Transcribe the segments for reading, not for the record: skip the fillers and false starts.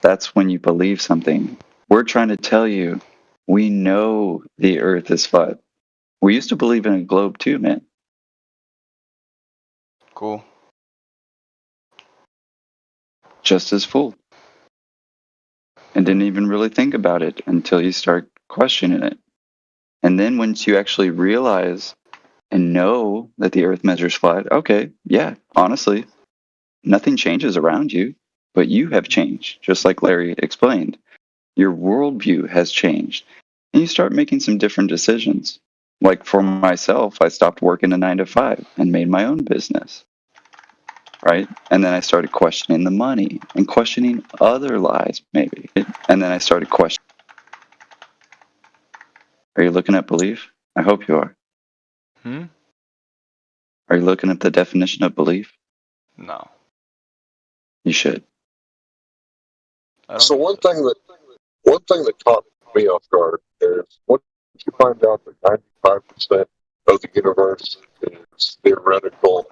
That's when you believe something. We're trying to tell you we know the earth is flat. We used to believe in a globe too, man. Cool. Just as full. And didn't even really think about it until you start questioning it. And then once you actually realize and know that the earth measures flat, okay, yeah, honestly, nothing changes around you, but you have changed, just like Larry explained. Your worldview has changed. And you start making some different decisions. Like for myself, I stopped working a 9 to 5 and made my own business. Right? And then I started questioning the money and questioning other lies, maybe. And then I started questioning. Are you looking at belief? I hope you are. Hmm? Are you looking at the definition of belief? No. You should. I don't So need one to. thing that caught me off guard is once you find out that 95% of the universe is theoretical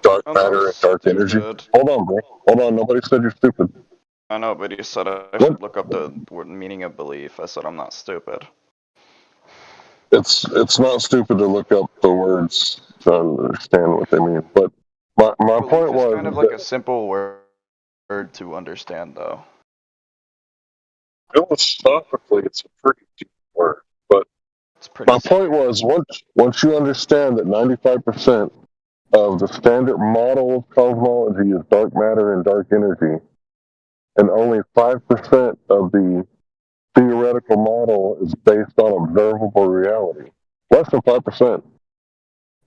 dark I'm not matter and dark energy. stupid. Hold on, bro. Hold on. Nobody said you're stupid. I know, but you said I What? should look up the meaning of belief. I said I'm not stupid. It's not stupid to look up the words to understand what they mean. But my Belief point is was kind of is like a that simple word to understand, though. philosophically it's a pretty deep word. But It's pretty my simple. point was once you understand that 95% of the standard model of cosmology is dark matter and dark energy, and only 5% of the theoretical model is based on observable reality. Less than 5%.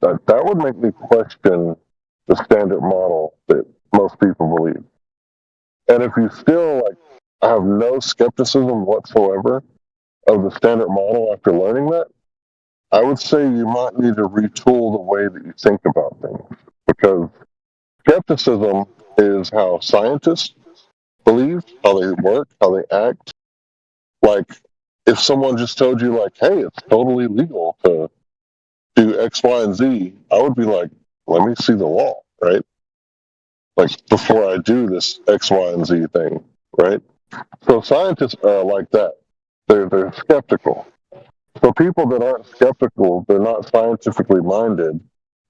That would make me question the standard model that most people believe. And if you still have no skepticism whatsoever of the standard model after learning that, I would say you might need to retool the way that you think about things. Because skepticism is how scientists believe, how they work, how they act. Like, if someone just told you, like, hey, it's totally legal to do X, Y, and Z, I would be like, let me see the law, right? Like, before I do this X, Y, and Z thing, right? So scientists are like that. They're skeptical. So people that aren't skeptical, they're not scientifically minded.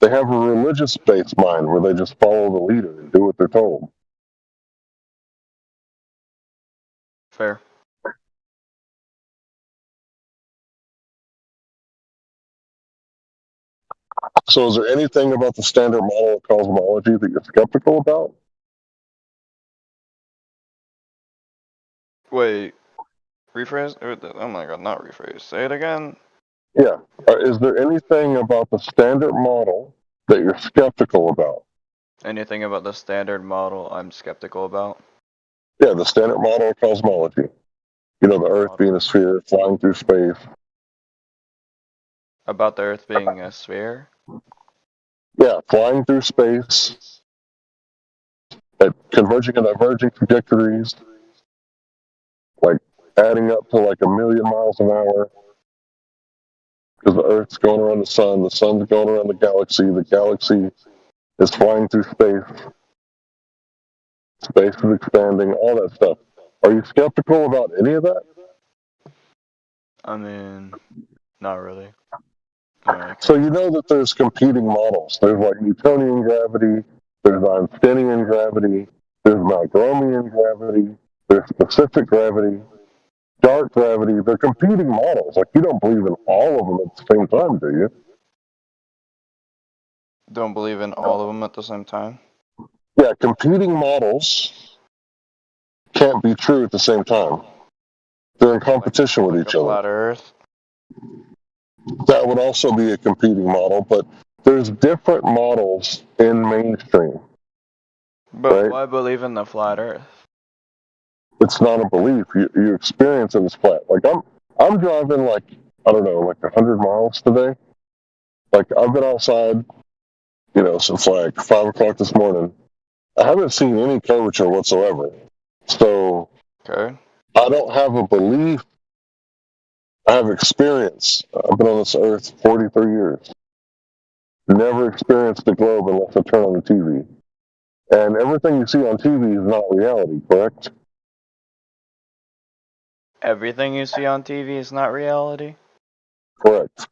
They have a religious based mind where they just follow the leader and do what they're told. Fair. So is there anything about the standard model of cosmology that you're skeptical about? Wait, rephrase? Oh my god, not rephrase. Say it again. Yeah. Is there anything about the standard model that you're skeptical about? Anything about the standard model I'm skeptical about? Yeah, the standard model of cosmology. You know, the Earth being a sphere, flying through space. About the Earth being a sphere? Yeah, flying through space at converging and diverging trajectories, like adding up to like 1,000,000 miles an hour. Because the Earth's going around the sun's going around the galaxy is flying through space is expanding, all that stuff. Are you skeptical about any of that? I mean, not really. I don't really So care. you know that there's competing models. There's like Newtonian gravity, there's Einsteinian gravity, there's Mount-Romian gravity, there's specific gravity, dark gravity. They're competing models. Like you don't believe in all of them at the same time, do you? Don't believe in all of them at the same time? Yeah, competing models can't be true at the same time. They're in competition with Like a each other. flat Earth? That would also be a competing model, but there's different models in mainstream, But right? why believe in the flat Earth? It's not a belief. You experience it as flat. Like I'm driving like I don't know, like 100 miles today. Like I've been outside, since like 5 o'clock this morning. I haven't seen any curvature whatsoever. So Okay. I don't have a belief. I have experience. I've been on this earth 43 years. Never experienced the globe unless I turn on the TV. And everything you see on TV is not reality, correct? everything you see on TV is not reality? Correct.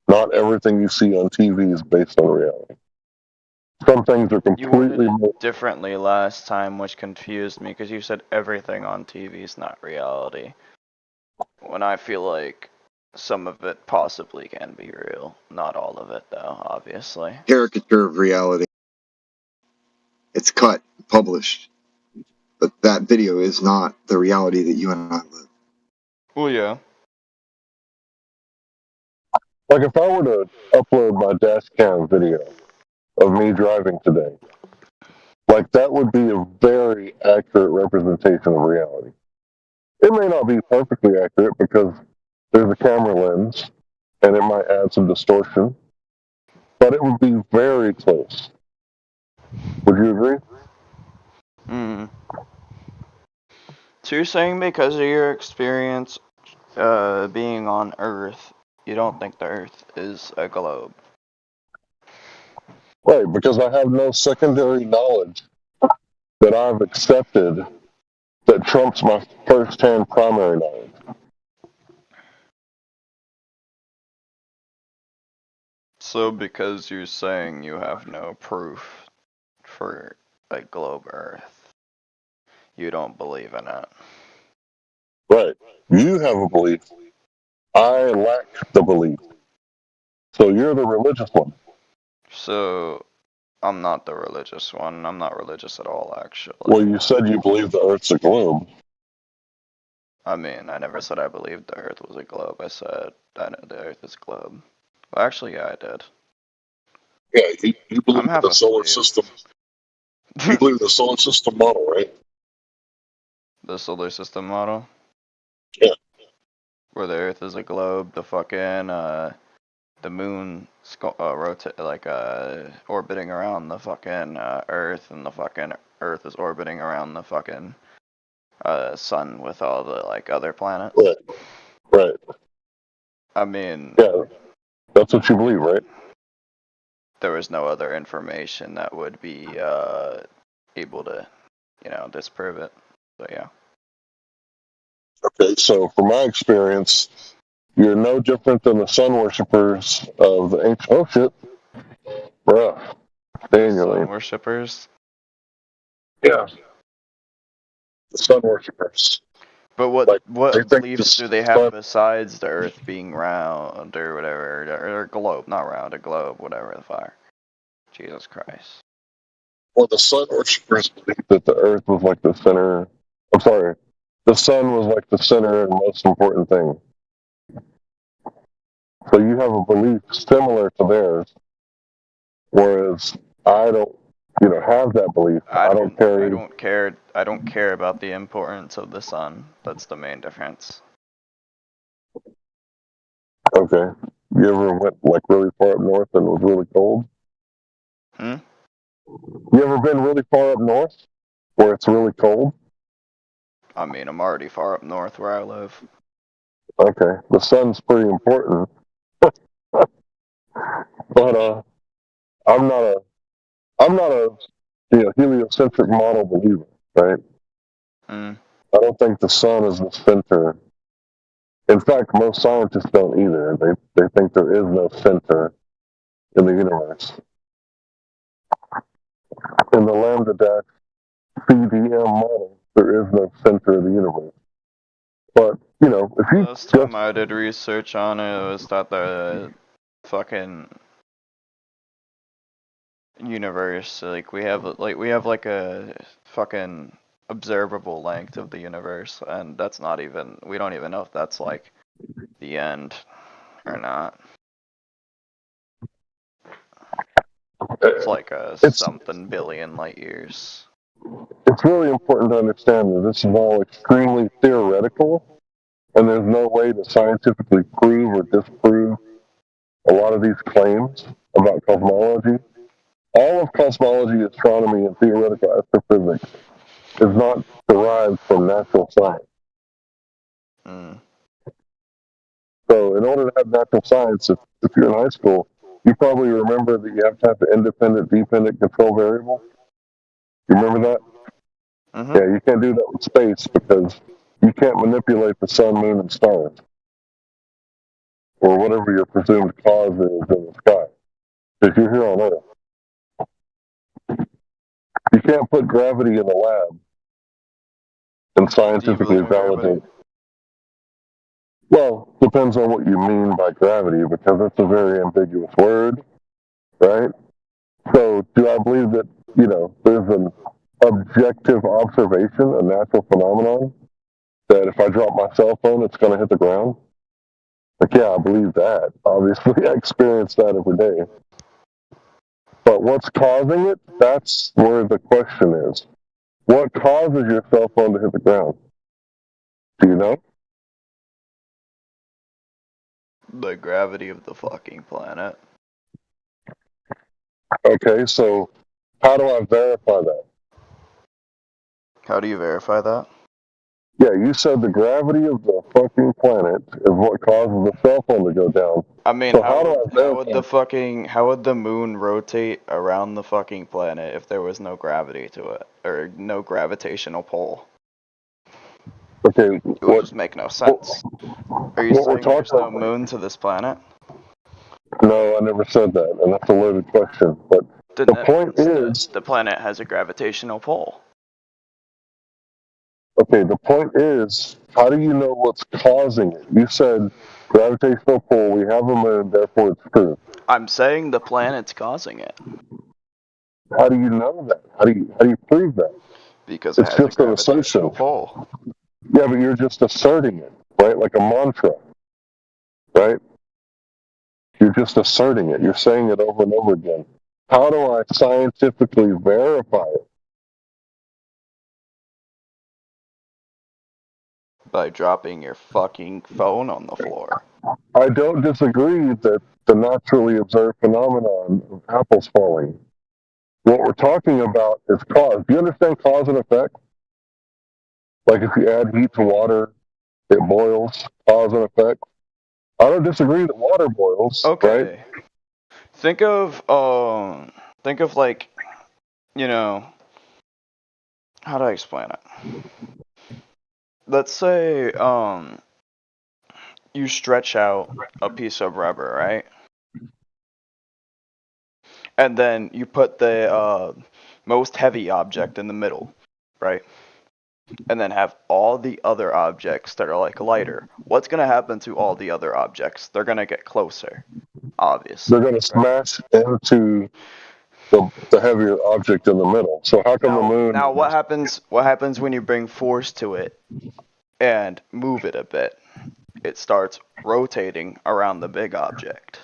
Not everything you see on TV is based on reality. Some things are You worded completely. it differently last time, which confused me because you said everything on TV is not reality. When I feel like some of it possibly can be real. Not all of it, though, obviously. Caricature of reality. It's cut, published. But that video is not the reality that you and I live. Well, yeah. Like if I were to upload my dash cam video of me driving today, like that would be a very accurate representation of reality. It may not be perfectly accurate because there's a camera lens and it might add some distortion, but it would be very close. Would you agree? Hmm. So you're saying because of your experience being on Earth, you don't think the Earth is a globe? Right, because I have no secondary knowledge that I've accepted that trumps my first-hand primary knowledge. So because you're saying you have no proof for a globe Earth, you don't believe in it? Right. You have a belief. I lack the belief. So you're the religious one. So I'm not the religious one. I'm not religious at all, actually. Well, you said you believe the Earth's a globe. I mean, I never said I believed the Earth was a globe. I said I know the Earth is a globe. Well, actually, yeah, I did. Yeah, you believe I'm in half the solar asleep. system. You believe in the solar system model, right? The solar system model? Yeah. Where the Earth is a globe, the fucking the moon orbiting around the fucking Earth, and the fucking Earth is orbiting around the fucking sun with all the like other planets. Right. Right. I mean, Yeah, that's what you believe, right? there was no other information that would be able to, disprove it. So yeah. Okay, so from my experience, you're no different than the sun worshippers of the ancient. Oh shit, bruh, Daniel. Sun worshippers. Yeah, the sun worshippers. But what Like, they think beliefs the do they have sun- besides the Earth being round or whatever, or globe, not round, a globe, whatever the fuck. Jesus Christ. Well, the sun worshippers believe that the Earth was like the center. I'm sorry, the sun was like the center and most important thing. So you have a belief similar to theirs, whereas I don't, have that belief. I don't carry. I don't care about the importance of the sun. That's the main difference. Okay, you ever went like really far up north and it was really cold? Hmm? You ever been really far up north where it's really cold? I mean, I'm already far up north where I live. Okay, the sun's pretty important, but I'm not a heliocentric model believer, right? Hmm. I don't think the sun is the center. In fact, most scientists don't either. They think there is no center in the universe. In the lambda dash CDM model, there is no center of the universe. But if you Last time I did research on it, it was that the fucking universe, we have like a fucking observable length of the universe, and that's not even, we don't even know if that's like the end or not. It's like something billion light years. It's really important to understand that this is all extremely theoretical, and there's no way to scientifically prove or disprove a lot of these claims about cosmology. All of cosmology, astronomy, and theoretical astrophysics is not derived from natural science. Mm. So in order to have natural science, if you're in high school, you probably remember that you have to have the independent, dependent control variable. You remember that? Mm-hmm. Yeah, you can't do that with space because you can't manipulate the sun, moon, and stars, or whatever your presumed cause is in the sky. Because you're here on Earth. You can't put gravity in the lab and Do you scientifically believe in gravity? validate. Well, depends on what you mean by gravity, because it's a very ambiguous word, right? So, do I believe that, there's an objective observation, a natural phenomenon, that if I drop my cell phone, it's going to hit the ground? Like, yeah, I believe that. Obviously, I experience that every day. But what's causing it? That's where the question is. What causes your cell phone to hit the ground? Do you know? The gravity of the fucking planet. Okay, so how do I verify that? How do you verify that? Yeah, you said the gravity of the fucking planet is what causes the cell phone to go down. I mean, So how do I how would the moon rotate around the fucking planet if there was no gravity to it, or no gravitational pull? Okay, It would just make no sense. Are you what we're saying there's talking no about? moon to this planet? No, I never said that, and that's a loaded question. But Then the that point means that is, the planet has a gravitational pull. okay, the point is, how do you know what's causing it? You said gravitational pull, we have a moon, therefore it's true. I'm saying the planet's causing it How do you know that? How do you prove that? because it It's has a just an assertion. gravitational pull. Yeah, but you're just asserting it, right? Like a mantra, right? You're just asserting it. You're saying it over and over again. How do I scientifically verify it? By dropping your fucking phone on the floor. I don't disagree that the naturally observed phenomenon of apples falling. What we're talking about is cause. Do you understand cause and effect? Like if you add heat to water, it boils, cause and effect. I don't disagree that water boils, right? Okay. Think of like, how do I explain it? Let's say you stretch out a piece of rubber, right? And then you put the most heavy object in the middle, right? And then have all the other objects that are like lighter. What's gonna happen to all the other objects? They're gonna get closer, obviously. They're going to smash into the heavier object in the middle. So how come the moon? Now what happens when you bring force to it and move it a bit? It starts rotating around the big object.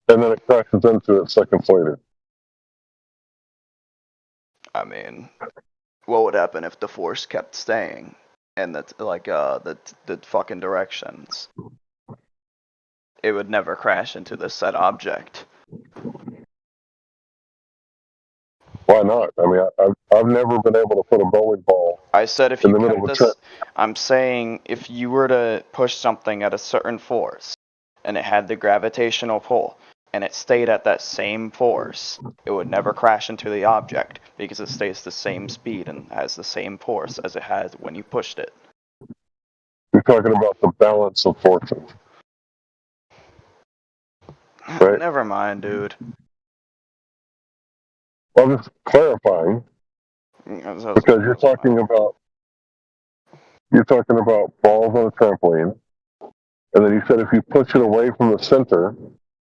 And then it crashes into it seconds later. I mean, what would happen if the force kept staying in the fucking directions? It would never crash into the said object. Why not? I mean, I've never been able to put a bowling ball. I said if in you the middle kept of a this. trip. I'm saying if you were to push something at a certain force, and it had the gravitational pull, and it stayed at that same force, it would never crash into the object because it stays the same speed and has the same force as it had when you pushed it. You're talking about the balance of forces. Right. Never mind, dude. Well, I'm just clarifying because you're talking about balls on a trampoline, and then you said if you push it away from the center,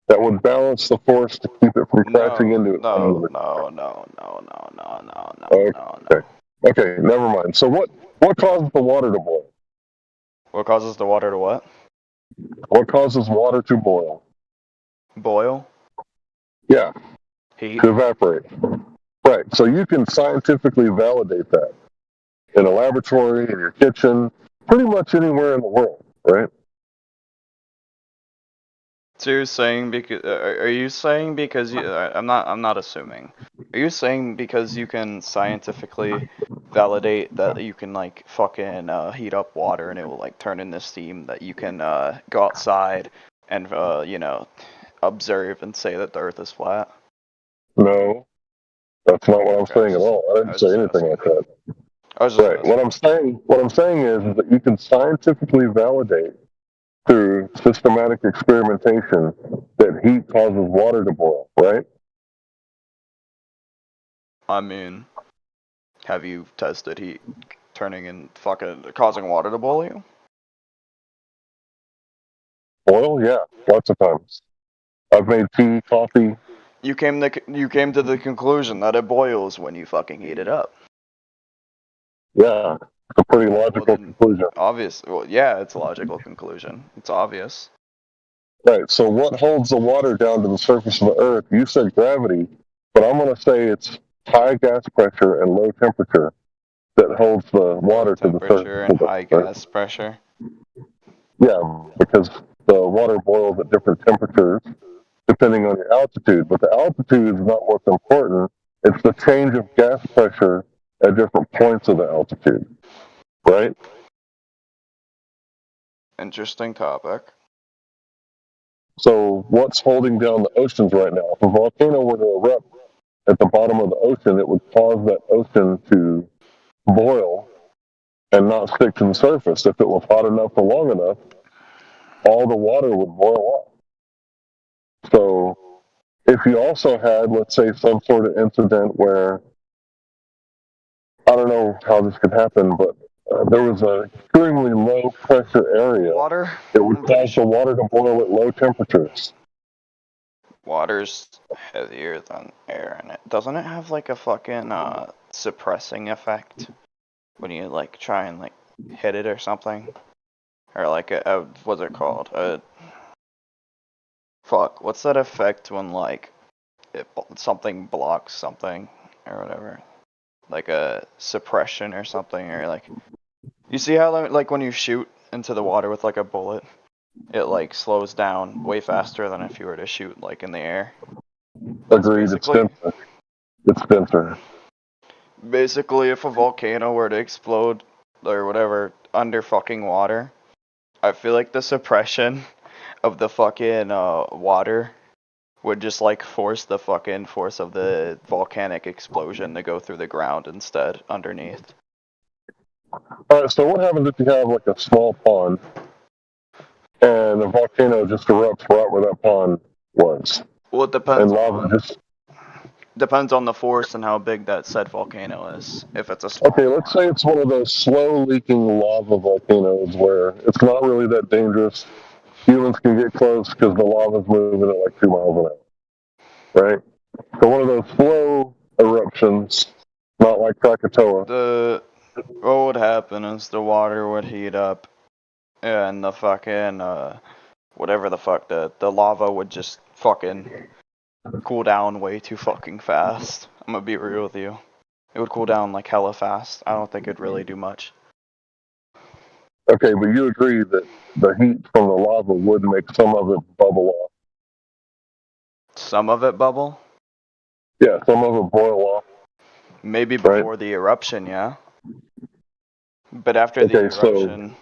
that would balance the force to keep it from crashing into it. No. Okay, never mind. So what causes the water to boil? What causes the water to what? What causes water to boil? Boil? Yeah. Heat? To evaporate. Right. So you can scientifically validate that in a laboratory, in your kitchen, pretty much anywhere in the world, right? So you're saying because are you saying because you, I'm not assuming. Are you saying because you can scientifically validate that you can like fucking heat up water and it will like turn into steam that you can go outside and observe and say that the earth is flat? No. That's not what I'm Okay, saying at all. I didn't say anything like that. I was just Right. asking. What I'm saying is that you can scientifically validate through systematic experimentation that heat causes water to boil, right? I mean, have you tested heat turning and fucking causing water to boil you? Boil? Yeah, lots of times. I've made tea, coffee. You came to the conclusion that it boils when you fucking heat it up. Yeah, it's a pretty logical conclusion. Obvious. Well, yeah, it's a logical conclusion. It's obvious. Right, so what holds the water down to the surface of the Earth? You said gravity, but I'm going to say it's high gas pressure and low temperature that holds the water to the surface Temperature and of the high Earth. gas pressure. Yeah, because the water boils at different temperatures depending on your altitude. But the altitude is not what's important. It's the change of gas pressure at different points of the altitude, right? Interesting topic. So what's holding down the oceans right now? If a volcano were to erupt at the bottom of the ocean, it would cause that ocean to boil and not stick to the surface. If it was hot enough for long enough, all the water would boil off. So if you also had, let's say, some sort of incident where, I don't know how this could happen, but there was an extremely low pressure area, Water. it would cause the water to boil at low temperatures. Water's heavier than air, and doesn't it have like a fucking suppressing effect when you like try and like hit it or something, or like a what's it called? What's that effect when like something blocks something or whatever? Like a suppression or something, or like you see how like when you shoot into the water with like a bullet, it like slows down way faster than if you were to shoot like in the air. Agreed, it's denser. It's denser. Basically, if a volcano were to explode or whatever under fucking water, I feel like the suppression of the fucking water would just like force the fucking force of the volcanic explosion to go through the ground instead underneath. Alright, so what happens if you have like a small pond and the volcano just erupts right where that pond was? Well, it And lava just... depends on the force and how big that said volcano is. If it's a small Okay, let's say it's one of those slow leaking lava volcanoes where it's not really that dangerous. Humans can get close because the lava's moving at like 2 miles an hour, right? So one of those slow eruptions, not like Krakatoa. What would happen is the water would heat up, and the fucking whatever the fuck the lava would just fucking cool down way too fucking fast. I'm gonna be real with you. It would cool down like hella fast. I don't think it'd really do much. Okay, but you agree that the heat from the lava would make some of it bubble off? Some of it bubble? Yeah, some of it boil off. Maybe before the eruption, yeah. But after the eruption,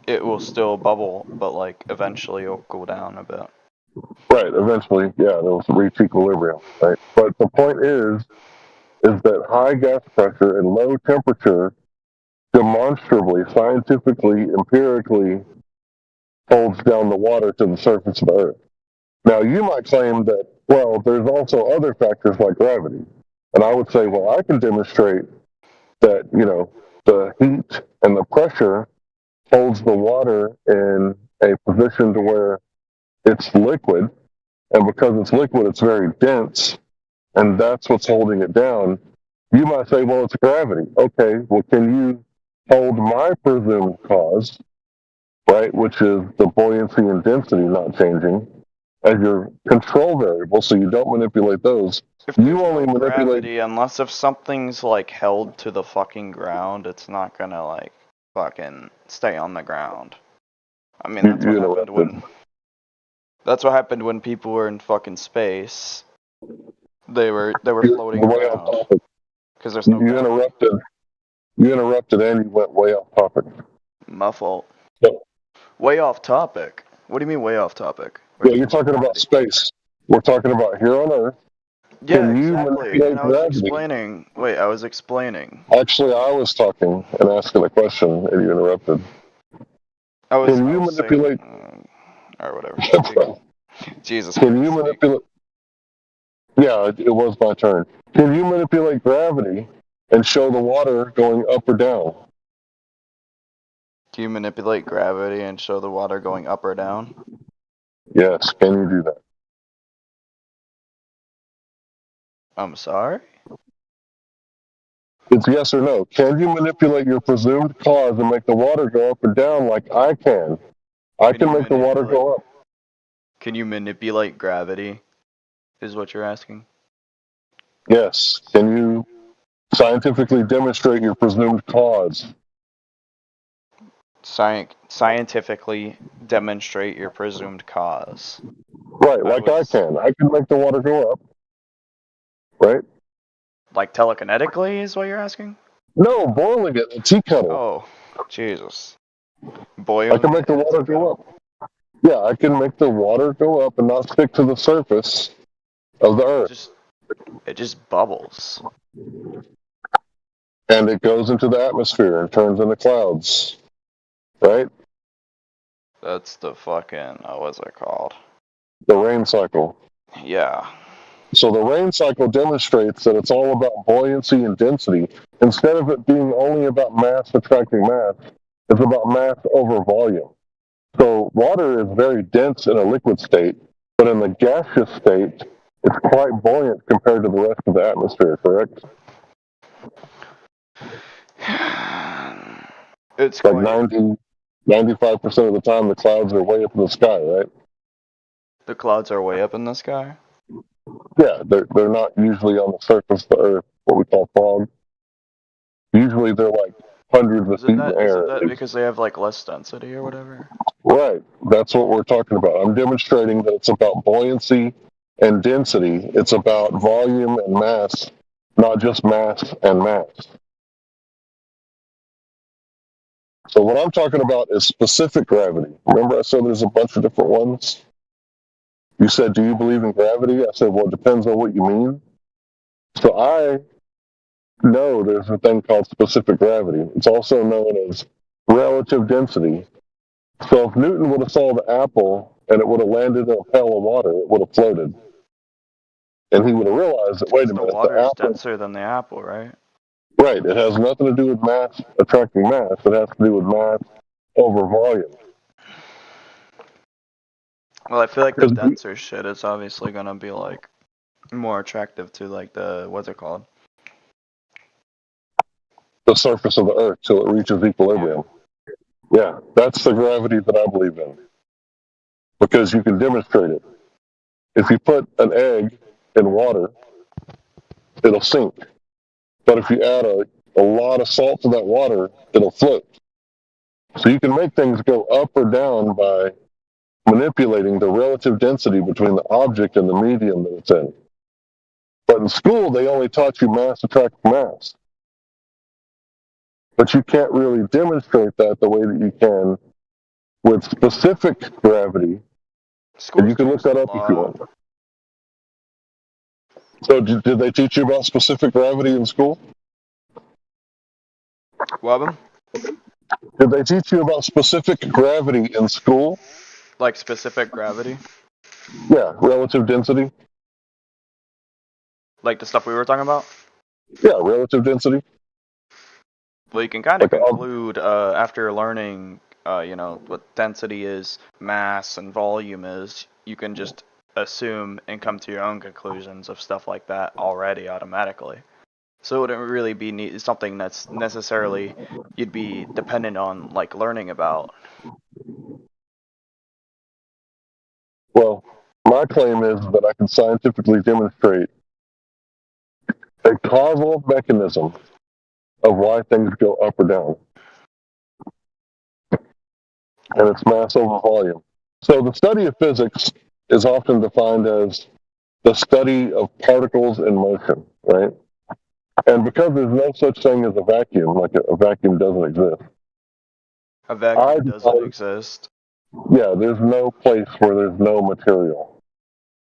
it will still bubble, but like eventually it'll cool down a bit. Right, eventually, yeah, they'll reach equilibrium, right? But the point is that high gas pressure and low temperature demonstrably, scientifically, empirically holds down the water to the surface of the Earth. Now, you might claim that, well, there's also other factors like gravity. And I would say, well, I can demonstrate that, the heat and the pressure holds the water in a position to where it's liquid. And because it's liquid, it's very dense. And that's what's holding it down. You might say, well, it's gravity. Okay, well, can you hold my presumed cause, right, which is the buoyancy and density not changing, as your control variable, so you don't manipulate those. You only manipulate gravity, unless if something's like held to the fucking ground, it's not gonna like fucking stay on the ground. I mean, that's what happened when people were in fucking space. They were floating around because there's no ground. You interrupted and you went way off topic. My fault. So, way off topic? What do you mean way off topic? Yeah, you're talking about space. We're talking about here on Earth. Yeah, Can you exactly. manipulate And I was gravity? explaining. Wait, I was explaining. Actually, I was talking and asking a question, and you interrupted. I Can you was saying, manipulate? or whatever. Keep going. Jesus Can you Christ. manipulate? Yeah, it was my turn. Can you manipulate gravity and show the water going up or down? Do you manipulate gravity and show the water going up or down? Yes. Can you do that? I'm sorry? It's yes or no. Can you manipulate your presumed cause and make the water go up or down like I can? I Can you can make the water manipulate? go up. Can you manipulate gravity? Is what you're asking? Yes. Can you scientifically demonstrate your presumed cause? Scientifically demonstrate your presumed cause. Right, like I can. I can make the water go up. Right? Like telekinetically is what you're asking? No, boiling it in a tea kettle. Oh, Jesus. I Boiling can make it the in a water tea go kettle? up. Yeah, I can make the water go up and not stick to the surface of the earth. It just bubbles. And it goes into the atmosphere and turns into clouds. Right? That's the fucking, what's it called? The rain cycle. Yeah. So the rain cycle demonstrates that it's all about buoyancy and density. Instead of it being only about mass attracting mass, it's about mass over volume. So water is very dense in a liquid state, but in the gaseous state, it's quite buoyant compared to the rest of the atmosphere, correct? It's like quite... 95% of the time the clouds are way up in the sky, right? The clouds are way up in the sky? Yeah, they're not usually on the surface of the earth, what we call fog. Usually they're like hundreds of feet in the air. Isn't that because they have like less density or whatever? Right, that's what we're talking about. I'm demonstrating that it's about buoyancy and density. It's about volume and mass, not just mass and mass. So what I'm talking about is specific gravity. Remember I said there's a bunch of different ones? You said, do you believe in gravity? I said, well, it depends on what you mean. So I know there's a thing called specific gravity. It's also known as relative density. So if Newton would have saw the apple and it would have landed in a pail of water, it would have floated. And he would have realized that, wait a minute, The water is apple... denser than the apple, right? Right, it has nothing to do with mass attracting mass. It has to do with mass over volume. Well, I feel like the denser shit is obviously gonna be like more attractive to like the, what's it called? The surface of the earth till it reaches equilibrium. Yeah, that's the gravity that I believe in. Because you can demonstrate it. If you put an egg in water, it'll sink. But if you add a lot of salt to that water, it'll float. So you can make things go up or down by manipulating the relative density between the object and the medium that it's in. But in school, they only taught you mass attracts mass. But you can't really demonstrate that the way that you can with specific gravity. And you can look that up if you want. So did they teach you about specific gravity in school? What? Did they teach you about specific gravity in school? Like specific gravity? Yeah, relative density. Like the stuff we were talking about? Yeah, relative density. Well, you can kind of conclude after learning, what density is, mass, and volume is. You can just assume and come to your own conclusions of stuff like that already automatically. So it wouldn't really be something that's necessarily you'd be dependent on like learning about. Well, my claim is that I can scientifically demonstrate a causal mechanism of why things go up or down. And it's mass over volume. So the study of physics is often defined as the study of particles in motion, right? And because there's no such thing as a vacuum, like a vacuum doesn't exist. A vacuum doesn't exist. Yeah, there's no place where there's no material.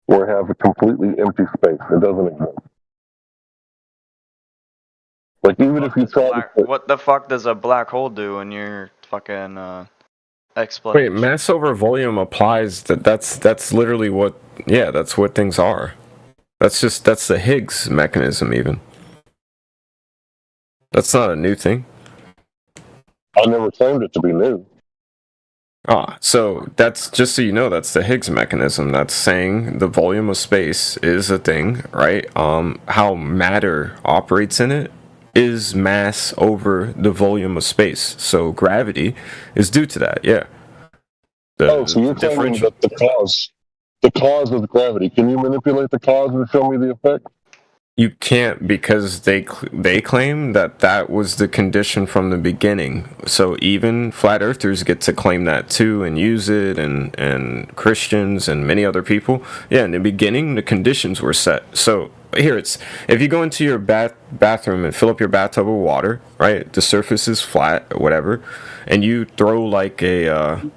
or have a completely empty space. It doesn't exist. Like, even if you try to put, What the fuck does a black hole do in your fucking Wait, explanation? mass over volume applies. That's literally what. Yeah, that's what things are. That's the Higgs mechanism. Even that's not a new thing. I never claimed it to be new. So that's just so you know, that's the Higgs mechanism. That's saying the volume of space is a thing, right? How matter operates in it is mass over the volume of space. So gravity is due to that. Yeah. So you're claiming that the cause is gravity. Can you manipulate the cause and show me the effect? You can't, because they claim that was the condition from the beginning. So even flat earthers get to claim that too and use it, and Christians and many other people. Yeah, in the beginning the conditions were set. So here it's, if you go into your bathroom and fill up your bathtub with water, right? The surface is flat or whatever, and you throw like a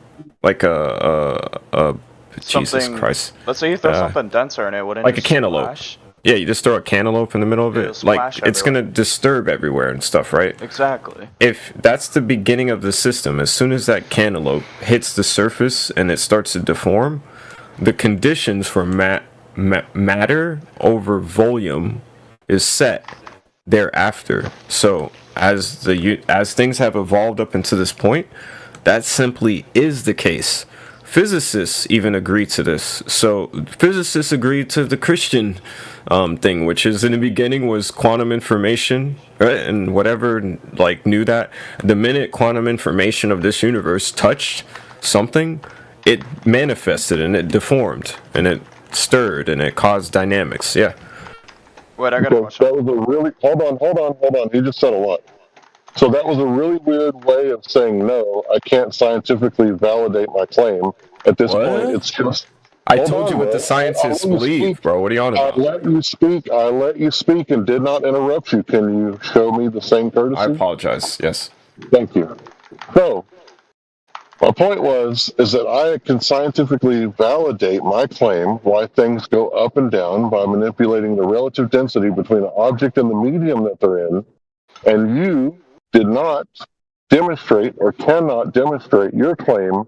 Jesus Christ. Let's say you throw something denser in it, wouldn't like it a cantaloupe. splash? Yeah, you just throw a cantaloupe in the middle of It'll it. Like, splash it's going to disturb everywhere and stuff, right? Exactly. If that's the beginning of the system, as soon as that cantaloupe hits the surface and it starts to deform, the conditions for matter over volume is set thereafter. So as things have evolved up into this point, that simply is the case. Physicists even agree to this. So physicists agree to the Christian thing, which is in the beginning was quantum information, right? And whatever like knew that the minute quantum information of this universe touched something, it manifested and it deformed and it stirred and it caused dynamics. Yeah. Wait, I got a question. That was a really hold on. He just said a lot. So that was a really weird way of saying no. I can't scientifically validate my claim at this point. It's just. I told you what the scientists believe, bro. What are you on about? I let you speak and did not interrupt you. Can you show me the same courtesy? I apologize. Yes. Thank you. So, my point is that I can scientifically validate my claim why things go up and down by manipulating the relative density between an object and the medium that they're in, and you did not demonstrate or cannot demonstrate your claim,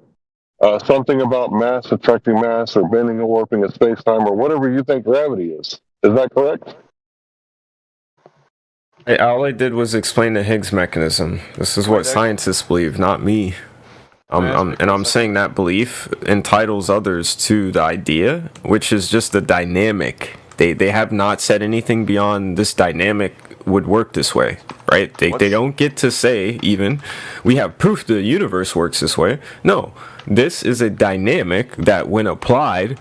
something about mass attracting mass or bending or warping of space-time or whatever you think gravity is. Is that correct? Hey, all I did was explain the Higgs mechanism. This is what scientists believe, not me. I'm saying that belief entitles others to the idea, which is just the dynamic. They have not said anything beyond this dynamic would work this way, right? They don't get to say even, we have proof the universe works this way. No, this is a dynamic that when applied,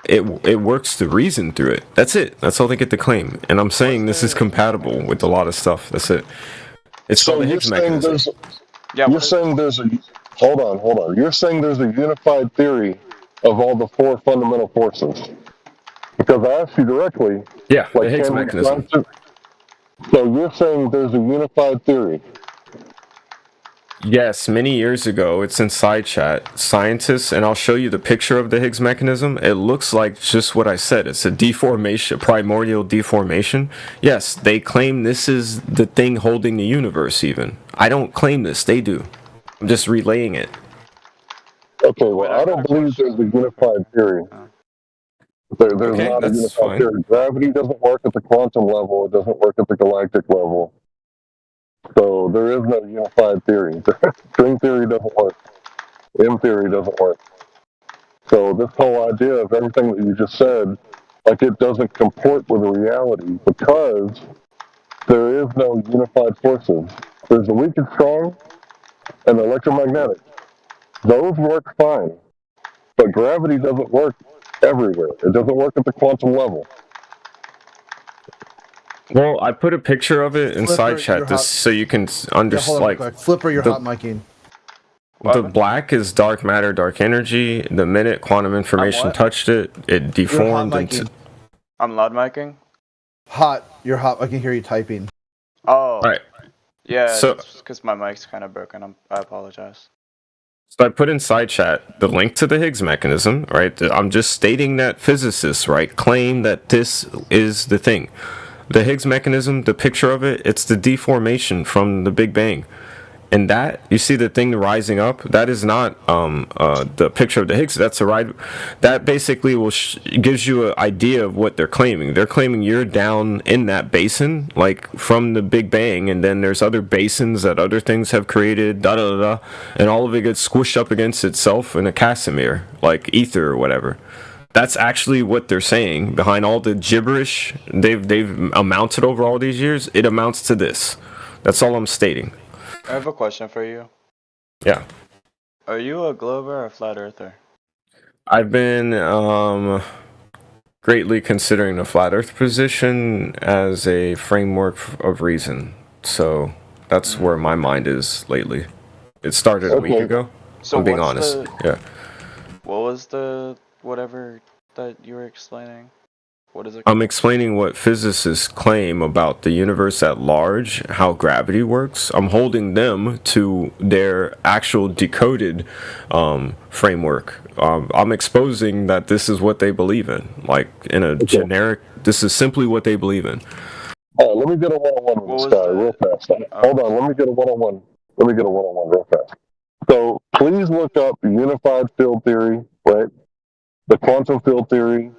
it works to reason through it. That's it. That's all they get to claim. And I'm saying this is compatible with a lot of stuff. That's it. It's called the Higgs mechanism. You're saying there's a hold on. You're saying there's a unified theory of all the four fundamental forces. Because I asked you directly. Yeah, the Higgs mechanism. So you're saying there's a unified theory? Yes, many years ago, it's in side chat. Scientists, and I'll show you the picture of the Higgs mechanism. It looks like just what I said. It's a deformation, primordial deformation. Yes, they claim this is the thing holding the universe even. I don't claim this, they do. I'm just relaying it. Okay, well, I don't believe there's a unified theory. There's not a unified theory. Gravity doesn't work at the quantum level. It doesn't work at the galactic level. So there is no unified theory. String theory doesn't work. M theory doesn't work. So this whole idea of everything that you just said, like it doesn't comport with the reality because there is no unified forces. There's the weak and strong and the electromagnetic. Those work fine. But gravity doesn't work everywhere. It doesn't work at the quantum level. Well, I put a picture of it in side chat so you can understand. Yeah, Flipper, you're hot micing. The black is dark matter, dark energy. The minute quantum information touched it, it deformed into. I'm loud micing. Hot, you're hot. I can hear you typing. Oh. Right. Yeah. So because my mic's kind of broken. I apologize. So I put in side chat the link to the Higgs mechanism, right? I'm just stating that physicists, right, claim that this is the thing. The Higgs mechanism, the picture of it, it's the deformation from the Big Bang. And that, you see the thing rising up, that is not the picture of the Higgs. That's a ride. That basically gives you an idea of what they're claiming. They're claiming you're down in that basin, like from the Big Bang, and then there's other basins that other things have created, da da da, and all of it gets squished up against itself in a Casimir, like ether or whatever. That's actually what they're saying behind all the gibberish they've amounted over all these years. It amounts to this. That's all I'm stating. I have a question for you. Yeah. Are you a glober or a flat earther? I've been greatly considering the flat earth position as a framework of reason. So that's where my mind is lately. It started a week Okay. ago. So I'm being what's honest. the- Yeah. What was the whatever that you were explaining? What is it? I'm explaining what physicists claim about the universe at large, how gravity works. I'm holding them to their actual decoded framework. I'm exposing that this is what they believe in. Like, in a generic, this is simply what they believe in. Let me get a one-on-one What with was this guy the- real fast. Hold on, let me get a one-on-one. Let me get a one-on-one real fast. So please look up unified field theory, right? The quantum field theory.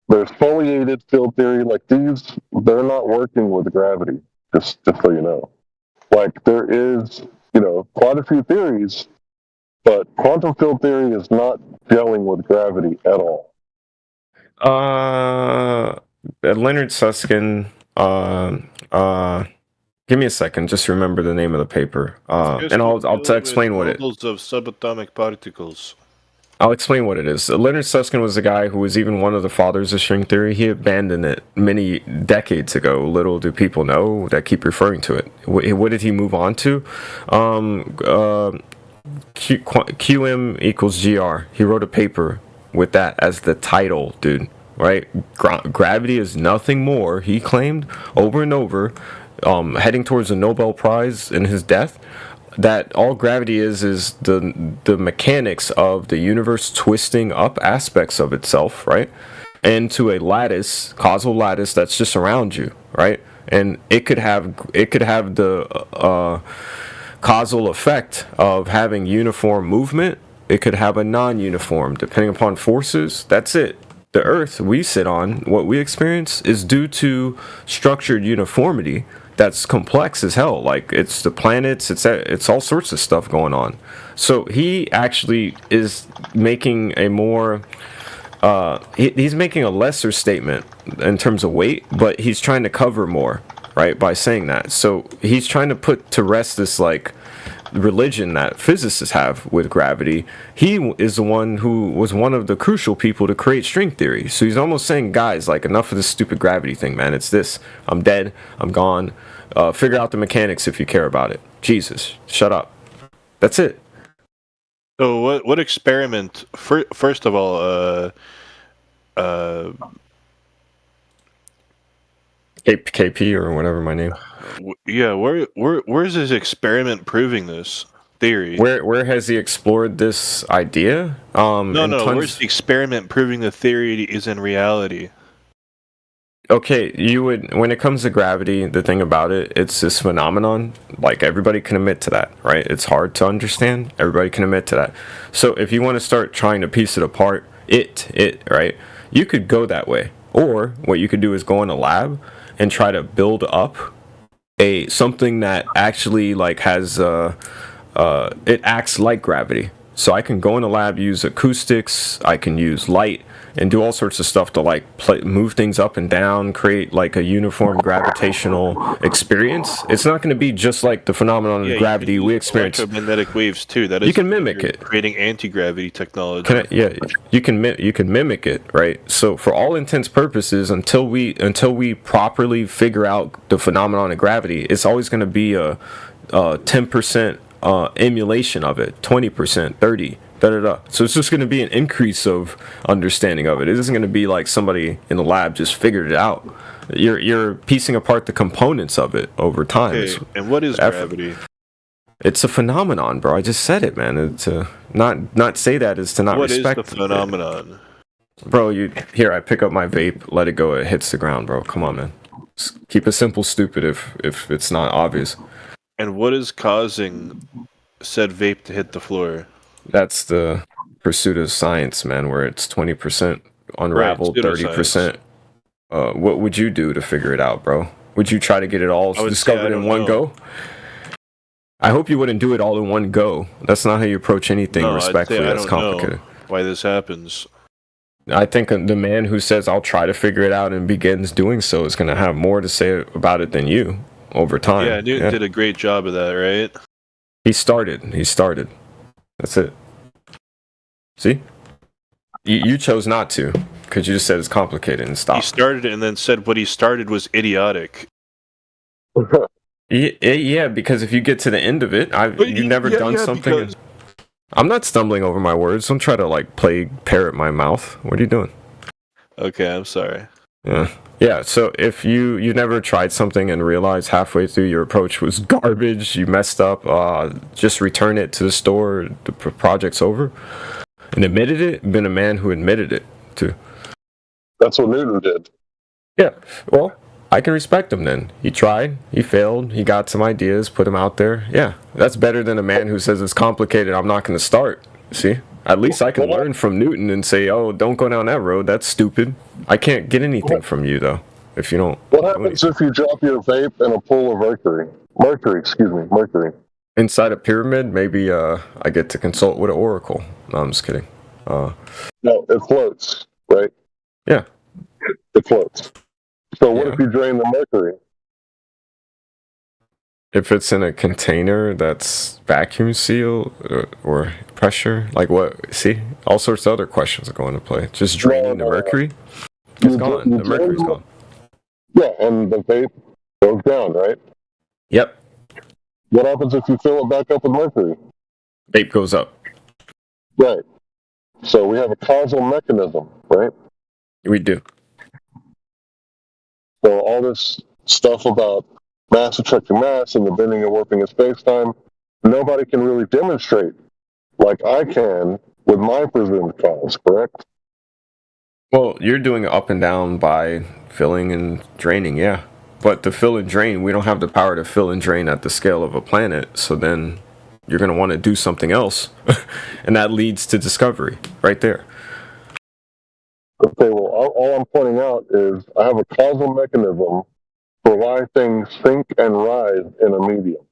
There's foliated field theory. Like these, they're not working with gravity. Just so you know. Like there is, quite a few theories, but quantum field theory is not gelling with gravity at all. Leonard Susskind. Give me a second. Just remember the name of the paper. And I'll explain what it. Models of subatomic particles. I'll explain what it is. Leonard Susskind was a guy who was even one of the fathers of string theory. He abandoned it many decades ago. Little do people know that keep referring to it. What did he move on to? QM equals GR. He wrote a paper with that as the title, dude. Right? Gravity is nothing more, he claimed over and over, heading towards a Nobel Prize in his death, that all gravity is the mechanics of the universe twisting up aspects of itself, right, into a lattice, causal lattice that's just around you, right? And it could have the causal effect of having uniform movement. It could have a non-uniform, depending upon forces. That's it. The Earth we sit on, what we experience, is due to structured uniformity that's complex as hell. Like, it's the planets, it's all sorts of stuff going on. So he actually is making a more he's making a lesser statement in terms of weight, but he's trying to cover more, right, by saying that. So he's trying to put to rest this like religion that physicists have with gravity. He is the one who was one of the crucial people to create string theory. So he's almost saying, guys, like, enough of this stupid gravity thing, man. It's this. I'm dead. I'm gone. Figure out the mechanics if you care about it. Jesus, shut up. That's it. So what experiment? First of all, KP or whatever my name. Yeah, where's his experiment proving this theory? Where has he explored this idea? Where's the experiment proving the theory is in reality? Okay, when it comes to gravity, the thing about it, it's this phenomenon. Like, everybody can admit to that, right? It's hard to understand. Everybody can admit to that. So if you want to start trying to piece it apart, right? You could go that way, or what you could do is go in a lab and try to build up something that actually like has it acts like gravity. So I can go in a lab, use acoustics, I can use light, and do all sorts of stuff to like move things up and down, create like a uniform gravitational experience. It's not going to be just like the phenomenon of gravity we experience. Electromagnetic waves too. That is, you can mimic it. Creating anti-gravity technology. You can mimic it, right? So for all intents purposes, until we properly figure out the phenomenon of gravity, it's always going to be a 10% emulation of it, 20%, 30%. So it's just going to be an increase of understanding of it. It isn't going to be like somebody in the lab just figured it out. You're piecing apart the components of it over time. Okay, and what is gravity? It's a phenomenon, bro. I just said it, man. It's not say that is to not What is respect the phenomenon? Bro, here I pick up my vape, let it go, it hits the ground, bro. Come on, man. Just keep it simple, stupid if it's not obvious. And what is causing said vape to hit the floor? That's the pursuit of science, man, where it's 20% unraveled, Right, 30%. What would you do to figure it out, bro? Would you try to get it all I would say discovered I in don't one know. go? I hope you wouldn't do it all in one go. That's not how you approach anything No, I'd say respectfully I that's don't know complicated. why this happens. I think the man who says, I'll try to figure it out and begins doing so is going to have more to say about it than you over time. Yeah, Newton did a great job of that, right? He started. That's it. See? You chose not to, because you just said it's complicated and He stopped. started it and then said what he started was idiotic. Yeah, because if you get to the end of it, you've never done something. because- I'm not stumbling over my words. Don't try to like parrot my mouth. What are you doing? Okay, I'm sorry. Yeah. So if you've never tried something and realized halfway through your approach was garbage, you messed up, just return it to the store. The project's over, and admitted it. Been a man who admitted it too. That's what Newton did. Yeah. Well, I can respect him then. He tried, he failed, he got some ideas, put them out there. Yeah, that's better than a man who says it's complicated, I'm not going to start. See? At least I can learn from Newton and say, oh, don't go down that road, that's stupid. I can't get anything from you, though, if you don't. What happens if you drop your vape in a pool of mercury? Mercury. Inside a pyramid, maybe I get to consult with an oracle. No, I'm just kidding. No, it floats, right? Yeah. It floats. So what Yeah. if you drain the mercury? If it's in a container that's vacuum sealed or pressure, like what? See, all sorts of other questions are going to play. Just draining the mercury, it's gone. The mercury's gone. Yeah, and the vape goes down, right? Yep. What happens if you fill it back up with mercury? Vape goes up. Right. So we have a causal mechanism, right? We do. So all this stuff about mass attracting mass and the bending and warping of space-time, nobody can really demonstrate like I can with my presumed cause, correct? Well, you're doing it up and down by filling and draining, yeah. But to fill and drain, we don't have the power to fill and drain at the scale of a planet, so then you're going to want to do something else. And that leads to discovery, right there. Okay, well, all I'm pointing out is I have a causal mechanism for why things sink and rise in a medium.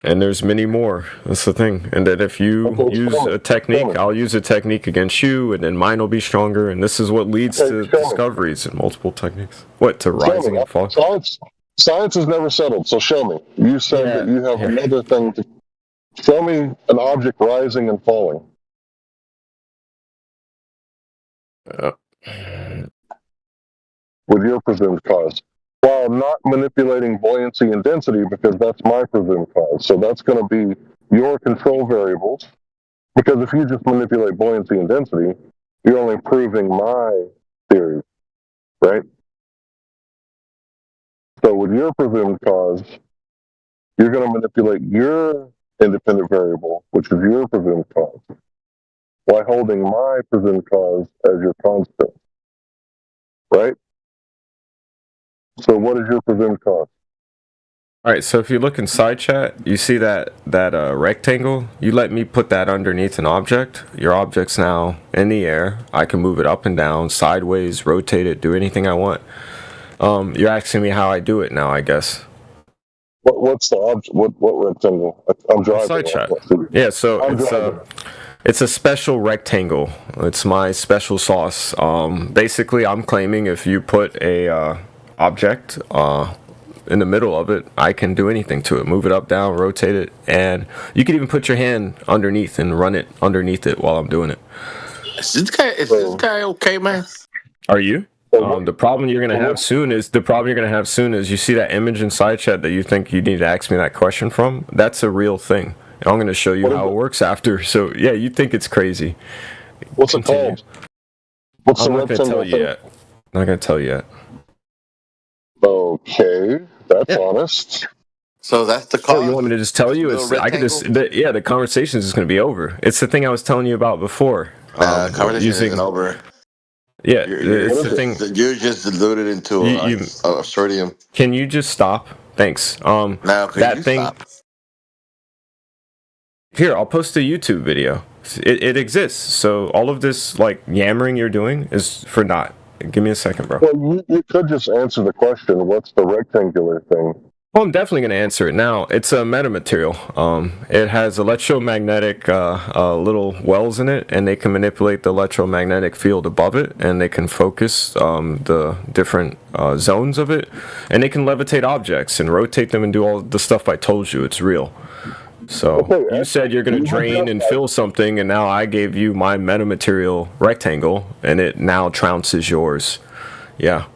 And there's many more. That's the thing. And that if you use a technique, I'll use a technique against you, and then mine will be stronger. And this is what leads to discoveries and multiple techniques. What, to rising and falling? Science is never settled, so show me. You said that you have another thing to show me an object rising and falling. With your presumed cause, while not manipulating buoyancy and density, because that's my presumed cause. So that's going to be your control variables, because if you just manipulate buoyancy and density, you're only proving my theory, right? So with your presumed cause, you're going to manipulate your independent variable, which is your presumed cause, while holding my presumed cause as your constant, right? So what is your presumed cause? All right, so if you look inside chat, you see that rectangle? You let me put that underneath an object. Your object's now in the air. I can move it up and down, sideways, rotate it, do anything I want. You're asking me how I do it now, I guess. What's the object? What rectangle? I'm driving. Side chat. Yeah, so it's a special rectangle. It's my special sauce. Basically, I'm claiming if you put a object in the middle of it, I can do anything to it. Move it up, down, rotate it, and you can even put your hand underneath and run it underneath it while I'm doing it. Is this guy okay, man? Are you? The problem you're gonna have soon is you see that image inside chat that you think you need to ask me that question from. That's a real thing. And I'm gonna show you how it works after. So yeah, you think it's crazy. What's it called? What's I'm not gonna tell you yet. Not gonna tell you yet. Okay, that's honest. So that's the Oh, you cause. want me to just tell you? Little It's I could just yeah. The conversation is just going to be over. It's the thing I was telling you about before. Conversation Using isn't over. yeah, You're it's the just, thing. you're just diluted into You a sodium. can you just stop? Thanks. Now, could That you thing. stop? Here, I'll post a YouTube video. It exists. So all of this like yammering you're doing is for naught. Give me a second, bro. Well, you could just answer the question, what's the rectangular thing? Well, I'm definitely going to answer it now. It's a metamaterial. It has electromagnetic little wells in it, and they can manipulate the electromagnetic field above it, and they can focus the different zones of it, and they can levitate objects and rotate them and do all the stuff I told you. It's real. So you said you're going to drain and fill something, and now I gave you my metamaterial rectangle, and it now trounces yours. Yeah.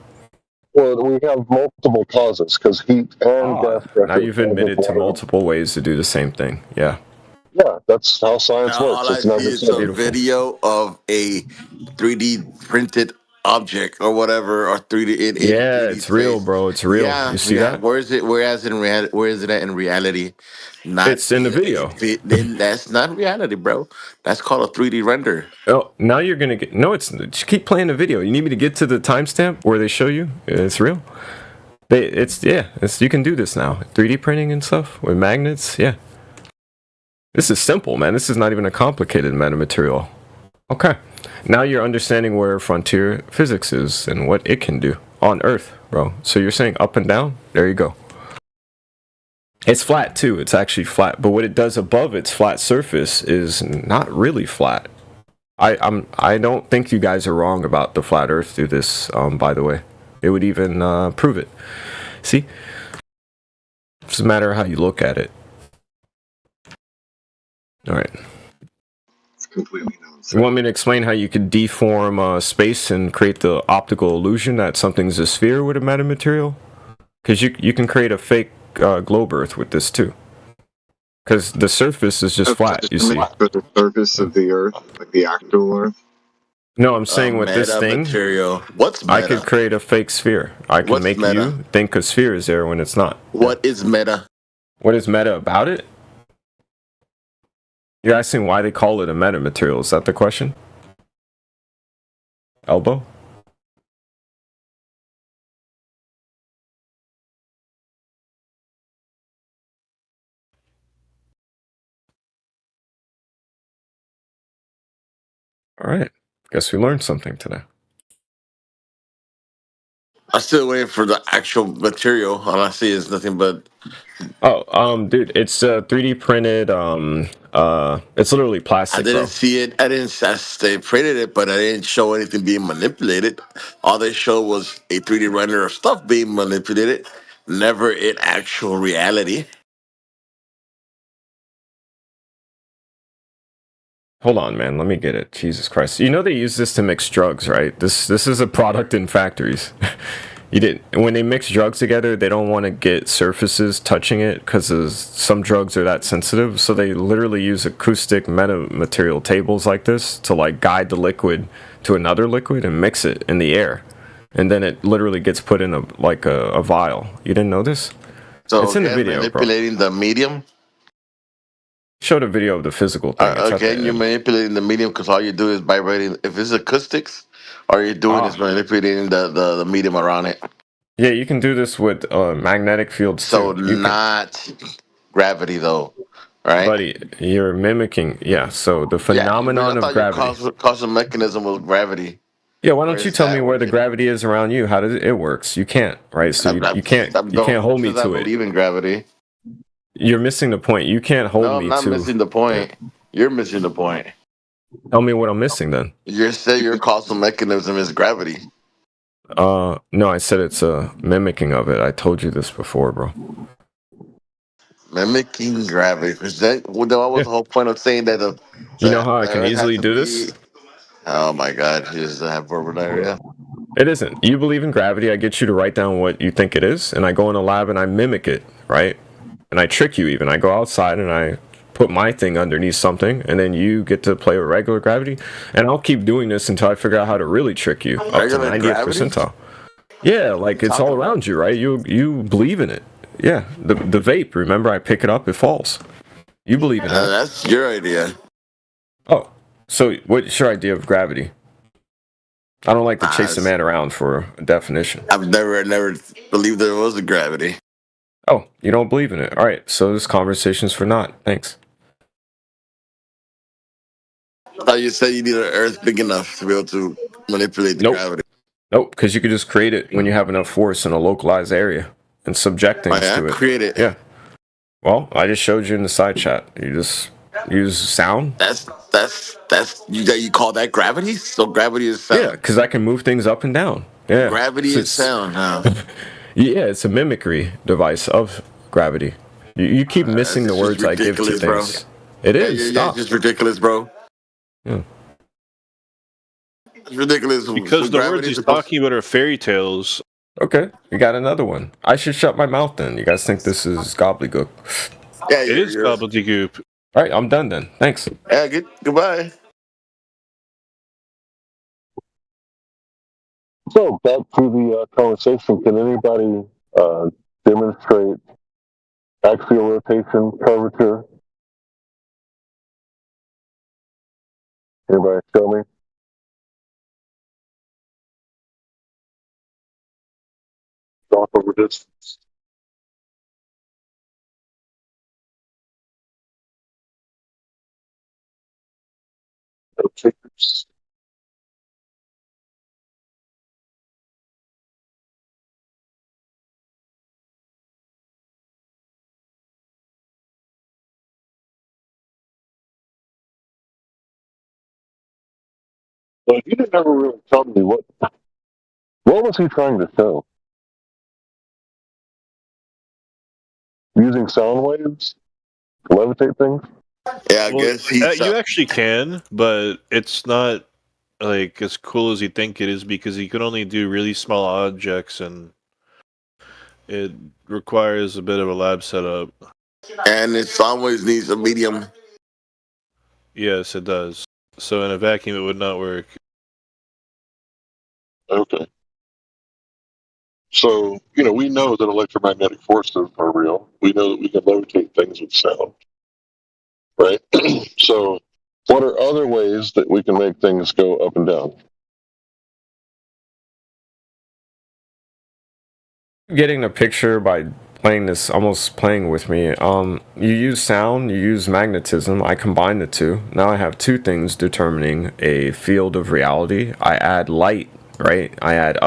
Well, we have multiple causes because heat and gas pressure. Now you've admitted to multiple ways to do the same thing. Yeah. Yeah, that's how science Now, works. all I It's never see is said. a video of a 3D printed object or whatever, or 3D in Yeah, 3D it's real, space. bro. It's real. Yeah, You see yeah. that? Where is it? Where is it at in reality? Not It's in the video. Then that's not reality, bro. That's called a 3D render. Oh, now you're gonna get. No, it's. Just keep playing the video. You need me to get to the timestamp where they show you. It's real. It's yeah. You can do this now. 3D printing and stuff with magnets. Yeah. This is simple, man. This is not even a complicated metamaterial. Okay. Now you're understanding where frontier physics is and what it can do on Earth, bro. So you're saying up and down? There you go. It's flat too. It's actually flat. But what it does above its flat surface is not really flat. I don't think you guys are wrong about the flat Earth through this. By the way, it would even prove it. See, it doesn't matter how you look at it. All right. It's completely nonsense. You want me to explain how you could deform space and create the optical illusion that something's a sphere with a metamaterial? Because you can create a fake globe Earth with this too. Because the surface is just flat, you see. The surface of the Earth, like the actual Earth. No, I'm saying with this thing, what's meta? I could create a fake sphere. I can What's make meta? you think a sphere is there when it's not. What is meta? What is meta about it? You're asking why they call it a metamaterial. Is that the question? Elbow? All right. Guess we learned something today. I'm still waiting for the actual material. All I see is nothing but. Oh, dude, it's 3D printed. It's literally plastic, I didn't bro. see it. They printed it, but I didn't show anything being manipulated. All they showed was a 3D render of stuff being manipulated, never in actual reality. Hold on, man. Let me get it. Jesus Christ. You know they use this to mix drugs, right? This is a product in factories. You didn't. When they mix drugs together, they don't want to get surfaces touching it because some drugs are that sensitive. So they literally use acoustic metamaterial tables like this to like guide the liquid to another liquid and mix it in the air, and then it literally gets put in a vial. You didn't know this? So it's in the video, manipulating the medium. Showed a video of the physical thing. Okay, you're manipulating the medium because all you do is vibrating. If it's acoustics, all you're doing is manipulating the medium around it. Yeah, you can do this with magnetic fields so too. Not gravity though, right? Buddy, you're mimicking. Yeah, so the phenomenon of gravity. Causal mechanism was gravity. Yeah, why don't you tell me where the gravity is around you? How does it works? You can't, right? So you can't hold me to it. I believe in gravity. You're missing the point. You can't hold me to. No, I'm not missing the point. You're missing the point. Tell me what I'm missing then. You say your causal mechanism is gravity. No, I said it's a mimicking of it. I told you this before, bro. Mimicking gravity. That was the whole point of saying that. You know how I can easily do this? Oh my God, you just have verbal diarrhea. It isn't. You believe in gravity. I get you to write down what you think it is, and I go in a lab and I mimic it, right? And I trick you even. I go outside and I put my thing underneath something, and then you get to play with regular gravity. And I'll keep doing this until I figure out how to really trick you up to 90th percentile. Yeah, like it's all around you, right? You believe in it. Yeah, the vape. Remember, I pick it up, it falls. You believe in that? That's your idea. Oh, so what's your idea of gravity? I don't like to chase a Nah, man around for a definition. I've never believed there was a gravity. Oh, you don't believe in it? All right, so this conversation's for naught. Thanks. I thought you said you need an Earth big enough to be able to manipulate the Nope. gravity. Nope, because you could just create it when you have enough force in a localized area and subject things to it. Create it. Yeah. Well, I just showed you in the side chat. You just use sound. That's you call that gravity? So gravity is sound. Yeah, because I can move things up and down. Yeah. Gravity So is sound. Huh? Yeah, it's a mimicry device of gravity. You keep missing the This is words I give to ridiculous, things. It is. Yeah, Stop. it's just ridiculous, bro. Yeah. It's ridiculous. Because So the words gravity he's is supposed- talking about are fairy tales. Okay, you got another one. I should shut my mouth then. You guys think this is gobbledygook? Yeah, It is gobbledygook. All right, I'm done then. Thanks. Yeah, goodbye. So back to the conversation. Can anybody demonstrate axial rotation, curvature? Anybody show me? Talk over distance. No takers. But you didn't ever really tell me what was he trying to show? Using sound waves to levitate things? Yeah, I guess he's. You actually can, but it's not like as cool as you think it is because you can only do really small objects, and it requires a bit of a lab setup. And it always needs a medium. Yes, it does. So in a vacuum, it would not work. Okay. So, we know that electromagnetic forces are real. We know that we can levitate things with sound. Right? So, what are other ways that we can make things go up and down? Getting a picture by playing this, almost playing with me. You use sound, you use magnetism. I combine the two. Now I have two things determining a field of reality. I add light, right? I add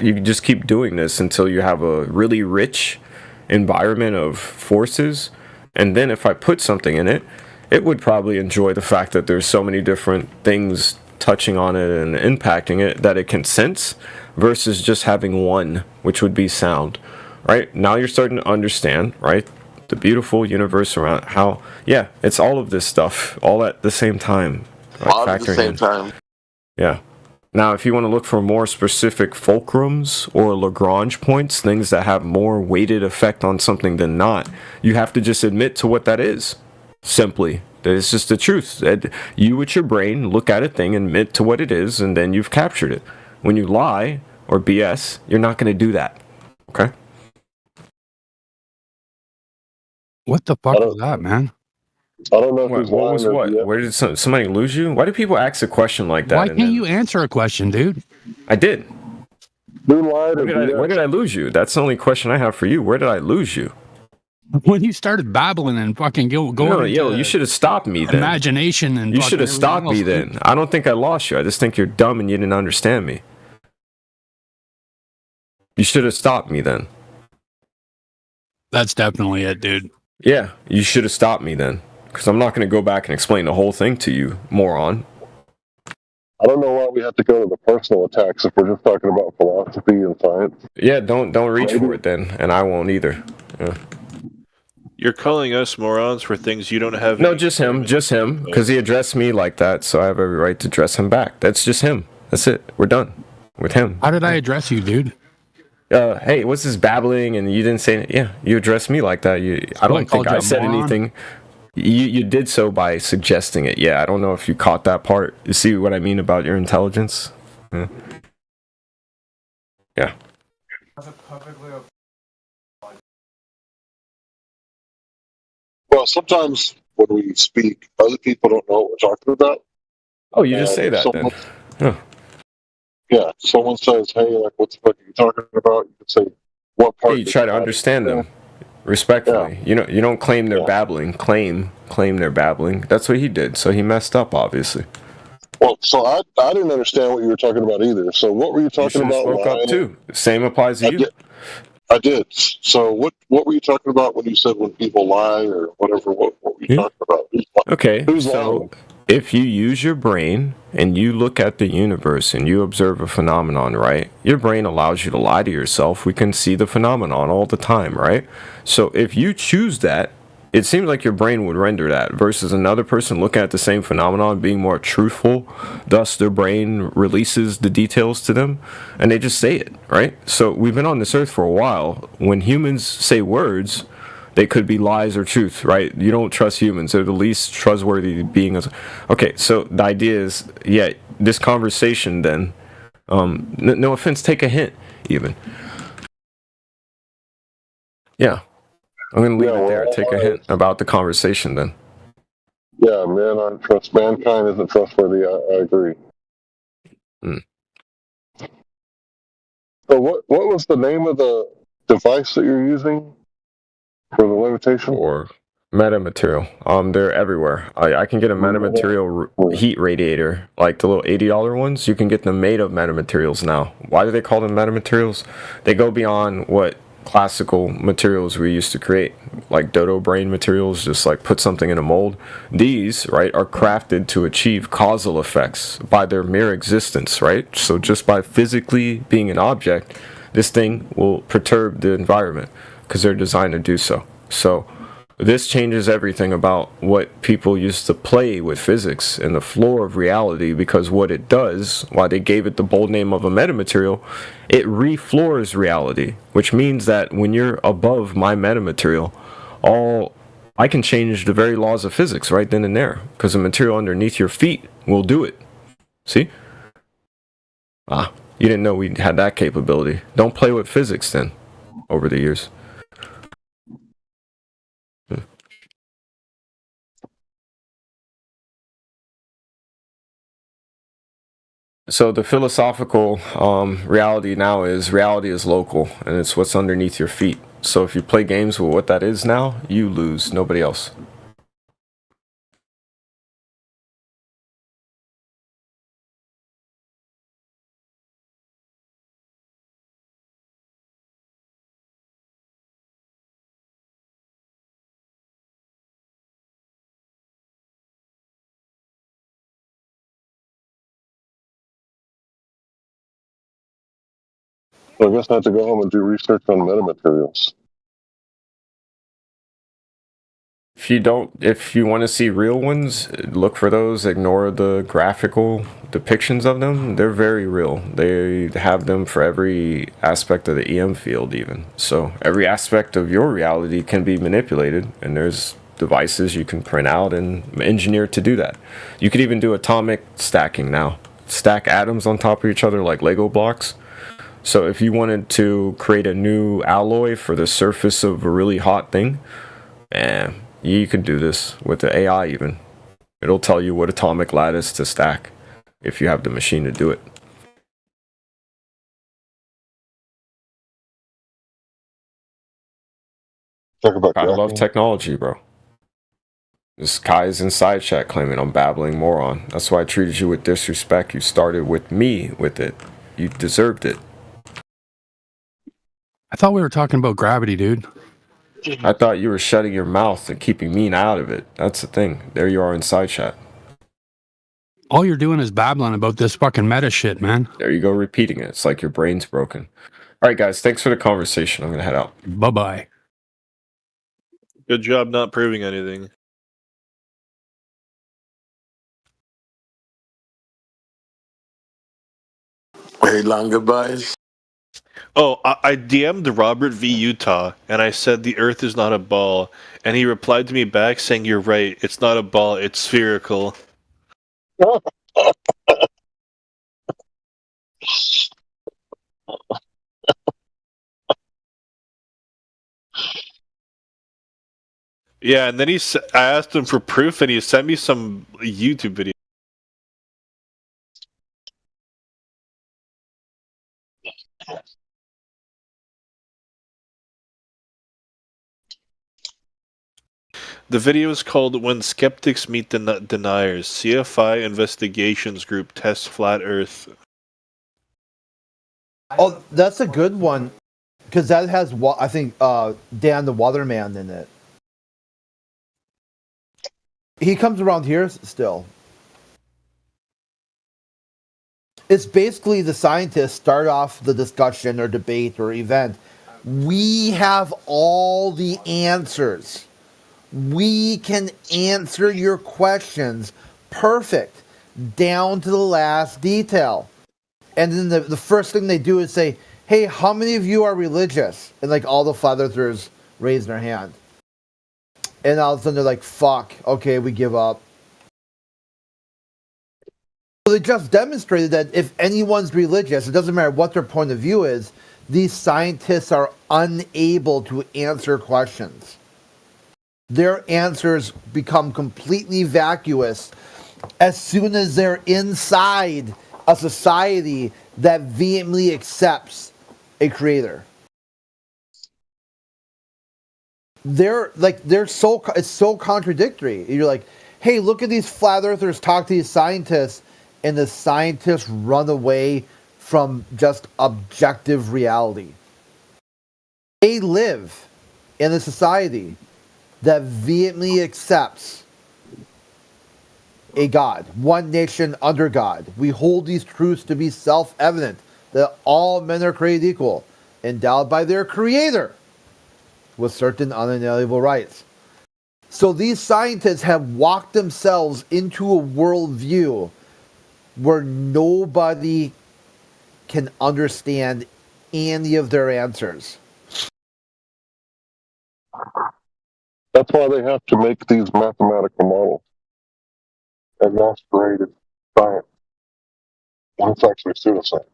you just keep doing this until you have a really rich environment of forces. And then if I put something in it, it would probably enjoy the fact that there's so many different things touching on it and impacting it that it can sense versus just having one, which would be sound. Right? Now you're starting to understand, right? The beautiful universe around how, yeah, it's all of this stuff all at the same time. All at the same time. Yeah. Now, if you want to look for more specific fulcrums or Lagrange points, things that have more weighted effect on something than not, you have to just admit to what that is. Simply. It's just the truth. You with your brain look at a thing, admit to what it is, and then you've captured it. When you lie or BS, you're not going to do that. Okay? What the fuck was that, man? I don't know if what was what? Where did somebody lose you? Why do people ask a question like that? Why can't you answer a question, dude? I did. Who lied? Where did I lose you? That's the only question I have for you. Where did I lose you? When you started babbling and fucking going you should have stopped me then. Imagination and you should have stopped me then. I don't think I lost you. I just think you're dumb and you didn't understand me. You should have stopped me then. That's definitely it, dude. Yeah, you should have stopped me then. Because I'm not going to go back and explain the whole thing to you, moron. I don't know why we have to go to the personal attacks if we're just talking about philosophy and science. Yeah, don't reach for it then, and I won't either. Yeah. You're calling us morons for things you don't have. No, just him, because he addressed me like that, so I have every right to address him back. That's just him. That's it. We're done with him. How did I address you, dude? Hey, what's this babbling? And you didn't say, yeah, you addressed me like that. I don't think I said anything. You did so by suggesting it. Yeah, I don't know if you caught that part. You see what I mean about your intelligence? Yeah. Well, sometimes when we speak, other people don't know what we're talking about. Oh, you just And say if that then. someone, Huh. yeah, someone says, "Hey, like, what the fuck are you talking about?" You can say, "What Yeah, part you did try you to not understand understand?" them respectfully. You don't claim they're Yeah. babbling. Claim they're babbling. That's what he did. So he messed up, obviously. Well, so I didn't understand what you were talking about either. So what were you You talking should have about? spoke up Lying? too. Same applies to I you. did. I did. So what were you talking about when you said when people lie or whatever? What were you Yeah. talking about? Okay, Who's so lying? if you use your brain and you look at the universe and you observe a phenomenon, right? Your brain allows you to lie to yourself. We can see the phenomenon all the time, right? So if you choose that, it seems like your brain would render that versus another person looking at the same phenomenon being more truthful. Thus, their brain releases the details to them and they just say it, right? So we've been on this earth for a while. When humans say words, they could be lies or truth, right? You don't trust humans. They're the least trustworthy beings. Okay, so the idea is, yeah, this conversation then, no offense, take a hint, even. Yeah, I'm going to leave Yeah, it we're there. all Take a hint liars. about the conversation then. Yeah, man, I trust mankind isn't trustworthy. I agree. Hmm. So what was the name of the device that you're using for the levitation? Or metamaterial. They're everywhere. I can get a metamaterial heat radiator, like the little $80 ones. You can get them made of metamaterials now. Why do they call them metamaterials? They go beyond what classical materials we used to create, like dodo brain materials, just like put something in a mold. These, right, are crafted to achieve causal effects by their mere existence, right? So just by physically being an object, this thing will perturb the environment because they're designed to do so. So this changes everything about what people used to play with physics and the floor of reality, because what it does, why they gave it the bold name of a metamaterial, it refloors reality, which means that when you're above my metamaterial, I can change the very laws of physics right then and there, because the material underneath your feet will do it. See? You didn't know we had that capability. Don't play with physics then, over the years. So the philosophical reality now is reality is local, and it's what's underneath your feet. So if you play games with what that is now, you lose, nobody else. So I guess I have to go home and do research on metamaterials. If you want to see real ones, look for those. Ignore the graphical depictions of them. They're very real. They have them for every aspect of the EM field, even. So every aspect of your reality can be manipulated, and there's devices you can print out and engineer to do that. You could even do atomic stacking now. Stack atoms on top of each other like Lego blocks. So if you wanted to create a new alloy for the surface of a really hot thing, you can do this with the AI even. It'll tell you what atomic lattice to stack if you have the machine to do it. Talk about Gotta love graphene. technology, bro. This guy is in side chat claiming I'm babbling moron. That's why I treated you with disrespect. You started with me with it. You deserved it. I thought we were talking about gravity, dude. I thought you were shutting your mouth and keeping me out of it. That's the thing. There you are in side chat. All you're doing is babbling about this fucking meta shit, man. There you go, repeating it. It's like your brain's broken. All right, guys. Thanks for the conversation. I'm gonna head out. Bye-bye. Good job not proving anything. Very long goodbyes. Oh, I DM'd Robert v. Utah, and I said the Earth is not a ball, and he replied to me back saying, "You're right. It's not a ball. It's spherical." Yeah, and then I asked him for proof, and he sent me some YouTube video. The video is called "When Skeptics Meet Deniers." CFI Investigations Group tests flat Earth. Oh, that's a good one, because that has I think Dan the Waterman in it. He comes around here still. It's basically the scientists start off the discussion or debate or event. We have all the answers. We can answer your questions perfect, down to the last detail. And then the first thing they do is say, hey, how many of you are religious? And like all the flat earthers raise their hand. And all of a sudden they're like, fuck, okay, we give up. So they just demonstrated that if anyone's religious, it doesn't matter what their point of view is, these scientists are unable to answer questions. Their answers become completely vacuous as soon as they're inside a society that vehemently accepts a creator. It's so contradictory. You're like, hey, look at these flat earthers talk to these scientists, and the scientists run away from just objective reality. They live in a society that vehemently accepts a God, one nation under God. We hold these truths to be self-evident, that all men are created equal, endowed by their creator with certain unalienable rights. So these scientists have walked themselves into a worldview where nobody can understand any of their answers. That's why they have to make these mathematical models. And that's created science. And it's actually pseudoscience.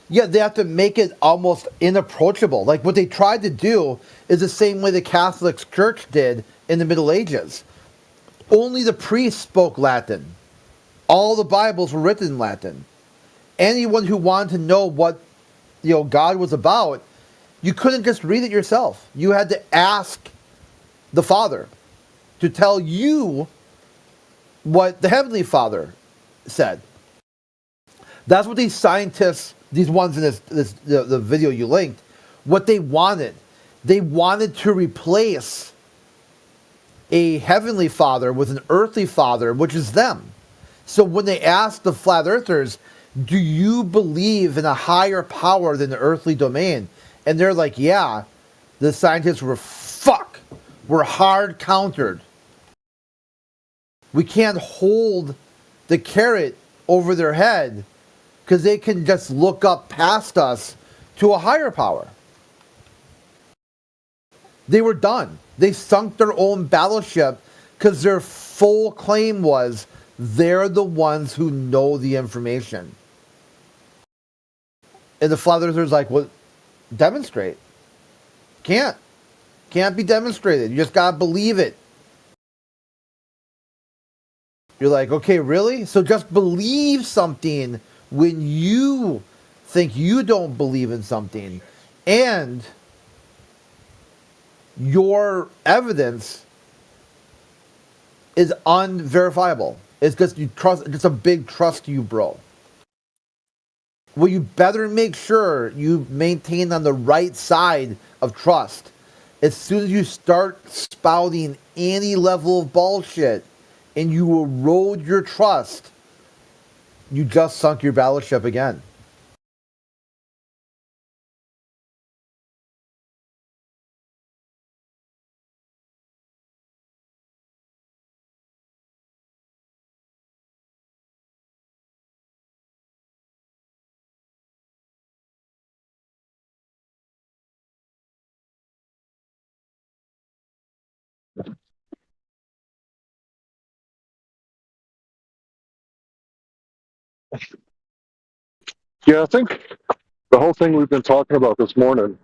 Yeah, they have to make it almost inapproachable. Like what they tried to do is the same way the Catholic Church did in the Middle Ages. Only the priests spoke Latin. All the Bibles were written in Latin. Anyone who wanted to know what God was about, you couldn't just read it yourself. You had to ask the Father to tell you what the Heavenly Father said. That's what these scientists, these ones in the video you linked, what they wanted. They wanted to replace a Heavenly Father with an earthly father, which is them. So when they asked the flat earthers, do you believe in a higher power than the earthly domain? And they're like, yeah. The scientists were hard countered. We can't hold the carrot over their head because they can just look up past us to a higher power. They were done. They sunk their own battleship because their full claim was they're the ones who know the information. And the flat earthers like, well, demonstrate. Can't be demonstrated. You just gotta believe it. You're like, okay, really? So just believe something when you think you don't believe in something, and your evidence is unverifiable. It's just it's a big trust you, bro. Well, you better make sure you maintain on the right side of trust. As soon as you start spouting any level of bullshit and you erode your trust, you just sunk your battleship again. Yeah, I think the whole thing we've been talking about this morning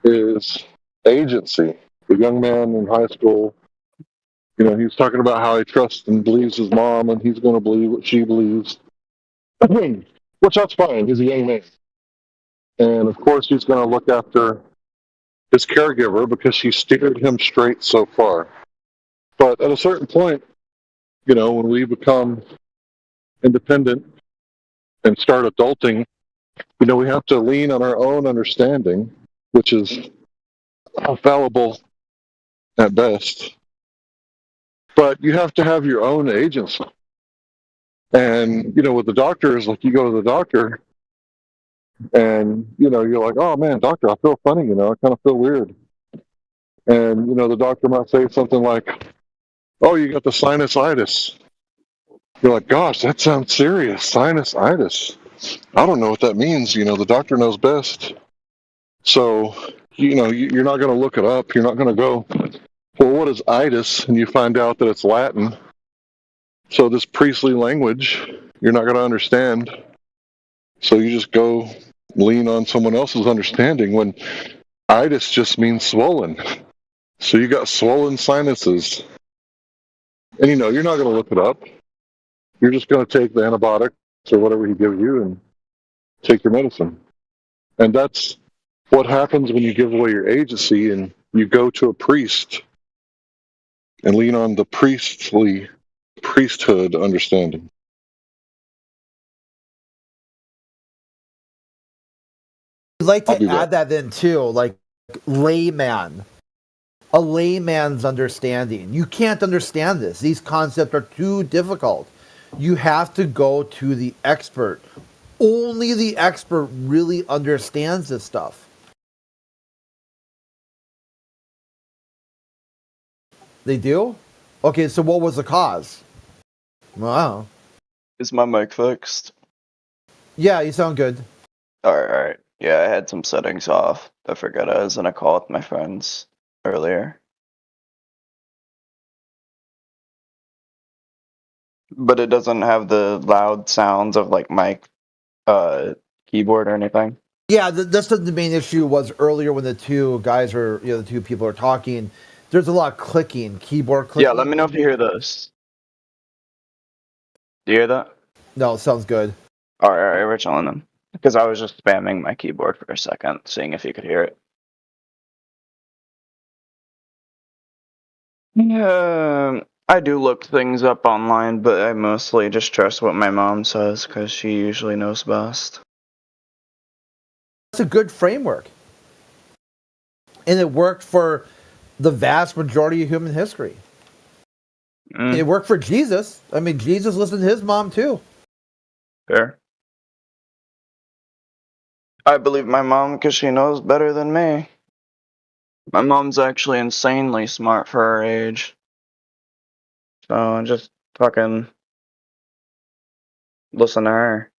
is agency. the young man in high school. You know, he's talking about how he trusts and believes his mom, and he's going to believe what she believes. Which that's fine. He's a young man, and of course he's going to look after his caregiver because she steered him straight so far. But at a certain point, you know, when we become independent and start adulting, you know, we have to lean on our own understanding, which is fallible at best. But you have to have your own agency. And, you know, with the doctors, like you go to the doctor and, you know, you're like, oh man, doctor, I feel funny, you know, I kind of feel weird. And, you know, the doctor might say something like, oh, you got the sinusitis. You're like, gosh, that sounds serious. Sinusitis. I don't know what that means. You know, the doctor knows best. So, you know, you're not going to look it up. You're not going to go, well, what is itis? And you find out that it's Latin. So this priestly language, you're not going to understand. So you just go lean on someone else's understanding when itis just means swollen. So you got swollen sinuses. And, you know, you're not going to look it up. You're just going to take the antibiotics or whatever he gives you and take your medicine. And that's what happens when you give away your agency and you go to a priest and lean on the priesthood understanding. I'd like I'll to do add that in too, like layman. A layman's understanding. You can't understand this. These concepts are too difficult. You have to go to the expert. Only the expert really understands this stuff. They do? Okay, so what was the cause? Wow. Is my mic fixed? Yeah, you sound good. Alright. Yeah, I had some settings off. I forgot I was in a call with my friends earlier. But it doesn't have the loud sounds of like my keyboard or anything. Yeah, that's the main issue was earlier when the two guys are, you know, the two people are talking. There's a lot of clicking, keyboard clicking. Yeah, let me know if you hear this. Do you hear that? No, it sounds good. Alright, we're chilling them. Because I was just spamming my keyboard for a second, seeing if you could hear it. Yeah, I do look things up online, but I mostly just trust what my mom says, because she usually knows best. It's a good framework. And it worked for the vast majority of human history. It worked for Jesus. I mean, Jesus listened to his mom too. Fair. I believe my mom because she knows better than me. My mom's actually insanely smart for her age. So I just fucking listen to her.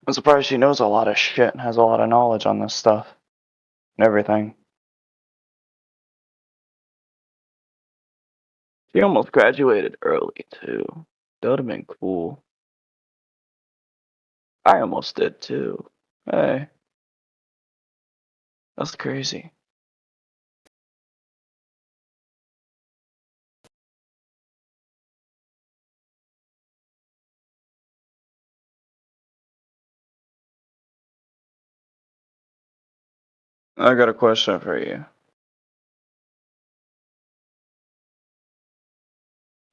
I'm surprised she knows a lot of shit and has a lot of knowledge on this stuff. And everything. She almost graduated early, too. That would have been cool. I almost did, too. Hey. That's crazy. I got a question for you.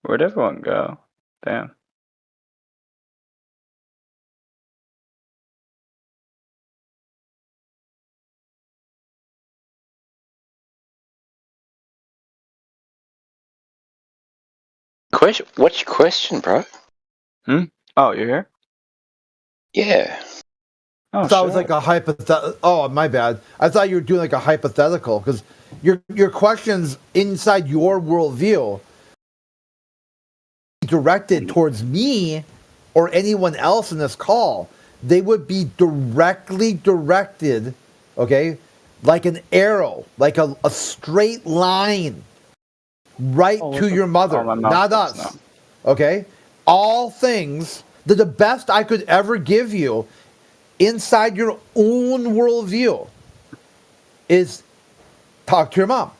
Where'd everyone go? Damn. What's your question, bro? Oh, you're here? Yeah. Oh, I thought it was like a hypothetical. Oh, my bad. I thought you were doing like a hypothetical because your questions inside your worldview directed towards me or anyone else in this call. They would be directly directed, okay, like an arrow, like a straight line, right to your mother, not us. Okay. all things that the best I could ever give you inside your own worldview is talk to your mom.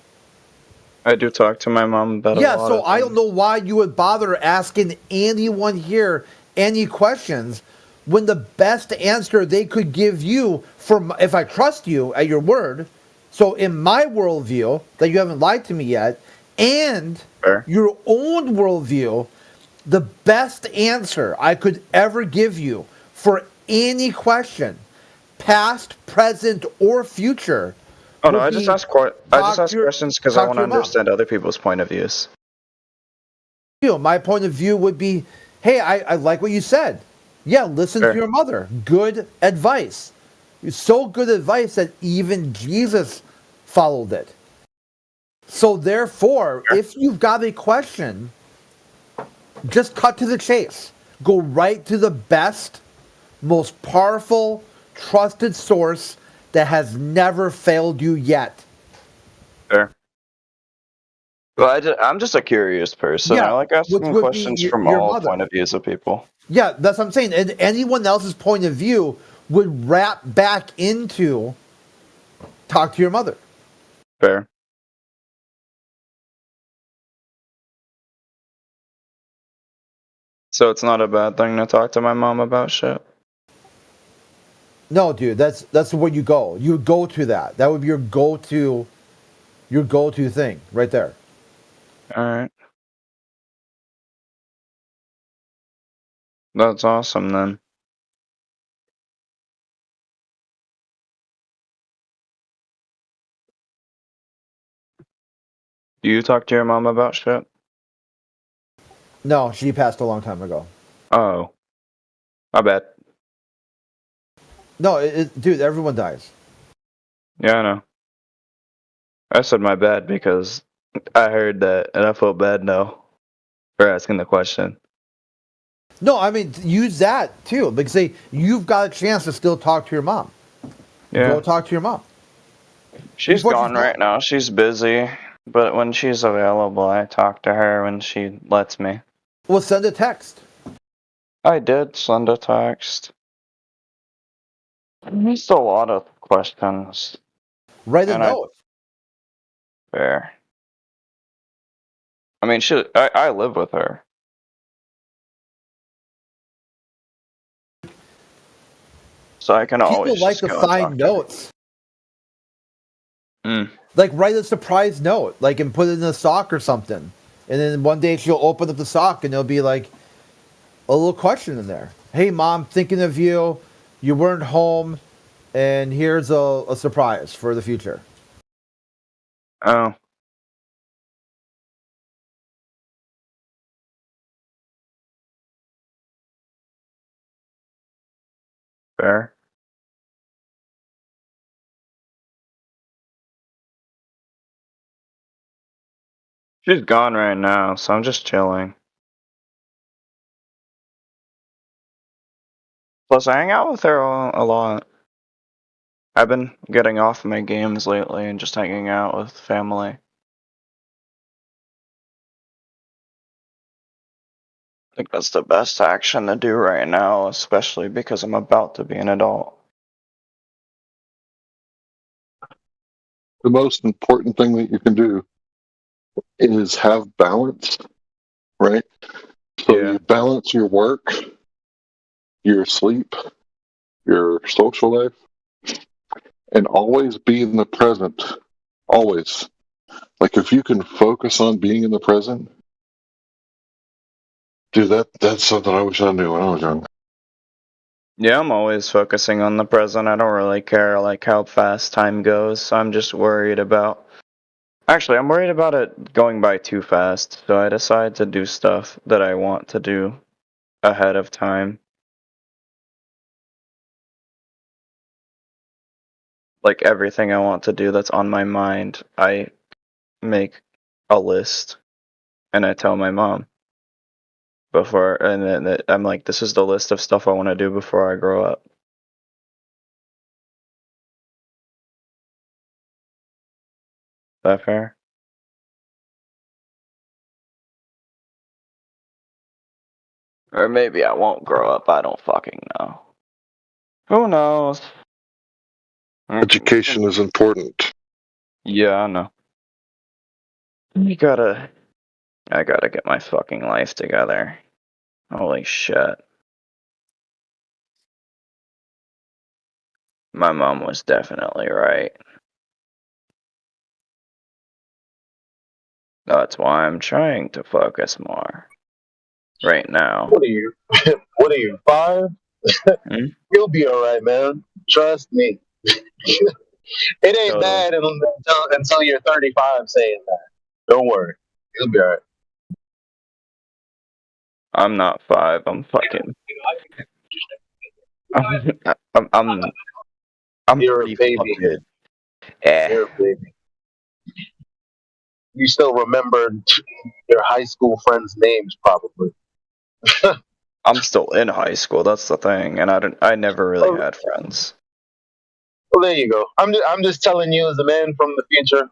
I do talk to my mom about a Yeah, lot so of I don't things. know why you would bother asking anyone here any questions when the best answer they could give you, from if I trust you at your word, so in my worldview, that you haven't lied to me yet, and Fair. your own worldview, the best answer I could ever give you for any question, past, present, or future, Oh no, would be I just talk to ask your questions because I talk want to to your mom. understand other people's point of views. My point of view would be, hey, I like what you said. Yeah, listen to Fair. your mother. Good advice. It's so good advice that even Jesus followed it. So therefore, Fair. if you've got a question, just cut to the chase. Go right to the best, most powerful, trusted source that has never failed you yet. Fair. Well, I'm just a curious person. I Yeah, like which asking would be questions from your all mother. point of views of people. Yeah, that's what I'm saying. And anyone else's point of view would wrap back into talk to your mother. Fair. So it's not a bad thing to talk to my mom about shit. No, dude, that's where you go. You go to that. That would be your go-to thing right there. All right. That's awesome then. Do you talk to your mom about shit? No, she passed a long time ago. Oh, I bet. No, dude, everyone dies. Yeah, I know. I said my bad because I heard that and I felt bad now for asking the question. No, I mean use that too. Like say you've got a chance to still talk to your mom. Go Yeah. talk to your mom She's before she's gone gone. right now. She's busy. But when she's available, I talk to her when she lets me. Well, send a text. I did send a text. I missed a lot of questions. Write a And I note. fair. I mean, I live with her. So I can People always like just to go and find talk to her. notes. Mm. Like write a surprise note, like and put it in a sock or something. And then one day she'll open up the sock and there'll be like a little question in there. Hey, mom, thinking of you. You weren't home, and here's a surprise for the future. Oh, fair. She's gone right now, so I'm just chilling. Plus, I hang out with her a lot. I've been getting off my games lately and just hanging out with family. I think that's the best action to do right now, especially because I'm about to be an adult. The most important thing that you can do is have balance, right? So Yeah. you balance your work, your sleep, your social life, and always be in the present. Always. Like if you can focus on being in the present, dude, that's something I wish I knew when I was young. Yeah, I'm always focusing on the present. I don't really care like how fast time goes. I'm just worried about Actually, I'm worried about it going by too fast, so I decide to do stuff that I want to do ahead of time. Like everything I want to do that's on my mind, I make a list and I tell my mom before, and then I'm like, this is the list of stuff I want to do before I grow up. Is that fair? Or maybe I won't grow up. I don't fucking know. Who knows? Education is important. Yeah, I know. I gotta get my fucking life together. Holy shit. My mom was definitely right. That's why I'm trying to focus more. Right now. What are you? What are you, 5? Hmm? You'll be alright, man. Trust me. It ain't Totally. bad until you're 35 saying that. Don't worry. You'll be alright. I'm not 5. I'm fucking. I'm You're a pretty baby. fucking. You're a baby. You still remember your high school friends' names, probably. I'm still in high school. That's the thing, and I never really had friends. Well, there you go. I'm just telling you, as a man from the future,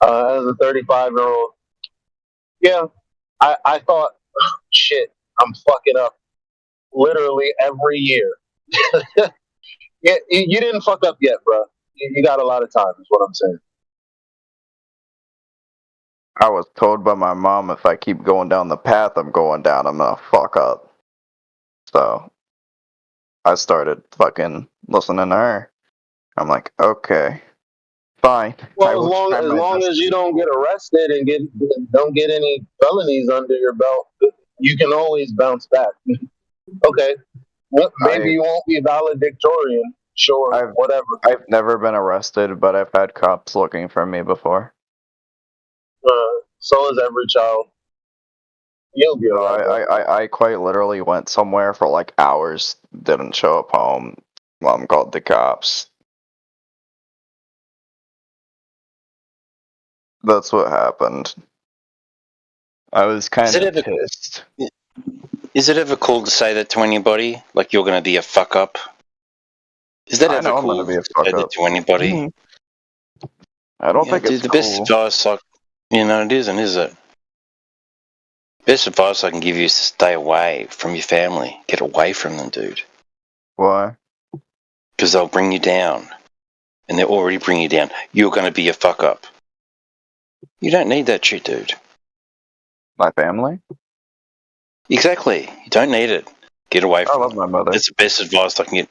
as a 35-year-old. Yeah, I thought, shit, I'm fucking up literally every year. Yeah, you didn't fuck up yet, bro. You got a lot of time, is what I'm saying. I was told by my mom if I keep going down the path I'm going down, I'm gonna fuck up. So I started fucking listening to her. I'm like, okay, fine. Well, I will try as my long best as to you be don't cool. get arrested and don't get any felonies under your belt, you can always bounce back. Okay, well, maybe you won't be valedictorian. Sure, whatever. I've never been arrested, but I've had cops looking for me before. So is every child. You'll be So alright. I quite literally went somewhere for like hours, didn't show up home. Mom called the cops. That's what happened. I was kind of pissed. Is it ever cool to say that to anybody? Like you're going to be a fuck up? Is that I ever know I'm cool gonna be a to fuck say that up. to anybody? I don't Yeah, think it's dude, the best cool. advice, like, it isn't, is it? Best advice I can give you is to stay away from your family. Get away from them, dude. Why? Because they'll bring you down. And they'll already bring you down. You're going to be a fuck up. You don't need that shit, dude. My family? Exactly. You don't need it. Get away I from love them. my mother. That's the best advice I can get.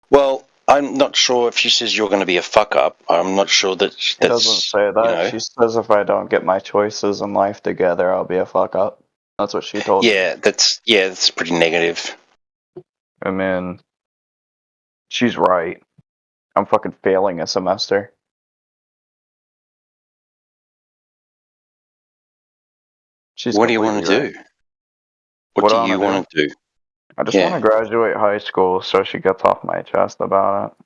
Well, I'm not sure if she says you're going to be a fuck up. I'm not sure that She that's, doesn't say that. She says if I don't get my choices in life together, I'll be a fuck up. That's what she told me. Yeah, that's pretty negative. I mean, she's right. I'm fucking failing a semester. She's What do you want to completely do? right. What do I you wanna want to do? I just want to graduate high school so she gets off my chest about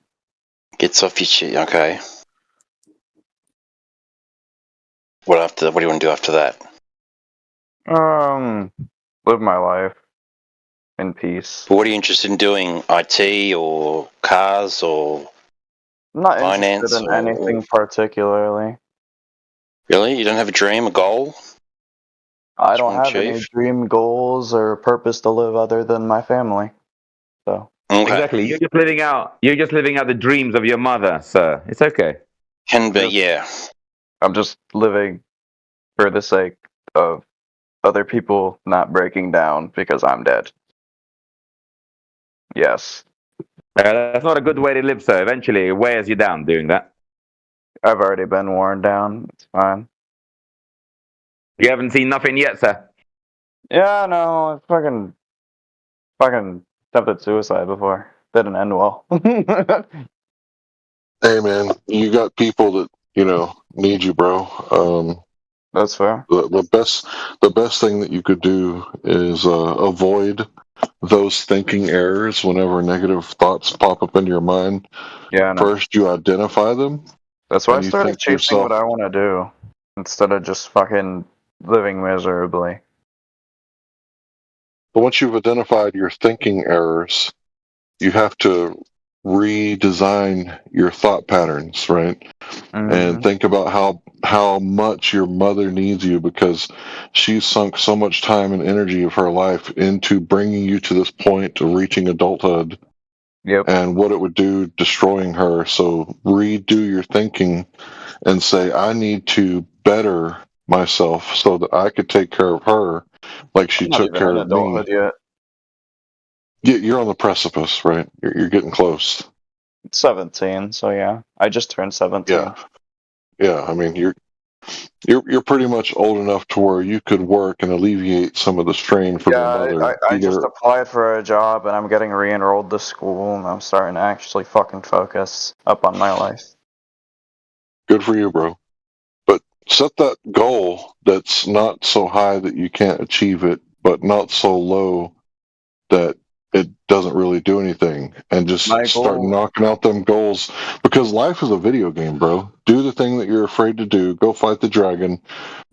it. Gets off your shit. Okay. What do you want to do after that? Live my life in peace. But what are you interested in doing? IT or cars or I'm not finance interested in anything particularly. Really? You don't have a dream, a goal? I don't have any dream goals or purpose to live other than my family. So Exactly. You're just living out the dreams of your mother, sir. It's okay. Can be, yeah. I'm just living for the sake of other people not breaking down because I'm dead. Yes. That's not a good way to live, sir. Eventually, it wears you down doing that. I've already been worn down. It's fine. You haven't seen nothing yet, sir. Yeah, no, I fucking attempted suicide before. Didn't end well. Hey, man, you got people that need you, bro. That's fair. The best thing that you could do is avoid those thinking errors whenever negative thoughts pop up into your mind. Yeah, I know. First, you identify them. That's why I and you started think to chasing yourself, what I want to do instead of just fucking living miserably. but once you've identified your thinking errors, you have to redesign your thought patterns, right? And think about how much your mother needs you, because she's sunk so much time and energy of her life into bringing you to this point of reaching adulthood, Yep. and what it would do destroying her. So redo your thinking and say, I need to better myself so that I could take care of her like she I'm not took even care in of me. adulthood yet. You're on the precipice, right? You're getting close. 17, so yeah. I just turned 17. Yeah. I mean, you're pretty much old enough to where you could work and alleviate some of the strain from your Yeah, mother. I just Either applied for a job and I'm getting re-enrolled to school and I'm starting to actually fucking focus up on my life. good for you, bro. But set that goal that's not so high that you can't achieve it, but not so low that it doesn't really do anything, and just My start goal, knocking out them goals, because life is a video game, bro. Do the thing that you're afraid to do. Go fight the dragon,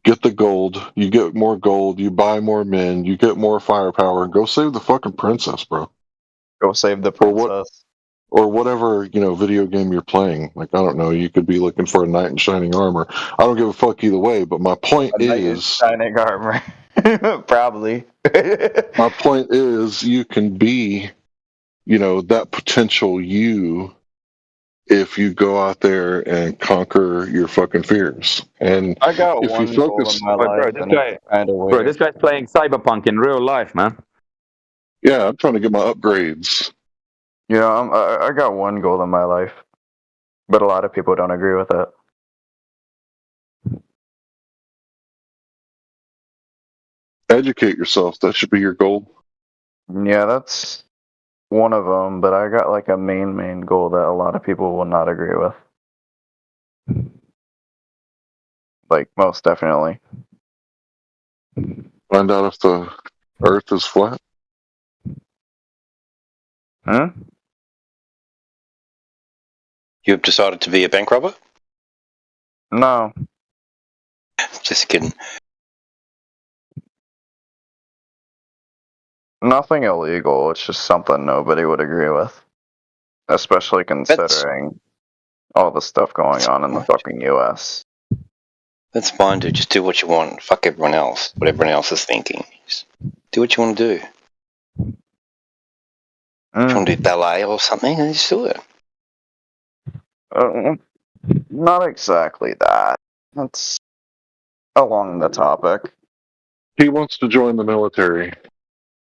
get the gold, you get more gold, you buy more men, you get more firepower, go save the fucking princess, bro. go save the Or what, princess. or whatever, video game you're playing. Like, I don't know, you could be looking for a knight in shining armor. I don't give a fuck either way, but my point A knight in is shining armor. Probably. you can be, that potential you, if you go out there and conquer your fucking fears. And I got if you one goal in focus, my Bro, life and it's kind of weird. this guy's playing Cyberpunk in real life, man. yeah, I'm trying to get my upgrades. Yeah, I got one goal in my life, but a lot of people don't agree with it. Educate yourself. That should be your goal. Yeah, that's one of them, but I got like a main goal that a lot of people will not agree with. Like, most definitely. Find out if the earth is flat. Huh? You've decided to be a bank robber? No. Just kidding. Nothing illegal, it's just something nobody would agree with. Especially considering all the stuff going on in the fucking US. That's fine, dude. Just do what you want. Fuck everyone else. What everyone else is thinking. Just do what you want to do. If you want to do ballet or something, then just do it. Not exactly that. That's along the topic. He wants to join the military.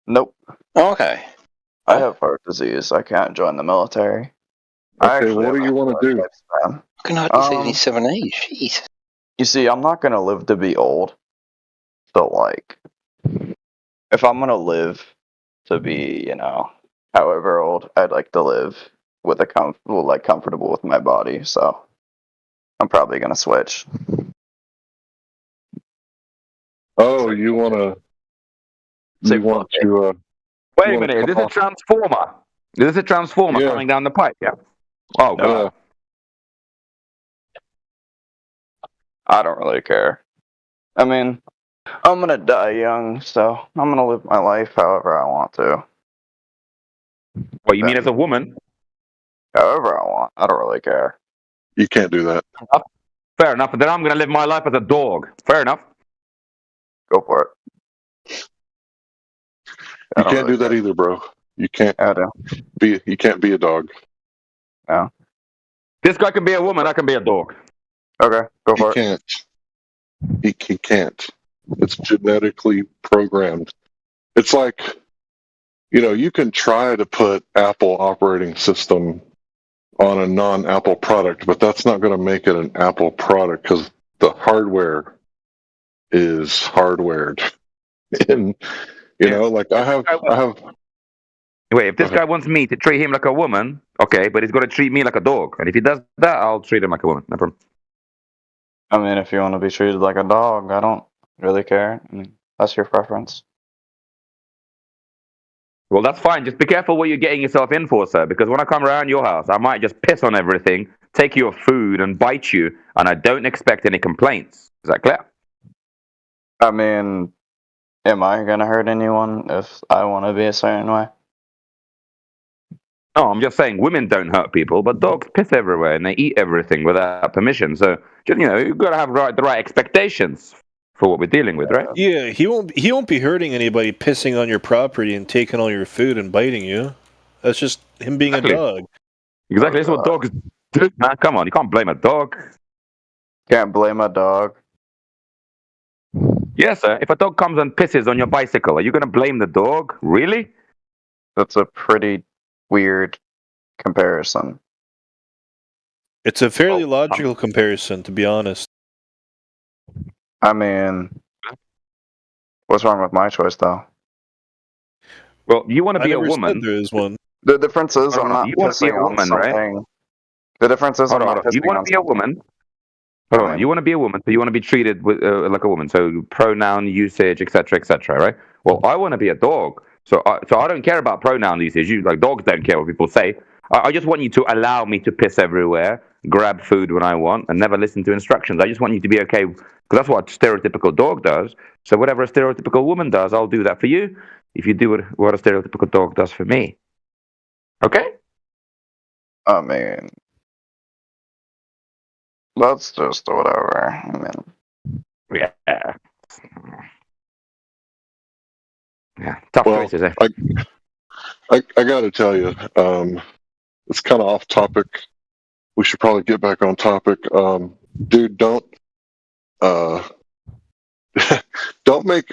Nope. Oh, okay. I have heart disease. I can't join the military. I Okay, actually what do have you a want to do? lifespan. Fucking hard to 77 age. Jeez. You see, I'm not gonna live to be old. So, like, if I'm gonna live to be, however old, I'd like to live with comfortable with my body. So, I'm probably gonna switch. Oh, you want to? Say You want fuck it. to? Wait a You wanna minute. Is this come a off- transformer? Is this a transformer Yeah. coming down the pipe? Yeah. Oh, No. God. I don't really care. I mean, I'm gonna die young, so I'm gonna live my life however I want to. What, you mean as a woman? However I want. I don't really care. You can't do that. Fair enough. But then I'm going to live my life as a dog. Fair enough. Go for it. You can't do that either, bro. You can't I do. be. You can't be a dog. No. This guy can be a woman. I can be a dog. Okay, go He for it. can't. He can't. It's genetically programmed. It's like, you can try to put Apple operating system on a non-Apple product, but that's not going to make it an Apple product, because the hardware is hardwared. And like I have. Wait, if this guy wants me to treat him like a woman, okay, but he's got to treat me like a dog. And if he does that, I'll treat him like a woman. No problem. I mean, if you want to be treated like a dog, I don't really care. I mean, that's your preference. Well, that's fine. Just be careful what you're getting yourself in for, sir, because when I come around your house, I might just piss on everything, take your food, and bite you, and I don't expect any complaints. Is that clear? I mean, am I gonna hurt anyone if I want to be a certain way? No, I'm just saying women don't hurt people, but dogs piss everywhere and they eat everything without permission. So, you've got to have the right expectations for what we're dealing with, right? Yeah, he won't be hurting anybody pissing on your property and taking all your food and biting you. That's just him being Exactly. a dog. Exactly. That's what dogs do, man. Come on, you can't blame a dog. Can't blame a dog. Yes, sir. If a dog comes and pisses on your bicycle, are you going to blame the dog? Really? That's a pretty weird comparison. It's a fairly logical comparison, to be honest. I mean, what's wrong with my choice, though? Well, you want to be a never woman. said there is one. The difference is Hold I'm on, not you want to be a pissing on woman, right? something. The difference is Hold I'm on, not hold on. You pissing want on to be a woman. Hold on. You want to be a woman, so you want to be treated with, like a woman. So pronoun usage, etc., etc. Right? Well, I want to be a dog, so I don't care about pronoun usage. Like dogs don't care what people say. I just want you to allow me to piss everywhere, grab food when I want, and never listen to instructions. I just want you to be okay, because that's what a stereotypical dog does. So whatever a stereotypical woman does, I'll do that for you. If you do what a stereotypical dog does for me. Okay? I mean, that's just whatever. I mean, Yeah. Yeah. Tough Well, choices, eh? I got to tell you, it's kind of off topic. We should probably get back on topic. Dude, don't don't make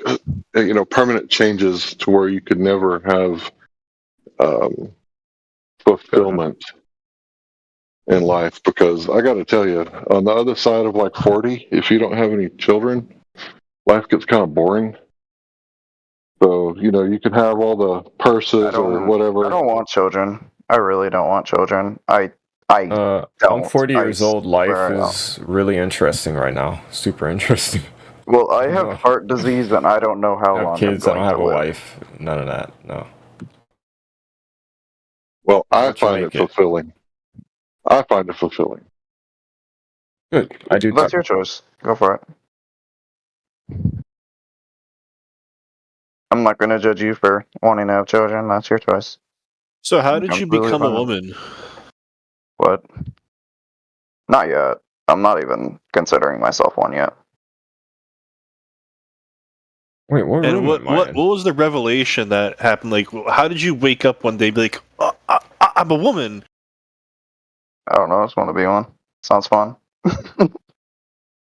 permanent changes to where you could never have fulfillment in life. Because I got to tell you, on the other side of like 40, if you don't have any children, life gets kind of boring. So you can have all the purses or whatever. I don't want children. I really don't want children. I I'm don't. 40 years I old. Life swear I don't. is really interesting right now. Super interesting. Well, I have No. heart disease, and I don't know how I have long kids. I'm I don't going have to a live. wife. None of that. No. Well, I Let you find it make it. fulfilling. I find it fulfilling. Good. I do. That's too. your choice. Go for it. I'm not going to judge you for wanting to have children. That's your choice. So how I'm did you completely become a fine. woman? What? Not yet. I'm not even considering myself one yet. Wait, what And room what am I what in? what was the revelation that happened? Like, how did you wake up one day and be like, I'm a woman? I don't know. I just want to be one. Sounds fun.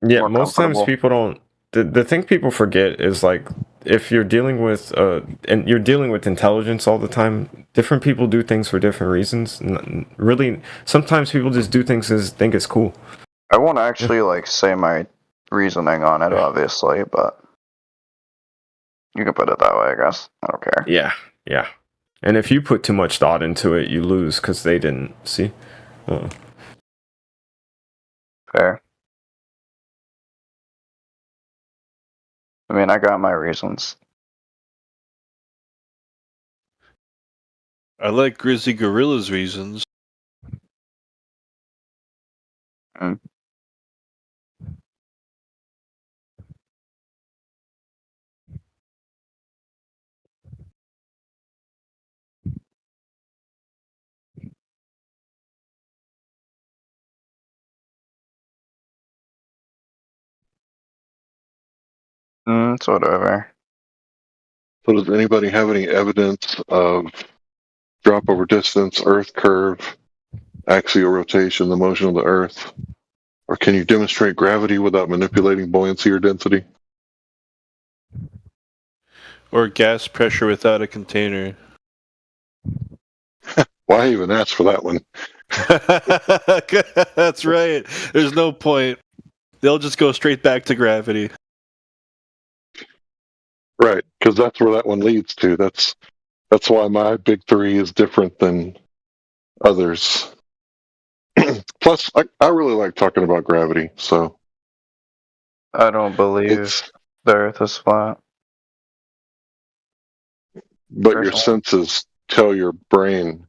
Yeah, More most times comfortable. people don't. The thing people forget is like if you're dealing with and you're dealing with intelligence all the time. Different people do things for different reasons. Really, sometimes people just do things because they think it's cool. I won't actually say my reasoning on it, obviously, but you can put it that way, I guess. I don't care. Yeah. And if you put too much thought into it, you lose because they didn't see. Fair. I mean, I got my reasons. I like Grizzly Gorilla's reasons. Mm. It's whatever. So does anybody have any evidence of drop over distance, Earth curve, axial rotation, the motion of the Earth? Or can you demonstrate gravity without manipulating buoyancy or density? Or gas pressure without a container. Why even ask for that one? That's right. There's no point. They'll just go straight back to gravity. Right, because that's where that one leads to. That's why my big three is different than others. Plus, I really like talking about gravity, so I don't believe it's. the Earth is flat. But your Personally. senses tell your brain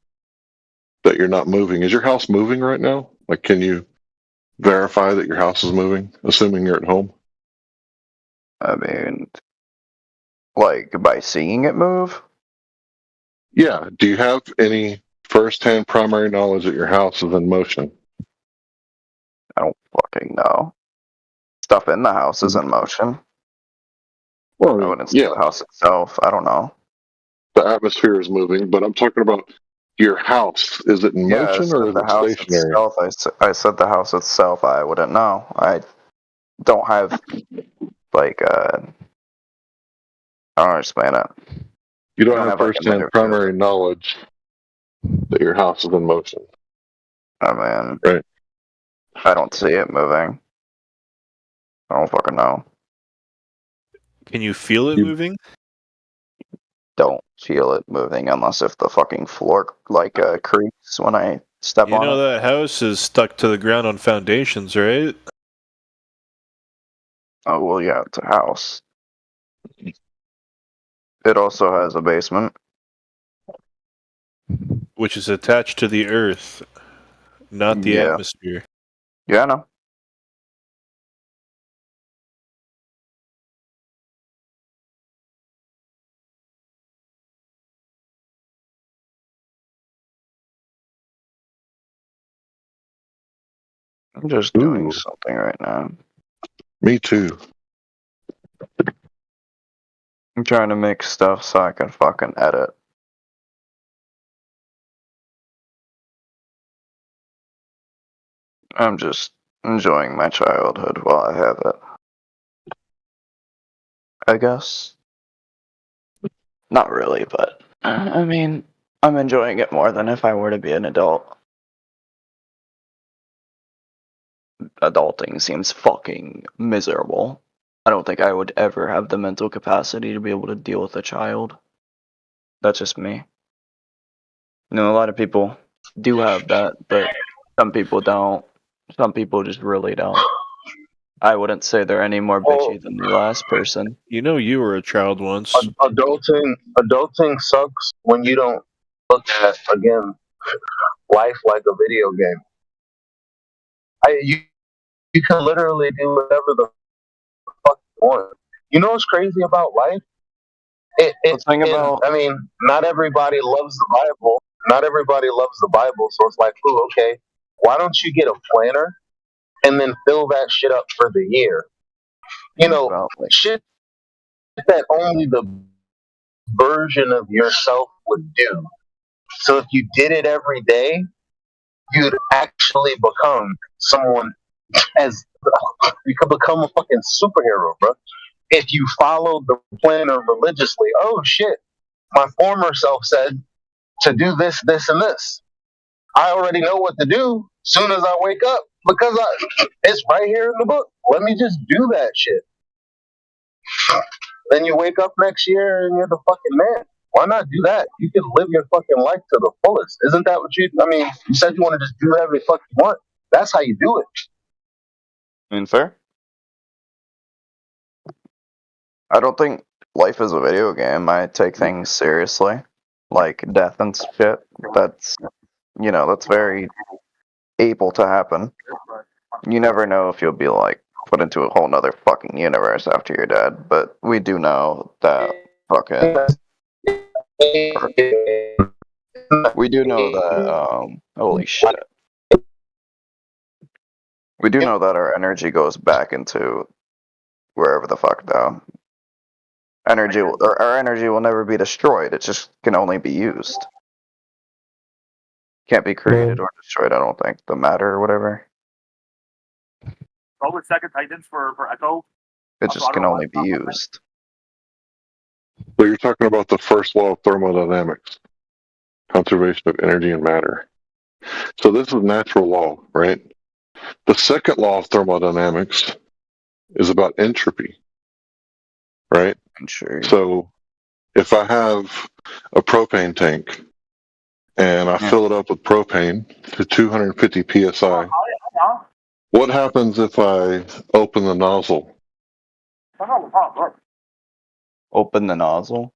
that you're not moving. Is your house moving right now? Like, can you verify that your house is moving, assuming you're at home? I mean, by seeing it move? Yeah. Do you have any first-hand primary knowledge that your house is in motion? I don't fucking know. Stuff in the house is in motion. Well, I wouldn't say yeah, the house itself. I don't know. the atmosphere is moving, but I'm talking about your house. Is it in Yeah, I motion said or is the it house stationary? itself. I said the house itself. I wouldn't know. I don't have like I don't explain it. You I don't don't have have like a first-hand better view of primary it. knowledge that your house is in motion, I mean, right? I don't see it moving. I don't fucking know. Can you feel it You- moving? Don't feel it moving unless if the fucking floor like creaks when I step You on know it. that house is stuck to the ground on foundations, right? Oh well, yeah, it's a house. It also has a basement. Which is attached to the earth, not the Yeah. atmosphere. Yeah, I know. I'm just doing Ooh. something right now. Me too. I'm trying to make stuff so I can fucking edit. I'm just enjoying my childhood while I have it. I guess. Not really, but I mean, I'm enjoying it more than if I were to be an adult. Adulting seems fucking miserable. I don't think I would ever have the mental capacity to be able to deal with a child. That's just me. You know, a lot of people do have that, but some people don't. Some people just really don't. I wouldn't say they're any more bitchy than the last person. You know you were a child once. Adulting sucks when you don't look at, again, life like a video game. You can literally do whatever the fuck you want. You know what's crazy about life? I mean, not everybody loves the Bible. Not everybody loves the Bible, so it's like, ooh, okay, why don't you get a planner and then fill that shit up for the year? You know, Well, like, shit that only the version of yourself would do. So if you did it every day, you'd actually become someone as you could become a fucking superhero, bro. If you followed the planner religiously, oh shit, my former self said to do this, this, and this. I already know what to do soon as I wake up because it's right here in the book. Let me just do that shit. Then you wake up next year and you're the fucking man. Why not do that? You can live your fucking life to the fullest. Isn't that what you? I mean, you said you want to just do whatever the fuck you want. That's how you do it. I mean, fair. I don't think life is a video game. I take things seriously, like death and shit. That's, you know, that's very able to happen. You never know if you'll be like put into a whole nother fucking universe after you're dead, but we do know that fucking we do know that holy shit. We do know that our energy goes back into wherever the fuck though. Our energy will never be destroyed. It just can only be used. Can't be created or destroyed, I don't think. The matter or whatever. Go with second Titans for Echo. It just can only be used. But you're talking about the first law of thermodynamics, conservation of energy and matter. So this is natural law, right? The second law of thermodynamics is about entropy, right? Sure. So if I have a propane tank and I fill it up with propane to 250 psi, what happens if I open the nozzle? Open the nozzle?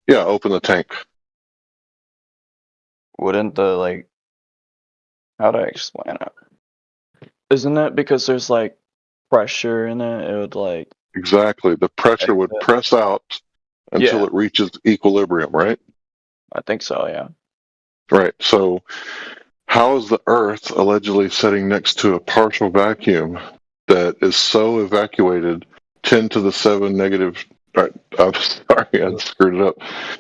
Yeah, open the tank. Wouldn't the, like, how do I explain it? Isn't it because there's, like, pressure in it? It would, like... Exactly. The pressure would press out until Yeah. it reaches equilibrium, right? I think so, yeah. Right. So, how is the Earth allegedly sitting next to a partial vacuum that is so evacuated 10 to the 7 negative? I'm sorry, I screwed it up.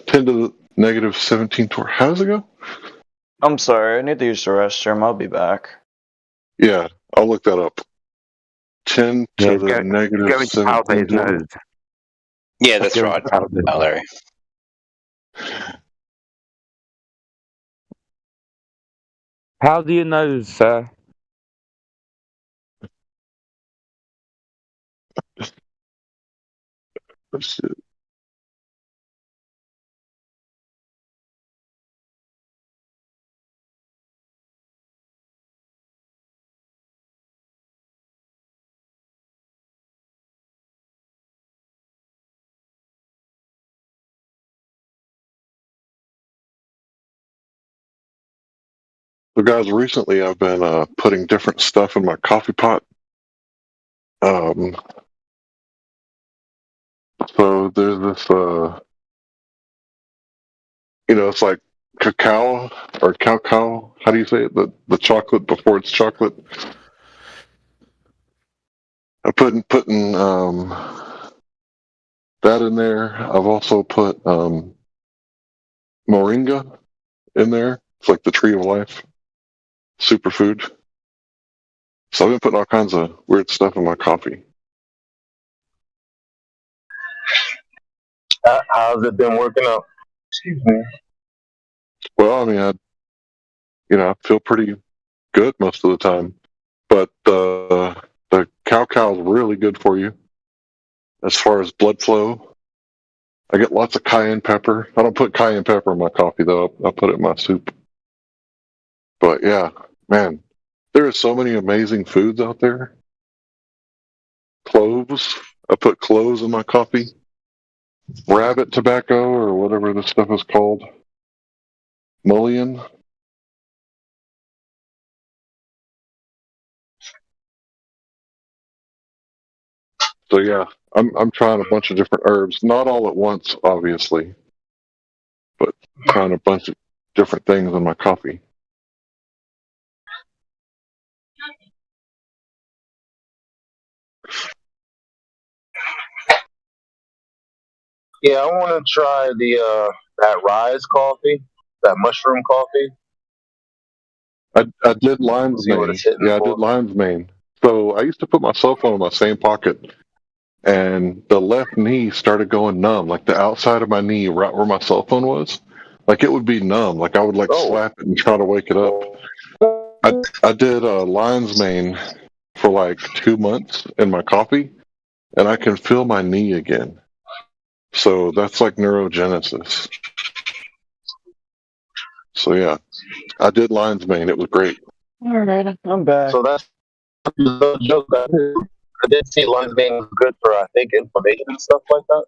10 to the negative 17 torque. How does it go? I'm sorry, I need to use the restroom. I'll be back. Yeah, I'll look that up. 10 to the negative Go into Palpay's 17 torque. nose. Yeah, that's Go right. into Palpay's nose. Larry. How do you know, sir? Let's see. So, guys, recently I've been putting different stuff in my coffee pot. So there's this, it's like cacao or cacao. How do you say it? The chocolate before it's chocolate. I'm putting that in there. I've also put moringa in there. It's like the tree of life, superfood. So I've been putting all kinds of weird stuff in my coffee. How's it been working out? Excuse me. Well, I mean, I feel pretty good most of the time, but the cacao is really good for you as far as blood flow. I get lots of cayenne pepper. I don't put cayenne pepper in my coffee though. I put it in my soup. But yeah, man, there are so many amazing foods out there. Cloves. I put cloves in my coffee. Rabbit tobacco or whatever this stuff is called. Mullein. So yeah, I'm trying a bunch of different herbs, not all at once, obviously, but trying a bunch of different things in my coffee. Yeah, I want to try that Rise coffee, that mushroom coffee. I did lion's See what mane. it's hitting Yeah, I for. did lion's mane. So I used to put my cell phone in my same pocket, and the left knee started going numb, like the outside of my knee, right where my cell phone was. Like it would be numb. Like I would slap it and try to wake it up. I did lion's mane for like 2 months in my coffee, and I can feel my knee again. So that's like neurogenesis. So yeah, I did lion's mane. It was great. All right, I'm back. So that's no joke. I did see lion's mane was good for, I think, inflammation and stuff like that.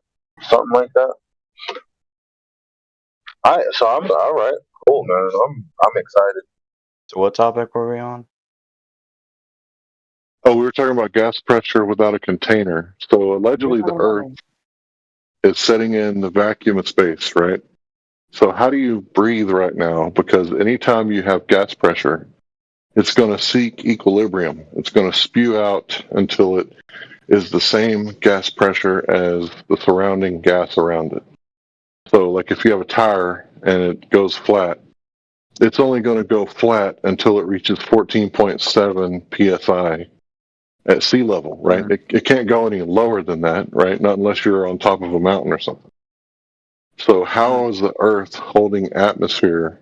Something like that. So I'm all right. Cool, man. I'm excited. So what topic were we on? Oh, we were talking about gas pressure without a container. So allegedly the Earth is setting in the vacuum of space, right? So how do you breathe right now? Because anytime you have gas pressure, it's going to seek equilibrium. It's going to spew out until it is the same gas pressure as the surrounding gas around it. So like if you have a tire and it goes flat, it's only going to go flat until it reaches 14.7 psi at sea level, right? It can't go any lower than that, right? Not unless you're on top of a mountain or something. So how is the Earth holding atmosphere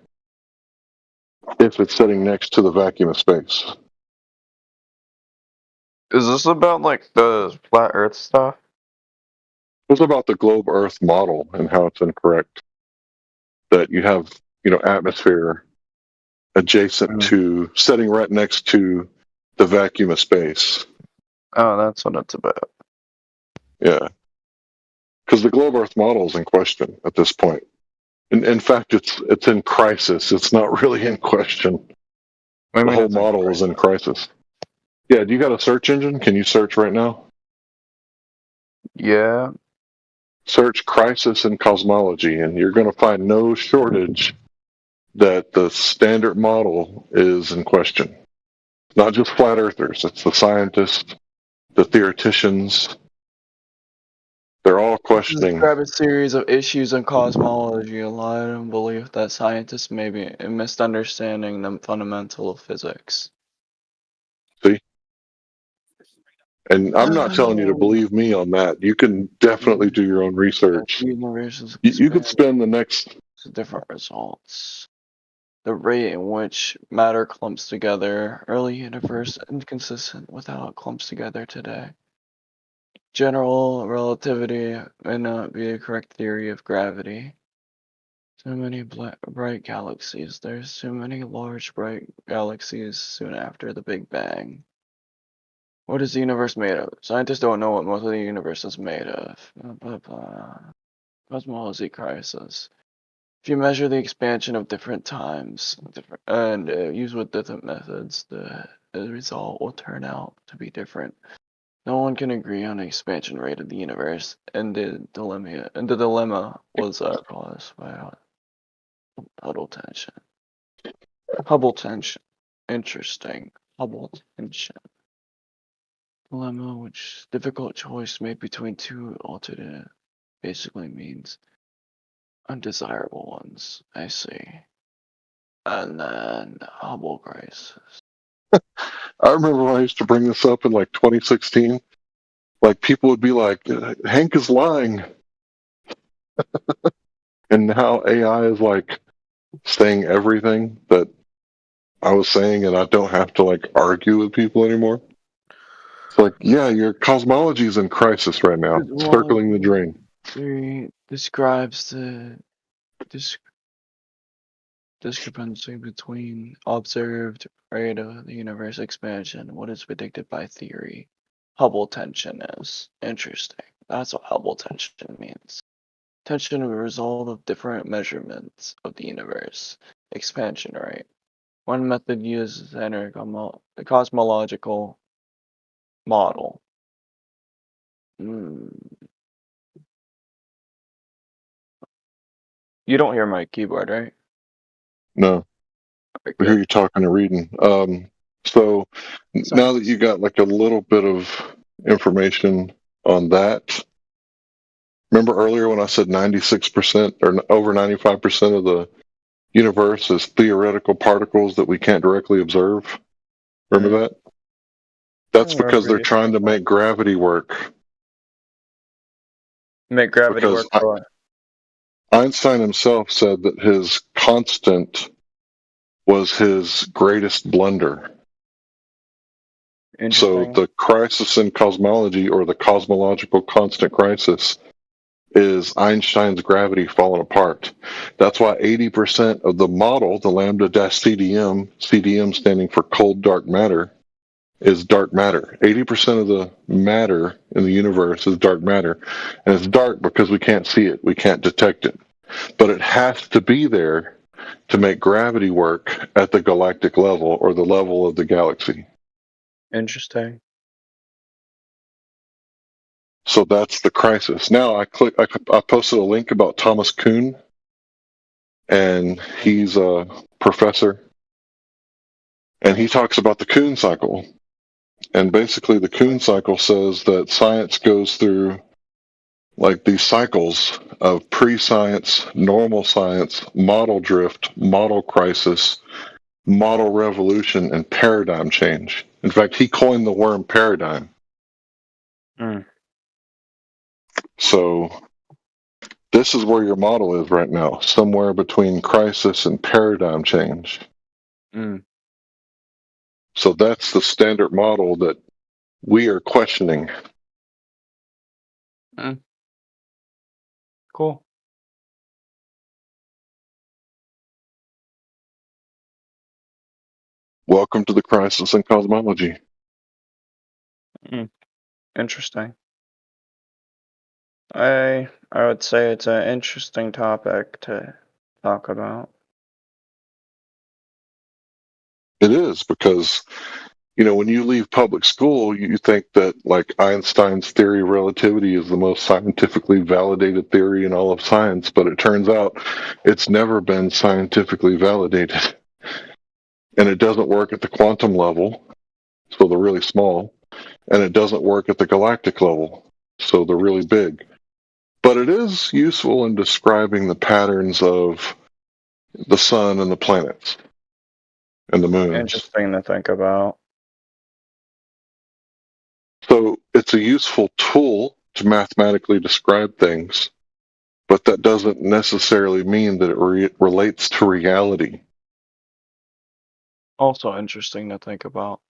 if it's sitting next to the vacuum of space? Is this about like the flat Earth stuff? It's about the globe Earth model and how it's incorrect. That you have, atmosphere adjacent to, sitting right next to the vacuum of space. Oh, that's what it's about. Yeah. Because the globe Earth model is in question at this point. In fact, it's in crisis. It's not really in question. The whole model is in crisis. Yeah, do you got a search engine? Can you search right now? Yeah. Search crisis in cosmology, and you're going to find no shortage that the standard model is in question. Not just flat earthers, it's the scientists, the theoreticians. They're all questioning. Describe a series of issues in cosmology, a lie and belief that scientists may be misunderstanding the fundamental of physics. See? And I'm not telling you to believe me on that. You can definitely do your own research. The universe is You could spend the next different results. The rate in which matter clumps together, early universe inconsistent with how it clumps together today. General relativity may not be a correct theory of gravity. Too many bright galaxies. There's too many large bright galaxies soon after the Big Bang. What is the universe made of? Scientists don't know what most of the universe is made of. Blah, blah, blah. Cosmology crisis. If you measure the expansion of different times and use with different methods, the result will turn out to be different. No one can agree on the expansion rate of the universe, and the dilemma was caused by Hubble tension. Hubble tension. Interesting. Hubble tension. Dilemma, which difficult choice made between two alternate, basically means undesirable ones. I see. And then Hubble crisis. I remember when I used to bring this up in like 2016. Like people would be like, Hank is lying. And now AI is like saying everything that I was saying, and I don't have to like argue with people anymore. It's like, yeah, your cosmology is in crisis right now. It's circling the drain. Theory describes the discrepancy between observed rate of the universe expansion and what is predicted by theory. Hubble tension is interesting. That's what Hubble tension means. Tension is a result of different measurements of the universe expansion rate. One method uses the cosmological model. You don't hear my keyboard, right? No. I hear you talking and reading. So now that you got like a little bit of information on that, remember earlier when I said 96% or over 95% of the universe is theoretical particles that we can't directly observe? Remember that? That's because they're trying to make gravity work. Make gravity work for what? Einstein himself said that his constant was his greatest blunder. So the crisis in cosmology, or the cosmological constant crisis, is Einstein's gravity falling apart. That's why 80% of the model, the lambda-CDM, CDM standing for cold dark matter, is dark matter. 80% of the matter in the universe is dark matter. And it's dark because we can't see it, we can't detect it. But it has to be there to make gravity work at the galactic level, or the level of the galaxy. Interesting. So that's the crisis. Now I posted a link about Thomas Kuhn, and he's a professor, and he talks about the Kuhn cycle. And basically the Kuhn cycle says that science goes through like these cycles of pre-science, normal science, model drift, model crisis, model revolution, and paradigm change. In fact, he coined the word paradigm. So this is where your model is right now, somewhere between crisis and paradigm change. So that's the standard model that we are questioning. Cool. Welcome to the crisis in cosmology. Interesting. I would say it's an interesting topic to talk about. It is, because when you leave public school, you think that like Einstein's theory of relativity is the most scientifically validated theory in all of science, but it turns out it's never been scientifically validated. And it doesn't work at the quantum level, so they're really small, and it doesn't work at the galactic level, so they're really big. But it is useful in describing the patterns of the sun and the planets and the moons. Interesting to think about. So it's a useful tool to mathematically describe things, but that doesn't necessarily mean that it relates to reality. Also interesting to think about.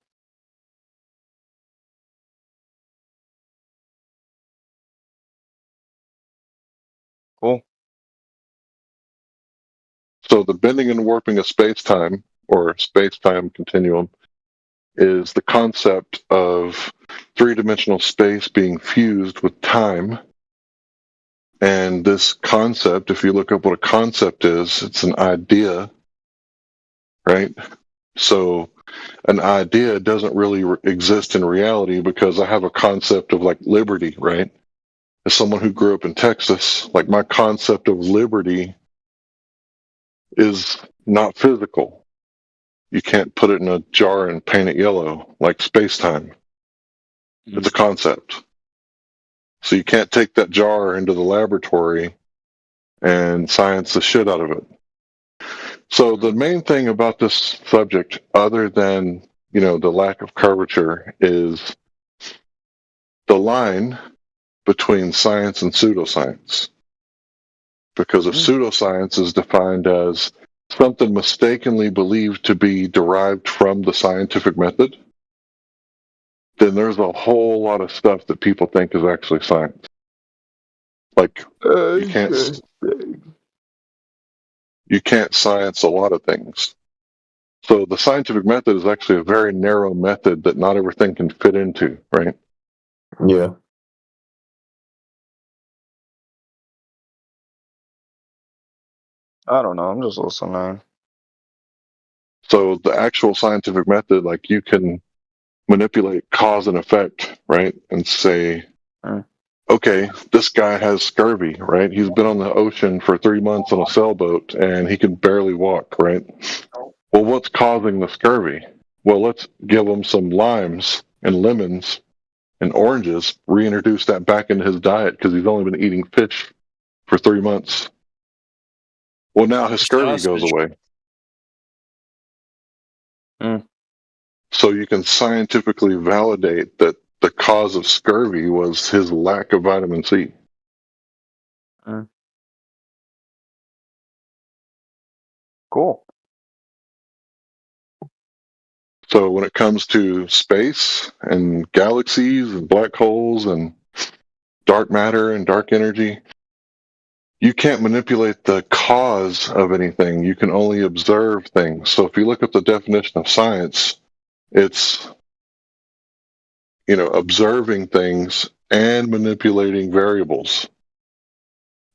Cool. So the bending and warping of space-time, or space-time continuum, is the concept of three-dimensional space being fused with time. And this concept, if you look up what a concept is, it's an idea, right? So an idea doesn't really exist in reality because I have a concept of like liberty, right? As someone who grew up in Texas, like my concept of liberty is not physical. You can't put it in a jar and paint it yellow like space-time. It's a concept. So you can't take that jar into the laboratory and science the shit out of it. So the main thing about this subject, other than, the lack of curvature, is the line between science and pseudoscience. Because if pseudoscience is defined as something mistakenly believed to be derived from the scientific method, then there's a whole lot of stuff that people think is actually science. Like, you can't science a lot of things. So the scientific method is actually a very narrow method that not everything can fit into, right? Yeah. I don't know. I'm just listening. So the actual scientific method, like you can manipulate cause and effect, right? And say, okay, this guy has scurvy, right? He's been on the ocean for 3 months on a sailboat and he can barely walk, right? Well, what's causing the scurvy? Well, let's give him some limes and lemons and oranges, reintroduce that back into his diet because he's only been eating fish for 3 months. Well, now his scurvy goes away. So you can scientifically validate that the cause of scurvy was his lack of vitamin C. Cool. So when it comes to space and galaxies and black holes and dark matter and dark energy, you can't manipulate the cause of anything. You can only observe things. So if you look at the definition of science, it's, observing things and manipulating variables.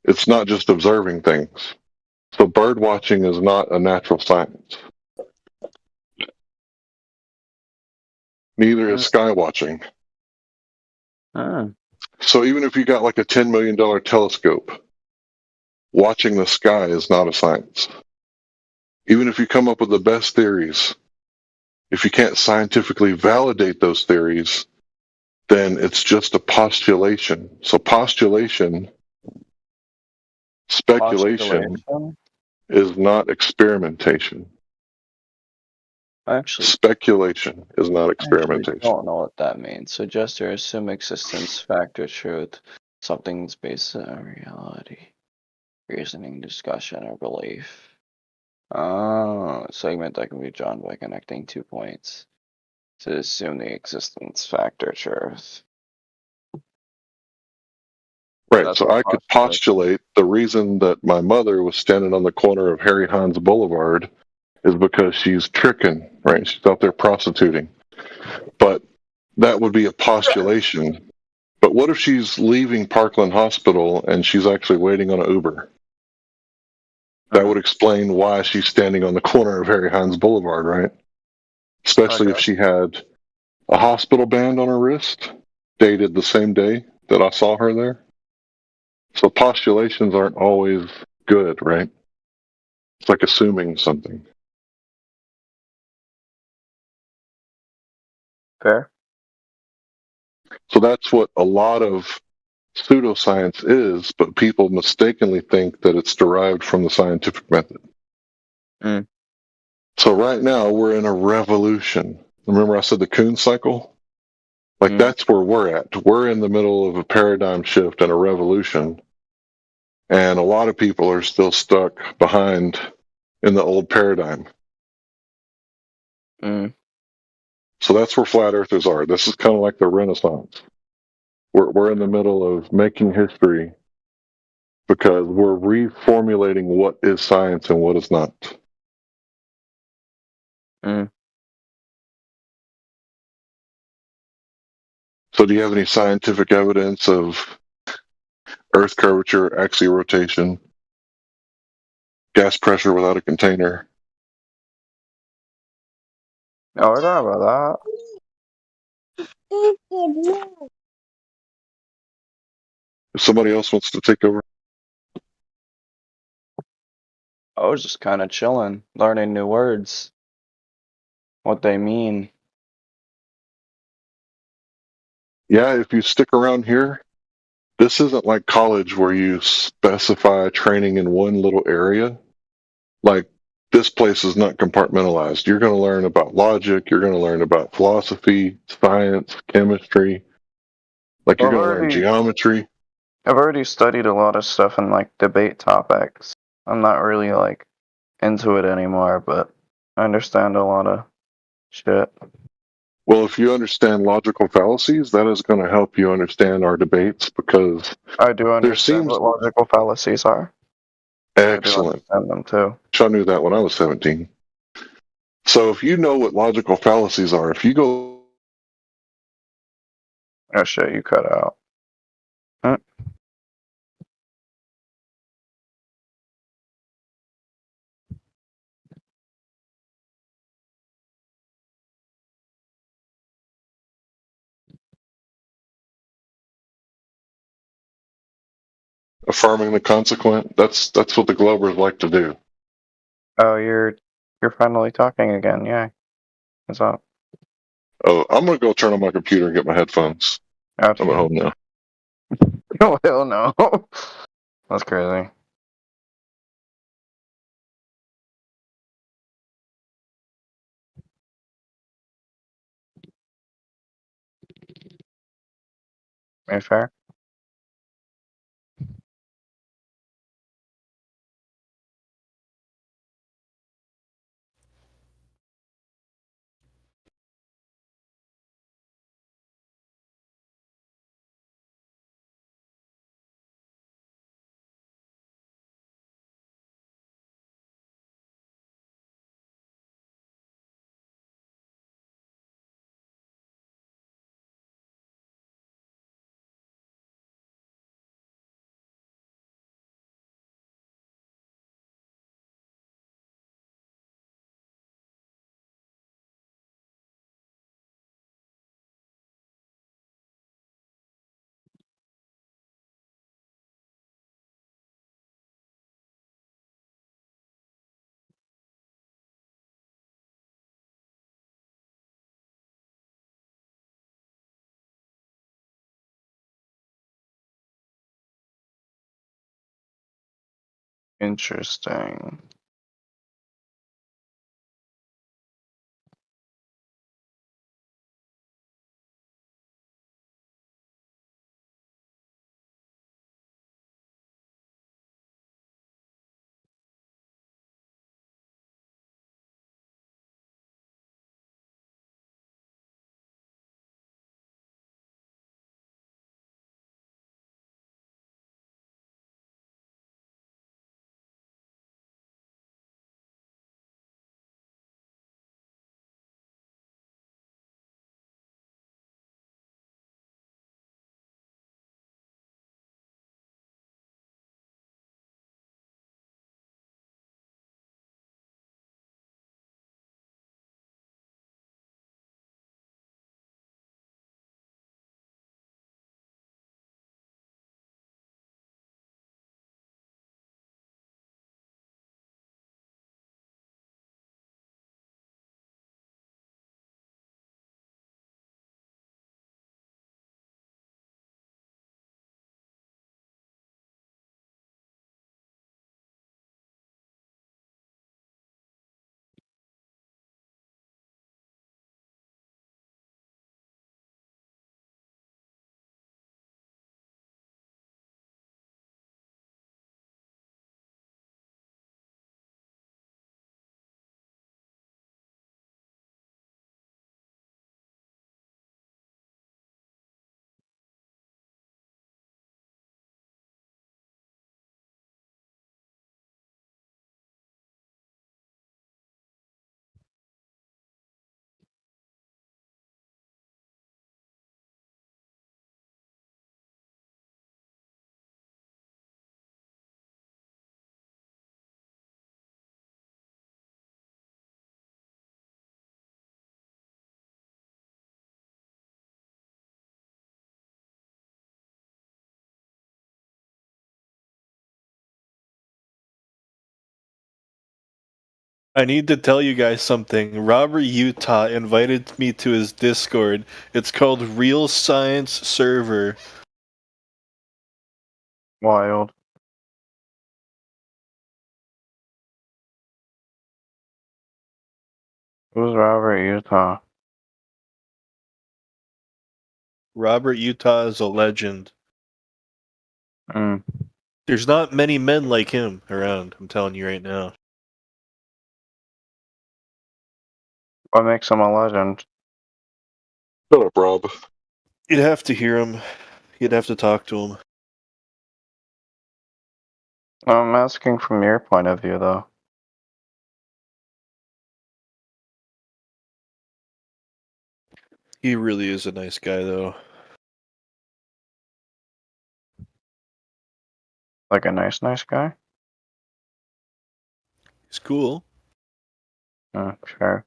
It's not just observing things. So bird watching is not a natural science. Neither is sky watching. So even if you got like a $10 million telescope, watching the sky is not a science. Even if you come up with the best theories, if you can't scientifically validate those theories, then it's just a postulation. So speculation is not experimentation. Actually, speculation is not experimentation. I don't know what that means. Suggest or assume existence, fact or truth. Something's based on reality. Reasoning, discussion, or belief. A segment that can be drawn by connecting 2 points. To assume the existence, fact, or truth. Right, so I could postulate the reason that my mother was standing on the corner of Harry Hines Boulevard is because she's tricking, right? She's out there prostituting. But that would be a postulation. But what if she's leaving Parkland Hospital and she's actually waiting on an Uber? That would explain why she's standing on the corner of Harry Hines Boulevard, right? Especially if she had a hospital band on her wrist, dated the same day that I saw her there. So postulations aren't always good, right? It's like assuming something. Fair. So that's what a lot of pseudoscience is, but people mistakenly think that it's derived from the scientific method. Mm. So right now we're in a revolution. Remember I said the Kuhn cycle? Like that's where we're at. We're in the middle of a paradigm shift and a revolution. And a lot of people are still stuck behind in the old paradigm. Mm. So that's where flat earthers are. This is kind of like the Renaissance. We're in the middle of making history because we're reformulating what is science and what is not. Mm. So do you have any scientific evidence of Earth curvature, axial rotation, gas pressure without a container? Oh, we're talking about If somebody else wants to take over. that. I was just kind of chilling, learning new words, what they mean. Yeah, if you stick around here, this isn't like college where you specify training in one little area. Like, this place is not compartmentalized. You're going to learn about logic, you're going to learn about philosophy, science, chemistry. Like, you're I've going to learn already, geometry. I've already studied a lot of stuff in like debate topics. I'm not really like into it anymore, but I understand a lot of shit. Well, if you understand logical fallacies, that is going to help you understand our debates because I do there understand seems what logical fallacies are. I do excellent. understand them too. I knew that when I was 17. So if you know what logical fallacies are, if you go Oh shit, you cut out. Huh? affirming the consequent, that's what the Globers like to do. Oh, you're finally talking again. Yeah, what's up? Oh, I'm going to go turn on my computer and get my headphones. Gotcha. I'm at home now. Oh hell no. That's crazy. Are you fair? Interesting. I need to tell you guys something. Robert Utah invited me to his Discord. It's called Real Science Server. Wild. Who's Robert Utah? Robert Utah is a legend. Mm. There's not many men like him around, I'm telling you right now. What makes him a legend? Shut up, Rob. You'd have to hear him. You'd have to talk to him. I'm asking from your point of view, though. He really is a nice guy, though. Like a nice guy? He's cool. Sure.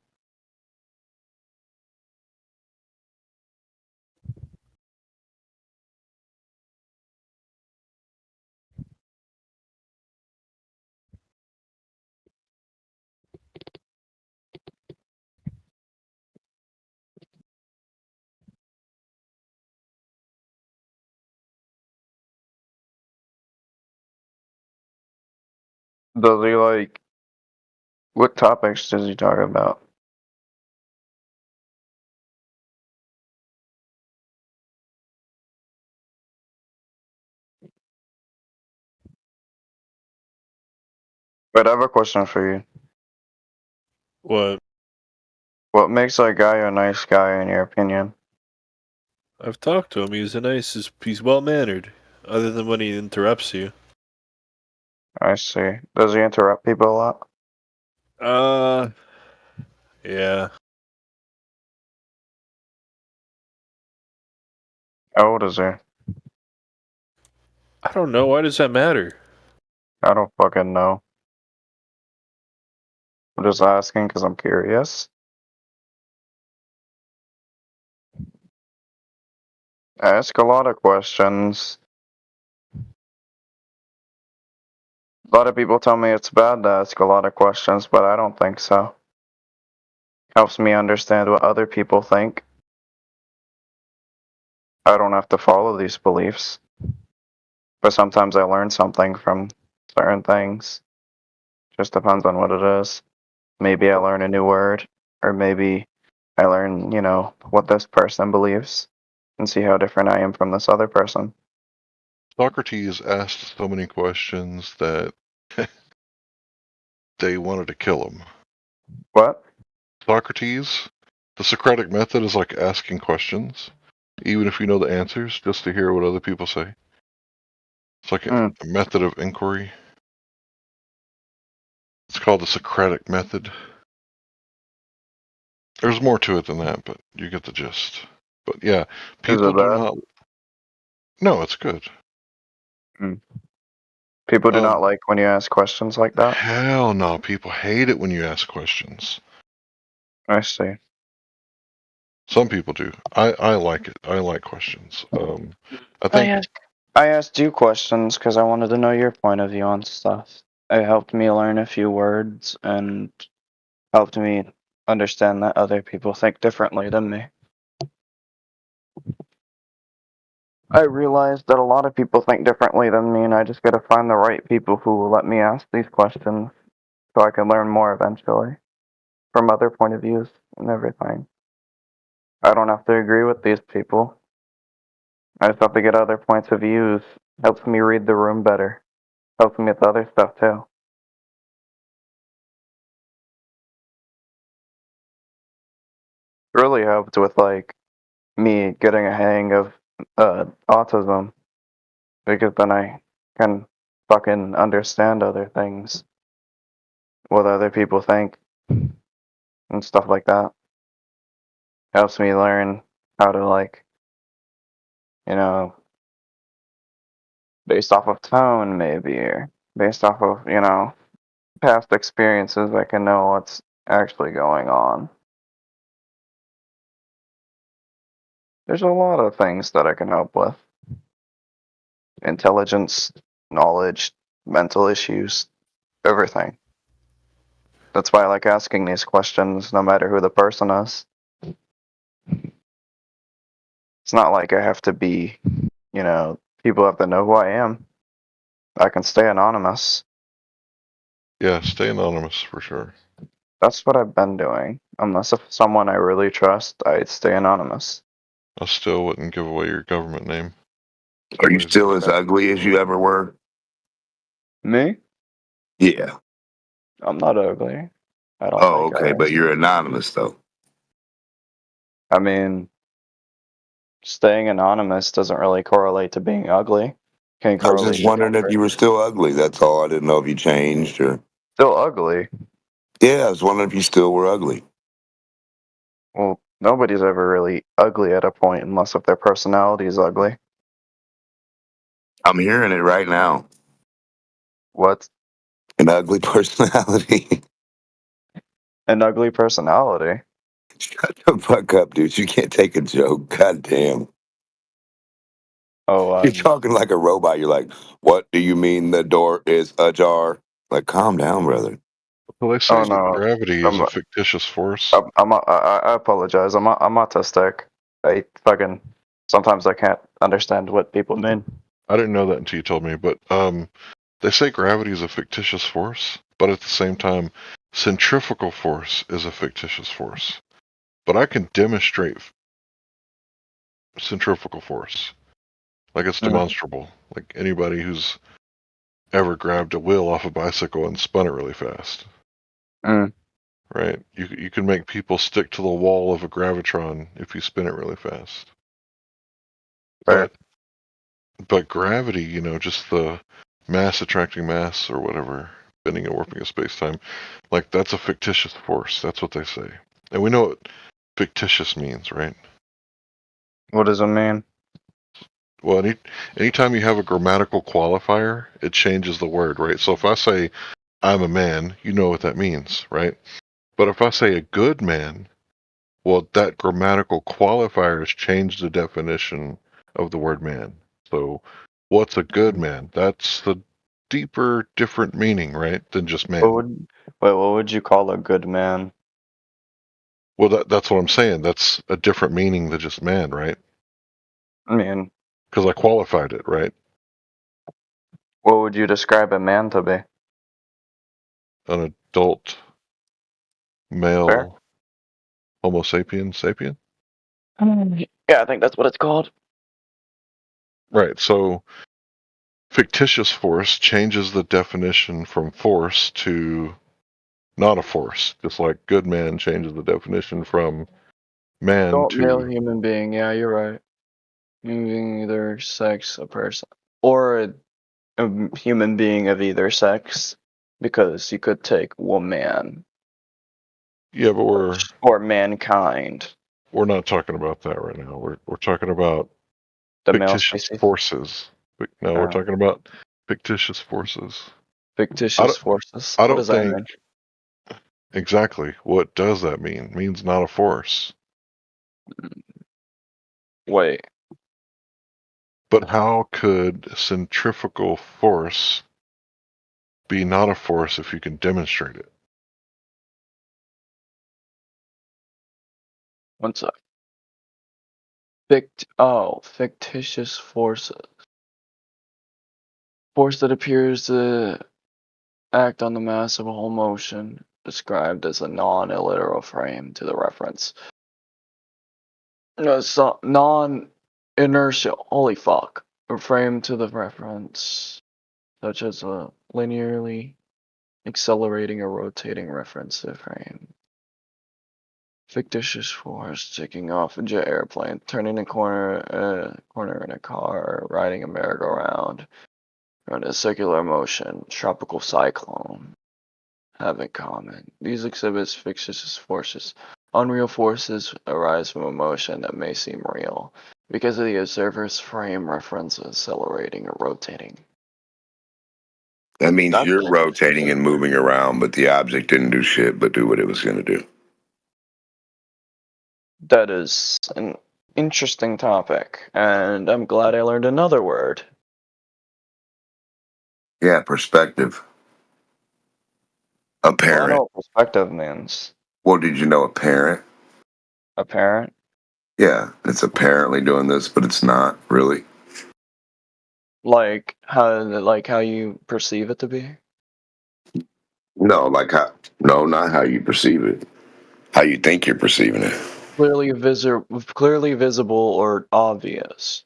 Does he like... What topics does he talk about? But I have a question for you. What? What makes a guy a nice guy, in your opinion? I've talked to him. He's well-mannered. Other than when he interrupts you. I see. Does he interrupt people a lot? Yeah. How old is he? I don't know. Why does that matter? I don't fucking know. I'm just asking because I'm curious. I ask a lot of questions. A lot of people tell me it's bad to ask a lot of questions, but I don't think so. Helps me understand what other people think. I don't have to follow these beliefs. But sometimes I learn something from certain things. Just depends on what it is. Maybe I learn a new word, or maybe I learn, what this person believes, and see how different I am from this other person. Socrates asked so many questions that they wanted to kill him. What? Socrates, the Socratic method is like asking questions, even if you know the answers, just to hear what other people say. It's like a method of inquiry. It's called the Socratic method. There's more to it than that, but you get the gist. But yeah, people do not. No, it's good. People do not like when you ask questions like that? Hell no, people hate it when you ask questions. I see. Some people do. I like it. I like questions. I think I asked you questions because I wanted to know your point of view on stuff. It helped me learn a few words and helped me understand that other people think differently than me. I realized that a lot of people think differently than me, and I just gotta find the right people who will let me ask these questions so I can learn more eventually from other point of views and everything. I don't have to agree with these people. I just have to get other points of views. Helps me read the room better. Helps me with other stuff too. Really helped with me getting a hang of autism, because then I can fucking understand other things, what other people think, and stuff like that. Helps me learn how to based off of tone maybe, or based off of, past experiences, I can know what's actually going on. There's a lot of things that I can help with. Intelligence, knowledge, mental issues, everything. That's why I like asking these questions, no matter who the person is. It's not like I have to be, people have to know who I am. I can stay anonymous. Yeah, stay anonymous for sure. That's what I've been doing. Unless if someone I really trust, I'd stay anonymous. I still wouldn't give away your government name. Are you still as ugly as you ever were? Me? Yeah. I'm not ugly. I don't Oh, think I okay, but am. you're anonymous though. I mean, staying anonymous doesn't really correlate to being ugly. Can I was correlate just to wondering if comfort. you were still ugly. That's all. I didn't know if you changed or. Still ugly. Yeah, I was wondering if you still were ugly. Well, nobody's ever really ugly at a point unless if their personality is ugly. I'm hearing it right now. What? An ugly personality. An ugly personality? Shut the fuck up, dude. You can't take a joke. God damn. Oh, You're talking like a robot. You're like, what do you mean the door is ajar? Like, calm down, brother. Well, they say Oh that no. gravity is a fictitious force. I apologize. I'm autistic. Sometimes I can't understand what people mean. I didn't know that until you told me, but they say gravity is a fictitious force, but at the same time, centrifugal force is a fictitious force. But I can demonstrate centrifugal force. Like it's demonstrable. Like anybody who's ever grabbed a wheel off a bicycle and spun it really fast. Right? You can make people stick to the wall of a gravitron if you spin it really fast. Right. But gravity, just the mass attracting mass or whatever, bending and warping of space-time, like that's a fictitious force. That's what they say. And we know what fictitious means, right? What does it mean? Well, anytime you have a grammatical qualifier, it changes the word, right? So if I say, I'm a man, you know what that means, right? But if I say a good man, well, that grammatical qualifier has changed the definition of the word man. So what's a good man? That's the deeper, different meaning, right? Than just man. What would you call a good man? Well, that's what I'm saying. That's a different meaning than just man, right? I mean, because I qualified it, right? What would you describe a man to be? An adult male Fair. Homo sapien sapien. Yeah, I think that's what it's called. Right. So fictitious force changes the definition from force to not a force, just like good man changes the definition from man Adult male to human being. Yeah, you're right. Human being either sex, a person, or a human being of either sex, because you could take woman. Yeah, but or mankind. We're not talking about that right now. We're talking about The male fictitious species. forces. No, we're talking about fictitious forces. Fictitious forces. I What don't does that think mean? exactly. What does that mean? It means not a force. Wait. But how could centrifugal force be not a force if you can demonstrate it? One sec. Fictitious forces. Force that appears to act on the mass of a whole motion, described as a non-illiteral frame to the reference. No, so non-inertial. Holy fuck. A frame to the reference, such as a linearly accelerating or rotating reference to the frame. Fictitious force taking off a jet airplane, turning a corner in a car, riding a merry-go-round, run a circular motion, tropical cyclone have in common. These exhibits fictitious forces. Unreal forces arise from a motion that may seem real because of the observer's frame reference accelerating or rotating. That means you're rotating and moving around, but the object didn't do shit but do what it was going to do. That is an interesting topic, and I'm glad I learned another word. Yeah, perspective. Well, I Apparent. know what perspective means. Well, did you know apparent? Apparent. Yeah, it's apparently doing this, but it's not really. Like how you perceive it to be. No, like how? No, not how you perceive it. How you think you're perceiving it. Clearly visible or obvious.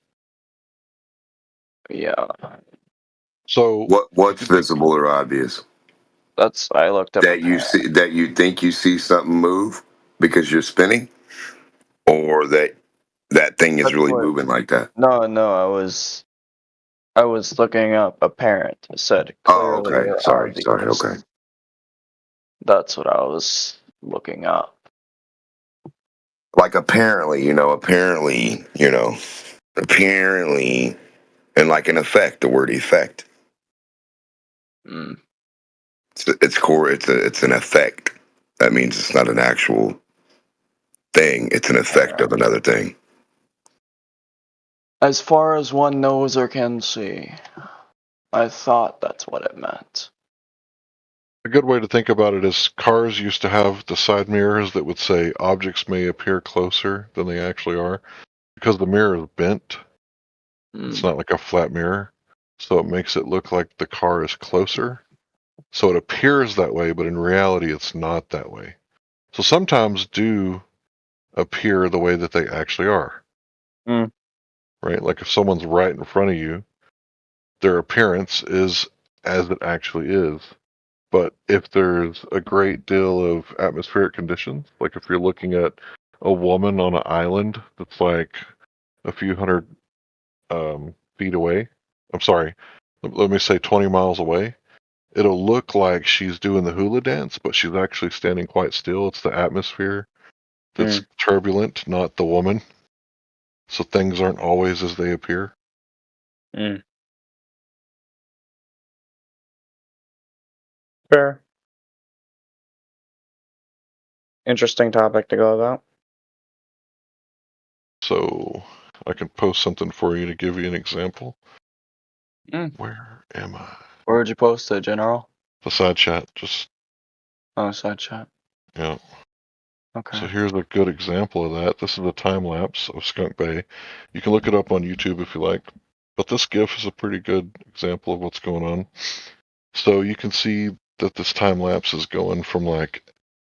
Yeah. So What's visible or obvious? I looked up That you see, that you think you see something move because you're spinning, or that thing is That's really what. moving like that. No, I was looking up apparent. It said Oh, clearly okay. or Sorry. obvious. Okay. That's what I was looking up. Like apparently, and like an effect. The word effect. Mm. It's core. It's an effect. That means it's not an actual thing. It's an effect of another thing. As far as one knows or can see. I thought that's what it meant. a good way to think about it is cars used to have the side mirrors that would say objects may appear closer than they actually are because the mirror is bent. It's not like a flat mirror, so it makes it look like the car is closer. So it appears that way, but in reality, it's not that way. So sometimes do appear the way that they actually are. Mm. Right? Like if someone's right in front of you, their appearance is as it actually is. But if there's a great deal of atmospheric conditions, like if you're looking at a woman on an island that's like a few hundred feet away, I'm sorry, let me say 20 miles away, it'll look like she's doing the hula dance, but she's actually standing quite still. It's the atmosphere that's turbulent, not the woman. So things aren't always as they appear. Fair. Interesting topic to go about. So I can post something for you to give you an example. Where am I? Where would you post it, General? The side chat. Just Side chat. yeah. Okay. So here's a good example of that. This is a time lapse of Skunk Bay. You can look it up on YouTube if you like. But this GIF is a pretty good example of what's going on. So you can see that this time lapse is going from like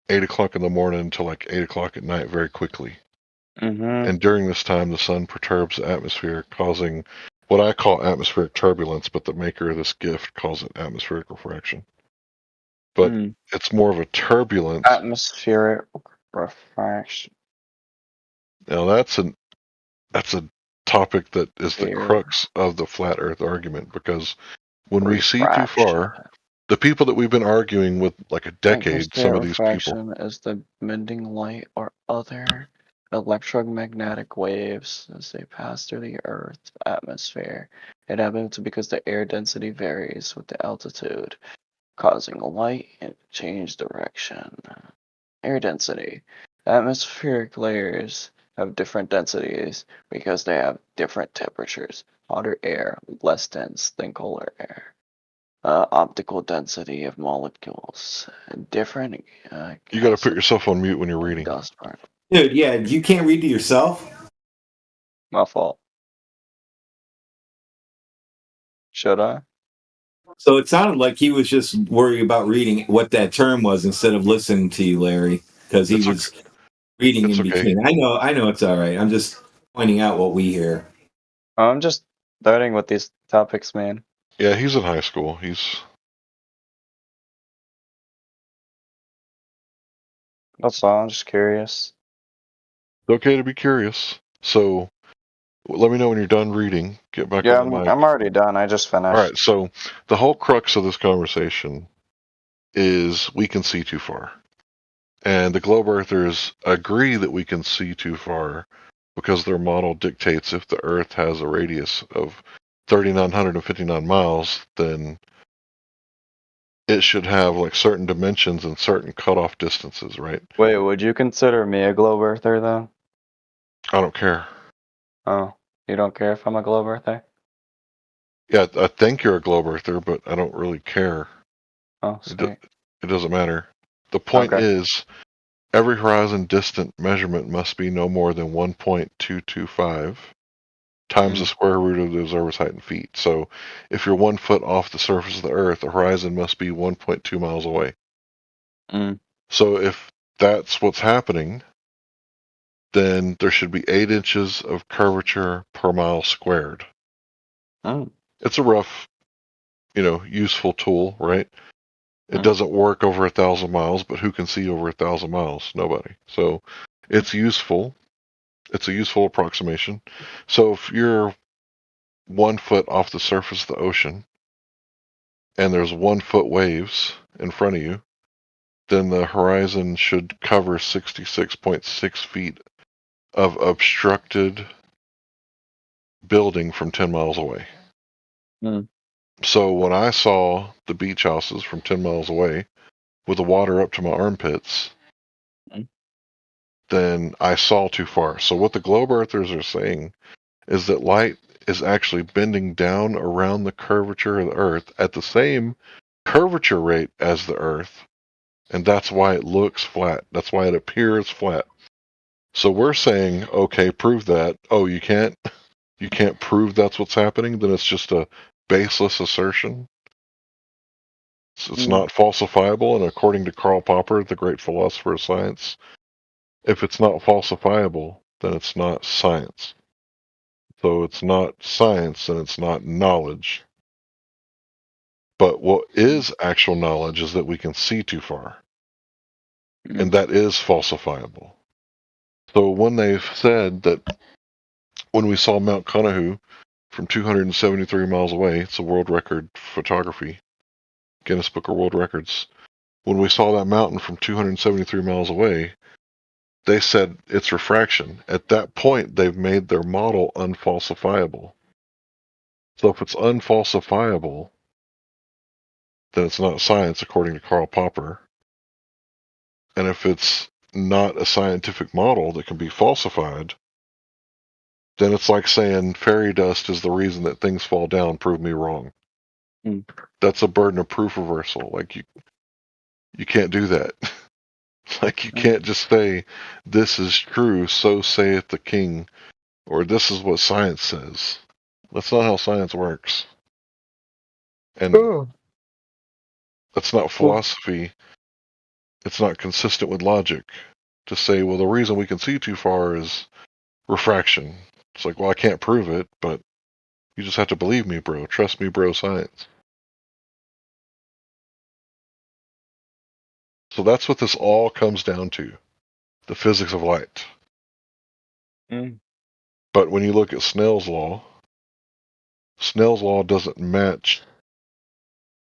8 o'clock in the morning to like 8 o'clock at night very quickly. And during this time, the sun perturbs the atmosphere, causing what I call atmospheric turbulence, but the maker of this GIF calls it atmospheric refraction. But it's more of a turbulence. Atmospheric refraction. Now that's a topic that is the crux of the flat Earth argument, because when we see too far, the people that we've been arguing with like a decade, some of these people. Refraction is the bending light or other electromagnetic waves as they pass through the Earth's atmosphere. It happens because the air density varies with the altitude, causing light to change direction. Air density. Atmospheric layers have different densities because they have different temperatures. Hotter air, less dense than colder air. Optical density of molecules, different. You got to put yourself on mute when you're reading. Dust part. Dude, yeah, you can't read to yourself? My fault. Should I? So it sounded like he was just worried about reading what that term was instead of listening to you, Larry, because he was reading in between. I know it's all right. I'm just pointing out what we hear. I'm just learning what these topics mean. Yeah, he's in high school. That's all. I'm just curious. It's okay to be curious. So let me know when you're done reading. Get back on the mic. I'm already done. I just finished. All right, so the whole crux of this conversation is we can see too far. And the globe earthers agree that we can see too far because their model dictates if the Earth has a radius of 3,959 miles, then it should have like certain dimensions and certain cutoff distances, right? Wait, would you consider me a globe earther though? I don't care. Oh, you don't care if I'm a globe earther? Yeah, I think you're a globe earther, but I don't really care. Oh, sweet. It It doesn't matter. The point Okay. is, every horizon distant measurement must be no more than 1.225 times the square root of the observer's height in feet. So if you're 1 foot off the surface of the Earth, the horizon must be 1.2 miles away. So if that's what's happening, then there should be 8 inches of curvature per mile squared. It's a rough, useful tool, right? It doesn't work over 1,000 miles, but who can see over 1,000 miles? Nobody. So it's useful. It's a useful approximation. So if you're 1 foot off the surface of the ocean and there's 1 foot waves in front of you, then the horizon should cover 66.6 feet of obstructed building from 10 miles away. So when I saw the beach houses from 10 miles away with the water up to my armpits, then I saw too far. So what the globe earthers are saying is that light is actually bending down around the curvature of the Earth at the same curvature rate as the Earth, and that's why it looks flat. That's why it appears flat. So we're saying, okay, prove that. Oh, you can't prove that's what's happening? Then it's just a baseless assertion. It's not falsifiable, and according to Karl Popper, the great philosopher of science, if it's not falsifiable, then it's not science. So it's not science and it's not knowledge. But what is actual knowledge is that we can see too far. And that is falsifiable. So when they've said that when we saw Mount Conahu from 273 miles away, it's a world record photography, Guinness Book of World Records. When we saw that mountain from 273 miles away, they said it's refraction. At that point, they've made their model unfalsifiable. So if it's unfalsifiable, then it's not science, according to Karl Popper. And if it's not a scientific model that can be falsified, then it's like saying fairy dust is the reason that things fall down. Prove me wrong. That's a burden of proof reversal. Like you can't do that. Like you can't just say this is true, so saith the king, or this is what science says. That's not how science works. And that's not philosophy. It's not consistent with logic to say, well, the reason we can see too far is refraction. It's like, well, I can't prove it, but you just have to believe me, bro. Trust me, bro, science. So that's what this all comes down to, the physics of light. But when you look at Snell's law doesn't match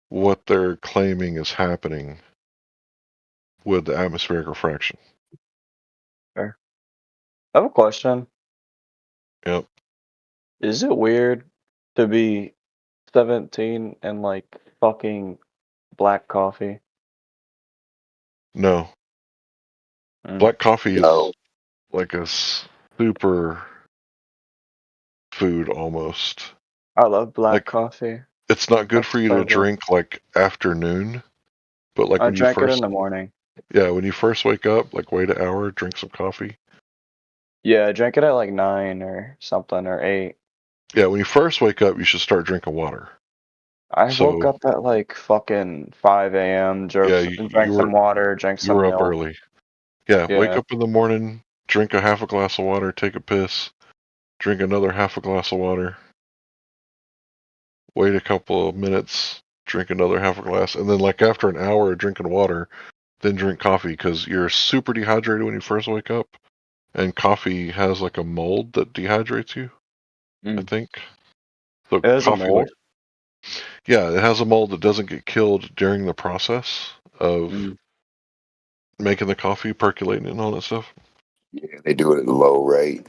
what they're claiming is happening with the atmospheric refraction. Fair. I have a question. Yep. Is it weird to be 17 and like fucking black coffee? No. Black coffee is like a super food almost. I love black coffee. It's not good That's for you so to good. drink like afternoon, but like I when you drank it in first the morning. when you first wake up, like wait an hour, drink some coffee. Yeah, I drank it at like 9 or something or 8. Yeah, when you first wake up, you should start drinking water. I So woke up at like fucking 5 a.m. yeah, Drank some water, drank you some were up milk. early. Yeah, wake Yeah. up in the morning, drink a half a glass of water, take a piss, drink another half a glass of water, wait a couple of minutes, drink another half a glass, and then like after an hour of drinking water, then drink coffee because you're super dehydrated when you first wake up, and coffee has like a mold that dehydrates you. I think. So It has a coffee, mold? yeah, it has a mold that doesn't get killed during the process of making the coffee, percolating it, and all that stuff. Yeah, they do it at a low rate.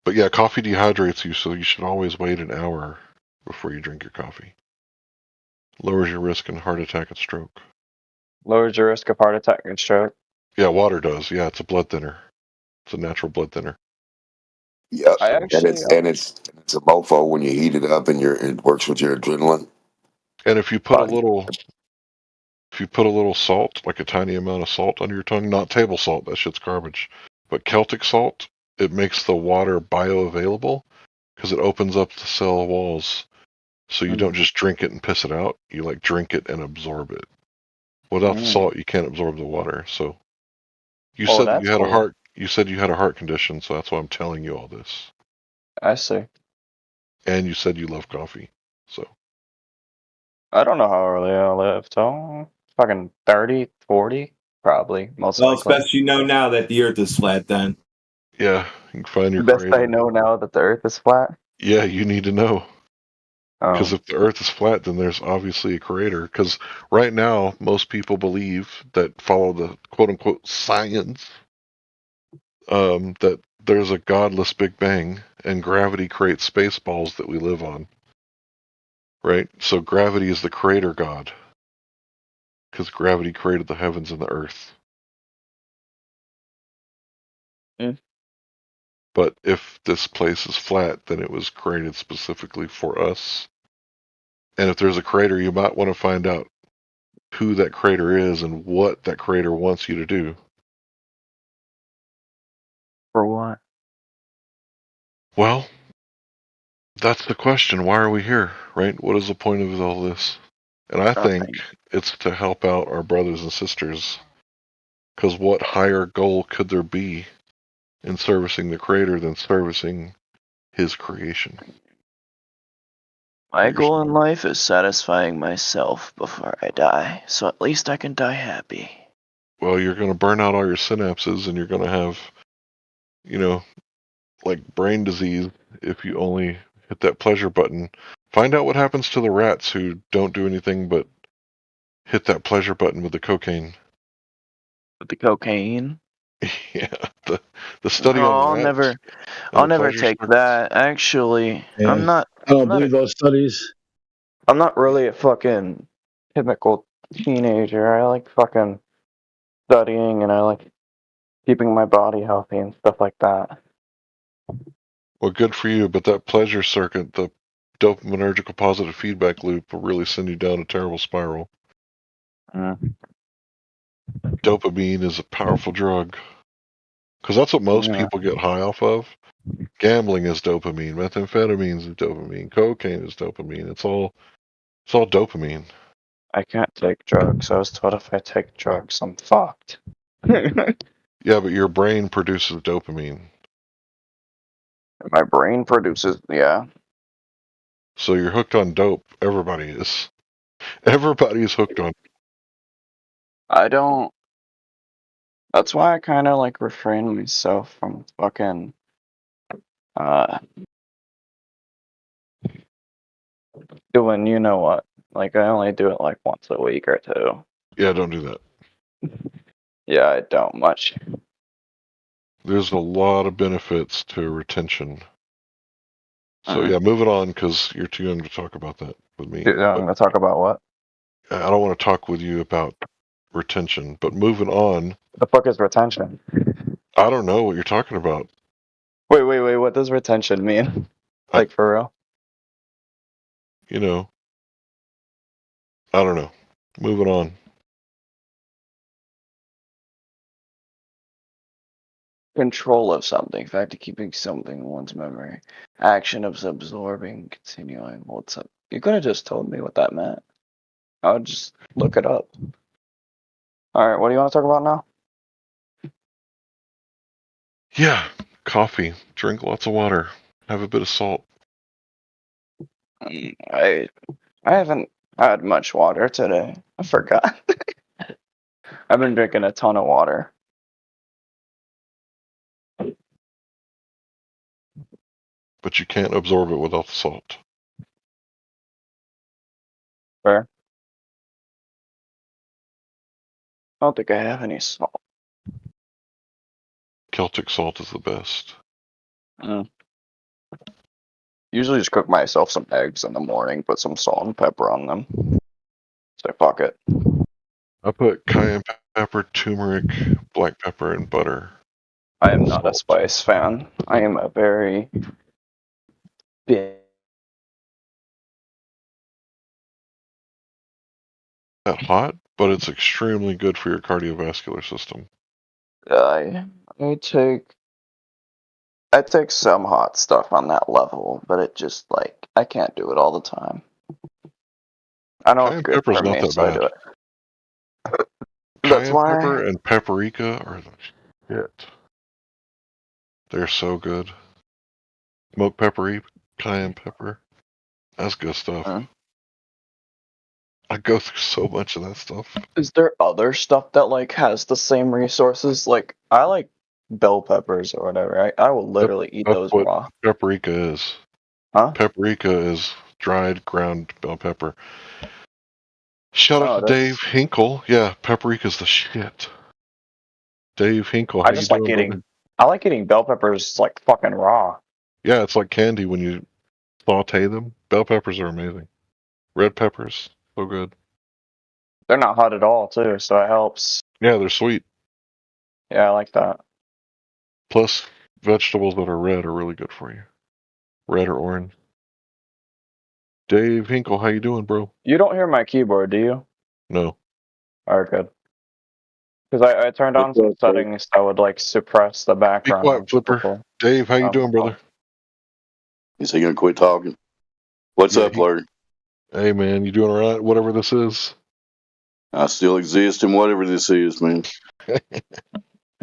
But yeah, coffee dehydrates you, so you should always wait an hour before you drink your coffee. Lowers your risk in heart attack and stroke. Lowers your risk of heart attack and stroke. Yeah, water does. Yeah, it's a blood thinner. It's a natural blood thinner. Yep. I and actually, it's a mofo when you heat it up and it works with your adrenaline. And if you put a little if you put a little salt, like a tiny amount of salt under your tongue, not table salt, that shit's garbage, but Celtic salt, it makes the water bioavailable because it opens up the cell walls. So you don't just drink it and piss it out. You like drink it and absorb it. Without the salt, you can't absorb the water. So you said that you had a heart. You said you had a heart condition, so that's why I'm telling you all this. I see. And you said you love coffee, so I don't know how early I lived. Oh, fucking 30, 40, probably. Most Well, it's likely. best you know now that the Earth is flat. Then. yeah, you can find your Best grave. I know now that the Earth is flat. Yeah, you need to know. Because Oh. if the Earth is flat, then there's obviously a crater. Because right now, most people believe that follow the quote-unquote science, that there's a godless Big Bang, and gravity creates space balls that we live on. Right? So gravity is the creator god. Because gravity created the heavens and the earth. But if this place is flat, then it was created specifically for us. And if there's a crater, you might want to find out who that crater is and what that crater wants you to do. For what? Well, that's the question. Why are we here, right? What is the point of all this? And I think it's to help out our brothers and sisters. Because what higher goal could there be in servicing the Creator than servicing His creation? My goal in life is satisfying myself before I die, so at least I can die happy. Well, you're going to burn out all your synapses and you're going to have, like brain disease if you only hit that pleasure button. Find out what happens to the rats who don't do anything but hit that pleasure button with the cocaine. With the cocaine? Yeah, the study on the rats. I'll never take that. Actually, Yeah. I don't believe those studies. I'm not really a fucking typical teenager. I like fucking studying and I like keeping my body healthy and stuff like that. Well, good for you, but that pleasure circuit, the dopaminergical positive feedback loop, will really send you down a terrible spiral. Dopamine is a powerful drug. Because that's what most people get high off of. Gambling is dopamine. Methamphetamine is dopamine. Cocaine is dopamine. It's all dopamine. I can't take drugs. I was told if I take drugs, I'm fucked. Yeah, but your brain produces dopamine. My brain produces, yeah. So you're hooked on dope. Everybody is. Everybody is hooked on. I don't. That's why I kind of like refrain myself from fucking doing you know what. Like I only do it like once a week or two. Yeah, don't do that. Yeah, I don't much. There's a lot of benefits to retention. So yeah, moving on because you're too young to talk about that with me. I'm gonna talk about what? I don't want to talk with you about retention, but moving on. The fuck is retention? I don't know what you're talking about. Wait. What does retention mean? Like for real? I don't know. Moving on. Control of something, fact of keeping something in one's memory, action of absorbing, continuing. What's up? You could have just told me what that meant. I would just look it up. All right, what do you want to talk about now? Yeah, coffee. Drink lots of water. Have a bit of salt. I haven't had much water today. I forgot. I've been drinking a ton of water. But you can't absorb it without the salt. Fair. I don't think I have any salt. Celtic salt is the best. Usually just cook myself some eggs in the morning, put some salt and pepper on them. So fuck it. I put cayenne pepper, turmeric, black pepper, and butter. I am not a spice fan. I am a very big. That hot, but it's extremely good for your cardiovascular system. I take some hot stuff on that level, but it just like I can't do it all the time. I know it's Cayenne good pepper's for not me, that so I bad. do it. That's Cayenne why. pepper and paprika are the shit. They're so good. Smoked pepper, cayenne pepper. That's good stuff. I go through so much of that stuff. Is there other stuff that like has the same resources? Like I like bell peppers or whatever. I will literally eat That's those what raw. paprika is. Huh? Paprika is dried ground bell pepper. Shout out to Dave Hinkle. Yeah, paprika's the shit. Dave Hinkle, how I you just like doing, eating. brother? I like eating bell peppers like fucking raw. Yeah, it's like candy when you saute them. Bell peppers are amazing. Red peppers, so good. They're not hot at all too, so it helps. Yeah, they're sweet. Yeah, I like that. Plus, vegetables that are red are really good for you. Red or orange. Dave Hinkle, how you doing, bro? You don't hear my keyboard, do you? No. Alright, good. Because I turned on some settings that would like suppress the Be background. quiet, Flipper. Dave, how you doing, brother? Is he gonna quit talking? What's up, Larry? Hey, man, you doing all right? Whatever this is. I still exist in whatever this is, man.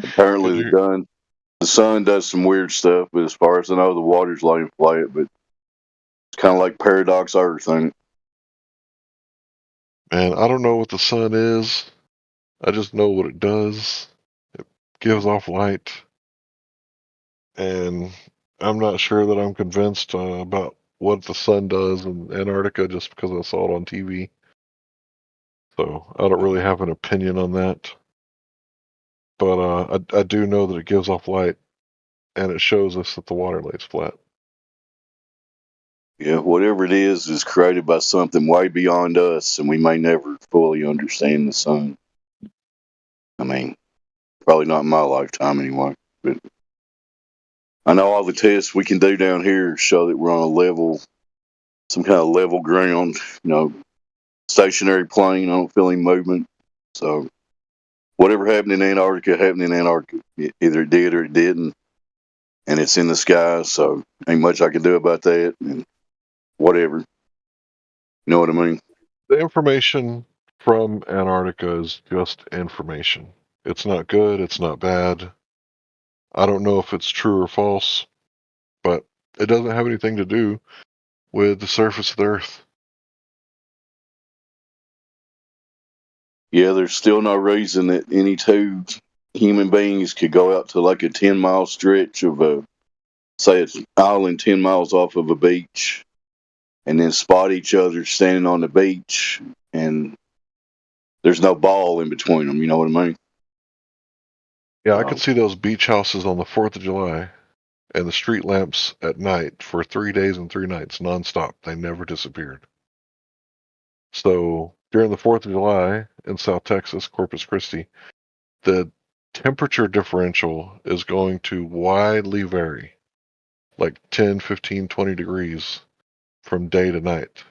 Apparently, the sun does some weird stuff, but as far as I know, the water's laying flat. But it's kind of like paradox Earth, ain't it? Man, I don't know what the sun is. I just know what it does. It gives off light. And I'm not sure that I'm convinced about what the sun does in Antarctica just because I saw it on TV. So I don't really have an opinion on that. But I do know that it gives off light, and it shows us that the water lays flat. Yeah, whatever it is created by something way beyond us, and we may never fully understand the sun. I mean, probably not in my lifetime anyway. But I know all the tests we can do down here show that we're on a level, some kind of level ground, stationary plane. I don't feel any movement. So whatever happened in Antarctica happened in Antarctica. Either it did or it didn't. And it's in the sky, so ain't much I can do about that. And whatever. You know what I mean? The information from Antarctica is just information. It's not good, it's not bad. I don't know if it's true or false, but it doesn't have anything to do with the surface of the Earth. Yeah, there's still no reason that any two human beings could go out to like a 10-mile stretch of say it's an island 10 miles off of a beach and then spot each other standing on the beach and there's no ball in between them. You know what I mean? Yeah, I could see those beach houses on the 4th of July and the street lamps at night for 3 days and 3 nights nonstop. They never disappeared. So during the 4th of July in South Texas, Corpus Christi, the temperature differential is going to widely vary, like 10, 15, 20 degrees from day to night.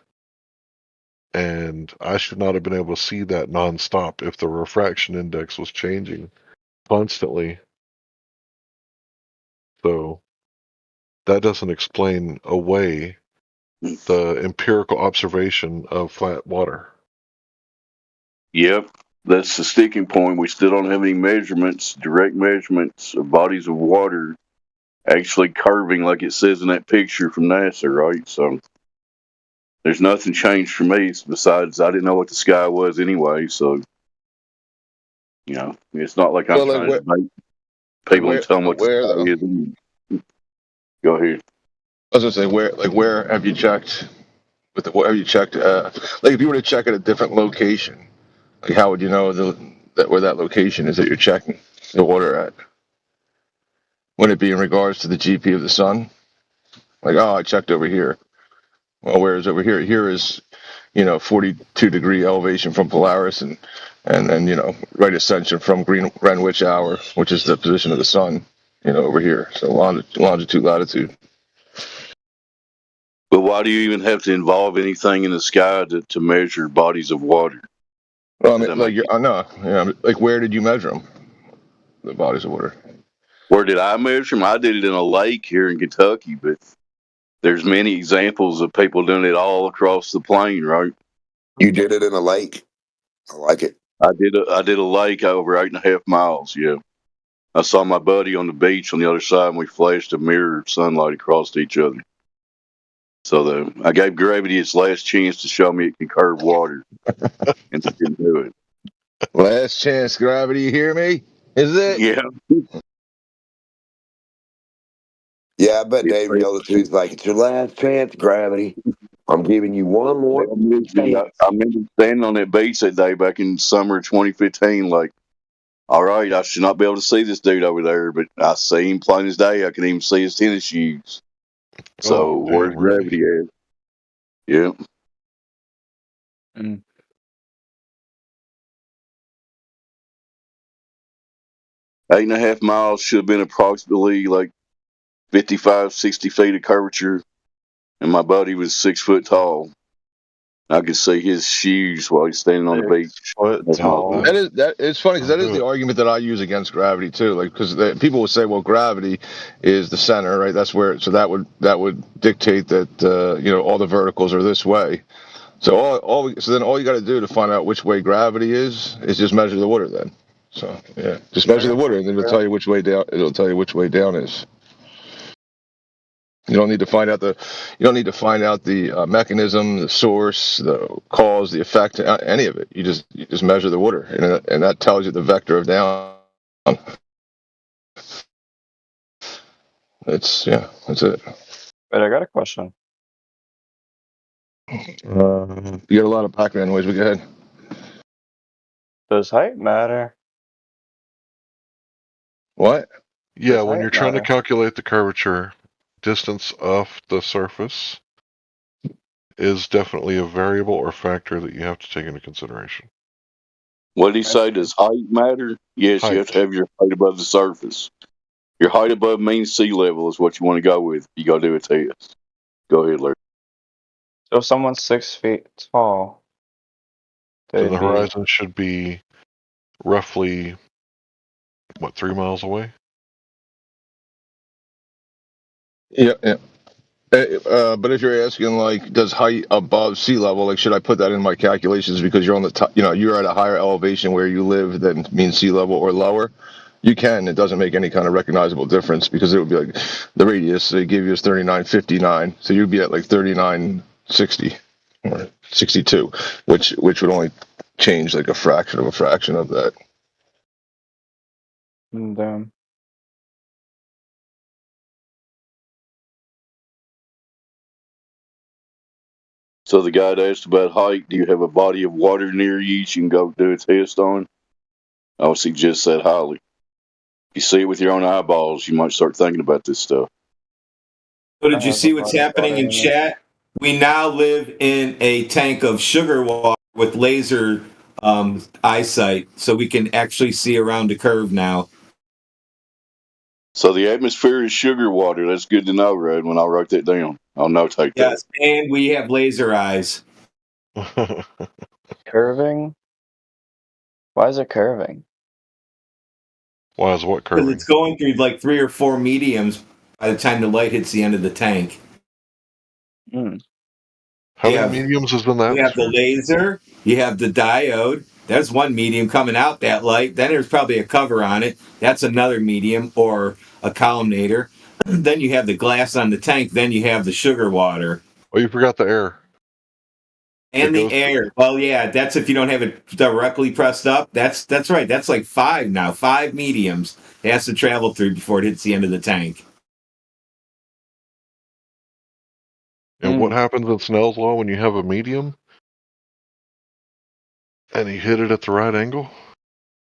And I should not have been able to see that nonstop if the refraction index was changing constantly. So that doesn't explain away the empirical observation of flat water. Yep, that's the sticking point. We still don't have any measurements, direct measurements of bodies of water actually curving like it says in that picture from NASA, right? So there's nothing changed for me besides I didn't know what the sky was anyway. So, it's not like I'm trying to debate people and tell them what the sky is. Go ahead. I was gonna say where have you checked? Have you checked? Like if you were to check at a different location, like how would you know that where that location is that you're checking the water at? Would it be in regards to the GP of the sun? Like, oh, I checked over here. Well, where is over here? Here is, 42-degree elevation from Polaris and then, right ascension from Greenwich hour, which is the position of the sun, over here. So longitude, latitude. But why do you even have to involve anything in the sky to measure bodies of water? Well, I mean, like, like, where did you measure them? The bodies of water. Where did I measure them? I did it in a lake here in Kentucky, but there's many examples of people doing it all across the plain, right? You did it in a lake? I like it. I did a lake over 8.5 miles. Yeah, I saw my buddy on the beach on the other side, and we flashed a mirror of sunlight across each other. So I gave gravity its last chance to show me it can curve water, and it didn't do it. Last chance, gravity. You hear me? Is it? Yeah. Yeah, I bet Dave yelled at tooth like, it's your last chance, gravity. I'm giving you one more chance. I remember standing on that beach that day back in summer 2015, like, all right, I should not be able to see this dude over there, but I see him plain as day. I can even see his tennis shoes. So where's gravity at? Yeah. Mm. 8.5 miles should have been approximately like 55, 60 feet of curvature, and my buddy was 6 foot tall. I could see his shoes while he's standing on the beach. It's funny because that is the argument that I use against gravity too. Like, because people will say, well, gravity is the center, right? That's where. So that would dictate that all the verticals are this way. So then all you got to do to find out which way gravity is just measure the water. Then, so yeah, just measure the water, and then it'll tell you which way down. It'll tell you which way down is. You don't need to find out the mechanism, the source, the cause, the effect, any of it. You just measure the water, and that tells you the vector of down. That's it. But I got a question. You get a lot of background noise, but go ahead. Does height matter? What? Yeah, when you're trying to calculate the curvature, distance off the surface is definitely a variable or factor that you have to take into consideration. What did he say? Does height matter? Yes, you have to have your height above the surface. Your height above mean sea level is what you want to go with. You got to do a test. Go ahead, Larry. So if someone's 6 feet tall, So the horizon should be roughly, 3 miles away? Yeah. But if you're asking, like, does height above sea level, like, should I put that in my calculations because you're on the top, you're at a higher elevation where you live than mean sea level or lower? You can. It doesn't make any kind of recognizable difference because it would be like the radius they give you is 3959, so you'd be at like 3960 or 62, which would only change like a fraction of that. Damn. So the guy that asked about height, do you have a body of water near you you can go do a test on? I would suggest that highly. If you see it with your own eyeballs, you might start thinking about this stuff. So did you see what's happening in chat? We now live in a tank of sugar water with laser eyesight, so we can actually see around the curve now. So the atmosphere is sugar water. That's good to know, Red. When I wrote that down, I'll notate that. Yes, and we have laser eyes. Curving? Why is it curving? Why is what curving? Because it's going through like 3 or 4 mediums by the time the light hits the end of the tank. How many mediums is in that? You have the laser, you have the diode. There's one medium coming out that light. Then there's probably a cover on it. That's another medium or a columnator. Then you have the glass on the tank. Then you have the sugar water. Oh, you forgot the air. And the air. Well, yeah, that's if you don't have it directly pressed up. That's right. That's like 5 now. 5 mediums it has to travel through before it hits the end of the tank. And what happens in Snell's law when you have a medium and you hit it at the right angle?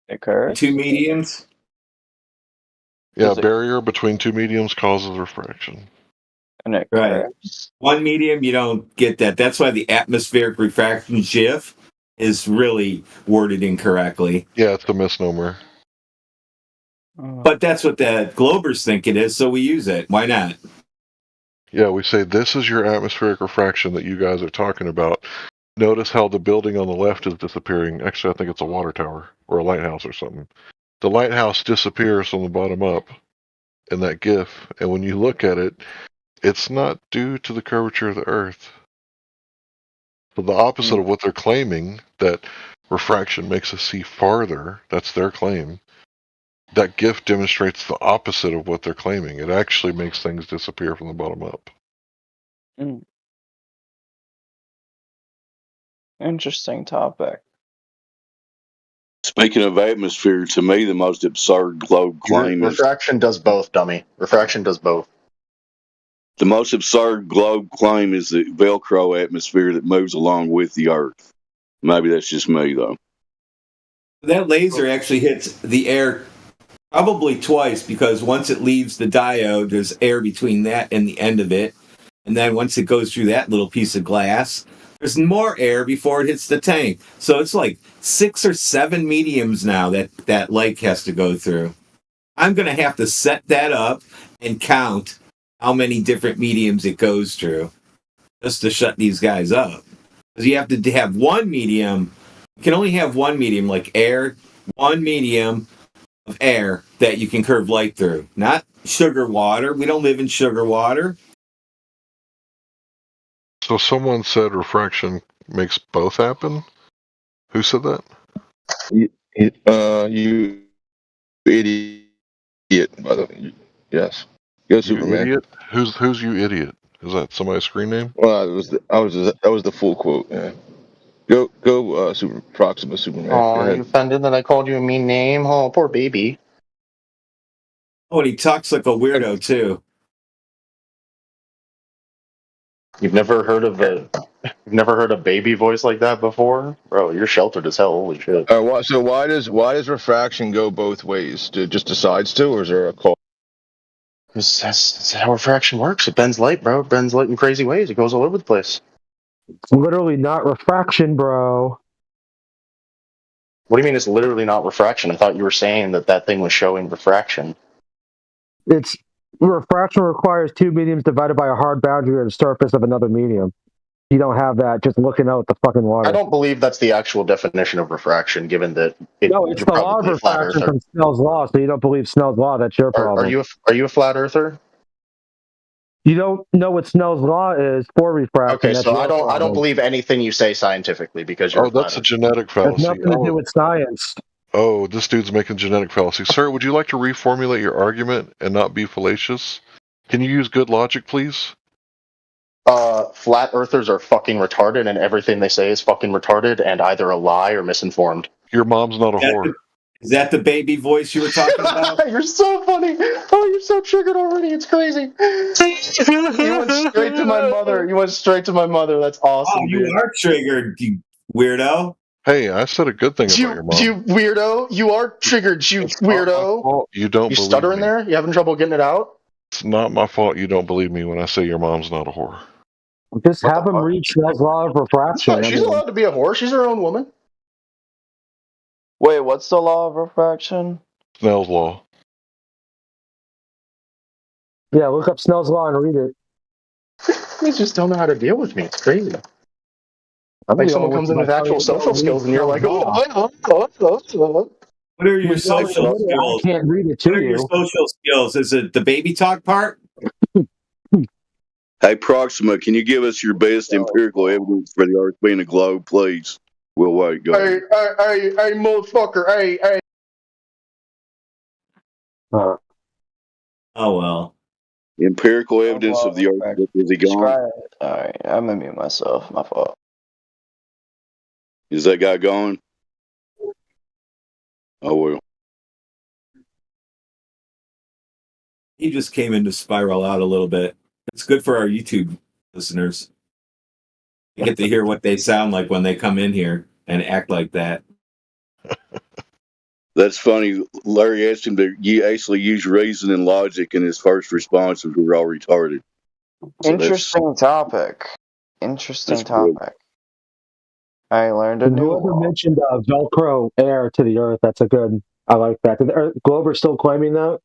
It curves? 2 mediums? Yeah, barrier between 2 mediums causes refraction. And it curves. One medium, you don't get that. That's why the atmospheric refraction GIF is really worded incorrectly. Yeah, it's a misnomer. But that's what the Globers think it is, so we use it. Why not? Yeah, we say this is your atmospheric refraction that you guys are talking about. Notice how the building on the left is disappearing. Actually, I think it's a water tower or a lighthouse or something. The lighthouse disappears from the bottom up in that GIF, and when you look at it, it's not due to the curvature of the Earth. So the opposite of what they're claiming, that refraction makes us see farther, that's their claim. That GIF demonstrates the opposite of what they're claiming. It actually makes things disappear from the bottom up. Interesting topic. Speaking of atmosphere, to me, the most absurd globe claim is Refraction does both, dummy. Refraction does both. the most absurd globe claim is the Velcro atmosphere that moves along with the Earth. Maybe that's just me, though. That laser actually hits the air probably twice, because once it leaves the diode, there's air between that and the end of it. And then once it goes through that little piece of glass, there's more air before it hits the tank. So it's like 6 or 7 mediums now that light has to go through. I'm going to have to set that up and count how many different mediums it goes through just to shut these guys up. Because you have to have one medium. You can only have one medium, like air, one medium of air that you can curve light through. Not sugar water. We don't live in sugar water. So someone said refraction makes both happen? Who said that? You idiot, by the way. Yes. Go You Superman. idiot? Who's you idiot? Is that somebody's screen name? Well, that was the full quote. Yeah. Go, Proxima Superman. Go Oh, ahead. you offended that I called you a mean name? Oh, poor baby. Oh, and he talks like a weirdo, too. You've never heard a baby voice like that before? Bro, you're sheltered as hell. Holy shit. So why does refraction go both ways? Just decides to, or is there a call? That's how refraction works. It bends light, bro. It bends light in crazy ways. It goes all over the place. It's literally not refraction, bro. What do you mean it's literally not refraction? I thought you were saying that thing was showing refraction. It's refraction requires two mediums divided by a hard boundary or the surface of another medium. You don't have that just looking out at the fucking water. I don't believe that's the actual definition of refraction, given that No, it's the law of refraction from Snell's law, so you don't believe Snell's law, that's your problem. Are you a flat earther? You don't know what Snell's law is for refraction. Okay, so I don't believe anything you say scientifically because you're that's a genetic fallacy. It has nothing to do with science. Oh, this dude's making genetic fallacy. Sir, would you like to reformulate your argument and not be fallacious? Can you use good logic, please? Flat earthers are fucking retarded, and everything they say is fucking retarded and either a lie or misinformed. Your mom's not a whore. Is that the baby voice you were talking about? You're so funny. Oh, you're so triggered already. It's crazy. You went straight to my mother. That's awesome. Oh, you are triggered, you weirdo. Hey, I said a good thing about your mom. You weirdo. You are triggered, you weirdo. You don't You believe stuttering me. there? You having trouble getting it out? It's not my fault you don't believe me when I say your mom's not a whore. Just have him read Snell's law of refraction. She's allowed to be a whore. She's her own woman. Wait, what's the law of refraction? Snell's law. Yeah, look up Snell's law and read it. You just don't know how to deal with me. It's crazy. Like someone comes in with actual social skills and you're like, What are your social skills? I can't read it to What are you. your social skills? Is it the baby talk part? Hey, Proxima, can you give us your best empirical evidence for the Earth being a globe, please? We'll wait. Go ahead. Hey, motherfucker. Hey. Oh, well. Empirical evidence of the Earth. Is he gone? Alright, I'm gonna mute myself. My fault. Is that guy gone? Oh, well. He just came in to spiral out a little bit. It's good for our YouTube listeners. You get to hear what they sound like when they come in here and act like that. That's funny. Larry asked him to actually use reason and logic, and his first response was, "We're all retarded." So Interesting topic. that's good. I learned a new Whoever law. mentioned Velcro air to the Earth, that's a good. I like that. The Glober's still claiming that?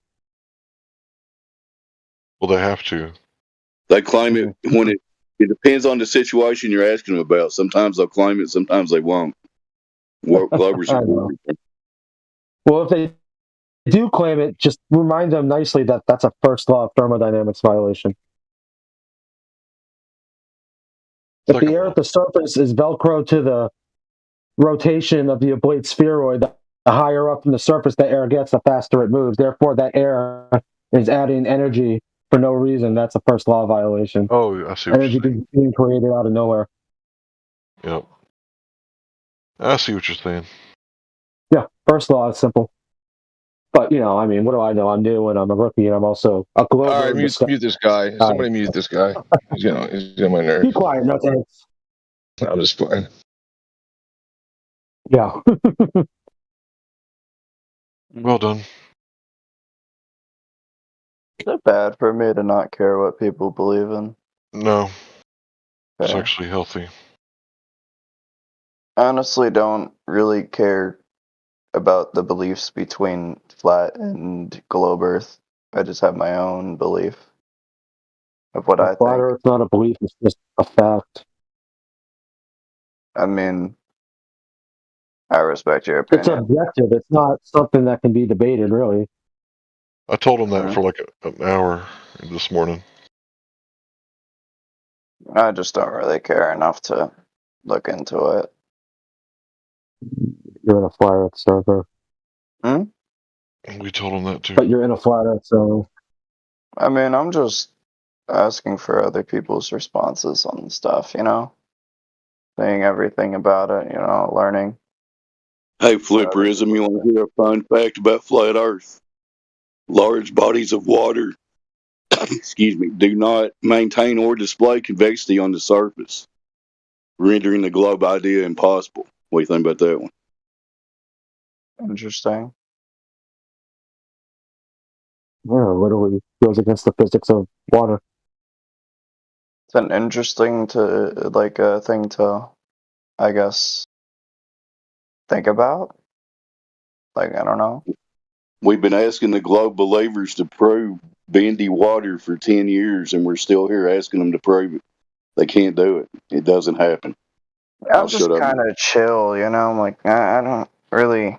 Well, they have to. They claim it when It depends on the situation you're asking them about. Sometimes they'll claim it, sometimes they won't. Glover's I know. Well, if they do claim it, just remind them nicely that that's a first law of thermodynamics violation. If the air at the surface is Velcro to the rotation of the oblate spheroid, the higher up from the surface the air gets, the faster it moves. Therefore, that air is adding energy for no reason. That's a first law violation. Oh, I see what Energy being created out of nowhere. Yep. I see what you're saying. Yeah, first law is simple. But, I mean, what do I know? I'm new and I'm a rookie and I'm also a global. All right, mute this guy. Somebody mute this guy. He's on my nerves. Be quiet, no thanks. I'm just playing. Yeah. Well done. Is it bad for me to not care what people believe in? No. It's Okay. actually healthy. I honestly don't really care about the beliefs between flat and globe Earth. I just have my own belief of what I Flat think. Earth's not a belief, it's just a fact. I mean, I respect your It's opinion. objective. It's not something that can be debated, really. I told him that for like an hour this morning. I just don't really care enough to look into it. You're in a flat Earth server. We told him that too. But you're in a flat Earth, so. I mean, I'm just asking for other people's responses on stuff, saying everything about it, learning. Hey, Flipperism, you want to hear a fun fact about flat Earth? Large bodies of water, excuse me, do not maintain or display convexity on the surface, rendering the globe idea impossible. What do you think about that one? Interesting. Yeah, literally goes against the physics of water. It's an interesting thing to, I guess, think about. I don't know. We've been asking the globe believers to prove bendy water for 10 years, and we're still here asking them to prove it. They can't do it. It doesn't happen. I'm just kind of chill, I'm like, I don't really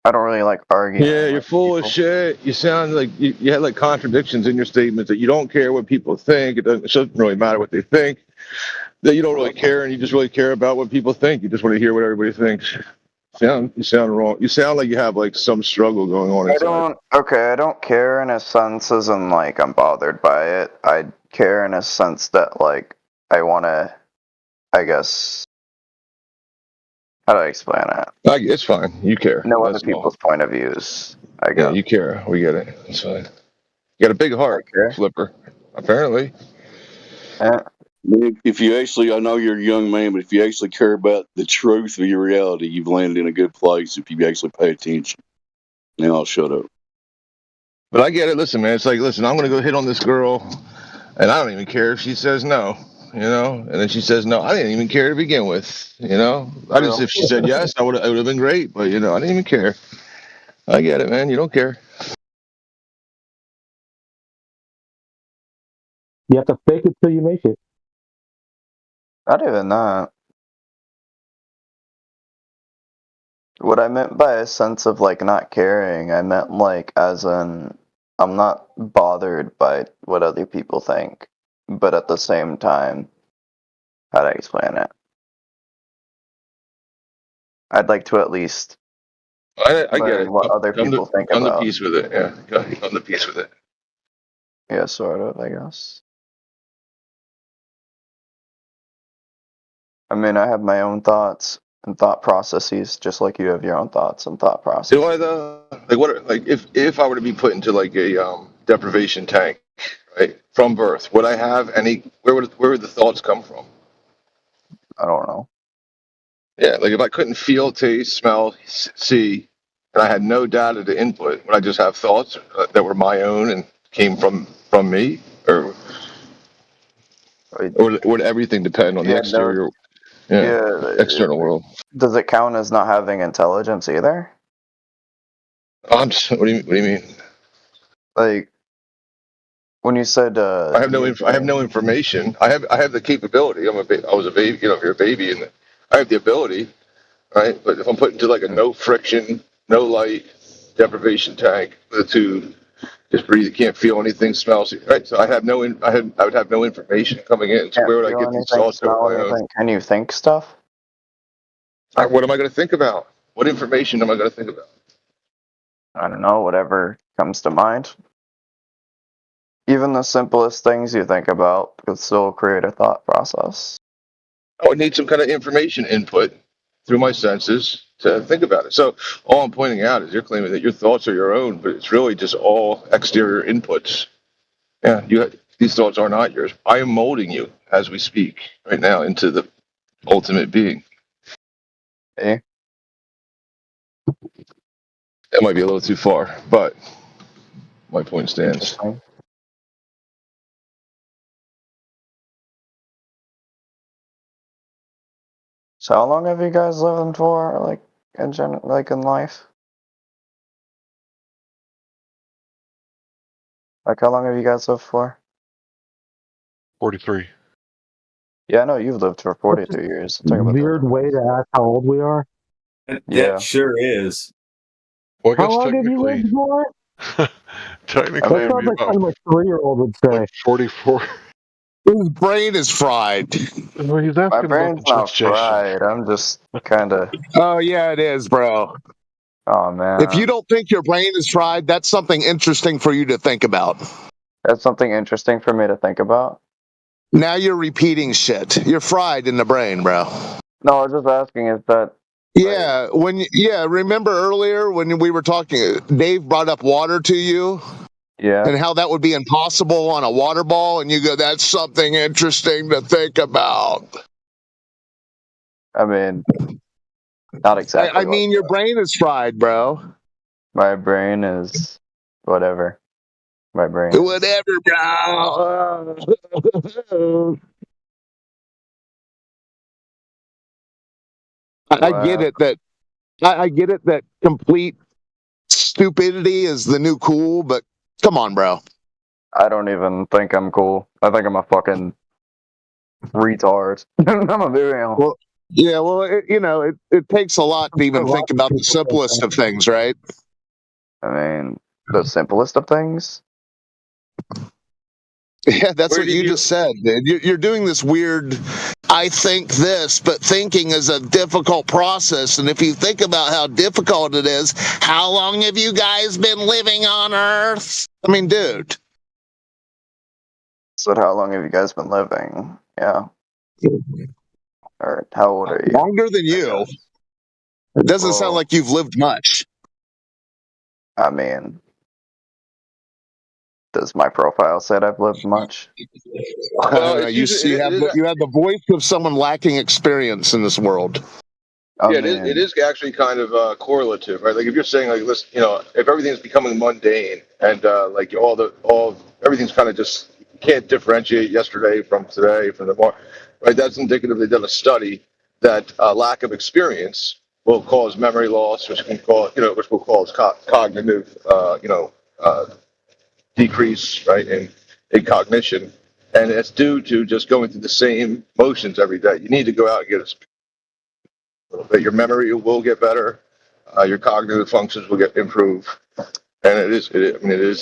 like arguing. Yeah, you're full of shit. You sound like you had like contradictions in your statements that you don't care what people think. It doesn't really matter what they think. That you don't really care, and you just really care about what people think. You just want to hear what everybody thinks. You sound wrong. You sound like you have like some struggle going on inside. I don't care in a sense as in like I'm bothered by it. I care in a sense that like I want to, I guess, how do I explain it? It's fine. You care. Know other people's point of views. I guess. Yeah, you care. We get it. It's fine. You got a big heart, Flipper. Apparently. If you actually, I know you're a young man, but if you actually care about the truth of your reality, you've landed in a good place if you actually pay attention. Now I'll shut up. But I get it. Listen, man, it's like, listen, I'm going to go hit on this girl, and I don't even care if she says no, and then she says no. I didn't even care to begin with, if she said yes, it would have been great, but, I didn't even care. I get it, man. You don't care. You have to fake it till you make it. Not even that. What I meant by a sense of like not caring, I meant like as in I'm not bothered by what other people think, but at the same time, how do I explain it? I'd like to at least I get it. What other people think about. On the piece with it, yeah. On the piece with it. Yeah, sort of, I guess. I mean, I have my own thoughts and thought processes, just like you have your own thoughts and thought processes. Do I though? If I were to be put into like a deprivation tank, right, from birth, would I have any? Where would the thoughts come from? I don't know. Yeah, like if I couldn't feel, taste, smell, see, and I had no data to input, would I just have thoughts that were my own and came from me, or would everything depend on the exterior? External world. Does it count as not having intelligence either? What do you mean? Like, When you said I have I have no information. I have the capability. I was a baby. You know, if you're a baby, and I have the ability, right? But if I'm put into like a no friction, no light deprivation tank to just breathe, you can't feel anything, smells, right? So I have I would have no information coming in. So can't where would I feel get these anything, thoughts over smell my own? anything. Can you think stuff? What am I going to think about? What information am I going to think about? I don't know, whatever comes to mind. Even the simplest things you think about could still create a thought process. I would need some kind of information input through my senses to think about it. So all I'm pointing out is you're claiming that your thoughts are your own, but it's really just all exterior inputs. Yeah, these thoughts are not yours. I am molding you as we speak right now into the ultimate being. Eh? That might be a little too far, but my point stands. So how long have you guys lived for, like in life? Like how long have you guys lived for? 43. Yeah, I know you've lived for 42 years. Talk about Weird way to ask how old we are. That sure is. Well, I How guess long have you lived for? technically, That it'd sounds be like about something a 3-year-old would say. like 44. His brain is fried. Well, he's My asking about brain's the not gestation. fried. I'm just kind of. Oh yeah, it is, bro. Oh man. If you don't think your brain is fried, that's something interesting for you to think about. That's something interesting for me to think about. Now you're repeating shit. You're fried in the brain, bro. No, I was just asking, is that Yeah, remember earlier when we were talking, Dave brought up water to you? Yeah. And how that would be impossible on a water ball, and you go, that's something interesting to think about. I mean, not exactly. I mean, your brain is fried, bro. My brain is whatever. My brain. Whatever, bro. I get it that I get it that complete stupidity is the new cool, but come on, bro. I don't even think I'm cool. I think I'm a fucking retard. I'm a real. Well, yeah, well, it takes a lot to even think about the simplest of things, right? I mean, the simplest of things. Yeah, that's what you just said, dude. You're doing this weird, I think this, but thinking is a difficult process. And if you think about how difficult it is, how long have you guys been living on Earth? I mean, dude. So how long have you guys been living? Yeah. Or how old are you? Longer than you. It doesn't sound like you've lived much. I mean, does my profile say I've lived much? You have the voice of someone lacking experience in this world. Yeah, it is actually kind of correlative, right? Like if you're saying like, listen, if everything's becoming mundane and like everything's kind of just you can't differentiate yesterday from today from the morning, right? That's indicative. They did a study that lack of experience will cause memory loss, which will cause cognitive, decrease, right, in cognition, and it's due to just going through the same motions every day. You need to go out and get a little bit. Your memory will get better. Your cognitive functions will get improved, and it is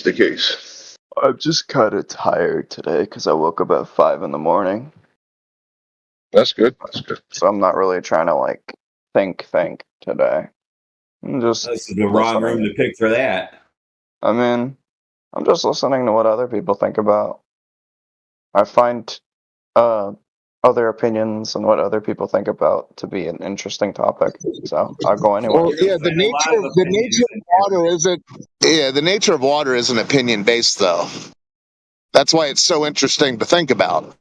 the case. I'm just kind of tired today because I woke up at 5 a.m. That's good. That's good. So I'm not really trying to like think today. I'm just. This is the wrong room to pick for that. I mean, I'm just listening to what other people think about. I find other opinions and what other people think about to be an interesting topic. So I'll go anywhere. Well, yeah, the nature of water isn't opinion based though. That's why it's so interesting to think about.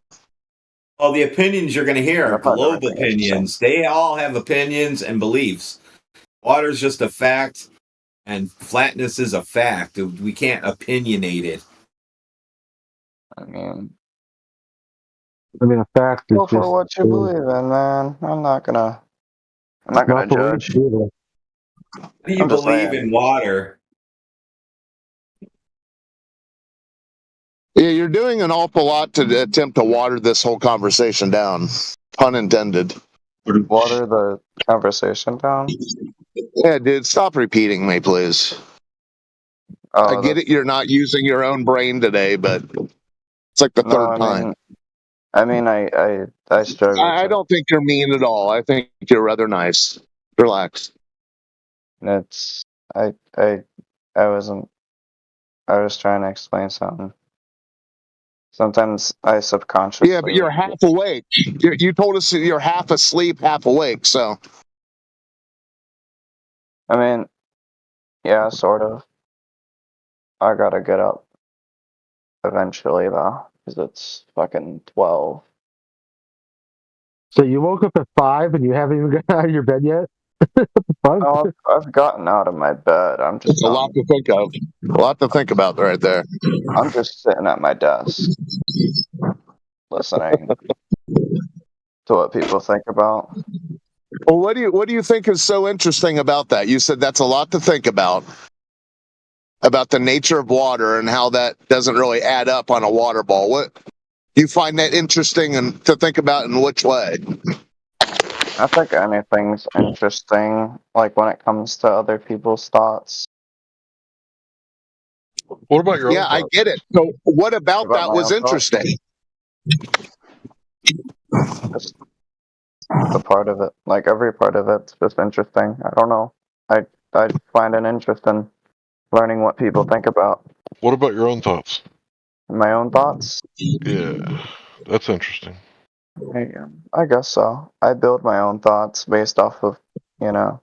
Well, the opinions you're going to hear are global opinions. They all have opinions and beliefs. Water's just a fact, and flatness is a fact. We can't opinionate it. I mean, a fact is go for just what you believe in, man. I'm not gonna judge. Do you believe in water? Yeah, you're doing an awful lot to attempt to water this whole conversation down. Pun intended. Water the conversation down? Yeah, dude, stop repeating me, please. I get it, you're not using your own brain today, but it's like the third time. I struggle. I don't think you're mean at all. I think you're rather nice. Relax. It's I wasn't. I was trying to explain something. Sometimes I subconsciously. Yeah, but you're half awake. You told us you're half asleep, half awake. So. I mean, yeah, sort of. I gotta get up eventually though, because it's fucking 12. So you woke up at 5 and you haven't even got out of your bed yet? Oh, I've gotten out of my bed. I'm just It's a lot to think of. A lot to think about right there. I'm just sitting at my desk, listening to what people think about. Well, what do you think is so interesting about that? You said that's a lot to think about the nature of water and how that doesn't really add up on a water ball. What do you find that interesting and to think about in which way? I think anything's interesting, like when it comes to other people's thoughts. What about your own Yeah, I thoughts? get it. So what about that my was own thoughts? interesting? Just the part of it, like every part of it's just interesting. I don't know. I find an interest in learning what people think about. What about your own thoughts? My own thoughts? Yeah, that's interesting. I guess so. I build my own thoughts based off of, my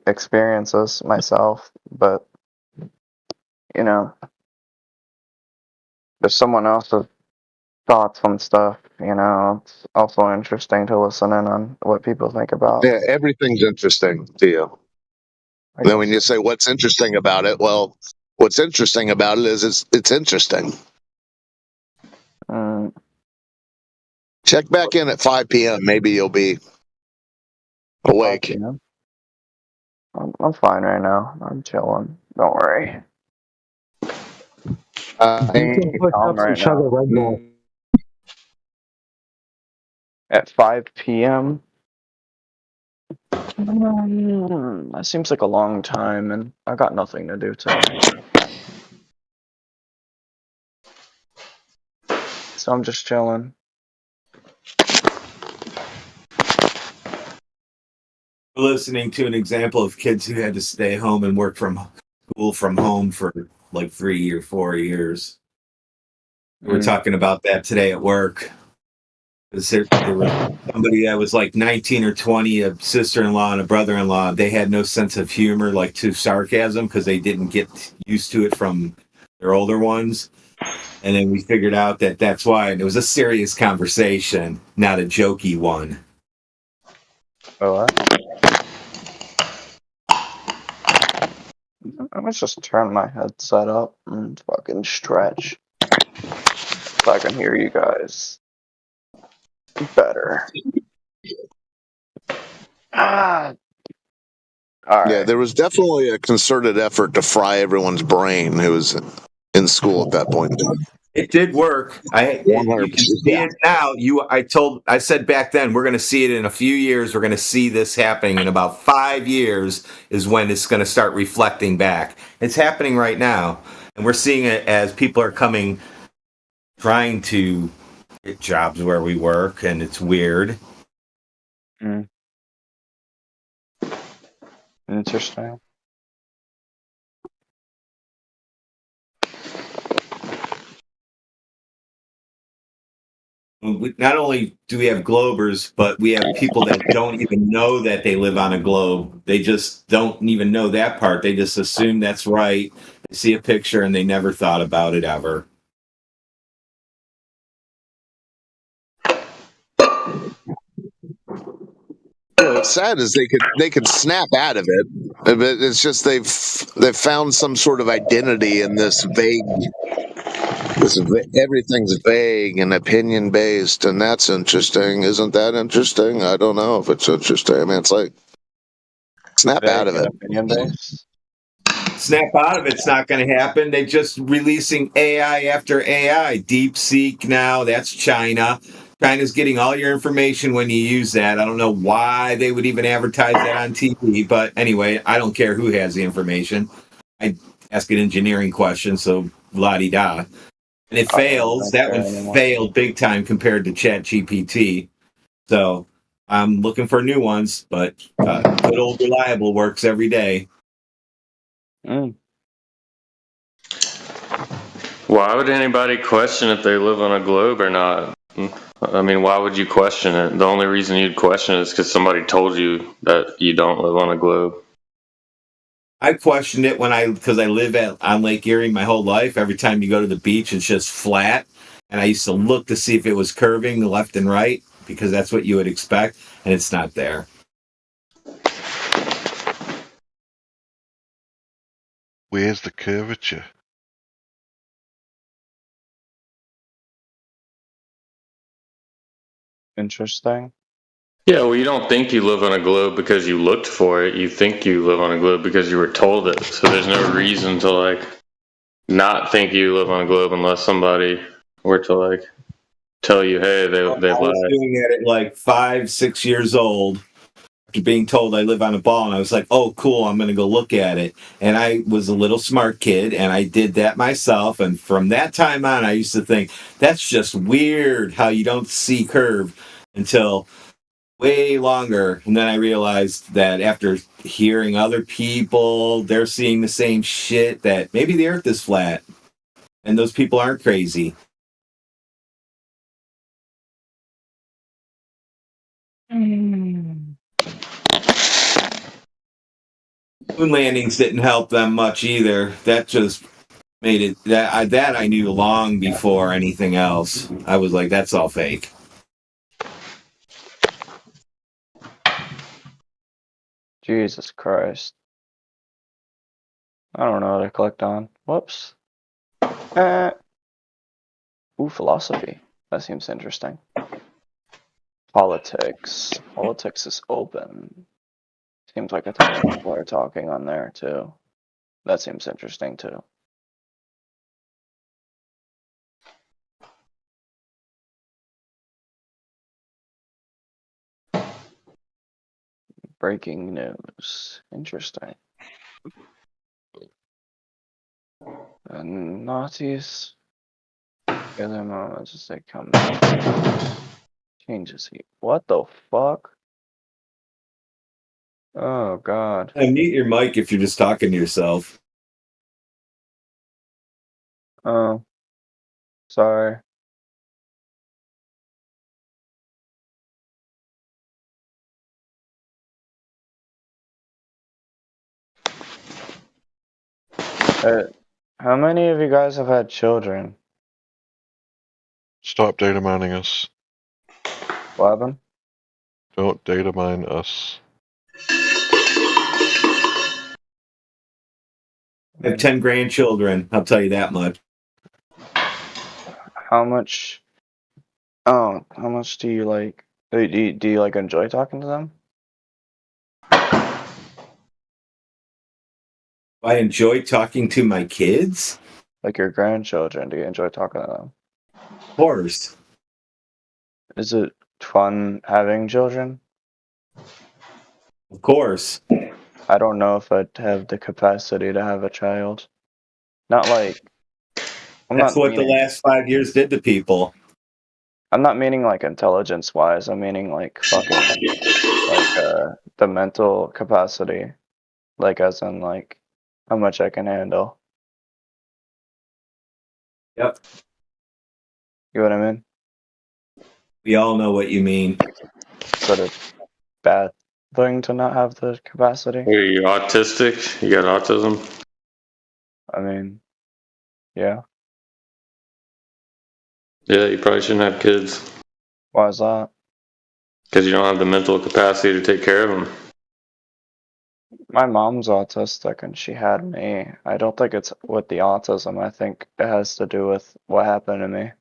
experiences myself, but, if someone else's thoughts on stuff, it's also interesting to listen in on what people think about. Yeah, everything's interesting to you. And then when you say what's interesting about it, well, what's interesting about it is it's interesting. Check back in at 5 p.m. Maybe you'll be awake. I'm fine right now. I'm chilling. Don't worry. At 5 p.m. That seems like a long time, and I got nothing to do tonight. So I'm just chilling. Listening to an example of kids who had to stay home and work from school from home for like 3 or 4 years. We were talking about that today at work. There was somebody that was like 19 or 20, a sister-in-law and a brother-in-law. They had no sense of humor, like to sarcasm, because they didn't get used to it from their older ones. And then we figured out that that's why. And it was a serious conversation, not a jokey one. Oh, let's just turn my headset up and fucking stretch. So I can hear you guys better. All right. Yeah, there was definitely a concerted effort to fry everyone's brain who was in school at that point in time. It did work. You can see it now. I said back then, we're going to see it in a few years. We're going to see this happening in about 5 years is when it's going to start reflecting back. It's happening right now. And we're seeing it as people are trying to get jobs where we work, and it's weird. Interesting. Not only do we have Globers, but we have people that don't even know that they live on a globe. They just don't even know that part. They just assume that's right. They see a picture and they never thought about it ever. What's sad is they could snap out of it, but it's just they've found some sort of identity in this vague. Everything's vague and opinion based, and that's interesting. Isn't that interesting? I don't know if it's interesting. I mean, it's like snap out of it. Opinion based. snap out of it's not going to happen. They're just releasing AI after AI. DeepSeek now, that's China. China's getting all your information when you use that. I don't know why they would even advertise that on TV, but anyway, I don't care who has the information. I ask an engineering question, so la-di-da. And it fails. That one failed big time compared to ChatGPT. So I'm looking for new ones, but good old reliable works every day. Why would anybody question if they live on a globe or not? I mean, why would you question it? The only reason you'd question it is because somebody told you that you don't live on a globe. I questioned it because I live on Lake Erie my whole life. Every time you go to the beach, it's just flat. And I used to look to see if it was curving left and right because that's what you would expect, and it's not there. Where's the curvature? Interesting. Yeah, well, you don't think you live on a globe because you looked for it. You think you live on a globe because you were told it. So there's no reason to, like, not think you live on a globe unless somebody were to, like, tell you, hey, they lied. I was doing it at like 5-6 years old after being told I live on a ball, and I was like, oh, cool, I'm going to go look at it. And I was a little smart kid, and I did that myself. And from that time on, I used to think, that's just weird how you don't see curve until way longer. And then I realized that after hearing other people, they're seeing the same shit, that maybe the earth is flat and those people aren't crazy. Moon landings didn't help them much either. That just made it that I knew long before anything else. I was like, that's all fake. Jesus Christ. I don't know what to click on. Whoops. Ooh, philosophy. That seems interesting. Politics. Politics is open. Seems like a ton of people are talking on there too. That seems interesting too. Breaking news. Interesting. The naughtiest other moments as they come back. Changes heat. What the fuck? Oh god. Mute your mic if you're just talking to yourself. Oh. Sorry. How many of you guys have had children? Stop data mining us. What happened? Don't data mine us. I have 10 grandchildren, I'll tell you that much. How much do you like do you like enjoy talking to them? I enjoy talking to my kids? Like your grandchildren, do you enjoy talking to them? Of course. Is it fun having children? Of course. I don't know if I'd have the capacity to have a child. Not like That's what the last 5 years did to people. I'm not meaning like intelligence wise, I'm meaning like fucking like the mental capacity. Like as in like how much I can handle. Yep. You know what I mean? We all know what you mean. Is that a bad thing to not have the capacity? Are you autistic? You got autism? I mean, yeah. Yeah, you probably shouldn't have kids. Why is that? Because you don't have the mental capacity to take care of them. My mom's autistic and she had me. I don't think it's with the autism. I think it has to do with what happened to me.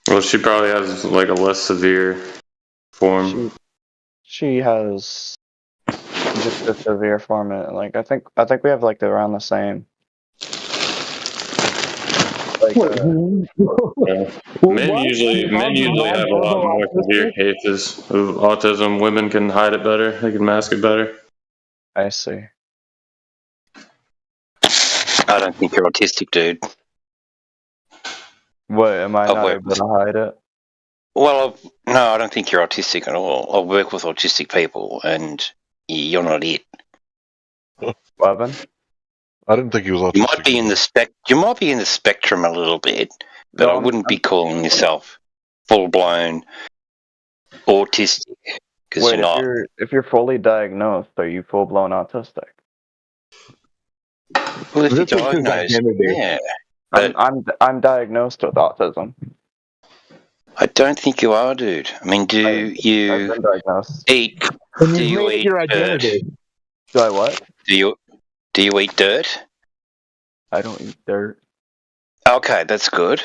Well, she probably has like a less severe form. She has just a severe form. Like I think we have like around the same. like Men usually have a lot more severe cases of autism. Women can hide it better. They can mask it better. I see. I don't think you're autistic, dude. What, am I not able to hide it? Well, no, I don't think you're autistic at all. I work with autistic people, and you're not it. Weapon? I didn't think he was autistic. You might be in the You might be in the spectrum a little bit, but I wouldn't be calling yourself full blown autistic because Wait, you're not. if you're fully diagnosed, are you full blown autistic? Well, if you're diagnosed, yeah. I'm diagnosed with autism. I don't think you are, dude. I mean, do you eat? Do you eat dirt? Do I what? Do you eat dirt? I don't eat dirt. Okay, that's good.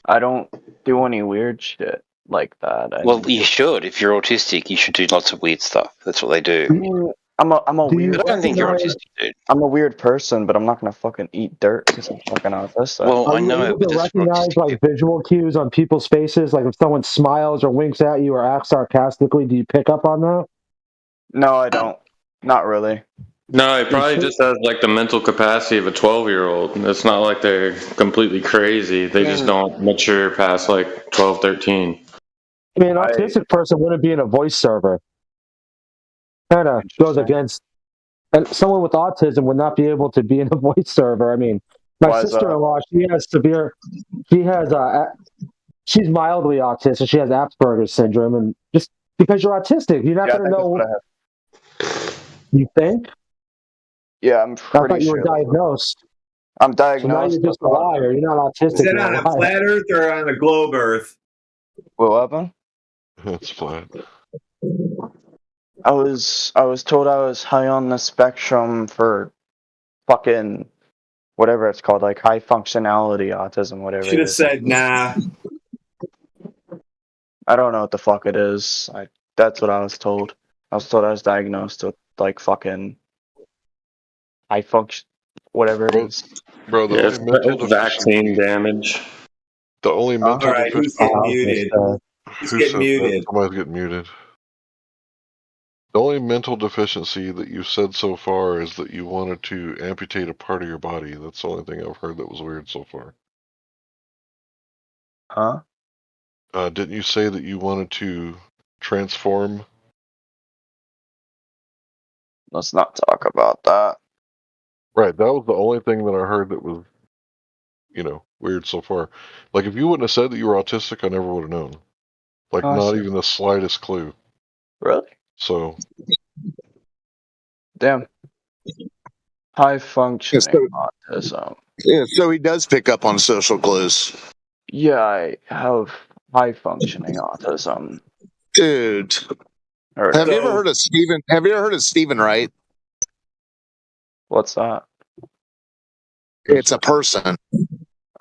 I don't do any weird shit like that. Well, you should. If you're autistic, you should do lots of weird stuff. That's what they do. I'm a weird. But I don't think you're autistic, dude. I'm a weird person, but I'm not gonna fucking eat dirt because I'm fucking autistic. Well, I know. You can recognize like visual cues on people's faces, like if someone smiles or winks at you or acts sarcastically. Do you pick up on that? No, I don't. Not really. No, it probably just has like the mental capacity of a 12-year-old. It's not like they're completely crazy. They just don't mature past like 12, 13. I mean, an autistic person wouldn't be in a voice server. Kind of goes against, and someone with autism would not be able to be in a voice server. I mean, my sister-in-law, she's mildly autistic. She has Asperger's syndrome, and just because you're autistic, you're not going to know. You think? Yeah, I'm pretty I thought you were diagnosed. I'm diagnosed. So now you're just a liar. You're not autistic. Is that on a flat Earth or on a globe Earth? What happened? It's flat. I was told I was high on the spectrum for fucking whatever it's called, like high functionality autism, whatever. Should have said nah. I don't know what the fuck it is. That's what I was told. I was told I was diagnosed with like fucking high function, whatever it is. Bro, the only mental vaccine damage. The only mental Alright, who's getting muted? Who's getting muted? Somebody's getting muted. The only mental deficiency that you've said so far is that you wanted to amputate a part of your body. That's the only thing I've heard that was weird so far. Huh? Didn't you say that you wanted to transform? Let's not talk about that. Right, that was the only thing that I heard that was, weird so far. Like, if you wouldn't have said that you were autistic, I never would have known. Like, not even the slightest clue. Really? So. Damn. High functioning autism. Yeah, so he does pick up on social clues. Yeah, I have high functioning autism. Dude. Have you ever heard of Stephen? Have you ever heard of Stephen Wright? What's that? It's a person.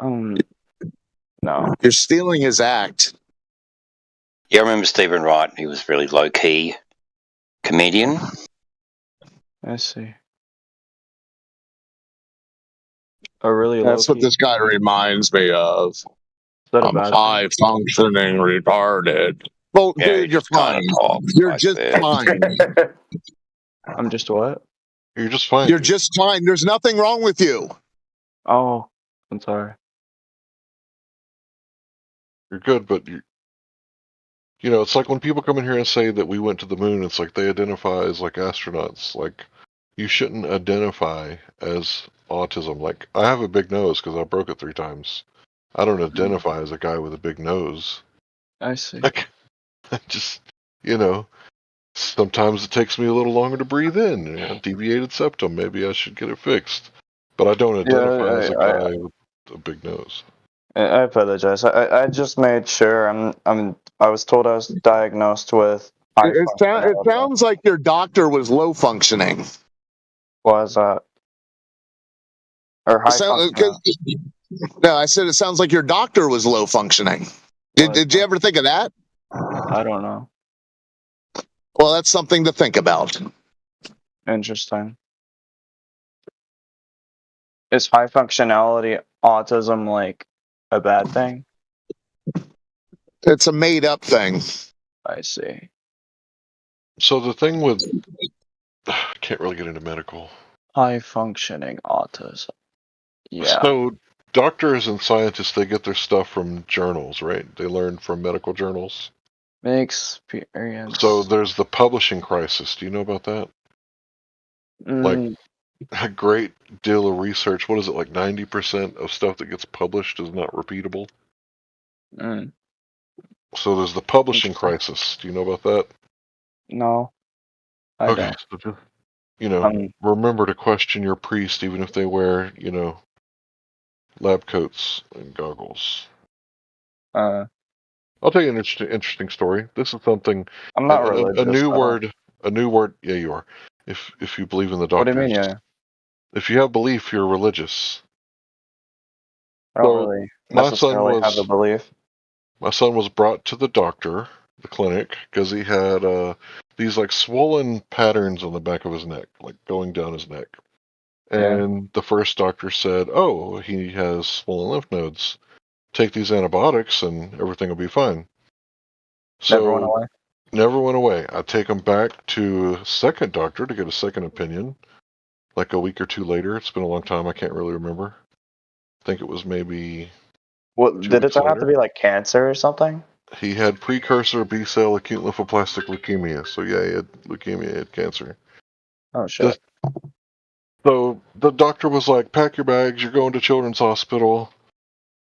No. You're stealing his act. Yeah, I remember Stephen Wright. He was really low key comedian. I see. Oh, really? That's what this guy reminds me of. I'm high functioning retarded. Well, Yeah, dude, you're fine. You're just fine. I'm just what? You're just fine. You're just fine. There's nothing wrong with you. Oh, I'm sorry. You're good, but it's like when people come in here and say that we went to the moon, it's like they identify as like astronauts. Like, you shouldn't identify as autism. Like, I have a big nose because I broke it 3 times. I don't identify as a guy with a big nose. I see. Like, I just, sometimes it takes me a little longer to breathe in. Deviated septum. Maybe I should get it fixed. But I don't identify as a guy with a big nose. I apologize. I just made sure. I was told I was diagnosed with. It sounds like your doctor was low functioning. Why is that? Or high functioning? No, I said it sounds like your doctor was low functioning. Did you ever think of that? I don't know. Well, that's something to think about. Interesting. Is high functionality autism like a bad thing? It's a made up thing. I see. So the thing with, I can't really get into medical. High functioning autism. Yeah. So doctors and scientists, they get their stuff from journals, right? They learn from medical journals. Experience. So there's the publishing crisis. Do you know about that? Like a great deal of research. What is it, like 90% of stuff that gets published is not repeatable? So there's the publishing crisis. Do you know about that? No. I Okay, don't. so just, remember to question your priest even if they wear, lab coats and goggles. I'll tell you an interesting story. This is something. I'm not a religious. new word. A new word. Yeah, you are. If you believe in the What do doctors. you mean, yeah? If you have belief, you're religious. I don't really necessarily have a belief. My son was brought to the doctor, the clinic, because he had these like swollen patterns on the back of his neck, like going down his neck. And the first doctor said, "Oh, he has swollen lymph nodes. Take these antibiotics and everything will be fine." So Never went away. Never went away. I take him back to a second doctor to get a second opinion. Like a week or two later. It's been a long time. I can't really remember. I think it was maybe. What did it have to be like cancer or something? He had precursor B-cell acute lymphoplastic leukemia. So yeah, he had leukemia, he had cancer. Oh shit. So the doctor was like, "Pack your bags. You're going to Children's Hospital.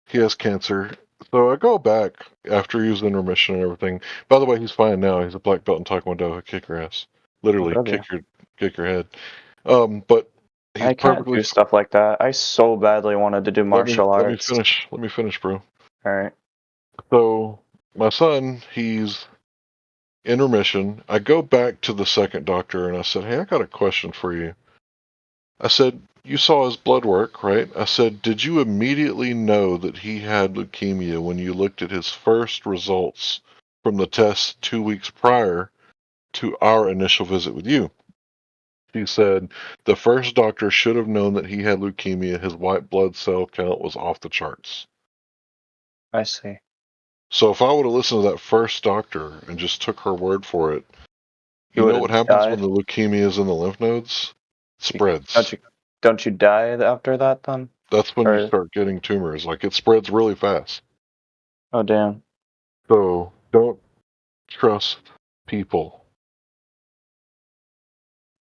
He has cancer." So I go back after he was in remission and everything. By the way, he's fine now. He's a black belt in Taekwondo. He'll kick your ass. Literally, kick your head. But he's I can't do stuff like that. I so badly wanted to do martial arts. Let me finish, bro. All right. So my son, he's in remission. I go back to the second doctor and I said, "Hey, I got a question for you." I said, "You saw his blood work, right?" I said, "Did you immediately know that he had leukemia when you looked at his first results from the test 2 weeks prior to our initial visit with you?" He said, "The first doctor should have known that he had leukemia. His white blood cell count was off the charts." I see. So if I would have listened to that first doctor and just took her word for it, you know what happens when the leukemia is in the lymph nodes? It spreads. Don't you die after that then? That's when you start getting tumors. Like it spreads really fast. Oh damn. So don't trust people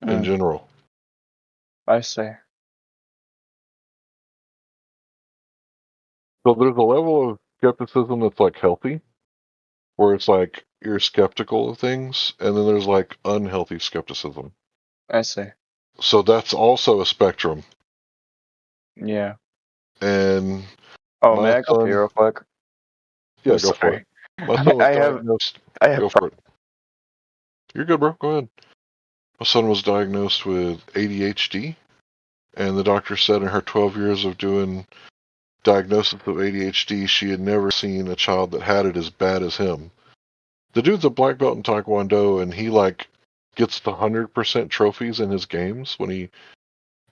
in general. I see. So there's a level of skepticism that's like healthy, where it's like you're skeptical of things, and then there's like unhealthy skepticism. I see. So that's also a spectrum. Yeah. And may I go pee real quick? Yeah, go for it. My son was diagnosed. Go for it. You're good, bro. Go ahead. My son was diagnosed with ADHD, and the doctor said in her 12 years of doing diagnosis of ADHD, she had never seen a child that had it as bad as him. The dude's a black belt in Taekwondo, and he like gets the 100% trophies in his games. When he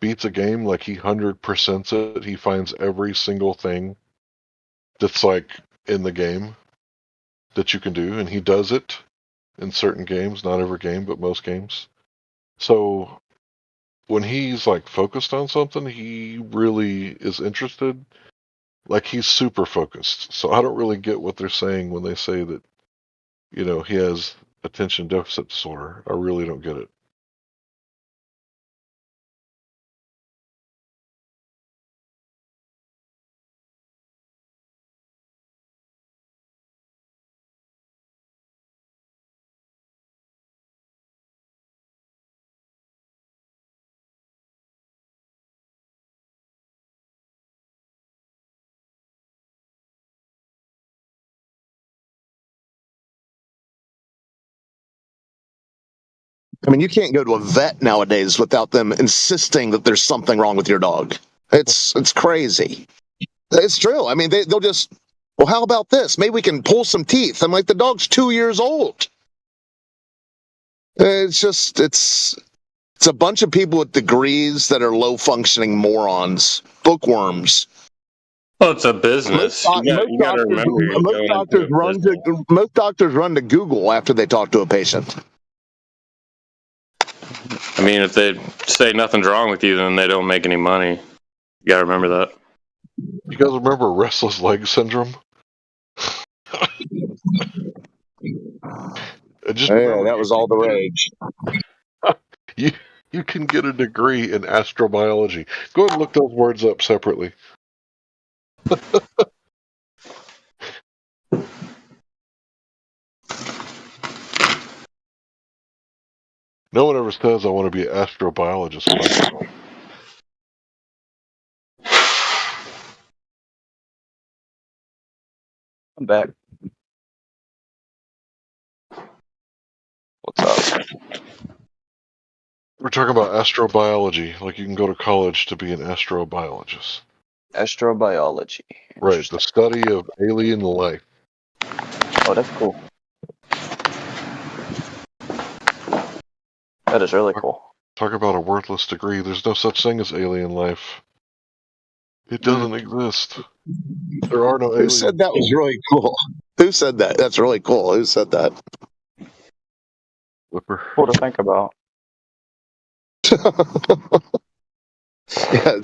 beats a game, like he 100%s it. He finds every single thing that's like in the game that you can do, and he does it in certain games, not every game, but most games. So when he's like focused on something, he really is interested. Like he's super focused. So I don't really get what they're saying when they say that, he has attention deficit disorder. I really don't get it. I mean, you can't go to a vet nowadays without them insisting that there's something wrong with your dog. It's crazy. It's true. I mean, they'll just, well, how about this? Maybe we can pull some teeth. I'm like, the dog's 2 years old. It's a bunch of people with degrees that are low functioning morons. bookworms. Well, it's a business. You got to remember you're going into a business. Most doctors run to Google after they talk to a patient. I mean, if they say nothing's wrong with you, then they don't make any money. You got to remember that. You guys remember restless leg syndrome? That was all the rage. You can get a degree in astrobiology. Go ahead and look those words up separately. No one ever says I want to be an astrobiologist. I'm back. What's up? We're talking about astrobiology, like you can go to college to be an astrobiologist. Astrobiology. Right, the study of alien life. Oh, that's cool. That is really cool. Talk about a worthless degree. There's no such thing as alien life. It doesn't exist. There are no aliens. Who said that was really cool? Who said that? That's really cool. Who said that? Cool to think about. Yeah,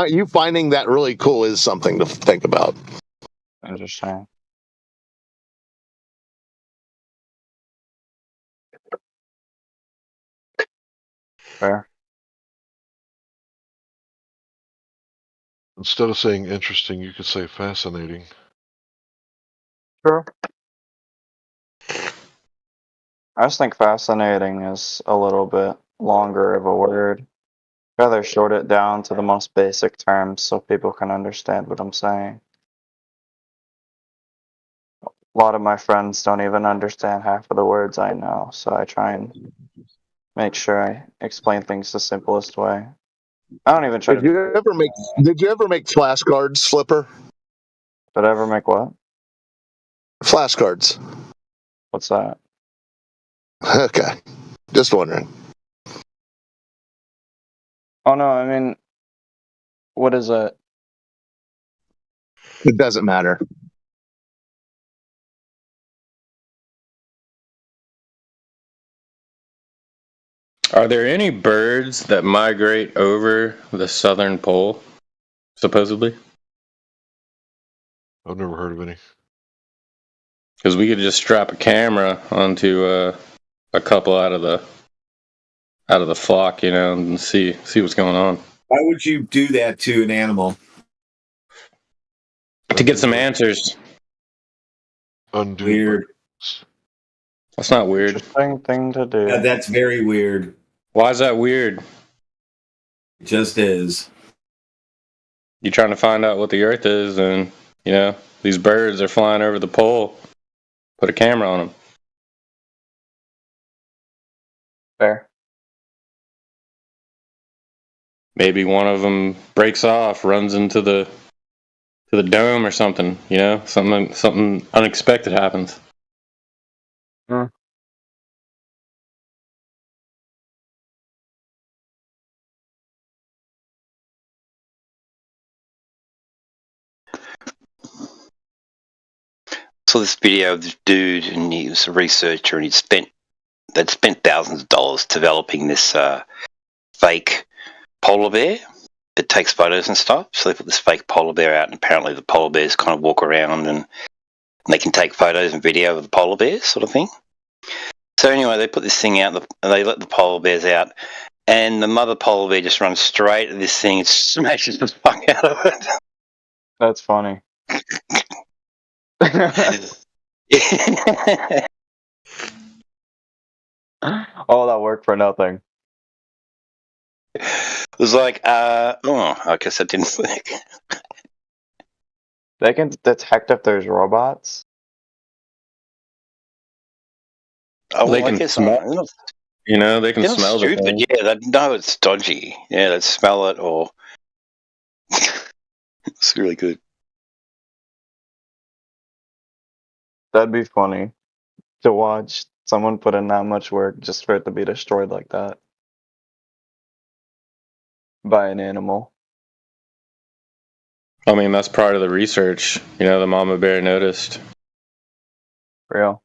you finding that really cool is something to think about. Interesting. Fair. Instead of saying interesting, you could say fascinating. Sure. I just think fascinating is a little bit longer of a word. I'd rather short it down to the most basic terms so people can understand what I'm saying. A lot of my friends don't even understand half of the words I know, so I try and make sure I explain things the simplest way. I don't even try Did you ever make flashcards, Flipper? Did I ever make what? Flashcards. What's that? Okay. Just wondering. Oh no, I mean, what is it? It doesn't matter. Are there any birds that migrate over the southern pole, supposedly? I've never heard of any. Because we could just strap a camera onto a couple out of the flock, you know, and see what's going on. Why would you do that to an animal? To get some answers. Weird. That's not weird. Interesting thing to do. Yeah, that's very weird. Why is that weird? It just is. You're trying to find out what the Earth is, and, you know, these birds are flying over the pole. Put a camera on them. Fair. Maybe one of them breaks off, runs into the dome or something, you know? Something unexpected happens. Saw this video of this dude, and he was a researcher, and they'd spent thousands of dollars developing this fake polar bear that takes photos and stuff. So they put this fake polar bear out, and apparently the polar bears kind of walk around and they can take photos and video of the polar bears, sort of thing. So anyway, they put this thing out, and they let the polar bears out, and the mother polar bear just runs straight at this thing and smashes the fuck out of it. That's funny. All that work for nothing. It was like, I guess that didn't work. They can detect if there's robots. Oh, They well, I can guess smell. not. You know, they can They're not smell the stupid. thing. Yeah, they know it's dodgy. Yeah, they'd smell it, or it's really good. That'd be funny to watch someone put in that much work just for it to be destroyed like that by an animal. I mean, that's part of the research. You know, the mama bear noticed. Real.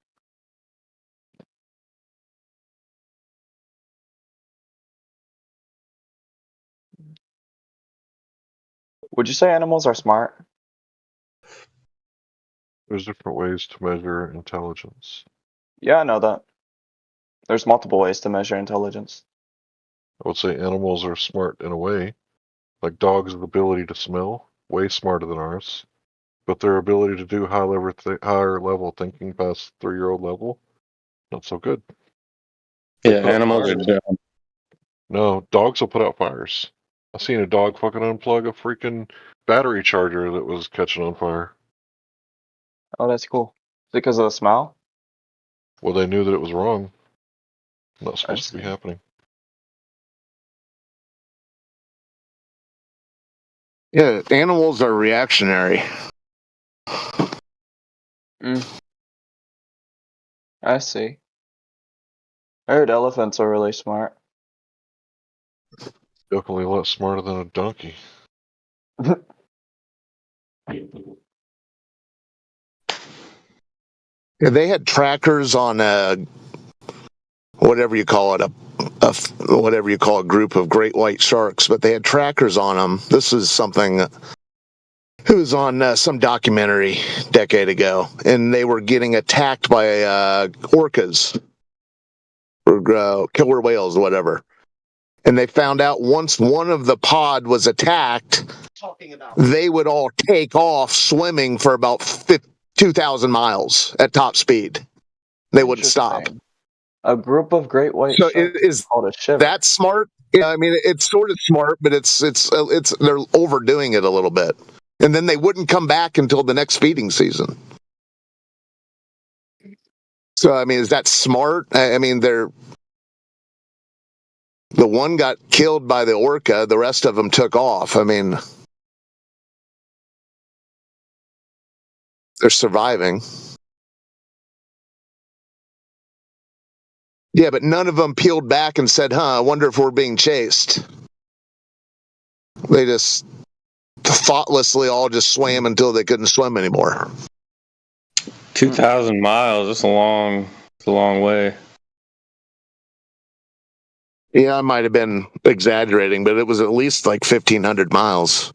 Would you say animals are smart? There's different ways to measure intelligence. Yeah, I know that. There's multiple ways to measure intelligence. I would say animals are smart in a way. Like dogs' ability to smell, way smarter than ours. But their ability to do higher level thinking past 3-year-old level, not so good. Yeah, animals are dumb. No, dogs will put out fires. I seen a dog fucking unplug a freaking battery charger that was catching on fire. Oh, that's cool. Is it because of the smell? Well, they knew that it was wrong. Not I supposed to be see. happening. Yeah, animals are reactionary. I see. I heard elephants are really smart. Definitely a lot smarter than a donkey. Yeah, they had trackers on whatever you call it, whatever you call a group of great white sharks, but they had trackers on them. This is something that was on some documentary a decade ago, and they were getting attacked by orcas or killer whales or whatever. And they found out once one of the pod was attacked, they would all take off swimming for about 2,000 miles at top speed. They wouldn't stop. A group of great white So sharks is called a shiver. that smart? Yeah, I mean it's sort of smart, but it's they're overdoing it a little bit. And then they wouldn't come back until the next feeding season. So I mean, is that smart? I mean, the one got killed by the orca, the rest of them took off. I mean, they're surviving. Yeah, but none of them peeled back and said, I wonder if we're being chased. They just thoughtlessly all just swam until they couldn't swim anymore. 2,000 miles. That's a long way. Yeah, I might have been exaggerating, but it was at least like 1,500 miles.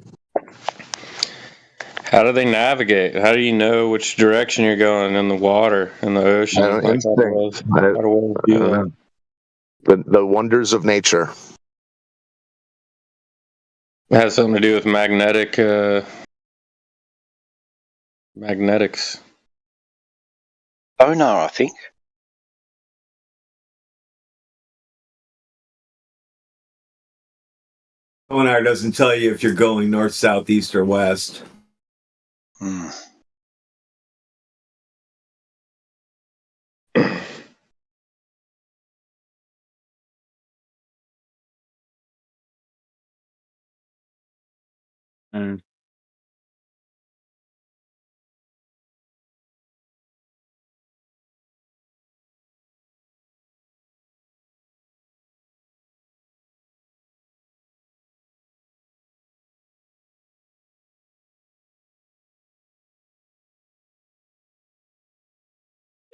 How do they navigate? How do you know which direction you're going in the water, in the ocean? I don't know. The wonders of nature. It has something to do with magnetics. Sonar, I think. Sonar doesn't tell you if you're going north, south, east, or west.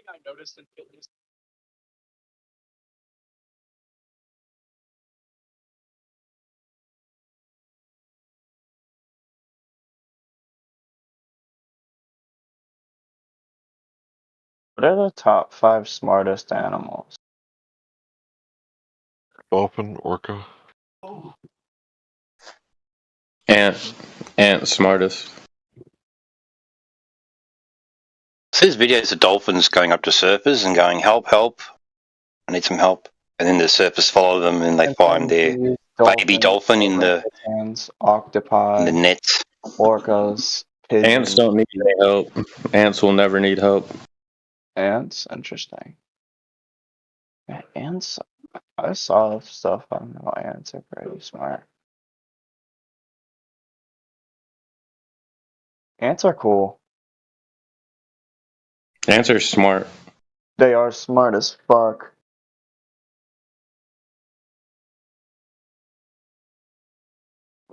I noticed in Phillies. What are the top 5 smartest animals? Dolphin, orca. Ant smartest. So there's videos of dolphins going up to surfers and going, help, I need some help. And then the surfers follow them and they find their baby dolphin in the octopi, in the nets. Orcas, pigeons. Ants don't need any help. Ants will never need help. Ants? Interesting. Yeah, ants, I saw stuff on how ants are pretty smart. Ants are cool. Ants are smart. They are smart as fuck.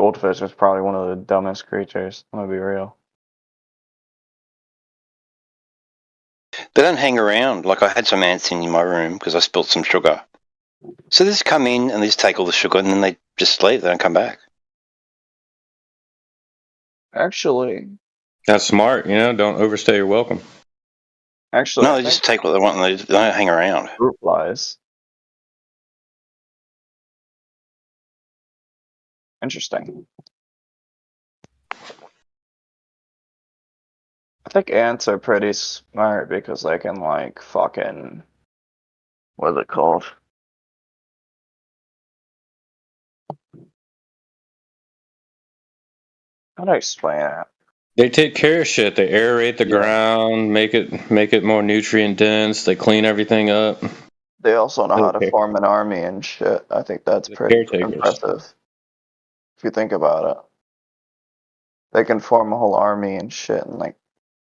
Goldfish is probably one of the dumbest creatures. I'm gonna be real. They don't hang around. Like I had some ants in my room because I spilt some sugar. So they just come in and they just take all the sugar and then they just leave. They don't come back. Actually, That's smart, you know. Don't overstay your welcome. actually, No, they just take what they want and they don't hang around. fruit flies. Interesting. I think ants are pretty smart because they can like fucking what is it called? How do I explain it? They take care of shit. They aerate the ground, make it more nutrient dense. They clean everything up. They also know how to Okay. form an army and shit. I think that's pretty caretakers. impressive. If you think about it. They can form a whole army and shit and like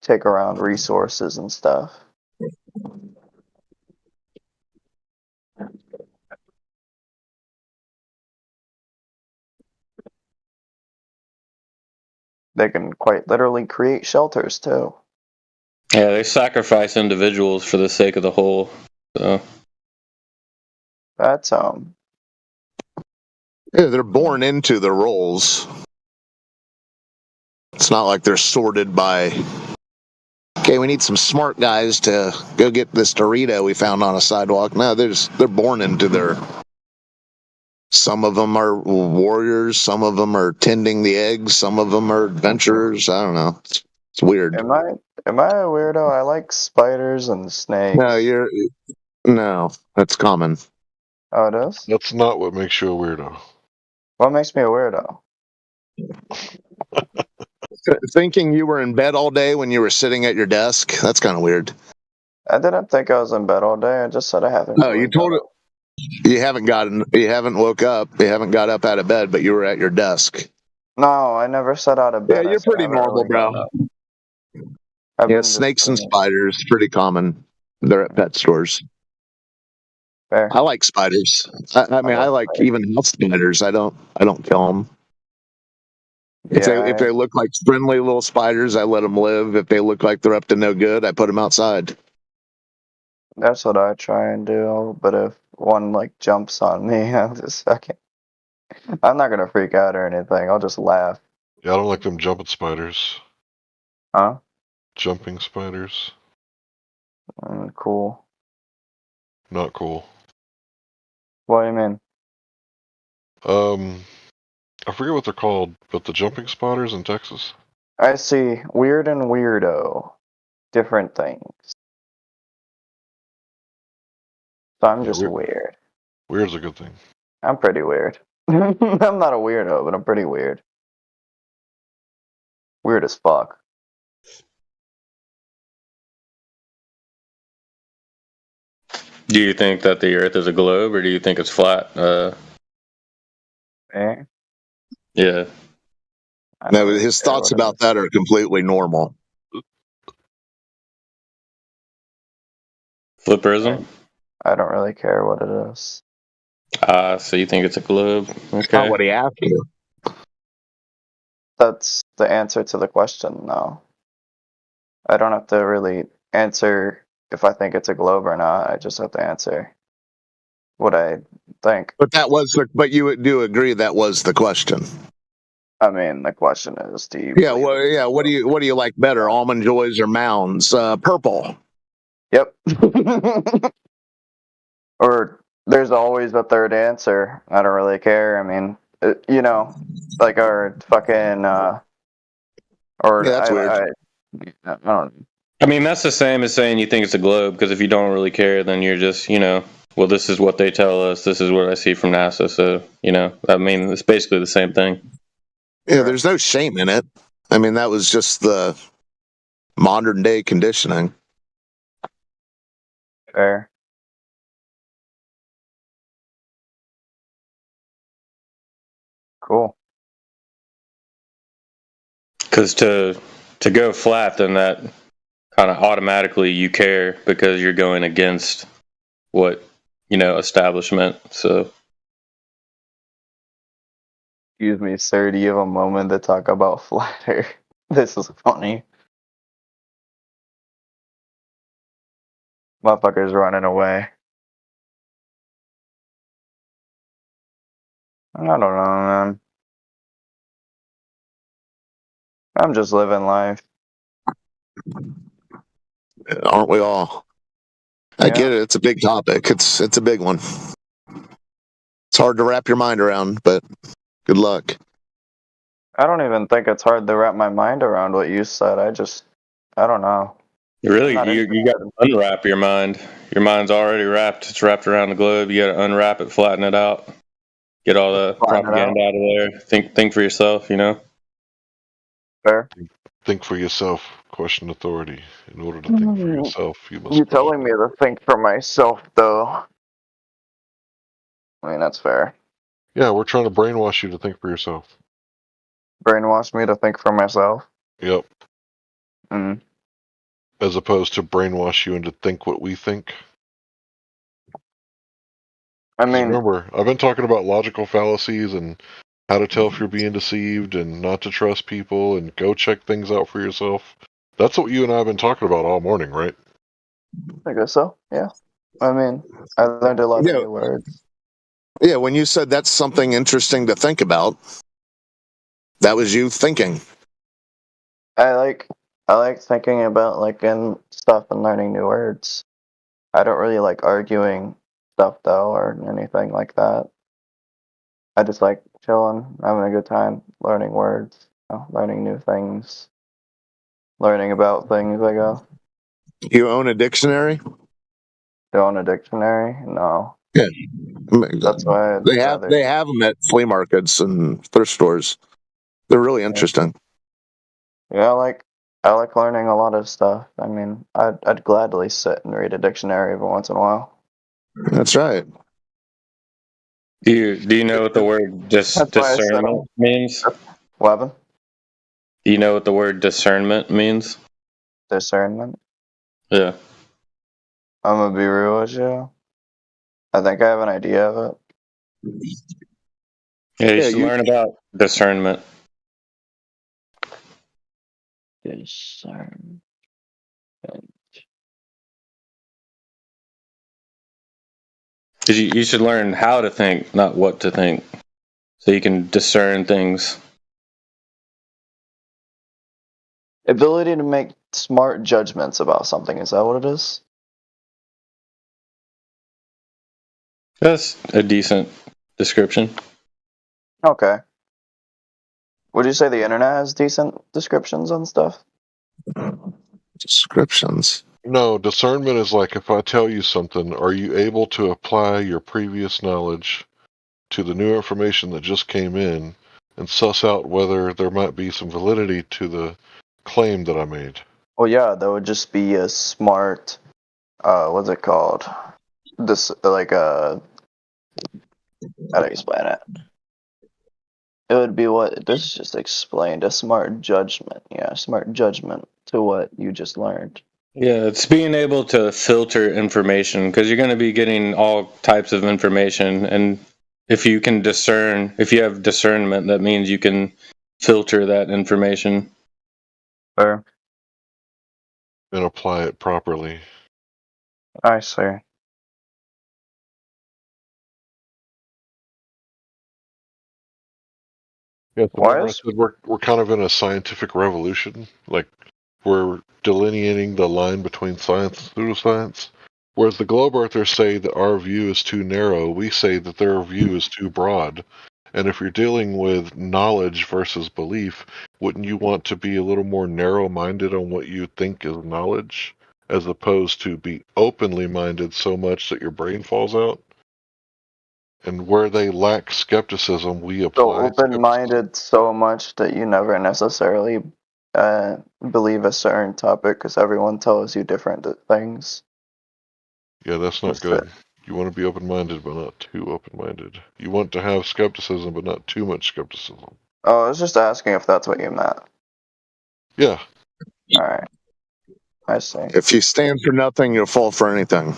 take around resources and stuff. They can quite literally create shelters too. Yeah, they sacrifice individuals for the sake of the whole. So That's Yeah, they're born into the roles. It's not like they're sorted by. Okay, we need some smart guys to go get this Dorito we found on a sidewalk. No, they're born into their. Some of them are warriors. Some of them are tending the eggs. Some of them are adventurers. I don't know. It's weird. Am I a weirdo? I like spiders and snakes. No, that's common. Oh, it is? That's not what makes you a weirdo. What makes me a weirdo? Thinking you were in bed all day when you were sitting at your desk. That's kind of weird. I didn't think I was in bed all day. I just said I haven't. No, you told it. You haven't woke up. You haven't got up out of bed, but you were at your desk. No, I never sat out of bed. Yeah, you're pretty normal, bro. Yeah, snakes and spiders, pretty common. They're at pet stores. Fair. I like spiders. I mean, I like even house spiders. I don't kill them. If they look like friendly little spiders, I let them live. If they look like they're up to no good, I put them outside. That's what I try and do. But if one like jumps on me, I'm not gonna freak out or anything. I'll just laugh. Yeah, I don't like them jumping spiders. Huh? Jumping spiders. Cool. Not cool. What do you mean? I forget what they're called, but the jumping spiders in Texas. I see. Weird and weirdo. Different things. So I'm just weird. Weird's a good thing. I'm pretty weird. I'm not a weirdo, but I'm pretty weird. Weird as fuck. do you think that the Earth is a globe, or do you think it's flat? Yeah. No, his thoughts about that are completely normal. Flipperism? I don't really care what it is. So you think it's a globe? Okay. Not what he asked you. That's the answer to the question, though. I don't have to really answer if I think it's a globe or not. I just have to answer what I think. But you do agree that was the question. I mean, the question is, do you? Yeah, well, yeah. What do you like better, Almond Joys or Mounds? Purple. Yep. Or there's always a third answer. I don't really care. I mean, like our fucking. Or yeah, that's weird. I don't know. I mean, that's the same as saying you think it's a globe, because if you don't really care, then you're just, well, this is what they tell us. This is what I see from NASA. So, I mean, it's basically the same thing. Yeah, there's no shame in it. I mean, that was just the modern day conditioning. Fair. Cool. Because to go flat, then that kind of automatically you care, because you're going against what, establishment. So Excuse me, sir, do you have a moment to talk about flat earth? This is funny. Motherfucker's running away. I don't know, man. I'm just living life. Aren't we all? I get it. It's a big topic. It's a big one. It's hard to wrap your mind around, but good luck. I don't even think it's hard to wrap my mind around what you said. I don't know. Really, you got to unwrap your mind. Your mind's already wrapped. It's wrapped around the globe. You got to unwrap it, flatten it out, get all the propaganda out of there. Think for yourself. You know. Fair. Think for yourself. Question authority. In order to think for yourself, you must. You're telling me to think for myself, though. I mean, that's fair. Yeah, we're trying to brainwash you to think for yourself. Brainwash me to think for myself? Yep. Mm. As opposed to brainwash you into think what we think. I mean, remember, I've been talking about logical fallacies and how to tell if you're being deceived and not to trust people and go check things out for yourself. That's what you and I have been talking about all morning, right? I guess so, yeah. I mean, I learned a lot of new words. Yeah, when you said that's something interesting to think about, that was you thinking. I like thinking about and stuff and learning new words. I don't really like arguing stuff though or anything like that. I just like chilling, having a good time, learning words, learning new things, learning about things, I guess. You own a dictionary? Do you own a dictionary? No. Yeah. That's why they have them at flea markets and thrift stores. They're really interesting. Yeah, I like learning a lot of stuff. I mean, I'd gladly sit and read a dictionary every once in a while. That's right. Do you know what the word discernment means? What? Do you know what the word discernment means? Discernment? Yeah. I'm gonna be real with you. I think I have an idea of it. Yeah, you should learn about discernment. Discernment. Because you should learn how to think, not what to think, so you can discern things. Ability to make smart judgments about something. Is that what it is? That's a decent description. Okay. Would you say the internet has decent descriptions on stuff? Descriptions? No, discernment is like if I tell you something, are you able to apply your previous knowledge to the new information that just came in and suss out whether there might be some validity to the claim that I made? Well, yeah, that would just be a smart, what's it called? This, how do I explain it? It would be what this just explained, a smart judgment. Yeah, smart judgment to what you just learned. Yeah, it's being able to filter information because you're going to be getting all types of information. And if you can discern, if you have discernment, that means you can filter that information. Fair. And apply it properly. I see. Yeah, so I said we're kind of in a scientific revolution. Like, we're delineating the line between science and pseudoscience. Whereas the globe earthers say that our view is too narrow, we say that their view is too broad. And if you're dealing with knowledge versus belief, wouldn't you want to be a little more narrow-minded on what you think is knowledge, as opposed to be openly minded so much that your brain falls out? And where they lack skepticism, we apply So open-minded so much that you never necessarily believe a certain topic because everyone tells you different things. Yeah, that's not good. You want to be open-minded, but not too open-minded. You want to have skepticism, but not too much skepticism. Oh, I was just asking if that's what you meant. Yeah. Alright. I see. If you stand for nothing, you'll fall for anything.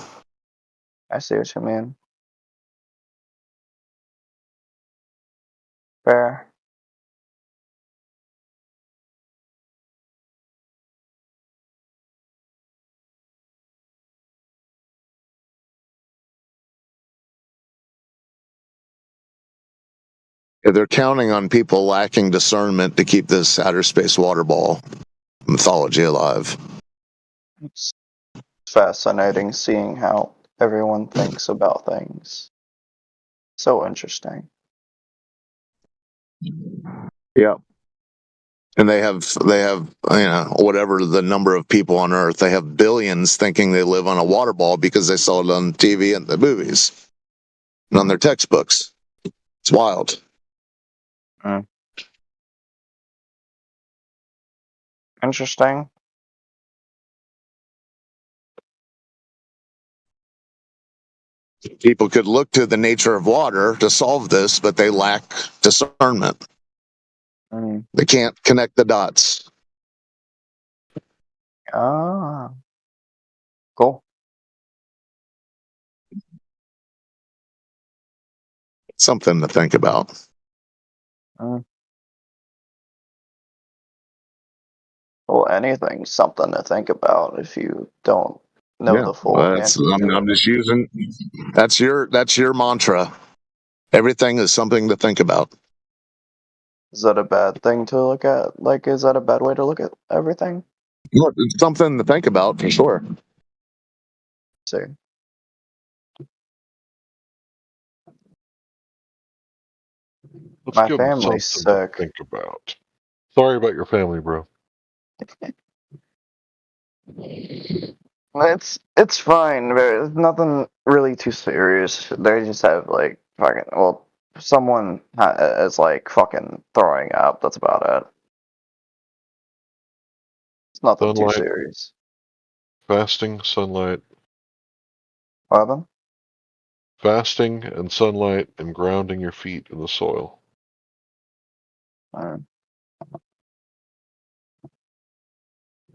I see what you mean. Fair. They're counting on people lacking discernment to keep this outer space water ball mythology alive. It's fascinating seeing how everyone thinks about things. So interesting. Yeah. And they have, whatever the number of people on Earth, they have billions thinking they live on a water ball because they saw it on TV and the movies and on their textbooks. It's wild. Interesting. People could look to the nature of water to solve this, but they lack discernment. They can't connect the dots. Ah. Cool. Something to think about. Well, anything's something to think about if you don't know the full I'm just using that's your mantra. Everything is something to think about. Is that a bad thing to look at? Like, is that a bad way to look at everything? Look, it's something to think about for sure. See. Let's My give them family's something sick. to think about. Sorry about your family, bro. It's fine. There's nothing really too serious. They just have like someone is like fucking throwing up. That's about it. It's nothing too Sunlight, serious. fasting, sunlight, What happened? fasting and sunlight, and grounding your feet in the soil.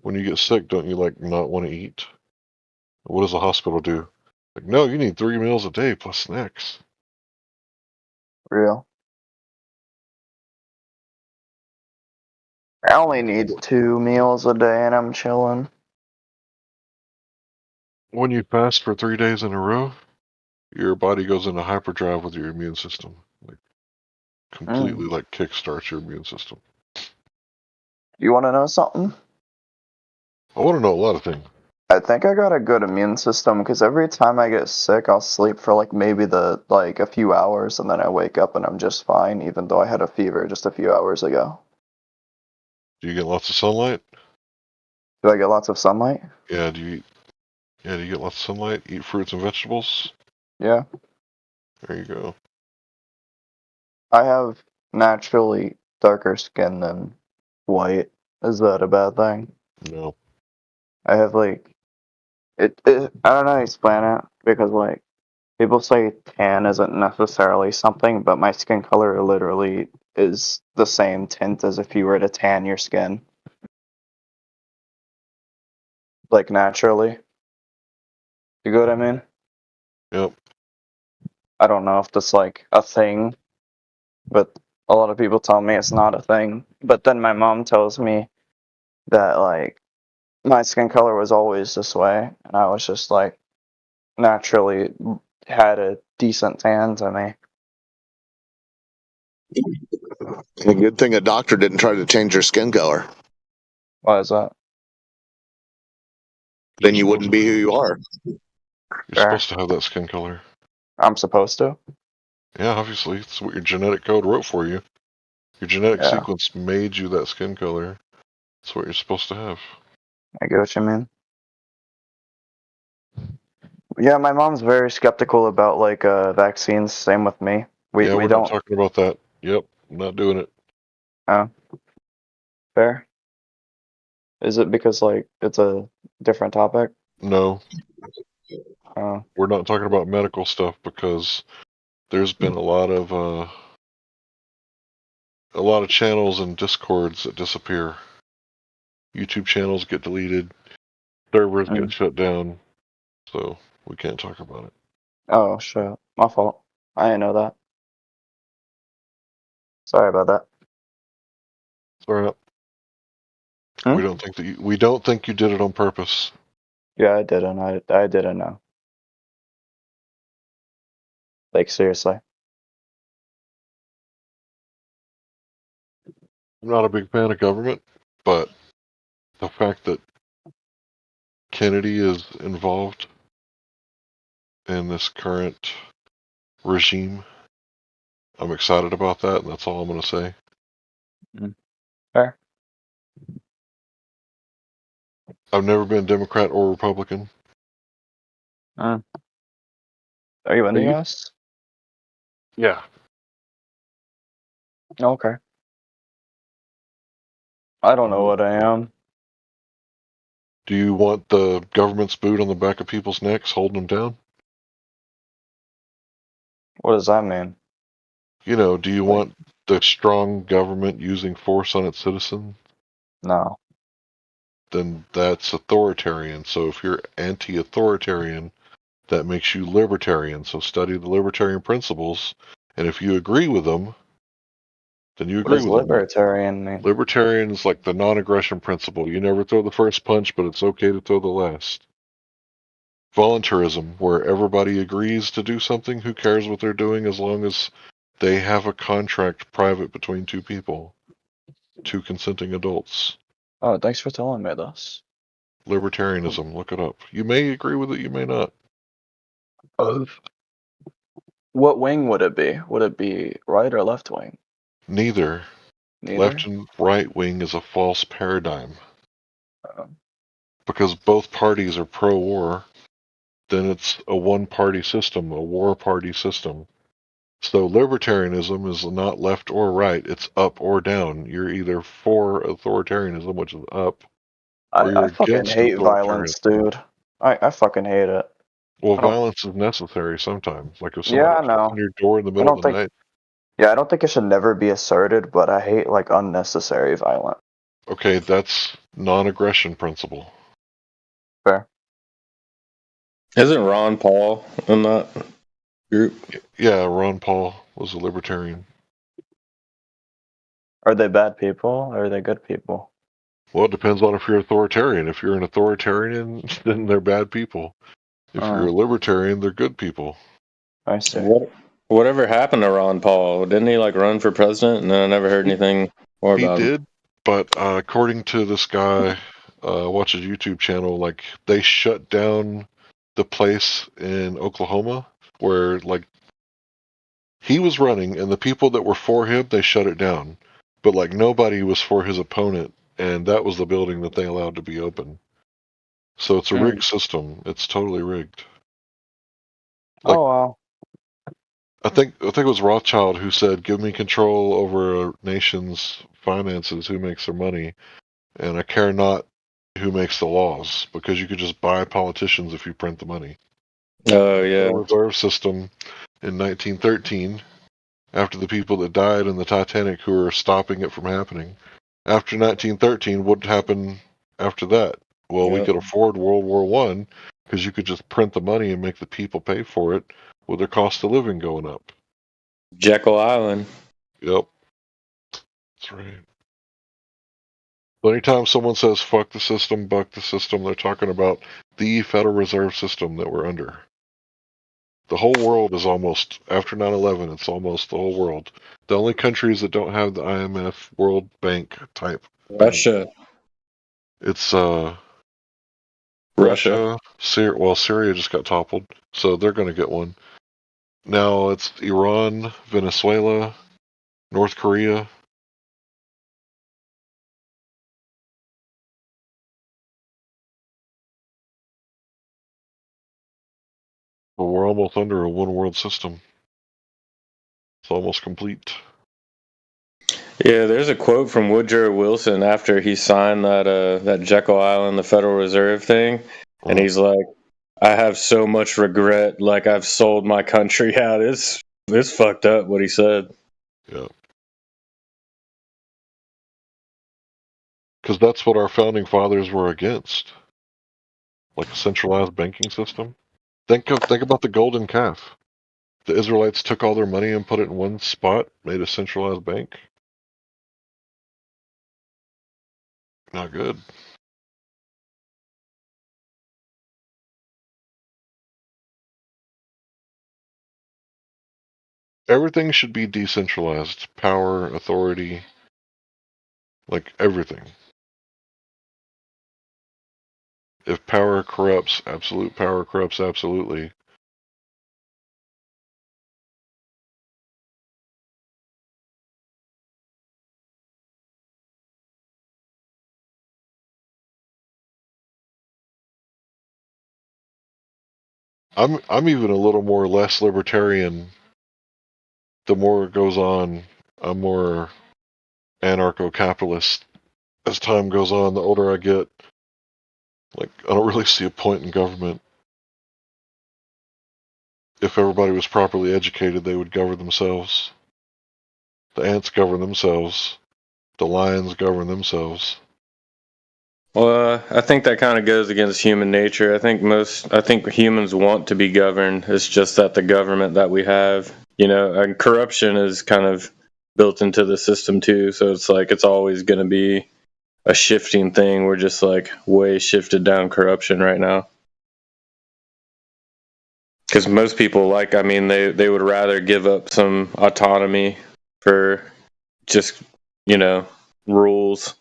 When you get sick, don't you like not want to eat? What does the hospital do? Like, no, you need 3 meals a day plus snacks. Real. I only need 2 meals a day and I'm chilling. When you fast for 3 days in a row, your body goes into hyperdrive with your immune system. Like, completely like kickstarts your immune system. You want to know something? I want to know a lot of things. I think I got a good immune system because every time I get sick, I'll sleep for like maybe a few hours and then I wake up and I'm just fine, even though I had a fever just a few hours ago. Do you get lots of sunlight? Do I get lots of sunlight? Yeah, do you get lots of sunlight? Eat fruits and vegetables? Yeah. There you go. I have naturally darker skin than white. Is that a bad thing? No. I have like I don't know how to explain it because like people say tan isn't necessarily something, but my skin color literally is the same tint as if you were to tan your skin. Like naturally. You get what I mean? Yep. I don't know if that's like a thing, but a lot of people tell me it's not a thing. But then my mom tells me that like my skin color was always this way, and I was just like naturally had a decent tan to me. A good thing a doctor didn't try to change your skin color. Why is that? Then you wouldn't be who you are. You're supposed to have that skin color. I'm supposed to? Yeah, obviously. It's what your genetic code wrote for you. Your genetic sequence made you that skin color. That's what you're supposed to have. I get what you mean. Yeah, my mom's very skeptical about like vaccines. Same with me. We we're don't not talking about that. Yep, I'm not doing it. Oh. Fair. Is it because like it's a different topic? No. Oh. We're not talking about medical stuff because there's been a lot of channels and discords that disappear. YouTube channels get deleted, servers get shut down, so we can't talk about it. Oh shit. My fault. I didn't know that. Sorry about that. It's all right. We don't think you did it on purpose. Yeah, I didn't. I didn't know. Like seriously. I'm not a big fan of government, but the fact that Kennedy is involved in this current regime, I'm excited about that, and that's all I'm going to say. Fair. I've never been Democrat or Republican. Are you in Are the you? US? Yeah. Okay. I don't know what I am. Do you want the government's boot on the back of people's necks, holding them down? What does that mean? You know, do you want the strong government using force on its citizens? No. Then that's authoritarian. So if you're anti-authoritarian, that makes you libertarian. So study the libertarian principles, and if you agree with them, then you What agree does with them. libertarian mean? Libertarian is like the non-aggression principle. You never throw the first punch, but it's okay to throw the last. Voluntarism, where everybody agrees to do something, who cares what they're doing as long as they have a contract private between two people, two consenting adults. Oh, thanks for telling me this. Libertarianism, look it up. You may agree with it, you may not. What wing would it be? Would it be right or left wing? Neither. Neither? Left and right wing is a false paradigm. Um, Because both parties are pro-war, then it's a one-party system, a war party system. So libertarianism is not left or right, it's up or down. You're either for authoritarianism, which is up, or you're I fucking against hate violence, authoritarianism. dude. I fucking hate it. Well, I don't. violence is necessary sometimes. Like if Yeah, somebody I knocks know. on your door in the I middle don't of the think. night, Yeah, I don't think it should never be asserted, but I hate like unnecessary violence. okay, that's non-aggression principle. Fair. Isn't Ron Paul in that group? Yeah, Ron Paul was a libertarian. Are they bad people or are they good people? Well, it depends on if you're authoritarian. If you're an authoritarian, then they're bad people. If you're a libertarian, they're good people. I see. Whatever happened to Ron Paul? Didn't he like run for president? And then I never heard anything more He about him. did, but according to this guy, watch his YouTube channel, like they shut down the place in Oklahoma where like he was running, and the people that were for him, they shut it down. But like nobody was for his opponent, and that was the building that they allowed to be open. So it's a rigged system. It's totally rigged. Like, Oh wow. I think it was Rothschild who said, "Give me control over a nation's finances, who makes their money, and I care not who makes the laws, because you could just buy politicians if you print the money." Oh yeah. The reserve system in 1913, after the people that died in the Titanic who were stopping it from happening. After 1913, what happened after that? Well, we could afford World War I because you could just print the money and make the people pay for it with their cost of living going up. Jekyll Island. Yep. That's right. So anytime someone says fuck the system, buck the system, they're talking about the Federal Reserve System that we're under. The whole world is almost, after 9/11, it's almost the whole world. The only countries that don't have the IMF World Bank type. Russia. It's Russia. Syria. Well, Syria just got toppled, so they're going to get one. Now it's Iran, Venezuela, North Korea. But we're almost under a one world system. It's almost complete. Yeah, there's a quote from Woodrow Wilson after he signed that Jekyll Island, the Federal Reserve thing, and he's like, "I have so much regret, like I've sold my country out." It's fucked up what he said. Yeah. Because that's what our founding fathers were against, like a centralized banking system. Think about the Golden Calf. The Israelites took all their money and put it in one spot, made a centralized bank. Not good. Everything should be decentralized. Power, authority. Like everything. If power corrupts, absolute power corrupts absolutely. I'm even a little more less libertarian. The more it goes on, I'm more anarcho-capitalist. As time goes on, the older I get, like I don't really see a point in government. If everybody was properly educated, they would govern themselves. The ants govern themselves. The lions govern themselves. Well, I think that kind of goes against human nature. I think humans want to be governed. It's just that the government that we have, and corruption is kind of built into the system too. So it's like it's always going to be a shifting thing. We're just like way shifted down corruption right now. Because most people they would rather give up some autonomy for just, rules.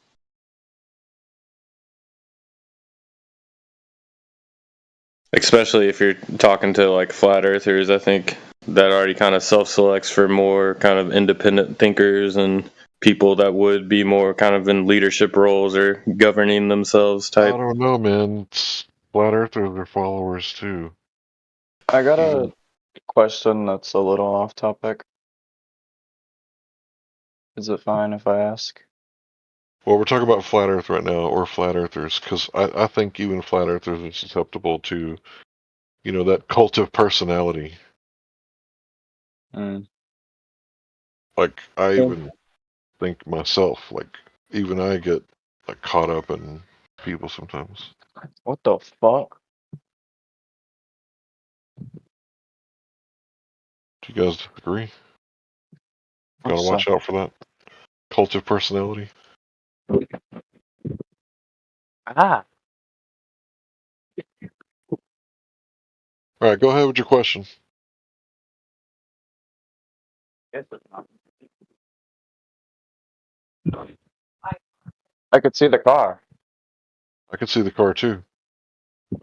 Especially if you're talking to like flat earthers, I think that already kind of self-selects for more kind of independent thinkers and people that would be more kind of in leadership roles or governing themselves type. I don't know, man. Flat earthers are followers too. I got a question that's a little off topic. Is it fine if I ask? Well, we're talking about flat earth right now, or flat earthers, because I think even flat earthers are susceptible to, that cult of personality. Like, I even think myself, like, even I get, like, caught up in people sometimes. What the fuck? Do you guys agree? Gotta What's watch that? out for that. Cult of personality. Ah. Alright, go ahead with your question. I could see the car. I can see the car too.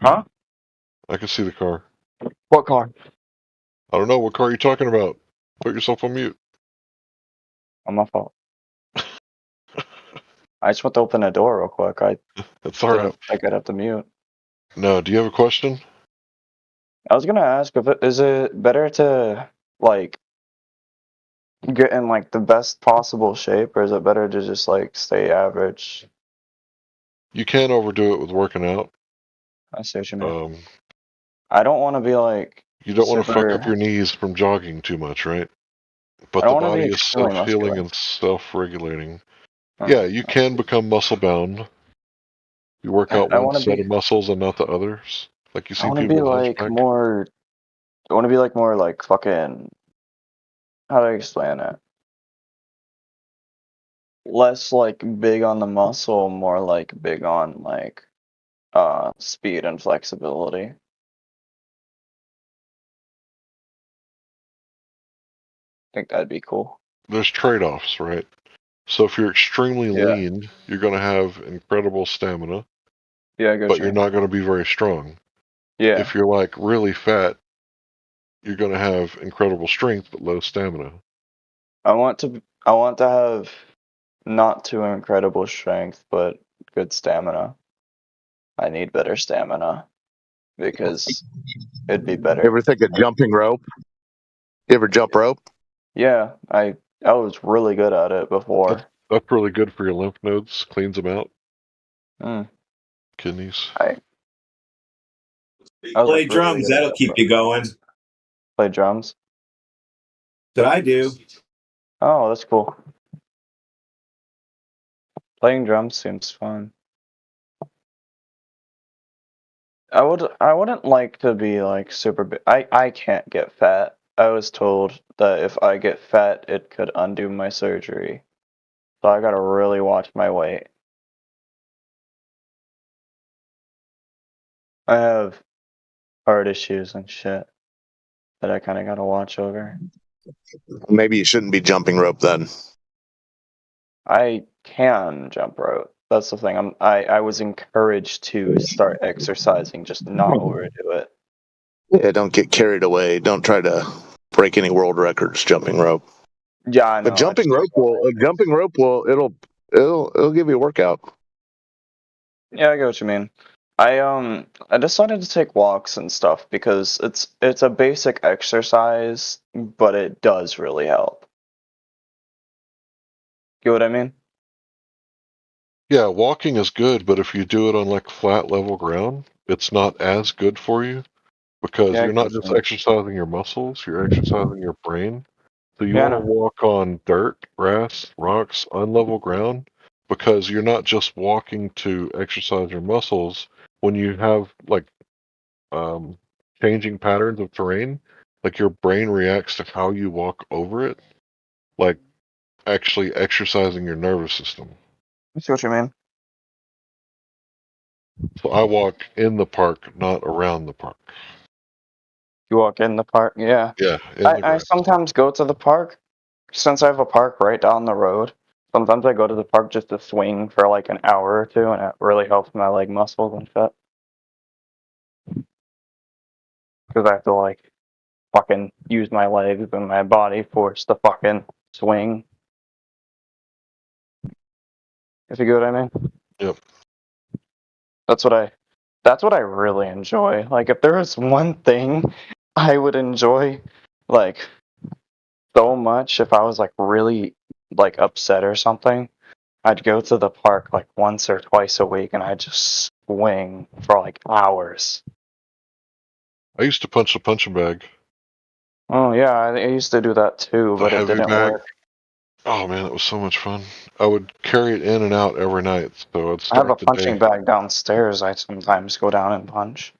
Huh? I can see the car. What car? I don't know, what car are you talking about? Put yourself on mute. On my fault. I just want to open the door real quick. That's alright. I could have to mute. No, do you have a question? I was gonna ask is it better to like get in like the best possible shape, or is it better to just like stay average? You can't overdo it with working out. I see what you mean. I don't want to be like. You don't want to fuck super- up your knees from jogging too much, right? But I the don't wanna be body is extremely self-healing muscular. and self-regulating. Yeah, you can become muscle-bound. You work out I one wanna set be- of muscles and not the others. Like you I see want to people be with like hunchback. more. I want to be like more like fucking. How do I explain it? Less like big on the muscle, more like big on like speed and flexibility. I think that'd be cool. There's trade-offs, right? So if you're extremely Yeah. lean, you're going to have incredible stamina, Yeah, I get but you. you're not going to be very strong. Yeah. If you're like really fat, you're going to have incredible strength but low stamina. I want to have not too incredible strength, but good stamina. I need better stamina because it'd be You better. ever think of jumping rope? You ever jump rope? Yeah, I was really good at it before. That's really good for your lymph nodes, cleans them out. Mm. Kidneys. I was, Play like, really drums. good at That'll it, keep but- you going. Play drums? That I do. Oh, that's cool. Playing drums seems fun. I wouldn't like to be like super big. I can't get fat. I was told that if I get fat, it could undo my surgery. So I gotta really watch my weight. I have heart issues and shit that I kind of gotta watch over. Maybe you shouldn't be jumping rope then. I can jump rope. That's the thing. I was encouraged to start exercising, just not overdo it. Yeah, don't get carried away. Don't try to break any world records jumping rope. Yeah, I know. A jumping rope will give you a workout. Yeah, I get what you mean. I decided to take walks and stuff because it's a basic exercise, but it does really help. Get what I mean? Yeah, walking is good, but if you do it on like flat level ground, it's not as good for you because Yeah, I you're get not what you just mean. exercising your muscles, you're exercising your brain. So you Yeah, I want to know. walk on dirt, grass, rocks, unlevel ground because you're not just walking to exercise your muscles. When you have like changing patterns of terrain, like your brain reacts to how you walk over it, like actually exercising your nervous system. I see what you mean. So I walk in the park, not around the park. You walk in the park, yeah. Yeah, in the I grass. sometimes go to the park since I have a park right down the road. Sometimes I go to the park just to swing for like an hour or two, and it really helps my leg muscles and shit. Because I have to like fucking use my legs and my body force to fucking swing. If you get what I mean? Yep. That's what I really enjoy. Like if there was one thing I would enjoy like so much if I was like really like upset or something, I'd go to the park like once or twice a week and I'd just swing for like hours. I used to punch the punching bag. Oh yeah, I used to do that too, The but it heavy didn't bag. work. Oh man, it was so much fun. I would carry it in and out every night, so I'd I have a start the punching day bag downstairs. I sometimes go down and punch.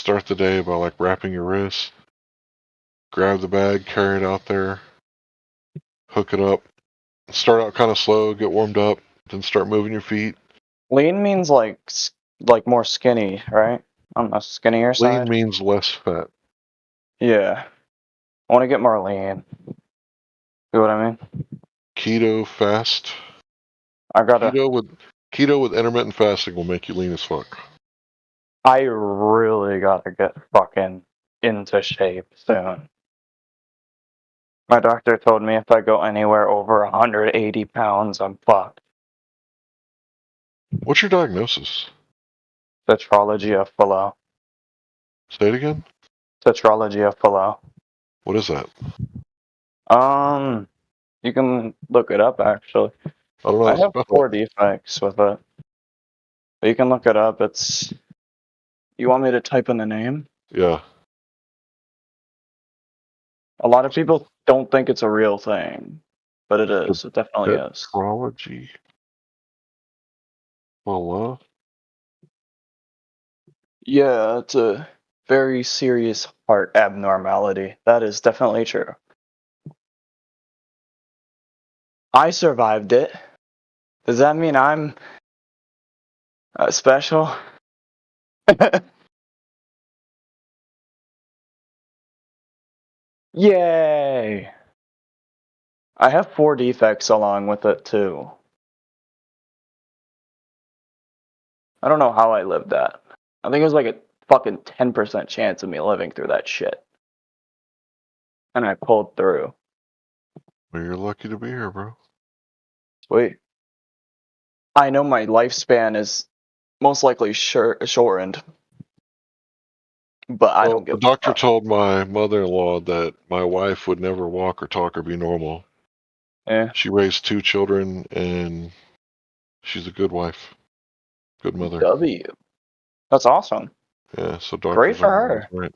by like wrapping your wrist, grab the bag, carry it out there, hook it up, start out kind of slow, get warmed up, then start moving your feet. Lean means like more skinny, right? On the skinnier Lean side. means less fat. Yeah, I want to get more lean. See what I mean? Keto fast. I gotta. Keto with intermittent fasting will make you lean as fuck. I really gotta get fucking into shape soon. My doctor told me if I go anywhere over 180 pounds, I'm fucked. What's your diagnosis? Tetralogy of Fallot. Say it again. Tetralogy of Fallot. What is that? You can look it up actually. I don't know how I to have spell 4 it. defects with it. But you can look it up. It's. You want me to type in the name? Yeah. A lot of people don't think it's a real thing, but it is. It definitely is. Tetralogy. Well, Yeah, it's a very serious heart abnormality. That is definitely true. I survived it. Does that mean I'm special? Yay! I have 4 defects along with it too. I don't know how I lived that. I think it was like a fucking 10% chance of me living through that shit. And I pulled through. well, you're lucky to be here, bro. Sweet. I know my lifespan is most likely shortened. But I don't The give a doctor fuck. told my mother-in-law that my wife would never walk or talk or be normal. Yeah. She raised 2 children, and she's a good wife, good mother. W. That's awesome. Yeah, so doctors Great for are always her. right.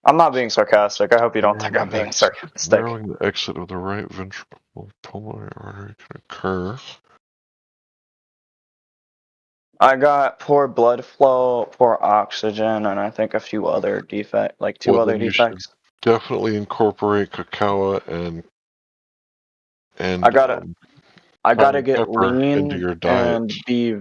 I'm not being sarcastic. I hope you don't think I'm being sarcastic. Narrowing the exit of the right ventral pulmonary artery can occur. I got poor blood flow, poor oxygen, and I think a few other two Well, other then you should defects. definitely incorporate cacao and I gotta cayenne get pepper into lean your diet. and be.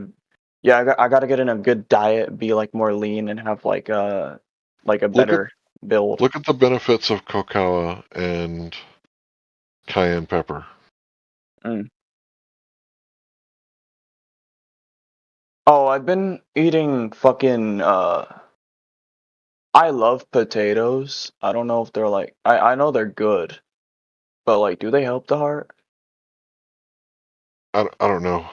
Yeah, I gotta get in a good diet, be like more lean, and have like a better build. Look at the benefits of cacao and cayenne pepper. Oh, I've been eating fucking I love potatoes. I don't know if they're like I know they're good, but like do they help the heart? I don't know.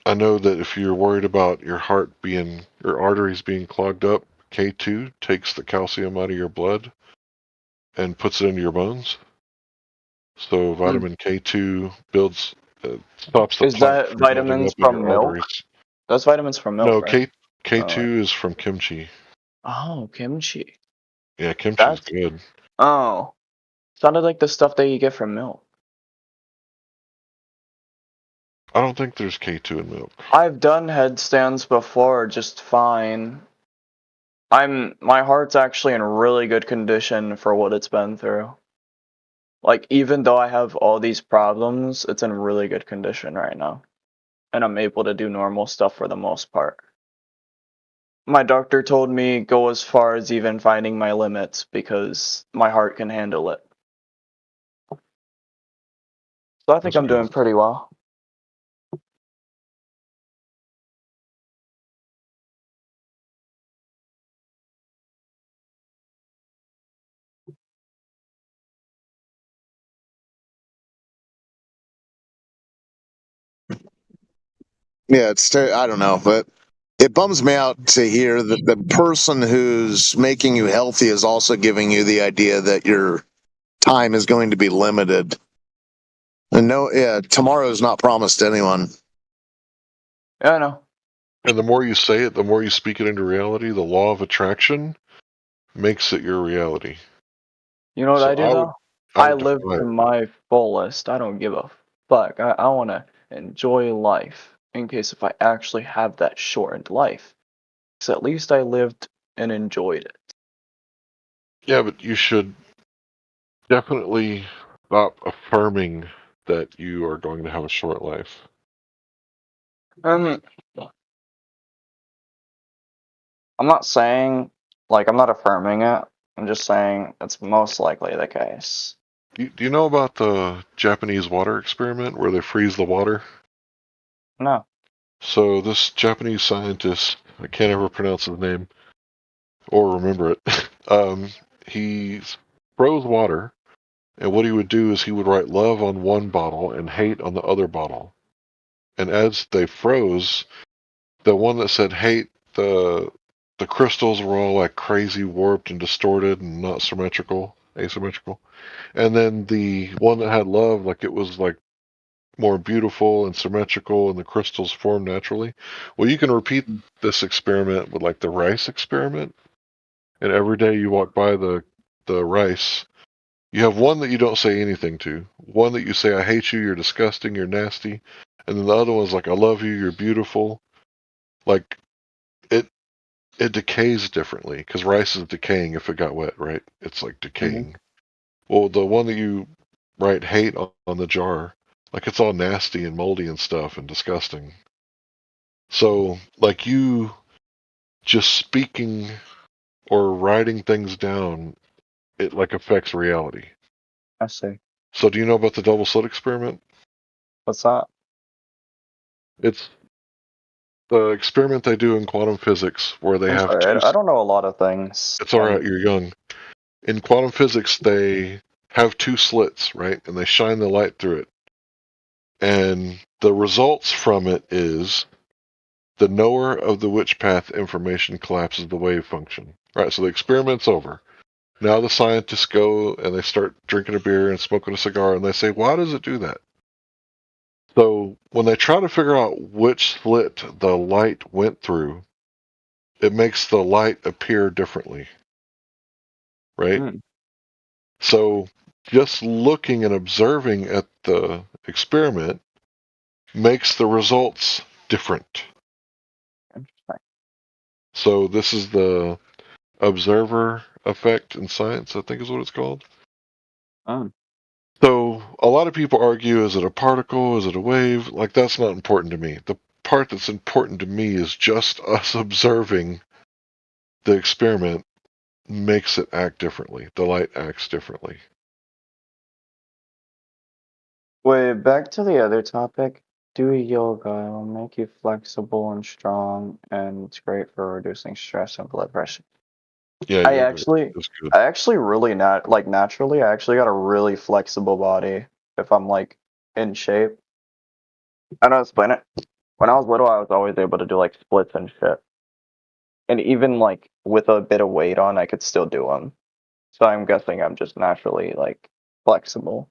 I know that if you're worried about your arteries being clogged up, K2 takes the calcium out of your blood and puts it into your bones. So vitamin K2 stops the Is plaque that from building vitamins up in from your milk? arteries. That's vitamins from milk, No, right? K2 is from kimchi. Oh, kimchi. Yeah, kimchi's That's good. oh. Sounded like the stuff that you get from milk. I don't think there's K2 in milk. I've done headstands before just fine. My heart's actually in really good condition for what it's been through. Like even though I have all these problems, it's in really good condition right now. And I'm able to do normal stuff for the most part. My doctor told me go as far as even finding my limits because my heart can handle it. So I think I'm doing pretty well. Yeah, I don't know, but it bums me out to hear that the person who's making you healthy is also giving you the idea that your time is going to be limited. And no, yeah, tomorrow is not promised to anyone. Yeah, I know. And the more you say it, the more you speak it into reality. The law of attraction makes it your reality. You know what I do though? I I would live defy to it. my fullest. I don't give a fuck. I want to enjoy life in case if I actually have that shortened life. Because at least I lived and enjoyed it. Yeah, but you should definitely stop affirming that you are going to have a short life. I'm not saying, like, I'm not affirming it. I'm just saying it's most likely the case. Do you know about the Japanese water experiment where they freeze the water? No. So this Japanese scientist, I can't ever pronounce his name or remember it. He froze water, and what he would do is he would write love on one bottle and hate on the other bottle. And as they froze, the one that said hate, the crystals were all like crazy warped and distorted and not asymmetrical. And then the one that had love, like it was like more beautiful and symmetrical and the crystals formed naturally. Well, you can repeat this experiment with like the rice experiment. And every day you walk by the rice, you have one that you don't say anything to, one that you say, I hate you, you're disgusting, you're nasty. And then the other one's like, I love you, you're beautiful. Like it decays differently because rice is decaying if it got wet, right? It's like decaying. Well, the one that you write hate on the jar, like it's all nasty and moldy and stuff and disgusting. So, like you just speaking or writing things down, it like affects reality. I see. So, do you know about the double slit experiment? What's that? It's the experiment they do in quantum physics where they I'm have sorry, I don't know a lot of things. It's all right, you're young. In quantum physics, they have two slits, right? And they shine the light through it. And the results from it is the knower of the which path information collapses the wave function. Right, so the experiment's over. Now the scientists go and they start drinking a beer and smoking a cigar and they say, why does it do that? So when they try to figure out which slit the light went through, it makes the light appear differently. Right? So just looking and observing at the experiment makes the results different. So this is the observer effect in science, I think is what it's called. So a lot of people argue, is it a particle? Is it a wave? Like that's not important to me. The part that's important to me is just us observing the experiment makes it act differently. The light acts differently. Wait, back to the other topic. Do yoga. It'll make you flexible and strong, and it's great for reducing stress and blood pressure. Yeah, I yoga actually, is good. I actually really naturally, I actually got a really flexible body if I'm like in shape. I don't explain it. When I was little, I was always able to do like splits and shit, and even like with a bit of weight on, I could still do them. So I'm guessing I'm just naturally like flexible.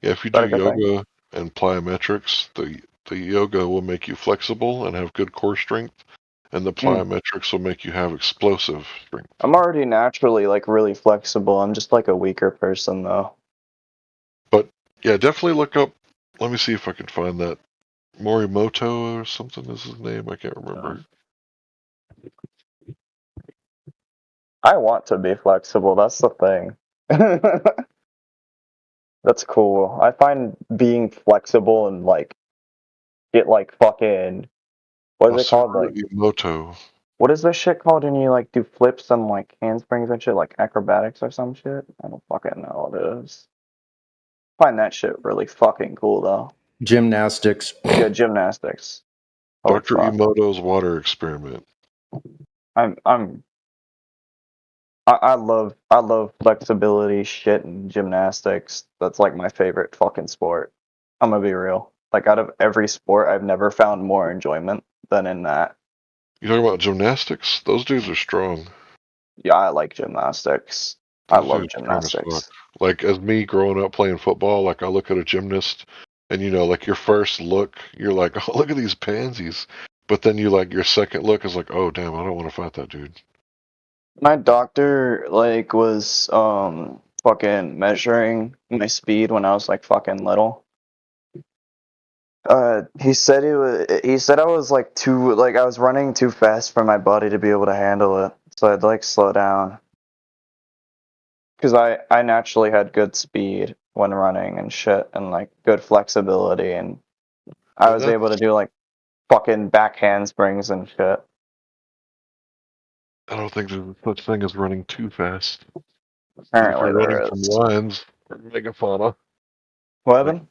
Yeah, if you Is that do a good thing? yoga and plyometrics, the yoga will make you flexible and have good core strength, and the plyometrics will make you have explosive strength. I'm already naturally like really flexible. I'm just like a weaker person though. But yeah, definitely look up. Let me see if I can find that Morimoto or something is his name. I can't remember. I want to be flexible. That's the thing. That's cool. I find being flexible and like get like fucking what is it called? Masaru Like Emoto. what is this shit called when you like do flips and like handsprings and shit like acrobatics or some shit? I don't fucking know what it is. Find that shit really fucking cool though. Gymnastics. Yeah, gymnastics. Oh Dr. fuck. Emoto's water experiment. I love flexibility shit and gymnastics. That's like my favorite fucking sport. I'm gonna be real. Like out of every sport, I've never found more enjoyment than in that. You talking about gymnastics? Those dudes are strong. Yeah, I like gymnastics. I Those love dudes are strong as fuck. gymnastics. Like as me growing up playing football, like I look at a gymnast, and you know, like your first look, you're like, oh, look at these pansies. But then you like your second look is like, oh damn, I don't want to fight that dude. My doctor like was fucking measuring my speed when I was like fucking little. He said I was like too like I was running too fast for my body to be able to handle it. So I'd like slow down. Cuz I naturally had good speed when running and shit and like good flexibility and I was able to do like fucking back handsprings and shit. I don't think there's such thing as running too fast. If Apparently you're running there from is. lions or megafauna. What happened?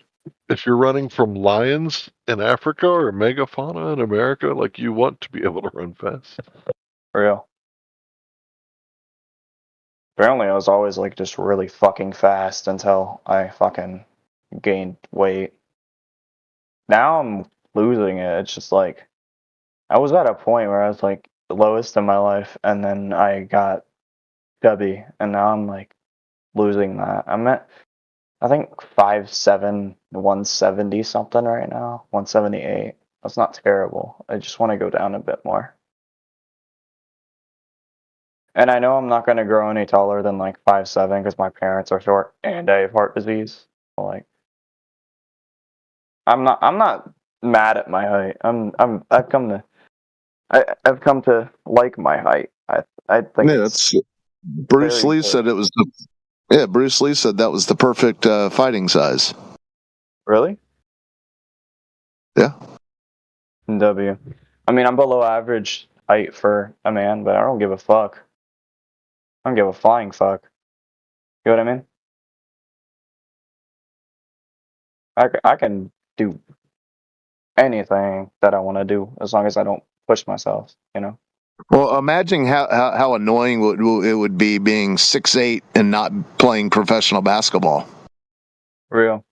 If you're running from lions in Africa or megafauna in America, like you want to be able to run fast. For real. Apparently I was always like just really fucking fast until I fucking gained weight. Now I'm losing it. It's just like I was at a point where I was like the lowest in my life and then I got chubby and now I'm like losing that. I'm at I think 5'7", 170 something right now. 178. That's not terrible. I just want to go down a bit more. And I know I'm not going to grow any taller than like 5'7" because my parents are short and I have heart disease. So, like, I'm not mad at my height. I've come to like my height. I think Yeah, it's that's Bruce very Lee good. said it was the. Yeah, Bruce Lee said that was the perfect fighting size. Really? Yeah. W. I mean, I'm below average height for a man, but I don't give a fuck. I don't give a flying fuck. You know what I mean? I can do anything that I want to do as long as I don't push myself, you know? Well, imagine how annoying it would be being 6'8" and not playing professional basketball. Real.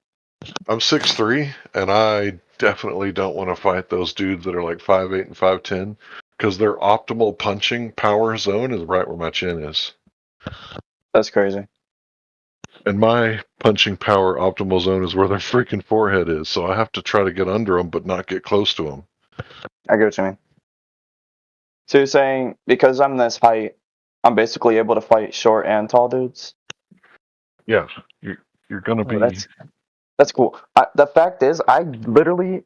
I'm 6'3", and I definitely don't want to fight those dudes that are like 5'8" and 5'10", because their optimal punching power zone is right where my chin is. That's crazy. And my punching power optimal zone is where their freaking forehead is, so I have to try to get under them but not get close to them. I get what you mean. So you're saying because I'm this height, I'm basically able to fight short and tall dudes? Yeah, you're gonna be. That's cool. The fact is, I just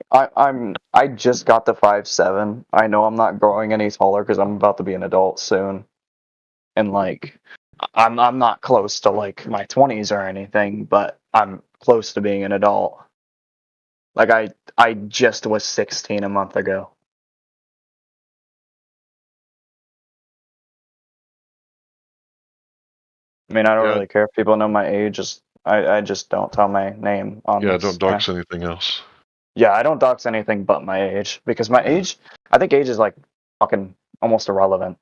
got to 5'7". I know I'm not growing any taller because I'm about to be an adult soon, and like, I'm not close to like my 20s or anything, but I'm close to being an adult. Like I just was 16 a month ago. I mean, I don't really care if people know my age. I just don't tell my name on Yeah, this, don't dox anything else. Yeah, I don't dox anything but my age because my age, I think age is like fucking almost irrelevant.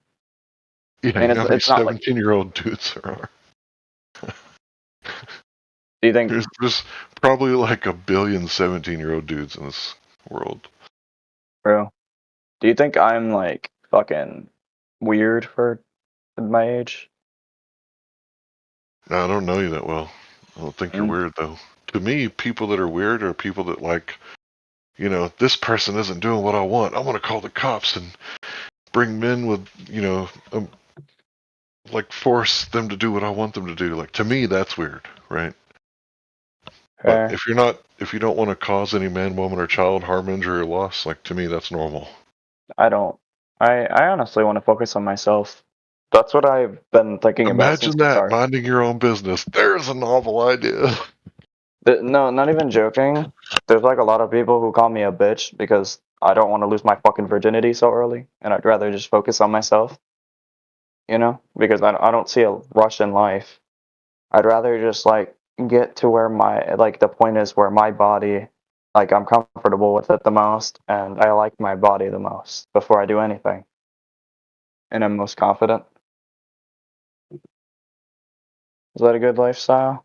Yeah, I mean, you know how many it's not like. 17-year-old dudes there are? Do you think There's probably like a billion 17-year-old dudes in this world. bro? Do you think I'm like fucking weird for my age? No, I don't know you that well. I don't think you're weird, though. To me, people that are weird are people that, like, you know, this person isn't doing what I want. I want to call the cops and bring men with, you know, like force them to do what I want them to do. Like, to me, that's weird, right? Fair. But if you don't want to cause any man, woman, or child harm, injury, or loss, like, to me, that's normal. I don't. I honestly want to focus on myself. That's what I've been thinking about since Imagine we that, started. minding your own business. There's a novel idea. No, not even joking. There's like a lot of people who call me a bitch because I don't want to lose my fucking virginity so early, and I'd rather just focus on myself. You know, because I don't see a rush in life. I'd rather just like get to where my like the point is where my body, like I'm comfortable with it the most, and I like my body the most before I do anything, and I'm most confident. Is that a good lifestyle?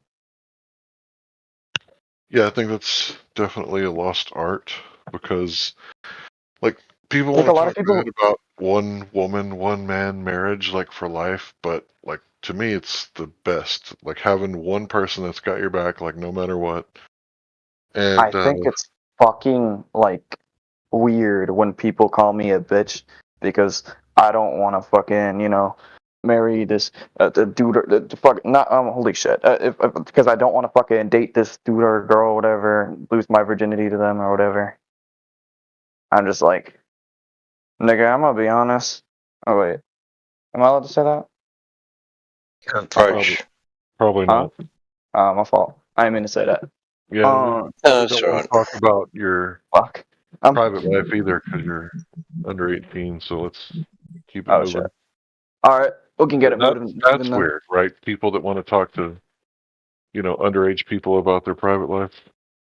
Yeah, I think that's definitely a lost art because, like, people Like want a to lot of talk people. bad about one woman, one man marriage, like, for life, but, like, to me, it's the best. Like, having one person that's got your back, like, no matter what. I And, think it's fucking like weird when people call me a bitch because I don't want to fucking marry this the dude or the fuck not holy shit if because I don't want to fucking date this dude or girl or whatever, lose my virginity to them or whatever. I'm just like, nigga, I'm gonna be honest. Oh wait, am I allowed to say that? probably Huh? not. My fault. I didn't mean to say that. Yeah, we that's don't want right. to talk about your Fuck. private life either because you're under 18, so let's keep it Oh shit. moving. All right, we can get But it moving that's then. weird, right? People that want to talk to, you know, underage people about their private life.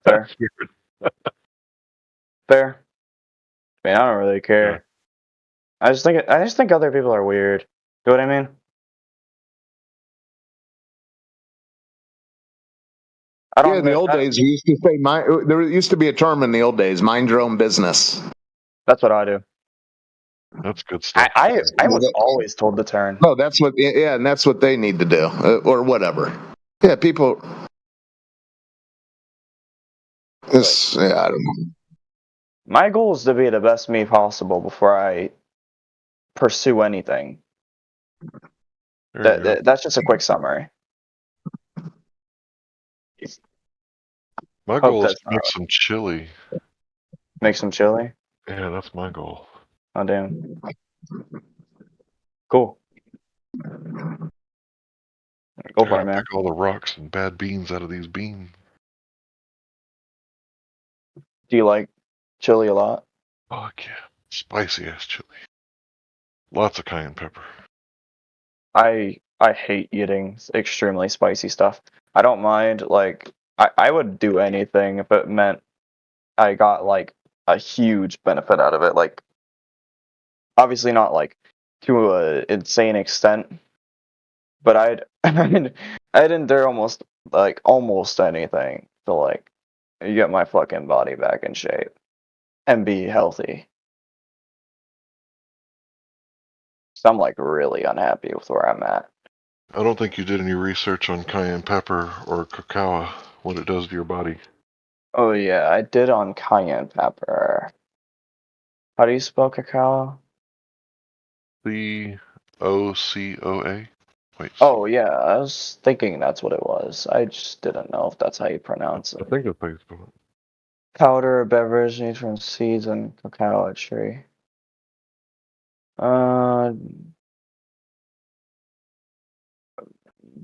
Fair. That's weird. Fair. I mean, I don't really care. I just think other people are weird. You know what I mean? I Yeah, don't. in the old days, you used to say, there used to be a term in the old days, mind your own business. That's what I do. That's good stuff. I was always told to turn. No, that's what, yeah, and that's what they need to do, or whatever. Yeah, people. Yeah, I don't know. My goal is to be the best me possible before I pursue anything. That's just a quick summary. My Hope goal is that's to make not some chili. make some chili. Yeah, that's my goal. Oh damn. Cool. Go for it, man. Pick all the rocks and bad beans out of these beans. Do you like chili a lot? Fuck yeah. Spicy ass chili. Lots of cayenne pepper. I hate eating extremely spicy stuff. I don't mind, like I would do anything if it meant I got like a huge benefit out of it. Like obviously not like to a insane extent, but I'd endure almost anything to like get my fucking body back in shape and be healthy. So I'm like really unhappy with where I'm at. I don't think you did any research on cayenne pepper or cacao, what it does to your body. Oh yeah, I did on cayenne pepper. How do you spell cacao? COCOA? Wait. Oh yeah, I was thinking that's what it was. I just didn't know if that's how you pronounce I it. think that's how you spell it. Powder beverage made from seeds and cacao tree.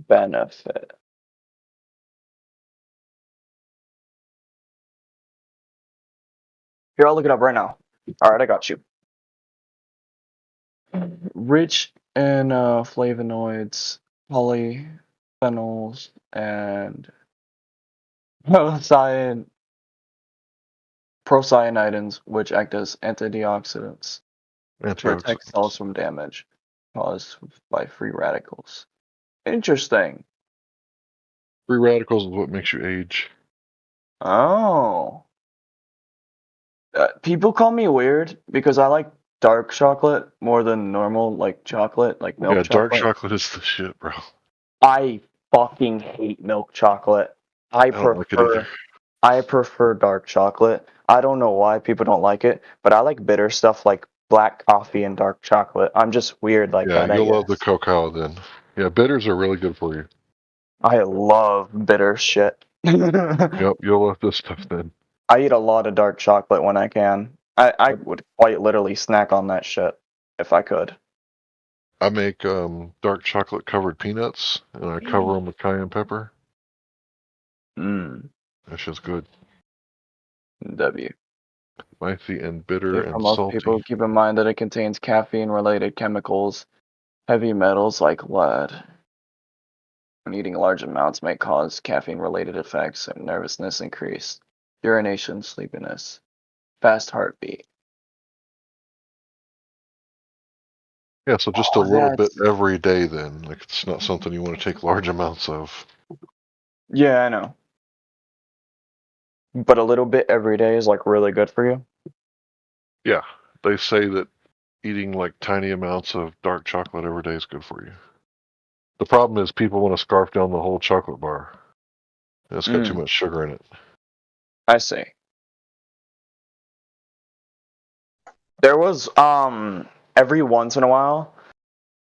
Benefit. Here, I'll look it up right now. All right, I got you. Rich in flavonoids, polyphenols, and Procyanidins, which act as antioxidants, protect Antioxidants. cells from damage caused by free radicals. Interesting. Free radicals is what makes you age. Oh. People call me weird because I like dark chocolate more than normal, like chocolate, like milk Yeah, chocolate. dark chocolate is the shit, bro. I fucking hate milk chocolate. I don't like it prefer either. I prefer dark chocolate. I don't know why people don't like it, but I like bitter stuff like black coffee and dark chocolate. I'm just weird like Yeah, that, I you'll love the guess. cocoa then. Yeah, bitters are really good for you. I love bitter shit. Yep, you'll love this stuff then. I eat a lot of dark chocolate when I can. I would quite literally snack on that shit if I could. I make dark chocolate covered peanuts, and I cover them with cayenne pepper. Mmm. That shit's good. W. Spicy and bitter For and most salty. people, keep in mind that it contains caffeine-related chemicals, heavy metals like lead. When eating large amounts may cause caffeine-related effects and nervousness increase, urination, sleepiness, fast heartbeat. Yeah, so just Oh, a little bit that's- every day then. Like, it's not something you want to take large amounts of. Yeah, I know. But a little bit every day is like really good for you. Yeah, they say that eating like tiny amounts of dark chocolate every day is good for you. The problem is people want to scarf down the whole chocolate bar. And it's got too much sugar in it. I see. There was every once in a while,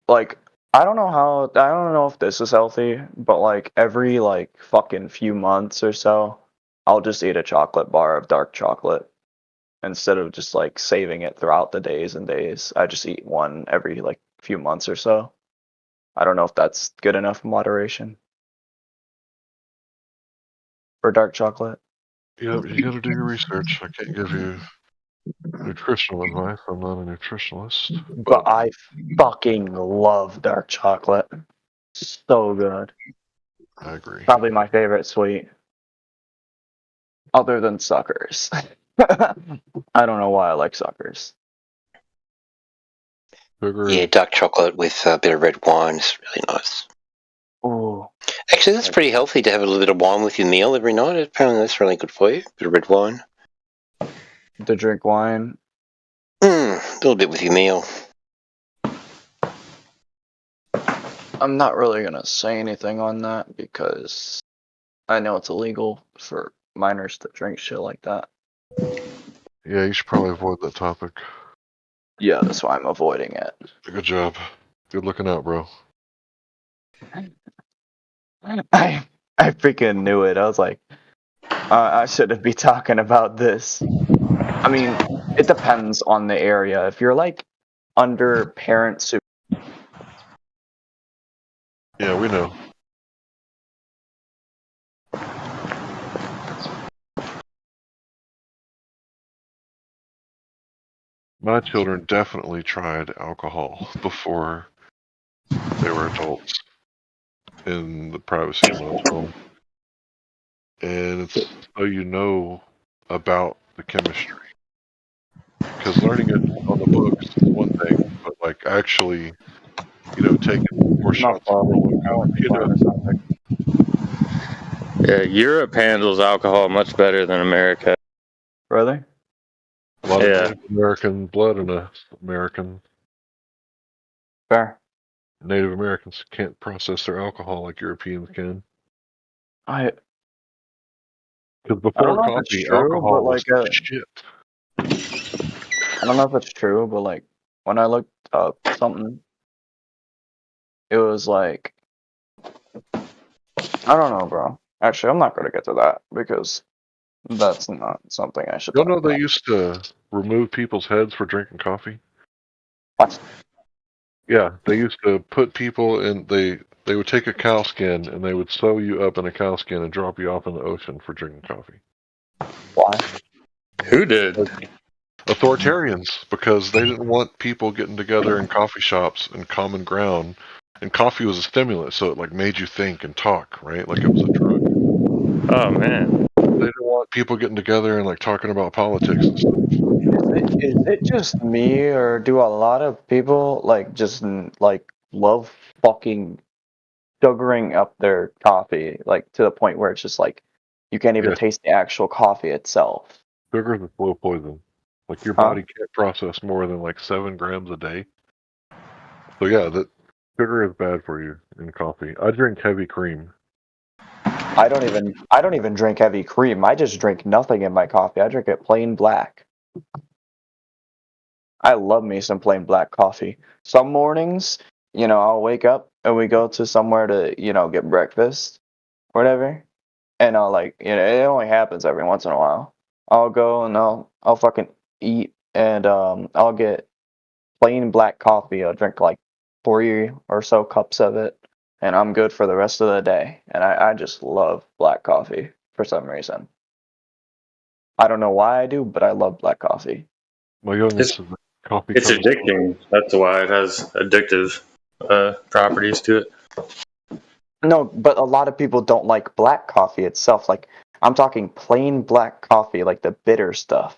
like I don't know if this is healthy, but like every like fucking few months or so, I'll just eat a chocolate bar of dark chocolate instead of just like saving it throughout the days and days. I just eat one every like few months or so. I don't know if that's good enough moderation for dark chocolate. Yeah, you got to do your research. I can't give you nutritional advice. I'm not a nutritionist. But I fucking love dark chocolate. So good. I agree. Probably my favorite sweet. Other than suckers. I don't know why I like suckers. Yeah, dark chocolate with a bit of red wine is really nice. Ooh. Actually, that's pretty healthy to have a little bit of wine with your meal every night. Apparently, that's really good for you. Bit of red wine. To drink wine. A little bit with your meal. I'm not really gonna say anything on that because I know it's illegal for minors to drink shit like that. Yeah, you should probably avoid that topic. Yeah, that's why I'm avoiding it. Good job. Good looking out, bro. I freaking knew it. I was like, I shouldn't be talking about this. I mean, it depends on the area. If you're like under parent supervision. Yeah, we know. My children definitely tried alcohol before they were adults in the privacy of my own home. And it's so you know about the chemistry. Because learning it on the books is one thing, but like actually, taking 4 shots of Loco, Yeah, Europe handles alcohol much better than America. Really? a lot Yeah. of Native American blood in a American. Fair. Native Americans can't process their alcohol like Europeans can. I Because I don't before know if it's coffee, true, alcohol but was like shit. I don't know if it's true, but like when I looked up something, it was like I don't know, bro. Actually, I'm not gonna get to that because that's not something I should You talk know about. they used to remove people's heads for drinking coffee? What? Yeah, they used to put people in. They would take a cow skin and they would sew you up in a cow skin and drop you off in the ocean for drinking coffee. Why? Who did? Authoritarians, because they didn't want people getting together in coffee shops and common ground. And coffee was a stimulant, so it like made you think and talk, right? Like it was a drug. Oh man. They didn't want people getting together and like talking about politics and stuff. Is it just me, or do a lot of people like just like love fucking sugaring up their coffee, like to the point where it's just like you can't even Yeah. taste the actual coffee itself? Sugar is a slow poison. Like your Huh? body can't process more than like 7 grams a day. So yeah, that sugar is bad for you in coffee. I drink heavy cream. I don't even drink heavy cream. I just drink nothing in my coffee. I drink it plain black. I love me some plain black coffee. Some mornings, I'll wake up and we go to somewhere to, get breakfast or whatever. And I'll it only happens every once in a while. I'll go and I'll fucking eat and I'll get plain black coffee. I'll drink like 3 or so cups of it and I'm good for the rest of the day. And I just love black coffee for some reason. I don't know why I do, but I love black coffee. My youngest is coffee. It's addicting. That's why it has addictive properties to it. No, but a lot of people don't like black coffee itself. Like, I'm talking plain black coffee, like the bitter stuff.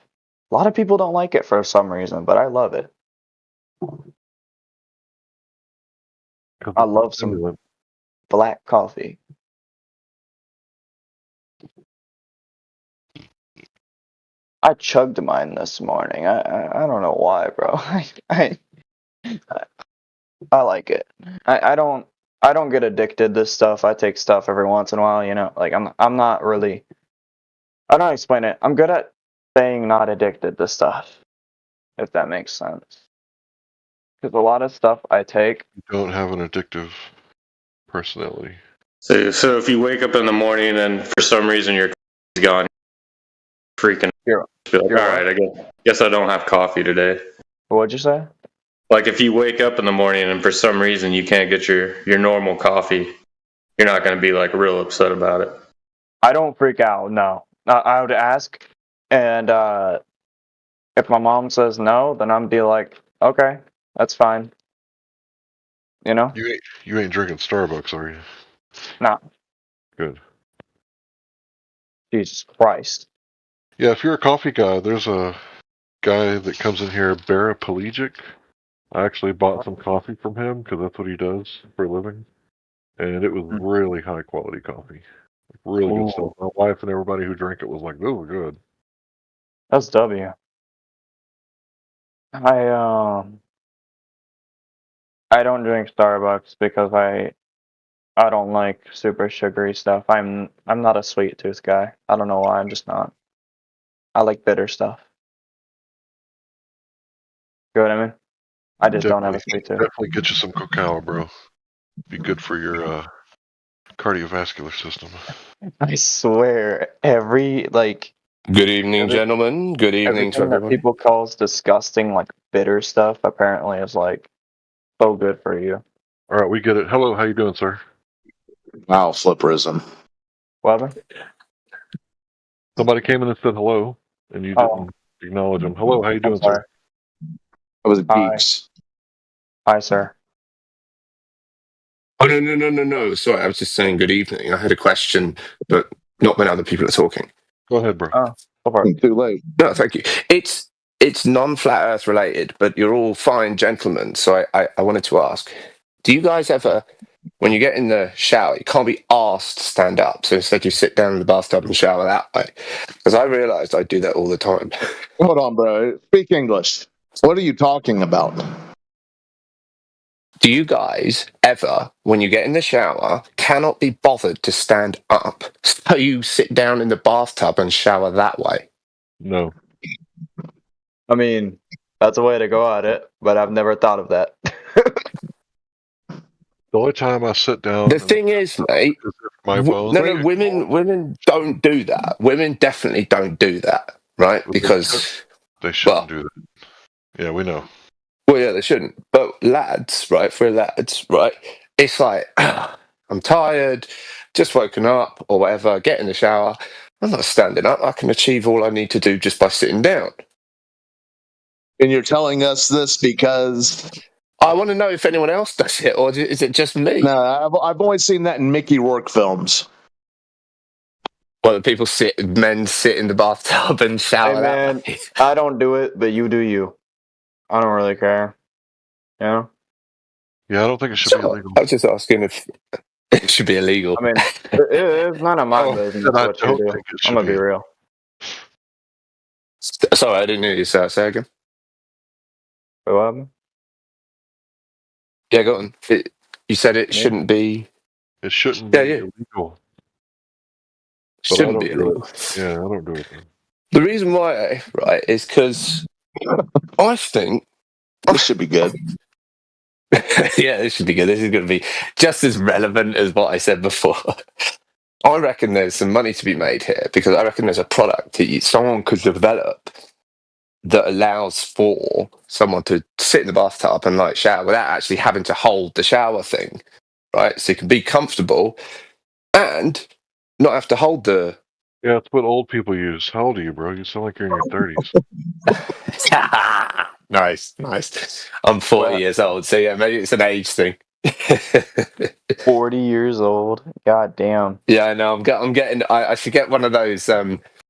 A lot of people don't like it for some reason, but I love it. I love some black coffee. I chugged mine this morning. I don't know why, bro. I like it. I don't get addicted to stuff. I take stuff every once in a while, Like I'm not really. I don't explain it. I'm good at saying not addicted to stuff, if that makes sense. Because a lot of stuff I take. You don't have an addictive personality. So if you wake up in the morning and for some reason your coffee's gone, freaking be like, all right, I guess I don't have coffee today. What'd you say? Like if you wake up in the morning and for some reason you can't get your normal coffee, you're not going to be like real upset about it. I don't freak out. No, I would ask, and if my mom says no, then I'm be like, okay, that's fine. You ain't drinking Starbucks, are you? No. Good. Jesus Christ. Yeah, if you're a coffee guy, there's a guy that comes in here, Paraplegic. I actually bought some coffee from him because that's what he does for a living, and it was really high quality coffee, really good stuff. My wife and everybody who drank it was like, "This is good." That's W. I don't drink Starbucks because I don't like super sugary stuff. I'm not a sweet tooth guy. I don't know why. I'm just not. I like bitter stuff. You know what I mean? I just don't have a sweet tooth. Definitely get you some cacao, bro. Be good for your cardiovascular system. I swear, every Good evening, gentlemen. Good evening to everything that everyone. people calls disgusting, like bitter stuff, apparently is like so good for you. All right, we get it. Hello, how you doing, sir? Wow, flipperism. What happened? Somebody came in and said hello, and you didn't acknowledge them. Hello, how you doing, sir? That was Beaks. Hi, sir. Oh, no. Sorry, I was just saying good evening. I had a question, but not when other people are talking. Go ahead, bro. Oh, go for it. Too late. No, thank you. It's non-flat Earth related, but you're all fine gentlemen. So I wanted to ask, do you guys ever, when you get in the shower, you can't be asked to stand up, so instead you sit down in the bathtub and shower that way? Because I realised I do that all the time. Hold on, bro. Speak English. What are you talking about? Do you guys ever, when you get in the shower, cannot be bothered to stand up, so you sit down in the bathtub and shower that way? No. I mean, that's a way to go at it, but I've never thought of that. The only time I sit down... The thing is, mate, women don't do that. Women definitely don't do that, right? Because... They shouldn't do that. Yeah, we know. Well, yeah, they shouldn't. But lads, right, for lads, right, it's like, I'm tired, just woken up, or whatever, get in the shower. I'm not standing up. I can achieve all I need to do just by sitting down. And you're telling us this because... I want to know if anyone else does it, or is it just me? No, I've only seen that in Mickey Rourke films. Well, people men sit in the bathtub and shower Hey man, that way. I don't do it, but you do you. I don't really care. You know? Yeah, I don't think it should be So, illegal. I was just asking if it should be illegal. I mean, it's none of my Oh, business and I what you don't do. think it I'm should gonna be be. real. Sorry, I didn't hear you say again. Wait, what happened? Yeah, go on. You said it shouldn't be. It shouldn't be illegal. But Shouldn't I be don't do illegal. it. Yeah, I don't do it. Then. The reason why, right, is because I think this should be good. Yeah, this should be good. This is going to be just as relevant as what I said before. I reckon there's some money to be made here because I reckon there's a product that someone could develop that allows for someone to sit in the bathtub and like shower without actually having to hold the shower thing, right? So you can be comfortable and not have to hold the. Yeah, it's what old people use. How old are you, bro? You sound like you're in your 30s. Nice. I'm 40 years old, so yeah, maybe it's an age thing. 40 years old. God damn. Yeah, I know. I'm getting. I should get one of those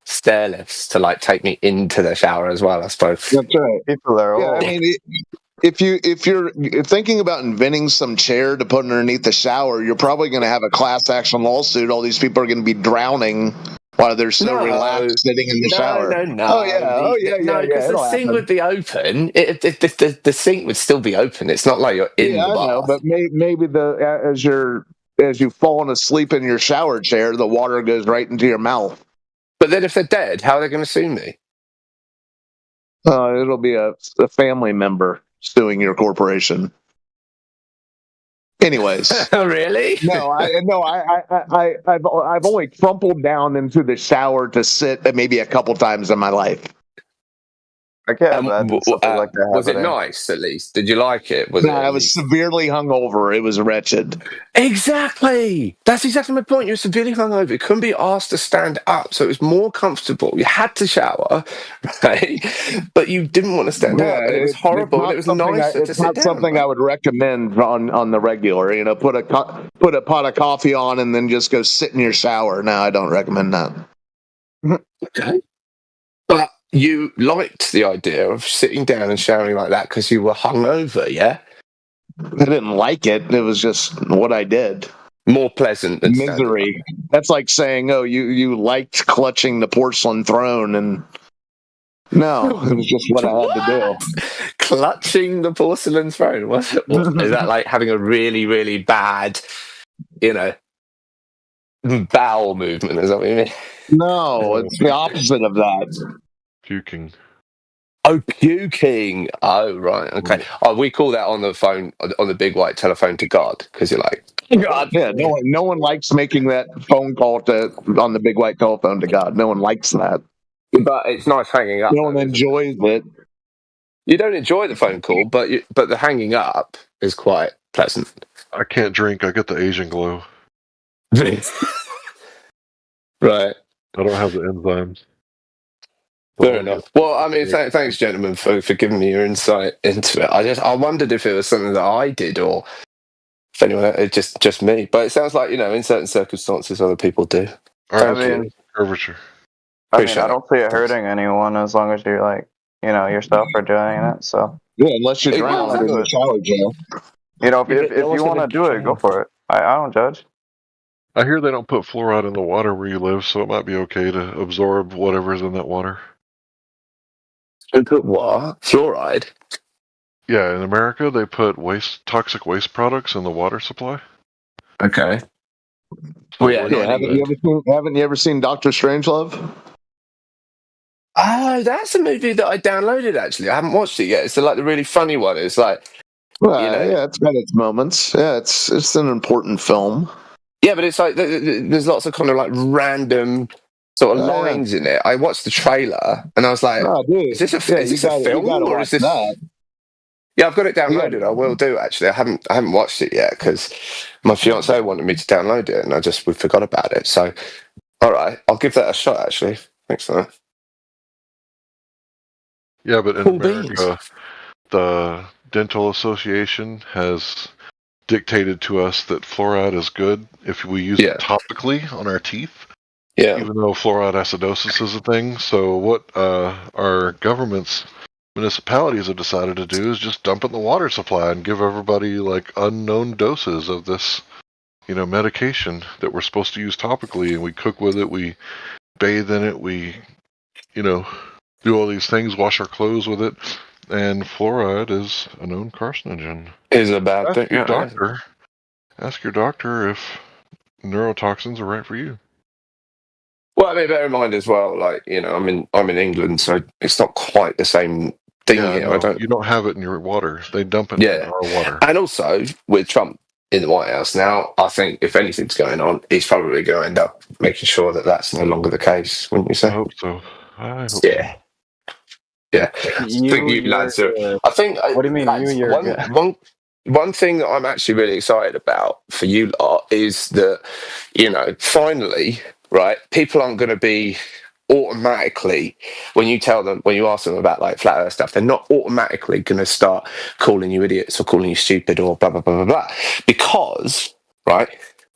stair lifts to like take me into the shower as well. I suppose. That's right. People are Yeah, old. I mean, if you're thinking about inventing some chair to put underneath the shower, you're probably going to have a class action lawsuit. All these people are going to be drowning while they're so relaxed sitting in the shower. No. Oh yeah, No, because the It'll sink happen. would be open. The sink would still be open. It's not like you're in the I bath. know, but maybe as you've fallen asleep in your shower chair, the water goes right into your mouth. But then if they're dead, how are they going to sue me? It'll be a family member suing your corporation. Anyways, really? I've only crumpled down into the shower to sit maybe a couple times in my life. I can't imagine something like that Was it happening. nice? At least, did you like it? I was severely hungover. It was wretched. Exactly. That's exactly my point. You were severely hungover. You couldn't be asked to stand up, so it was more comfortable. You had to shower, right? But you didn't want to stand up. And it was horrible. And it was nicer to It's sit not down. something I would recommend on the regular. You know, put a pot of coffee on and then just go sit in your shower. No, I don't recommend that. Okay. But you liked the idea of sitting down and showering like that because you were hungover, yeah? I didn't like it. It was just what I did. More pleasant than misery. That's like saying, "Oh, you liked clutching the porcelain throne," and no, it was just what I had to do. Clutching the porcelain throne. Is that like having a really, really bad, bowel movement? Is that what you mean? No, it's the opposite of that. Puking. Oh, puking. Oh, right. Okay. Oh, we call that on the phone, on the big white telephone to God, because you're like, God. Yeah, no one likes making that phone call on the big white telephone to God. No one likes that. But it's nice hanging up. No one enjoys it. You don't enjoy the phone call, but the hanging up is quite pleasant. I can't drink. I get the Asian glow. Right. I don't have the enzymes. Fair enough. Well, I mean, thanks, gentlemen, for giving me your insight into it. I wondered if it was something that I did or if anyone, it's just me. But it sounds like, in certain circumstances, other people do. All right, curvature. I don't see it hurting anyone as long as you're like, yourself are doing it. So yeah, unless you're drowned in the shower gel. If you want to do it, go for it. I don't judge. I hear they don't put fluoride in the water where you live, so it might be okay to absorb whatever's in that water. They put what? Fluoride? Yeah, in America, they put toxic waste products in the water supply. Okay. Well, yeah, haven't you ever seen Dr. Strangelove? Oh, that's a movie that I downloaded, actually. I haven't watched it yet. It's like the really funny one. It's like, yeah, it's got its moments. Yeah, it's an important film. Yeah, but it's like there's lots of kind of like random sort of lines in it. I watched the trailer and I was like, "Is this a film or is this?" That. Yeah, I've got it downloaded. I will do actually. I haven't watched it yet because my fiance wanted me to download it and we forgot about it. So, all right, I'll give that a shot. Actually, thanks for that. Yeah, but in America, the Dental Association has dictated to us that fluoride is good if we use it topically on our teeth. Yeah. Even though fluoride acidosis is a thing. So what our governments, municipalities have decided to do is just dump it in the water supply and give everybody like unknown doses of this, medication that we're supposed to use topically, and we cook with it, we bathe in it, we, do all these things, wash our clothes with it, and fluoride is a known carcinogen. Is a bad Ask thing. your Yeah. doctor. Ask your doctor if neurotoxins are right for you. Well, I mean, bear in mind as well, like, I'm in England, so it's not quite the same thing Yeah, here. no, I don't. you don't have it in your water. They dump it Yeah. in our water. And also, with Trump in the White House now, I think if anything's going on, he's probably going to end up making sure that that's no longer the case, wouldn't you say? I hope so. I hope Yeah. Yeah. I think you lads are. I think. What do you mean? Lads, one thing that I'm actually really excited about for you lot is that, finally, right, people aren't going to be automatically, when you ask them about like flat earth stuff, they're not automatically going to start calling you idiots or calling you stupid or blah, blah, blah, blah, blah. Because, right,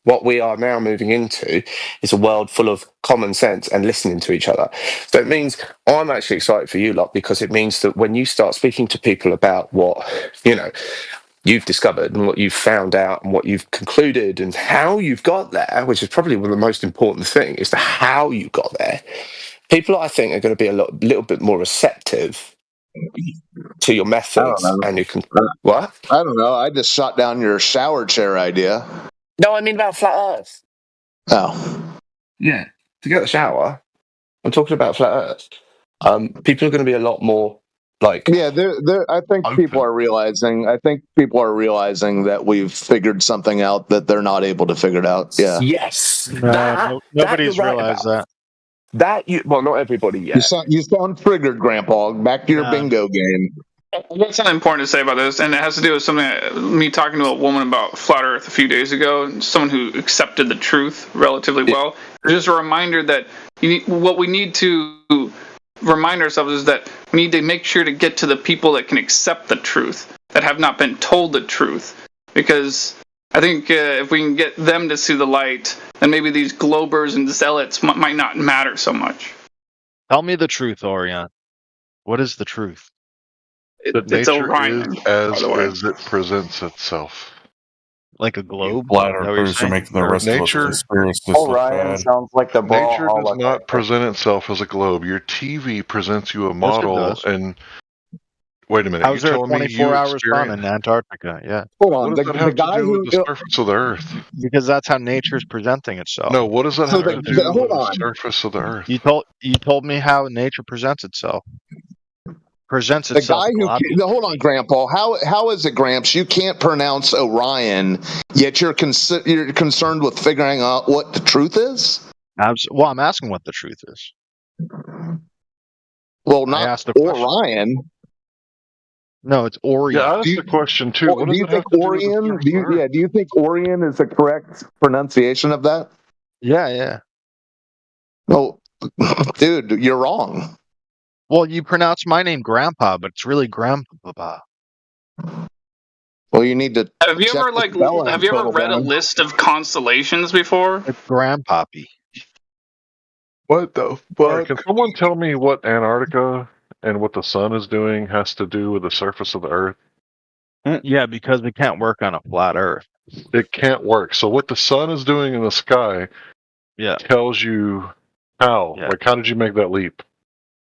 what we are now moving into is a world full of common sense and listening to each other. So it means I'm actually excited for you lot, because it means that when you start speaking to people about what, you've discovered and what you've found out and what you've concluded and how you've got there, which is probably one of the most important thing, is the how you got there. People, I think, are going to be a little bit more receptive to your methods and you can. What? I don't know. I just shot down your shower chair idea. No, I mean about flat Earth. Oh, yeah. To get the shower, I'm talking about flat Earth. People are going to be a lot more like. Yeah, I think people are realizing. I think people are realizing that we've figured something out that they're not able to figure it out. Yeah. Yes. Nobody's realized that. Well, not everybody yet. You sound triggered, Grandpa. Back to your bingo game. I've got something important to say about this, and it has to do with something me talking to a woman about flat Earth a few days ago, someone who accepted the truth relatively well. It's just a reminder that what we need to remind ourselves is that we need to make sure to get to the people that can accept the truth, that have not been told the truth. Because I think if we can get them to see the light, then maybe these globers and zealots might not matter so much. Tell me the truth, Orion. What is the truth? That It's nature Orion, is as by the way. it presents itself. Like a globe? Flat Is that what you're earthers are saying? making the rest of us Nature, conspiracists look Orion bad. sounds like the nature Brawlhalla. does not present itself as a globe. Your TV presents you a Yes, it model, does. and wait a minute. How's you there a telling me 24-hour sun experience? in Antarctica? Yeah. Hold What on. does that The have to guy do who with the surface of the Earth? Because that's how nature's presenting itself. No, what does that So have to do hold with the on. surface of the Earth? You told me how nature presents itself. Presents The itself guy who globulous. hold on, Grandpa. How is it, Gramps? You can't pronounce Orion, yet you're concerned with figuring out what the truth is. Well, I'm asking what the truth is. Well, I not asked a question. Orion. No, it's Orion. Yeah, I asked the question too. What Do does you it have think to do with the Orion? surface of the Earth? Do you think Orion is the correct pronunciation of that? Yeah. No, dude, you're wrong. Well, you pronounce my name Grandpa, but it's really Grandpa. Well, you need to. Have you ever read a list of constellations before? It's Grandpappy. What the fuck? Can someone tell me what Antarctica and what the sun is doing has to do with the surface of the Earth? Yeah, because it can't work on a flat Earth. It can't work. So what the sun is doing in the sky tells you how. Yeah. Like, how did you make that leap?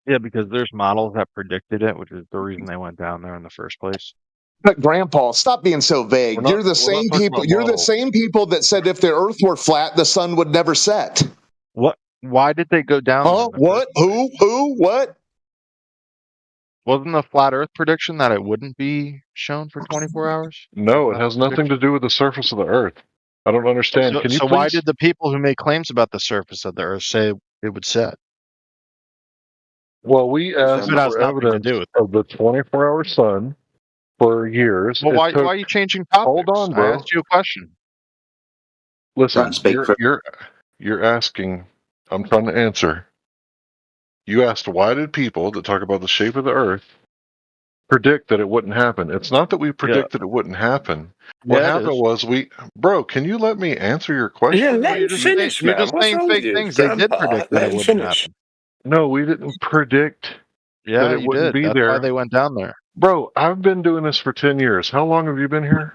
Yeah, because there's models that predicted it, which is the reason they went down there in the first place. But Grandpa, stop being so vague. You're the same people. You're the same people that said if the Earth were flat, the sun would never set. What? Why did they go down? Huh? What? Who? What? Wasn't the flat Earth prediction that it wouldn't be shown for 24 hours? No, it has nothing to do with the surface of the Earth. I don't understand. So, Can you so please? why did the people who make claims about the surface of the Earth say it would set? Well, we asked It has for nothing to evidence do with of the 24-hour sun for years. Well, It why took- are you changing topics? Hold on, bro. I asked you a question. Listen, you're asking. I'm trying to answer. You asked why did people that talk about the shape of the Earth predict that it wouldn't happen. It's not that we predicted it wouldn't happen. What happened was bro, can you let me answer your question? Yeah, let him finish, man. You're just What's saying wrong with fake you, things. They did Grandpa? predict that Let it him wouldn't finish. happen. No, we didn't predict Yeah, that it you wouldn't did. be That's there. why they went down there. Bro, I've been doing this for 10 years. How long have you been here?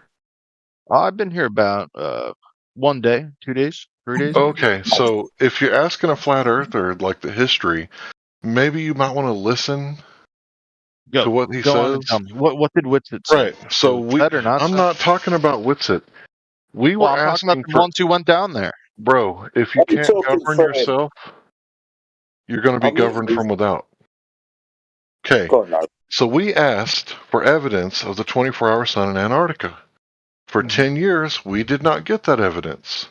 I've been here about 1 day, 2 days, 3 days. Okay, so if you're asking a flat earther like the history, maybe you might want to listen to what he Go on says. and tell me. What did Whitsitt say? Right. So I'm not talking about Whitsitt. We were I'm talking asking about the for ones who went down there. bro, if you Are you can't talking govern for him? yourself, you're going to be I'm governed listening. from without. Okay. Go on, Larry. So we asked for evidence of the 24-hour sun in Antarctica. For 10 years, we did not get that evidence.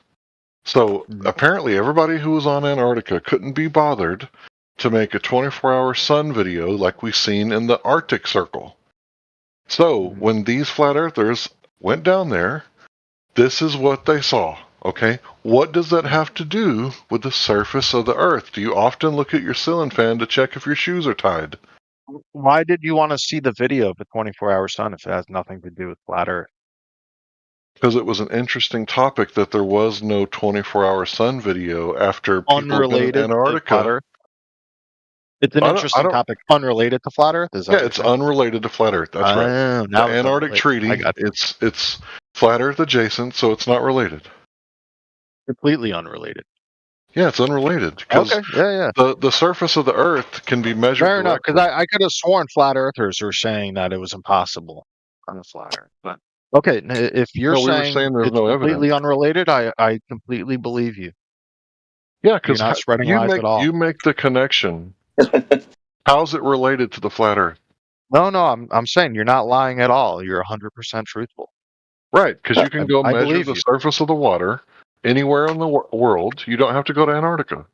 So apparently everybody who was on Antarctica couldn't be bothered to make a 24-hour sun video like we've seen in the Arctic Circle. So when these flat earthers went down there, this is what they saw. Okay, what does that have to do with the surface of the Earth? Do you often look at your ceiling fan to check if your shoes are tied? Why did you want to see the video of the 24-hour sun if it has nothing to do with flat Earth? Because it was an interesting topic that there was no 24-hour sun video after people Unrelated in to Antarctica. flat Earth? It's an interesting topic. Unrelated to flat Earth? Is that Yeah, what it's you're saying? unrelated to flat Earth. That's right. Oh, The now it's Antarctic unrelated. Treaty. I got you. It's flat Earth adjacent, so it's not related. Completely unrelated. Yeah, it's unrelated because Okay, yeah. the surface of the Earth can be measured Fair enough, directly. because I could have sworn flat earthers were saying that it was impossible on the flat Earth. But okay, if you're No, we were saying saying there's it's no completely evidence. unrelated, I completely believe you. Yeah, You're because not spreading lies at all. you make the connection. How's it related to the flat Earth? No, I'm saying you're not lying at all. You're 100% truthful. Right, because you can go I measure believe the you. surface of the water anywhere in the world. You don't have to go to Antarctica.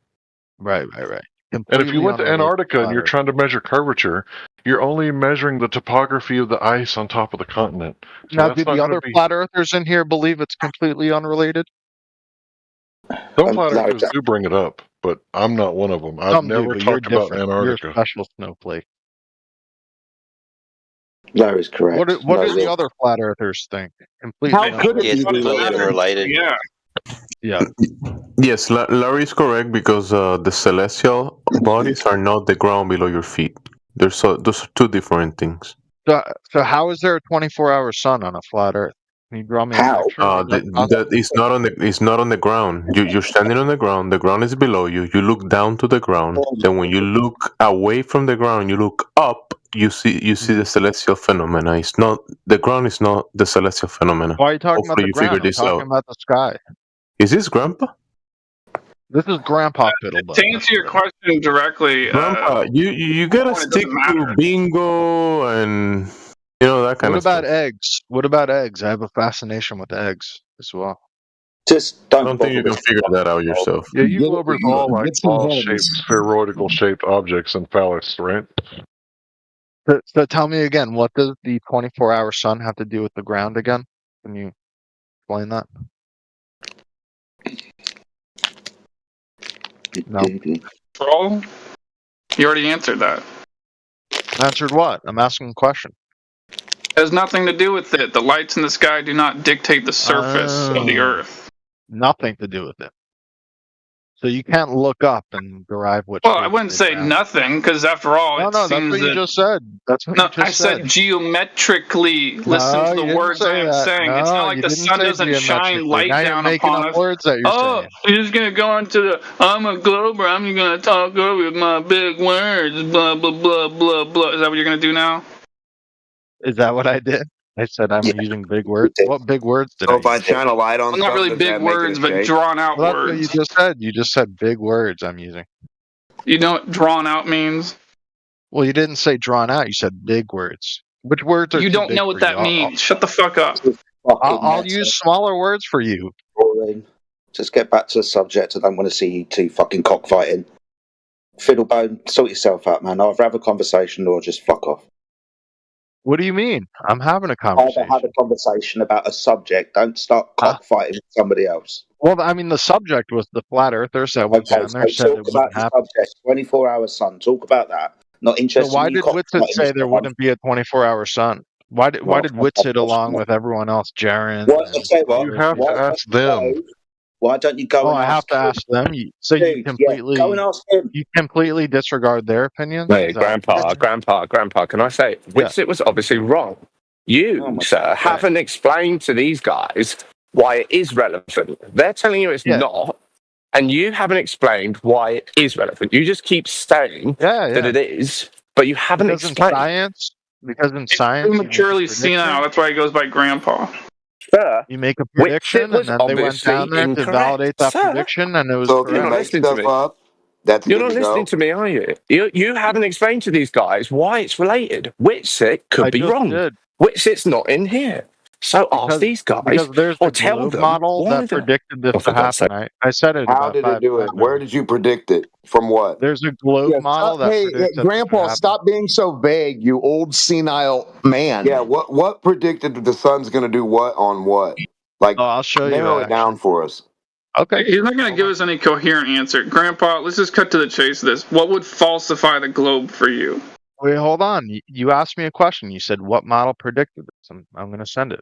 Right. And if you Completely went to unrelated Antarctica and flat you're Earth. trying to measure curvature, you're only measuring the topography of the ice on top of the continent. So Now, that's do not the going to other be. flat earthers in here believe it's completely unrelated? Some flat Larry, earthers do bring it up, but I'm not one of them. I've Some do, never but you're talked about different. You're a Antarctica. special snowflake. Larry's correct. What No do the real- other flat earthers think? Completely How could it Yeah, be it's completely related? unrelated. Yeah. Yeah. Yes, Larry is correct because the celestial bodies are not the ground below your feet. Those are two different things. So how is there a 24-hour sun on a flat Earth? Can you draw me a picture? Is that possible? That is not on the. It's not on the ground. You're standing on the ground. The ground is below you. You look down to the ground. Then when you look away from the ground, you look up. You see the celestial phenomena. It's not the ground. Is not the celestial phenomena. Why are you talking about Hopefully the you ground? figured I'm this talking out. about the sky. Is this Grandpa? This is Grandpa Fiddlebug. To answer your question directly, Grandpa, you gotta it stick doesn't matter. to bingo and that kind What of stuff. about eggs? What about eggs? I have a fascination with eggs as well. Just I don't think you can figure that out yourself. Yeah, you Get- lovers all like get some ball-shaped, bugs. spheroidal shaped objects and phallus, right? So tell me again, what does the 24-hour sun have to do with the ground again? Can you explain that? No. Troll? You already answered that. Answered what? I'm asking a question. It has nothing to do with it. The lights in the sky do not dictate the surface of the Earth. Nothing to do with it. So you can't look up and derive which. Well, I wouldn't say nothing, because after all, No, it that's seems what you that. just said. That's what No, you just I said geometrically. Listen No, to you the didn't words say I am that. saying. It's No, not like you the didn't sun say doesn't shine geometrically. light Now you're down making upon up us. words that you're Oh, saying. you're just gonna go into the I'm a glober. I'm gonna talk over with my big words. Blah blah blah blah blah. Is that what you're gonna do now? Is that what I did? I said I'm using big words. What big words did I So if I use? shine a light on Well, not really something, does big that make it words, a but shape? drawn out Well, that's what you words. just said. You just said big words I'm using. You know what drawn out means? Well, you didn't say drawn out. You said big words. Which words are You too don't big know for what you? that means. Shut the fuck up. I'll use smaller words for you. Boring. Just get back to the subject. I don't want to see you two fucking cockfighting. Fiddlebone, sort yourself out, man. Either have a conversation or just fuck off. What do you mean? I'm having a Either conversation. have a conversation about a subject. Don't start cockfighting with somebody else. Well, I mean, the subject was the flat earthers that went Okay, down there so said it talk about wouldn't the happen. subject. 24-hour sun. Talk about that. Not So interested why in you did cocks Whitsitt not in say this there life. wouldn't be a 24-hour sun? Why did Well, Whitsitt along with everyone else, Jaren Well, I and tell you all what. You those have people? to ask them. Why don't you go Oh, and I have ask to him? ask them. So you Dude, yeah, go and ask him. completely disregard their opinions? Mate, Is that what you're Grandpa, can I say, Yeah. Whitsitt was obviously wrong. You, Oh my sir, God. haven't explained to these guys why it is relevant. They're telling you it's Yeah. not, and you haven't explained why it is relevant. You just keep saying that it is, but you haven't Because explained. in science, you make a Prematurely senile. prediction. That's why he goes by Grandpa. Sir, You make a Whitsitt prediction, was and then they went obviously down there to incorrect. validate that Sir, prediction, and it was So if you you're not correct. make listening to stuff me. up, that's You're good not to listening go. to me, are you? You haven't explained to these guys why it's related. Whitsitt could I be just wrong. did. Whitsitt's not in here. So ask these guys Because there's or the tell globe them model why that they're... predicted this Oh, to for God's sake. happen. I said it How about did it do it? Where did you predict it? From what? There's a globe model that predicts that this would Grandpa, happen. stop being so vague, you old senile man. Yeah, what predicted the sun's going to do what on what? Like, I'll show you. narrow it down for us. Okay. He's not going to give us any coherent answer. Grandpa, let's just cut to the chase of this. What would falsify the globe for you? Wait, hold on. You asked me a question. You said what model predicted this. I'm going to send it.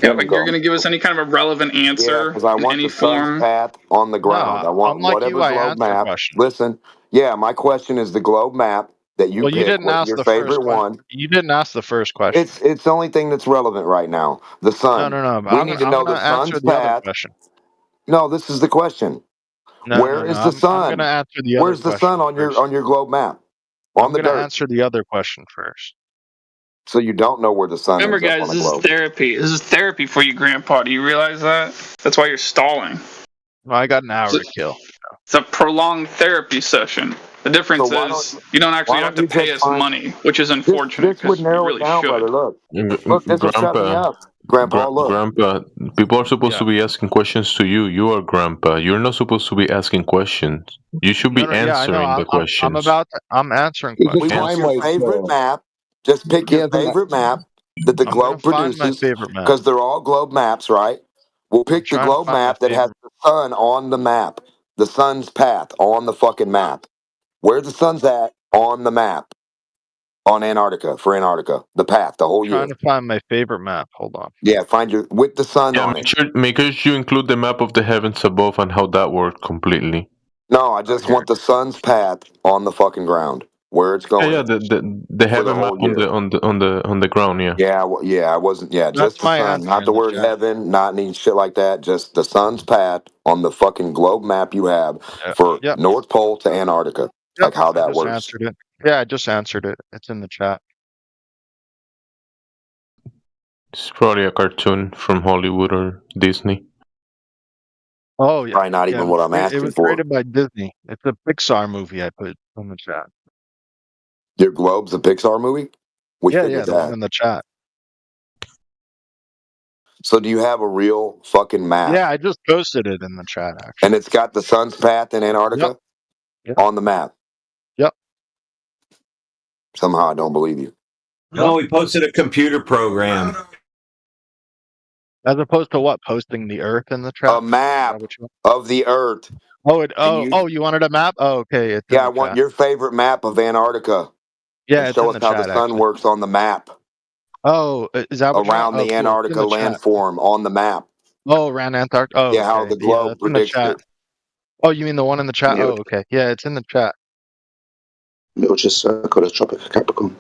Yeah, like you're going to give us any kind of a relevant answer Because I in want any the sun's form. path on the ground. I want unlike whatever you, I globe answer map. questions. Listen, yeah, my question is the globe map that you Well, you pick. didn't What's ask your the first favorite question. one? You didn't ask the first question. It's the only thing that's relevant right now. The sun. No. We need to know the answer sun's the other path. question. No, this is the question. Where is the I'm sun? going to answer the other Where's the question sun on first. your globe map? I'm On the going to dirt. answer the other question first. So you don't know where the sun Remember, ends up guys, on the this is globe. therapy. This is therapy for you, Grandpa. Do you realize that? That's why you're stalling. Well, I got an hour to kill. It's a prolonged therapy session. The difference is you don't actually have to pay us money, which is unfortunate This would because we narrow really it down, should. brother. Look, this will shut me up. Grandpa, look. Grandpa, people are supposed to be asking questions to you. You are Grandpa. You're not supposed to be asking questions. You should be answering the questions. I'm answering questions. Pick your favorite map. Just pick your favorite map that the globe produces. Because they're all globe maps, right? We'll pick the globe map that has the sun on the map. The sun's path on the fucking map. Where the sun's at on the map. On Antarctica, for Antarctica. The path, the whole year. Trying to find my favorite map. Hold on. Yeah, find your with the sun on it. Make sure you include the map of the heavens above and how that worked completely. No, I just want the sun's path on the fucking ground. Where it's going. Yeah, the heaven map on the ground. Yeah. Yeah, I wasn't. Yeah, That's just the my sun, answer not in the the word chat. heaven, not any shit like that. Just the sun's path on the fucking globe map you have for North Pole to Antarctica. Like how that I just works. answered it. Yeah, I just answered it. It's in the chat. It's probably a cartoon from Hollywood or Disney. Oh yeah, Probably not yeah, even what I'm it asking was for. created by Disney. It's a Pixar movie. I put in the chat. Your globe's a Pixar movie. We Yeah, figured the one that. in the chat. So do you have a real fucking map? Yeah, I just posted it in the chat. Actually, And it's got the sun's path in Antarctica on the map. Yep. Somehow I don't believe you. No, we posted a computer program. As opposed to what? Posting the Earth in the chat. A map of the Earth. Oh, you wanted a map? Oh, okay. It's Yeah, in I the want chat. your favorite map of Antarctica. Yeah, and it's show in us the how chat, the sun actually. works on the map. Oh, is that what you around want? the Oh, cool. Antarctica It's in the chat. landform on the map? Oh, around Antarctica. Oh, Yeah, how okay. the globe it's in the predicts chat. it. Oh, you mean the one in the chat? Yeah. Oh, okay. Yeah, it's in the chat. Little just circle the Tropic of Capricorn.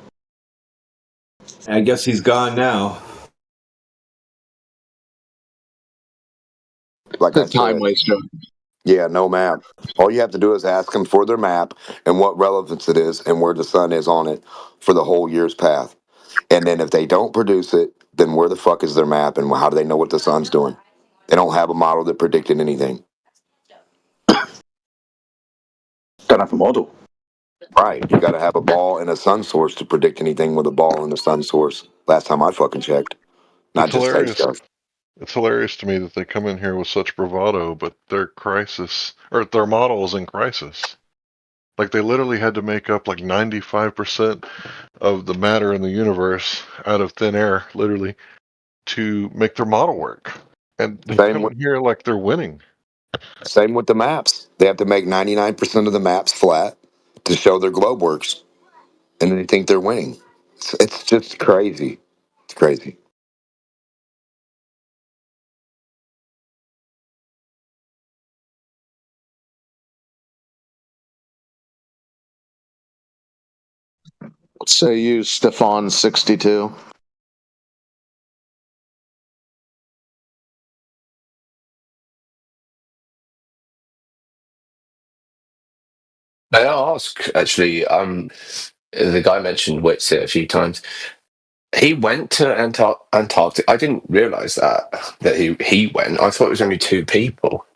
I guess he's gone now. Like It's a time waster. Yeah, no map. All you have to do is ask them for their map and what relevance it is and where the sun is on it for the whole year's path. And then if they don't produce it, then where the fuck is their map and how do they know what the sun's doing? They don't have a model that predicted anything. Don't have a model. Right. You got to have a ball and a sun source to predict anything with a ball and a sun source. Last time I fucking checked. Not It's just say hilarious. stuff. It's hilarious to me that they come in here with such bravado, but their model is in crisis. Like they literally had to make up like 95% of the matter in the universe out of thin air, literally, to make their model work. And they come in here like they're winning. Same with the maps. They have to make 99% of the maps flat to show their globe works. and they think they're winning. It's just crazy. It's crazy. Say you, Stefan 62. May I ask, actually, the guy mentioned Whitsit a few times. He went to Antarctica. I didn't realise that he went. I thought it was only 2 people.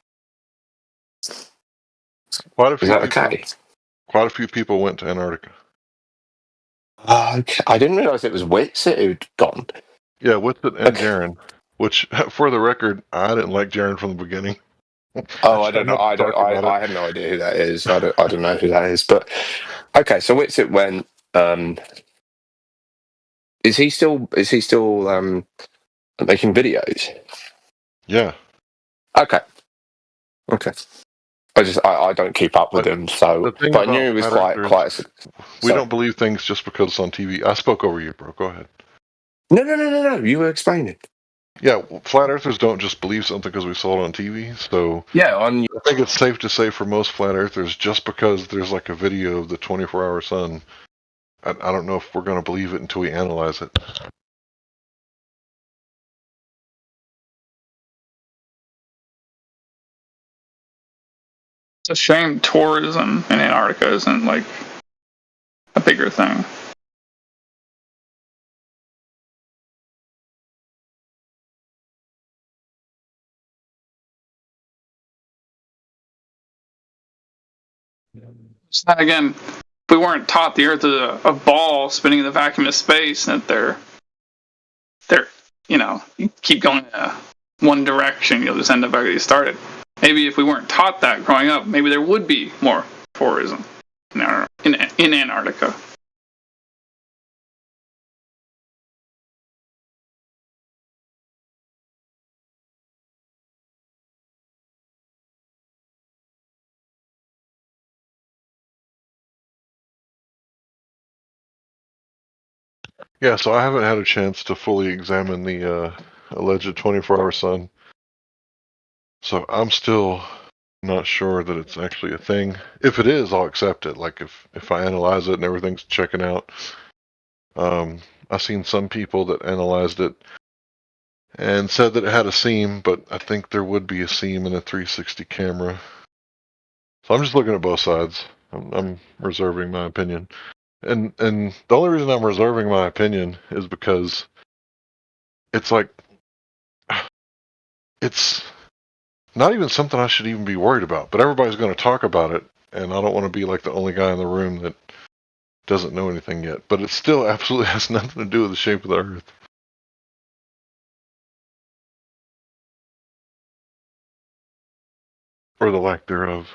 Quite a Is few that people. okay? Quite a few people went to Antarctica. Okay. I didn't realise it was Whitsit who'd gone. Yeah, Whitsit and Jaren. Which, for the record, I didn't like Jaren from the beginning. Oh, I don't know. I have no idea who that is. I don't know who that is. But okay, so Whitsit went. Is he still making videos? Yeah. Okay. I don't keep up with him, so The thing but I about knew he was Flat quite. Earthers, we don't believe things just because it's on TV. I spoke over you, bro. Go ahead. No. You were explaining. Yeah, Flat Earthers don't just believe something because we saw it on TV. So yeah, I think it's safe to say for most Flat Earthers, just because there's like a video of the 24-hour sun, I don't know if we're going to believe it until we analyze it. It's a shame tourism in Antarctica isn't like a bigger thing. So then again, if we weren't taught the Earth is a ball spinning in the vacuum of space, and that you keep going one direction, you'll just end up where you started. Maybe if we weren't taught that growing up, maybe there would be more tourism in Antarctica. Yeah, so I haven't had a chance to fully examine the alleged 24-hour sun. So I'm still not sure that it's actually a thing. If it is, I'll accept it. Like if I analyze it and everything's checking out. I've seen some people that analyzed it and said that it had a seam, but I think there would be a seam in a 360 camera. So I'm just looking at both sides. I'm reserving my opinion. And the only reason I'm reserving my opinion is because it's like it's not even something I should even be worried about, but everybody's going to talk about it, and I don't want to be like the only guy in the room that doesn't know anything yet. But it still absolutely has nothing to do with the shape of the Earth. Or the lack thereof.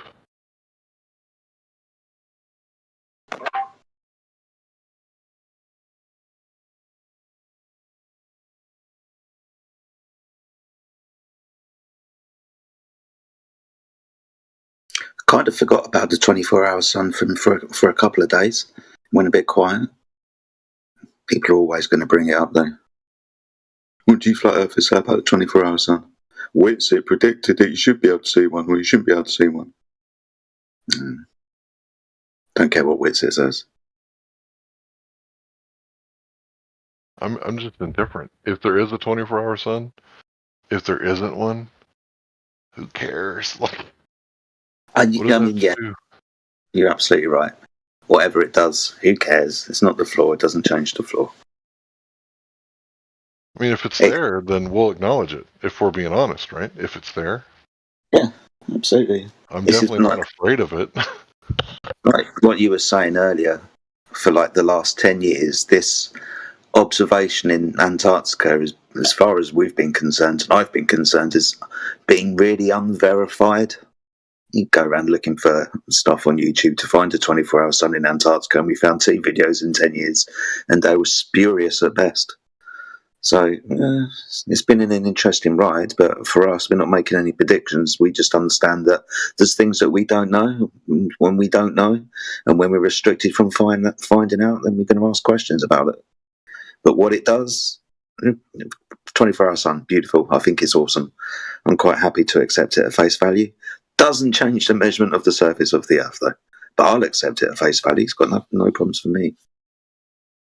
Kind of forgot about the 24-hour sun for a couple of days. Went a bit quiet. People are always going to bring it up, though. What do you flat earthers say about the 24-hour sun? Whitsit predicted that you should be able to see one, or you shouldn't be able to see one. Don't care what Whitsit says. I'm just indifferent. If there is a 24-hour sun, if there isn't one, who cares? Like, you're absolutely right. Whatever it does, who cares? It's not the floor. It doesn't change the floor. I mean, if it's there, then we'll acknowledge it. If we're being honest, right? If it's there. Yeah, absolutely. I'm definitely not afraid of it. Like what you were saying earlier, for like the last 10 years, this observation in Antarctica is, as far as we've been concerned, and I've been concerned, is being really unverified. You go around looking for stuff on YouTube to find a 24-hour sun in Antarctica, and we found 2 videos in 10 years, and they were spurious at best. So it's been an interesting ride, but for us, we're not making any predictions. We just understand that there's things that we don't know. When we don't know, and when we're restricted from finding out, then we're going to ask questions about it. But what it does, 24-hour sun, beautiful. I think it's awesome. I'm quite happy to accept it at face value. Doesn't change the measurement of the surface of the Earth, though. But I'll accept it at face value. It's got no problems for me.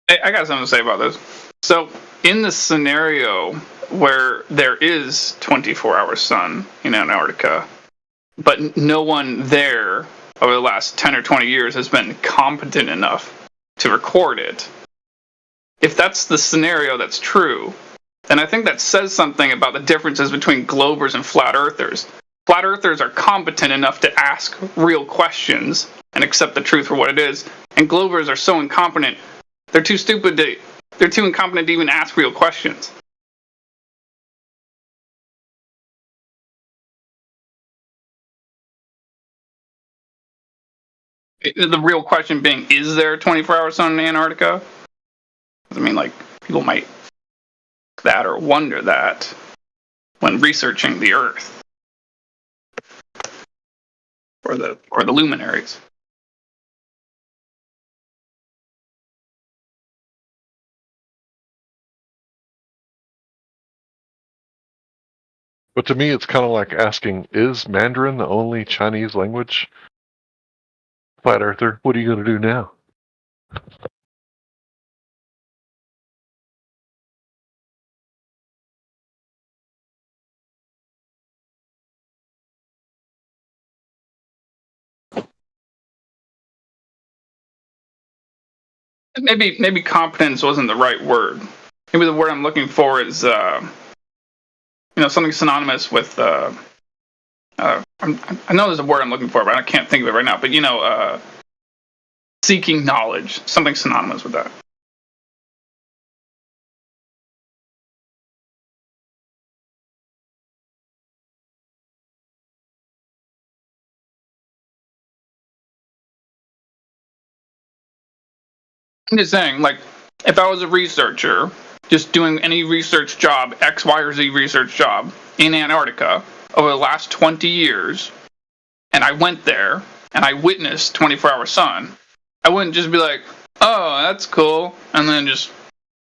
Hey, I got something to say about this. So, in the scenario where there is 24-hour sun in Antarctica, but no one there over the last 10 or 20 years has been competent enough to record it, if that's the scenario that's true, then I think that says something about the differences between globers and flat earthers. Flat earthers are competent enough to ask real questions and accept the truth for what it is, and globers are so incompetent, they're too incompetent to even ask real questions. The real question being, is there a 24-hour sun in Antarctica? I mean, like, people might that or wonder that when researching the Earth or the luminaries. But to me, it's kind of like asking, is Mandarin the only Chinese language? Flat Earther, what are you going to do now? Maybe competence wasn't the right word. Maybe the word I'm looking for is something synonymous with I know there's a word I'm looking for, but I can't think of it right now. But seeking knowledge, something synonymous with that. I'm just saying, like, if I was a researcher, just doing any research job, X, Y, or Z research job in Antarctica over the last 20 years, and I went there and I witnessed 24-hour sun, I wouldn't just be like, oh, that's cool, and then just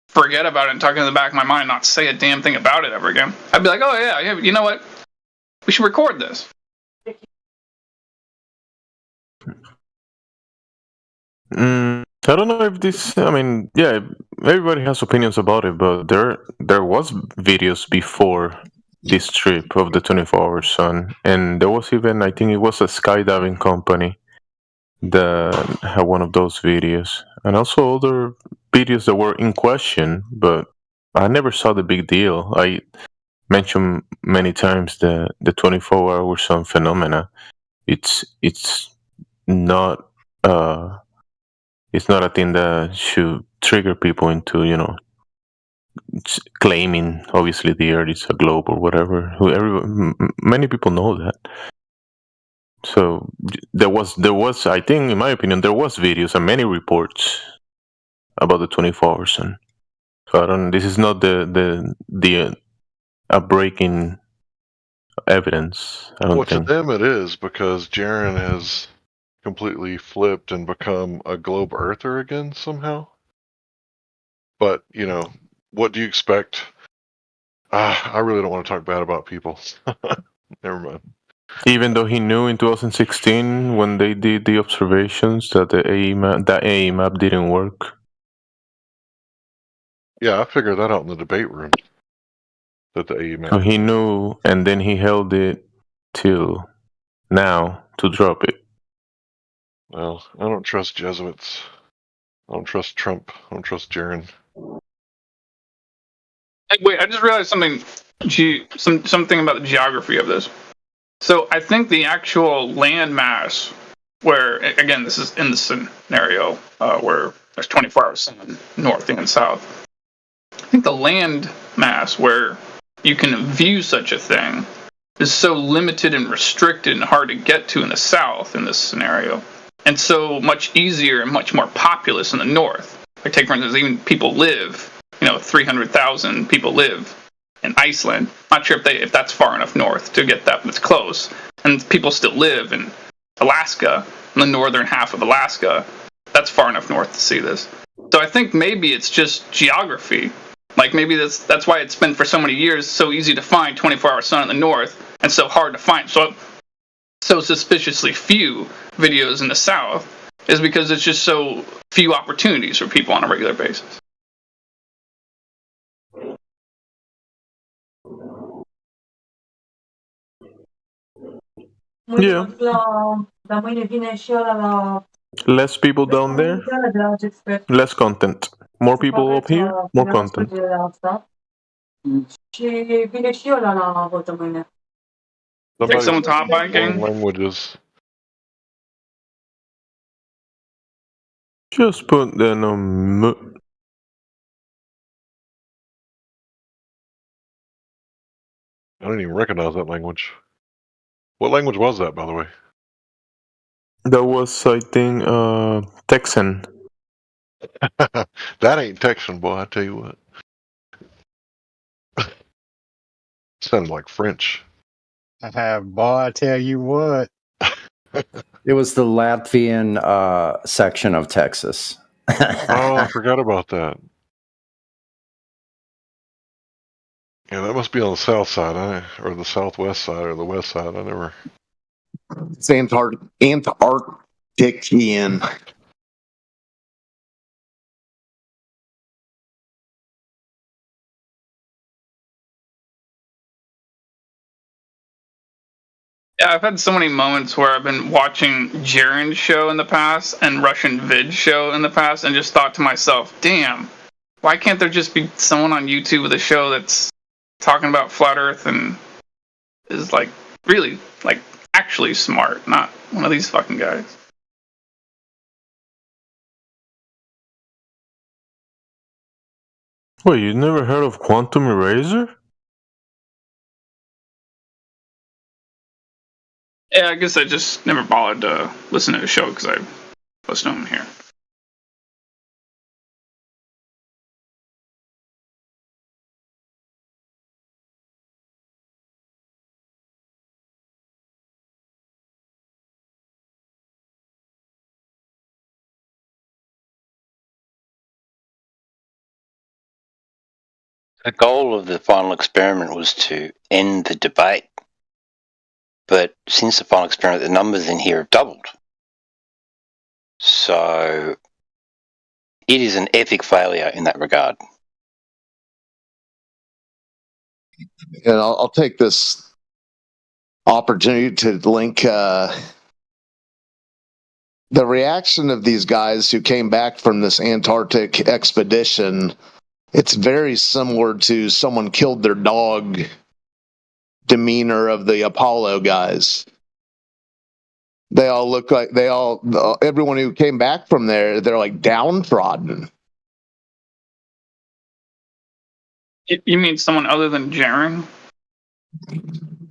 forget about it and tuck it in the back of my mind and not say a damn thing about it ever again. I'd be like, oh, yeah, you know what? We should record this. I don't know if this. I mean, yeah, everybody has opinions about it, but there was videos before this trip of the 24-hour sun, and there was even, I think it was a skydiving company that had one of those videos, and also other videos that were in question, but I never saw the big deal. I mentioned many times the 24-hour sun phenomena. It's not it's not a thing that should trigger people into, claiming obviously the Earth is a globe or whatever. Many people know that. So there was, I think, in my opinion, there was videos and many reports about the 24-hour sun. So this is not the breaking evidence. I don't think. To them it is, because Jaren has completely flipped and become a globe earther again somehow. But, what do you expect? I really don't want to talk bad about people. Never mind. Even though he knew in 2016 when they did the observations that the AE map didn't work. Yeah, I figured that out in the debate room. That the AE map. So he knew, and then he held it till now to drop it. Well, I don't trust Jesuits. I don't trust Trump. I don't trust Jaren. Wait, I just realized something. Something about the geography of this. So I think the actual land mass, where again this is in the scenario where there's 24-hour sun north and south. I think the land mass where you can view such a thing is so limited and restricted and hard to get to in the south in this scenario, and so much easier and much more populous in the north. Like, take for instance, even people live 300,000 people live in Iceland. Not sure if that's far enough north to get that, but it's close. And people still live in Alaska, in the northern half of Alaska. That's far enough north to see this. So I think maybe it's just geography. Like maybe that's why it's been for so many years so easy to find 24-hour sun in the north and so hard to find. So suspiciously few videos in the south is because it's just so few opportunities for people on a regular basis. Yeah. Less people down there, less content. More people up here, more content. Take someone top biking. Languages. Just put the I don't even recognize that language. What language was that, by the way? That was, I think, Texan. That ain't Texan, boy, I tell you what. Sounded like French. Boy, I tell you what. It was the Latvian section of Texas. Oh, I forgot about that. Yeah, that must be on the south side, or the southwest side, or the west side. I never. It's Antarctican. Yeah, I've had so many moments where I've been watching Jaren's show in the past and Russian Vid show in the past and just thought to myself, damn, why can't there just be someone on YouTube with a show that's talking about flat Earth and is like really like actually smart, not one of these fucking guys. Wait, you never heard of Quantum Eraser? Yeah, I guess I just never bothered to listen to the show because I listened to him here. The goal of the final experiment was to end the debate. But since the final experiment, the numbers in here have doubled. So it is an epic failure in that regard. And I'll take this opportunity to link the reaction of these guys who came back from this Antarctic expedition. It's very similar to someone killed their dog demeanor of the Apollo guys. They all look like everyone who came back from there, they're like downtrodden. You mean someone other than Jaren?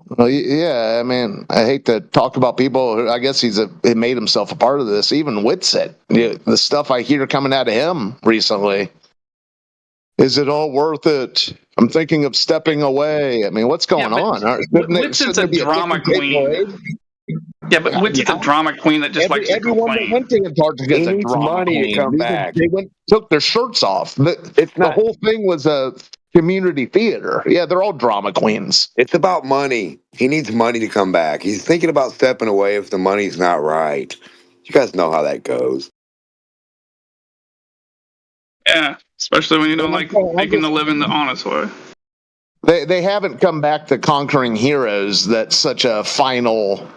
Well, yeah, I mean, I hate to talk about people who, I guess he made himself a part of this. Even Whitsitt, the stuff I hear coming out of him recently. Is it all worth it? I'm thinking of stepping away. I mean, what's going on? Whitsitt's a drama queen. Yeah, but Whitsitt's a drama queen that just likes to everyone complain. that went to Antarctica is a drama money queen. to come back. They took their shirts off. The whole thing was a community theater. Yeah, they're all drama queens. It's about money. He needs money to come back. He's thinking about stepping away if the money's not right. You guys know how that goes. Yeah, especially when you don't like making the living the honest way. They haven't come back to Conquering Heroes. That's such a final,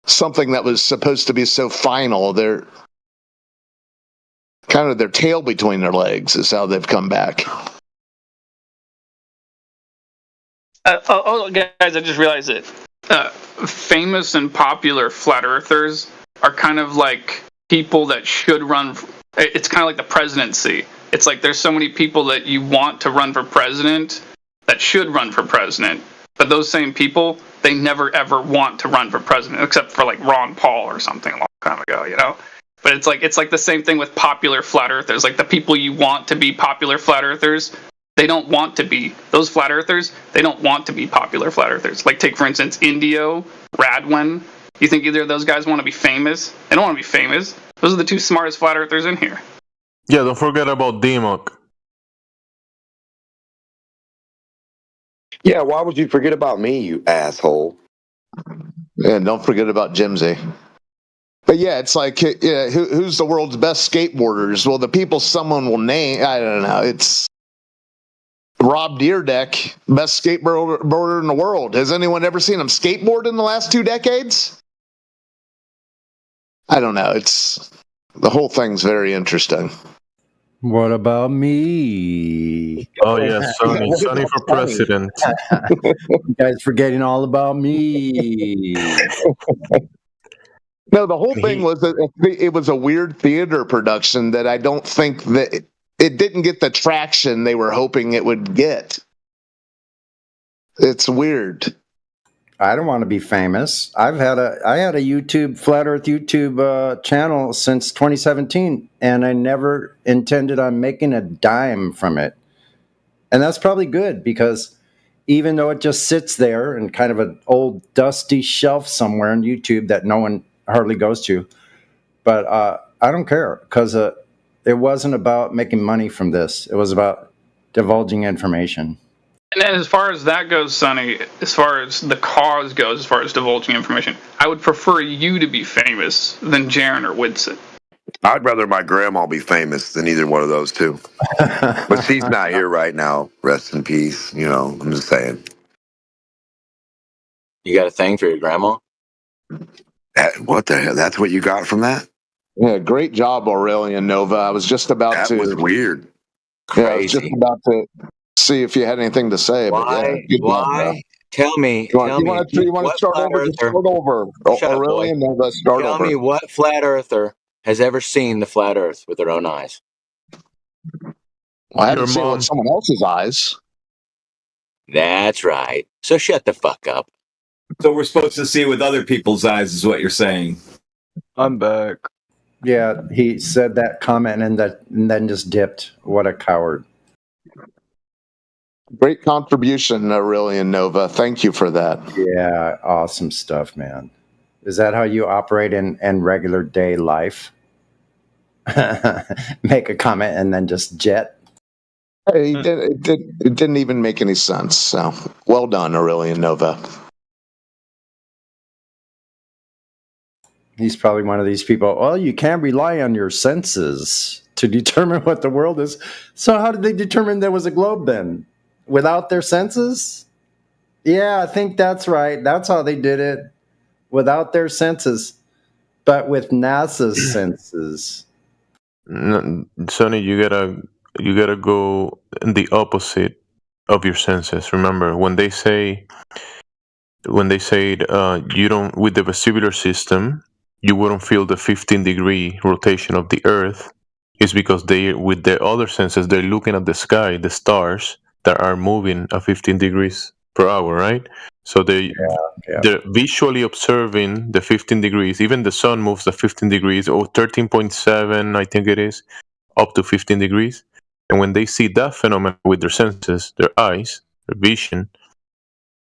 something that was supposed to be so final. They're kind of their tail between their legs is how they've come back. Guys, I just realized it. Famous and popular flat earthers are kind of like people that should run. It's kind of like the presidency. It's like there's so many people that you want to run for president that should run for president, but those same people, they never ever want to run for president, except for like Ron Paul or something a long time ago, you know? But it's like the same thing with popular flat earthers. Like the people you want to be popular flat earthers, they don't want to be those flat earthers. They don't want to be popular flat earthers. Like take for instance Indio, Radwin. You think either of those guys want to be famous? They don't want to be famous. Those are the two smartest flat earthers in here. Yeah, don't forget about Dimok. Yeah, why would you forget about me, you asshole? And don't forget about Jimsy. But yeah, it's like, who's the world's best skateboarders? Well, the people someone will name, I don't know. It's Rob Deerdeck, best skateboarder in the world. Has anyone ever seen him skateboard in the last 2 decades? I don't know. The whole thing's very interesting. What about me? Oh yeah, Sonny for president. You guys forgetting all about me. No, the whole thing was that it was a weird theater production that I don't think that it didn't get the traction they were hoping it would get. It's weird. I don't want to be famous. I had a YouTube Flat Earth YouTube channel since 2017, and I never intended on making a dime from it. And that's probably good because even though it just sits there in kind of an old dusty shelf somewhere on YouTube that no one hardly goes to, but I don't care because it wasn't about making money from this. It was about divulging information. And then as far as that goes, Sonny, as far as the cause goes, as far as divulging information, I would prefer you to be famous than Jaren or Whitson. I'd rather my grandma be famous than either one of those two. But she's not here right now. Rest in peace. You know, I'm just saying. You got a thing for your grandma? What the hell? That's what you got from that? Yeah, great job, Aurelian Nova. I was just about to. That was weird. Yeah, I was just about to see if you had anything to say. Why? But yeah, Why? Tell me. You want to start over? Just start over. Aurelian Nova, start over. Tell me what flat earther has ever seen the flat Earth with their own eyes. Well, I haven't seen it with someone else's eyes. That's right. So shut the fuck up. So we're supposed to see with other people's eyes, is what you're saying. I'm back. Yeah, he said that comment and then just dipped. What a coward. Great contribution, Aurelian Nova. Thank you for that. Yeah, awesome stuff, man. Is that how you operate in regular day life? Make a comment and then just jet? Hey, it didn't even make any sense. So well done, Aurelian Nova. He's probably one of these people. Well, you can't rely on your senses to determine what the world is. So how did they determine there was a globe then? Without their senses? Yeah, I think that's right. That's how they did it. Without their senses. But with NASA's senses. No, Sonny, you gotta go in the opposite of your senses. Remember, when they say you don't, with the vestibular system, you wouldn't feel the 15-degree rotation of the Earth, is because with their other senses, they're looking at the sky, the stars that are moving at 15 degrees per hour, right? So they're visually observing the 15 degrees. Even the sun moves at 15 degrees, or 13.7, I think it is, up to 15 degrees. And when they see that phenomenon with their senses, their eyes, their vision,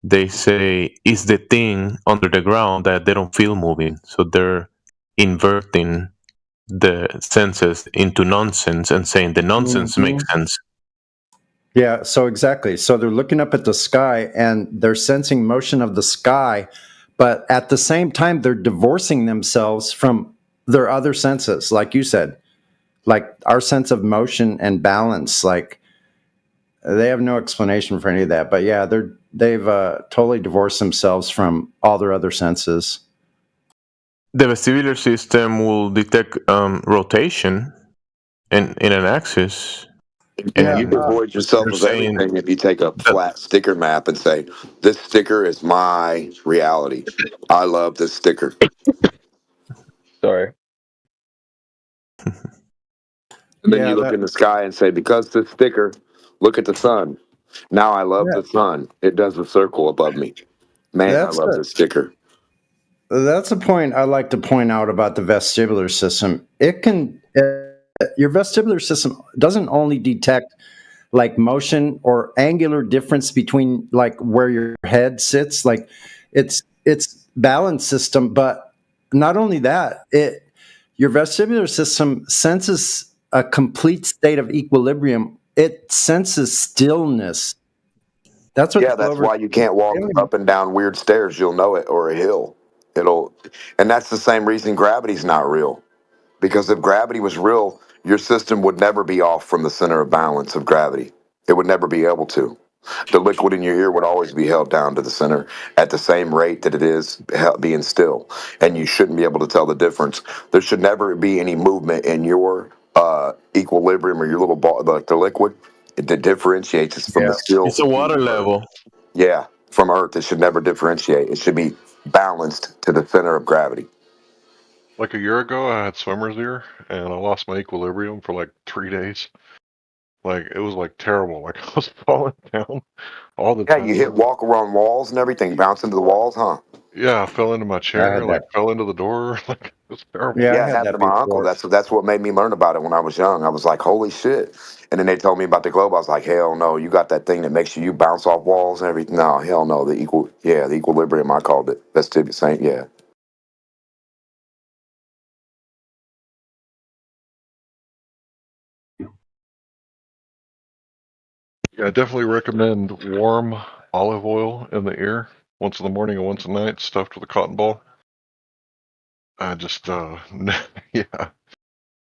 they say it's the thing under the ground that they don't feel moving. So they're inverting the senses into nonsense and saying the nonsense makes sense. Yeah, so exactly. So they're looking up at the sky and they're sensing motion of the sky, but at the same time, they're divorcing themselves from their other senses, like you said, like our sense of motion and balance. Like they have no explanation for any of that. But yeah, they've totally divorced themselves from all their other senses. The vestibular system will detect rotation in an axis. And you avoid yourself of everything if you take a flat sticker map and say, this sticker is my reality. I love this sticker. Sorry. And then you look in the sky and say, because this sticker, look at the sun. Now I love the sun. It does a circle above me. Man, I love this sticker. That's a point I like to point out about the vestibular system. It can, your vestibular system doesn't only detect like motion or angular difference between like where your head sits, like it's balance system, but not only that, your vestibular system senses a complete state of equilibrium. It senses stillness. That's what Yeah, that's why you can't walk up and down weird stairs. You'll know it, or a hill. And that's the same reason gravity's not real. Because if gravity was real, your system would never be off from the center of balance of gravity. It would never be able to. The liquid in your ear would always be held down to the center at the same rate that it is being still. And you shouldn't be able to tell the difference. There should never be any movement in your equilibrium or your little ball, like the liquid. It differentiates us from the still. It's a water level. Yeah, from Earth. It should never differentiate. It should be balanced to the center of gravity. Like a year ago, I had swimmer's ear, and I lost my equilibrium for like 3 days. Like, it was like terrible. Like, I was falling down all the time. You walk around walls and everything, bounce into the walls, huh? Yeah, I fell into my chair, like fell into the door. Like, it was terrible. Yeah, it happened to my uncle. That's what made me learn about it when I was young. I was like, holy shit. And then they told me about the globe. I was like, hell no, you got that thing that makes you bounce off walls and everything. No, hell no. The equilibrium, I called it. That's the same, yeah. Yeah, I definitely recommend warm olive oil in the ear once in the morning and once at night, stuffed with a cotton ball. I just, yeah,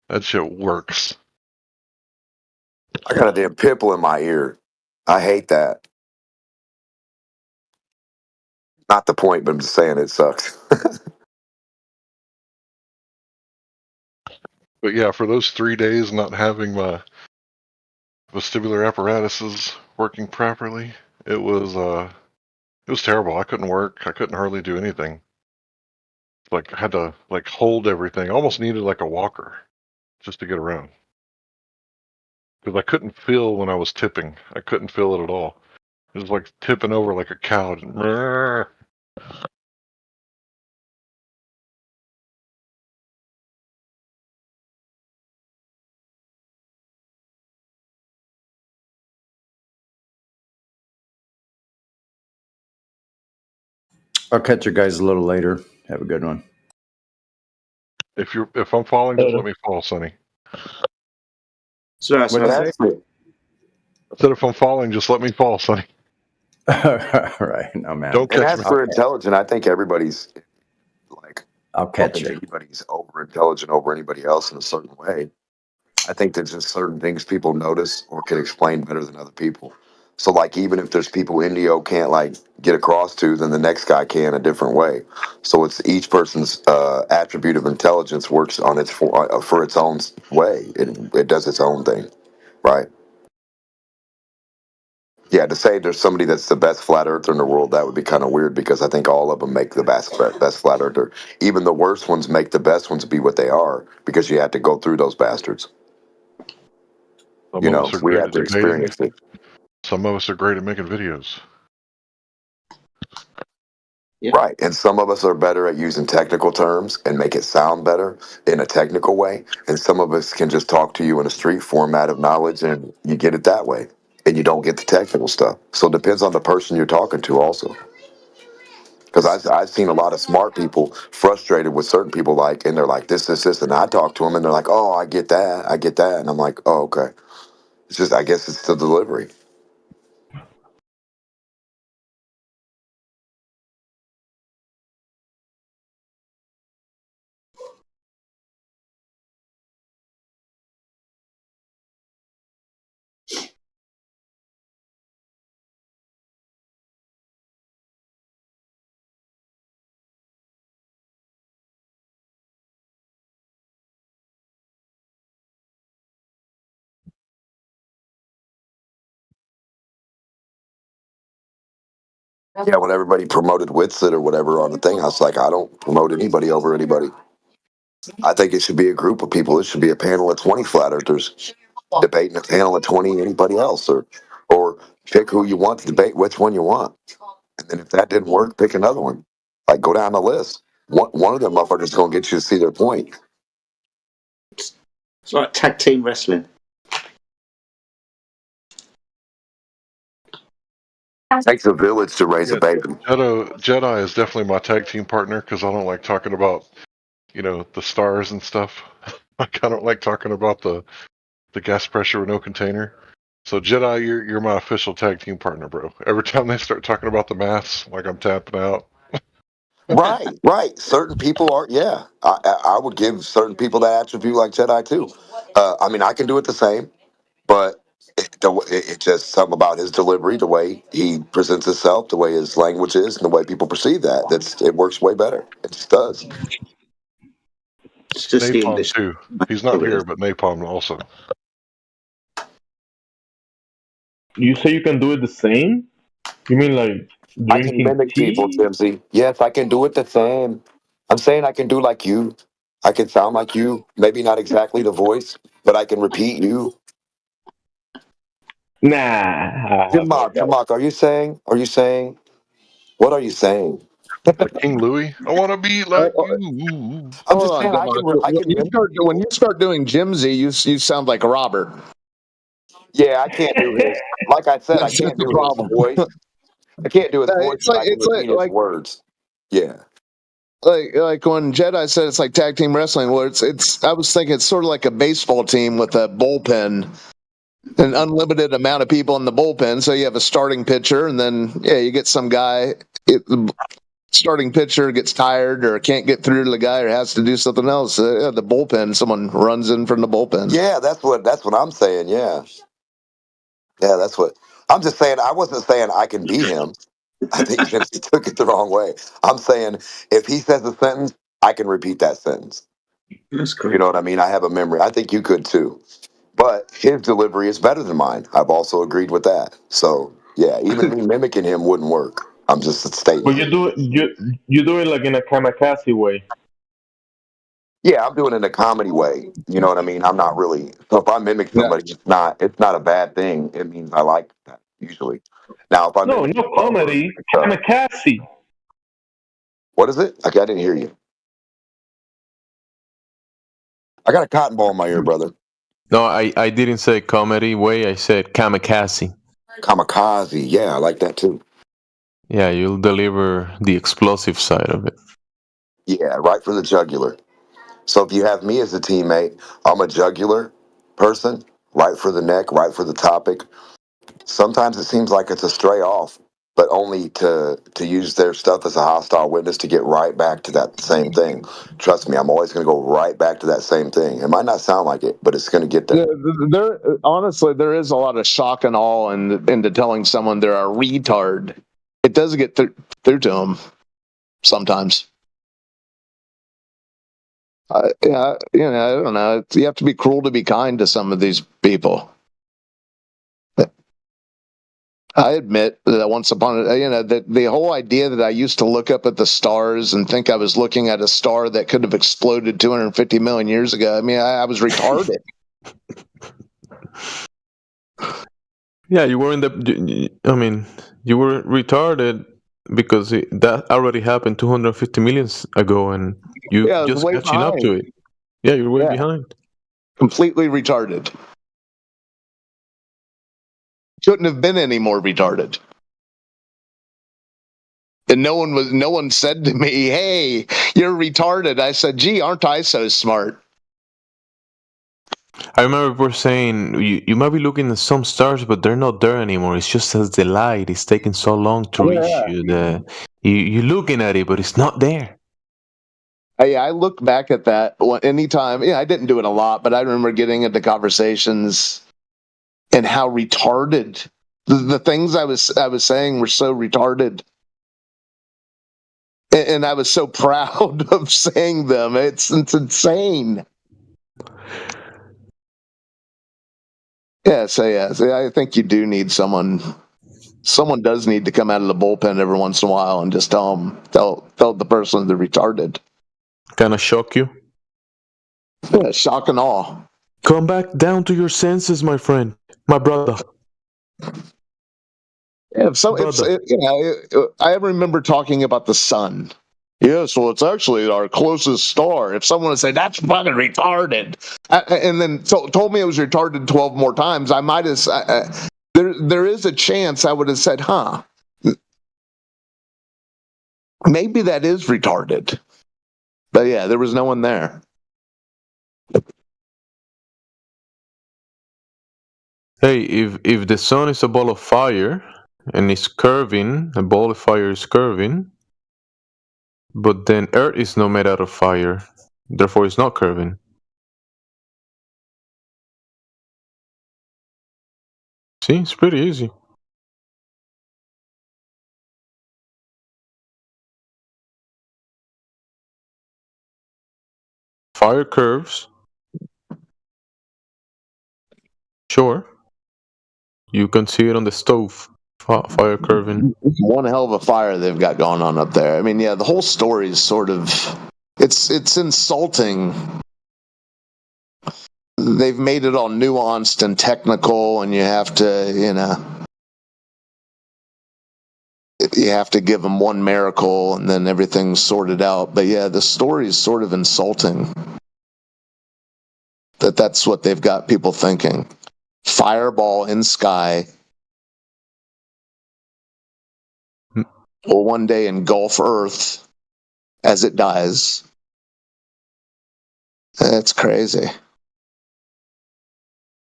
that shit works. I got a damn pimple in my ear. I hate that. Not the point, but I'm just saying it sucks. But yeah, for those 3 days not having my vestibular apparatuses working properly, it was terrible. I couldn't work. I couldn't hardly do anything. Like, I had to like hold everything. I almost needed like a walker just to get around. Because I couldn't feel when I was tipping. I couldn't feel it at all. It was like tipping over like a cow. I'll catch you guys a little later. Have a good one. If I'm falling, just let me fall, Sonny. So What did you say? I said if I'm falling, just let me fall, Sonny. Right, no man. Don't And catch as me. for intelligent, I think everybody's like, I'll catch you. Anybody's over intelligent over anybody else in a certain way. I think there's just certain things people notice or can explain better than other people. So like even if there's people Indio can't like get across to, then the next guy can a different way. So it's each person's attribute of intelligence works on its for its own way. It does its own thing, right? Yeah, to say there's somebody that's the best flat earther in the world, that would be kind of weird because I think all of them make the best flat earther. Even the worst ones make the best ones be what they are because you have to go through those bastards. Some of us are We great have at to debating. experience it. Some of us are great at making videos. Right. And some of us are better at using technical terms and make it sound better in a technical way. And some of us can just talk to you in a street format of knowledge and you get it that way. And you don't get the technical stuff. So it depends on the person you're talking to also. Because I've seen a lot of smart people frustrated with certain people, like, and they're like, this. And I talk to them and they're like, oh, I get that. And I'm like, oh, okay. It's just, I guess it's the delivery. Yeah, when everybody promoted Witsit or whatever on the thing, I was like, I don't promote anybody over anybody. I think it should be a group of people. It should be a panel of 20 flat earthers debating a panel of 20 anybody else, or pick who you want to debate, which one you want. And then if that didn't work, pick another one. Like go down the list. one of them motherfuckers is gonna get you to see their point. It's like tag team wrestling. It takes a village to raise a baby. Jedi is definitely my tag team partner because I don't like talking about, the stars and stuff. I don't like talking about the gas pressure with no container. So Jedi, you're my official tag team partner, bro. Every time they start talking about the maths, like I'm tapping out. Right. Certain people are, yeah. I would give certain people that attribute like Jedi too. I mean, I can do it the same, but it just something about his delivery, the way he presents himself, the way his language is, and the way people perceive that. It works way better. It just does. It's just the Napalm English. too. He's not here, but Napalm also. You say you can do it the same? You mean like I can drinking mimic people, tea? Timsy. Yes, I can do it the same. I'm saying I can do like you. I can sound like you. Maybe not exactly the voice, but I can repeat you. Nah. Jamak, are you saying? What are you saying? King Louis, I want to be like you. I'm just Hold saying on, Gamon. When you start doing Jimsy, you sound like Robert. Yeah, I can't do his. Like I said, I That's can't the do his problem. voice. I can't do his voice, It's but like I can repeat his words. Yeah. Like when Jedi said it's like tag team wrestling, where it's I was thinking it's sort of like a baseball team with a bullpen, an unlimited amount of people in the bullpen. So you have a starting pitcher, and then you get some guy. The starting pitcher gets tired or can't get through to the guy or has to do something else. The bullpen, someone runs in from the bullpen. Yeah, that's what I'm saying. Yeah, that's what I'm just saying. I wasn't saying I can be him. I think he took it the wrong way. I'm saying if he says a sentence, I can repeat that sentence. That's cool. You know what I mean? I have a memory. I think you could too. But his delivery is better than mine. I've also agreed with that. So yeah, even me mimicking him wouldn't work. I'm just stating But it. you do it like in a kamikaze way. Yeah, I'm doing it in a comedy way. You know what I mean? I'm not really. So if I mimic somebody, it's not a bad thing. It means I like that usually. Now if I No, mimic no comedy. Kamikaze. what is it? I didn't hear you. I got a cotton ball in my ear, brother. No, I didn't say comedy way. I said kamikaze. Kamikaze. Yeah, I like that too. Yeah, you'll deliver the explosive side of it. Yeah, right for the jugular. So if you have me as a teammate, I'm a jugular person, right for the neck, right for the topic. Sometimes it seems like it's a stray off, but only to use their stuff as a hostile witness to get right back to that same thing. Trust me, I'm always going to go right back to that same thing. It might not sound like it, but it's going to get there. Honestly, there is a lot of shock and awe into telling someone they're a retard. It does get through to them sometimes. I don't know. You have to be cruel to be kind to some of these people. I admit that once upon the whole idea that I used to look up at the stars and think I was looking at a star that could have exploded 250 million years ago. I mean, I was retarded. Yeah, you were you were retarded because that already happened 250 million ago, and you just catching up to it. Yeah, you're way behind. Completely retarded. Couldn't have been any more retarded. And no one said to me, "Hey, you're retarded." I said, "Gee, aren't I so smart?" I remember people saying you might be looking at some stars, but they're not there anymore. It's just as the light is taking so long to reach you. You're looking at it, but it's not there. I look back at that anytime. Yeah, I didn't do it a lot, but I remember getting into conversations and how retarded the things I was saying were so retarded, and I was so proud of saying them. It's insane. Yeah, I think you do need someone. Someone does need to come out of the bullpen every once in a while and just tell the person they're retarded. Kind of shock you? Yeah, shock and awe. Come back down to your senses, my friend, my brother. Yeah, I remember talking about the sun. Yes, well, it's actually our closest star. If someone would say that's fucking retarded, and then told me it was retarded 12 more times, I might have. There is a chance I would have said, "Huh, maybe that is retarded." But yeah, there was no one there. Hey, if the sun is a ball of fire and it's curving, a ball of fire is curving, but then Earth is not made out of fire, therefore it's not curving. See, it's pretty easy. Fire curves. Sure. You can see it on the stove. Fire curving. One hell of a fire they've got going on up there. I mean, yeah, the whole story is sort of it's insulting. They've made it all nuanced and technical, and you have to, you have to give them one miracle and then everything's sorted out. But yeah, the story is sort of insulting. That's what they've got people thinking. Fireball in sky will one day engulf Earth as it dies. That's crazy.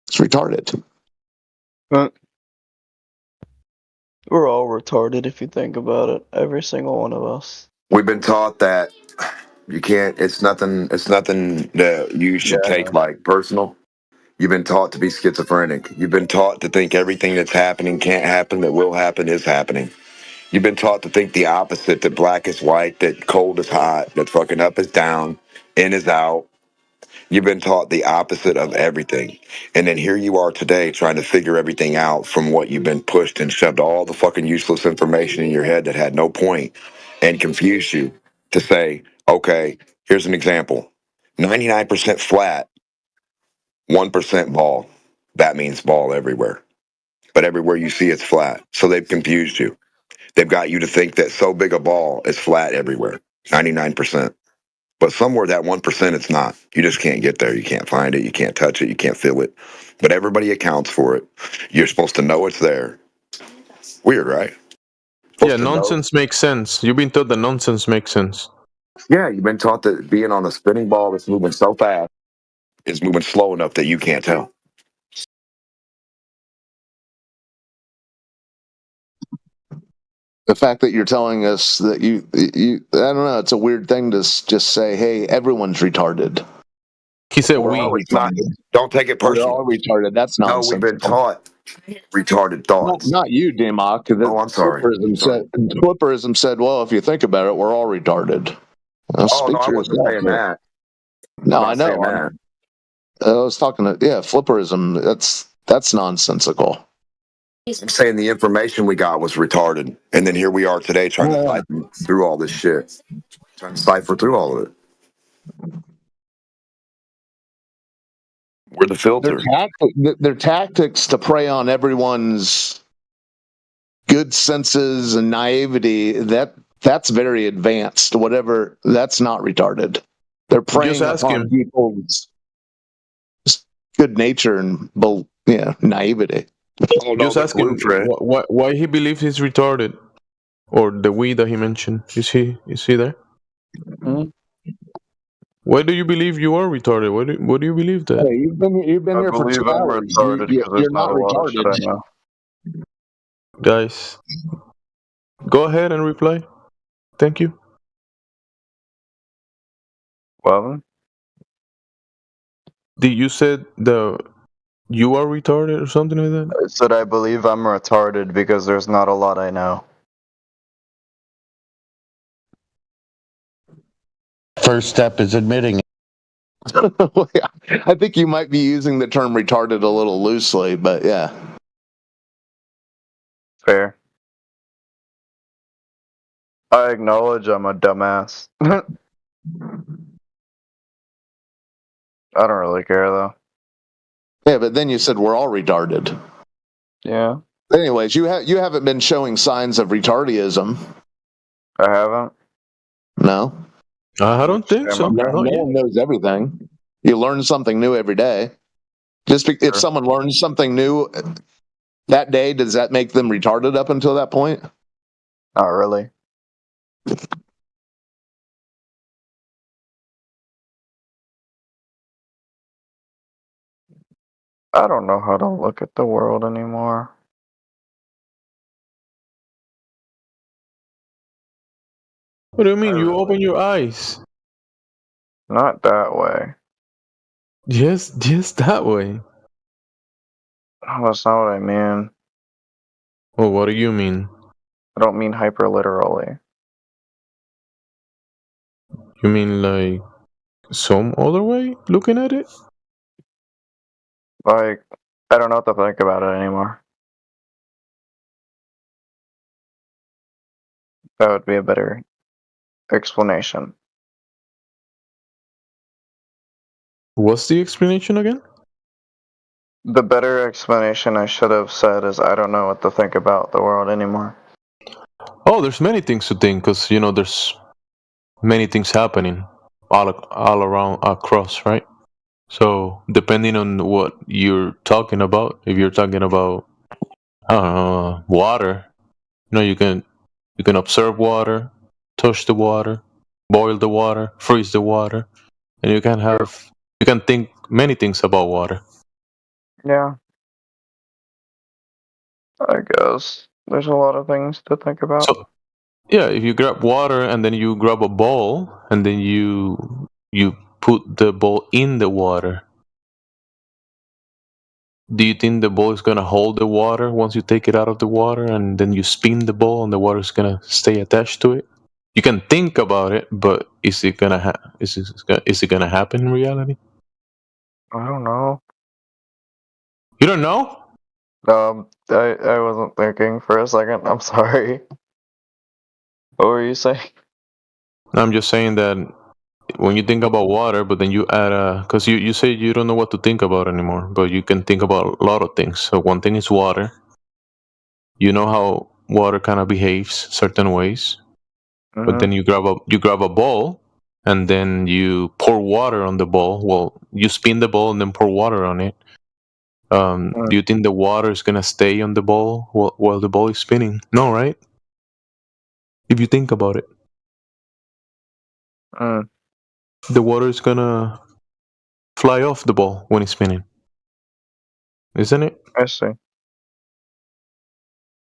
It's retarded. We're all retarded if you think about it. Every single one of us. We've been taught that you can't. It's nothing. It's nothing that you should take like personal. You've been taught to be schizophrenic. You've been taught to think everything that's happening can't happen, that will happen is happening. You've been taught to think the opposite, that black is white, that cold is hot, that fucking up is down, in is out. You've been taught the opposite of everything. And then here you are today trying to figure everything out from what you've been pushed and shoved all the fucking useless information in your head that had no point and confused you to say, okay, here's an example. 99% flat, 1% ball. That means ball everywhere. But everywhere you see it's flat. So they've confused you. They've got you to think that so big a ball is flat everywhere. 99%. But somewhere that 1% it's not. You just can't get there. You can't find it. You can't touch it. You can't feel it. But everybody accounts for it. You're supposed to know it's there. Weird, right? Yeah, nonsense makes sense. You've been taught that nonsense makes sense. Yeah, you've been taught that being on a spinning ball that's moving so fast is moving slow enough that you can't tell. The fact that you're telling us that you I don't know, it's a weird thing to just say, hey, everyone's retarded. He said we. Don't take it personally. We're all retarded. That's nonsense. No, we've been taught retarded thoughts. Well, not you, D-Mock. Oh, I'm sorry. Flipperism said, well, if you think about it, we're all retarded. No, I wasn't saying that. No, I know. I was talking to, flipperism. That's nonsensical. I'm saying the information we got was retarded. And then here we are today trying to fight through all this shit. Trying to cipher through all of it. We're the filter. Their tactics to prey on everyone's good senses and naivety, that's very advanced. Whatever, that's not retarded. They're preying upon people's good nature and naivety. Just ask him why he believes he's retarded, or the we that he mentioned. Is he there? Mm-hmm. Why do you believe you are retarded? What do you believe that? Hey, you've been here for 2 hours. You're not retarded. Guys, go ahead and reply. Thank you. Well, You said you are retarded or something like that? I said I believe I'm retarded because there's not a lot I know. First step is admitting it. I think you might be using the term retarded a little loosely, but yeah. Fair. I acknowledge I'm a dumbass. I don't really care though. Yeah, but then you said we're all retarded. Yeah. Anyways, you haven't been showing signs of retardism. I haven't. No, I don't think so. No, no one knows everything. You learn something new every day. If someone learns something new that day, does that make them retarded up until that point? Not really. I don't know how to look at the world anymore. What do you mean? You open your eyes. Not that way. Yes, that way. Oh, that's not what I mean. Well, what do you mean? I don't mean hyper literally. You mean like some other way looking at it? Like, I don't know what to think about it anymore. That would be a better explanation. What's the explanation again? The better explanation I should have said is I don't know what to think about the world anymore. Oh, there's many things to think because there's many things happening all around across, right? So depending on what you're talking about, if you're talking about water, you can observe water, touch the water, boil the water, freeze the water, and you can think many things about water. Yeah. I guess there's a lot of things to think about. So yeah, if you grab water and then you grab a bowl and then you put the bowl in the water, do you think the bowl is gonna hold the water once you take it out of the water and then you spin the bowl and the water is gonna stay attached to it? You can think about it, but is it gonna happen in reality? I don't know. You don't know? I wasn't thinking for a second. I'm sorry. What were you saying? I'm just saying that when you think about water, but then you add because you say you don't know what to think about anymore, but you can think about a lot of things. So one thing is water. You know how water kind of behaves certain ways, but then you grab a bowl and then you pour water on the bowl. Well, you spin the bowl and then pour water on it. Do you think the water is gonna stay on the bowl while the bowl is spinning? No, right? If you think about it, the water is gonna fly off the ball when it's spinning, isn't it? I see.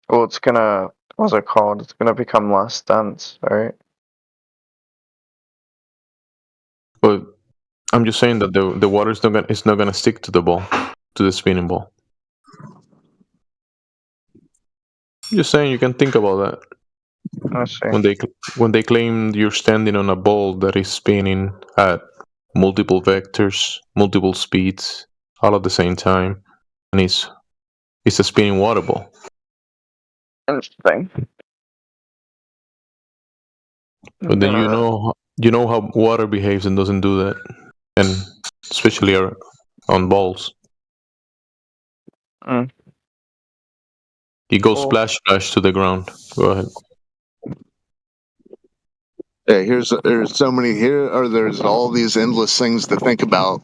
Well, it's gonna, what's it called? It's gonna become less dense, right? But I'm just saying that the water is not gonna stick to the ball, to the spinning ball. I'm just saying you can think about that. I see. When they claim you're standing on a ball that is spinning at multiple vectors, multiple speeds, all at the same time, and it's a spinning water ball. Interesting. But then you know how water behaves and doesn't do that, and especially on balls. It goes splash splash to the ground. Go ahead. Yeah, there's all these endless things to think about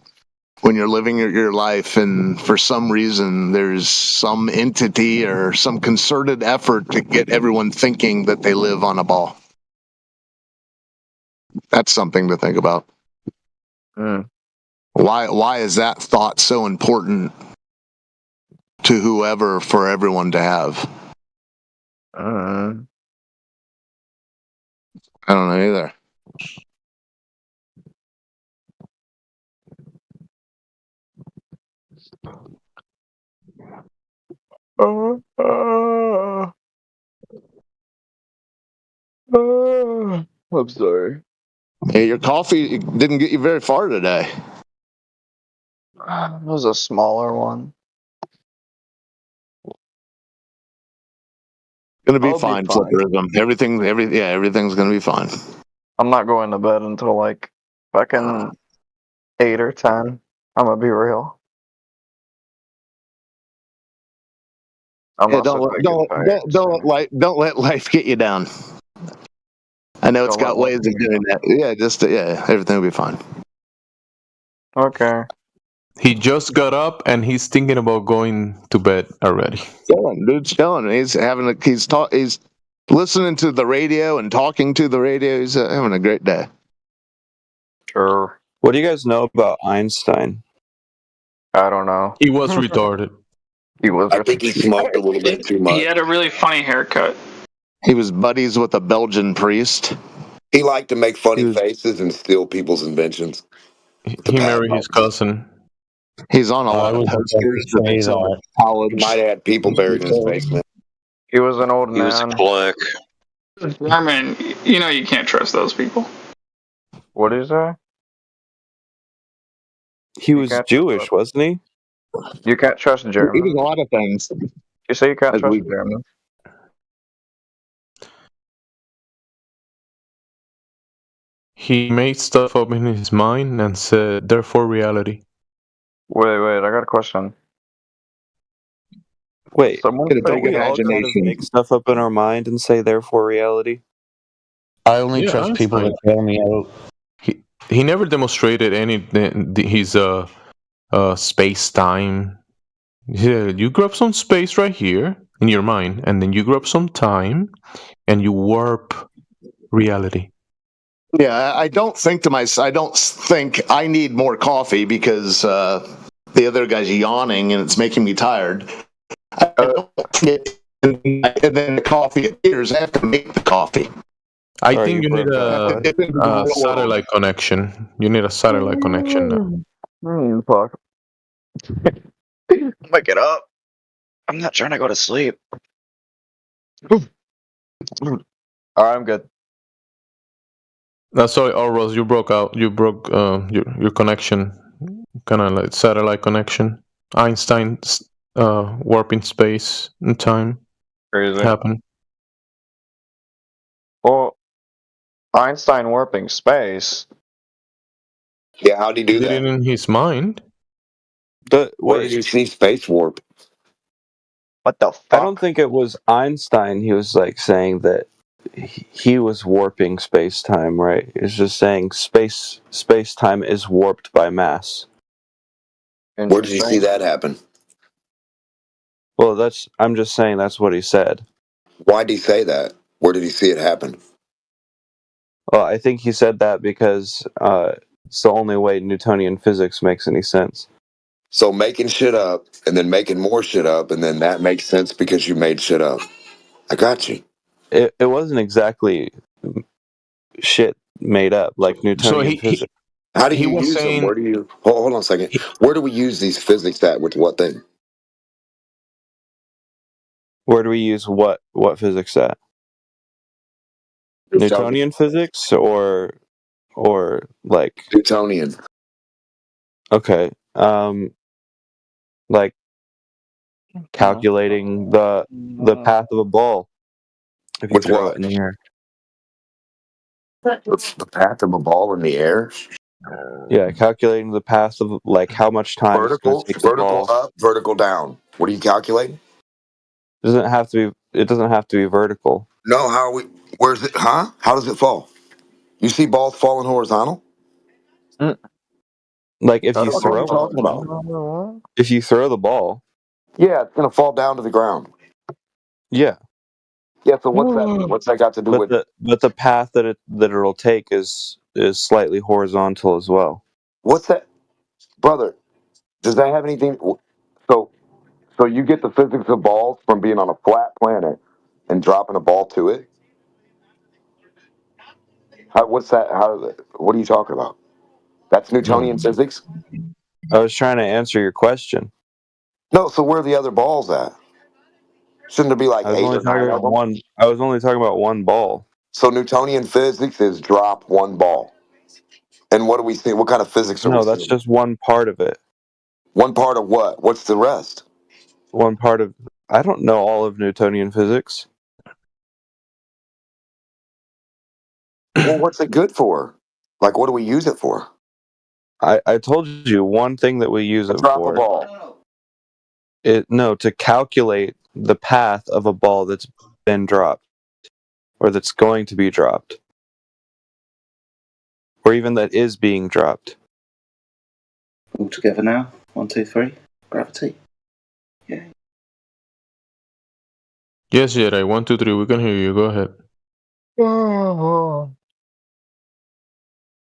when you're living your life, and for some reason there's some entity or some concerted effort to get everyone thinking that they live on a ball. That's something to think about. Why is that thought so important to whoever for everyone to have? I don't know either. I'm sorry. Hey, your coffee didn't get you very far today. It was a smaller one. Gonna be fine, Flipperism. Everything's gonna be fine. I'm not going to bed until like fucking 8 or 10. I'm gonna be real. Don't let life get you down. I know it's got ways of doing that. Yeah, everything will be fine. Okay. He just got up and he's thinking about going to bed already. Chilling, dude's chilling. He's listening to the radio and talking to the radio. He's having a great day. Sure. What do you guys know about Einstein? I don't know. He was retarded. He was. I think he smoked a little bit too much. He had a really funny haircut. He was buddies with a Belgian priest. He liked to make funny faces and steal people's inventions. He married his cousin. He's on a lot of posters for college. He might have had people buried in his basement. He was an old man. He was a clerk. German, you know you can't trust those people. What is that? He was Jewish, wasn't he? You can't trust Germans. He did a lot of things. You say you can't trust Germans. He made stuff up in his mind and said, therefore reality. Wait, I got a question. Wait, Someone don't we all kind of make stuff up in our mind and say therefore reality? I only trust people that bail me out. He never demonstrated his space time. Yeah, you grab some space right here in your mind, and then you grab some time, and you warp reality. Yeah, I don't think I need more coffee because the other guy's yawning and it's making me tired. I don't get, and then the coffee appears. I have to make the coffee. I think you need a satellite connection. You need a satellite connection now. Fuck. Wake it up. I'm not trying to go to sleep. Alright, I'm good. Sorry, Ross, you broke out. You broke your connection, kind of like satellite connection. Einstein's warping space and time. Crazy. Happened. Well, Einstein warping space. Yeah, how'd he do Did that? it in his mind. Where did he see space warp? What the fuck? I don't think it was Einstein. He was like saying that he was warping space-time, right? He was just saying space-time is warped by mass. Where did you see that happen? Well, I'm just saying that's what he said. Why did he say that? Where did he see it happen? Well, I think he said that because it's the only way Newtonian physics makes any sense. So making shit up and then making more shit up and then that makes sense because you made shit up. I got you. It wasn't exactly shit made up like Newtonian physics. How do you use them? Where do you hold on a second? Where do we use these physics at with what thing? Where do we use what physics at? Newtonian physics or like Newtonian. Okay. Like calculating the path of a ball if you throw it in the air. The path of a ball in the air? Yeah, calculating the path of like how much time Vertical, it's going to take the vertical ball. up, vertical down. What are you calculating? It doesn't have to be vertical. No, how are we? Where's it? Huh? How does it fall? You see balls falling horizontal? Like if you What are throw you talking about? if you throw the ball. Yeah, it's gonna fall down to the ground. Yeah. Yeah. So what's that? What's that got to do with? But the path that it'll take is slightly horizontal as well. What's that, brother? Does that have anything? So you get the physics of balls from being on a flat planet and dropping a ball to it? What's that? What are you talking about? That's Newtonian physics? I was trying to answer your question. No, so where are the other balls at? Shouldn't there be like 8 or 9 of them? I was only talking about one ball. So Newtonian physics is drop one ball. And what do we see? What kind of physics are we No, seeing? that's just one part of it. One part of what? What's the rest? One part of... I don't know all of Newtonian physics. Well, what's it good for? Like, what do we use it for? I told you one thing that we use it drop for. a ball. To calculate the path of a ball that's been dropped or that's going to be dropped. or even that is being dropped. All together now. 1, 2, 3. Gravity. Yeah. Yes, Jedi. 1, 2, 3. We can hear you. Go ahead.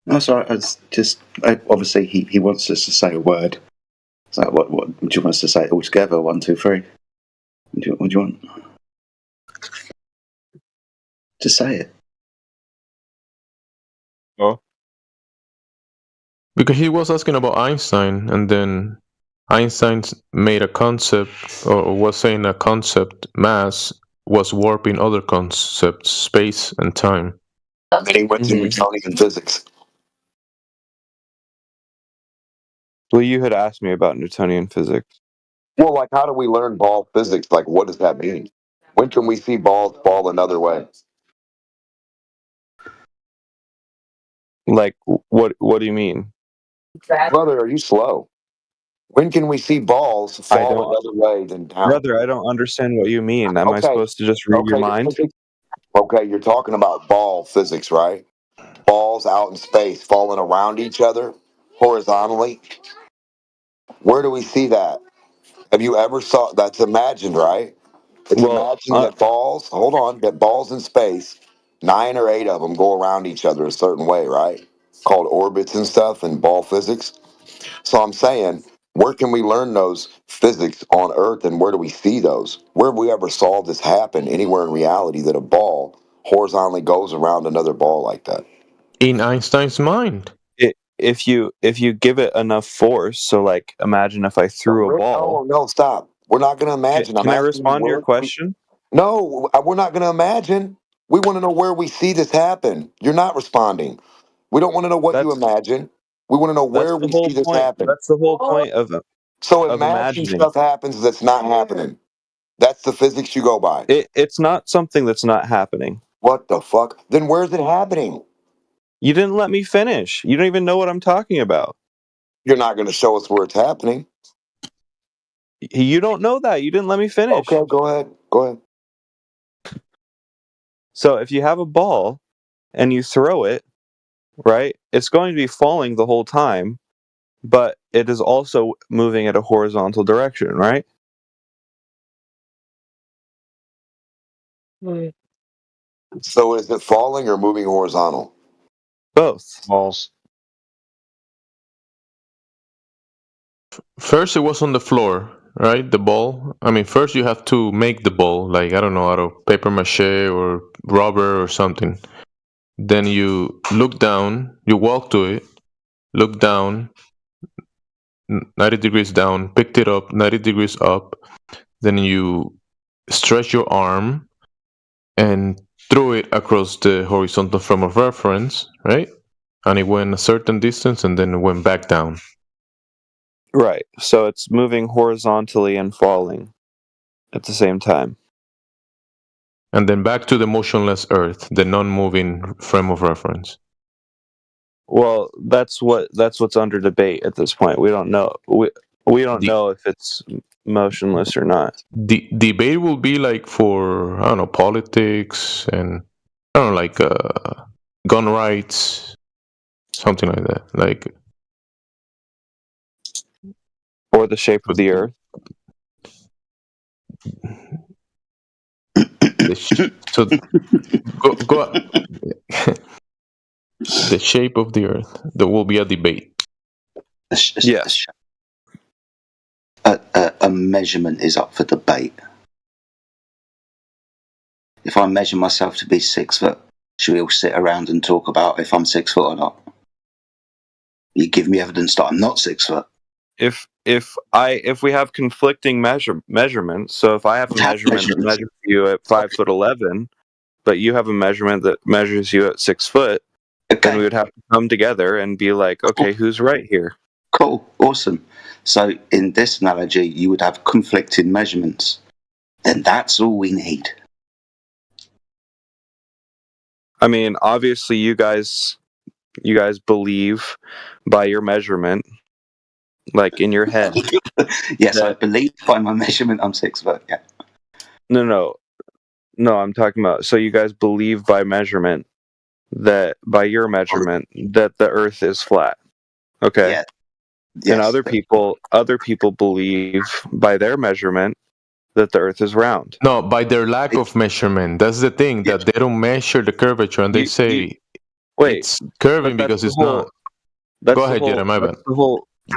No, sorry. Obviously, he wants us to say a word. So, what do you want us to say all together? 1, 2, 3. What do you want? Just say it. Oh. Because he was asking about Einstein, and then Einstein made a concept, or was saying a concept, mass, was warping other concepts, space and time. And then he went to Newtonian physics. Well, you had asked me about Newtonian physics. Well, like, how do we learn ball physics? Like, what does that mean? When can we see balls fall another way? Like, what do you mean? Brother, are you slow? When can we see balls fall another way than down? Brother, I don't understand what you mean. Am I supposed to just read your mind? Okay, you're talking about ball physics, right? Balls out in space falling around each other horizontally. Where do we see that? Have you ever saw that's imagined, right? It's imagined that balls in space, 9 or 8 of them go around each other a certain way, right? Called orbits and stuff in ball physics. So I'm saying, where can we learn those physics on Earth, and where do we see those? Where have we ever saw this happen anywhere in reality, that a ball horizontally goes around another ball like that? In Einstein's mind. If you give it enough force, so like imagine if I threw a ball. No, stop. We're not going to imagine. Can I respond to your question? No, we're not going to imagine. We want to know where we see this happen. You're not responding. We don't want to know what you imagine. We want to know where we see this happen. That's the whole point of it. So imagine stuff happens that's not happening. That's the physics you go by. It's not something that's not happening. What the fuck? Then where's it happening? You didn't let me finish. You don't even know what I'm talking about. You're not going to show us where it's happening. You don't know that. You didn't let me finish. Okay, go ahead. Go ahead. So if you have a ball and you throw it, right, it's going to be falling the whole time, but it is also moving at a horizontal direction, right? So is it falling or moving horizontal? Both. Balls. First, it was on the floor, right? The ball. I mean, first you have to make the ball, like, I don't know, out of paper mache or rubber or something. Then you look down, you walk to it, look down, 90 degrees down, picked it up, 90 degrees up. Then you stretch your arm and threw it across the horizontal frame of reference, right? And it went a certain distance and then it went back down. Right. So it's moving horizontally and falling at the same time. And then back to the motionless Earth, the non-moving frame of reference. Well, that's what's under debate at this point. We don't know. We don't know if it's motionless or not. The debate will be like for, I don't know, politics and, I don't know, like gun rights, something like that. Like, or the shape of the Earth. So go the shape of the Earth. There will be a debate. Yes. A measurement is up for debate. If I measure myself to be 6 foot, should we all sit around and talk about if I'm 6 foot or not? You give me evidence that I'm not 6 foot. If we have conflicting measurements, so if I have a measurement that measures you at 5'11", but you have a measurement that measures you at 6 foot, then we would have to come together and be like, okay, who's right here? Cool, awesome. So in this analogy, you would have conflicting measurements. Then that's all we need. I mean, obviously, you guys believe by your measurement, like in your head. Yes, I believe by my measurement I'm 6 foot. Yeah. No. I'm talking about. So you guys believe by measurement that by your measurement that the Earth is flat. Okay. Yeah. And other people believe by their measurement that the Earth is round. No, by their lack of measurement. That's the thing, that they don't measure the curvature and they say it's curving because it's not. Go ahead, Jeremy, my bad.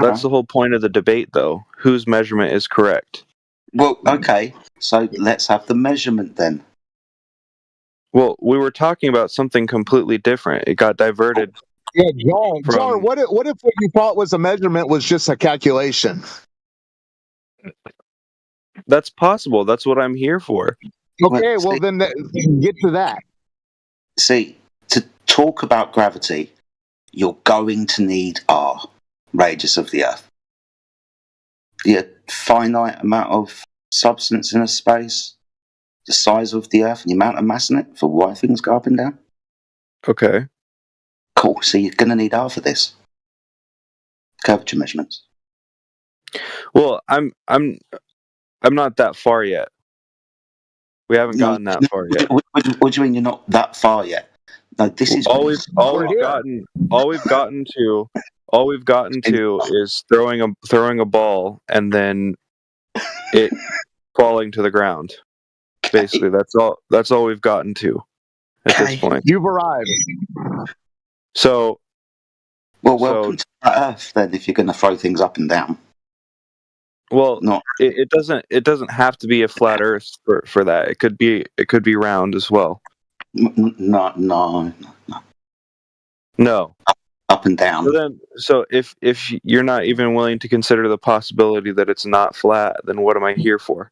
That's the whole point of the debate, though. Whose measurement is correct? Well, okay, so let's have the measurement then. Well, we were talking about something completely different. It got diverted. Yeah, John, what if what you thought was a measurement was just a calculation? That's possible. That's what I'm here for. Okay, well then get to that. See, to talk about gravity, you're going to need R, radius of the Earth. The finite amount of substance in a space, the size of the Earth, and the amount of mass in it for why things go up and down. Okay. Cool. So you're going to need R for this. Curvature measurements. Well, I'm not that far yet. We haven't gotten that far yet. What do you mean you're not that far yet? No, this is all we've gotten to is throwing a ball and then it falling to the ground. Basically, that's all we've gotten to at this point. You've arrived. So, well, welcome to Earth then. If you're going to throw things up and down. Well, it doesn't have to be a flat Earth for that. It could be round as well. No. Up and down. So if you're not even willing to consider the possibility that it's not flat, then what am I here for?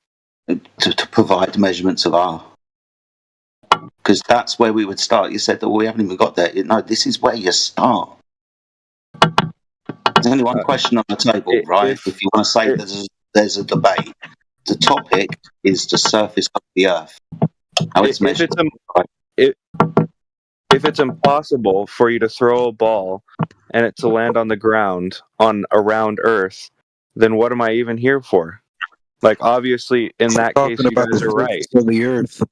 To provide measurements of R. Because that's where we would start. You said that we haven't even got there. No, this is where you start. There's only one question on the table, right? If you want to say there's a debate, the topic is the surface of the Earth. How it's measured. If it's impossible for you to throw a ball and it to land on the ground on a round Earth, then what am I even here for? Like, obviously, in that case, you guys are right. The Earth.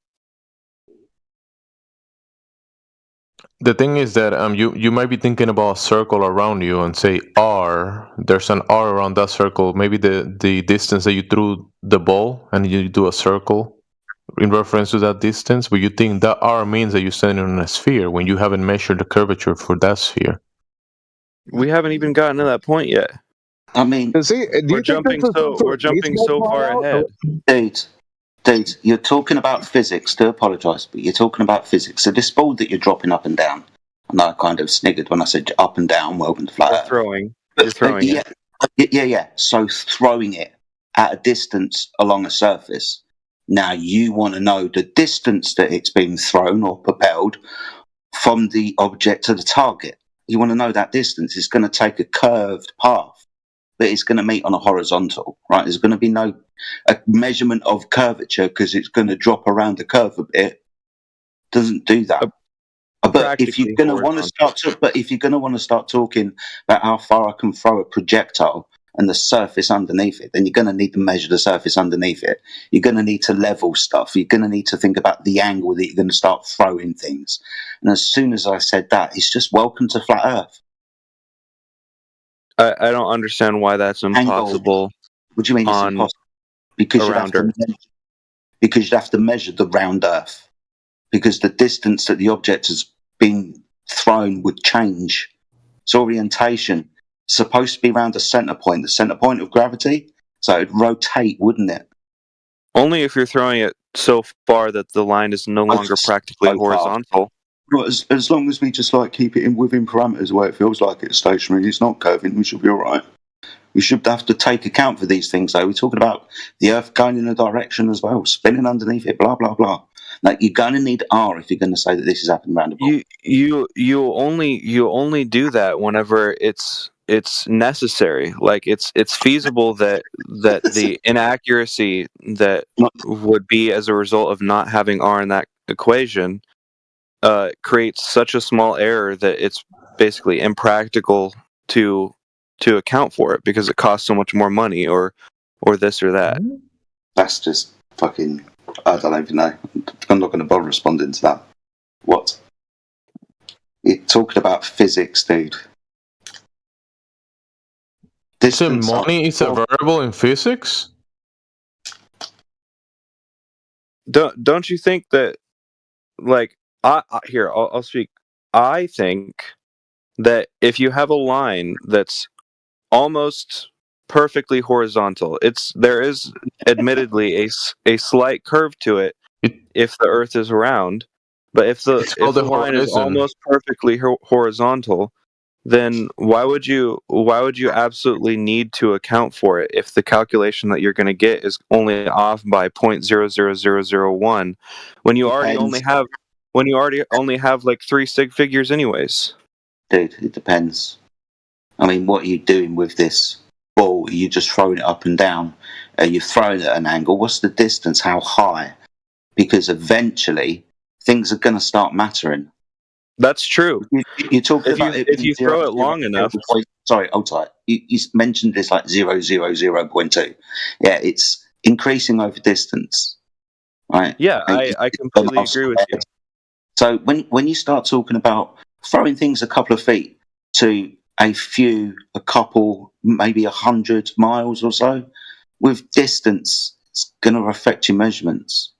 The thing is that you might be thinking about a circle around you and say R. There's an R around that circle. Maybe the distance that you threw the ball and you do a circle in reference to that distance, but you think that R means that you're standing on a sphere when you haven't measured the curvature for that sphere. We haven't even gotten to that point yet. I mean, we're jumping so far ahead. Dude, you're talking about physics. Do apologise, but you're talking about physics. So this ball that you're dropping up and down, and I kind of sniggered when I said up and down, welcome to flat Earth. You're throwing it. Yeah. So throwing it at a distance along a surface. Now you want to know the distance that it's been thrown or propelled from the object to the target. You want to know that distance. It's going to take a curved path that it's going to meet on a horizontal, right? There's going to be no a measurement of curvature because it's going to drop around the curve a bit. Doesn't do that. But if you're going to want to start talking about how far I can throw a projectile and the surface underneath it, then you're going to need to measure the surface underneath it. You're going to need to level stuff. You're going to need to think about the angle that you're going to start throwing things. And as soon as I said that, it's just welcome to flat Earth. I don't understand why that's impossible. What do you mean it's impossible? Because you'd have to measure the round Earth. Because the distance that the object has been thrown would change. Its orientation is supposed to be around the centre point of gravity. So it'd rotate, wouldn't it? Only if you're throwing it so far that the line is no longer practically horizontal. Well, as long as we just keep it within parameters where it feels like it's stationary, it's not curving, we should be all right. We should have to take account for these things, though. We're talking about the Earth going in a direction as well, spinning underneath it, blah blah blah. Like, you're going to need R if you're going to say that this is happening around a ball. You only do that whenever it's necessary. Like, it's feasible that the inaccuracy that would be as a result of not having R in that equation creates such a small error that it's basically impractical to account for it because it costs so much more money or this or that. That's just fucking... I don't even know. I'm not going to bother responding to that. What? talking about physics, dude. So money is a variable in physics? Don't you think that, like, I'll speak. I think that if you have a line that's almost perfectly horizontal, there is admittedly a slight curve to it if the Earth is round, but if the line is almost perfectly horizontal, then why would you absolutely need to account for it if the calculation that you're going to get is only off by 0.00001 when you already only have like 3 sig figures anyways? Dude, it depends. I mean, what are you doing with this ball? Are you just throwing it up and down? Are you throwing it at an angle? What's the distance? How high? Because eventually things are going to start mattering. That's true. You're talking about if you throw it long enough. Sorry, hold tight. You mentioned this like 0.002. Yeah, it's increasing over distance, right? Yeah, I completely agree with you. So when you start talking about throwing things a couple of feet to a couple, maybe 100 miles or so, with distance, it's going to affect your measurements.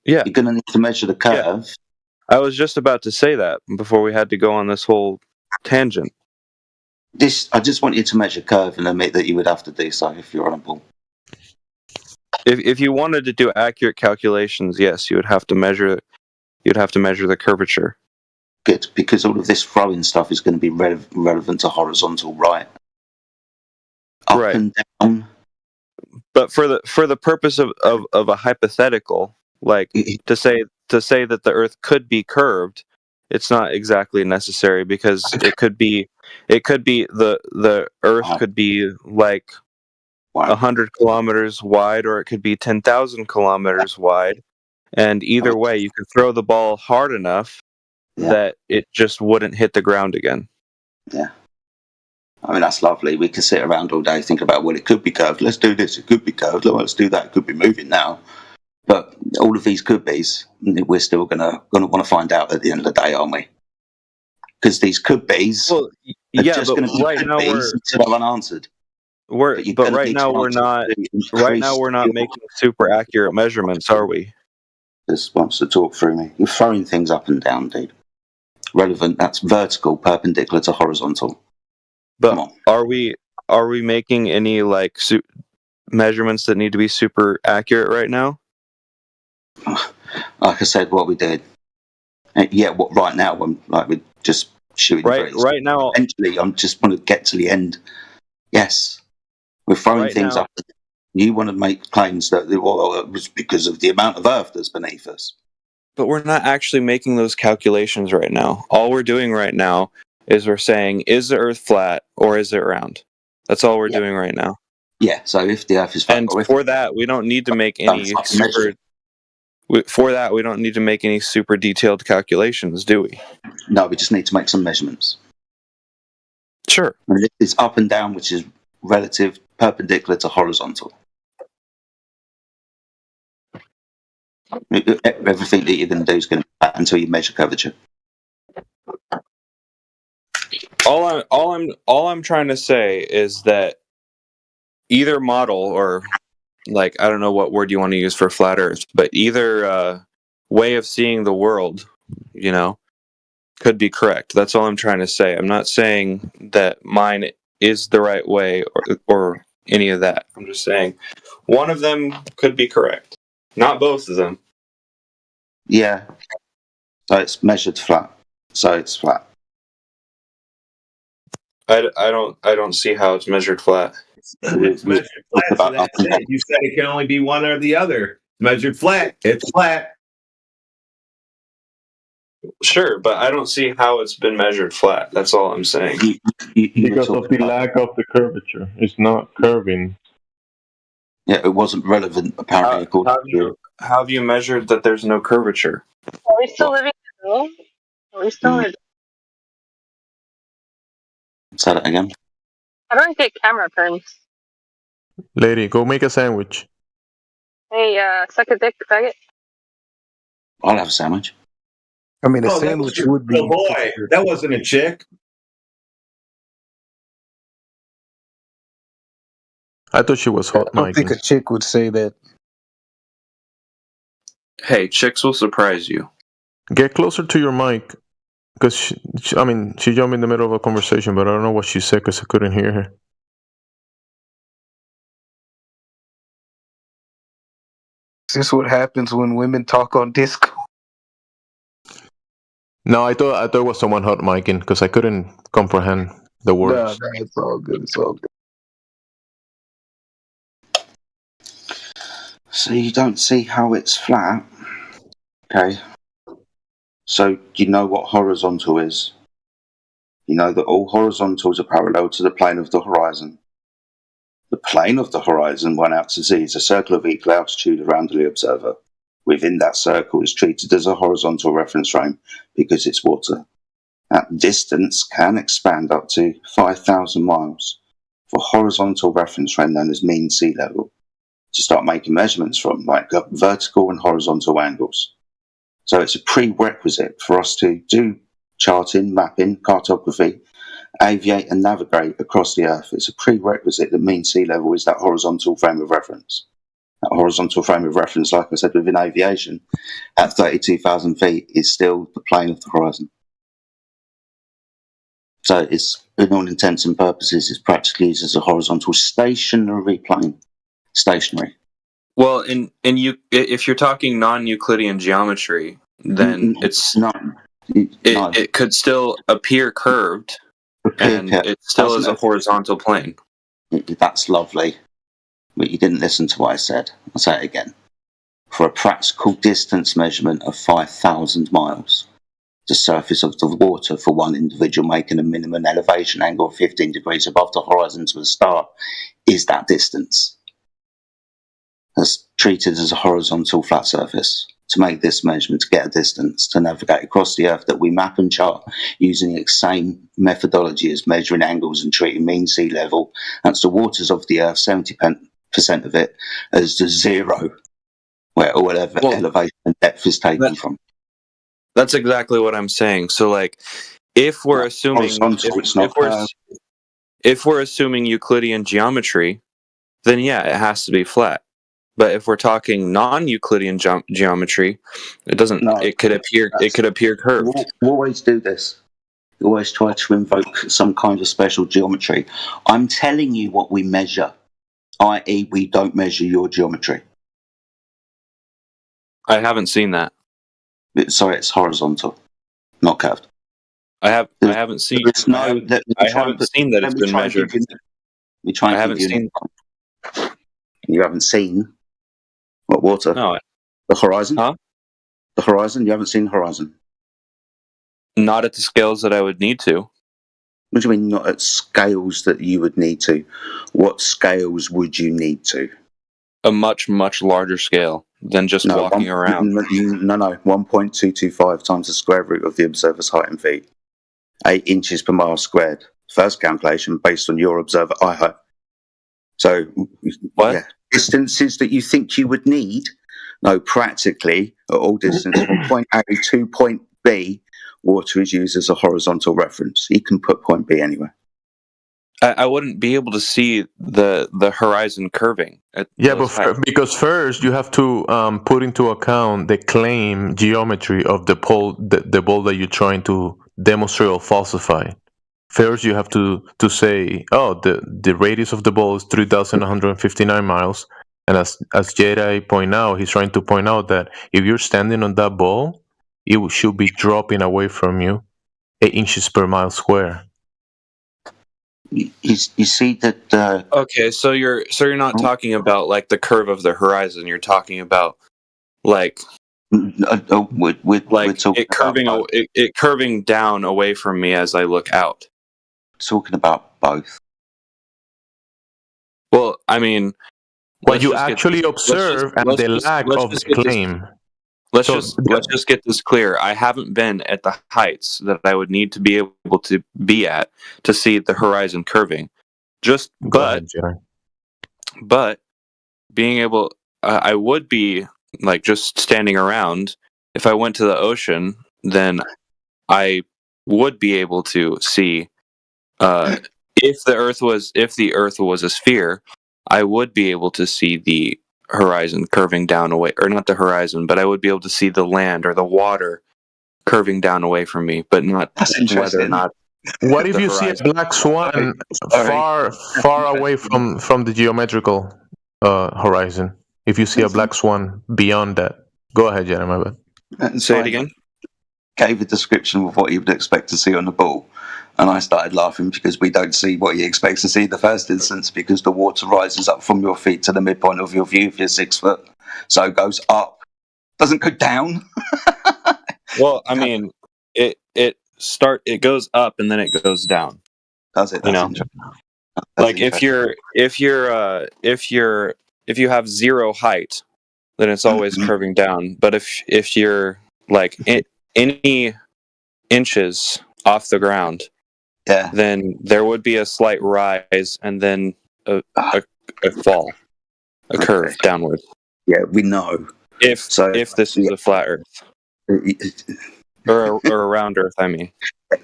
Yeah, you're going to need to measure the curve. Yeah. I was just about to say that before we had to go on this whole tangent. I just want you to measure curve and admit that you would have to do so if you're on a ball. If you wanted to do accurate calculations, yes, you would have to measure. You'd have to measure the curvature. Good, because all of this throwing stuff is going to be relevant to horizontal, right? Up and down. But for the purpose of a hypothetical, like to say that the Earth could be curved, it's not exactly necessary because it could be the Earth could be like 100 kilometers wide, or it could be 10,000 kilometers wide, and either way, you could throw the ball hard enough that it just wouldn't hit the ground again. Yeah. I mean, that's lovely. We could sit around all day thinking about, well, it could be curved. Let's do this. It could be curved. Let's do that. It could be moving now. But all of these could be's, we're still gonna want to find out at the end of the day, aren't we? Because these could be's are just going to be right now until they're unanswered. But right now we're not. Right now we're not making super accurate measurements, are we? Just wants to talk through me. You're throwing things up and down, dude. Relevant. That's vertical, perpendicular to horizontal. But are we making any like measurements that need to be super accurate right now? Like I said, what we did. Yeah, what right now? We're just shooting. Right now. Eventually, I just want to get to the end. Yes, we're throwing things up. You want to make claims that it was because of the amount of Earth that's beneath us. But we're not actually making those calculations right now. All we're doing right now is we're saying, is the Earth flat or is it round? That's all we're doing right now. Yeah, so if the Earth is flat... And for that, we don't need to make any super... For that, we don't need to make any super detailed calculations, do we? No, we just need to make some measurements. Sure. And it's up and down, which is relative, perpendicular to horizontal. Everything that you're going to do is going to be flat until you measure curvature. All I'm trying to say is that either model, or like, I don't know what word you want to use for flat Earth, but either way of seeing the world, could be correct. That's all I'm trying to say. I'm not saying that mine is the right way or any of that. I'm just saying one of them could be correct. Not both of them. Yeah. So it's measured flat. So it's flat. I don't see how it's measured flat. It's measured flat, so that's it. You said it can only be one or the other. Measured flat. It's flat. Sure, but I don't see how it's been measured flat. That's all I'm saying. Because of the lack of the curvature. It's not curving. Yeah, it wasn't relevant, apparently. How have you measured that there's no curvature? Are we still living in the room? Are we still in... Say that again. How do I get camera turns? Lady, go make a sandwich. Hey, suck a dick, faggot. I'll have a sandwich. I mean, a Oh, that was sandwich just would a be. boy. That wasn't a chick. I thought she was hot, I don't think Mikey. a chick would say that. Hey, chicks will surprise you. Get closer to your mic, because I mean, she jumped in the middle of a conversation, but I don't know what she said because I couldn't hear her. Is this what happens when women talk on Discord? No, I thought it was someone hot micing because I couldn't comprehend the No, words. it's all good. It's all good. So you don't see how it's flat. Okay. So you know what horizontal is. You know that all horizontals are parallel to the plane of the horizon. The plane of the horizon, one out to sea, is a circle of equal altitude around the observer. Within that circle is treated as a horizontal reference frame because it's water. That distance can expand up to 5,000 miles for horizontal reference frame known as mean sea level to start making measurements from, like vertical and horizontal angles. So it's a prerequisite for us to do charting, mapping, cartography, aviate and navigate across the Earth. It's a prerequisite that mean sea level is that horizontal frame of reference. That horizontal frame of reference, like I said, within aviation, at 32,000 feet is still the plane of the horizon. So it's, in all intents and purposes, it's practically used as a horizontal stationary plane. Stationary. Well, if you're talking non-Euclidean geometry, then it could still appear curved, and it still is a horizontal plane. That's lovely, but you didn't listen to what I said. I'll say it again. For a practical distance measurement of 5,000 miles, the surface of the water for one individual making a minimum elevation angle of 15 degrees above the horizon to the star is that distance. That's treated as a horizontal flat surface. To make this measurement, to get a distance, to navigate across the Earth that we map and chart using the same methodology as measuring angles and treating mean sea level, that's the waters of the Earth, 70% of it, as the zero, where all elevation and depth is taken from. That's exactly what I'm saying. So, like, if we're assuming if we're assuming Euclidean geometry, then yeah, it has to be flat. But if we're talking non-Euclidean geometry, it doesn't. No, it could appear curved. We always do this. We always try to invoke some kind of special geometry. I'm telling you what we measure, i.e., we don't measure your geometry. I haven't seen that. Sorry, it's horizontal, not curved. I haven't seen that it's been measured. I haven't seen. You haven't seen what water? No. The horizon? Huh? The horizon? You haven't seen the horizon? Not at the scales that I would need to. What do you mean not at scales that you would need to? What scales would you need to? A much, much larger scale than just walking around. No, 1.225 times the square root of the observer's height in feet. 8 inches per mile squared. First calculation based on your observer eye height. So, yeah, distances that you think you would need, no, practically at all distances from point A to point B, water is used as a horizontal reference. You can put point B anywhere. I wouldn't be able to see the horizon curving. Because first you have to put into account the claim geometry of the ball that you're trying to demonstrate or falsify. First, you have to say, the radius of the ball is 3,159 miles, and as Jedi point out, he's trying to point out that if you're standing on that ball, it should be dropping away from you 8 inches per mile square. You see that? Okay, so you're not talking about like the curve of the horizon. You're talking about like it curving down away from me as I look out. Talking about both. Well, I mean, what you actually observe and the lack of the claim. Let's just get this clear. I haven't been at the heights that I would need to be able to be at to see the horizon curving. But being able, I would be like just standing around. If I went to the ocean then I would be able to see if the Earth was a sphere, I would be able to see the horizon curving down away, or not the horizon, but I would be able to see the land or the water curving down away from me, but not whether or not. What if the you see horizon. a black swan far away from the geometrical horizon? If you see a black swan beyond that, go ahead, Jenna. My bad. Say it again. Gave a description of what you would expect to see on the ball, and I started laughing because we don't see what you expect to see in the first instance, because the water rises up from your feet to the midpoint of your view if you're 6 foot, so it goes up, doesn't go down. Well, I mean, it goes up and then it goes down. Does it? That's interesting. Like if you have zero height, then it's always curving down. But if you're like any inches off the ground, then there would be a slight rise and then a fall, a curve downward. Yeah, we know. If this is a flat Earth. Or a round Earth, I mean.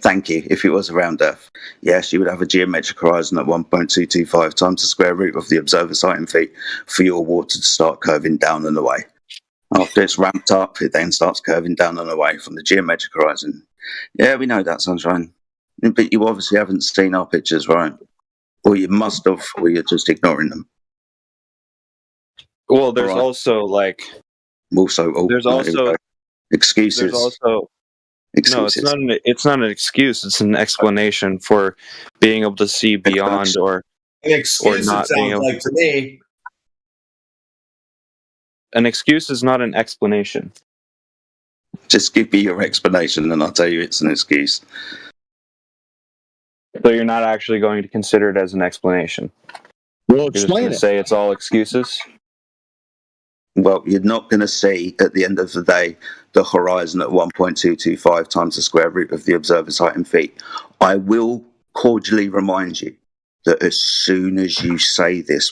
Thank you. If it was a round Earth, yes, you would have a geometric horizon at 1.225 times the square root of the observer's height in feet for your water to start curving down and away. After it's ramped up, it then starts curving down and away from the geometric horizon. Yeah, we know that, Sunshine. But you obviously haven't seen our pictures, right? Or you must have, or you're just ignoring them. Well, there's also like... there's also... excuses. There's also... Excuses. No, it's not an excuse. It's an explanation for being able to see beyond or An excuse, not it being sounds able like to me. An excuse is not an explanation. Just give me your explanation and I'll tell you it's an excuse. So you're not actually going to consider it as an explanation? Well, you're just going to say it's all excuses? Well, you're not going to see, at the end of the day, the horizon at 1.225 times the square root of the observer's height in feet. I will cordially remind you that as soon as you say this,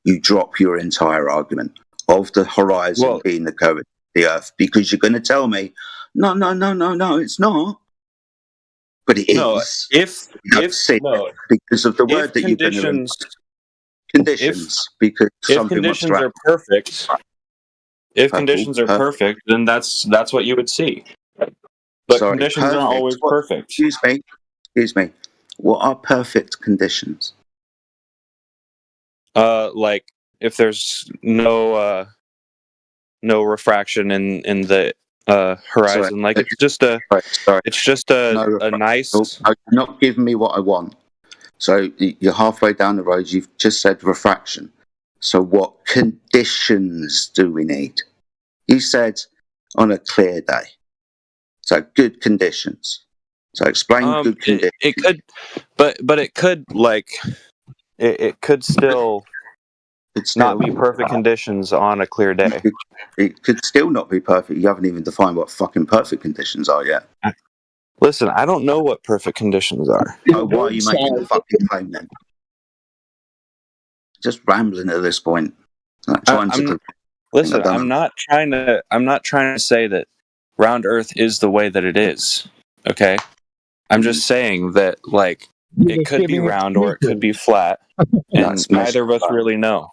you drop your entire argument of the horizon being the curve of the Earth, because you're going to tell me, no, it's not. But it is. Because of the word that you're going to... Conditions, because if conditions are perfect, then that's what you would see. But conditions aren't always perfect. Excuse me. What are perfect conditions? Like if there's no refraction in the horizon. Sorry. Like it's just a nice. You're not giving me what I want. So you're halfway down the road. You've just said refraction. So what conditions do we need? You said on a clear day. So good conditions. So explain good conditions. It could, but it could it could still not be perfect conditions on a clear day. It could still not be perfect. You haven't even defined what fucking perfect conditions are yet. Listen, I don't know what perfect conditions are. Oh, why are you making the fucking claim then? Just rambling at this point. Listen, I'm not trying to say that round Earth is the way that it is. Okay, I'm just saying that it could be round or it could be flat, and neither of us really know.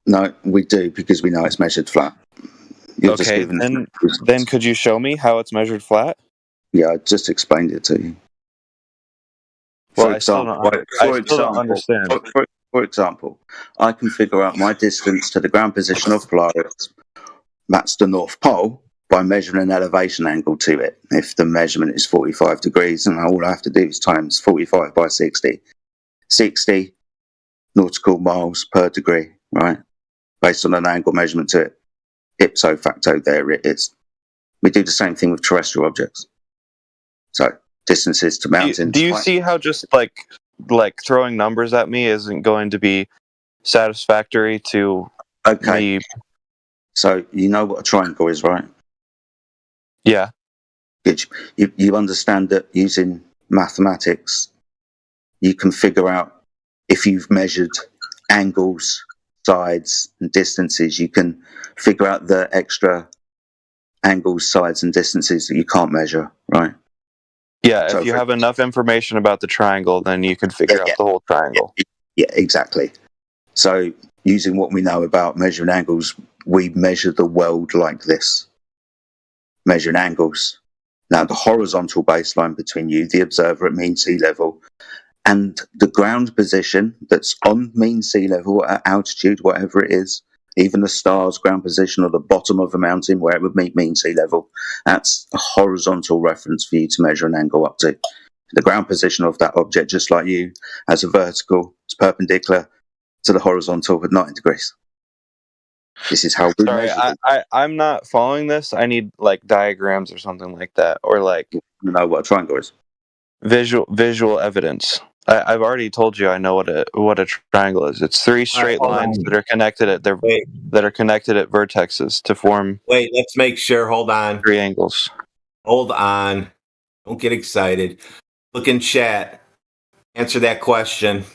No, we do, because we know it's measured flat. Okay, then could you show me how it's measured flat? Yeah, I just explained it to you. Well, I still don't understand. For example, I can figure out my distance to the ground position of Polaris, that's the North Pole, by measuring an elevation angle to it. If the measurement is 45 degrees, and all I have to do is times 45 by 60. 60 nautical miles per degree, right? Based on an angle measurement to it. Ipso facto, there it is. We do the same thing with terrestrial objects. So distances to mountains. Do you see how just like throwing numbers at me isn't going to be satisfactory to me? So you know what a triangle is, right? Yeah. Good. You understand that using mathematics, you can figure out if you've measured angles, sides, and distances, you can figure out the extra angles, sides, and distances that you can't measure, right? Yeah, So if you for- have enough information about the triangle, then you can figure out the whole triangle. Yeah, exactly. So using what we know about measuring angles, we measure the world like this. Measuring angles. Now, the horizontal baseline between you, the observer at mean sea level, and the ground position that's on mean sea level at altitude, whatever it is, even the star's ground position or the bottom of a mountain where it would meet mean sea level, that's a horizontal reference for you to measure an angle up to. The ground position of that object, just like you, has a vertical, it's perpendicular to the horizontal at 90 degrees. This is how we Sorry, measure I'm not following this. I need like diagrams or something like that, or like you know what a triangle is. Visual evidence. I've already told you I know what a triangle is. It's three straight lines that are connected at vertexes to form. Wait, let's make sure. Hold on. Three angles. Hold on. Don't get excited. Look in chat. Answer that question.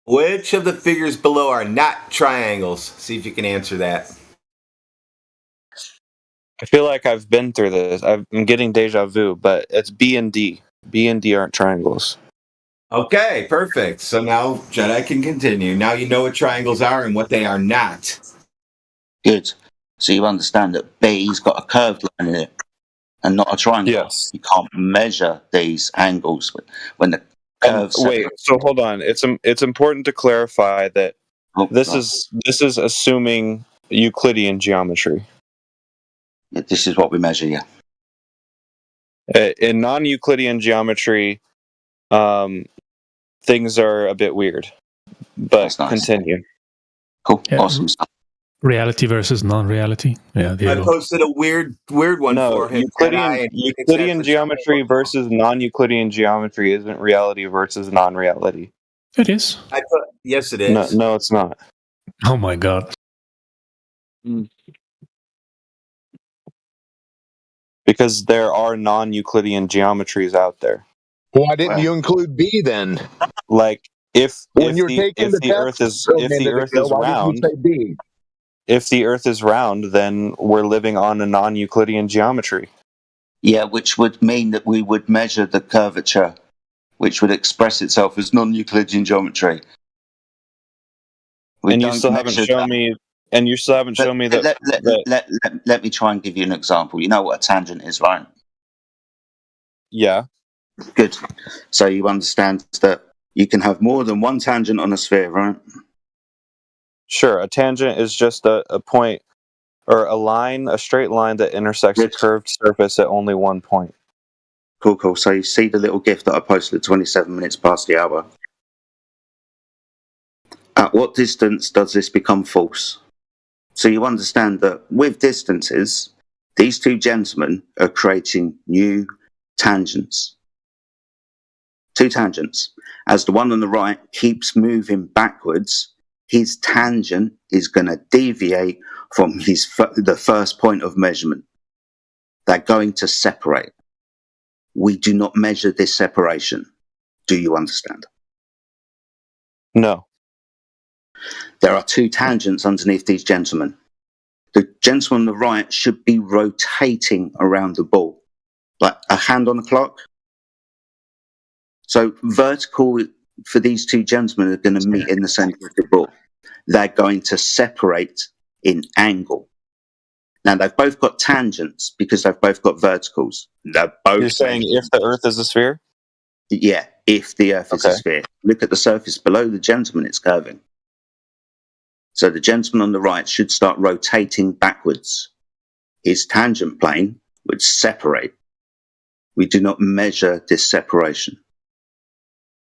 Which of the figures below are not triangles? See if you can answer that. I feel like I've been through this. I'm getting deja vu, but it's B and D. B and D aren't triangles. Okay, perfect. So now Jedi can continue. Now you know what triangles are and what they are not. Good. So you understand that B's got a curved line in it and not a triangle. Yes. You can't measure these angles when the curve. Wait. So hold on. It's important to clarify that this is assuming Euclidean geometry. Yeah, this is what we measure. Yeah. In non-Euclidean geometry, things are a bit weird. But nice. Continue. Cool. Yeah. Awesome stuff. Reality versus non-reality. Yeah, I posted a weird one for him. Euclidean geometry versus non-Euclidean geometry isn't reality versus non-reality. It is. Yes, it is. No, it's not. Oh my god. Because there are non-Euclidean geometries out there. Why didn't you include B then? Like if the Earth is round, then we're living on a non-Euclidean geometry. Yeah, which would mean that we would measure the curvature, which would express itself as non-Euclidean geometry. And you still haven't shown me. And you still haven't shown me that. Let me try and give you an example. You know what a tangent is, right? Yeah. Good. So you understand that you can have more than one tangent on a sphere, right? Sure. A tangent is just a point or a straight line that intersects a curved surface at only one point. Cool. So you see the little GIF that I posted at 27 minutes past the hour. At what distance does this become false? So you understand that with distances, these two gentlemen are creating new tangents. Two tangents. As the one on the right keeps moving backwards, his tangent is going to deviate from the first point of measurement. They're going to separate. We do not measure this separation. Do you understand? No. There are two tangents underneath these gentlemen. The gentleman on the right should be rotating around the ball, like a hand on the clock. So vertical for these two gentlemen are going to meet in the center of the ball. They're going to separate in angle. Now, they've both got tangents because they've both got verticals. They're both. You're saying if the Earth is a sphere? Yeah, if the Earth is a sphere. Look at the surface below the gentleman, it's curving. So the gentleman on the right should start rotating backwards. His tangent plane would separate. We do not measure this separation.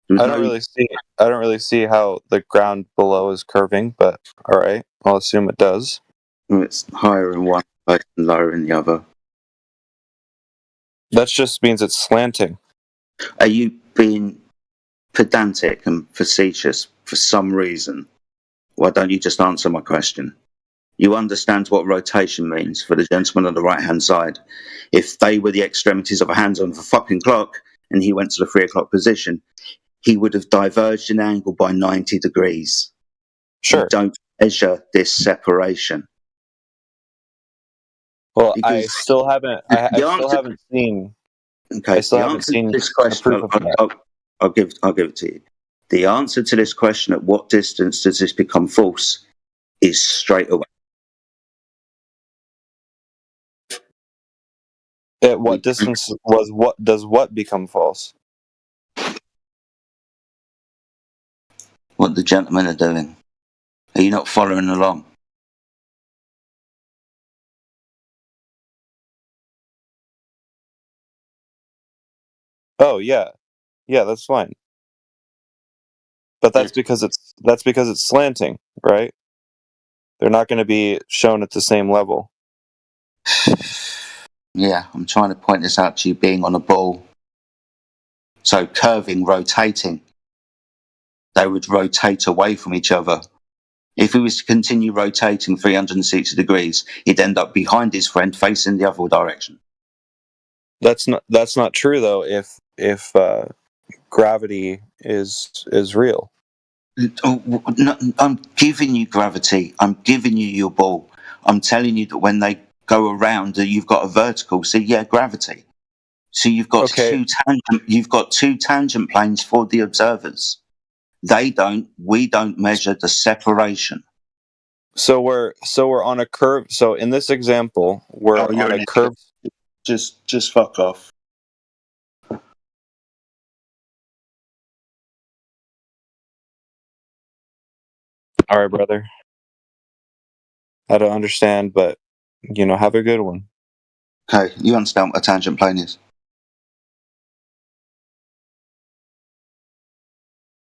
I don't really see how the ground below is curving, but all right, I'll assume it does. It's higher in one place and lower in the other. That just means it's slanting. Are you being pedantic and facetious for some reason? Why don't you just answer my question? You understand what rotation means for the gentleman on the right-hand side. If they were the extremities of a hand on the fucking clock and he went to the 3 o'clock position, he would have diverged in angle by 90 degrees. Sure. You don't measure this separation? Well, I Because still haven't. I the still answer, haven't seen. okay, I still the haven't answer to seen this a question, proof of that. I'll give it to you. The answer to this question, at what distance does this become false, is straight away. At what distance does what become false? What the gentlemen are doing. Are you not following along? Oh yeah, that's fine. But that's because it's slanting, right? They're not going to be shown at the same level. Yeah, I'm trying to point this out to you being on a ball. So curving, rotating. They would rotate away from each other. If he was to continue rotating 360 degrees, he'd end up behind his friend facing the other direction. That's not true though. If gravity is real. Oh, no, I'm giving you gravity. I'm giving you your ball. I'm telling you that when they go around, you've got a vertical. So yeah, gravity. So you've got two tangent planes for the observers. They don't. We don't measure the separation. So we're on a curve. So in this example, we're on a curve. Just fuck off. All right, brother. I don't understand, but have a good one. Okay, you understand what a tangent plane is?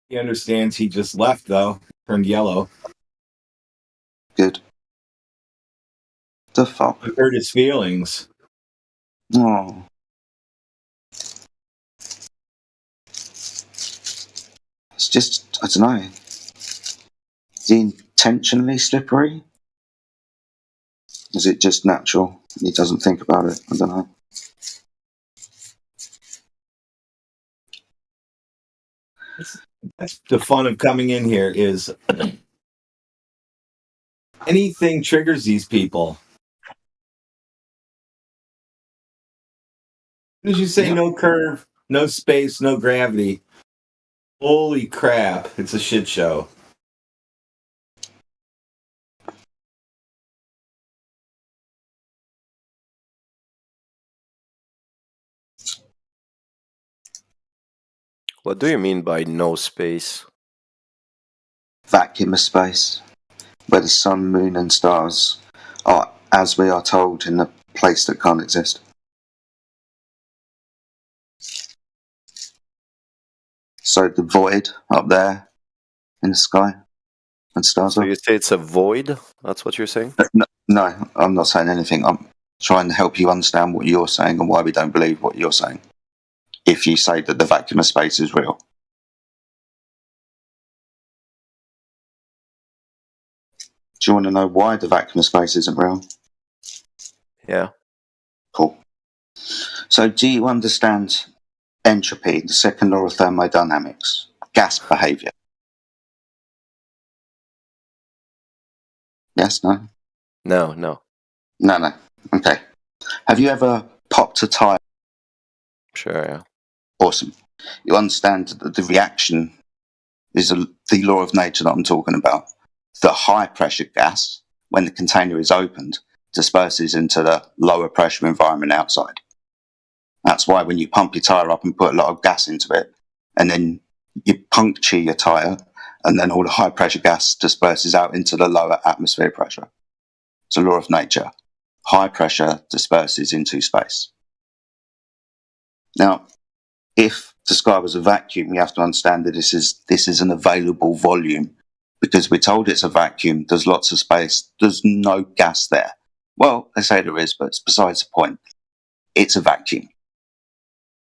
He understands. He just left though. Turned yellow. Good. The fuck? He hurt his feelings. Oh. It's just, I don't know. Is he intentionally slippery? Is it just natural? He doesn't think about it. I don't know. That's the fun of coming in here is anything triggers these people. As soon as you say no curve, no space, no gravity, holy crap, it's a shit show. What do you mean by no space? Vacuum of space, where the sun, moon, and stars are, as we are told, in a place that can't exist. So the void up there in the sky and stars. So you say it's a void? That's what you're saying? No, I'm not saying anything. I'm trying to help you understand what you're saying and why we don't believe what you're saying. If you say that the vacuum of space is real. Do you want to know why the vacuum of space isn't real? Yeah. Cool. So do you understand entropy, the second law of thermodynamics, gas behavior? Yes, no? No. No. Okay. Have you ever popped a tire? Sure, yeah. Awesome. You understand that the reaction is the law of nature that I'm talking about. The high pressure gas, when the container is opened, disperses into the lower pressure environment outside. That's why when you pump your tyre up and put a lot of gas into it, and then you puncture your tyre, and then all the high pressure gas disperses out into the lower atmosphere pressure. It's a law of nature. High pressure disperses into space. Now, if the sky was a vacuum, you have to understand that this is an available volume. Because we're told it's a vacuum, there's lots of space, there's no gas there. Well, they say there is, but it's besides the point. It's a vacuum.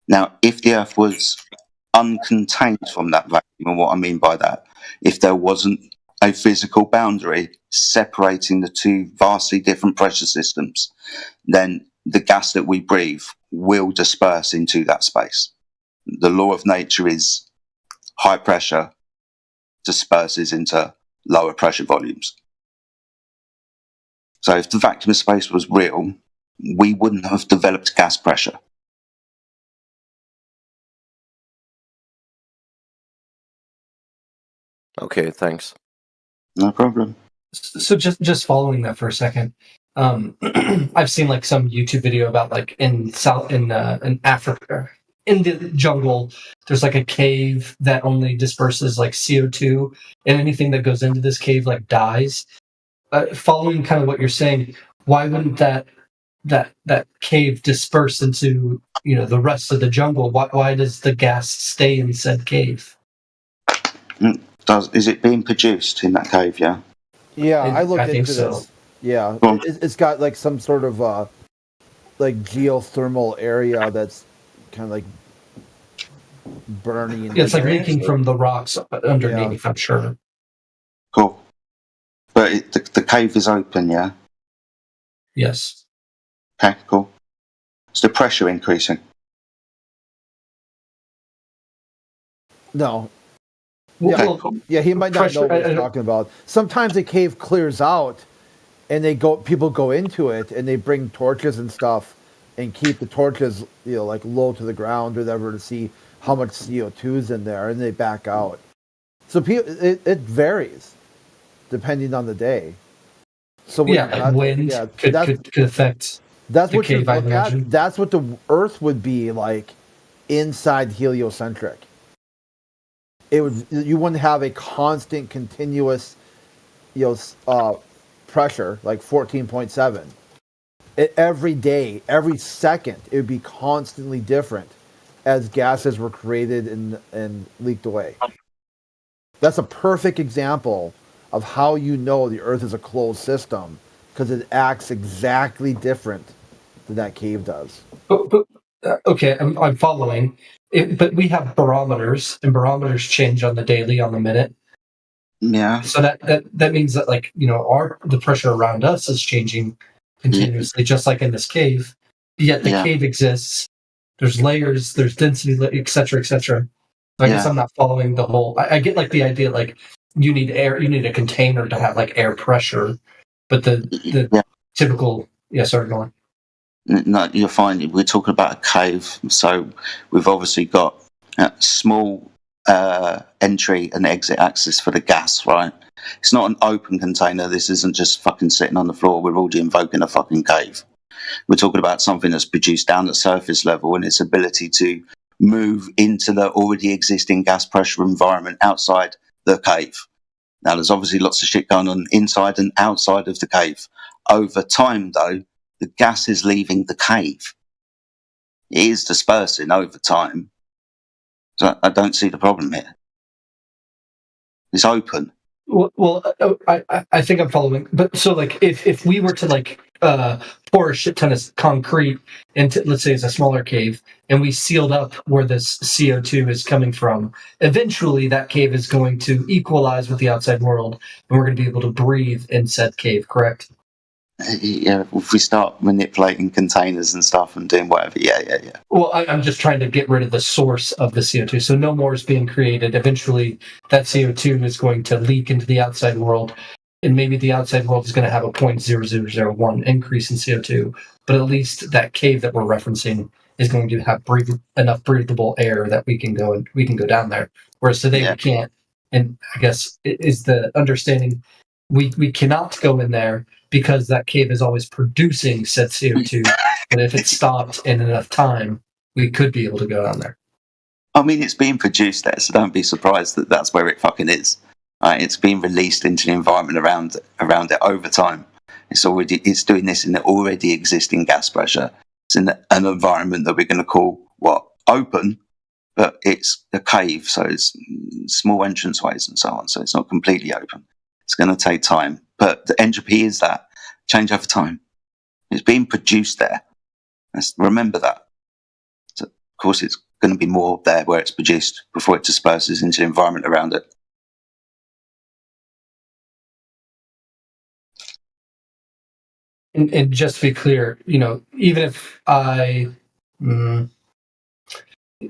Now, if the Earth was uncontained from that vacuum, and what I mean by that, if there wasn't a physical boundary separating the two vastly different pressure systems, then the gas that we breathe will disperse into that space. The law of nature is high pressure disperses into lower pressure volumes. So if the vacuum of space was real, we wouldn't have developed gas pressure. Okay, thanks. No problem. So just following that for a second, I've seen like some YouTube video about like in Africa, in the jungle, there's like a cave that only disperses like CO2, and anything that goes into this cave like dies. Following kind of what you're saying, why wouldn't that cave disperse into the rest of the jungle? Why does the gas stay in said cave? Is it being produced in that cave? Yeah. Yeah, I looked I think into so. this. Yeah, it's got like some sort of like geothermal area that's kind of like burning. Yeah, it's like leaking from the rocks underneath. I'm sure. Cool. But the cave is open, yeah. Yes. Okay, cool. Is the pressure increasing? No. Well, yeah, he might not know what he's talking about. Sometimes a cave clears out, and people go into it, and they bring torches and stuff, and keep the torches, like low to the ground or whatever, to see how much CO2 is in there, and they back out. So it varies depending on the day. So wind could affect. That's the what cave, you look at. That's what the Earth would be like inside heliocentric. You wouldn't have a constant, continuous, pressure like 14.7. Every day, every second, it would be constantly different as gases were created and leaked away. That's a perfect example of how the Earth is a closed system, because it acts exactly different than that cave does. Okay, I'm following. But we have barometers, and barometers change on the daily, on the minute. Yeah. So that means that the pressure around us is changing continuously, just like in this cave. Yet the cave exists. There's layers, there's density, etc., etc. I guess I'm not following the whole. I get like the idea, like you need air, you need a container to have like air pressure, but the typical sorry, go on. No, you're fine. We're talking about a cave, so we've obviously got small entry and exit access for the gas, right? It's not an open container. This isn't just fucking sitting on the floor. We're already invoking a fucking cave. We're talking about something that's produced down at surface level and its ability to move into the already existing gas pressure environment outside the cave. Now, there's obviously lots of shit going on inside and outside of the cave. Over time, though, the gas is leaving the cave. It is dispersing over time. So I don't see the problem here. It's open. Well, I think I'm following. But so, like, if we were to pour a shit ton of concrete into, let's say, it's a smaller cave, and we sealed up where this CO2 is coming from, eventually that cave is going to equalize with the outside world, and we're going to be able to breathe in said cave. Correct? Yeah, if we start manipulating containers and stuff and doing whatever, yeah. Well, I'm just trying to get rid of the source of the CO2, so no more is being created. Eventually, that CO2 is going to leak into the outside world, and maybe the outside world is going to have a 0.0001 increase in CO2, but at least that cave that we're referencing is going to have enough breathable air that we can go down there. Whereas today we can't. And I guess is the understanding we cannot go in there because that cave is always producing said CO2. But if it stopped in enough time, we could be able to go down there. I mean, it's being produced there, so don't be surprised that that's where it fucking is. It's being released into the environment around it over time. It's doing this in the already existing gas pressure. It's in an environment that we're going to call open, but it's a cave, so it's small entranceways and so on. So it's not completely open. It's going to take time, but the entropy is that change over time. It's being produced there. Let's remember that. So, of course, it's going to be more there where it's produced before it disperses into the environment around it. And just to be clear, even if I'm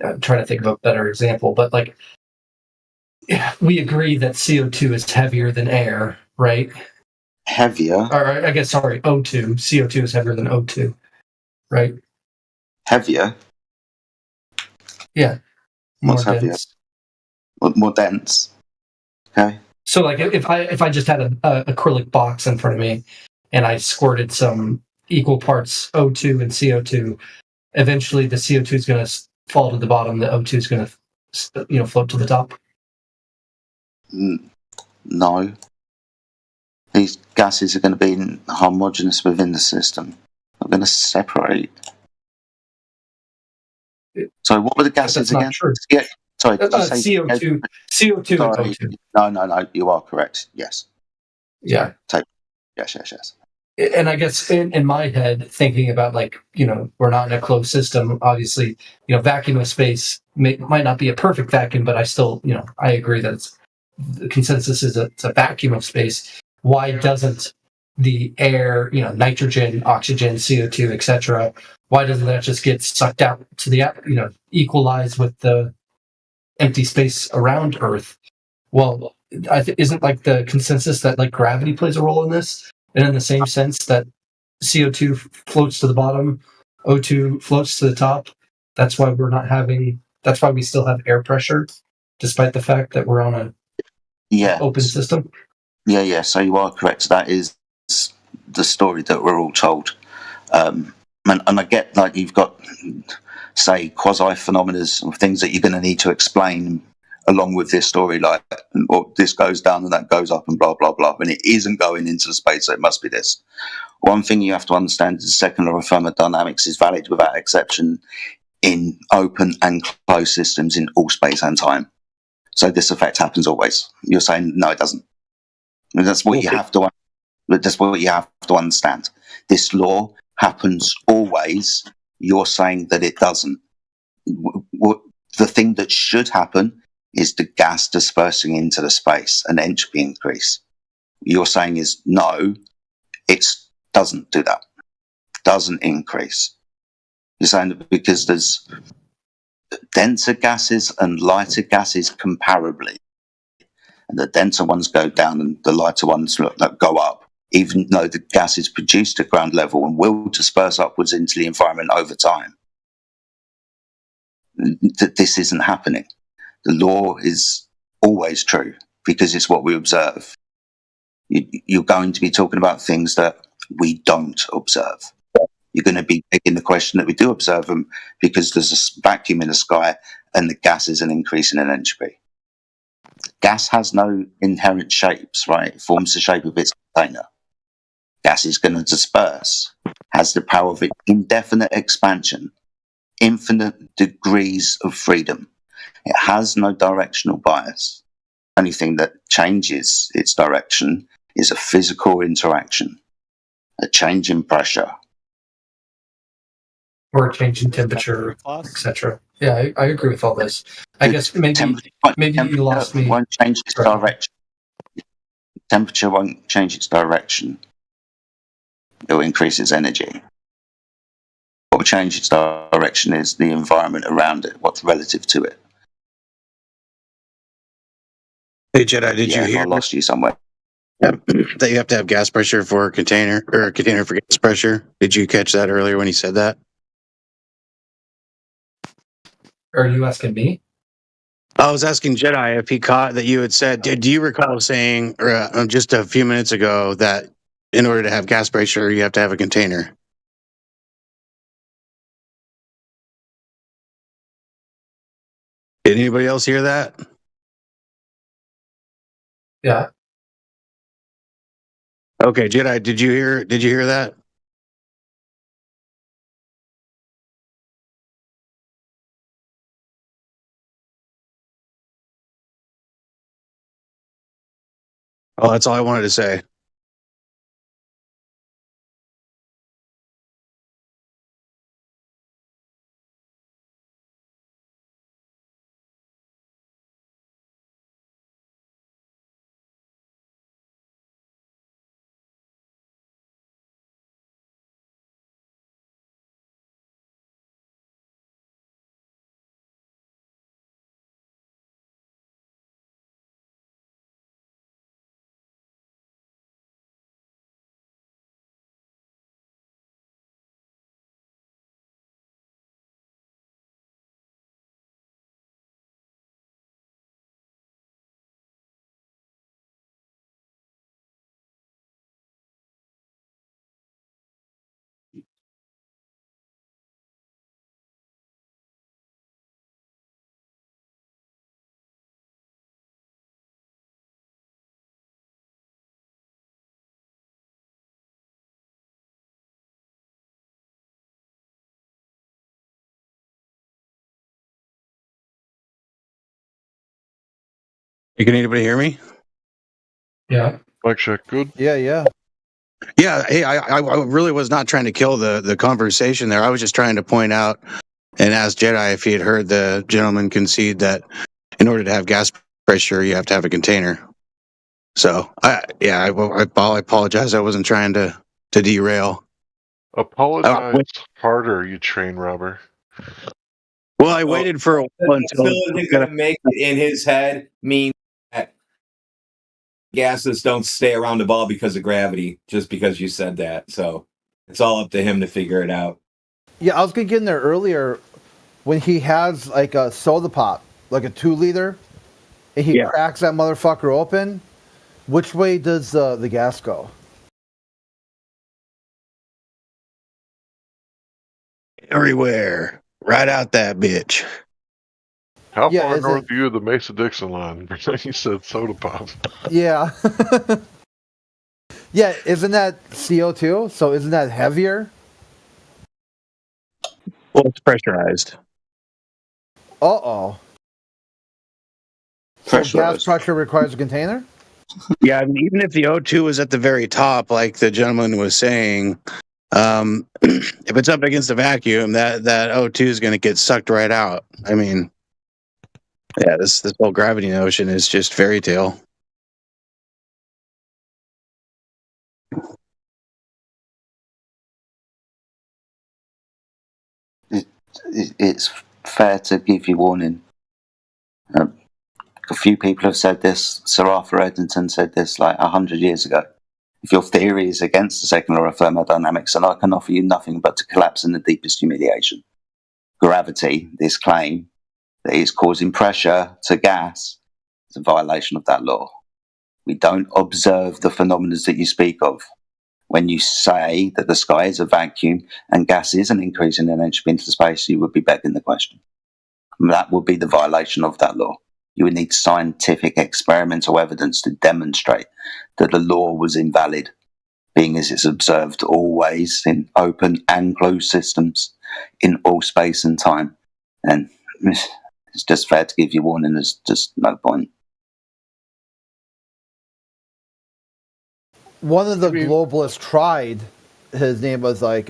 trying to think of a better example, but like we agree that CO2 is heavier than air, right? Heavier. Or I guess, sorry, O2. CO2 is heavier than O2, right? Heavier. Yeah. More What's heavier? dense. More dense. Okay. So, like, if I just had an acrylic box in front of me, and I squirted some equal parts O2 and CO2, eventually the CO2 is going to fall to the bottom. The O2 is going to, float to the top. No. These gases are going to be homogeneous within the system. They're going to separate. So, what were the gases again? True. Yeah. Sorry, did you say CO2? CO2 sorry. and O2. No. You are correct. Yes. Yeah. Yes. And I guess in my head, thinking about, like, we're not in a closed system. Obviously, vacuum of space might not be a perfect vacuum, but I still, I agree that the consensus is it's a vacuum of space. Why doesn't the air, nitrogen, oxygen, CO2, etc., why doesn't that just get sucked out to the, equalize with the empty space around Earth? Well, isn't like the consensus that like gravity plays a role in this? And in the same sense that CO2 floats to the bottom, O2 floats to the top. That's why that's why we still have air pressure, despite the fact that we're on an open system. Yeah. So you are correct. That is the story that we're all told. And I get, like, you've got, say, quasi-phenomena and things that you're going to need to explain along with this story, like, or this goes down and that goes up and blah, blah, blah. And it isn't going into the space, so it must be this. One thing you have to understand is the second law of thermodynamics is valid without exception in open and closed systems in all space and time. So this effect happens always. You're saying, no, it doesn't. And that's what you have to. That's what you have to understand. This law happens always. You're saying that it doesn't. The thing that should happen is the gas dispersing into the space, an entropy increase. You're saying is no, it doesn't do that. Doesn't increase. You're saying that because there's denser gases and lighter gases comparably, and the denser ones go down and the lighter ones go up, even though the gas is produced at ground level and will disperse upwards into the environment over time. That this isn't happening. The law is always true because it's what we observe. You're going to be talking about things that we don't observe. You're going to be taking the question that we do observe them because there's a vacuum in the sky and the gas is an increase in entropy. Gas has no inherent shapes, right? It forms the shape of its container. Gas is going to disperse, has the power of indefinite expansion, infinite degrees of freedom. It has no directional bias. Anything that changes its direction is a physical interaction, a change in pressure. Or a change in temperature, etc. Yeah, I agree with all this. I guess maybe you lost me. Won't change its direction. Temperature won't change its direction. It will increase its energy. What will change its direction is the environment around it, what's relative to it. Hey Jedi, did you hear? I lost you somewhere. That you have to have gas pressure for a container, or a container for gas pressure. Did you catch that earlier when he said that? Are you asking me? I was asking Jedi if he caught that you had said. Do you recall saying just a few minutes ago that in order to have gas pressure, you have to have a container? Did anybody else hear that? Yeah. Okay, Jedi, did you hear that? Oh, that's all I wanted to say. Hey, can anybody hear me? Yeah. Mic check. Good. Yeah, yeah. Yeah. Hey, I really was not trying to kill the conversation there. I was just trying to point out and ask Jedi if he had heard the gentleman concede that in order to have gas pressure, you have to have a container. So, I apologize. I wasn't trying to derail. Apologize harder, you train robber. Well, I waited for a while until Still isn't going to make it in his head mean that gases don't stay around the ball because of gravity, just because you said that. So it's all up to him to figure it out. Yeah, I was gonna get in there earlier when he has like a soda pop, like a 2-liter, and he cracks that motherfucker open. Which way does the gas go? Everywhere. Right out that bitch. How Yeah, far is north are you of the Mesa-Dixon line? You said soda pop. Yeah. Yeah, isn't that CO2? So isn't that heavier? Well, it's pressurized. Uh-oh. So gas pressure requires a container? Yeah, I mean, even if the O2 is at the very top, like the gentleman was saying, if it's up against a vacuum, that O2 is going to get sucked right out. I mean, yeah, this whole gravity notion is just fairy tale. It's fair to give you warning. A few people have said this. Sir Arthur Eddington said this like 100 years ago. If your theory is against the second law of thermodynamics, then I can offer you nothing but to collapse in the deepest humiliation. Gravity, this claim that is causing pressure to gas, is a violation of that law. We don't observe the phenomena that you speak of. When you say that the sky is a vacuum and gas is an increase in entropy into space, you would be begging the question. And that would be the violation of that law. You would need scientific experimental evidence to demonstrate that the law was invalid, being as it's observed always in open and closed systems in all space and time. And it's just fair to give you warning, there's just no point. One of the globalists tried, his name was like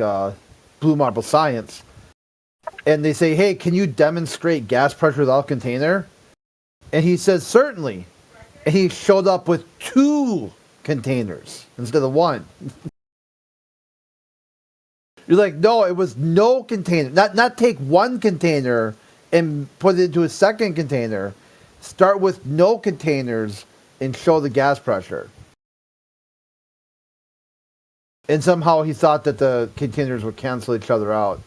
Blue Marble Science, and they say, hey, can you demonstrate gas pressure without a container? And he says, certainly. And he showed up with 2 containers instead of 1. You're like, no, it was no container. Not take 1 container and put it into a second container. Start with no containers and show the gas pressure. And somehow he thought that the containers would cancel each other out.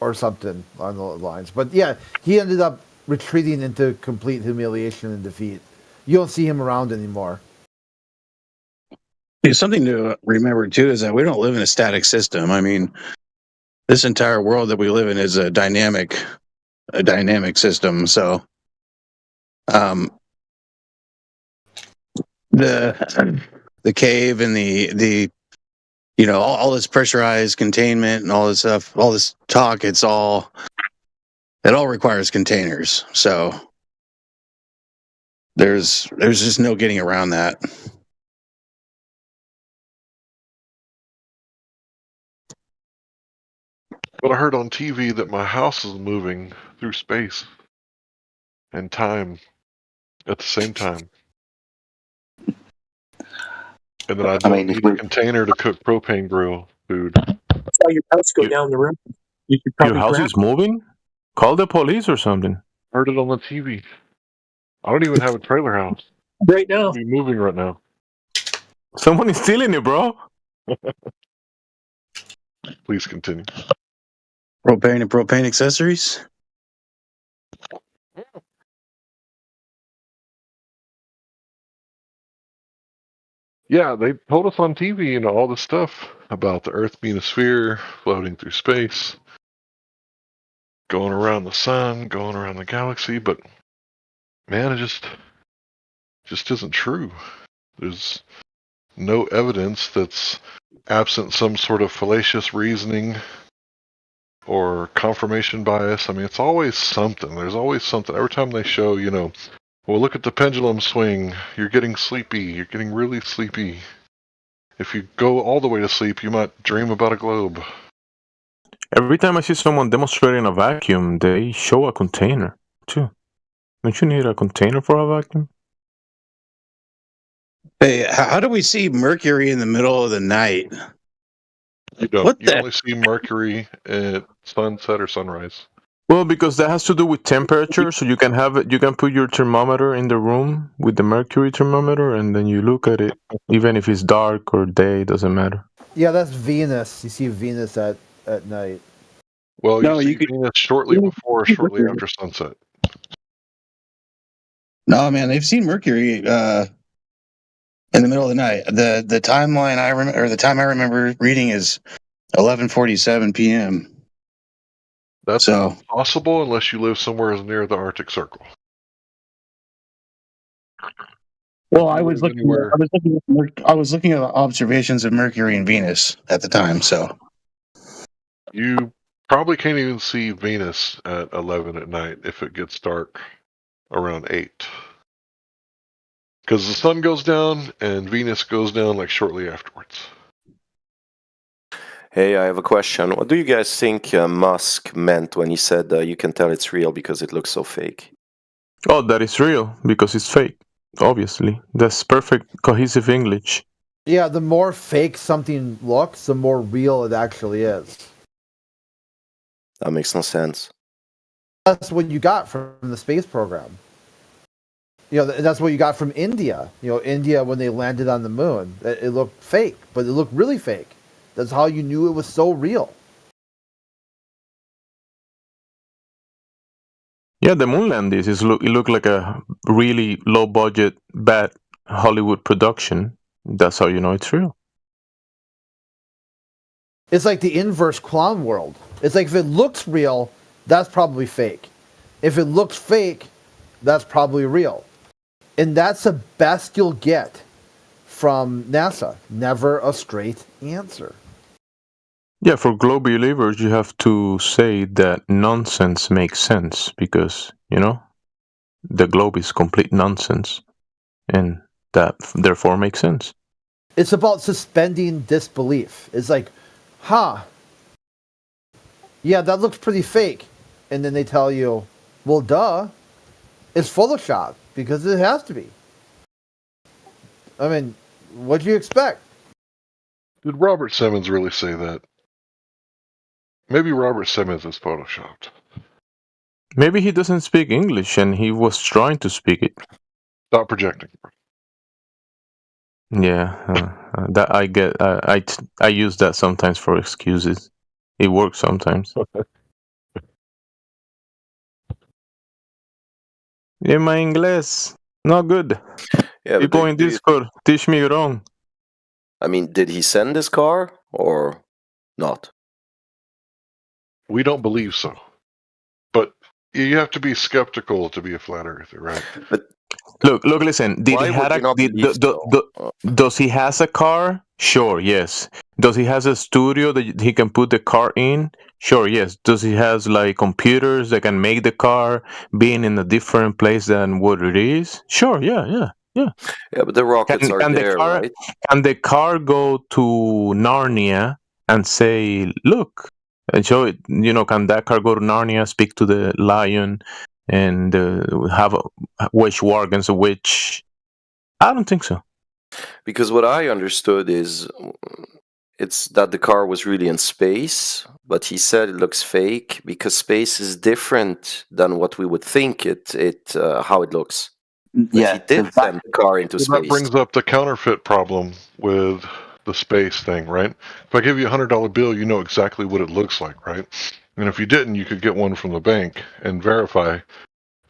Or something on those lines. But yeah, he ended up retreating into complete humiliation and defeat. You don't see him around anymore. Something to remember too is that we don't live in a static system. I mean, this entire world that we live in is a dynamic system. So, the cave and the all this pressurized containment and all this stuff, all this talk, it all requires containers. So there's just no getting around that. But I heard on TV that my house is moving through space and time at the same time. And then I don't need a container to cook propane grill food. Saw your house go down the road. Your house is moving? Call the police or something. Heard it on the TV. I don't even have a trailer house. Right now. I'll be moving right now. Someone is stealing it, bro. Please continue. Propane and propane accessories? Yeah, they told us on TV, all this stuff about the Earth being a sphere, floating through space, going around the sun, going around the galaxy, but man, it just isn't true. There's no evidence that's absent some sort of fallacious reasoning or confirmation bias. I mean, it's always something. There's always something. Every time they show, well, look at the pendulum swing. You're getting sleepy. You're getting really sleepy. If you go all the way to sleep, you might dream about a globe. Every time I see someone demonstrating a vacuum, they show a container, too. Don't you need a container for a vacuum? Hey, how do we see Mercury in the middle of the night? You don't. What You the? only see Mercury at sunset or sunrise. Well, because that has to do with temperature, so you can put your thermometer in the room with the mercury thermometer, and then you look at it, even if it's dark or day, doesn't matter. Yeah, that's Venus. You see Venus at night. Well, you see Venus shortly before, shortly after sunset. No, man, they've seen Mercury in the middle of the night. The timeline I remember, or the time I remember reading, is 11:47 p.m. That's possible unless you live somewhere near the Arctic Circle. Well, I was looking at observations of Mercury and Venus at the time. So you probably can't even see Venus at 11 at night if it gets dark around 8. Because the sun goes down and Venus goes down like shortly afterwards. Hey, I have a question. What do you guys think Musk meant when he said you can tell it's real because it looks so fake? Oh, that is real because it's fake. Obviously, that's perfect cohesive English. Yeah, the more fake something looks, the more real it actually is. That makes no sense. That's what you got from the space program. That's what you got from India. India, when they landed on the moon, it looked fake, but it looked really fake. That's how you knew it was so real. Yeah, the moon landings it looked like a really low budget, bad Hollywood production. That's how you know it's real. It's like the inverse clown world. It's like if it looks real, that's probably fake. If it looks fake, that's probably real. And that's the best you'll get from NASA. Never a straight answer. Yeah, for globe believers, you have to say that nonsense makes sense because, the globe is complete nonsense. And that therefore makes sense. It's about suspending disbelief. It's like, yeah, that looks pretty fake. And then they tell you, well, duh, it's Photoshop because it has to be. I mean, what do you expect? Did Robert Simmons really say that? Maybe Robert Simmons is photoshopped. Maybe he doesn't speak English and he was trying to speak it. Stop projecting. Yeah, that I get. I use that sometimes for excuses. It works sometimes. Yeah, my English not good. Yeah, People in Discord teach me wrong. I mean, did he send this car or not? We don't believe so. But you have to be skeptical to be a flat earther, right? But look, listen. Did why he have would you not believe so? Does he has a car? Sure, yes. Does he has a studio that he can put the car in? Sure, yes. Does he has like computers that can make the car being in a different place than what it is? Sure, yeah. Yeah, but the rockets are there, right? Can the car go to Narnia and say, look, and show it, can that car go to Narnia, speak to the lion, and have which Worgen's a witch? I don't think so. Because what I understood is it's that the car was really in space, but he said it looks fake because space is different than what we would think how it looks. But he did send the car into space. That brings up the counterfeit problem with the space thing, right? If I give you $100 bill, you know exactly what it looks like, right? And if you didn't, you could get one from the bank and verify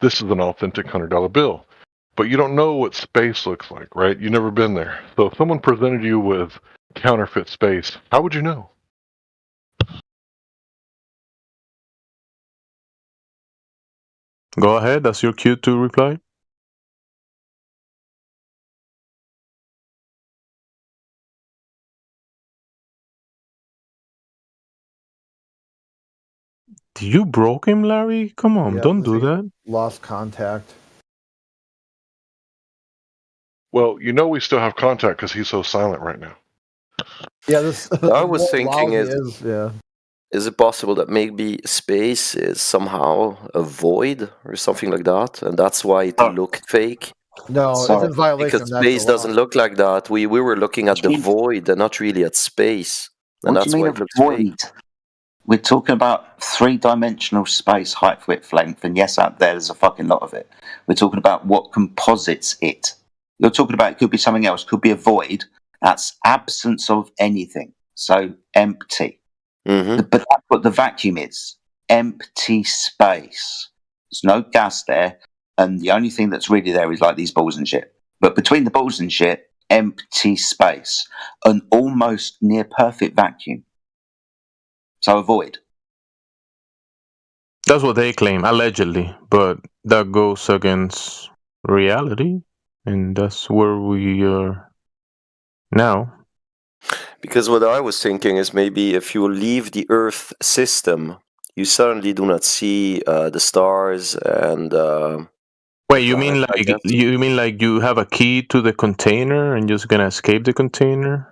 this is an authentic $100 bill. But you don't know what space looks like, right? You've never been there. So if someone presented you with counterfeit space, how would you know? Go ahead. That's your cue to reply. You broke him, Larry? Come on, Yeah, don't do that. Lost contact. Well, you know we still have contact because he's so silent right now. Yeah, this. I was thinking yeah. Is it possible that maybe space is somehow a void or something like that, and that's why it looked fake? No, it's in violation Because of natural space law. doesn't look like that. We were looking at the void and not really at space, and What do that's you mean why a it looks fake. void? We're talking about three-dimensional space, height, width, length, and yes, out there's a fucking lot of it. We're talking about what composites it. You're talking about it could be something else, could be a void. That's absence of anything, so empty. But that's what the vacuum is: empty space. There's no gas there, and the only thing that's really there is like these balls and shit. But between the balls and shit, empty space, an almost near perfect vacuum. So a void. That's what they claim, allegedly, but that goes against reality, and that's where we are now. Because what I was thinking is maybe if you leave the Earth system, you suddenly do not see the stars and. Wait, you mean like you have a key to the container and just gonna escape the container?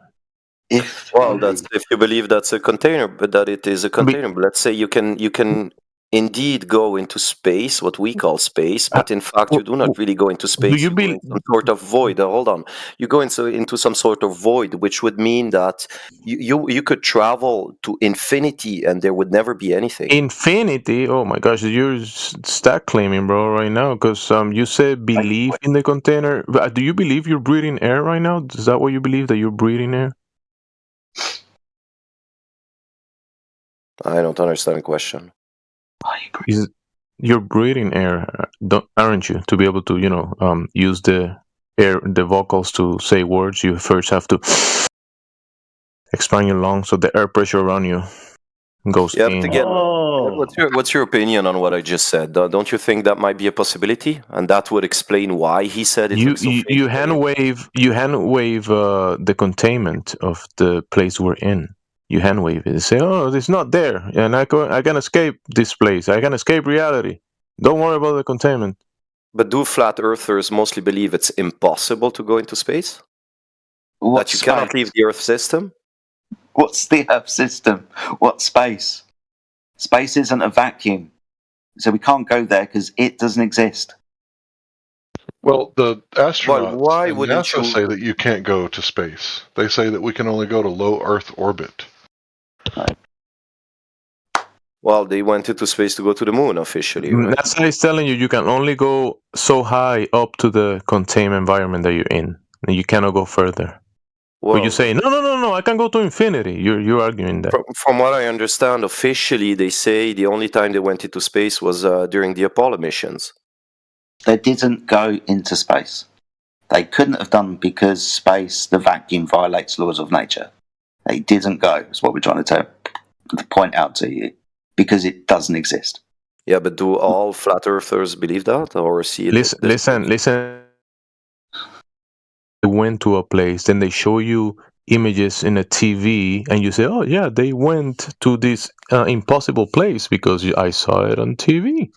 Well, that's if you believe that's a container, but that it is a container. But let's say you can indeed go into space, what we call space, but in fact you do not really go into space. You go into some sort of void. Hold on, you go into some sort of void, which would mean that you could travel to infinity and there would never be anything. Infinity? Oh my gosh, you're stack claiming, bro, right now. Because you said believe in the container. Do you believe you're breathing air right now? Is that what you believe, that you're breathing air? I don't understand the question. You're breathing air, aren't you? To be able to, use the air, the vocals to say words, you first have to expand your lungs so the air pressure around you goes in. But again, what's your opinion on what I just said? Don't you think that might be a possibility, and that would explain why he said it? You hand wave the containment of the place we're in. You hand wave it and say, "Oh, it's not there, and I can escape this place. I can escape reality. Don't worry about the containment." But do flat earthers mostly believe it's impossible to go into space? That you cannot leave the Earth system? What's the Earth system? What space? Space isn't a vacuum, so we can't go there because it doesn't exist. Well, the astronauts why and wouldn't NASA say that you can't go to space. They say that we can only go to low Earth orbit. Well, they went into space to go to the moon officially, right? NASA is telling you can only go so high up to the contained environment that you're in, and you cannot go further. But you say, no, I can go to infinity. You're arguing that. From what I understand, officially, they say the only time they went into space was during the Apollo missions. They didn't go into space. They couldn't have done because space, the vacuum, violates laws of nature. They didn't go. That's what we're trying to point out to you, because it doesn't exist. Yeah, but do all flat earthers believe that or see it? Listen. They went to a place, then they show you images in a TV, and you say, "Oh yeah, they went to this impossible place because I saw it on TV."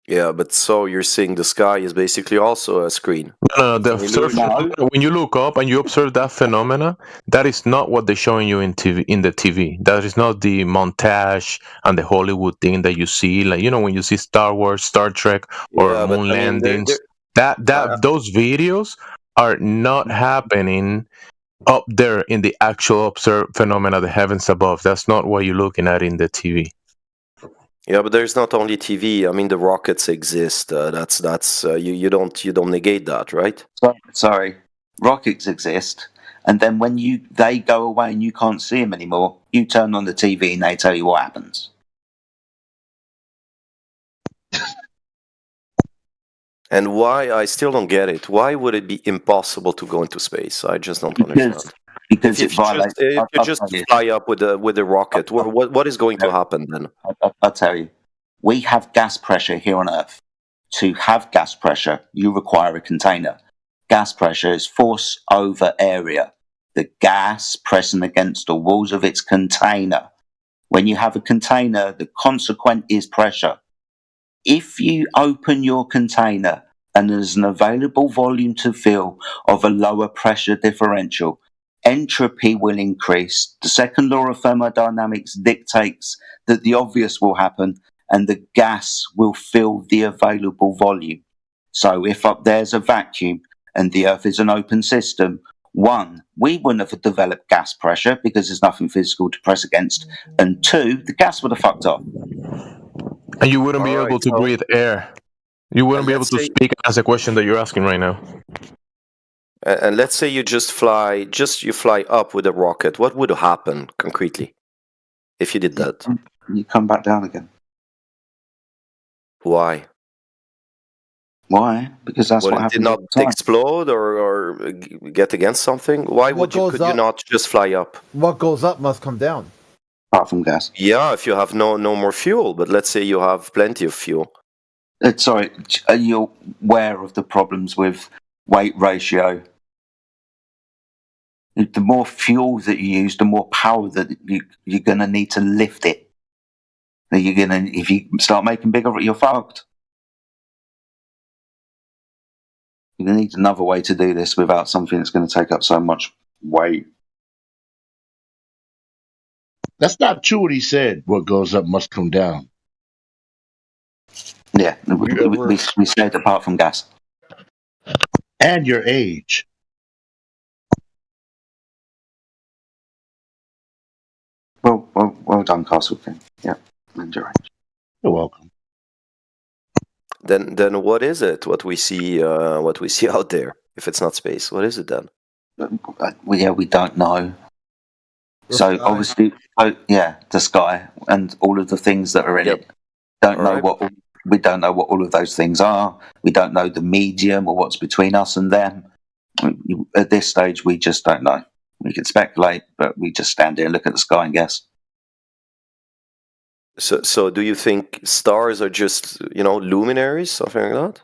Yeah, but so you're saying the sky is basically also a screen? No. When you look up and you observe that phenomena, that is not what they're showing you in the TV. That is not the montage and the Hollywood thing that you see, like when you see Star Wars, Star Trek, or moon landings. Those videos are not happening up there in the actual observed phenomena, the heavens above. That's not what you're looking at in the TV. Yeah, but there's not only TV. I mean, the rockets exist. That's you don't negate that, right? Sorry, rockets exist, and then when they go away and you can't see them anymore, you turn on the TV and they tell you what happens. And why? I still don't get it. Why would it be impossible to go into space? I just don't understand. Because if you just fly up with a rocket, what is going to happen then? I'll tell you. We have gas pressure here on Earth. To have gas pressure, you require a container. Gas pressure is force over area. the gas pressing against the walls of its container. When you have a container, the consequent is pressure. If you open your container and there's an available volume to fill of a lower pressure differential, entropy will increase. The second law of thermodynamics dictates that the obvious will happen and the gas will fill the available volume. So if up there's a vacuum and the Earth is an open system, one, we wouldn't have developed gas pressure because there's nothing physical to press against, and two, the gas would have fucked off. And you wouldn't be able to breathe air. You wouldn't be able to speak and ask the question that you're asking right now. And let's say you fly up with a rocket. What would happen concretely if you did that? You come back down again. Why? Why? Because that's what it happens. Did not explode or get against something? Why could you not just fly up? What goes up must come down. Apart from gas. Yeah, if you have no more fuel. But let's say you have plenty of fuel. Sorry, are you aware of the problems with weight ratio? The more fuel that you use, the more power that you're going to need to lift it. If you start making bigger, you're fucked. You need another way to do this without something that's going to take up so much weight. That's not true what he said. What goes up must come down. Yeah, we said apart from gas. And your age. Well done, Castle King. Yeah, and your age. You're welcome. Then what is it? What we see out there? If it's not space, what is it then? We don't know. So obviously, the sky and all of the things that are in it. We don't know what all of those things are. We don't know the medium or what's between us and them. At this stage, we just don't know. We can speculate, but we just stand there and look at the sky and guess. So do you think stars are just luminaries, something like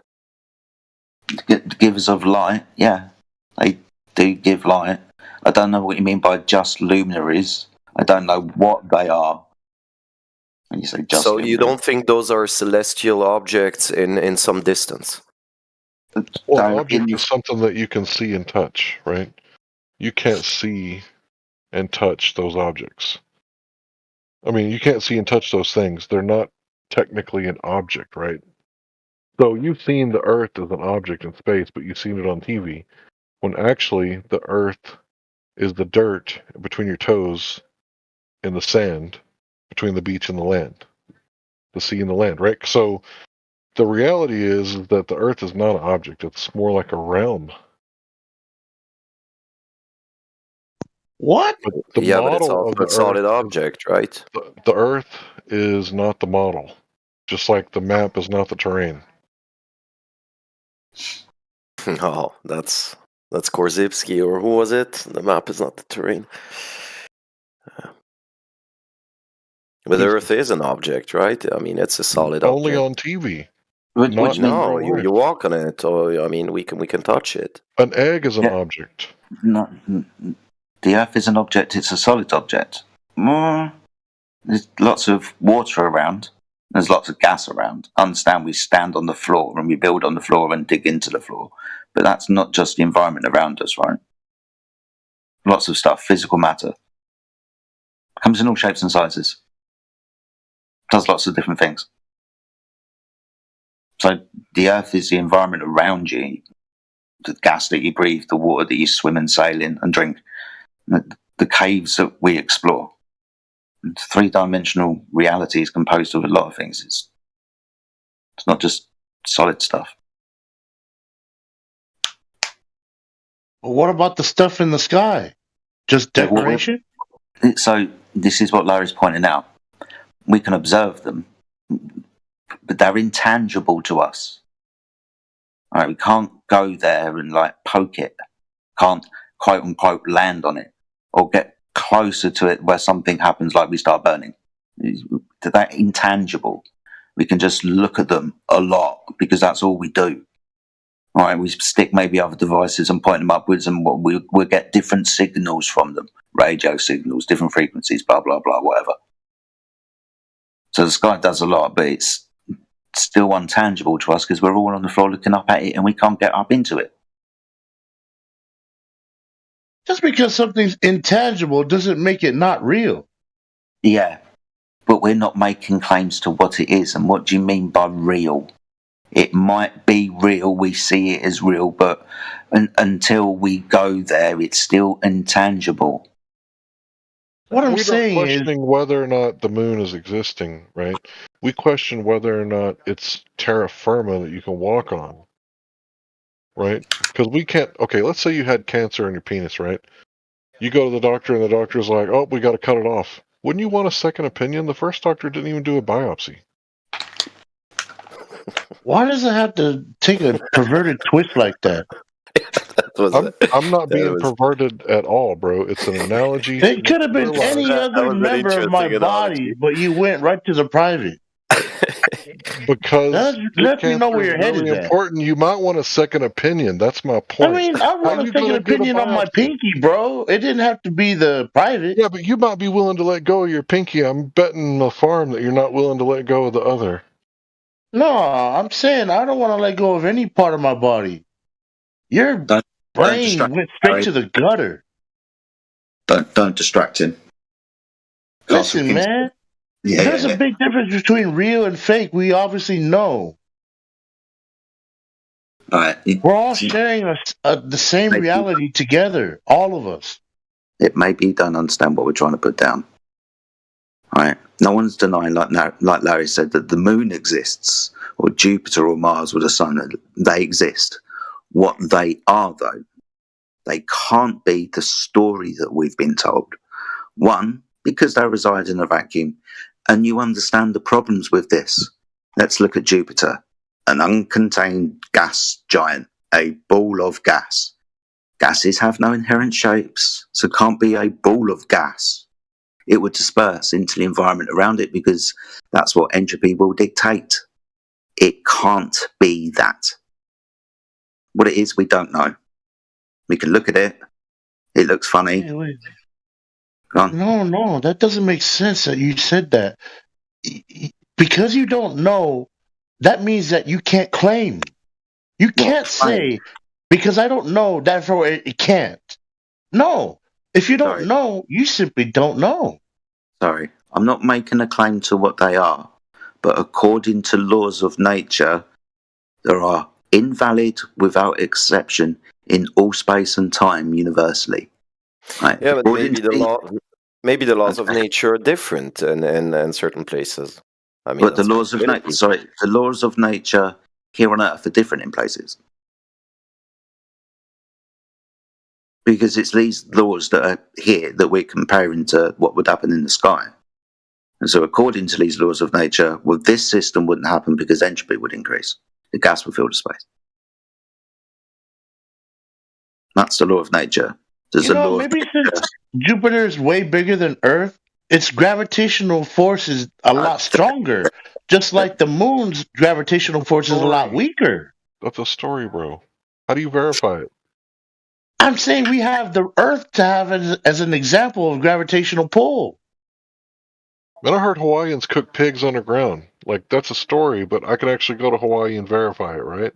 that? Givers of light, yeah, they do give light. I don't know what you mean by just luminaries. I don't know what they are. When you say just so you don't think those are celestial objects in some distance? Well, an object is something that you can see and touch, right? You can't see and touch those objects. I mean, you can't see and touch those things. They're not technically an object, right? So you've seen the Earth as an object in space, but you've seen it on TV, when actually the Earth is the dirt between your toes and the sand between the beach and the land, the sea and the land, right? So the reality is that the Earth is not an object. It's more like a realm. What? But it's a solid object, right? The Earth is not the model, just like the map is not the terrain. Oh, that's Korzybski, or who was it? The map is not the terrain. But the Earth is an object, right? I mean, it's a solid object. Only on TV. No, you walk on it, or I mean, we can touch it. An egg is an object. No, the Earth is an object. It's a solid object. There's lots of water around. There's lots of gas around. Understand, we stand on the floor and we build on the floor and dig into the floor. But that's not just the environment around us, right? Lots of stuff, physical matter. Comes in all shapes and sizes. Does lots of different things. So the Earth is the environment around you. The gas that you breathe, the water that you swim and sail in and drink. The caves that we explore. Three-dimensional reality is composed of a lot of things. It's not just solid stuff. Well, what about the stuff in the sky? Just decoration? So this is what Larry's pointing out. We can observe them, but they're intangible to us. All right, we can't go there and poke it. Can't quote unquote land on it or get closer to it where something happens like we start burning. They're intangible. We can just look at them a lot because that's all we do. All right, we stick maybe other devices and point them upwards, and we'll get different signals from them, radio signals, different frequencies, blah, blah, blah, whatever. So the sky does a lot, but it's still untangible to us because we're all on the floor looking up at it and we can't get up into it. Just because something's intangible doesn't make it not real. Yeah, but we're not making claims to what it is. And what do you mean by real? It might be real, we see it as real, but until we go there, it's still intangible. What I'm We're saying not is, questioning whether or not the moon is existing, right? We question whether or not it's terra firma that you can walk on, right? Because we can't. Okay, let's say you had cancer in your penis, right? You go to the doctor, and the doctor's like, "Oh, we got to cut it off." Wouldn't you want a second opinion? The first doctor didn't even do a biopsy. why does it have to take a perverted twist like that? I'm not being perverted at all, bro. It's an analogy. It could have been any other was an member of my interesting body, but you went right to the private. Because let me know where your head really is at. important. You might want a second opinion. That's my I point. mean, I want to take an opinion on my pinky, bro. It didn't have to be the private. Yeah, but you might be willing to let go of your pinky. I'm betting the farm that you're not willing to let go of the other. No, I'm saying I don't want to let go of any part of my body. Your brain went straight to the gutter. Don't distract him. Listen, man. Yeah, There's a big difference between real and fake. We obviously know. Right. We're all sharing the same reality together, all of us. It may be you don't understand what we're trying to put down. Right? No one's denying, like Larry said, that the moon exists, or Jupiter or Mars or the sun. They exist. What they are, though, they can't be the story that we've been told. One, because they reside in a vacuum, and you understand the problems with this. Let's look at Jupiter, an uncontained gas giant, a ball of gas. Gases have no inherent shapes, so can't be a ball of gas. It would disperse into the environment around it because that's what entropy will dictate. It can't be that. What it is, we don't know. We can look at it. It looks funny. Hey, wait. No, that doesn't make sense that you said that. Because you don't know, that means that you can't claim. You can't say, because I don't know, therefore it can't. No. If you don't know, you simply don't know. Sorry, I'm not making a claim to what they are, but according to laws of nature, there are invalid without exception in all space and time universally. Right? Yeah, but maybe the laws of nature are different in certain places. I mean, but the laws of the laws of nature here on Earth are different in places. Because it's these laws that are here that we're comparing to what would happen in the sky. And so according to these laws of nature, well, this system wouldn't happen because entropy would increase. The gas would fill the space. That's the law of nature. There's Maybe since Jupiter is way bigger than Earth, its gravitational force is a lot stronger. Just like the moon's gravitational force is a lot weaker. That's a story, bro. How do you verify it? I'm saying we have the Earth to have as an example of gravitational pull. And I heard Hawaiians cook pigs underground. Like, that's a story, but I could actually go to Hawaii and verify it, right?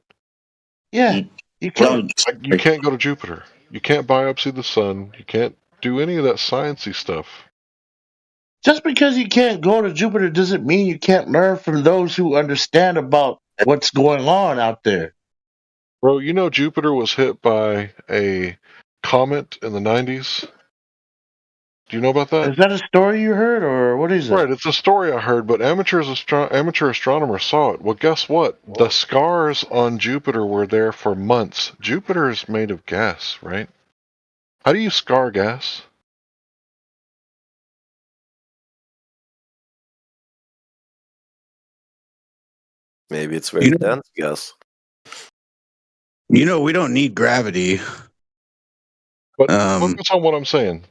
Yeah, you can. You can't go to Jupiter. You can't biopsy the sun. You can't do any of that sciencey stuff. Just because you can't go to Jupiter doesn't mean you can't learn from those who understand about what's going on out there. Bro, you know Jupiter was hit by a comet in the 90s? Do you know about that? Is that a story you heard, or what is it? Right, it's a story I heard, but amateur astronomers saw it. Well, guess what? The scars on Jupiter were there for months. Jupiter is made of gas, right? How do you scar gas? Maybe it's very dense gas. We don't need gravity. But focus on what I'm saying.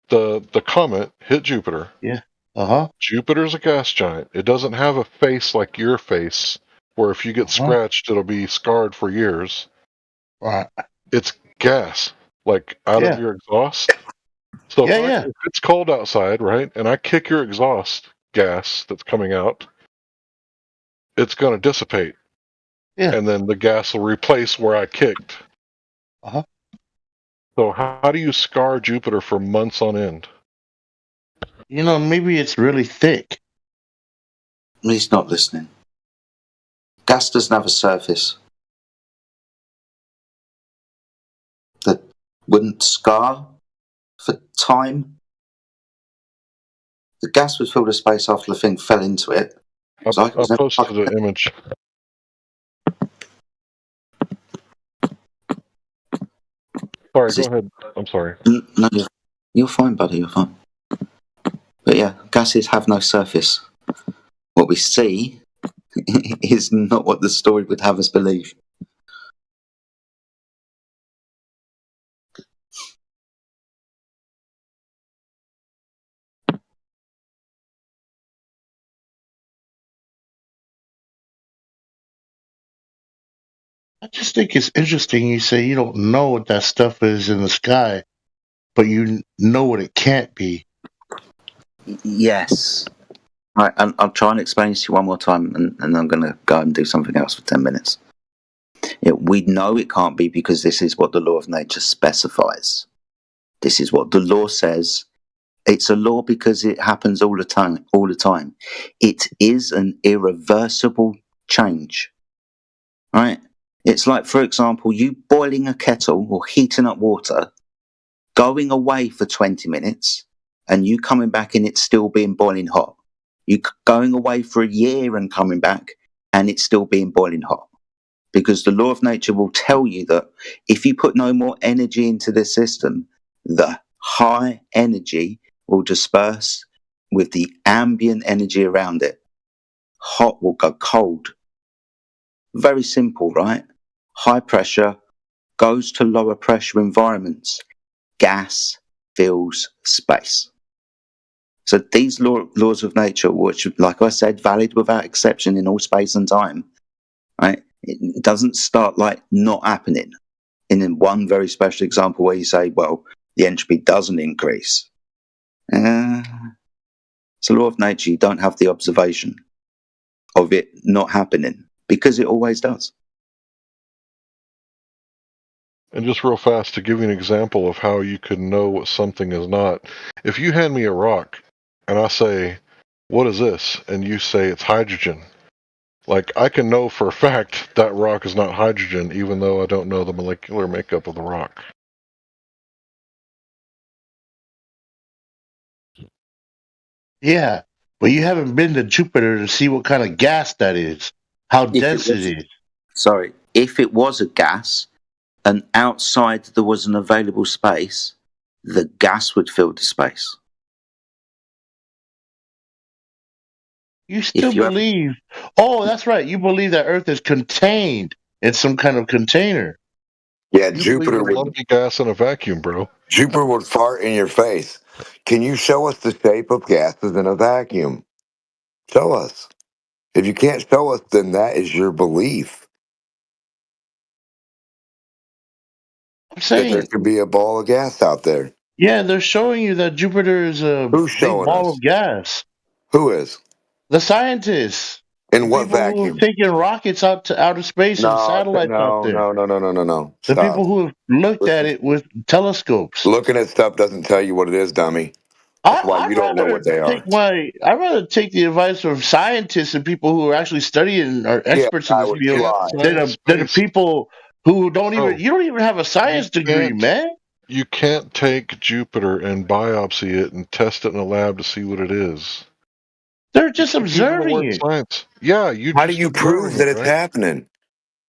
The comet hit Jupiter. Yeah. Uh-huh. Jupiter's a gas giant. It doesn't have a face like your face where if you get scratched, it'll be scarred for years. Right. It's gas, like out of your exhaust. So if it's cold outside, right, and I kick your exhaust gas that's coming out, it's going to dissipate. Yeah. And then the gas will replace where I kicked. Uh-huh. So how do you scar Jupiter for months on end? Maybe it's really thick. He's not listening. Gas doesn't have a surface that wouldn't scar for time. The gas would fill the space after the thing fell into it. I posted an image. Sorry, go ahead. I'm sorry. No, you're fine, buddy. You're fine. But yeah, gases have no surface. What we see is not what the story would have us believe. I just think it's interesting. You say you don't know what that stuff is in the sky, but you know what it can't be. Yes. Right, I'll try and explain this to you one more time, and I'm going to go and do something else for 10 minutes. We know it can't be because this is what the law of nature specifies. This is what the law says. It's a law because it happens all the time. It is an irreversible change. Right? It's like, for example, you boiling a kettle or heating up water, going away for 20 minutes, and you coming back and it's still being boiling hot. You going away for a year and coming back, and it's still being boiling hot. Because the law of nature will tell you that if you put no more energy into the system, the high energy will disperse with the ambient energy around it. Hot will go cold. Very simple, right? High pressure goes to lower pressure environments. Gas fills space. So these laws of nature, which, like I said, valid without exception in all space and time, right? It doesn't start like not happening. In one very special example where you say, well, the entropy doesn't increase. It's a law of nature. You don't have the observation of it not happening because it always does. And just real fast, to give you an example of how you can know what something is not, if you hand me a rock and I say, what is this? And you say it's hydrogen. Like, I can know for a fact that rock is not hydrogen, even though I don't know the molecular makeup of the rock. Yeah, but you haven't been to Jupiter to see what kind of gas that is, how dense it is. Sorry, if it was a gas and outside there was an available space, the gas would fill the space. You still believe? Oh, that's right. You believe that Earth is contained in some kind of container. Yeah, You Jupiter believe in would lumpy gas in a vacuum, bro. Jupiter would fart in your face. Can you show us the shape of gases in a vacuum? Show us. If you can't show us, then that is your belief. I'm saying that there could be a ball of gas out there. Yeah, they're showing you that Jupiter is a Who's big showing ball us? of gas. Who is? The scientists. In what People who vacuum? have taken rockets out to outer space and satellites out there. No. The Stop. people who have looked at it with telescopes. Looking at stuff doesn't tell you what it is, dummy. That's why you don't know what they are. I'd rather take the advice of scientists and people who are actually studying or experts in this field than the people who don't even. You don't even have a science degree, man. You can't take Jupiter and biopsy it and test it in a lab to see what it is. They're just observing it. Science. Yeah, How do you prove that it's happening?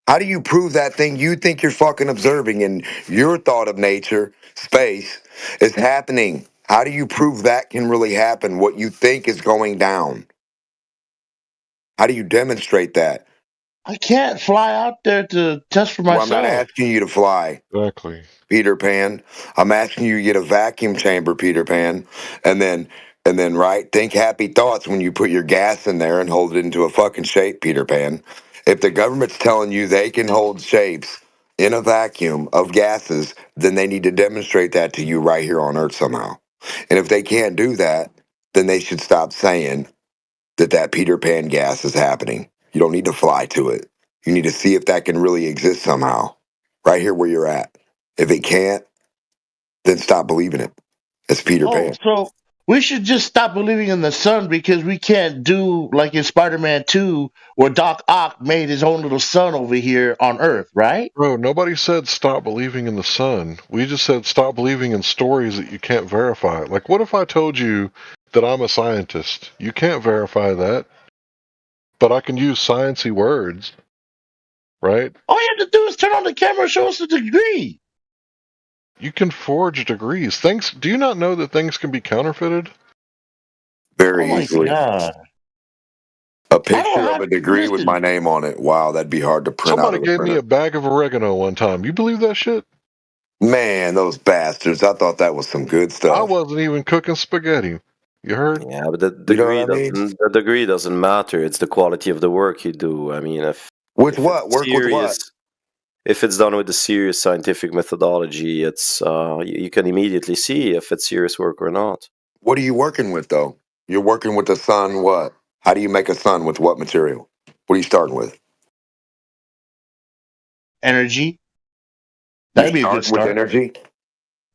How do you prove that thing you think you're fucking observing in your thought of nature, space, is happening? How do you prove that can really happen, what you think is going down? How do you demonstrate that? I can't fly out there to test for myself. Well, I'm not asking you to fly. Exactly. Peter Pan. I'm asking you to get a vacuum chamber, Peter Pan, and then right, think happy thoughts when you put your gas in there and hold it into a fucking shape, Peter Pan. If the government's telling you they can hold shapes in a vacuum of gases, then they need to demonstrate that to you right here on Earth somehow. And if they can't do that, then they should stop saying that Peter Pan gas is happening. You don't need to fly to it. You need to see if that can really exist somehow, right here where you're at. If it can't, then stop believing it. It's Peter Pan. So we should just stop believing in the sun because we can't do like in Spider-Man 2 where Doc Ock made his own little sun over here on Earth, right? Bro, nobody said stop believing in the sun. We just said stop believing in stories that you can't verify. Like, what if I told you that I'm a scientist? You can't verify that, but I can use sciencey words, right? All you have to do is turn on the camera and show us the degree. You can forge degrees. Things. Do you not know that things can be counterfeited? Very easily. God. A picture of a degree with my name on it. Wow, that'd be hard to print out. Somebody gave me a bag of oregano one time. You believe that shit? Man, those bastards. I thought that was some good I stuff. wasn't even cooking spaghetti. You heard? Yeah, but the degree doesn't matter. It's the quality of the work you do. I mean, if with what work with what? If it's done with a serious scientific methodology, it's you can immediately see if it's serious work or not. What are you working with though? You're working with the sun. What? How do you make a sun with what material? What are you starting with? Energy. That'd be a good start. With energy.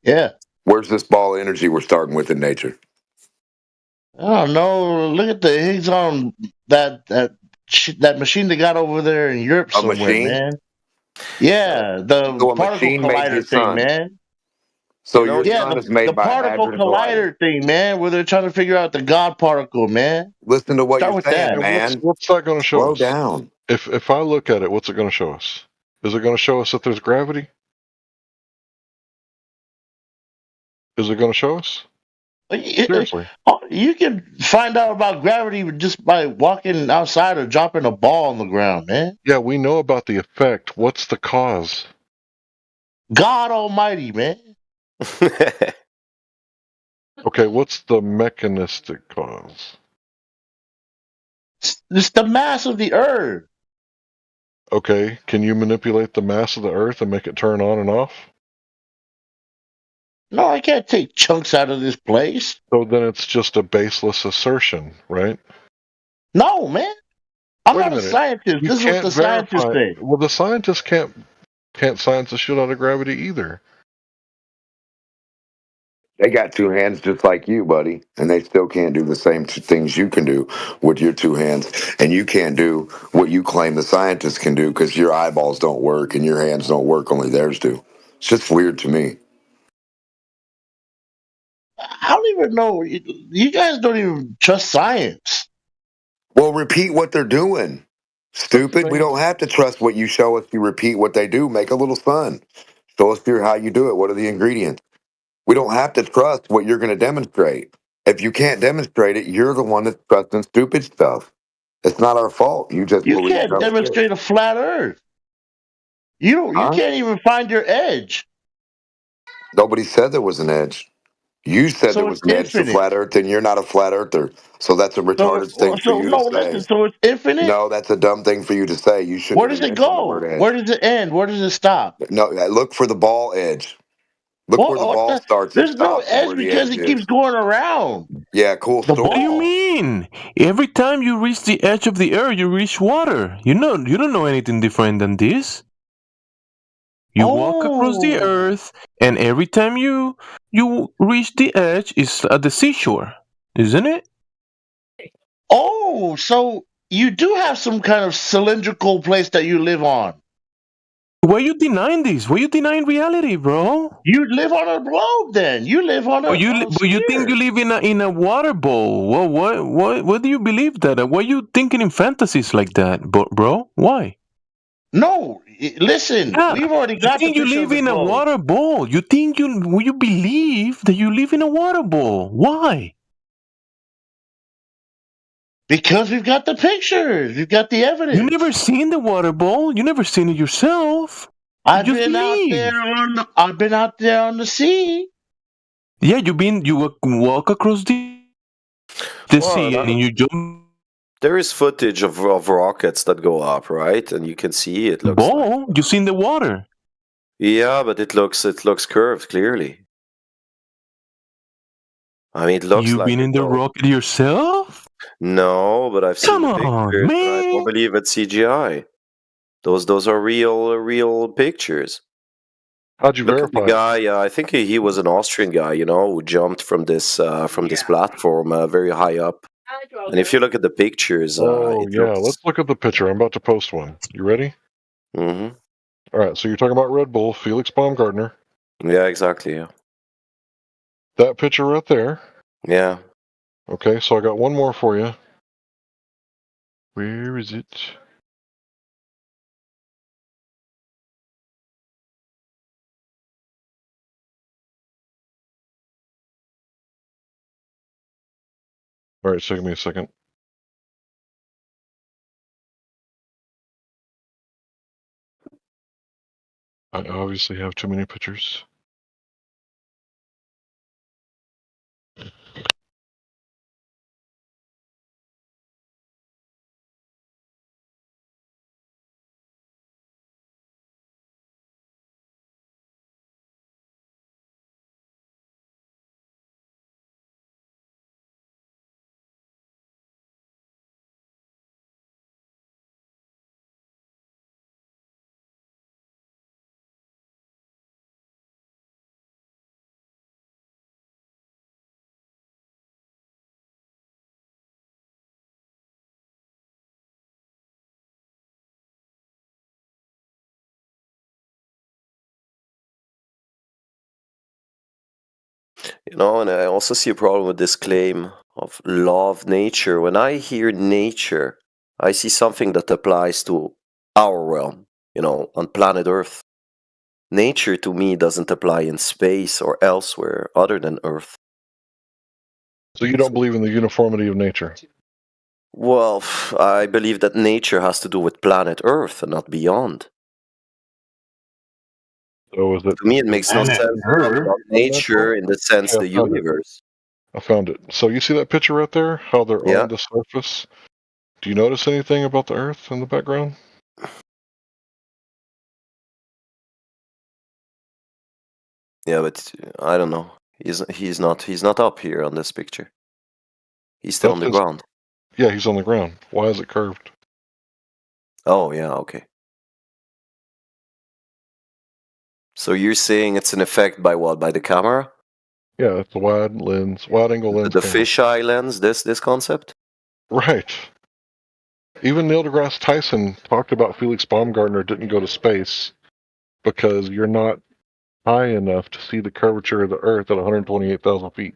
Yeah. Where's this ball of energy we're starting with in nature? I don't know. Look at the Higgs on that machine they got over there in Europe somewhere, man. Yeah, the particle collider thing, man. So your sun is made by the particle collider thing, man, where they're trying to figure out the God particle, man. Listen to what you're saying, man. What's that going to show us? Slow down. If I look at it, what's it going to show us? Is it going to show us that there's gravity? Is it going to show us? Seriously. You can find out about gravity just by walking outside or dropping a ball on the ground, man. Yeah, we know about the effect. What's the cause? God Almighty, man. Okay, what's the mechanistic cause? It's the mass of the Earth. Okay, can you manipulate the mass of the Earth and make it turn on and off? No, I can't take chunks out of this place. So then it's just a baseless assertion, right? No, man. I'm not a scientist. This is what the scientists say. Well, the scientists can't science the shit out of gravity either. They got two hands just like you, buddy, and they still can't do the same things you can do with your two hands, and you can't do what you claim the scientists can do because your eyeballs don't work and your hands don't work, only theirs do. It's just weird to me. I don't even know. You guys don't even trust science. Well, repeat what they're doing. Stupid. We don't have to trust what you show us. You repeat what they do. Make a little sun. Show us how you do it. What are the ingredients? We don't have to trust what you're going to demonstrate. If you can't demonstrate it, you're the one that's trusting stupid stuff. It's not our fault. You can't demonstrate a flat Earth. You can't even find your edge. Nobody said there was an edge. You said there was an edge to flat Earth, and you're not a flat earther. So that's a retarded thing for you to say. So it's infinite? No, that's a dumb thing for you to say. You shouldn't. Where does it go? Where does it end? Where does it stop? No, look for the ball edge. Look where the ball starts. There's no edge because it keeps going around. Yeah, cool story. What do you mean? Every time you reach the edge of the Earth, you reach water. You don't know anything different than this. You walk across the Earth, and every time you reach the edge, it's at the seashore, isn't it? Oh, so you do have some kind of cylindrical place that you live on. Why are you denying this? Why are you denying reality, bro? You live on a globe, then. You live on a. But you think you live in a water bowl? What do you believe that? Why are you thinking in fantasies like that, bro? Why? No, listen. We've already got. You think you live in a water bowl? You think you believe that you live in a water bowl? Why? Because we've got the pictures. We've got the evidence. You never seen the water bowl. You never seen it yourself. I've been out there on the sea. Yeah, you walk across the sea and you jump. There is footage of rockets that go up, right? And you can see it looks. Ball? You see in the water? Yeah, but it looks curved clearly. I mean, it looks You've like been in the rocket yourself? No, but I've seen Come the on, pictures. And I man. don't believe it's CGI. Those are real pictures. How'd you Look at the verify guy. I think he was an Austrian guy, who jumped from this platform very high up. And if you look at the pictures, Oh, it yeah. looks. Let's look at the picture. I'm about to post one. You ready? Mm-hmm. All right. So you're talking about Red Bull, Felix Baumgartner. Yeah, exactly. Yeah. That picture right there. Yeah. Okay. So I got one more for you. Where is it? All right. So give me a second. I obviously have too many pictures. And I also see a problem with this claim of law of nature. When I hear nature, I see something that applies to our realm, on planet Earth. Nature to me doesn't apply in space or elsewhere other than Earth. So you don't believe in the uniformity of nature? Well, I believe that nature has to do with planet Earth and not beyond. So is it? To me, it makes no sense to talk about nature in the sense the universe. I found it. So you see that picture right there? How they're Yeah. on the surface? Do you notice anything about the Earth in the background? Yeah, but I don't know. He's not up here on this picture. He's still on the ground. Yeah, he's on the ground. Why is it curved? Oh, yeah, okay. So you're saying it's an effect by what? By the camera? Yeah, it's a wide angle lens. The fisheye lens, this concept? Right. Even Neil deGrasse Tyson talked about Felix Baumgartner didn't go to space because you're not high enough to see the curvature of the Earth at 128,000 feet.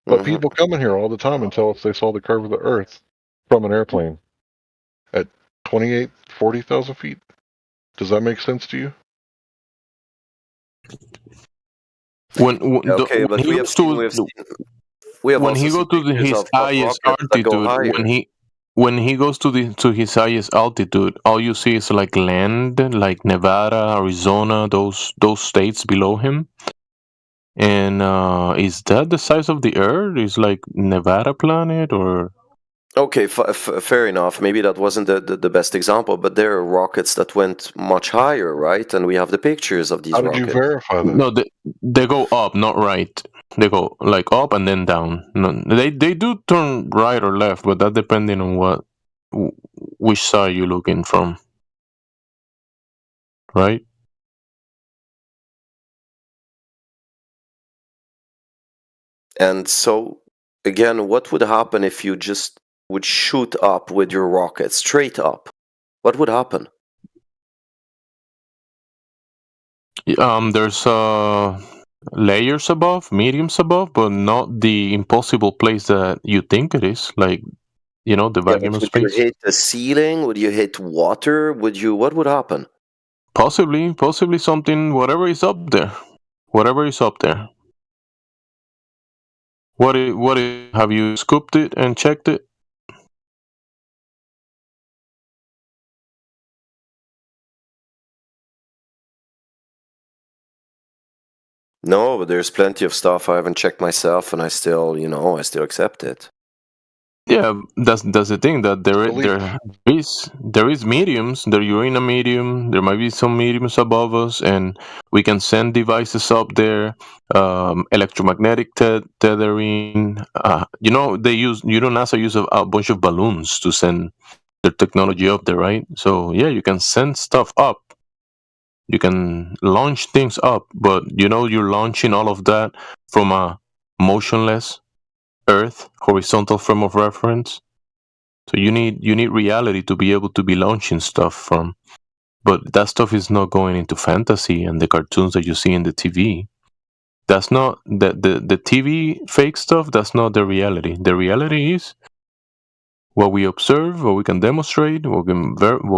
But people come in here all the time and tell us they saw the curve of the Earth from an airplane at 28, 40,000 feet. Does that make sense to you? When Okay, but we have seen when also he seen goes to pictures his of highest rockets that go altitude, higher. when he goes to his highest altitude, all you see is like land, like Nevada, Arizona, those states below him. And is that the size of the Earth? Is like Nevada planet or? Okay, fair enough. Maybe that wasn't the best example, but there are rockets that went much higher, right? And we have the pictures of these How did rockets. you verify that? No, they go up, not right. They go like up and then down. No, they do turn right or left, but that depending on which side you're looking from, right? And so, again, what would happen if you just would shoot up with your rocket straight up? What would happen? There's layers above, mediums above, but not the impossible place that you think it is. Like the vacuum of Would space. you hit the ceiling? Would you hit water? What would happen? Possibly something. Whatever is up there. What have you scooped it and checked it? No, but there's plenty of stuff I haven't checked myself, and I still accept it. Yeah, that's the thing, that there is mediums. You're in a medium. There might be some mediums above us, and we can send devices up there. Electromagnetic tethering. NASA use a bunch of balloons to send their technology up there, right? So yeah, you can send stuff up. You can launch things up, but you're launching all of that from a motionless Earth, horizontal frame of reference. So you need reality to be able to be launching stuff from. But that stuff is not going into fantasy and the cartoons that you see in the TV. That's not the TV fake stuff. That's not the reality. The reality is what we observe, what we can demonstrate, what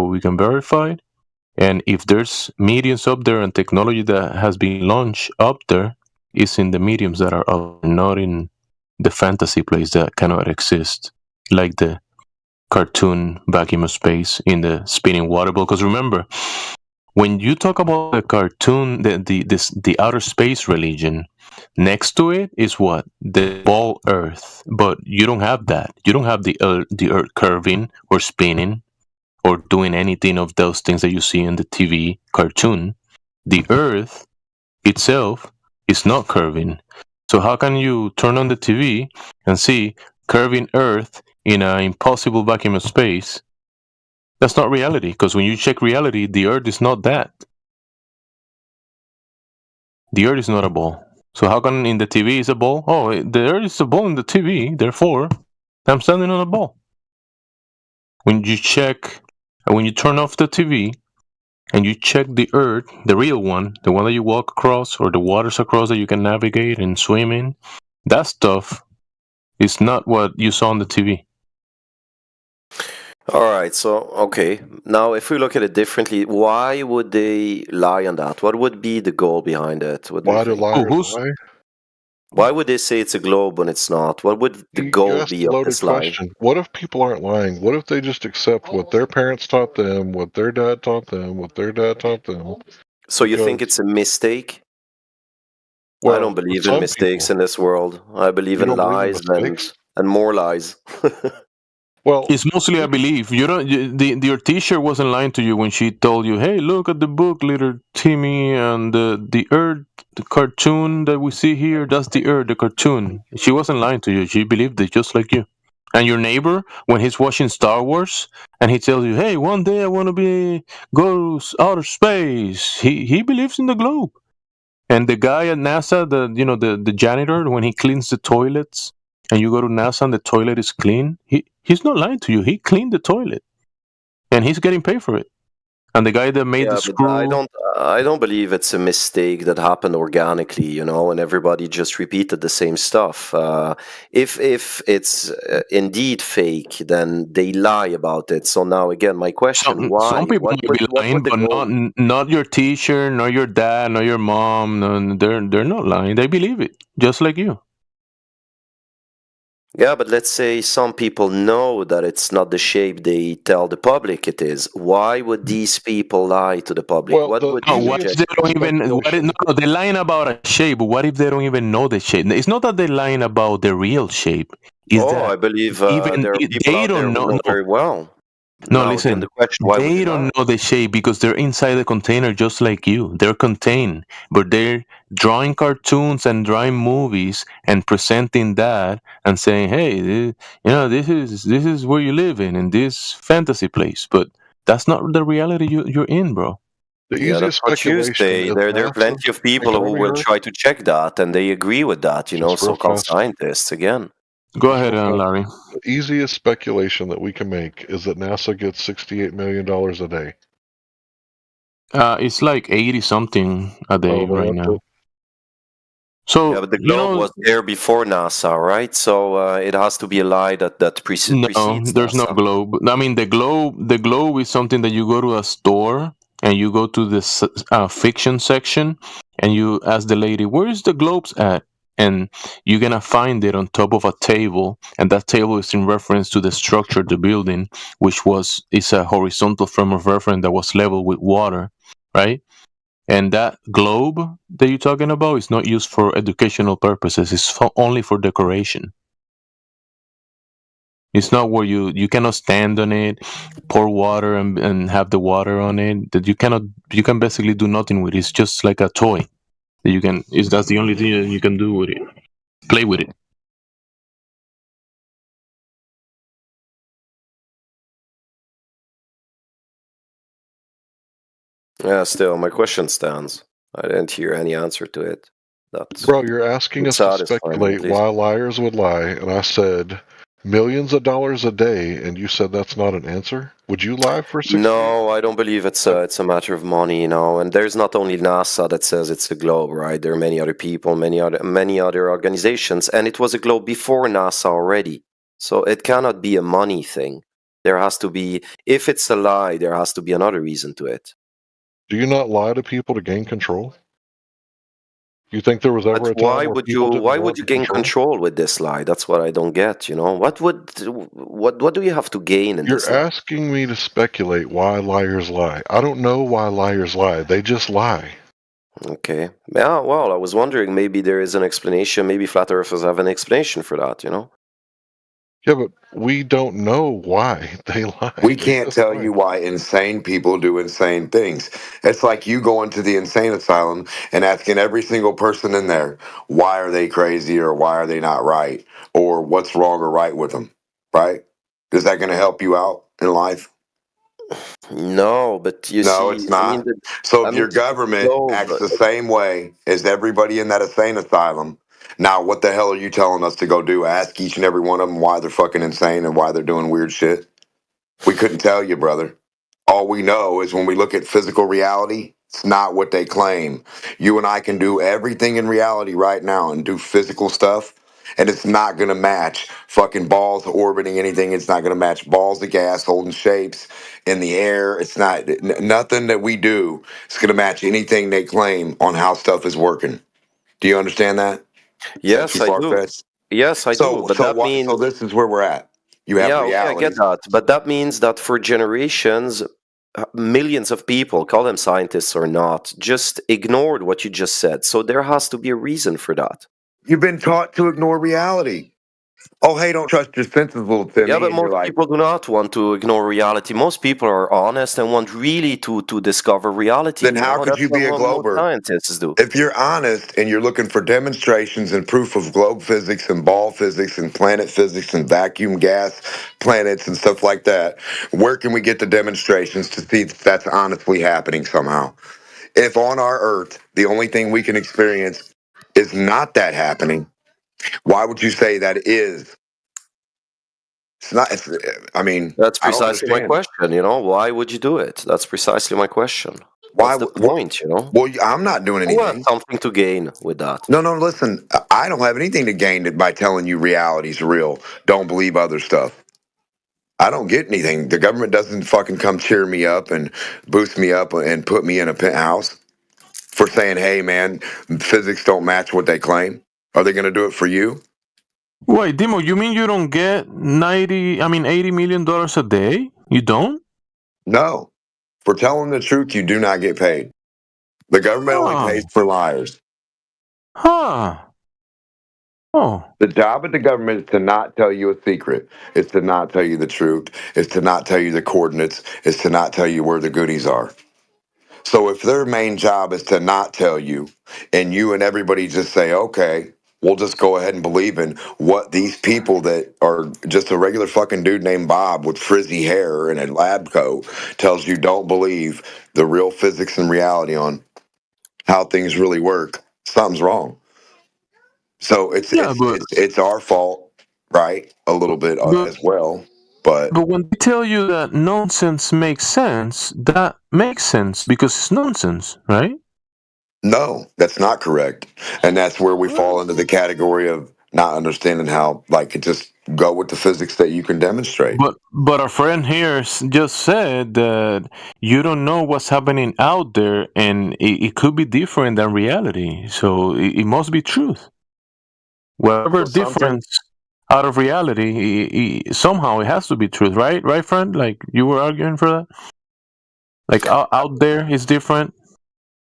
we can verify. And if there's mediums up there and technology that has been launched up there, is in the mediums that are up, not in the fantasy place that cannot exist, like the cartoon vacuum of space in the spinning water ball. Because remember, when you talk about the cartoon, the outer space religion, next to it is what? The ball Earth. But you don't have that. You don't have the Earth curving or spinning or doing anything of those things that you see in the TV cartoon. The Earth itself is not curving. So how can you turn on the TV and see curving Earth in an impossible vacuum of space? That's not reality, because when you check reality, the Earth is not that. The Earth is not a ball. So how come in the TV is a ball? Oh, the Earth is a ball in the TV, therefore I'm standing on a ball. When you turn off the TV and you check the Earth, the real one, the one that you walk across or the waters across that you can navigate and swim in, that stuff is not what you saw on the TV. All right, so okay. Now, if we look at it differently, why would they lie on that? What would be the goal behind it? Why do liars lie? Why would they say it's a globe when it's not? What would the goal be of this lie? Question. What if people aren't lying? What if they just accept what their parents taught them, what their dad taught them, what their dad taught them? So you think it's a mistake? Well, I don't believe in mistakes in this world. I believe in lies and more lies. Well, it's mostly a belief. You don't. Your teacher wasn't lying to you when she told you, "Hey, look at the book, little Timmy, and the Earth, the cartoon that we see here. That's the Earth, the cartoon." She wasn't lying to you. She believed it just like you. And your neighbor, when he's watching Star Wars, and he tells you, "Hey, one day I want to go outer space," he believes in the globe. And the guy at NASA, the janitor, when he cleans the toilets, and you go to NASA and the toilet is clean, he's not lying to you. He cleaned the toilet, and he's getting paid for it. And the guy that made the screw, I don't believe it's a mistake that happened organically, and everybody just repeated the same stuff. If it's indeed fake, then they lie about it. So now again, my question: why? Some people might be lying, but not your teacher, nor your dad, nor your mom. No, they're not lying. They believe it, just like you. Yeah, but let's say some people know that it's not the shape they tell the public it is. Why would these people lie to the public? Well, what if they don't even? They're lying about a shape. What if they don't even know the shape? It's not that they're lying about the real shape. I believe there are people out there who know very well. No, listen. They don't know the shape because they're inside the container just like you. They're contained, but they're drawing cartoons and drawing movies and presenting that and saying, "Hey, this is where you live in this fantasy place." But that's not the reality you're in, bro. That's what you say. There are plenty of people who will try to check that, and they agree with that. So-called scientists again. Go ahead, Larry. The easiest speculation that we can make is that NASA gets $68 million a day. It's like 80 something a day right now. So, yeah, but the globe was there before NASA, right? So it has to be a lie that precedes. No, there's no globe. I mean, the globe is something that you go to a store and you go to the fiction section and you ask the lady, "Where's the globes at?" And you're going to find it on top of a table, and that table is in reference to the structure of the building, which is a horizontal frame of reference that was leveled with water, right? And that globe that you're talking about is not used for educational purposes. It's only for decoration. It's not where you cannot stand on it, pour water and have the water on it. That you can basically do nothing with it. It's just like a toy that you can. That's the only thing that you can do with it. Play with it. Yeah, still, my question stands. I didn't hear any answer to it. That's Bro, you're asking us to satisfying, speculate at least. why liars would lie, and I said millions of dollars a day, and you said that's not an answer? Would you lie for 60? No, I don't believe it's a matter of money, And there's not only NASA that says it's a globe, right? There are many other people, many other organizations, and it was a globe before NASA already. So it cannot be a money thing. There has to be, if it's a lie, there has to be another reason to it. Do you not lie to people to gain control? You think there was ever a time Why where would people you? didn't Why want would you to gain control with this lie? That's what I don't get. What do you have to gain in this You're lie? asking me to speculate why liars lie. I don't know why liars lie. They just lie. Okay. Yeah. Well, I was wondering maybe there is an explanation. Maybe flat earthers have an explanation for that. Yeah, but we don't know why they lie. We can't tell you why insane people do insane things. It's like you going to the insane asylum and asking every single person in there, why are they crazy or why are they not right? Or what's wrong or right with them, right? Is that going to help you out in life? No, but you No, see, it's not. So if your government acts the same way as everybody in that insane asylum, now what the hell are you telling us to go do? Ask each and every one of them why they're fucking insane and why they're doing weird shit? We couldn't tell you, brother. All we know is when we look at physical reality, it's not what they claim. You and I can do everything in reality right now and do physical stuff, and it's not going to match fucking balls orbiting anything. It's not going to match balls of gas holding shapes in the air. It's not nothing that we do is going to match anything they claim on how stuff is working. Do you understand that? Yes, I do. Yes, I do. But that means. So this is where we're at. You have Okay, I reality. get that. But that means that for generations, millions of people, call them scientists or not, just ignored what you just said. So there has to be a reason for that. You've been taught to ignore reality. Oh, hey, don't trust your senses, little Timmy. Yeah, but and you're most like, people do not want to ignore reality. Most people are honest and want really to discover reality. then how could you be a That's what most glober? scientists do. If you're honest and you're looking for demonstrations and proof of globe physics and ball physics and planet physics and vacuum gas planets and stuff like that, where can we get the demonstrations to see if that's honestly happening somehow? If on our Earth, the only thing we can experience is not that happening, why would you say that is? It's not. I mean, That's I don't precisely my understand. question. Why would you do it? That's precisely my question. Why? What's the point? Well, I'm not doing Who has anything. something to gain with that? No, listen, I don't have anything to gain by telling you reality's real. Don't believe other stuff. I don't get anything. The government doesn't fucking come cheer me up and boost me up and put me in a penthouse for saying, hey, man, physics don't match what they claim. Are they going to do it for you? Wait, Dimo, you mean you don't get $80 million a day? You don't? No. For telling the truth, you do not get paid. The government only pays for liars. Huh. Oh. The job of the government is to not tell you a secret. It's to not tell you the truth. It's to not tell you the coordinates. It's to not tell you where the goodies are. So if their main job is to not tell you, and you and everybody just say, okay, we'll just go ahead and believe in what these people that are just a regular fucking dude named Bob with frizzy hair and a lab coat tells you don't believe the real physics and reality on how things really work, something's wrong. So it's our fault, right? A little bit as well. But when they tell you that nonsense makes sense, that makes sense because it's nonsense, right? no, that's not correct. And that's where we fall into the category of not understanding how, just go with the physics that you can demonstrate. But our friend here just said that you don't know what's happening out there, and it could be different than reality. So it must be truth. Whatever difference out of reality, somehow it has to be truth, right? Right, friend? Like you were arguing for that? Like out there is different?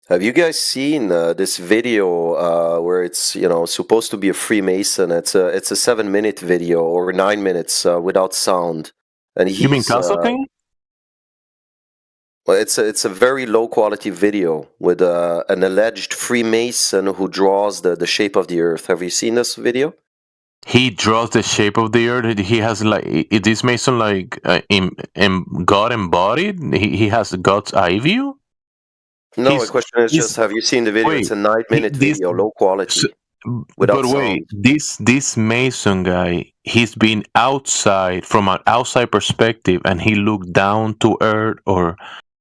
Have you guys seen this video where it's supposed to be a Freemason? It's a 7-minute video or 9 minutes without sound, and he's You mean Constantine? well, it's a very low quality video with an alleged Freemason who draws the shape of the Earth. Have you seen this video? He draws the shape of the earth. He has like is this Mason like God embodied? He has God's eye view. No, the question is just: have you seen the video? It's a 9-minute video, low quality, without But wait, sound. this Mason guy, he's been outside from an outside perspective, and he looked down to earth, or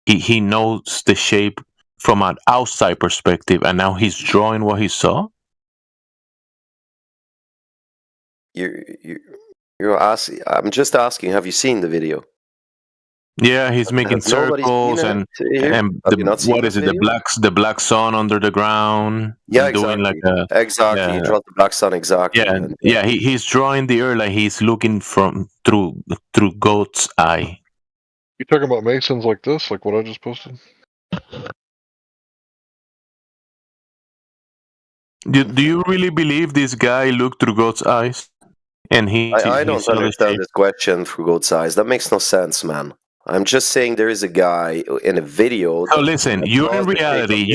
he knows the shape from an outside perspective, and now he's drawing what he saw. You're asking. I'm just asking. Have you seen the video? Yeah, he's making Has nobody circles seen and it here? and Have you not seen what this is it? video? The black sun under the ground. Yeah, doing exactly. like a Exactly. He yeah. draws the black sun exactly. Yeah, and- yeah. He's drawing the earth like he's looking through God's eye. You talking about Masons like this, like what I just posted? Do you really believe this guy looked through God's eyes? And I he don't saw the understand shape? this question through God's eyes. That makes no sense, man. I'm just saying there is a guy in a video. So listen, you're in reality.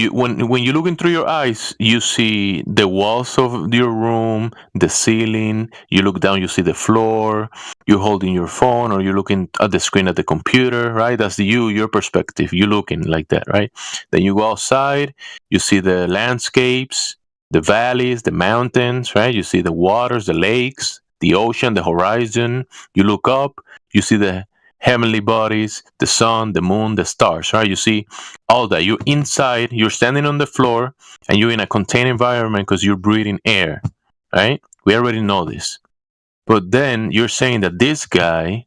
When you look in through your eyes, you see the walls of your room, the ceiling. You look down, you see the floor. You're holding your phone, or you're looking at the screen at the computer, right? That's your perspective. You're looking like that, right? Then you go outside, you see the landscapes, the valleys, the mountains, right? You see the waters, the lakes, the ocean, the horizon. You look up, you see the heavenly bodies, the sun, the moon, the stars, right? You see all that. You're inside, you're standing on the floor, and you're in a contained environment because you're breathing air, right? We already know this. But then you're saying that this guy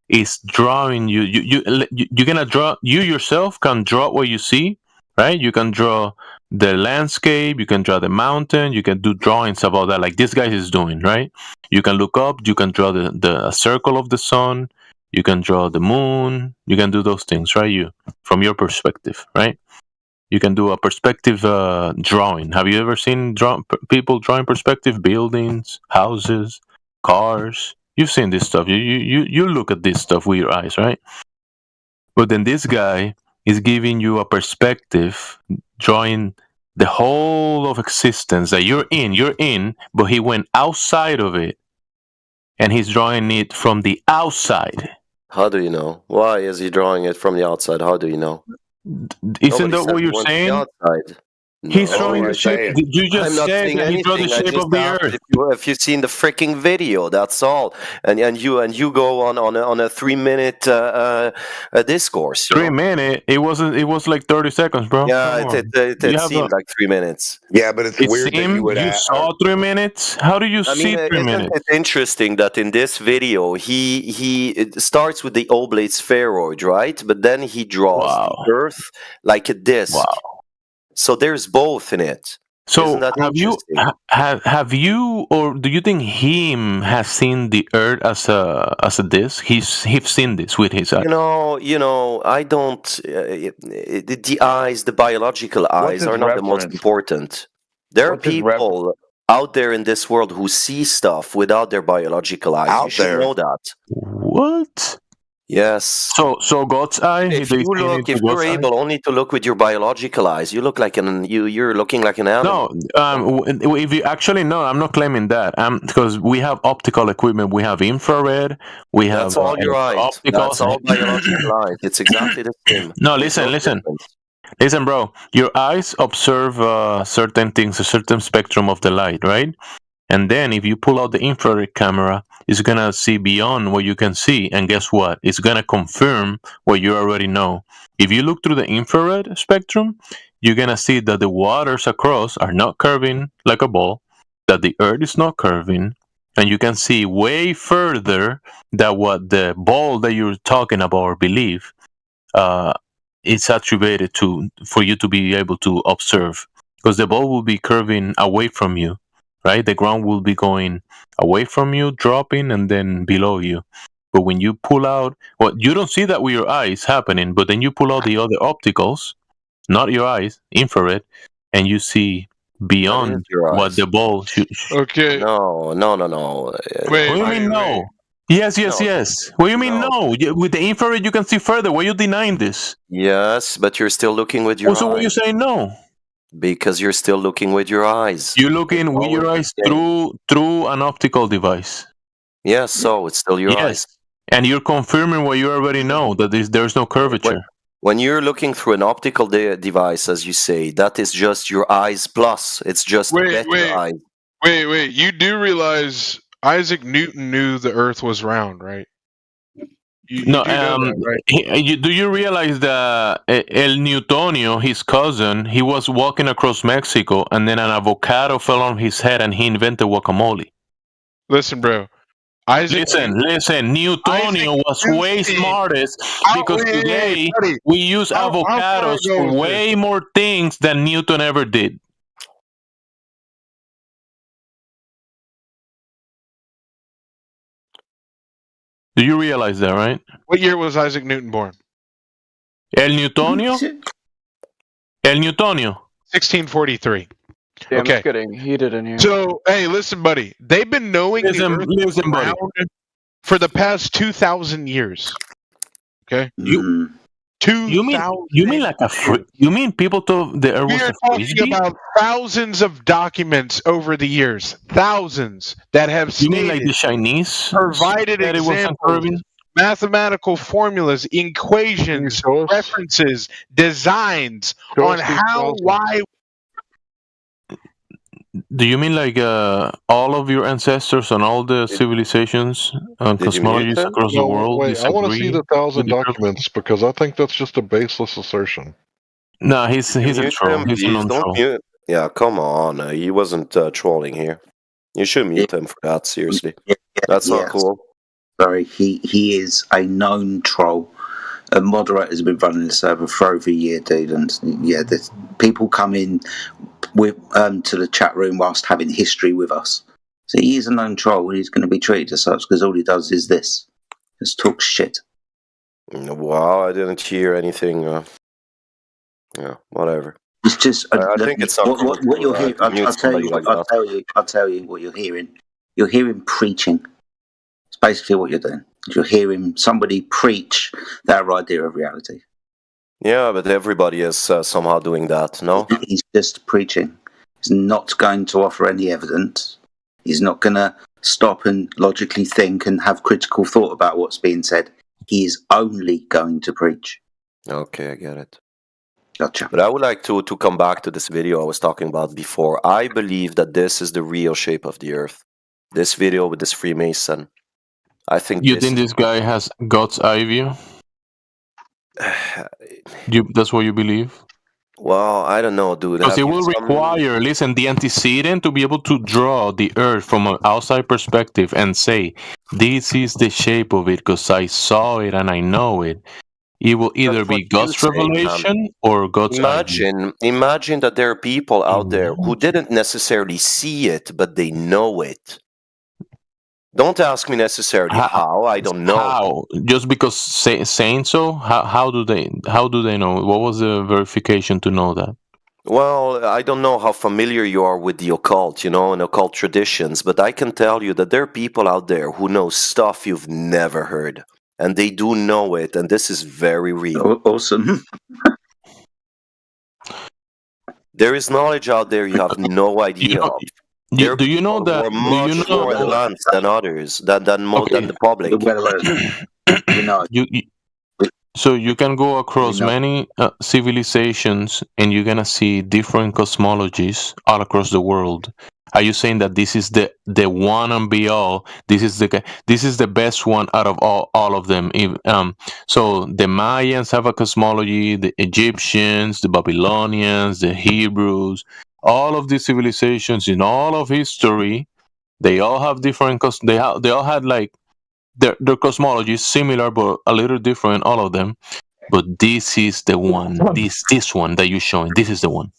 is drawing you. You're gonna draw. You yourself can draw what you see, right? You can draw the landscape. You can draw the mountain. You can do drawings about that, like this guy is doing, right? You can look up. You can draw the circle of the sun. You can draw the moon. You can do those things, right? You from your perspective, right? You can do a perspective drawing. Have you ever seen people drawing perspective buildings, houses, cars? You've seen this stuff. You look at this stuff with your eyes, right? But then this guy is giving you a perspective, drawing the whole of existence that you're in, but he went outside of it, and he's drawing it from the outside. How do you know? Why is he drawing it from the outside? How do you know? Isn't that what you're saying? Outside. He's drawing the shape. Did you just I'm not say saying that he drew the anything. I shape just of the asked earth? if you've seen the freaking video, that's all. And you go on a 3-minute discourse. 3 minutes? It wasn't. It was like 30 seconds, bro. Yeah, Come on. it You have seemed like 3 minutes. Yeah, but it's It weird that seemed you would you ask. saw 3 minutes. How do you see 3 isn't minutes? it interesting that in this video it starts with the oblate spheroid, right? But then he draws the Earth like a disc. Wow. So there's both in it. So Isn't that have you or do you think him has seen the Earth as a disc? He's seen this with his eyes. You know, I don't. The eyes, the biological eyes, his are not the most reference? important. There What's are his people out there in this world who see stuff without their biological eyes. You should know that. What? Yes. So God's eye. If you're able only to look with your biological eyes, you look like you're looking like an animal. No, if you actually no, I'm not claiming that. Because we have optical equipment, we have infrared, we have. That's all your eyes. Optical. That's all biological eyes. It's exactly the same. No, listen, bro. Your eyes observe certain things, a certain spectrum of the light, right? And then if you pull out the infrared camera, it's gonna see beyond what you can see, and guess what? It's gonna confirm what you already know. If you look through the infrared spectrum, you're gonna see that the waters across are not curving like a ball, that the earth is not curving, and you can see way further than what the ball that you're talking about or believe it's attributed to for you to be able to observe, because the ball will be curving away from you, right? The ground will be going away from you, dropping, and then below you. But when you pull out, well, you don't see that with your eyes happening, but then you pull out the other opticals, not your eyes, infrared, and you see beyond what the ball should. Okay. No. What do you mean no? Yes. What do you mean no? With the infrared, you can see further. Why are you denying this? Yes, but you're still looking with your eyes. So why are you saying no? Because you're still looking with your eyes. You're looking with your eyes through an optical device. Yes, so it's still your eyes. And you're confirming what you already know, that there's no curvature. When you're looking through an optical device, as you say, that is just your eyes plus. It's just better eyes. Wait. You do realize Isaac Newton knew the Earth was round, right? You do know that, right? Do you realize that El Newtonio, his cousin, he was walking across Mexico, and then an avocado fell on his head, and he invented guacamole? Listen, bro. Listen. Newtonio was way smartest because today we use avocados for way more things than Newton ever did. Do you realize that, right? What year was Isaac Newton born? El Newtonio? 1643. Damn, Okay. it's getting heated in here. So, hey, listen, buddy. They've been knowing the Earth is round for the past 2,000 years. Okay? You mean like you mean people thought the Earth was We are talking about thousands of documents over the years. Thousands that have You mean like the Chinese provided that it wasn't examples, curving? mathematical formulas, equations, references, designs on how, why. Do you mean like all of your ancestors and all the civilizations and cosmologies across the world? Wait, I want to see the 1,000 with the Earth? documents because I think that's just a baseless assertion. No, he's a troll. He's a Please non-troll. don't mute. Yeah, come on. He wasn't trolling here. You should mute him for that, seriously. That's not cool. Sorry, he is a known troll. A moderator has been running the server for over a year, dude, and the people come in with to the chat room whilst having history with us. So he is a known troll, and he's going to be treated as such because all he does is this: just talk shit. Wow, I didn't hear anything. Yeah, whatever. It's just I think it's what you're hearing. I'll tell you what you're hearing. You're hearing preaching. It's basically what you're doing. You're hearing somebody preach their idea of reality. Yeah, but everybody is somehow doing that, no? He's just preaching. He's not going to offer any evidence. He's not going to stop and logically think and have critical thought about what's being said. He is only going to preach. Okay, I get it. Gotcha. But I would like to come back to this video I was talking about before. I believe that this is the real shape of the Earth. This video with this Freemason. I think You think this guy has God's eye view? That's what you believe? Well, I don't know, dude. Because it will require, the antecedent to be able to draw the Earth from an outside perspective and say, this is the shape of it because I saw it and I know it. It will either be God's revelation or God's eye view. Imagine that there are people out there who didn't necessarily see it, but they know it. Don't ask me necessarily how. I don't know. How? Just because saying so? How do they know? What was the verification to know that? Well, I don't know how familiar you are with the occult, and occult traditions, but I can tell you that there are people out there who know stuff you've never heard. And they do know it, and this is very real. Awesome. There is knowledge out there you have no idea of. Do you know that? Are much more advanced than others, than the public. So you can go across many civilizations, and you're gonna see different cosmologies all across the world. Are you saying that this is the one and be all? This is the best one out of all of them. So the Mayans have a cosmology, the Egyptians, the Babylonians, the Hebrews, all of these civilizations in all of history, they all have different. They all had like their cosmology is similar but a little different, all of them. But this is the one. This one that you're showing. This is the one.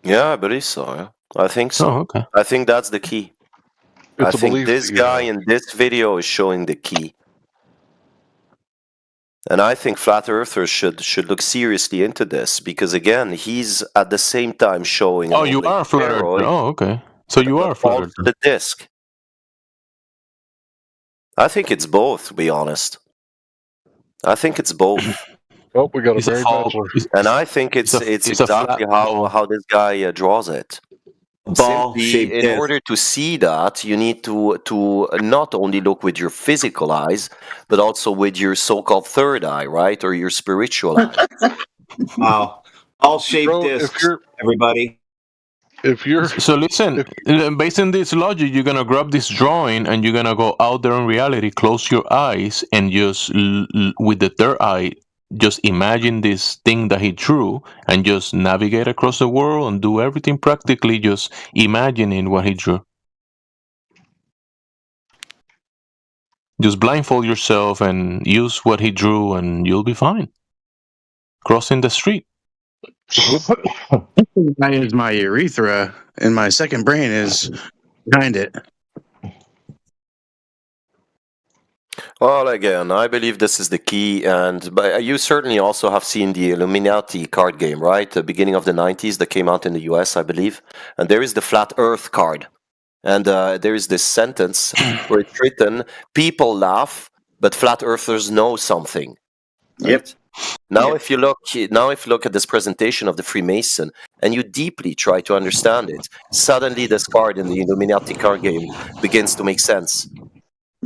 Yeah, I believe so. Yeah. I think so. Oh, okay. I think that's the key. I It's a think belief this that you guy have. in this video is showing the key. And I think flat earthers should look seriously into this because again, he's at the same time showing Oh, you only are a flat earther. spheroid, Oh, okay. So you are a but flat also earther. the disc. I think it's both, to be honest. I think it's both. Oh, we got a He's a married fall. bachelor. And I think It's it's a it's it's a exactly flat ball. how this guy draws it. Ball Simply, shaped in disc. order to see that, you need to not only look with your physical eyes, but also with your so-called third eye, right, or your spiritual eye. Wow. All shaped Bro, if discs, you're everybody. if you're So listen, based on this logic, you're gonna grab this drawing and you're gonna go out there in reality, close your eyes, and just with the third eye, just imagine this thing that he drew, and just navigate across the world and do everything practically, just imagining what he drew. Just blindfold yourself and use what he drew, and you'll be fine. Crossing the street. That is my urethra, and my second brain is behind it. Well, again, I believe this is the key, but you certainly also have seen the Illuminati card game, right? The beginning of the 90s that came out in the US, I believe. And there is the Flat Earth card. And there is this sentence where it's written, people laugh, but flat earthers know something. Right? Yep. Now, if you look at this presentation of the Freemason and you deeply try to understand it, suddenly this card in the Illuminati card game begins to make sense.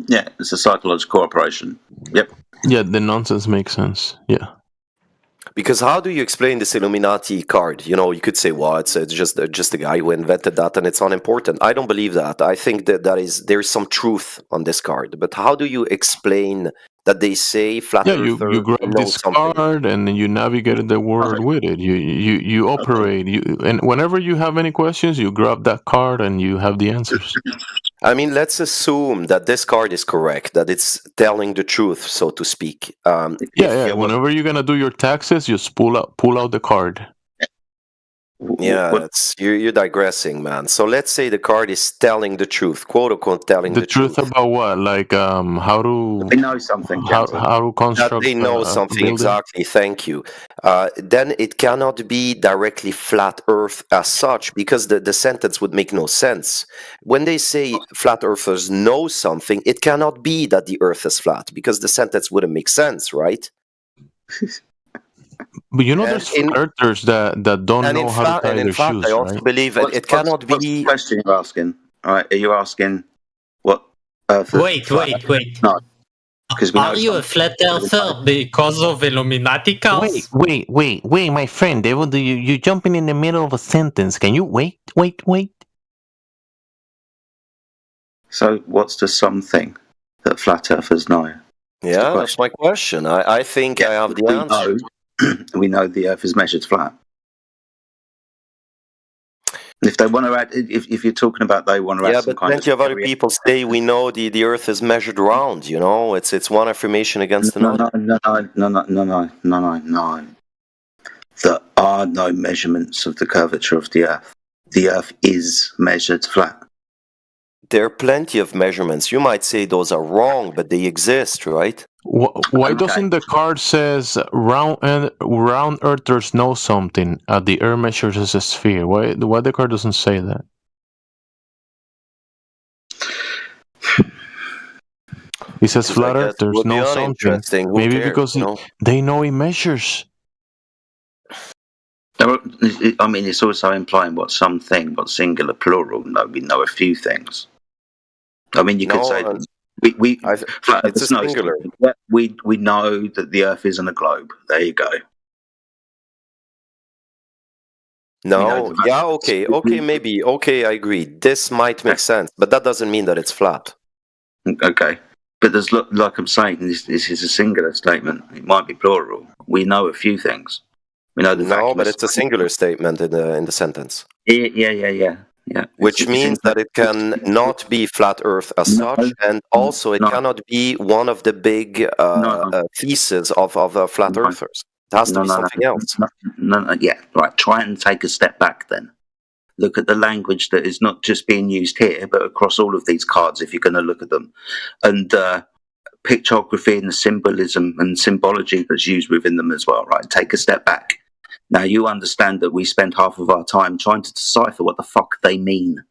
Yeah, it's a psychological operation. Yep. Yeah, the nonsense makes sense. Yeah. Because how do you explain this Illuminati card? You know, you could say, well, it's just a guy who invented that and it's unimportant. I don't believe that. I think that there's some truth on this card. But how do you explain that they say flat earthers you grab know this something? card and then you navigate the world with it. You operate. And whenever you have any questions, you grab that card and you have the answers. I mean, let's assume that this card is correct, that it's telling the truth, so to speak. Yeah. Whenever you're gonna do your taxes, just pull out the card. Yeah, you're digressing, man. So let's say the card is telling the truth, quote unquote, telling The truth about what? Like how to They know something. how to construct. that they know a something building. exactly. Thank you. Then it cannot be directly flat Earth as such, because the sentence would make no sense. When they say flat Earthers know something, it cannot be that the Earth is flat, because the sentence wouldn't make sense, right? But you know, there's flat earthers that don't know how to tie their shoes, I also right? believe it cannot What's be. the question you're asking? All right, are you asking what Earth is Wait. No, because Are you a flat earther because of Illuminati cards? Wait, my friend. You're jumping in the middle of a sentence. Can you wait? So what's the something that flat earthers know? Yeah, that's my question. I think I have the answer. We know the Earth is measured flat. If they want to add, if you're talking about they want to add Yeah, some but kind plenty of other people say we know the Earth is measured round. You know, it's one affirmation against another. No. There are no measurements of the curvature of the Earth. The Earth is measured flat. There are plenty of measurements. You might say those are wrong, but they exist, right? Why doesn't the card says round earthers know something? The Earth measures as a sphere. Why the card doesn't say that? It says flat earthers would be know something. uninteresting. Who Maybe cares, because you know? they know it measures. I mean, it's also implying what something, what singular, plural. No, we know a few things. I mean, you could say it's a singular. We know that the Earth isn't a globe. There you go. No, yeah, okay, maybe, okay, I agree. This might make sense, but that doesn't mean that it's flat. Okay, but there's like I'm saying, this is a singular statement. It might be plural. We know a few things. We know the No, but it's a singular statement in the sentence. Yeah. Which means that it can not be flat Earth as such, and also it cannot be one of the big theses of flat Earthers. It has to be something else. Yeah, right. Try and take a step back then. look at the language that is not just being used here, but across all of these cards if you're going to look at them. And pictography and the symbolism and symbology that's used within them as well, right? Take a step back. Now, you understand that we spend half of our time trying to decipher what the fuck they mean.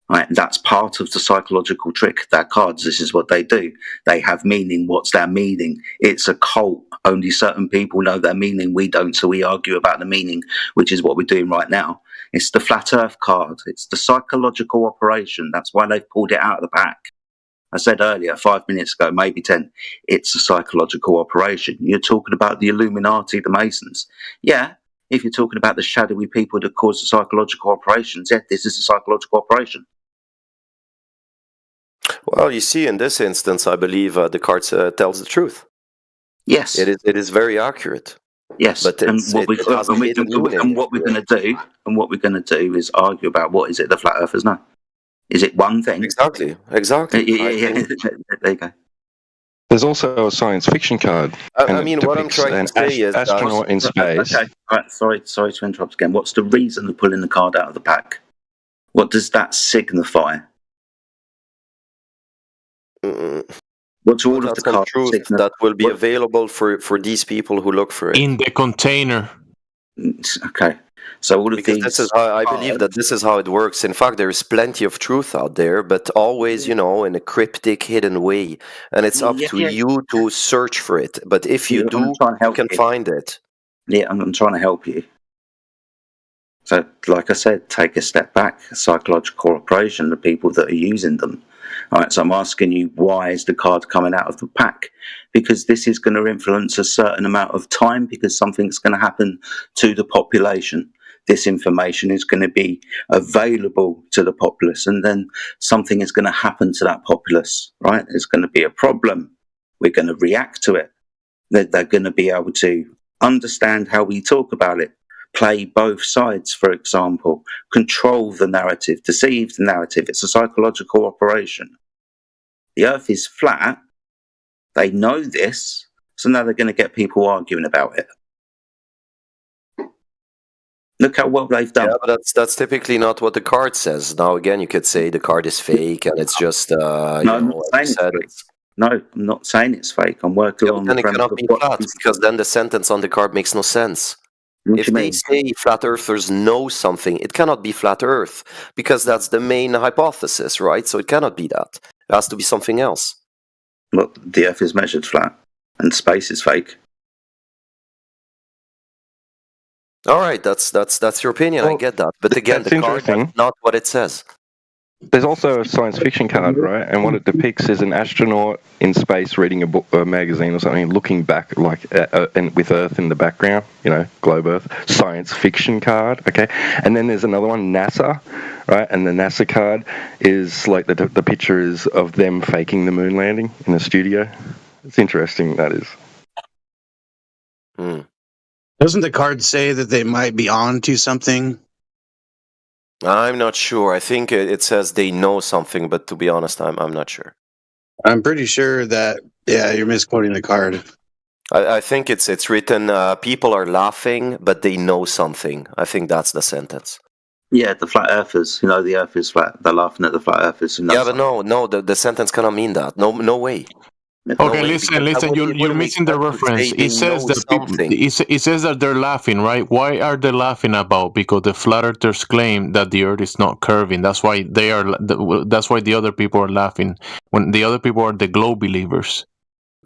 Right? That's part of the psychological trick. Their cards, this is what they do. They have meaning. What's their meaning? It's a cult. Only certain people know their meaning. We don't, so we argue about the meaning, which is what we're doing right now. It's the Flat Earth card. It's the psychological operation. That's why they've pulled it out of the pack. I said earlier, 5 minutes ago, maybe 10, it's a psychological operation. You're talking about the Illuminati, the Masons. Yeah, if you're talking about the shadowy people that cause the psychological operations, yeah, this is a psychological operation. Well, you see, in this instance, I believe the card tells the truth. Yes. It is very accurate. Yes, but and what we're going to do is argue about what is it the Flat Earthers know. Is it one thing? Exactly. Yeah. There you go. There's also a science fiction card. I mean, what I'm trying to say is astronaut in space. Okay, right, sorry to interrupt again. What's the reason of pulling the card out of the pack? What does that signify? What's all of the cards that will be available for these people who look for it in the container? Okay. So all of because this is how I believe that this is how it works. In fact, there is plenty of truth out there, but always, in a cryptic, hidden way. And it's up to you to search for it. But if you do, you can find it. Yeah, I'm trying to help you. So, like I said, take a step back. Psychological operation, the people that are using them. All right, so I'm asking you, why is the card coming out of the pack? Because this is going to influence a certain amount of time, because something's going to happen to the population. This information is going to be available to the populace, and then something is going to happen to that populace, right? There's going to be a problem. We're going to react to it. They're going to be able to understand how we talk about it, play both sides, for example, control the narrative, deceive the narrative. It's a psychological operation. The Earth is flat. They know this, so now they're going to get people arguing about it. Look how well they've done. Yeah, but that's typically not what the card says. Now, again, you could say the card is fake and it's just. I'm not saying it's fake. I'm working on. Then it cannot be flat, because then the sentence on the card makes no sense. If they say flat earthers know something, it cannot be flat Earth, because that's the main hypothesis, right? So it cannot be that. It has to be something else. Well, the Earth is measured flat, and space is fake. All right, that's your opinion. I get that, but again, the card is not what it says. There's also a science fiction card, right? And what it depicts is an astronaut in space reading a book, a magazine or something, looking back and with Earth in the background, globe Earth. Science fiction card, okay? And then there's another one, NASA, right? And the NASA card is like the picture is of them faking the moon landing in the studio. It's interesting, that is. Doesn't the card say that they might be on to something? I'm not sure. I think it says they know something, but to be honest, I'm not sure. I'm pretty sure that, you're misquoting the card. I think it's written, people are laughing, but they know something. I think that's the sentence. Yeah, the flat earthers, the Earth is flat. They're laughing at the flat earthers. Yeah, but no, the sentence cannot mean that. No way. Okay, listen. You're missing the reference. It says that it says that they're laughing, right? Why are they laughing about? Because the flat earthers claim that the Earth is not curving. That's why they are. That's why the other people are laughing. When the other people are the globe believers.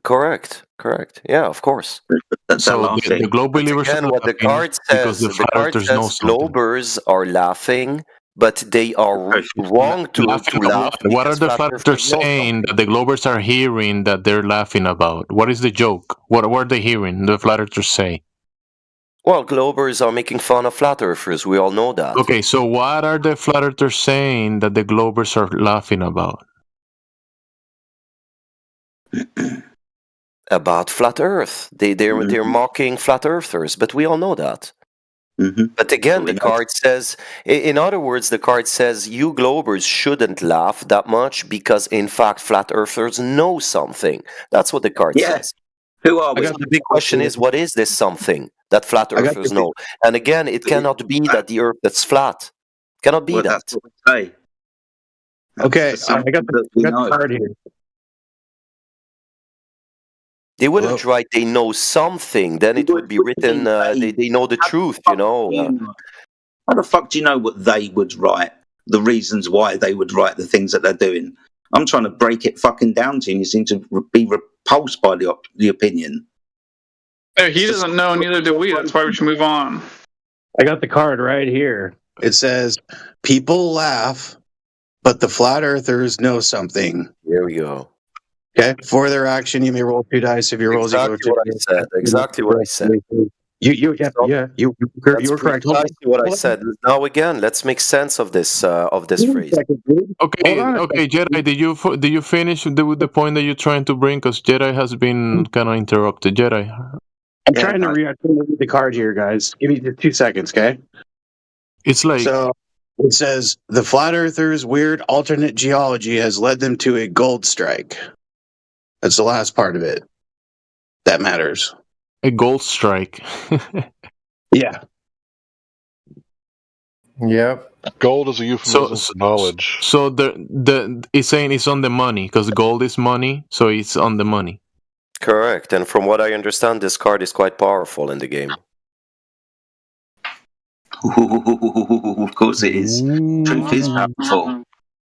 Correct. Yeah, of course. So the globe believers. Again, what the card says, globers are laughing. But they are wrong to laugh. What are the flat earthers saying that the globers are hearing that they're laughing about? What is the joke? What are they hearing? The flat earthers say. Well, globers are making fun of flat earthers. We all know that. Okay, so what are the flat earthers saying that the globers are laughing about? About flat Earth. They're mocking flat earthers, but we all know that. But again, the card says, in other words, the card says you globers shouldn't laugh that much because, in fact, flat earthers know something. That's what the card says. Who are we? The big question is, what is this something that flat earthers know? And again, it cannot be that the Earth is flat. Cannot be that. That's what we say. Okay, I got the card here. They wouldn't write they know something, then it would be written they know the truth, you know. How the fuck do you know what they would write? The reasons why they would write the things that they're doing. I'm trying to break it fucking down to you, and you seem to be repulsed by the opinion. He doesn't know, neither do we. That's why we should move on. I got the card right here. It says, people laugh, but the flat earthers know something. There we go. Okay. For their action, you may roll 2 dice. If you roll exactly what I said. Exactly what I said. You were correct. Exactly what I said. Now again, let's make sense of this phrase. Okay, Jedi, did you finish the point that you're trying to bring? Because Jedi has been kind of interrupted. Jedi. I'm trying to read the card here, guys. Give me 2 seconds, okay? It's like so. It says the flat earthers' weird alternate geology has led them to a gold strike. That's the last part of it. That matters. A gold strike. Yeah. Yep. Gold is a euphemism for knowledge. So it's saying it's on the money because gold is money, so it's on the money. Correct. And from what I understand, this card is quite powerful in the game. Of course it is. Truth is powerful.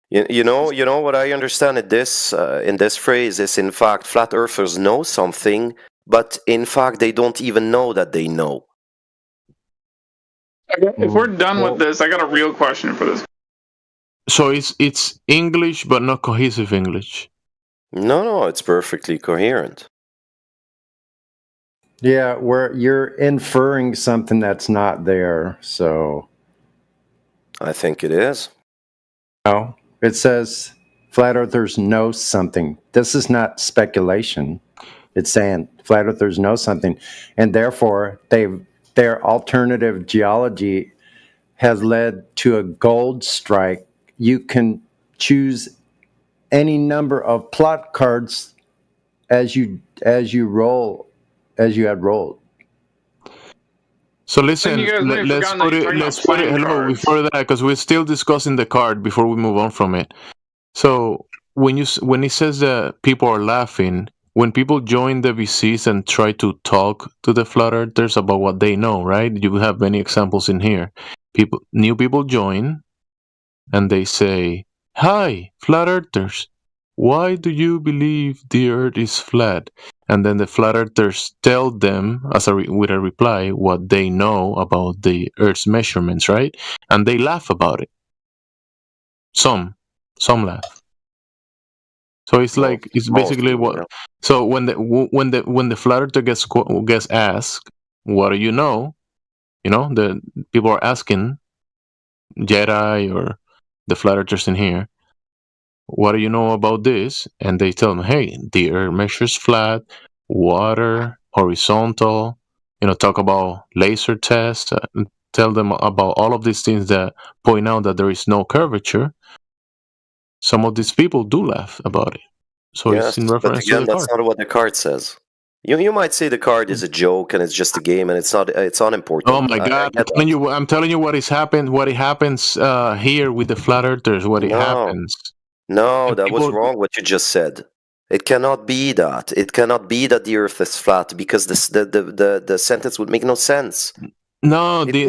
You know what I understand in this phrase is, in fact, flat earthers know something, but in fact they don't even know that they know. If we're done with this, I got a real question for this. So it's English, but not cohesive English. No, it's perfectly coherent. Yeah, where you're inferring something that's not there, so I think it is. No, it says flat earthers know something. This is not speculation. It's saying flat earthers know something, and therefore their alternative geology has led to a gold strike. You can choose any number of plot cards as you roll. As you had rolled. So listen, let's put it. Hello, before that, because we're still discussing the card before we move on from it. So when it says that people are laughing, when people join the VCs and try to talk to the flat earthers about what they know, right? You have many examples in here. New people join, and they say, "Hi, flat earthers. Why do you believe the Earth is flat?" And then the flat earthers tell them, with a reply, what they know about the Earth's measurements, right? And they laugh about it. Some laugh. So it's like it's basically what. So when the flat earther gets asked, "What do you know?" You know, the people are asking Jedi or the flat earthers in here, "What do you know about this?" And they tell them, "Hey, the Earth measures flat, water, horizontal." You know, talk about laser tests. Tell them about all of these things that point out that there is no curvature. Some of these people do laugh about it. So it's in reference to the that's card. not what the card says. You might say the card is a joke and it's just a game and it's unimportant. Oh my God! I'm telling you what happens here with the flat earthers. It happens. No, that was wrong what you just said. It cannot be that. It cannot be that the Earth is flat because the sentence would make no sense. No, they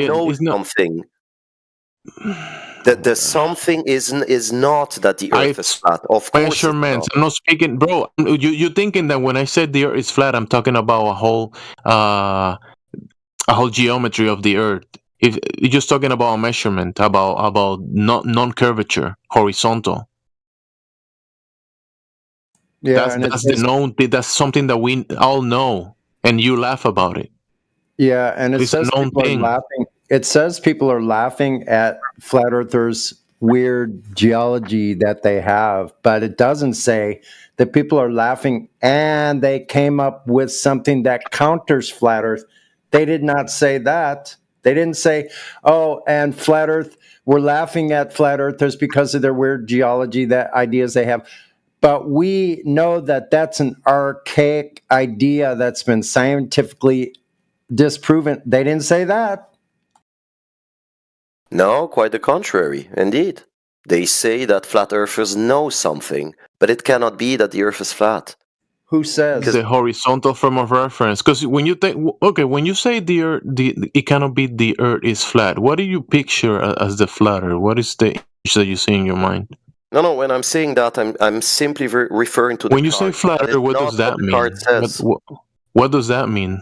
know something. The something is not that the Earth is flat. Of course, measurements. I'm not speaking, bro. You're thinking that when I said the Earth is flat, I'm talking about a whole geometry of the Earth. If you're just talking about a measurement, about non-curvature, horizontal. Yeah, that's something that we all know, and you laugh about it. Yeah, and it says people are laughing. It says people are laughing at flat earthers' weird geology that they have, but it doesn't say that people are laughing and they came up with something that counters flat Earth. They did not say that. They didn't say, "Oh, and flat Earth, we're laughing at flat earthers because of their weird geology, that ideas they have." But we know that that's an archaic idea that's been scientifically disproven. They didn't say that. No, quite the contrary, indeed. They say that flat earthers know something, but it cannot be that the earth is flat. Who says? The horizontal frame of reference. Because when you think, when you say the earth, it cannot be the earth is flat. What do you picture as the flat earth? What is the image that you see in your mind? No. When I'm saying that, I'm simply referring to the When you card. say flat earth, what does that mean? Card says. What does that mean?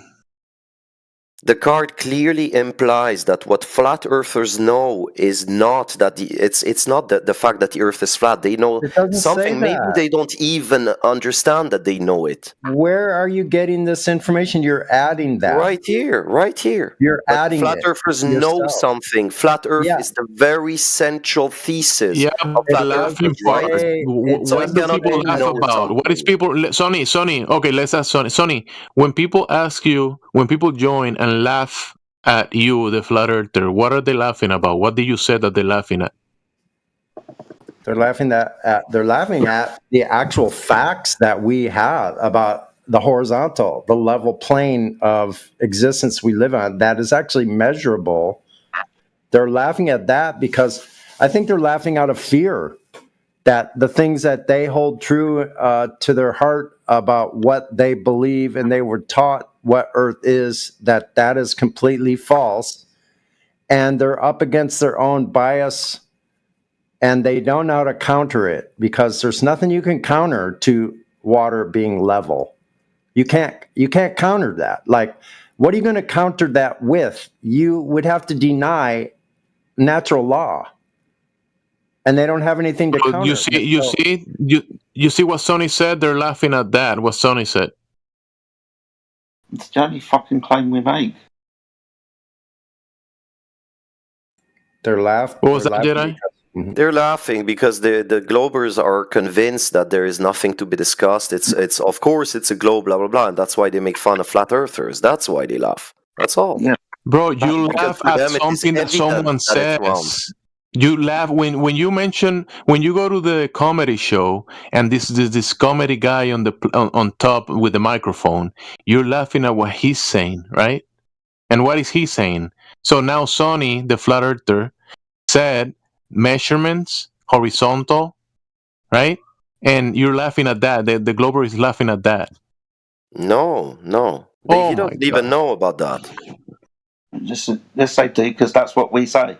The card clearly implies that what flat earthers know is not that it's not the fact that the earth is flat. They know something. Maybe they don't even understand that they know it. Where are you getting this information? You're adding that. Right here. You're adding flat it earthers know something. Flat earth is the very central thesis of flat earthers. What do people laugh about? What is people... Sonny, okay, let's ask Sonny. Sonny, when people ask you, when people join and laugh at you, the flat earther, what are they laughing about? What did you say that they're laughing at? They're laughing at the actual facts that we have about the horizontal, the level plane of existence we live on that is actually measurable. They're laughing at that because I think they're laughing out of fear that the things that they hold true to their heart about what they believe and they were taught what Earth is, that is completely false. And they're up against their own bias and they don't know how to counter it because there's nothing you can counter to water being level. You can't counter that. Like, what are you going to counter that with? You would have to deny natural law. And they don't have anything to counter. You see what Sonny said? They're laughing at that, what Sonny said. It's the only fucking claim we make. They're laughing. What was that, Jedi? They're laughing because the globers are convinced that there is nothing to be discussed. It's of course it's a globe, blah blah blah, and that's why they make fun of flat earthers. That's why they laugh. That's all. Yeah. Bro, you laugh at something that someone says. You laugh when you go to the comedy show and this comedy guy on top with the microphone. You're laughing at what he's saying, right? And what is he saying? So now Sonny, the flat earther, said measurements horizontal, right? And you're laughing at that. The glober is laughing at that. No. He doesn't even know about that. Just say do because that's what we say.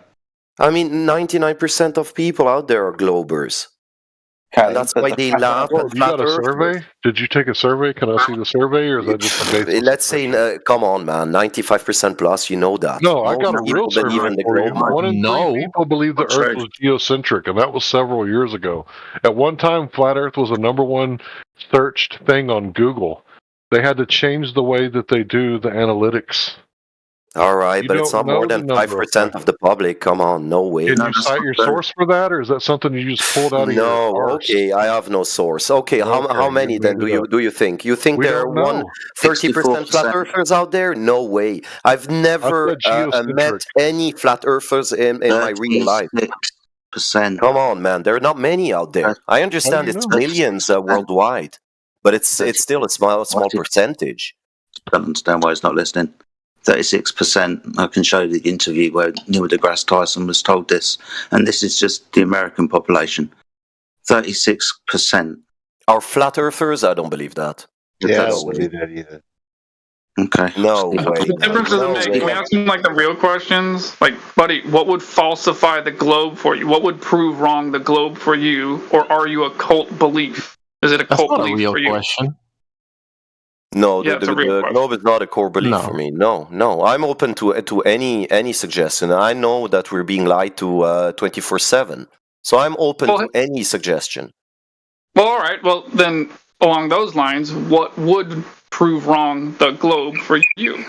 I mean, 99% of people out there are globers. Okay, and that's why they laugh at you got a survey? Did you take a survey? Can I see the survey, or is that just a basic? Let's say, come on, man, 95% plus. You know that. No, I got a real survey for you. 1 in 3 people believe the Earth was geocentric, and that was several years ago. At one time, flat Earth was the #1 searched thing on Google. They had to change the way that they do the analytics. All right, but it's not more than 5% of the public. Come on, no way. Did you cite your source for that, or is that something you just pulled out of your arse? Okay, I have no source. Okay, how many then do you think? You think there are 30% flat earthers out there? No way. I've never met any flat earthers in my real life. Come on, man. There are not many out there. I understand it's millions worldwide, but it's still a small percentage. I don't understand why he's not listening. 36%. I can show you the interview where Neil deGrasse Tyson was told this, and this is just the American population. 36%. Are flat earthers? I don't believe that. Yeah, I don't believe that either. Okay. No way. What difference does it make? Can we ask him like the real questions? Like, buddy, what would falsify the globe for you? What would prove wrong the globe for you? Or are you a cult belief? Is it a cult belief for you? That's not a real question. No, the globe is not a core belief for me. No. I'm open to any suggestion. I know that we're being lied to 24/7, so I'm open to any suggestion. Well, all right. Well, then, along those lines, what would prove wrong the globe for you?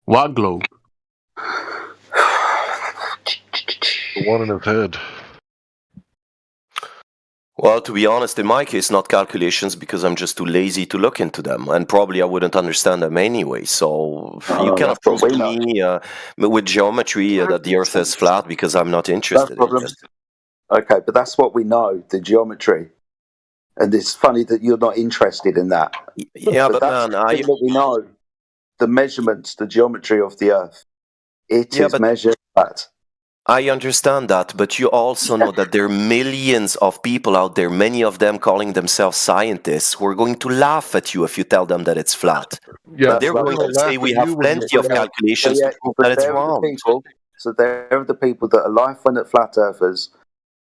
What globe? The one in his head. Well, to be honest, in my case, not calculations, because I'm just too lazy to look into them, and probably I wouldn't understand them anyway. So you cannot prove to me with geometry that the Earth is flat, because I'm not interested in it. Okay, but that's what we know, the geometry. And it's funny that you're not interested in that. Yeah, but man, we know the measurements, the geometry of the Earth It is measured flat. I understand that, but you also know that there are millions of people out there, many of them calling themselves scientists, who are going to laugh at you if you tell them that it's flat. Yeah, They're going to say we have plenty of calculations to prove that it's wrong. So they're the people that are life-funded flat earthers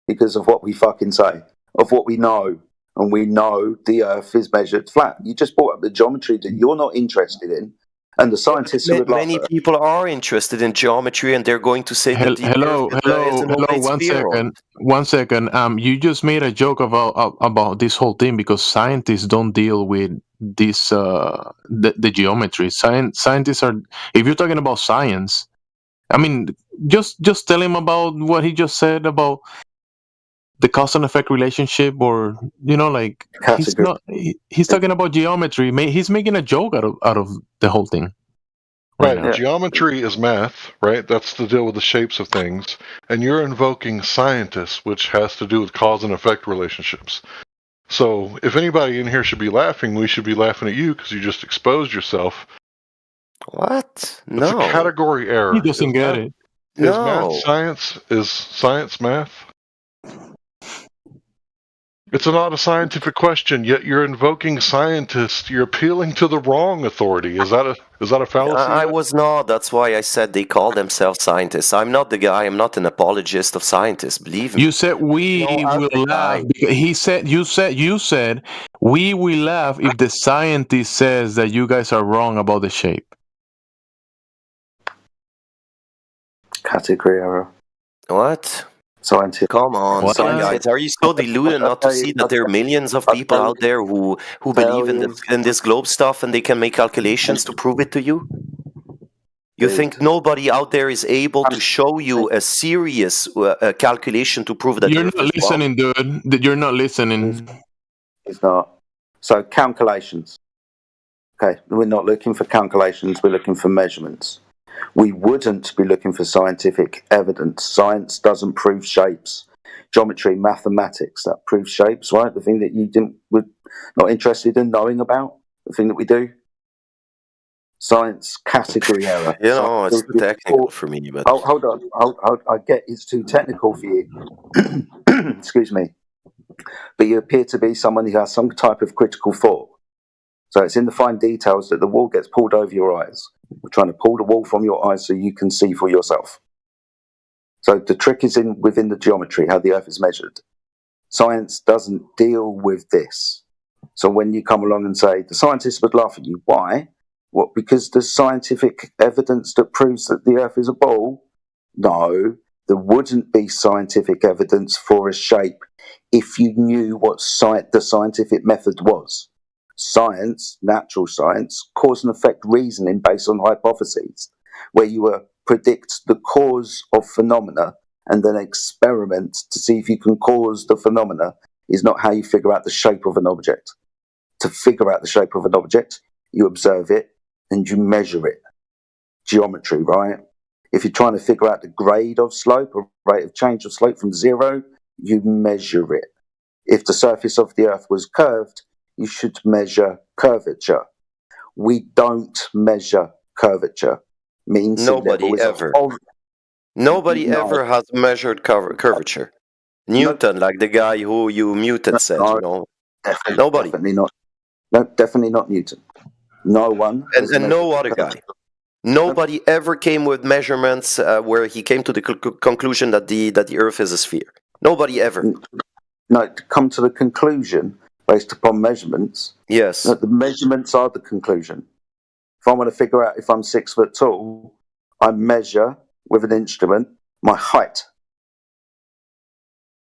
because of what we fucking say, of what we know. And we know the Earth is measured flat. You just brought up the geometry that you're not interested in, and the scientists who would laugh Many at. people are interested in geometry, and they're going to say that the Hello, Earth is an open spheroid. One second. You just made a joke about this whole thing because scientists don't deal with this the geometry. Scientists are. If you're talking about science, I mean, just tell him about what he just said about the cause and effect relationship, or like he's talking about geometry. He's making a joke out of the whole thing. Right. Geometry is math, right? That's to deal with the shapes of things. And you're invoking scientists, which has to do with cause and effect relationships. So if anybody in here should be laughing, we should be laughing at you because you just exposed yourself. What? No. It's a category error. He doesn't get it. Is math science? Is science math? It's not a scientific question, yet you're invoking scientists. You're appealing to the wrong authority. Is that a fallacy? I was not. That's why I said they call themselves scientists. I'm not the guy. I'm not an apologist of scientists. Believe me. You said we will laugh. You said we will laugh if the scientist says that you guys are wrong about the shape. Category error. What? Scientific. Come on, guys. Are you so deluded not to see that there are millions of people out there who believe in this globe stuff and they can make calculations to prove it to you? You think nobody out there is able to show you a serious calculation to prove that you're not listening, dude? You're not listening. It's not. So calculations. Okay, we're not looking for calculations. We're looking for measurements. We wouldn't be looking for scientific evidence. Science doesn't prove shapes. Geometry, mathematics, that proves shapes, right? The thing that you were not interested in knowing about, the thing that we do. Science, category error. It's too technical for me. But hold on. I get it's too technical for you. Excuse me. But you appear to be someone who has some type of critical thought. So it's in the fine details that the wall gets pulled over your eyes. We're trying to pull the wall from your eyes so you can see for yourself. So the trick is within the geometry, how the Earth is measured. Science doesn't deal with this. So when you come along and say, the scientists would laugh at you, why? What, because there's scientific evidence that proves that the Earth is a ball? No, there wouldn't be scientific evidence for a shape if you knew what the scientific method was. Science, natural science, cause and effect reasoning based on hypotheses, where you predict the cause of phenomena and then experiment to see if you can cause the phenomena, is not how you figure out the shape of an object. To figure out the shape of an object, you observe it and you measure it. Geometry, right? If you're trying to figure out the grade of slope or rate of change of slope from 0, you measure it. If the surface of the Earth was curved, you should measure curvature. We don't measure curvature. Nobody ever. Nobody ever has measured curvature. Newton, like the guy who you muted, said, nobody. Definitely not. No, definitely not Newton. No one. And no other guy. Nobody ever came with measurements where he came to the conclusion that the Earth is a sphere. Nobody ever. No, to come to the conclusion based upon measurements. Yes. The measurements are the conclusion. If I want to figure out if I'm 6 foot tall, I measure with an instrument my height.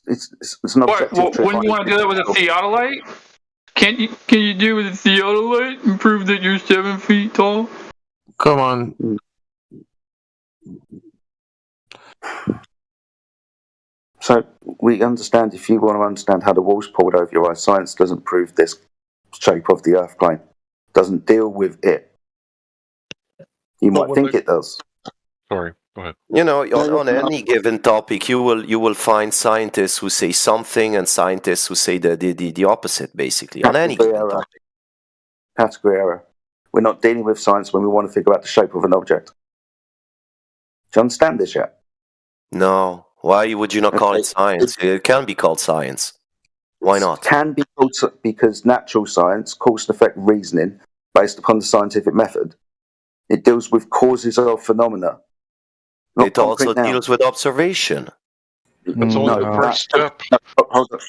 It's an objective truth. Wouldn't you want to do that with a theodolite? Can you do with a theodolite and prove that you're 7 feet tall? Come on. So we understand, if you want to understand how the wall's pulled over your eyes, science doesn't prove this shape of the Earth plane. Doesn't deal with it. You might think it does. Sorry, go ahead. On any given topic, you will find scientists who say something and scientists who say the opposite, basically. On any given topic. Category error. We're not dealing with science when we want to figure out the shape of an object. Do you understand this yet? No. Why would you not call it science? It can be called science. Why not? Can be called because natural science, cause and effect reasoning, based upon the scientific method, it deals with causes of phenomena. It also deals with observation. That's only the first step. Hold on.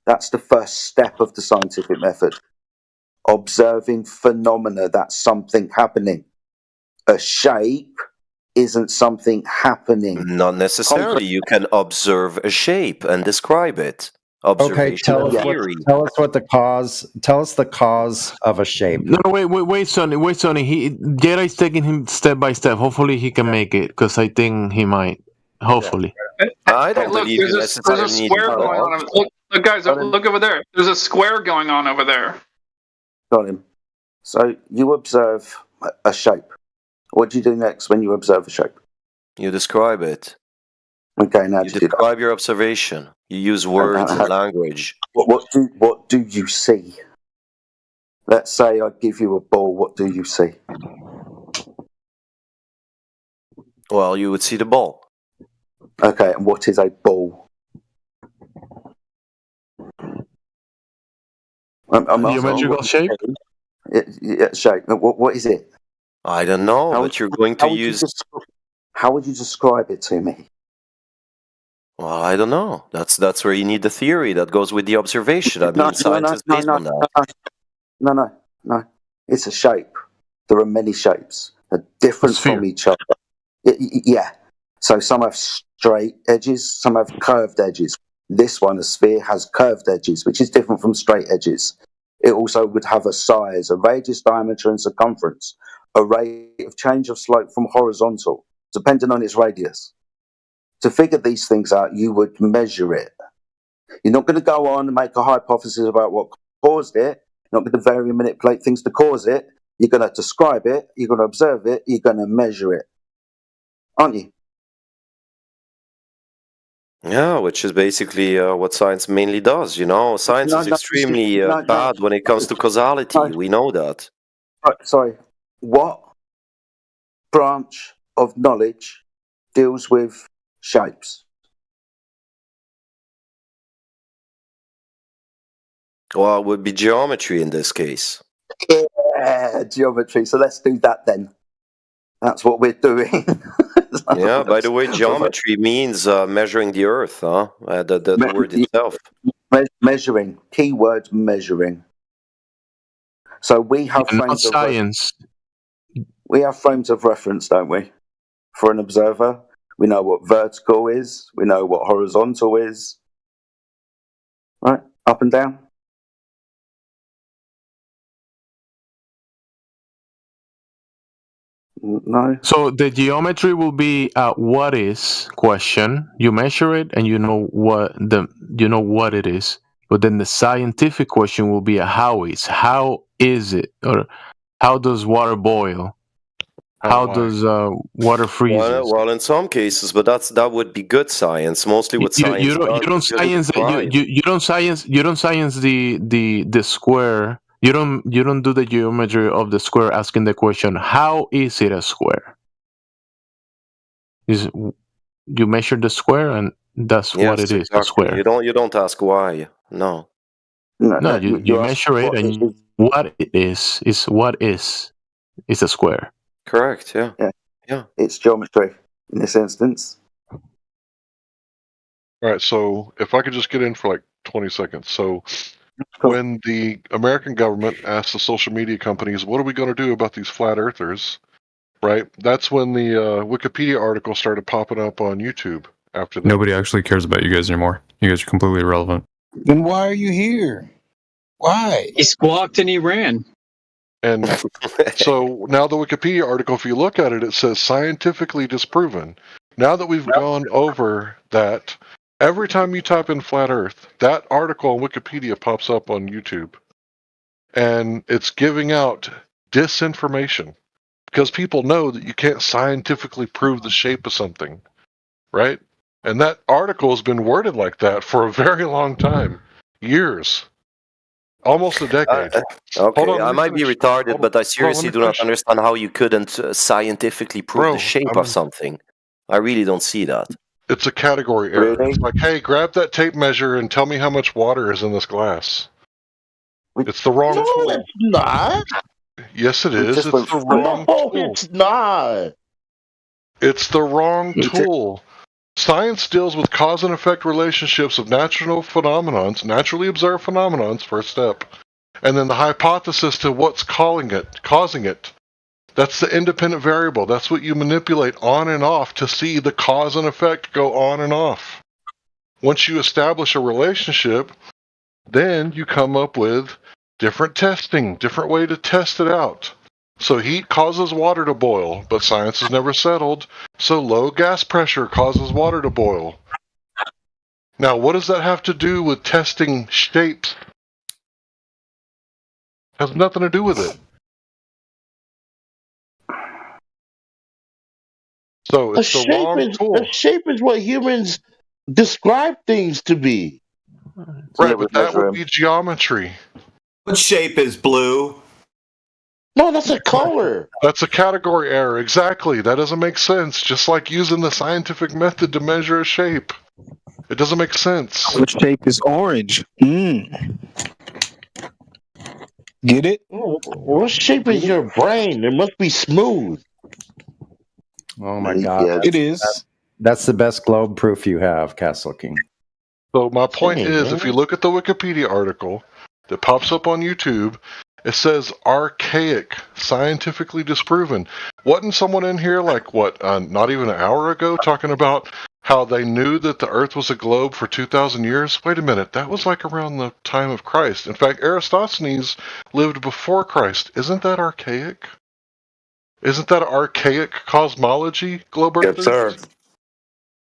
That's the first step of the scientific method. Observing phenomena, that's something happening. A shape isn't something happening. Not necessarily. You can observe a shape and describe it. Okay, tell us, theory. tell us what the cause. Tell us the cause of a shape. No, wait, Sonny. Jedi's taking him step by step. Hopefully, he can make it because I think he might. Hopefully. I don't Look, believe there's a square going on. Look, guys, look over there. There's a square going on over there. Got him. So you observe a shape. What do you do next when you observe a shape? You describe it. Okay, now you describe your observation. You use words and language. What do you see? Let's say I give you a ball. What do you see? Well, you would see the ball. Okay, and what is a ball? Geometrical shape? Shape. What is it? I don't know, but you're going to use... How would you describe it to me? Well, I don't know. That's where you need the theory that goes with the observation. I mean, science is based on that. No. It's a shape. There are many shapes. They're different from each other. Yeah. So some have straight edges, some have curved edges. This one, a sphere, has curved edges, which is different from straight edges. It also would have a size, a radius, diameter, and circumference, a rate of change of slope from horizontal, depending on its radius. To figure these things out, you would measure it. You're not going to go on and make a hypothesis about what caused it. You're not going to vary and manipulate things to cause it. You're going to describe it. You're going to observe it. You're going to measure it. Aren't you? Yeah, which is basically what science mainly does. You know, science is extremely bad when it comes to causality. We know that. Sorry. What branch of knowledge deals with shapes? Well, it would be geometry in this case. Yeah, geometry. So let's do that then. That's what we're doing. Yeah, by the way, geometry means measuring the earth, huh? The word itself. Measuring. Keyword measuring. So we have frames of science. We have frames of reference, don't we? For an observer. We know what vertical is. We know what horizontal is. Right? Up and down. No. So the geometry will be a what is question. You measure it and you know what it is. But then the scientific question will be a how is. How is it? Or how does water boil? How does water freeze? Well, in some cases, but that would be good science. Mostly what science you don't science the square. You don't do the geometry of the square asking the question, how is it a square? You measure the square and that's what it is, a square. You don't ask why. No. No, you measure it and what it is what is a square. Correct, yeah. It's geometry in this instance. All right, so if I could just get in for like 20 seconds. So when the American government asked the social media companies, what are we going to do about these flat earthers, right? That's when the Wikipedia article started popping up on YouTube after that. Nobody actually cares about you guys anymore. You guys are completely irrelevant. Then why are you here? Why? He squawked and he ran. And so now the Wikipedia article, if you look at it, it says scientifically disproven. Now that we've gone over that, every time you type in flat earth, that article on Wikipedia pops up on YouTube. And it's giving out disinformation because people know that you can't scientifically prove the shape of something, right? And that article has been worded like that for a very long time, years. Almost a decade. Okay, I might be retarded, but I seriously do not understand how you couldn't scientifically prove the shape of something. I really don't see that. It's a category error. It's like, hey, grab that tape measure and tell me how much water is in this glass. It's the wrong tool. No, it's not. Yes, it is. It's the wrong No, tool. it's not. It's the wrong tool. Science deals with cause and effect relationships of natural phenomenons, naturally observed phenomenons, first step, and then the hypothesis to what's causing it. That's the independent variable. That's what you manipulate on and off to see the cause and effect go on and off. Once you establish a relationship, then you come up with different testing, different way to test it out. So heat causes water to boil, but science has never settled. So low gas pressure causes water to boil. Now, what does that have to do with testing shapes? Has nothing to do with it. So it's the wrong tool. The shape is what humans describe things to be. Right, but that would be geometry. What shape is blue? No, that's a color. That's a category error. Exactly. That doesn't make sense. Just like using the scientific method to measure a shape. It doesn't make sense. Which shape is orange? Get it? What shape is your brain? It must be smooth. Oh my God. It is. That's the best globe proof you have, Castle King. So my point is, if you look at the Wikipedia article that pops up on YouTube, it says archaic, scientifically disproven. Wasn't someone in here not even an hour ago talking about how they knew that the Earth was a globe for 2,000 years? Wait a minute, that was like around the time of Christ. In fact, Eratosthenes lived before Christ. Isn't that archaic? Isn't that archaic cosmology, globe earthers? Yes, sir.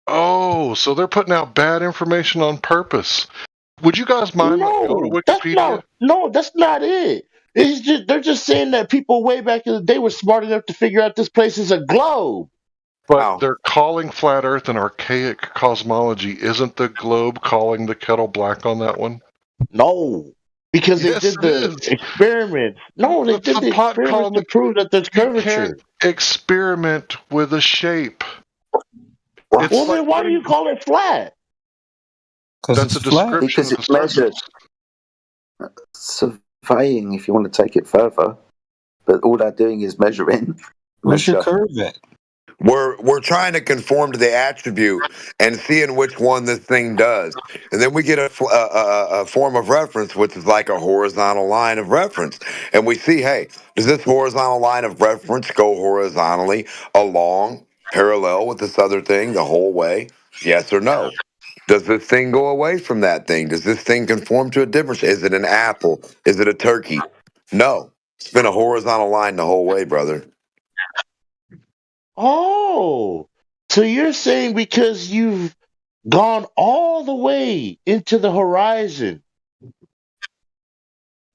Oh, so they're putting out bad information on purpose. Would you guys mind going to Wikipedia? That's not it. They're just saying that people way back in the day were smart enough to figure out this place is a globe. But they're calling flat Earth an archaic cosmology. Isn't the globe calling the kettle black on that one? No, because they did the experiments. No, they did the experiments to prove that there's curvature. You can't experiment with a shape. Well, then why do you call it flat? That's a description. Because it's measured. Surveying, if you want to take it further, but all they're doing is measuring. Where's your curve at? We're trying to conform to the attribute and seeing which one this thing does, and then we get a form of reference, which is like a horizontal line of reference, and we see, hey, does this horizontal line of reference go horizontally along, parallel with this other thing the whole way? Yes or no? Does this thing go away from that thing? Does this thing conform to a difference? Is it an apple? Is it a turkey? No. It's been a horizontal line the whole way, brother. Oh, so you're saying because you've gone all the way into the horizon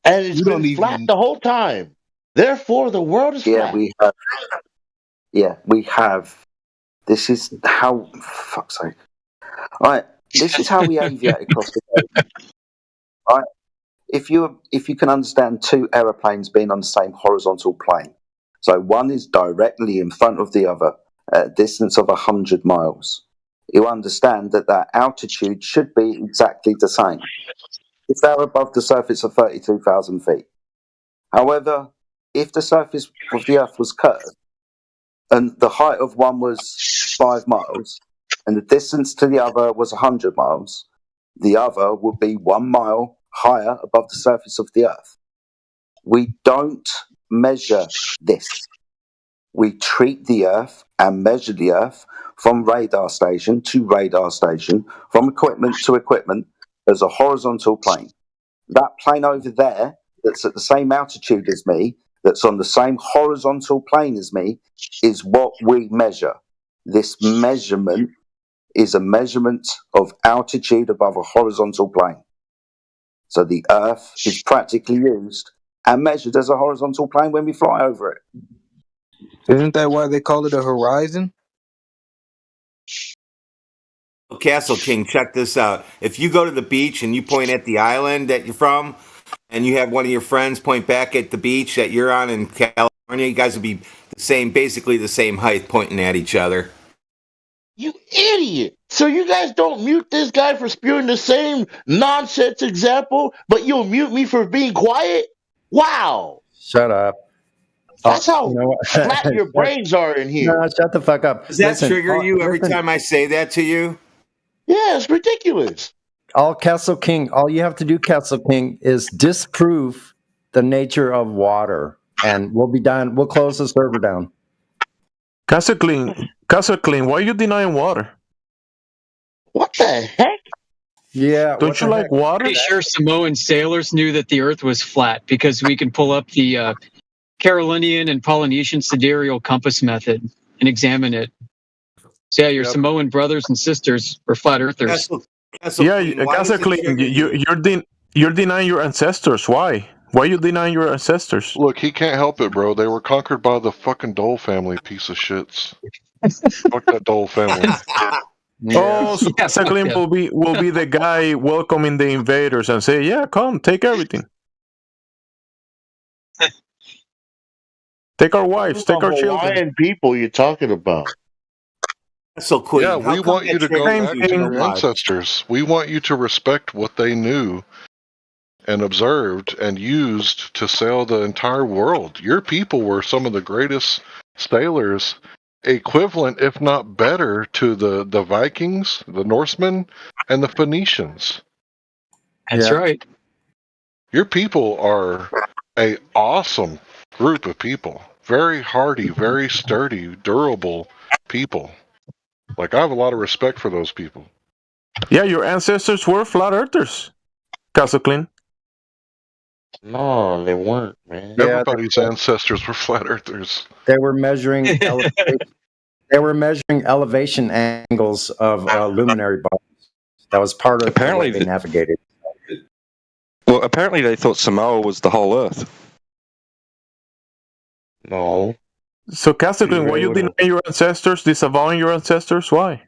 and it's been flat the whole time, therefore the world is flat. We have. This is how. Fuck's sake. All right. This is how we aviate across the globe. All right. If you can understand two aeroplanes being on the same horizontal plane, so one is directly in front of the other at a distance of 100 miles, you understand that their altitude should be exactly the same if they're above the surface of 32,000 feet. However, if the surface of the Earth was curved and the height of one was 5 miles and the distance to the other was 100 miles, the other would be 1 mile higher above the surface of the Earth. We don't measure this. We treat the Earth and measure the Earth from radar station to radar station, from equipment to equipment, as a horizontal plane. That plane over there, that's at the same altitude as me, that's on the same horizontal plane as me, is what we measure. This measurement is a measurement of altitude above a horizontal plane. So the Earth is practically used and measured as a horizontal plane when we fly over it. Isn't that why they call it a horizon? Castle King, check this out. If you go to the beach and you point at the island that you're from, and you have one of your friends point back at the beach that you're on in California, you guys would be basically the same height pointing at each other. You idiot! So you guys don't mute this guy for spewing the same nonsense example, but you'll mute me for being quiet? Wow! Shut up. That's how you know what? flat your brains are in here. No, shut the fuck up. Does that trigger you every time I say that to you? Yeah, it's ridiculous. All you have to do, Castle King, is disprove the nature of water, and we'll be done. We'll close the server down. Castle Clean, why are you denying water? What the heck? Yeah. Don't you like water? Pretty sure Samoan sailors knew that the Earth was flat because we can pull up the Carolinian and Polynesian sidereal compass method and examine it. So yeah, your Samoan brothers and sisters were flat earthers. Castle Clean, you're denying your ancestors. Why? Why are you denying your ancestors? Look, he can't help it, bro. They were conquered by the fucking Dole family, piece of shits. Fuck that Dole family. Oh, so Castle Clean will be the guy welcoming the invaders and say, "Yeah, come, take everything, take our wives, take our children." Hawaiian people you're talking about. So Queen, yeah, we want you to go back to your ancestors. We want you to respect what they knew and observed and used to sail the entire world. Your people were some of the greatest sailors, equivalent, if not better, to the Vikings, the Norsemen, and the Phoenicians. That's right. Your people are a awesome group of people. Very hardy, very sturdy, durable people. Like, I have a lot of respect for those people. Yeah, your ancestors were flat earthers, Castle Clean. No, they weren't, man. Everybody's ancestors were flat earthers. They were measuring elevation angles of luminary bodies. That was part of Apparently the way they navigated. Well, apparently they thought Samoa was the whole Earth. No. So, Castle Clean, why you denying your ancestors, disavowing your ancestors? Why?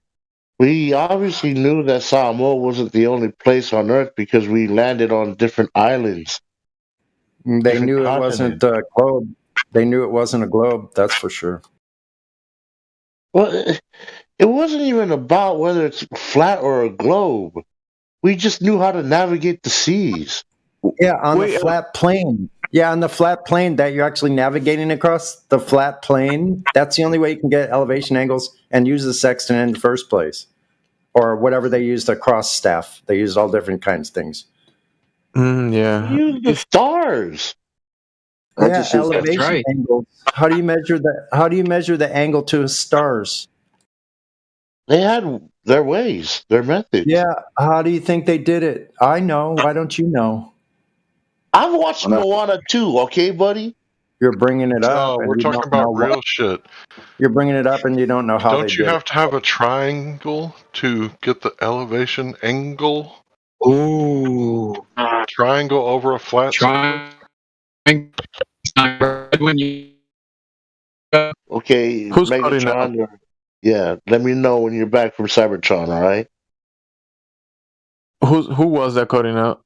We obviously knew that Samoa wasn't the only place on Earth because we landed on different islands. They knew it wasn't a globe. They knew it wasn't a globe, that's for sure. Well, it wasn't even about whether it's flat or a globe. We just knew how to navigate the seas. Yeah, on the flat plane. Yeah, on the flat plane that you're actually navigating across, the flat plane, that's the only way you can get elevation angles and use the sextant in the first place. Or whatever they used, the cross staff. They used all different kinds of things. Yeah. Use the stars. Yeah, elevation angles. How do you measure that? How do you measure the angle to stars? They had their ways, their methods. Yeah, how do you think they did it? I know. Why don't you know? I've watched Moana too, okay, buddy? You're bringing it up. No, we're talking about real shit. You're bringing it up and you don't know how Don't you have to have a triangle to get the elevation angle? Ooh. Triangle over a flat circle? When you... Okay, Who's Megatron. Yeah, let me know when you're back from Cybertron, all right? Who was that cutting out?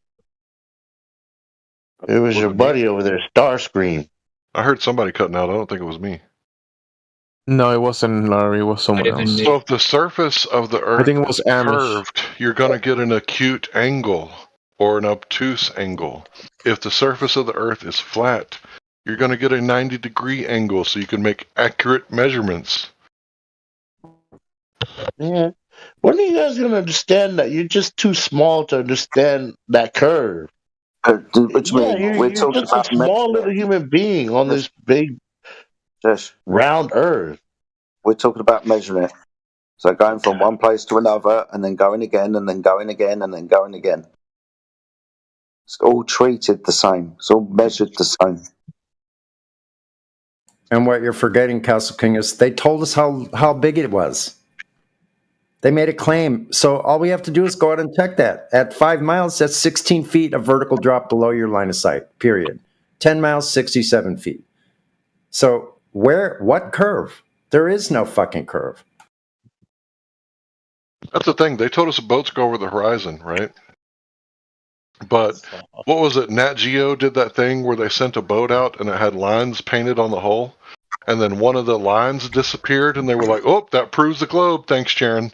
It was your buddy over there, Starscream. I heard somebody cutting out. I don't think it was me. No, it wasn't Larry. It was someone else. So if the surface of the Earth I think it was is Amish. curved, you're going to get an acute angle or an obtuse angle. If the surface of the Earth is flat, you're going to get a 90-degree angle so you can make accurate measurements. Man, when are you guys going to understand that you're just too small to understand that curve? Which you're just a small little human being on this big, round Earth. We're talking about measuring it. So going from one place to another, and then going again, and then going again, and then going again. It's all treated the same. It's all measured the same. And what you're forgetting, Castle King, is they told us how big it was. They made a claim. So all we have to do is go out and check that. At 5 miles, that's 16 feet of vertical drop below your line of sight, period. 10 miles, 67 feet. So what curve? There is no fucking curve. That's the thing. They told us boats go over the horizon, right? But what was it? Nat Geo did that thing where they sent a boat out and it had lines painted on the hull. and then one of the lines disappeared, and they were like, "Oh, that proves the globe." Thanks, Sharon.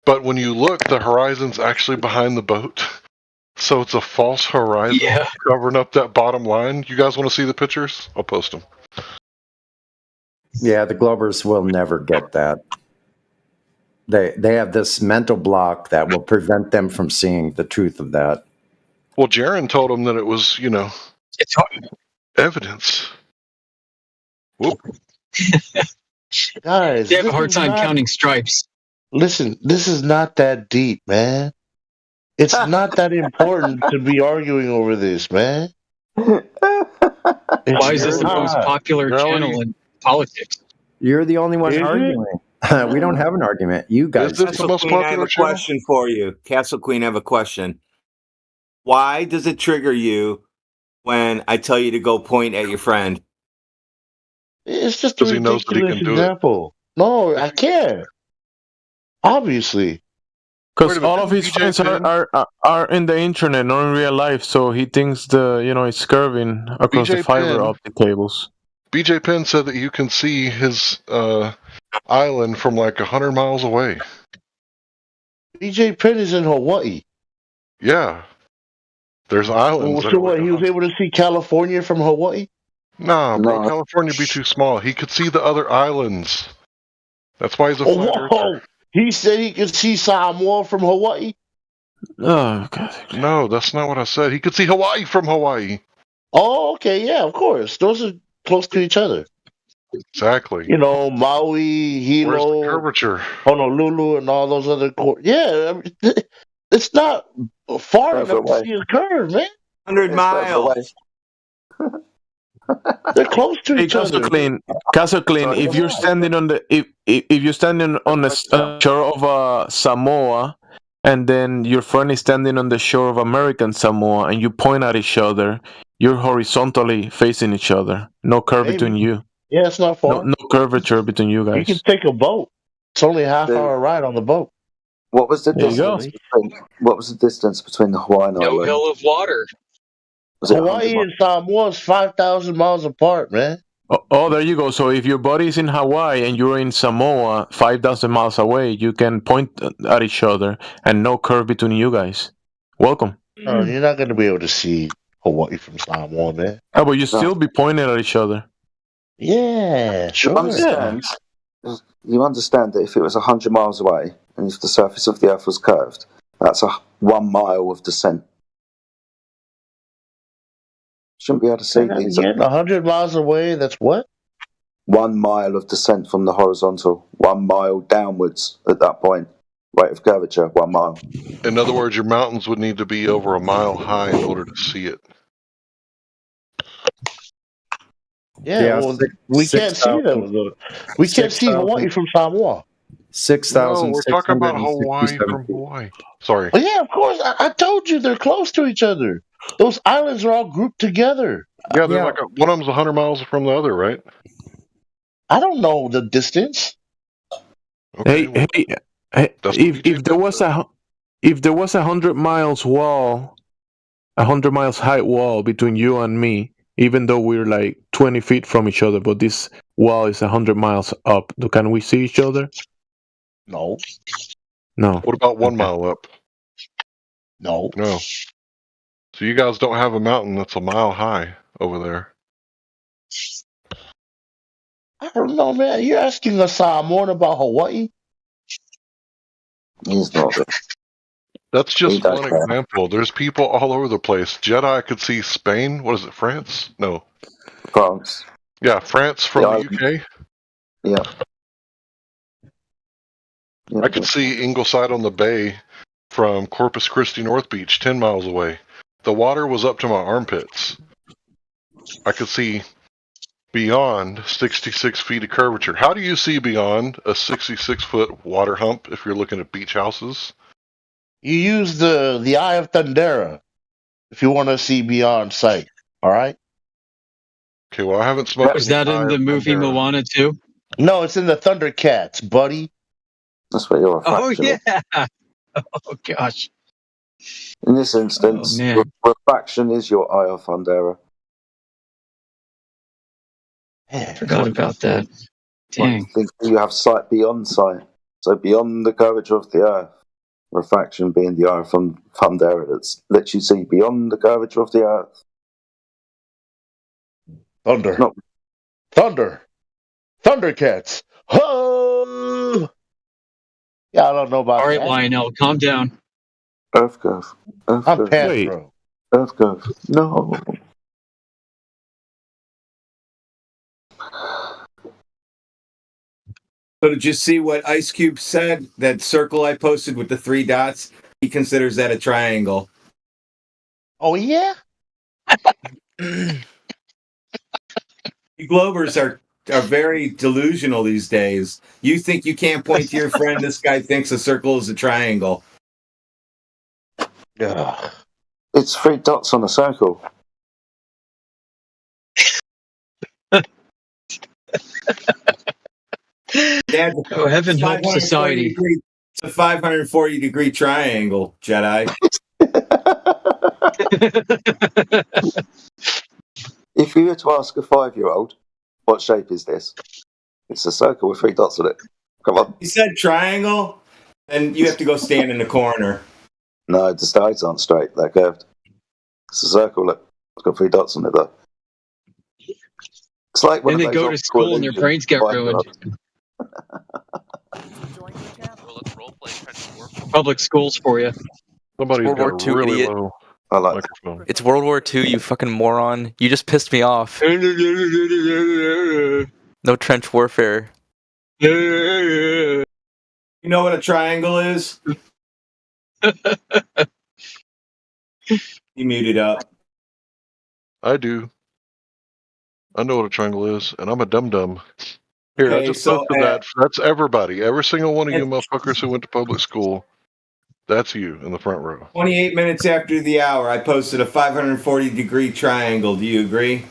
But when you look, the horizon's actually behind the boat, so it's a false horizon covering up that bottom line. You guys want to see the pictures? I'll post them. Yeah, the Globers will never get that. They have this mental block that will prevent them from seeing the truth of that. Well, Jaron told them that it was, it's hard. Evidence. Whoop. Guys, They have a this hard is time not- counting stripes. Listen, this is not that deep, man. It's not that important to be arguing over this, man. Why is this the most popular channel in politics? You're the only one Is it? arguing. We don't have an argument. You guys. Castle Queen, I have a question for you. Castle Queen, I have a question. Why does it trigger you when I tell you to go point at your friend? It's just a Because he knows that he ridiculous can do it. example. No, I can't. Obviously. Because all of his friends are in the internet, not in real life, so he thinks it's curving across the BJ fiber Penn. optic cables. BJ Penn said that you can see his island from like 100 miles away. BJ Penn is in Hawaii. Yeah. There's islands. that So are what, like he was able to see California from Hawaii? Nah, bro, California be too small. He could see the other islands. That's why he's a flat earther. Whoa! He said he could see Samoa from Hawaii? Oh, God. No, that's not what I said. He could see Hawaii from Hawaii. Oh, okay, yeah, of course. Those are close to each other. Exactly. You know, Maui, Hilo, Where's the curvature? Honolulu, and all those other... Yeah, I mean, it's not far Further enough to away. see his curve, man. 100 miles. They're close to Hey, each other. Castle Clean. If you're standing on the if you're standing on the shore of Samoa, and then your friend is standing on the shore of American Samoa, and you point at each other, you're horizontally facing each other. No curve Maybe. between you. Yeah, it's not far. No curvature between you You guys. can take a boat. It's only a half-hour ride on the boat. What was the There you go. distance? What was the distance between the Hawaiian No Islands? hill of water. Was it Hawaii 100 and Samoa is 5,000 miles apart, man. Oh, there you go. So if your buddy is in Hawaii and you're in Samoa, 5,000 miles away, you can point at each other and no curve between you guys. Welcome. Oh, you're not going to be able to see Hawaii from Samoa, man. Oh, but you still be pointing at each other. Yeah, sure. You understand that if it was 100 miles away and if the surface of the Earth was curved, that's 1 mile of descent. Shouldn't be able to see these. Again, 100 miles away, that's what? 1 mile of descent from the horizontal, 1 mile downwards at that point. Rate of curvature, 1 mile. In other words, your mountains would need to be over a mile high in order to see it. Yeah, well, we can't see them. We can't see Hawaii from Samoa. 6,000. No, we're talking about Hawaii from Hawaii. Sorry. Well, yeah, of course. I told you they're close to each other. Those islands are all grouped together. Yeah, they're like one of them's 100 miles from the other, right? I don't know the distance. Okay, Hey, if there was a 100 miles wall, 100 miles high wall between you and me, even though we're like 20 feet from each other, but this wall is 100 miles up, can we see each other? No. No. What about 1 mile up? No. No. So you guys don't have a mountain that's a mile high over there. I don't know, man. You're asking a Samoan about Hawaii? He's not. That's He just does one that. example. There's people all over the place. Jedi could see Spain. What is it, France? No. France. Yeah, France from Yeah, the UK. Yeah. I could see Ingleside on the Bay from Corpus Christi North Beach, 10 miles away. The water was up to my armpits. I could see beyond 66 feet of curvature. How do you see beyond a 66-foot water hump if you're looking at beach houses? You use the Eye of Thundera if you want to see beyond sight. All right? Okay, well, I haven't smoked. Was that in the movie Moana too? No, it's in the Thundercats, buddy. That's what you're a Oh fraction of. yeah. Oh gosh. In this instance, man. refraction is your eye of Thundera. Forgot about that. Dang. Think you have sight beyond sight. So beyond the curvature of the Earth, refraction being the eye from there, that lets you see beyond the curvature of the Earth. Thunder. Thunder. Thundercats. Ho! Yeah, I don't know about All right, that. Lionel, calm down. Earth curve. I'm past, bro. Earth curve. No. So did you see what Ice Cube said? That circle I posted with the 3 dots? He considers that a triangle. Oh, yeah? You Globers are very delusional these days. You think you can't point to your friend, this guy thinks a circle is a triangle. Yeah. It's 3 dots on a circle. Oh, heaven help society. It's a 540-degree triangle, Jedi. If you were to ask a 5-year-old, what shape is this? It's a circle with 3 dots on it. Come on. You said triangle, and you have to go stand in the corner. No, the sides aren't straight. They're curved. It's a circle. Look, it's got 3 dots on it, though. It's like when Then they go to school and their brains get ruined. Public schools for you. Somebody's World War got II really idiot. low I like microphone. It's World War II, you fucking moron. You just pissed me off. No trench warfare. You know what a triangle is? You muted up. I do. I know what a triangle is, and I'm a dum-dum. Here, I Okay, just so, posted that. That's everybody. Every single one of you motherfuckers who went to public school. That's you in the front row. 28 minutes after the hour, I posted a 540-degree triangle. Do you agree?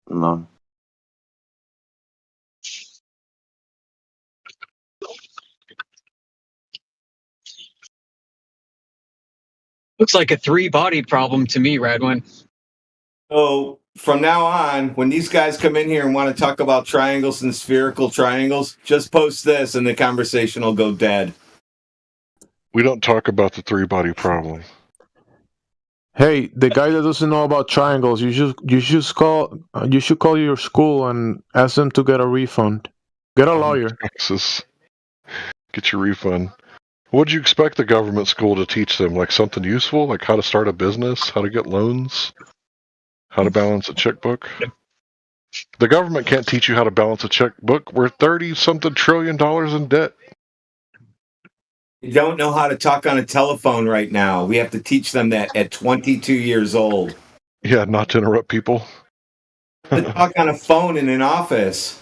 No. Looks like a 3-body problem to me, Radwin. So from now on, when these guys come in here and want to talk about triangles and spherical triangles, just post this and the conversation will go dead. We don't talk about the 3-body problem. Hey, the guy that doesn't know about triangles, you should call your school and ask them to get a refund. Get a lawyer. Get your refund. What'd you expect the government school to teach them? Like something useful? Like how to start a business? How to get loans? How to balance a checkbook? The government can't teach you how to balance a checkbook. We're $30-something trillion in debt. You don't know how to talk on a telephone right now. We have to teach them that at 22 years old. Yeah, not to interrupt people. To talk on a phone in an office.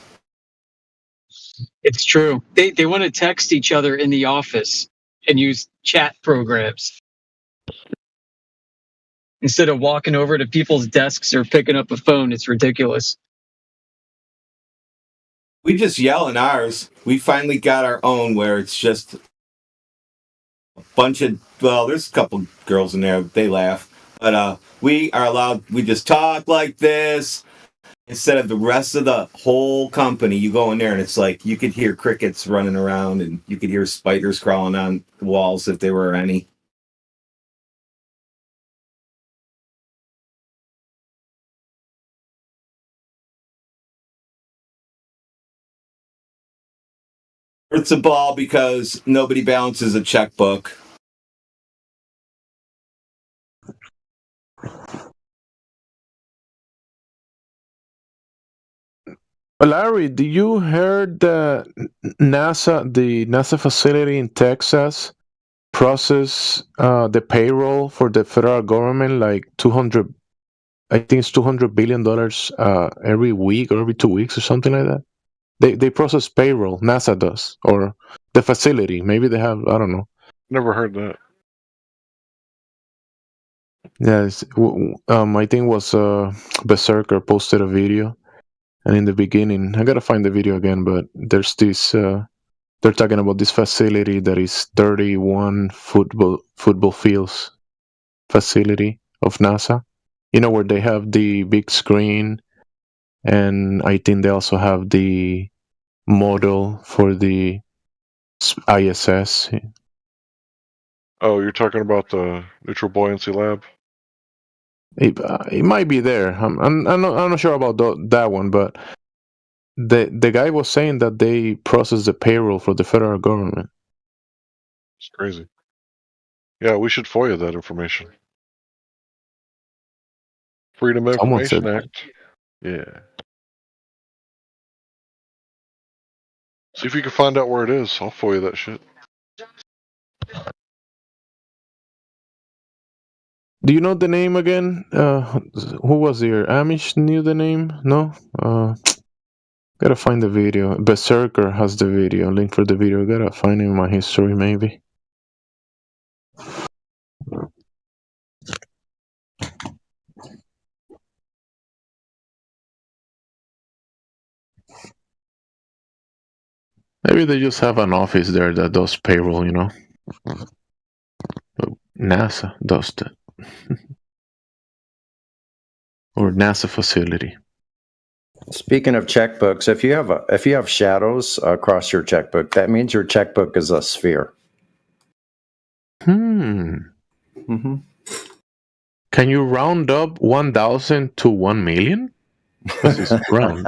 It's true. They want to text each other in the office and use chat programs instead of walking over to people's desks or picking up a phone. It's ridiculous. We just yell in ours. We finally got our own where it's just a bunch of, well, there's a couple girls in there. They laugh. But we are allowed, we just talk like this. Instead of the rest of the whole company, you go in there and it's like you could hear crickets running around and you could hear spiders crawling on the walls if there were any. It's a ball because nobody balances a checkbook. Larry, do you heard the NASA facility in Texas process the payroll for the federal government like $200 billion every week or every 2 weeks or something like that? They process payroll. NASA does, or the facility. Maybe they have. I don't know. Never heard that. Yes, I think it was Berserker posted a video, and in the beginning, I gotta find the video again. But there's this. They're talking about this facility that is 31 football fields facility of NASA. You know, where they have the big screen and I think they also have the model for the ISS. Oh, you're talking about the neutral buoyancy lab? It might be there. I'm not sure about that one, but the guy was saying that they process the payroll for the federal government. It's crazy. Yeah, we should FOIA that information. Freedom of Someone said Information Act. Yeah. See if you can find out where it is. I'll FOIA that shit. Do you know the name again? Who was here? Amish knew the name? No? Gotta find the video. Berserker has the video. Link for the video. Gotta find it in my history, maybe. Maybe they just have an office there that does payroll, you know? NASA does that. Or NASA facility. Speaking of checkbooks, if you have shadows across your checkbook, that means your checkbook is a sphere. Mm-hmm. Can you round up 1,000 to 1 million? This is round.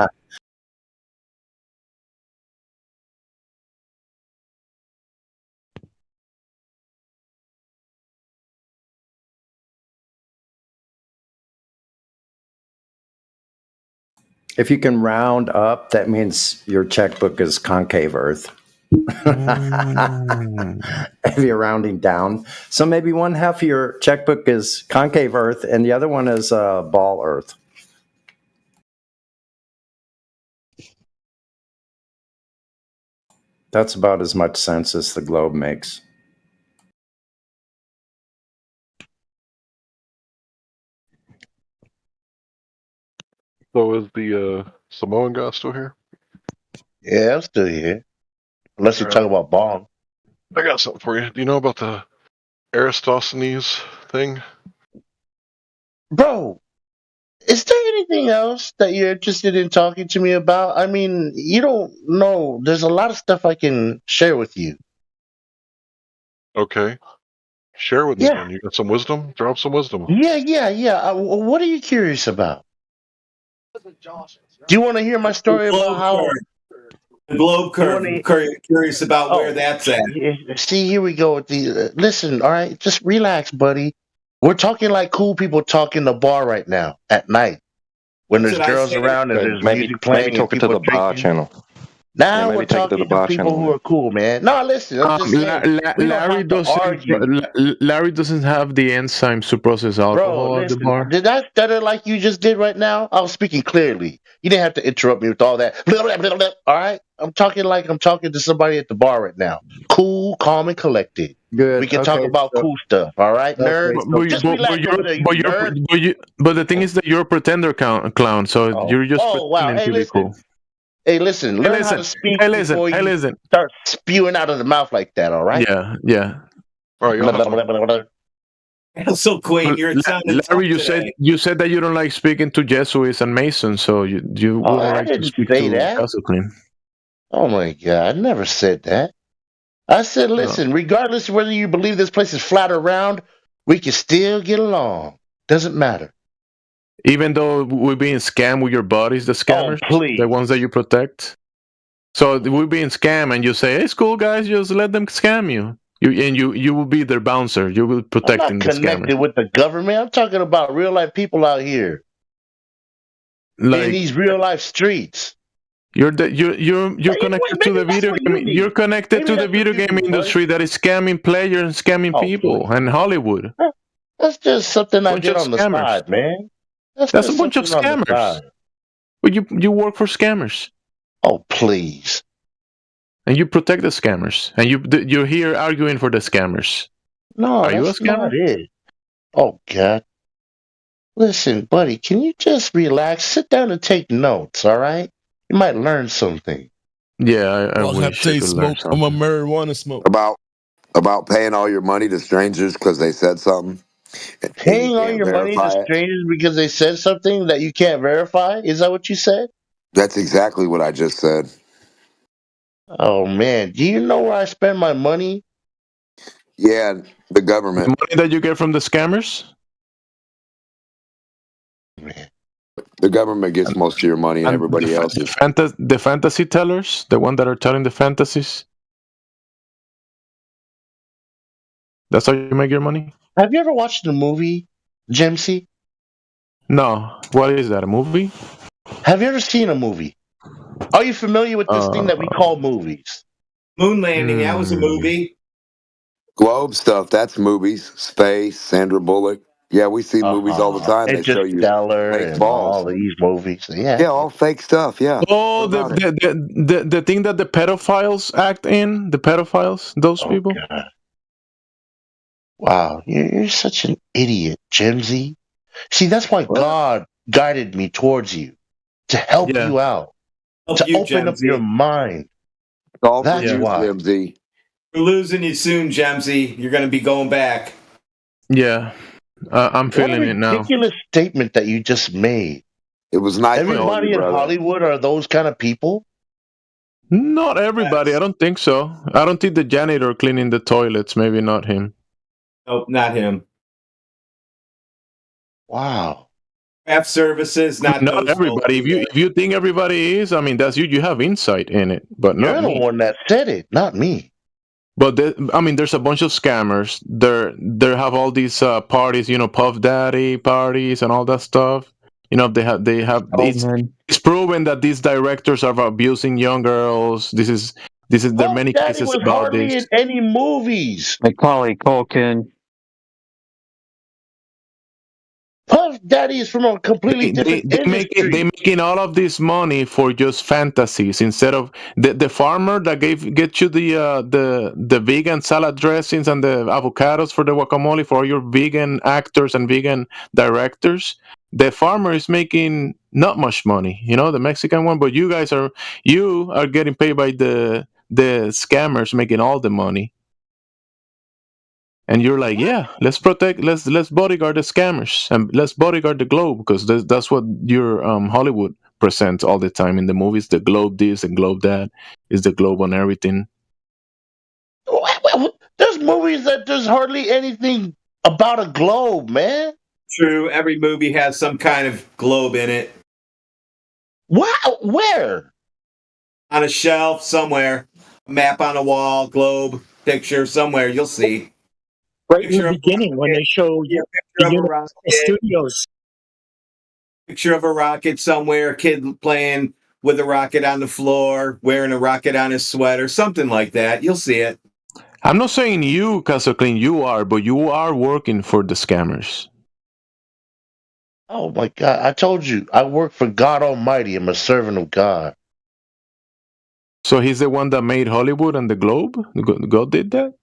If you can round up, that means your checkbook is concave Earth. If you're rounding down. So maybe one half of your checkbook is concave Earth and the other one is ball Earth. That's about as much sense as the globe makes. So is the Samoan guy still here? Yeah, I'm still here. Unless you talk about bomb. I got something for you. Do you know about the Aristosthenes thing? Bro, is there anything else that you're interested in talking to me about? I mean, you don't know. There's a lot of stuff I can share with you. Okay. Share with me then. You got some wisdom? Drop some wisdom. Yeah. What are you curious about? Do you want to hear my story about how... The globe curve. I'm curious about where that's at. See, here we go with the... listen, all right? Just relax, buddy. We're talking like cool people talk in the bar right now at night. When there's girls around and there's music playing. Maybe talking to the bar channel. Now we're talking to people who are cool, man. No, listen. I'm just saying, Larry doesn't have the enzymes to process alcohol at the bar. Did I stutter like you just did right now? I was speaking clearly. You didn't have to interrupt me with all that. Blah, blah, blah, blah. All right? I'm talking like I'm talking to somebody at the bar right now. Cool, calm, and collected. Good. We can talk about cool stuff. All right, nerd? Just relax over there, you nerd. But the thing is that you're a pretender clown, so you're just pretending to be cool. Hey, listen. Learn how to speak before you start spewing out of the mouth like that. All right? Yeah. All right. So quaint. Larry, you said that you don't like speaking to Jesuits and Masons, so you wouldn't like to speak to Castle. Oh my God! I never said that. I said, listen. Regardless of whether you believe this place is flat or round, we can still get along. Doesn't matter. Even though we're being scammed with your bodies, the scammers, the ones that you protect. So we're being scammed, and you say, "Hey, school guys, just let them scam you." You will be their bouncer. You will protect the I'm not connected with the government. I'm talking about real life people out here in these real life streets. You're connected to the video game. You're connected to the video game industry that is scamming players and scamming people and Hollywood. That's just something I did on the side, man. That's a bunch of scammers. But you work for scammers. Oh, please. And you protect the scammers. And you're here arguing for the scammers. No, are you a that's scammer? not it. Oh, God. Listen, buddy, can you just relax? Sit down and take notes, all right? You might learn something. Yeah, I wish I could learn something. I'm a marijuana smoke. About paying all your money to strangers because they said something? And you Paying all can't your money to verify it. strangers because they said something that you can't verify? Is that what you said? That's exactly what I just said. Oh man, do you know where I spend my money? Yeah, the The government. money that you get from the scammers? The government gets most of your money and And everybody else's. the fantasy tellers, the one that are telling the fantasies. That's how you make your money? Have you ever watched the movie Jimsy? No. What is that? A movie? Have you ever seen a movie? Are you familiar with this thing that we call movies? Moon landing, that was a movie. Globe stuff, that's movies. Space, Sandra Bullock. Yeah, we see movies all the time. They show you Interstellar fake and balls. all these movies. Yeah. Yeah, all fake stuff. Yeah. Oh, What about it? the thing that the pedophiles act in, the pedophiles, those people. God. Wow, you're such an idiot, Jimsy. See, that's why God guided me towards you to help you out, to open up your mind. That's why. Jimsy. We're losing you soon, Jemsy. You're going to be going back. Yeah, I'm feeling it now. Ridiculous statement that you just made. It was nice. Everybody in Hollywood are those kind of people. Not everybody. I don't think so. I don't think the janitor cleaning the toilets. Maybe not him. Nope, not him. Wow. Craft services, not those everybody. If you think everybody is, I mean, that's you. You have insight in it, but You're not the me. one that said it, not me. But I mean, there's a bunch of scammers. They have all these parties, Puff Daddy parties and all that stuff. They have. It's proven that these directors are abusing young girls. There are many Daddy cases was about hardly this. in any movies. Macaulay Culkin. Puff Daddy is from a completely different industry. They making all of this money for just fantasies instead of the farmer that get you the vegan salad dressings and the avocados for the guacamole for all your vegan actors and vegan directors. The farmer is making not much money, the Mexican one, but you are getting paid by the scammers making all the money. And you're like, yeah, let's bodyguard the scammers and let's bodyguard the globe because that's what your Hollywood presents all the time in the movies. The globe this and globe that is the globe on everything. There's movies that there's hardly anything about a globe, man. True, every movie has some kind of globe in it. Wow, where? On a shelf somewhere, a map on a wall, globe, picture somewhere. You'll see. Right in the beginning when they show the Universal Studios. Picture of a rocket somewhere, a kid playing with a rocket on the floor, wearing a rocket on his sweater, something like that. You'll see it. I'm not saying you, Castle Clean, you are, but you are working for the scammers. Oh my God! I told you, I work for God Almighty. I'm a servant of God. So he's the one that made Hollywood and the globe? God did that?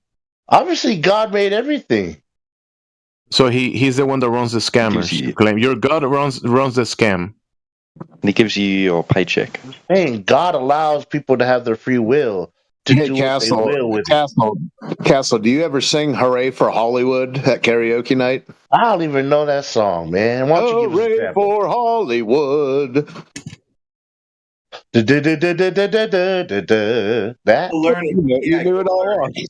Obviously, God made everything. So he's the one that runs the scammers. Claim your God runs the scam. And he gives you your paycheck. Hey, God allows people to have their free will to do what they will with it. Castle, do you ever sing "Hooray for Hollywood" at karaoke night? I don't even know that song, man. Why don't you give us an Hooray example? for Hollywood. That? Learn it. You knew it all along. You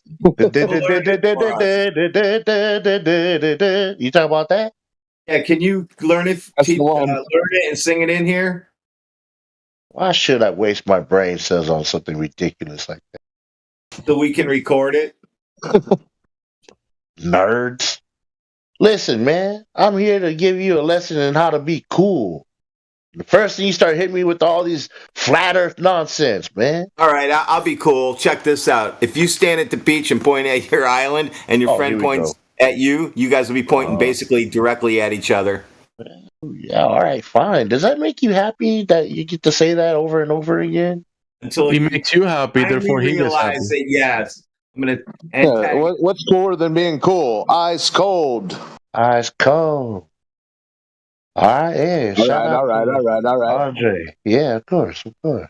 talking about that? Yeah, can you learn it? Learn it and sing it in here. Why should I waste my brain cells on something ridiculous like that? So we can record it. Nerds. Listen, man, I'm here to give you a lesson in how to be cool. The first thing you start hitting me with all these flat earth nonsense, man. All right, I'll be cool. Check this out. If you stand at the beach and point at your island and your friend points at you, you guys will be pointing basically directly at each other. Yeah, all right, fine. Does that make you happy that you get to say that over and over again? Until he makes you happy, therefore he gets happy. Realize that, yes. I'm gonna. What's cooler than being cool? Ice cold. Ice cold. All right, yeah. All right. Andre. Yeah, of course. I'm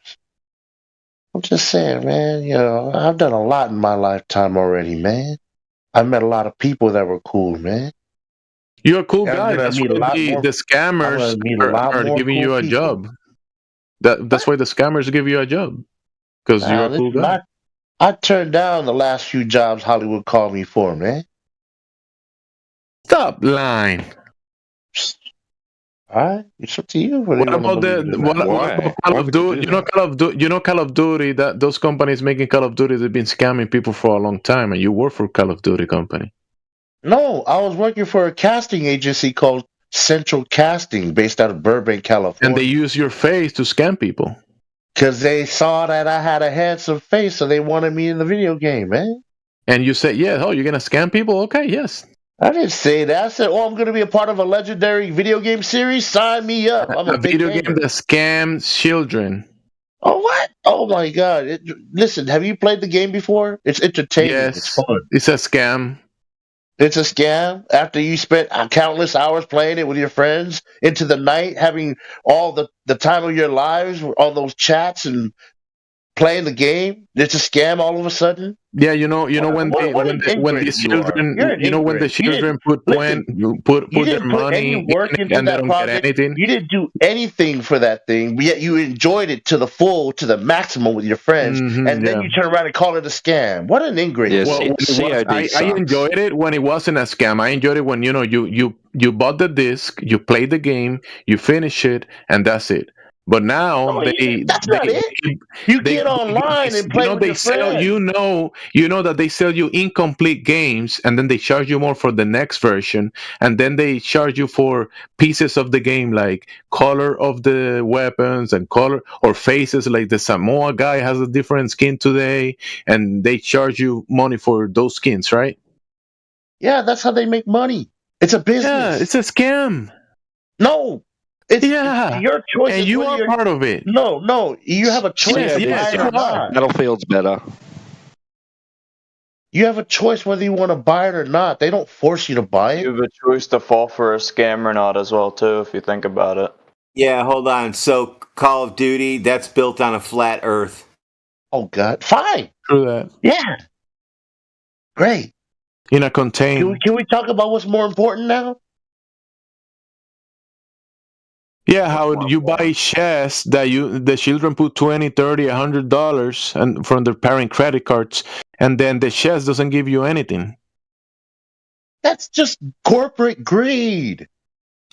just saying, man, I've done a lot in my lifetime already, man. I met a lot of people that were cool, man. You're a cool I'm guy. gonna That's meet a why lot the more. I'm scammers gonna meet a lot are more giving cool you a people. job. That's why the scammers give you a job because you're a cool Listen, guy. I turned down the last few jobs Hollywood called me for, man. Stop lying. All right, it's up to you. What about what about Call of Duty? You know Call of Duty. That those companies making Call of Duty, they've been scamming people for a long time, and you work for Call of Duty company. No, I was working for a casting agency called Central Casting, based out of Burbank, California. And they use your face to scam people. Because they saw that I had a handsome face, so they wanted me in the video game, man. And you said, "Yeah, oh, you're gonna scam people? Okay, yes." I didn't say that. I said, "Oh, I'm going to be a part of a legendary video game series. Sign me up." I'm a big video gamer. game that scams children. Oh, what? Oh my God! Listen, have you played the game before? It's entertaining. Yes, It's fun. it's a scam. It's a scam. After you spent countless hours playing it with your friends into the night, having all the time of your lives on those chats and playing the game, it's a scam all of a sudden. Yeah, you know when these children, when the children put their money any work into and they that don't project. get anything. You didn't do anything for that thing, but yet you enjoyed it to the full, to the maximum with your friends, and then you turn around and call it a scam. What an ingrate! Yes, I enjoyed it when it wasn't a scam. I enjoyed it when you bought the disc, you played the game, you finish it, and that's it. But now that's not it. You get online and play with your friends. You know that they sell you incomplete games, and then they charge you more for the next version, and then they charge you for pieces of the game like color of the weapons and color or faces. Like the Samoa guy has a different skin today, and they charge you money for those skins, right? Yeah, that's how they make money. It's a business. Yeah, it's a scam. No. It's your choice. And you are part of it. No, you have a choice. Yes, you are. Battlefield's better. You have a choice whether you want to buy it or not. They don't force you to buy it. You have a choice to fall for a scam or not as well, too, if you think about it. Yeah, hold on. So Call of Duty, that's built on a flat Earth. Oh God, fine. True that. Yeah. Great. In a container. Can we talk about what's more important now? Yeah, how you buy chests that the children put $20, $30, $100 and from their parent credit cards, and then the chest doesn't give you anything. That's just corporate greed.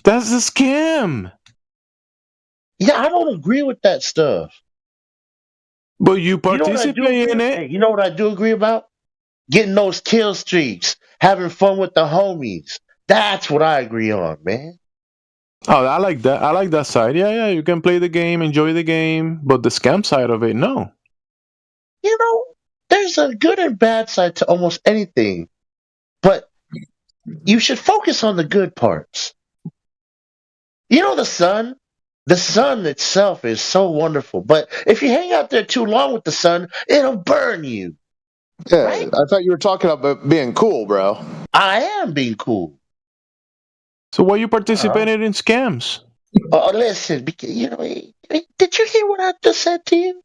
That's a scam. Yeah, I don't agree with that stuff. But you participate in it. Hey, you know what I do agree about? Getting those kill streaks, having fun with the homies. That's what I agree on, man. Oh, I like that. I like that side. Yeah, you can play the game, enjoy the game, but the scam side of it, no. You know, there's a good and bad side to almost anything, but you should focus on the good parts. You know, the sun itself is so wonderful, but if you hang out there too long with the sun, it'll burn you. Yeah, right? I thought you were talking about being cool, bro. I am being cool. So why you participated in scams? Listen, you know, did you hear what I just said to you?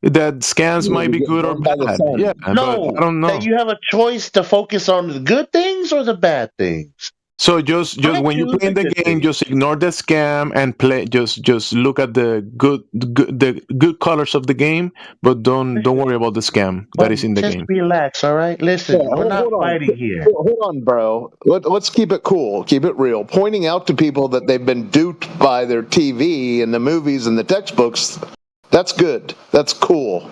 That scams might be good or bad. Yeah, no, but I don't know. That you have a choice to focus on the good things or the bad things. So just when you play in the game, just ignore the scam and play. Just look at the good colors of the game, but don't worry about the scam that is in the game. Just relax, all right? Listen, we're not fighting here. Hold on, bro. Let's keep it cool. Keep it real. Pointing out to people that they've been duped by their TV and the movies and the textbooks, that's good. That's cool.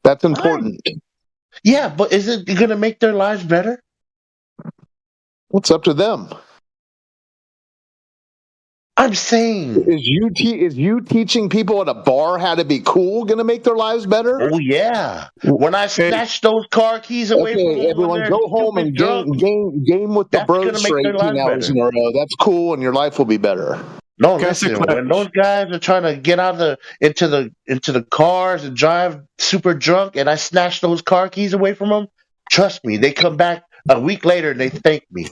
That's important. Yeah, but is it going to make their lives better? What's up to them? I'm saying, is you teaching people at a bar how to be cool going to make their lives better? Oh yeah. When I snatch those car keys away from them, everyone go home and game with the bros for 18 hours in a row. That's cool, and your life will be better. No, listen. When those guys are trying to get out into the cars and drive super drunk, and I snatch those car keys away from them, trust me, they come back a week later and they thank me.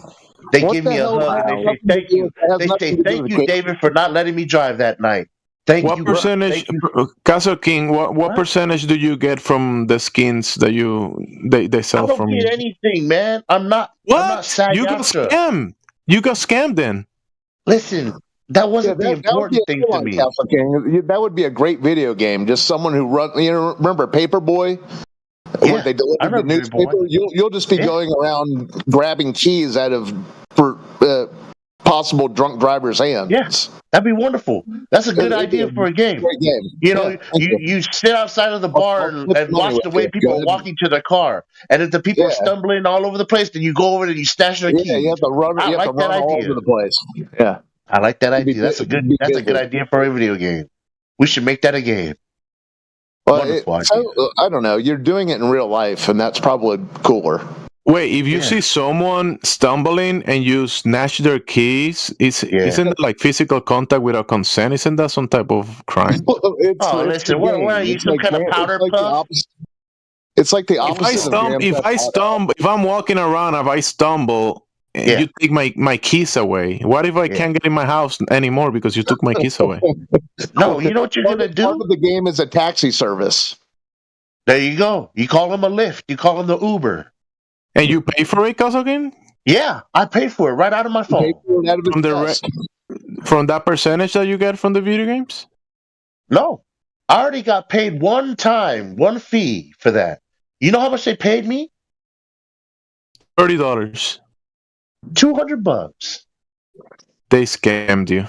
They give me a hug and they say thank you. They say thank you, David, for not letting me drive that night. Thank you. What percentage, Castle King? What percentage do you get from the skins that they sell from you? I don't get anything, man. I'm not. What? I'm not SAG-AFTRA. You got scammed. you got scammed then. Listen, that wasn't the that would be important thing to me. Castle King. That would be a great video game. Just someone who run. Remember Paperboy? Yeah, where they delivered I the remember newspaper. Paperboy. You'll just be going around grabbing keys out of possible drunk drivers' hands. Yes, that'd be wonderful. That's a good idea for a game. Great game. You know, you sit outside of the bar and watch the way people are walking to their car, and if the people are stumbling all over the place, then you go over and you stash their keys. Yeah, you have to run. I like that all idea. over the place. Yeah, I like that idea. That's a good idea for a video game. We should make that a game. Well, I don't know. You're doing it in real life, and that's probably cooler. Wait, if you see someone stumbling and you snatch their keys, isn't it like physical contact without consent? Isn't that some type of crime? Listen, what are you, some kind of powder puff? It's like the opposite. If I'm walking around, if I stumble, and you take my keys away. What if I can't get in my house anymore because you took my keys away? No, you know what you're gonna do? Part of the game is a taxi service. There you go. You call them a Lyft. You call them the Uber. And you pay for it, Castle King? Yeah, I pay for it right out of my phone. From that percentage that you get from the video games? No, I already got paid one time, one fee for that. You know how much they paid me? $30. $200. They scammed you.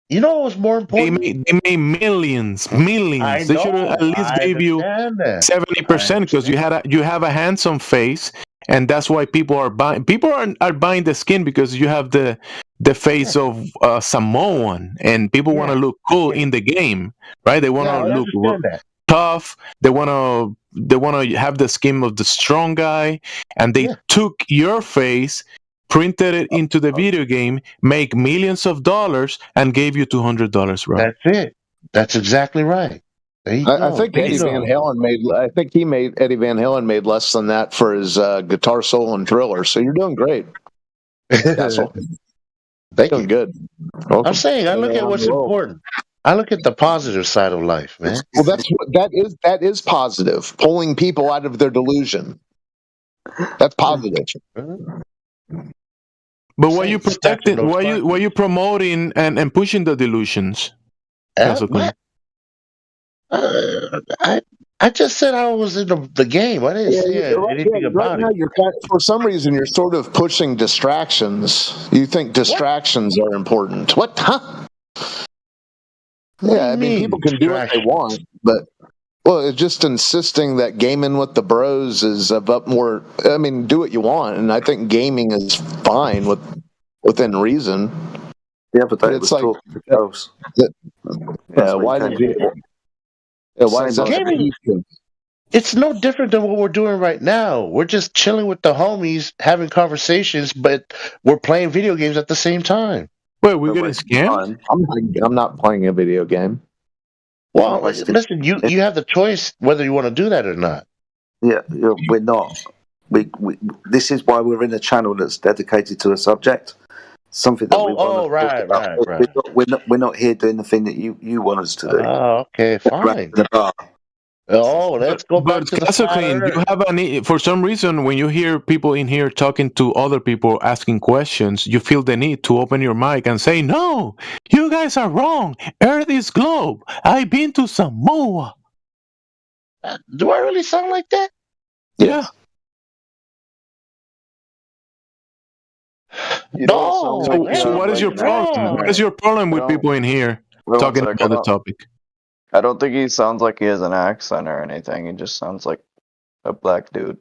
You know what was more important? They made millions. They should have at least gave you 70% because you have a handsome face, and that's why people are buying. People are buying the skin because you have the face of Samoan, and people want to look cool in the game, right? They want to look tough. They want to have the skin of the strong guy, and they took your face, printed it into the video game, make millions of dollars, and gave you $200, bro. That's it. That's exactly right. I think Eddie Van Halen made less than that for his Guitar Soul and Thriller. So you're doing great. Castle. Doing good. I'm saying I look at what's important. I look at the positive side of life, man. Well, that is positive. Pulling people out of their delusion. That's positive. But why you protecting? Why you promoting and pushing the delusions? I just said I was in the game. I didn't say anything about it. For some reason, you're sort of pushing distractions. You think distractions are important. What? Huh? Yeah, I mean, people can do what they want, but it's just insisting that gaming with the bros is about more. I mean, do what you want, and I think gaming is fine within reason. The other day, it's like girls. Why did you? Why is that? Gaming, it's no different than what we're doing right now. We're just chilling with the homies, having conversations, but we're playing video games at the same time. Wait, we're getting scammed? I'm not playing a video game. Well, listen, you have the choice whether you want to do that or not. Yeah, we're not. We this is why we're in a channel that's dedicated to a subject. Something that we want to talk about. Right. We're not here doing the thing that you want us to do. Oh, okay, fine. Oh, let's go back to Castle King, you have for some reason, when you hear people in here talking to other people asking questions, you feel the need to open your mic and say, "No, you guys are wrong. Earth is globe. I've been to Samoa." Do I really sound like that? Yeah. No. So what is your problem? What is your problem with people in here talking about the topic? I don't think he sounds like he has an accent or anything. He just sounds like a black dude.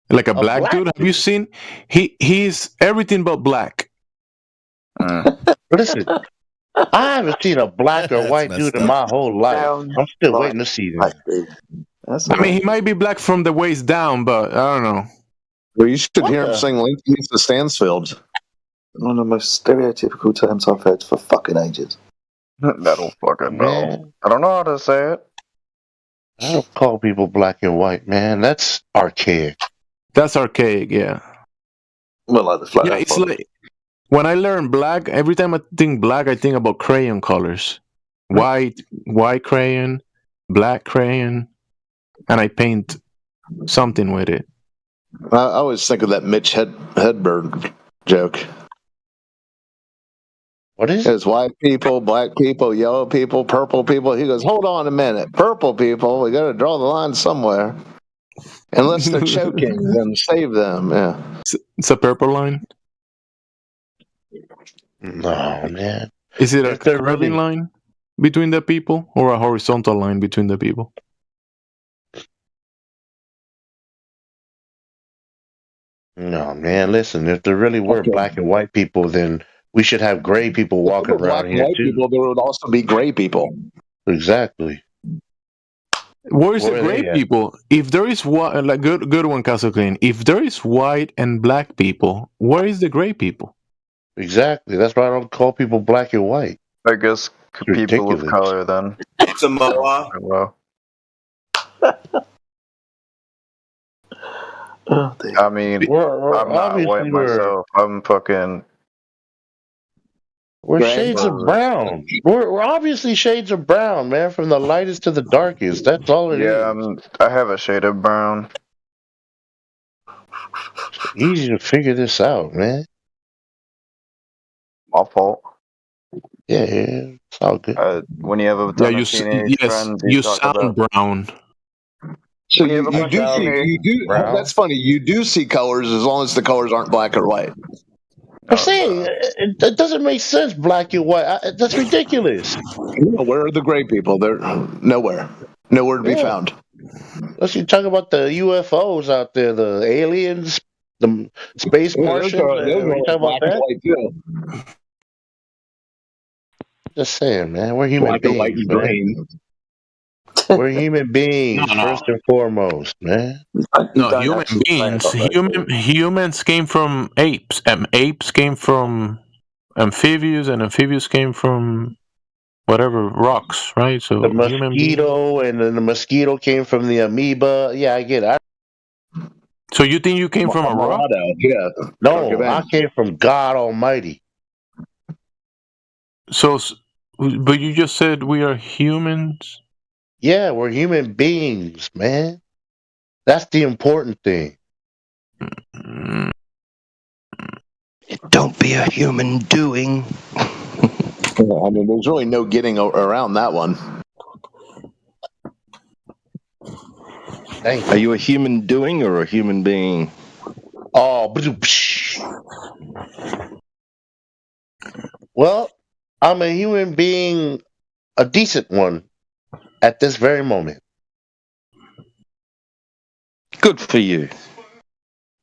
Like a black dude? Have you seen? He's everything but black. Listen, I haven't seen a black or white dude in my whole life. I'm still waiting to see them. I mean, he might be black from the waist down, but I don't know. Well, you should hear him sing Lisa Stansfield. One of the most stereotypical terms I've heard for fucking ages. I don't fucking know. I don't know how to say it. I don't call people black and white, man. That's archaic. That's archaic, yeah. Well, like the flag. Yeah, it's like when I learn black, every time I think black, I think about crayon colors. White crayon, black crayon, and I paint something with it. I always think of that Mitch Hedberg joke. What is it? It's white people, black people, yellow people, purple people. He goes, hold on a minute. Purple people, we got to draw the line somewhere. Unless they're choking, then save them. Yeah. It's a purple line? No, man. Is it a curving line between the people or a horizontal line between the people? No, man. Listen, if there really were black and white people, then we should have gray people walking If there were around black here and white too. people, there would also be gray people. Exactly. Where is Where the are gray they at? people? If there is like good one, Castle Clean. If there is white and black people, where is the gray people? Exactly. That's why I don't call people black and white. I guess people of color then. Samoa. Well. I mean, I'm not white myself. I'm fucking. We're shades of brown. We're obviously shades of brown, man, from the lightest to the darkest. That's all it is. Yeah, I have a shade of brown. Easy to figure this out, man. My fault. Yeah, it's all good. When you have a ton of teenage friends, you talk sound about brown. So you do. That's funny. You do see colors as long as the colors aren't black or white. I'm saying it doesn't make sense, black and white. That's ridiculous. Where are the gray people? They're nowhere to be found. Unless you talk about the UFOs out there, the aliens, the space Martians. You talk about that? Just saying, man. We're human beings, man. We're human beings first and foremost, man. No, human beings. Humans came from apes. Apes came from amphibious, and amphibious came from whatever rocks, right? So The mosquito, and then the mosquito came from the amoeba. Yeah, I get it. So you think you came from a rock? Yeah. No, I came from God Almighty. So, but you just said we are humans. Yeah, we're human beings, man. That's the important thing. Don't be a human doing. I mean, there's really no getting around that one. Are you a human doing or a human being? Oh, well, I'm a human being, a decent one, at this very moment. Good for you.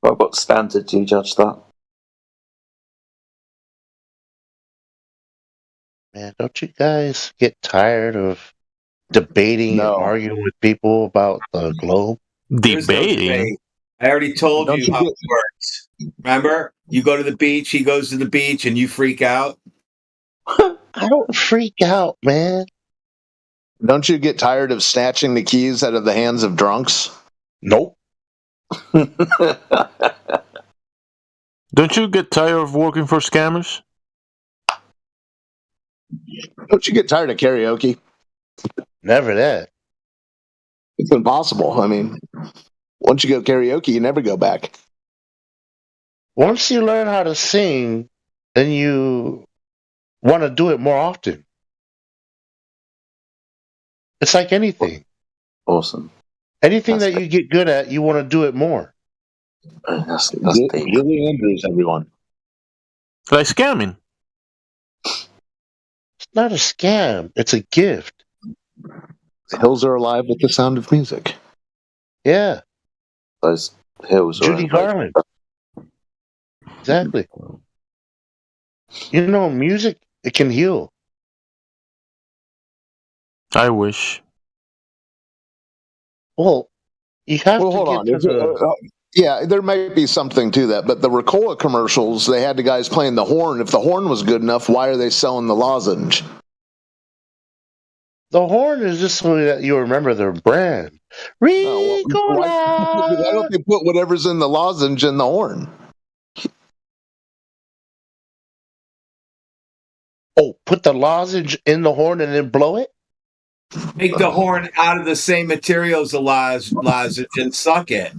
By what standard do you judge that? Man, don't you guys get tired of debating and arguing with people about the globe? Debating? I already told you how it works. Remember? You go to the beach, he goes to the beach, and you freak out. I don't freak out, man. Don't you get tired of snatching the keys out of the hands of drunks? Nope. Don't you get tired of working for scammers? Don't you get tired of karaoke? Never that. It's impossible. I mean, once you go karaoke, you never go back. Once you learn how to sing, then you want to do it more often. It's like anything. Awesome. Anything that you get good at, you want to do it more. That's Julie Andrews, everyone. Like scamming. It's not a scam. It's a gift. The hills are alive with the sound of music. Yeah. Those hills are Judy Garland. Exactly. You know, music, it can heal. I wish. Well, you have to hold get on. to the... Yeah, there might be something to that, but the Ricola commercials, they had the guys playing the horn. If the horn was good enough, why are they selling the lozenge? The horn is just so that you remember their brand. Ricola! Why don't they put whatever's in the lozenge in the horn? Oh, put the lozenge in the horn and then blow it? Make the horn out of the same material as the lozenge and suck it.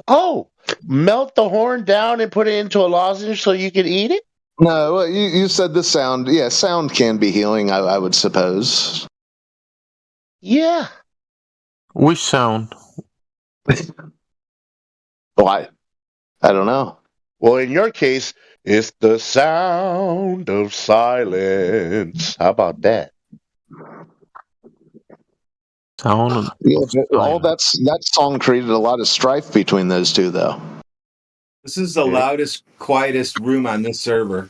Oh, melt the horn down and put it into a lozenge so you can eat it? No, well, you said the sound. Yeah, sound can be healing, I would suppose. Yeah. Which sound? Why? I don't know. Well, in your case, it's the sound of silence. How about that? Sound. Yeah, all that song created a lot of strife between those two, though. This is the loudest, quietest room on this server.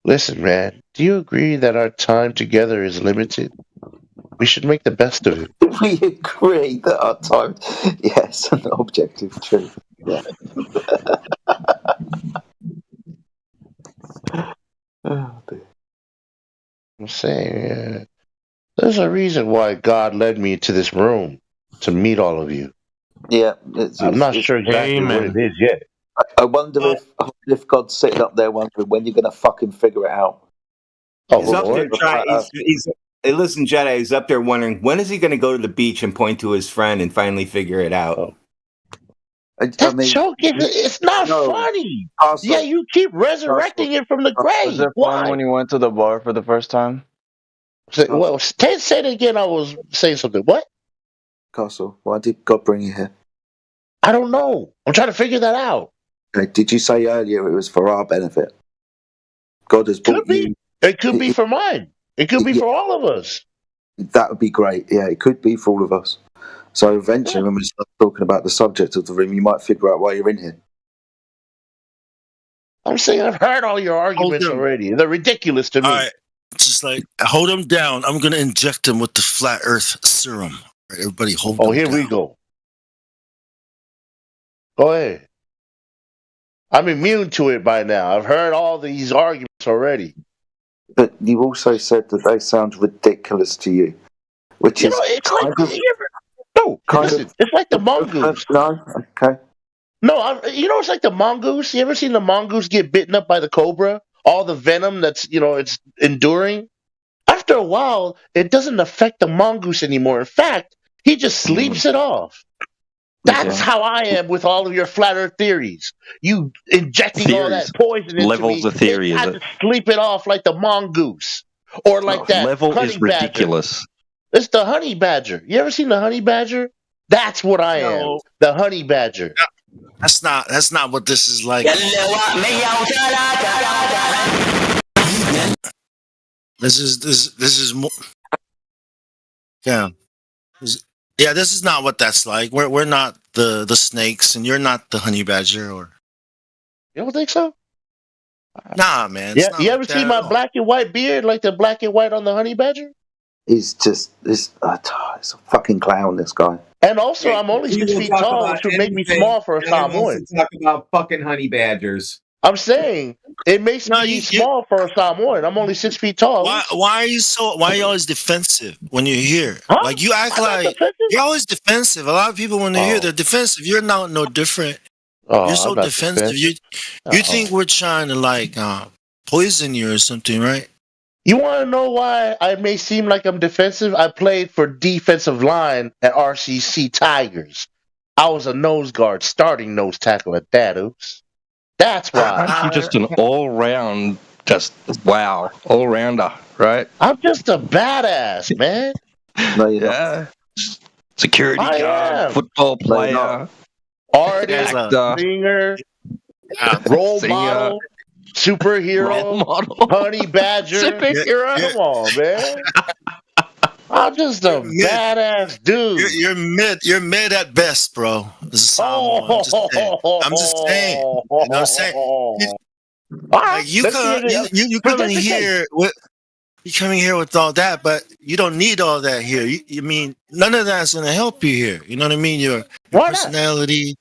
Listen, man, do you agree that our time together is limited? We should make the best of it. We agree that our time, yes, an objective truth. Yeah. Oh, dear. I'm saying, there's a reason why God led me to this room to meet all of you. Yeah, I'm not sure exactly what it is yet. I wonder if God's sitting up there wondering when you're going to fucking figure it out. He's up there listen, Jedi, he's up there wondering when is he going to go to the beach and point to his friend and finally figure it out. Joke it's not funny. Also, yeah, you keep resurrecting it from the grave. Was it fun when you went to the bar for the first time? Well, say it again. I was saying something. What? Castle, why did God bring you here? I don't know. I'm trying to figure that out. Did you say earlier it was for our benefit? God has brought you. It could be for mine. It could be for all of us. That would be great. Yeah, it could be for all of us. So eventually, when we start talking about the subject of the room, you might figure out why you're in here. I'm saying I've heard all your arguments already. They're ridiculous to me. All right. Just like, hold him down. I'm going to inject him with the flat earth serum. All right, everybody hold him down. Here we go. Go ahead. I'm immune to it by now. I've heard all these arguments already. But you also said that they sound ridiculous to you. Which is it's like the mongoose. No? Okay. No, it's like the mongoose. You ever seen the mongoose get bitten up by the cobra? All the venom that's, it's enduring? After a while, it doesn't affect the mongoose anymore. In fact, he just sleeps it off. That's how I am with all of your flat earth theories. You injecting all that poison into levels me. of theory, I just sleep it off like the mongoose. Or like that level honey is ridiculous. Badger. It's the honey badger. You ever seen the honey badger? That's what I am. The honey badger. That's not what this is like. This is more. Yeah. Yeah, this is not what that's like. We're not the snakes, and you're not the honey badger, or. You don't think so? Nah, man. Yeah, you ever see my black and white beard, like the black and white on the honey badger? He's just it's a fucking clown. This guy. And also, I'm only 6 feet tall, which would make me small for a Samoan. Talk about fucking honey badgers. I'm saying it makes me small for a Samoan. I'm only 6 feet tall. Why are you always defensive when you're here? Huh? Like you act like you're always defensive. A lot of people when they're here, they're defensive. You're not no different. You're so defensive. You think we're trying to poison you or something, right? You want to know why I may seem like I'm defensive? I played for defensive line at RCC Tigers. I was a nose guard, starting nose tackle at that. Oops. That's why. Aren't you just an all-round, all-rounder, right? I'm just a badass, man. No, you're not. Security guard, football player, artist, singer, role model. Superhero, honey badger, superhero. Come on, man! I'm just a badass dude. You're mid at best, bro. I'm just saying. You know what I'm saying? Like you coming here with all that, but you don't need all that here. You mean none of that's gonna help you here. You know what I mean? Your personality,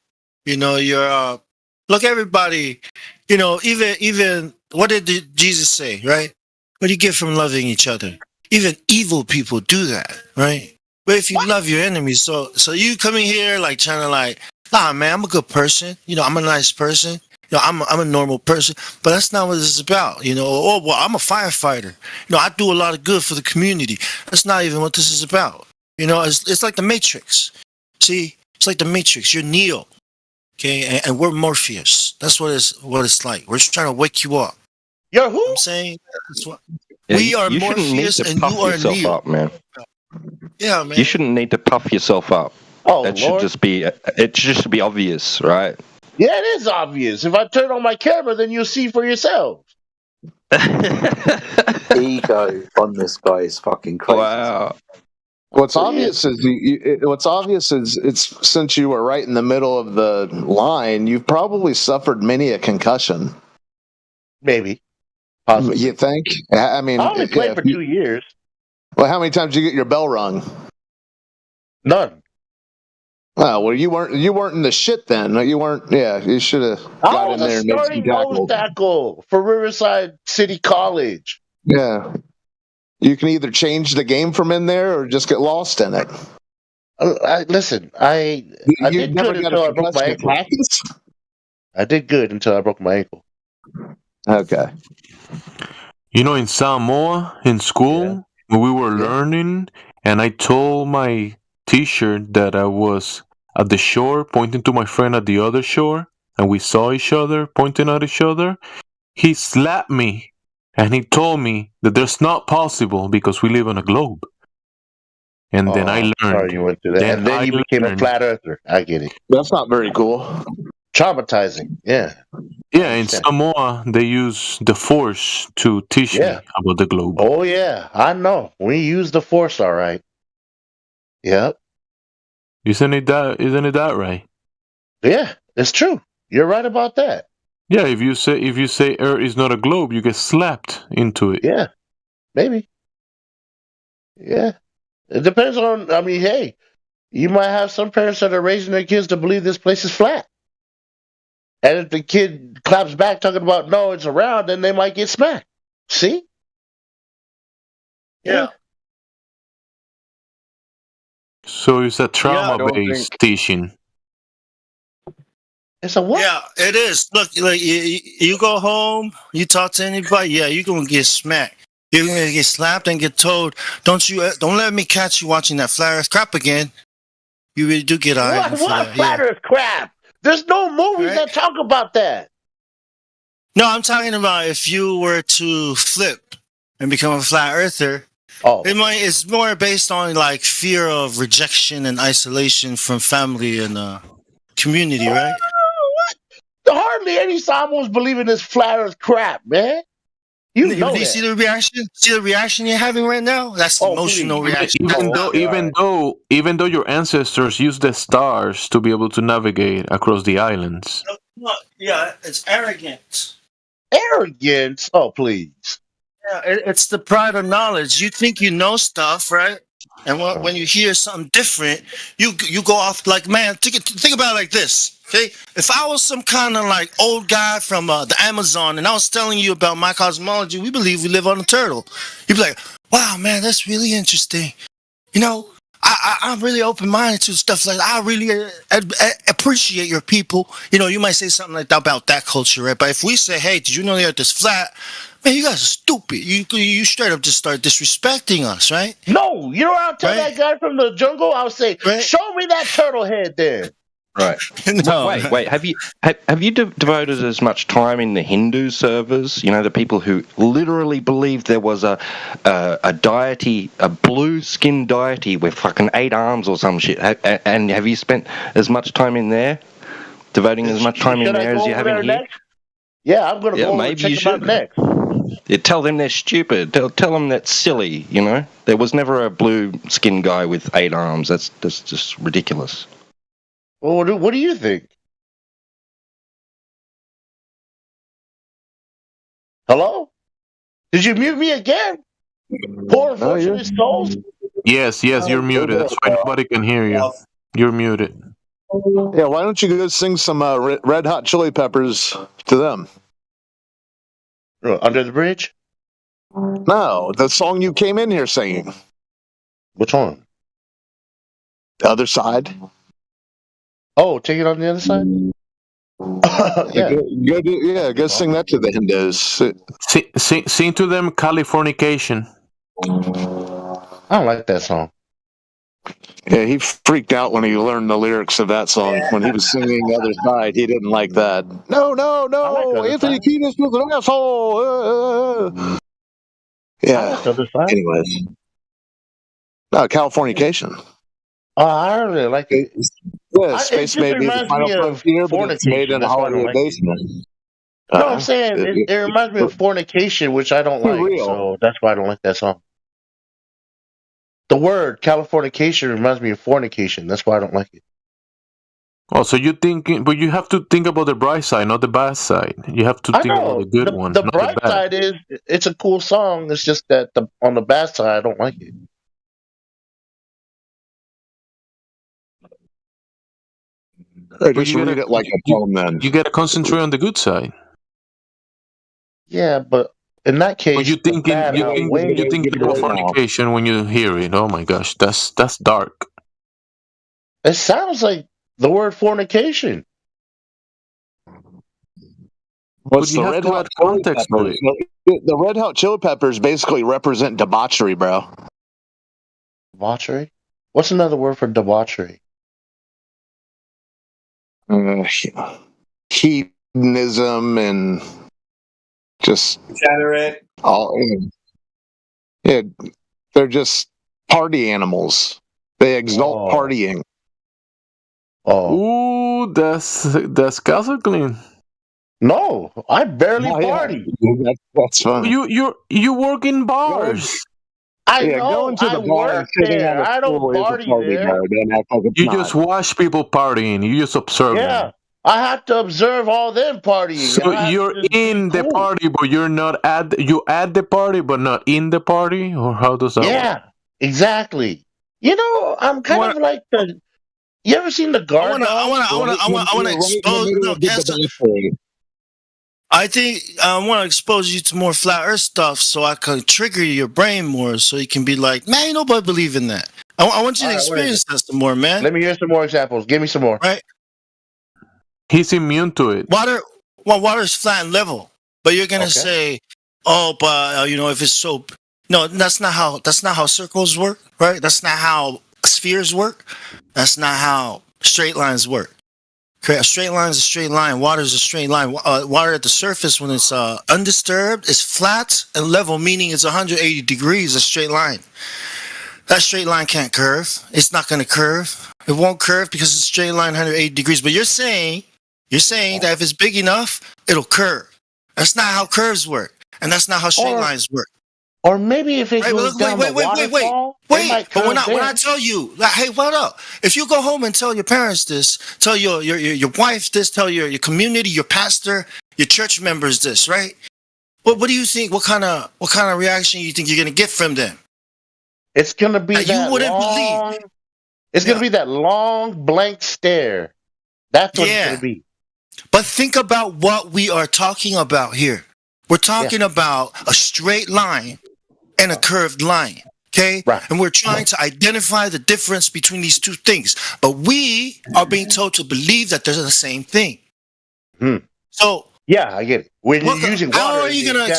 your look, everybody, even what did Jesus say, right? What do you get from loving each other? Even evil people do that, right? But if you love your enemies, so you coming here trying to nah, man, I'm a good person. I'm a nice person. I'm a normal person, but that's not what this is about. I'm a firefighter. I do a lot of good for the community. That's not even what this is about. You know, it's like the Matrix. See, it's like the Matrix. You're Neo, okay, and we're Morpheus. That's what it's like. We're just trying to wake you up. You're who? I'm saying that's what Yeah, we are. you shouldn't need Morpheus, to and puff you are yourself Neo. up, man. Yeah, man. You shouldn't need to puff yourself up. Oh, That Lord. should just be. It should just be obvious, right? Yeah, it is obvious. If I turn on my camera, then you'll see for yourself. Ego on this guy is fucking crazy. Wow. What's obvious is it's since you were right in the middle of the line, you've probably suffered many a concussion. Maybe. Possibly. You think? I mean, I only played for 2 years. Well, how many times did you get your bell rung? None. Oh, well, you weren't in the shit then. You weren't. Yeah, you should have got in there and made some starting nose tackles. tackle for Riverside City College. Yeah, you can either change the game from in there or just get lost in it. Listen, I did good until I broke my ankle. I did good until I broke my ankle. Okay. You know, in Samoa, in school, we were learning, and I told my teacher that I was at the shore pointing to my friend at the other shore, and we saw each other pointing at each other. He slapped me, and he told me that that's not possible because we live on a globe. And then I learned. Sorry you went through that. And then you became a flat earther. I get it. That's not very cool. Traumatizing. Yeah. Yeah, in Samoa, they use the Force to teach me about the globe. Oh, yeah. I know. We use the Force, all right. Yep. Isn't it that right? Yeah, it's true. You're right about that. Yeah, if you say Earth is not a globe, you get slapped into it. Yeah, maybe. Yeah, it depends on. I mean, hey, you might have some parents that are raising their kids to believe this place is flat, and if the kid claps back talking about no, it's around, then they might get smacked. See? Yeah. So it's a trauma-based teaching. It's a what? Yeah, it is. Look, like you go home, you talk to anybody, yeah, you're gonna get smacked. You're gonna get slapped and get told, don't let me catch you watching that flat earth crap again. You really do get eyed. What flat earth crap? There's no movies that talk about that. No, I'm talking about if you were to flip and become a flat earther. Oh, it's more based on like fear of rejection and isolation from family and community, right? What? Hardly any Samoans believe in this flat earth crap, man. You know that. See the reaction? See the reaction you're having right now? That's the emotional reaction. Even though your ancestors used the stars to be able to navigate across the islands. No, yeah, it's arrogance. Arrogance? Oh, please. Yeah, it's the pride of knowledge. You think you know stuff, right? And when you hear something different, you go off like, man, think about it like this, okay? If I was some kind of like old guy from the Amazon and I was telling you about my cosmology, we believe we live on a turtle. You'd be like, wow, man, that's really interesting. You know, I'm really open-minded to stuff like that. I really appreciate your people. You know, you might say something like that about that culture, right? But if we say, hey, did you know the earth is flat? Man, you guys are stupid. You straight up just start disrespecting us, right? No, you know what I'll tell that guy from the jungle? I'll say, show me that turtle head there. Right. No. Wait. Have you devoted as much time in the Hindu servers? You know, the people who literally believed there was a deity, a blue-skinned deity with fucking 8 arms or some shit. And have you spent as much time in there, devoting as much time in there as you have in here? Next? Yeah, I'm gonna go and check them out next. Yeah, tell them they're stupid. Tell them that's silly. You know, there was never a blue-skinned guy with 8 arms. That's just ridiculous. Well, what do you think? Hello? Did you mute me again? Poor unfortunate souls? Yes, you're muted. That's why nobody can hear you. You're muted. Yeah, why don't you go sing some Red Hot Chili Peppers to them? Under the Bridge? No, the song you came in here singing. Which one? The Other Side. Oh, take it on the other side? Yeah. Go sing that to the Hindus. Sing to them Californication. I don't like that song. Yeah, he freaked out when he learned the lyrics of that song. When he was singing The Other Side, he didn't like that. No, no, no! Anthony Kiedis was an asshole! Yeah. Anyways. No, Californication. Oh, I really like it. Yeah, Space may be the final frontier, but it's made in a Hollywood basement. No, I'm saying it reminds me of Fornication, which I don't like. real. So that's why I don't like that song. The word Californication reminds me of fornication. That's why I don't like it. Oh, so you thinking, but you have to think about the bright side, not the bad side. You have to think about the good one, The not bright the bad. side is it's a cool song. It's just that on the bad side, I don't like it. Just read it like a poem, then. You gotta concentrate on the good side. Yeah, but in that case, But you think Californication when you hear it. Oh my gosh, that's dark. It sounds like the word fornication. What's the Red Hot context for it? The Red Hot Chili Peppers basically represent debauchery, bro. Debauchery? What's another word for debauchery? Hedonism and just degenerate. Yeah, they're just party animals. They exalt partying. Ooh, that's Castle Clean. No, I barely party. That's fun. You work in bars. I know. I work there. I don't party there. You just watch people partying. You just observe them. I have to observe all them partying. So you're in the party, but you're not at the party, but not in the party, or how does that work? Yeah, exactly. You know, I'm kind of like the. You ever seen the guard? I want to expose. No, I think I want to expose you to more flat Earth stuff, so I can trigger your brain more, so you can be like, man, nobody believe in that. I want you to experience that some more, man. Let me hear some more examples. Give me some more. Right. He's immune to it. Water's flat and level, but you're gonna say, "Oh, but if it's soap." No, that's not how circles work, right? That's not how spheres work. That's not how straight lines work. Okay, a straight line is a straight line. Water is a straight line. Water at the surface, when it's undisturbed, is flat and level, meaning it's 180 degrees, a straight line. That straight line can't curve. It's not going to curve. It won't curve because it's a straight line 180 degrees. But you're saying that if it's big enough, it'll curve. That's not how curves work. And that's not how straight lines work. Or maybe if it goes down the waterfall, wait. But when I tell you, like, hey, what up? If you go home and tell your parents this, tell your wife this, tell your community, your pastor, your church members this, right? What do you think? What kind of reaction you think you're gonna get from them? It's gonna be that you wouldn't believe. It's gonna be that long blank stare. That's what it's gonna be. But think about what we are talking about here. We're talking about a straight line and a curved line, okay? Right. And we're trying to identify the difference between these two things. But we are being told to believe that they're the same thing. So yeah, I get it. When you're using water, how are you gonna?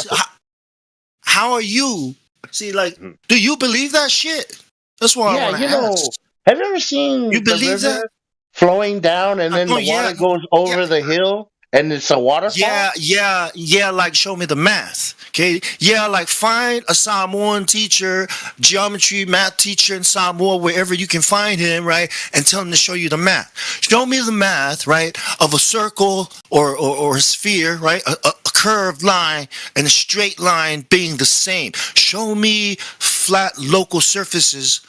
How are you? See, like, do you believe that shit? That's what I want to ask. Have you ever seen you believe that flowing down and then the water goes over the hill? And it's a waterfall? Yeah, like show me the math. Okay. Yeah, like find a Samoan teacher, geometry, math teacher in Samoa, wherever you can find him, right? And tell him to show you the math. Show me the math, right, of a circle or a sphere, right? A curved line and a straight line being the same. Show me flat local surfaces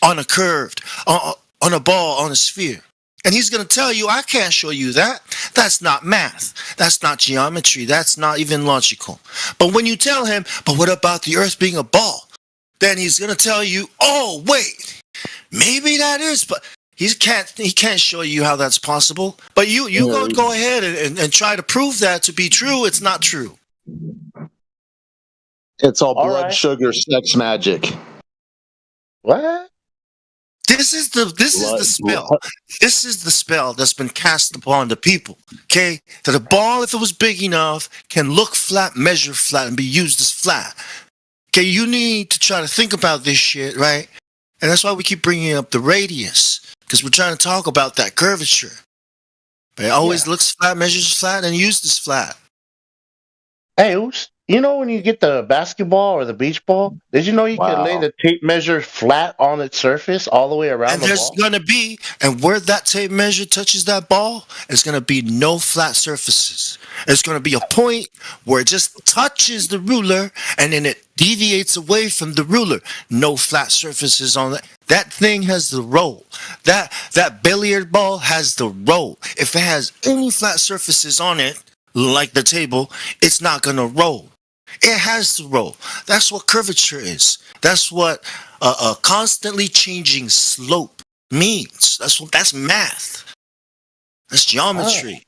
on a curved, on a ball, on a sphere. And he's going to tell you, I can't show you that. That's not math. That's not geometry. That's not even logical. But when you tell him, but what about the earth being a ball? Then he's going to tell you, oh, wait, maybe that is, but he can't show you how that's possible. But you go ahead and try to prove that to be true. It's not true. It's all blood, sugar, sex, magic. What? This is the spell. This is the spell that's been cast upon the people. Okay, that a ball, if it was big enough, can look flat, measure flat, and be used as flat. Okay, you need to try to think about this shit, right? And that's why we keep bringing up the radius, because we're trying to talk about that curvature. But it always looks flat, measures flat, and uses flat. Hey, Oos, you know when you get the basketball or the beach ball, did you know you can lay the tape measure flat on its surface all the way around And the there's ball? going to be, and where that tape measure touches that ball, it's going to be no flat surfaces. It's going to be a point where it just touches the ruler, and then it deviates away from the ruler. No flat surfaces on that. That thing has the roll. That billiard ball has the roll. If it has any flat surfaces on it, like the table, it's not going to roll. It has to roll. That's what curvature is. That's what a constantly changing slope means. That's math. That's geometry.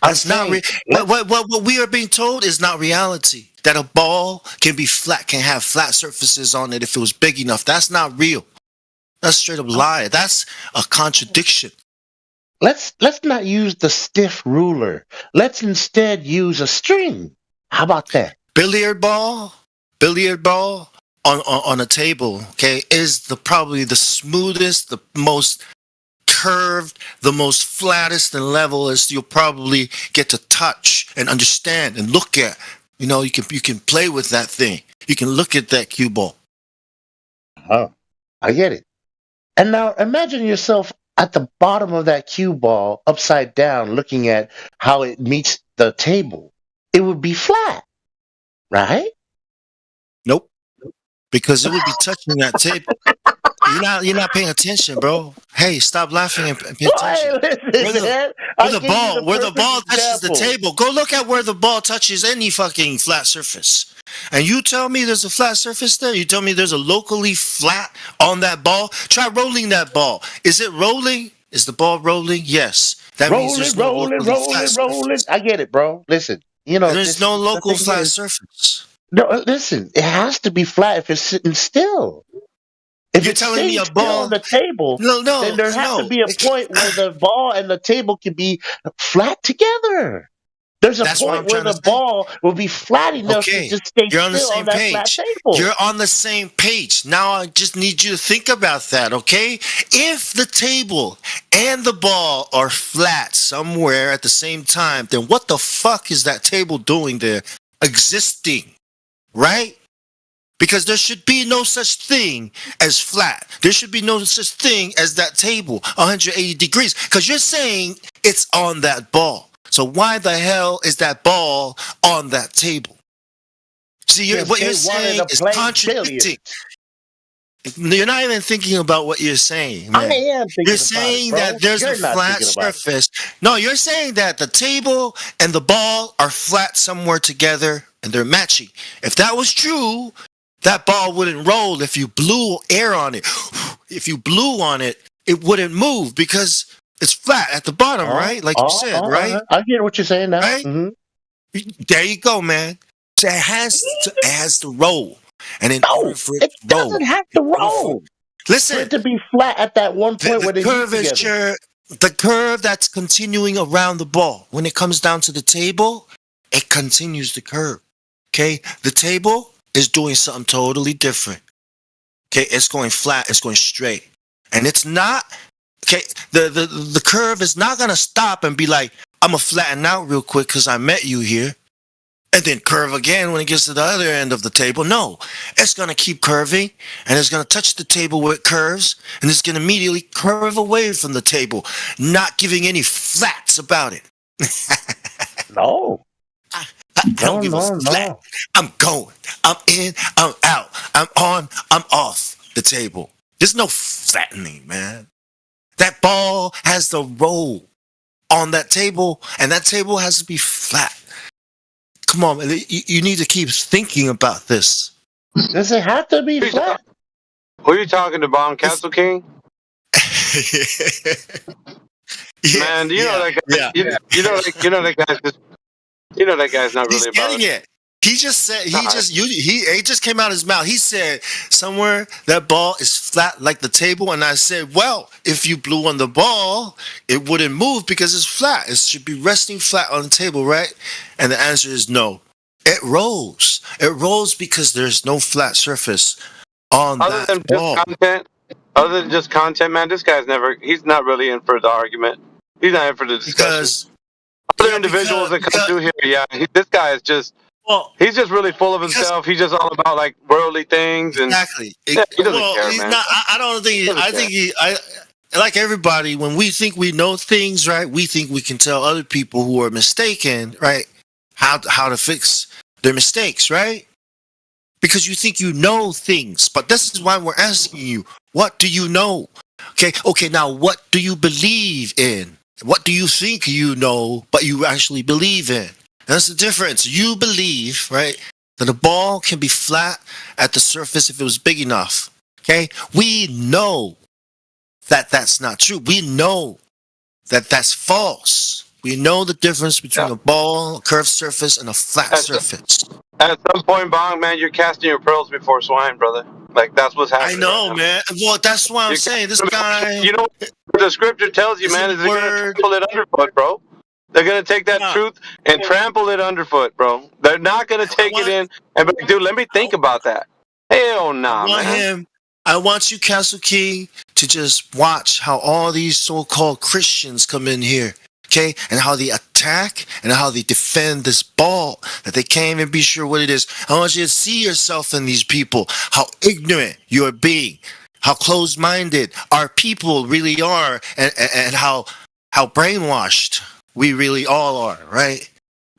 That's not what we are being told is not reality. That a ball can be flat, can have flat surfaces on it if it was big enough. That's not real. That's straight up lie. That's a contradiction. Let's not use the stiff ruler. Let's instead use a string. How about that? Billiard ball on a table, okay, is probably the smoothest, the most curved, the most flattest and levelest you'll probably get to touch and understand and look at. You know, you can play with that thing. You can look at that cue ball. Oh, I get it. And now imagine yourself at the bottom of that cue ball, upside down, looking at how it meets the table. It would be flat, right? Nope. Because it would be touching that table. You're not paying attention, bro. Hey, stop laughing and pay attention. Where the ball touches the table. Go look at where the ball touches any fucking flat surface. And you tell me there's a flat surface there? You tell me there's a locally flat on that ball? Try rolling that ball. Is it rolling? Is the ball rolling? Yes. That means there's no locally flat surface. I get it, bro. Listen, you know there's no local flat surface. No, listen. It has to be flat if it's sitting still. If you're telling me a ball on the table, then there has to be a point where the ball and the table can be flat together. There's a point where the ball will be flat enough to just stay still on that flat table. You're on the same page. Now I just need you to think about that, okay? If the table and the ball are flat somewhere at the same time, then what the fuck is that table doing there existing, right? Because there should be no such thing as flat. There should be no such thing as that table 180 degrees. Because you're saying it's on that ball. So why the hell is that ball on that table? See, what you're saying is contradicting. You're not even thinking about what you're saying, man. I am thinking You're saying that there's a flat surface. No, you're saying that the table and the ball are flat somewhere together and they're matching. If that was true, that ball wouldn't roll if you blew air on it. If you blew on it, it wouldn't move because it's flat at the bottom, right? Like you said, right? I get what you're saying now. Right? Mm-hmm. There you go, man. So it has to roll. And in order for it to roll, doesn't have to roll. Listen, for it to be flat at that one point where they curvature, the curve that's continuing around the ball, when it comes down to the table, it continues the curve. Okay? The table is doing something totally different. Okay, it's going flat, it's going straight. And it's not, okay, the curve is not gonna stop and be like, I'm gonna flatten out real quick because I met you here. And then curve again when it gets to the other end of the table. No, it's gonna keep curving and it's gonna touch the table where it curves, and it's gonna immediately curve away from the table, not giving any flats about it. No. I don't give a flat. I'm going. I'm in. I'm out. I'm on. I'm off the table. There's no flattening, man. That ball has to roll on that table, and that table has to be flat. Come on, man. You need to keep thinking about this. Does it have to be flat? Who are you talking to, Bomb Castle King? Man, you know that guy. You know that guy's just. You know that guy's not really about it. He just said he just came out of his mouth. He said somewhere that ball is flat like the table, and I said, well, if you blew on the ball, it wouldn't move because it's flat. It should be resting flat on the table, right? And the answer is no. It rolls. It rolls because there's no flat surface on that ball. Other than just content, man, this guy's he's not really in for the argument. He's not in for the discussion. Other individuals that come through here, this guy is just, he's just really full of himself. He's just all about like worldly things. And exactly. He doesn't care, he's man. not, I don't think, like everybody, when we think we know things, right, we think we can tell other people who are mistaken, right, how to fix their mistakes, right? Because you think you know things. But this is why we're asking you, what do you know? Okay, now what do you believe in? What do you think you know, but you actually believe in? That's the difference. You believe, right, that a ball can be flat at the surface if it was big enough. Okay? We know that that's not true. We know that that's false. We know the difference between a ball, a curved surface, and a flat surface. At some point, Bong, man, you're casting your pearls before swine, brother. Like, that's what's happening. I know, man. Well, that's why I'm saying this guy. You know what the scripture tells you, man, is they're going to trample it underfoot, bro. They're going to take that truth and trample it underfoot, bro. They're not going to take it in and be like, dude, let me think about that. Hell nah, man. I want you, Castle King, to just watch how all these so-called Christians come in here, okay? And how they attack and how they defend this ball that they can't even be sure what it is. I want you to see yourself in these people, how ignorant you are being, how closed-minded our people really are, and how brainwashed we really all are, right?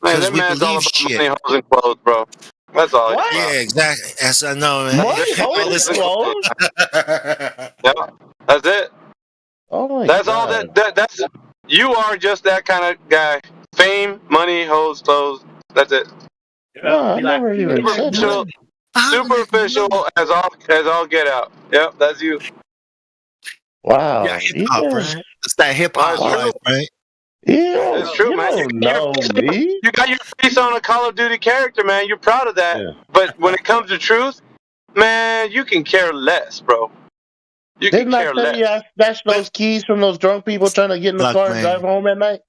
Man, that man's all about money, hoes, and clothes, bro. That's all. What? Yeah, exactly. Yes, I know, man. Yeah, that's it. Oh my that's God. all that's you are just that kind of guy. Fame, money, hoes, clothes. That's it. No, I never even said that. Superficial as all get out. Yep, that's you. Wow. Yeah, hip hop, right? It's that hip hop life, right? Yeah, it's true, man. You got your face on a Call of Duty character, man. You're proud of that. Yeah. But when it comes to truth, man, you can care less, bro. You Didn't can care I tell you I snatched those keys from those drunk people trying to get in the car and drive home at night?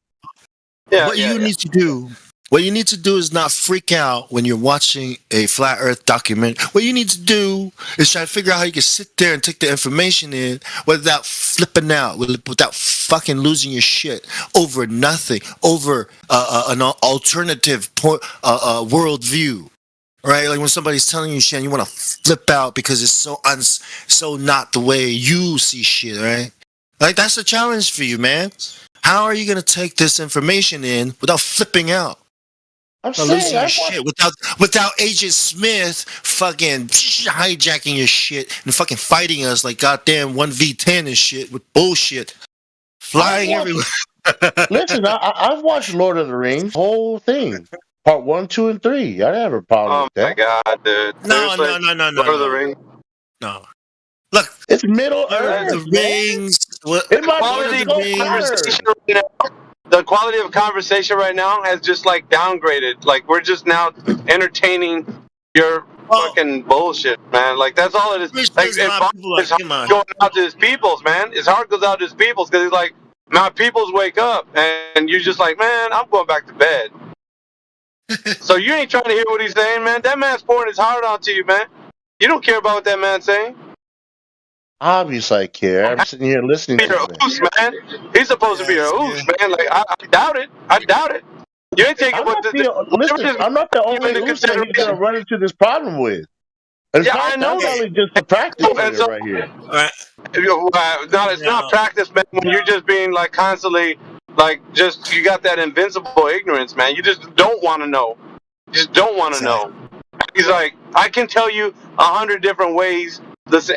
What you need to do. What you need to do is not freak out when you're watching a flat earth document. What you need to do is try to figure out how you can sit there and take the information in without flipping out, without fucking losing your shit over nothing, over an alternative worldview. Right? Like when somebody's telling you shit and you want to flip out because it's so not the way you see shit, right? Like that's a challenge for you, man. How are you going to take this information in without flipping out? I'm saying, your shit without Agent Smith fucking hijacking your shit and fucking fighting us like goddamn 1v10 and shit with bullshit flying everywhere. Listen, I've watched Lord of the Rings, whole thing, part 1, 2, and 3. I didn't have a problem with that. Oh my God, dude! No. Lord of the Rings. No. Look, it's Middle Earth. The Rings. The quality of conversation right now has just like downgraded. Like we're just now entertaining your fucking bullshit, man. Like that's all it is. Like his heart going out to his peoples, man. His heart goes out to his peoples because he's like, my peoples wake up, and you're just like, man, I'm going back to bed. So you ain't trying to hear what he's saying, man. That man's pouring his heart onto you, man. You don't care about what that man's saying. Obviously, I care. I'm sitting here listening to him. Man. He's supposed to be a ooze, man. Like I doubt it. I doubt it. You ain't taking listen, I'm not the only ooze that he's gonna run into this problem with. In fact, I know. I'm only just a practice right here. It's not practice, man. When you're just being like constantly, like just you got that invincible ignorance, man. You just don't want to know. You just don't want to know. He's like, I can tell you 100 different ways.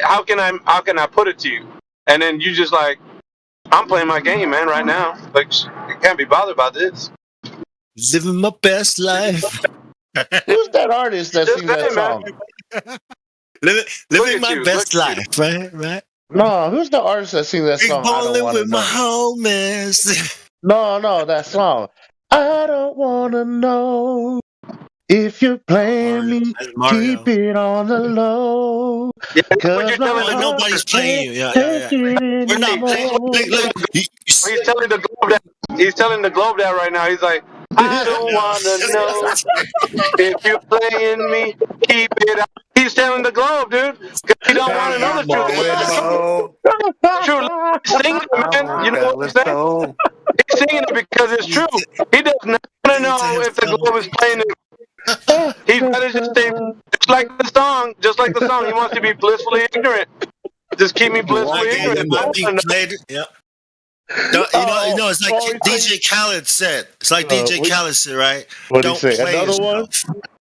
How can I put it to you? And then you just like, I'm playing my game, man, right now. Like, you can't be bothered about this. Living my best life. Who's that artist that sings that song? Living my best life, right? No, who's the artist that sings that song? Bowling with my homies. No, that song. I don't want to know. If you're playing me, keep it on the low. Cause nobody's playing you. We're not playing. He's telling the globe that He's telling the globe that right now. He's like, I don't want to know if you're playing me. Keep it out. He's telling the globe, dude, because he don't want to know the truth. True, sing it, man. You know what I'm saying? He's singing it because it's true. He does not want to know if the globe is playing it. He'd rather just stay, just like the song. He wants to be blissfully ignorant. Just keep me blissfully ignorant. Yep. No, it's like DJ Khaled said. It's like DJ Khaled said, right? What did he say? Another one?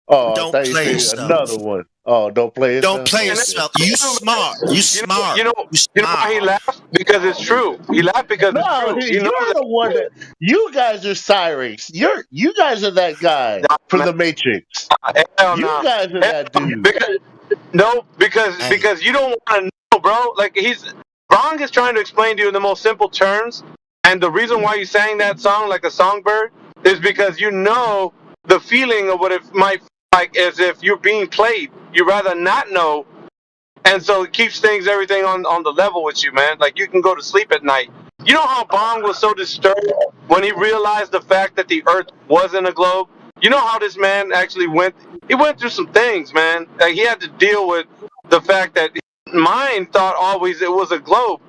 Oh, don't play yourself. Another one. Oh, don't play yourself. Don't play yourself. You smart. You smart. You know why he laughed? Because it's true. He laughed because it's true. You're the one that. You guys are sirens. You guys are that guy from the Matrix. You guys are that dude. Because you don't want to know, bro. Like Bong is trying to explain to you in the most simple terms, and the reason why you sang that song like a songbird is because you know the feeling of what it might feel like as if you're being played. You rather not know, and so it keeps everything on the level with you, man. Like you can go to sleep at night. You know how Bong was so disturbed when he realized the fact that the Earth wasn't a globe? You know how this man actually went through some things, man. Like he had to deal with the fact that mind thought always it was a globe.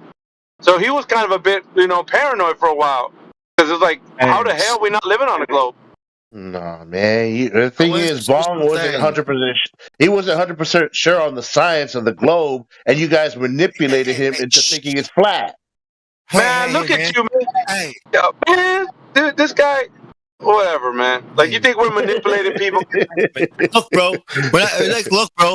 So he was kind of a bit, paranoid for a while. Because it's like, how the hell are we not living on a globe? No, man. The thing is, Bong wasn't 100%. He wasn't 100% sure on the science of the globe, and you guys manipulated him into thinking it's flat. Man, look at you, man. Man, dude, this guy. Whatever, man. Like, you think we're manipulating people? Look, bro.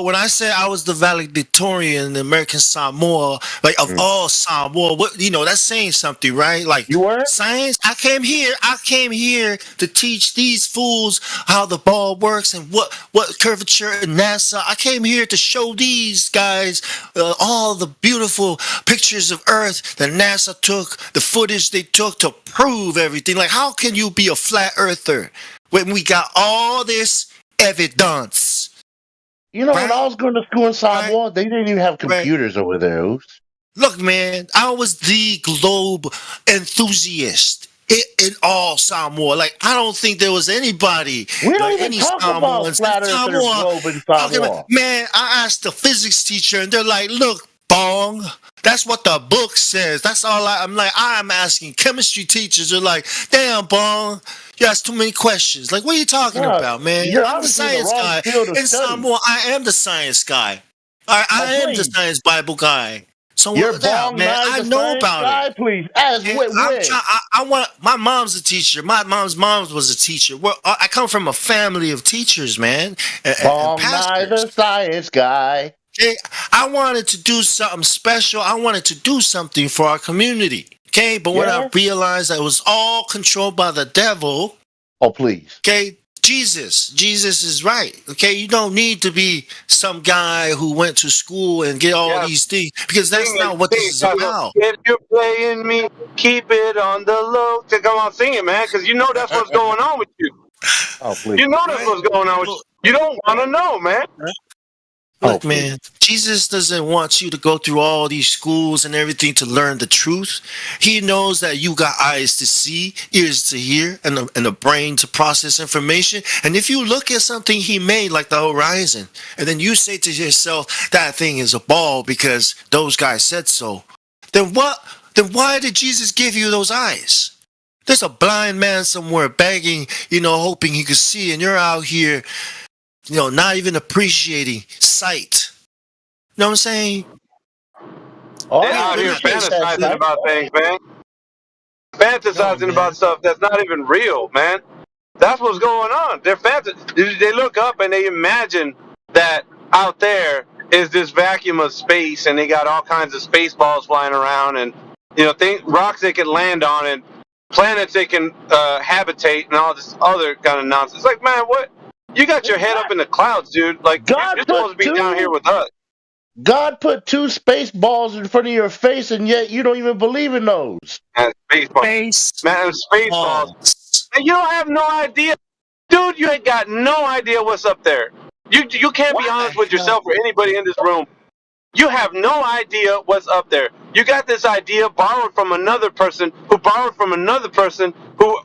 When I said I was the valedictorian in the American Samoa, like of all Samoa, that's saying something, right? Like you were science. I came here to teach these fools how the ball works and what curvature in NASA. I came here to show these guys all the beautiful pictures of Earth that NASA took, the footage they took to prove everything. Like, how can you be a flat earther when we got all this evidence? When I was going to school in Samoa, they didn't even have computers over there. Look, man, I was the globe enthusiast in all Samoa. Like, I don't think there was anybody. We don't even talk about flat earth globe in Samoa. Man, I asked the physics teacher, and they're like, "Look, Bong, that's what the book says." That's all I'm like, I'm asking. Chemistry teachers are like, "Damn, Bong, you ask too many questions." Like, what are you talking about, man? I'm the science guy. In Samoa, I am the science guy. I am the science Bible guy. So you're Bong, man. I know about it. Please, my mom's a teacher. My mom's was a teacher. I come from a family of teachers, man. Bong, the science guy. Okay, I wanted to do something special. I wanted to do something for our community. Okay, but when I realized that it was all controlled by the devil. Oh, please. Okay, Jesus is right. Okay, you don't need to be some guy who went to school and get all these things, because that's not what this is about. If you're playing me, keep it on the low. Come on, sing it, man, because you know that's what's going on with you. Oh, please. You know that's what's going on with you. You don't want to know, man. Look, man, Jesus doesn't want you to go through all these schools and everything to learn the truth. He knows that you got eyes to see, ears to hear, and a brain to process information. And if you look at something he made, like the horizon, and then you say to yourself, that thing is a ball because those guys said so, then why did Jesus give you those eyes? There's a blind man somewhere begging, hoping he could see, and you're out here not even appreciating sight. You know what I'm saying? They're out here fantasizing about things, man. Fantasizing about stuff that's not even real, man. That's what's going on. They look up and they imagine that out there is this vacuum of space, and they got all kinds of space balls flying around, and rocks they can land on, and planets they can habitate, and all this other kind of nonsense. Like, man, what? You got your head up in the clouds, dude. Like, you're supposed to be down here with us. God put 2 space balls in front of your face, and yet you don't even believe in those. Man, space balls. And you don't have no idea. Dude, you ain't got no idea what's up there. You can't be honest with yourself or anybody in this room. You have no idea what's up there. You got this idea borrowed from another person who borrowed from another person who,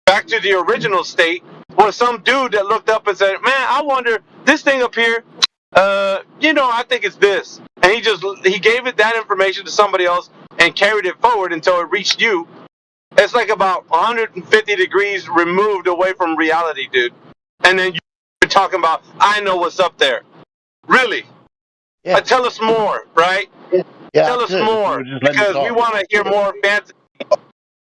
back to the original state, was some dude that looked up and said, man, I wonder, this thing up here, I think it's this. And he gave that information to somebody else and carried it forward until it reached you. It's like about 150 degrees removed away from reality, dude. And then you're talking about, I know what's up there. Really? Yeah. Tell us more, right? Yeah, tell us more, because we want to hear more fantasy.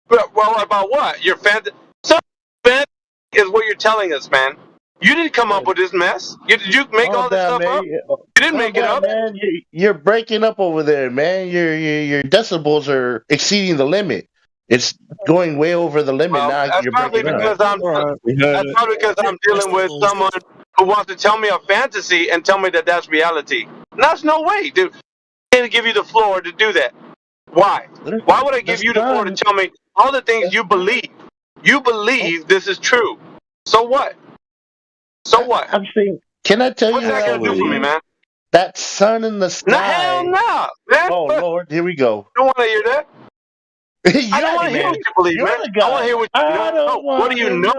Well, about what? Your fantasy? Some fantasy is what you're telling us, man. You didn't come up with this mess. Did you make all this stuff up? You didn't make it up. Man, you're breaking up over there, man. Your decibels are exceeding the limit. It's going way over the limit now. That's probably because I'm dealing with someone who wants to tell me a fantasy and tell me that that's reality. There's no way, dude. I can't give you the floor to do that. Why? Why would I give you the floor to tell me all the things you believe? You believe this is true. So what? So what? I'm saying, can I tell you what's that gonna do for me, man? That sun in the sky. No, hell no, man. Oh Lord, here we go. You don't want to hear that? I don't want to hear what you believe, man. I want to hear what you know. What do you know?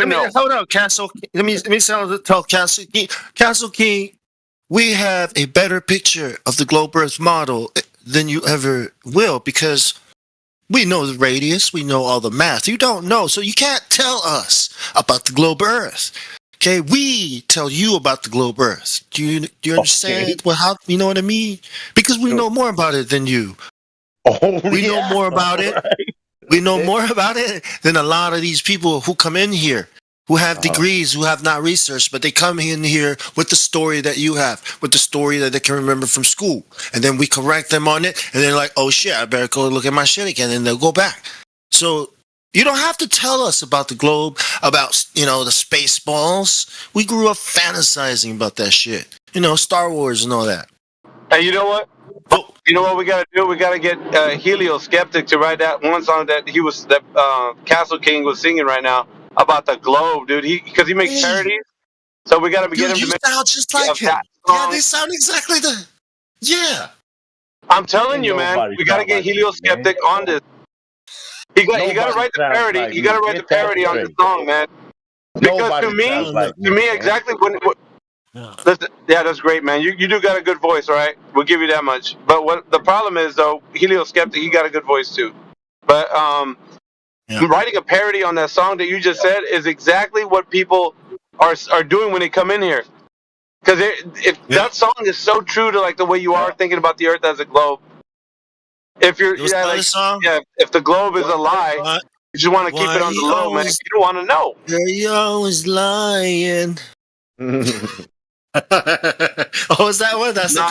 Let me hold on, Castle. Let me tell Castle King. We have a better picture of the globe Earth model than you ever will, because we know the radius, we know all the math. You don't know, so you can't tell us about the globe Earth. Okay, we tell you about the globe Earth. Do you understand? Well, how you know what I mean? Because we know more about it than you. We know more about it. Right. We know more about it than a lot of these people who come in here, who have degrees, who have not researched, but they come in here with the story that you have, with the story that they can remember from school. And then we correct them on it, and they're like, oh shit, I better go look at my shit again, and they'll go back. So you don't have to tell us about the globe, about, the space balls. We grew up fantasizing about that shit. Star Wars and all that. Hey, you know what? You know what we gotta do? We gotta get Helio Skeptic to write that one song that Castle King was singing right now about the globe, dude. Because he makes parodies, so we gotta get him to make. Sound just like him. Yeah, they sound exactly the. Yeah. I'm telling you, man. We gotta get Helio Skeptic on this. He gotta write the parody. You gotta write the parody on this song, man. Because to me, exactly when. Yeah, that's great, man. You do got a good voice, all right? We'll give you that much. But what the problem is, though, Helio Skeptic, he got a good voice too. But writing a parody on that song that you just said is exactly what people are doing when they come in here. Because that song is so true to like the way you are thinking about the Earth as a globe. If you're if the globe is a lie, you just want to keep it on the low, man. You don't want to know. You're always lying. Oh, is that one? That's no.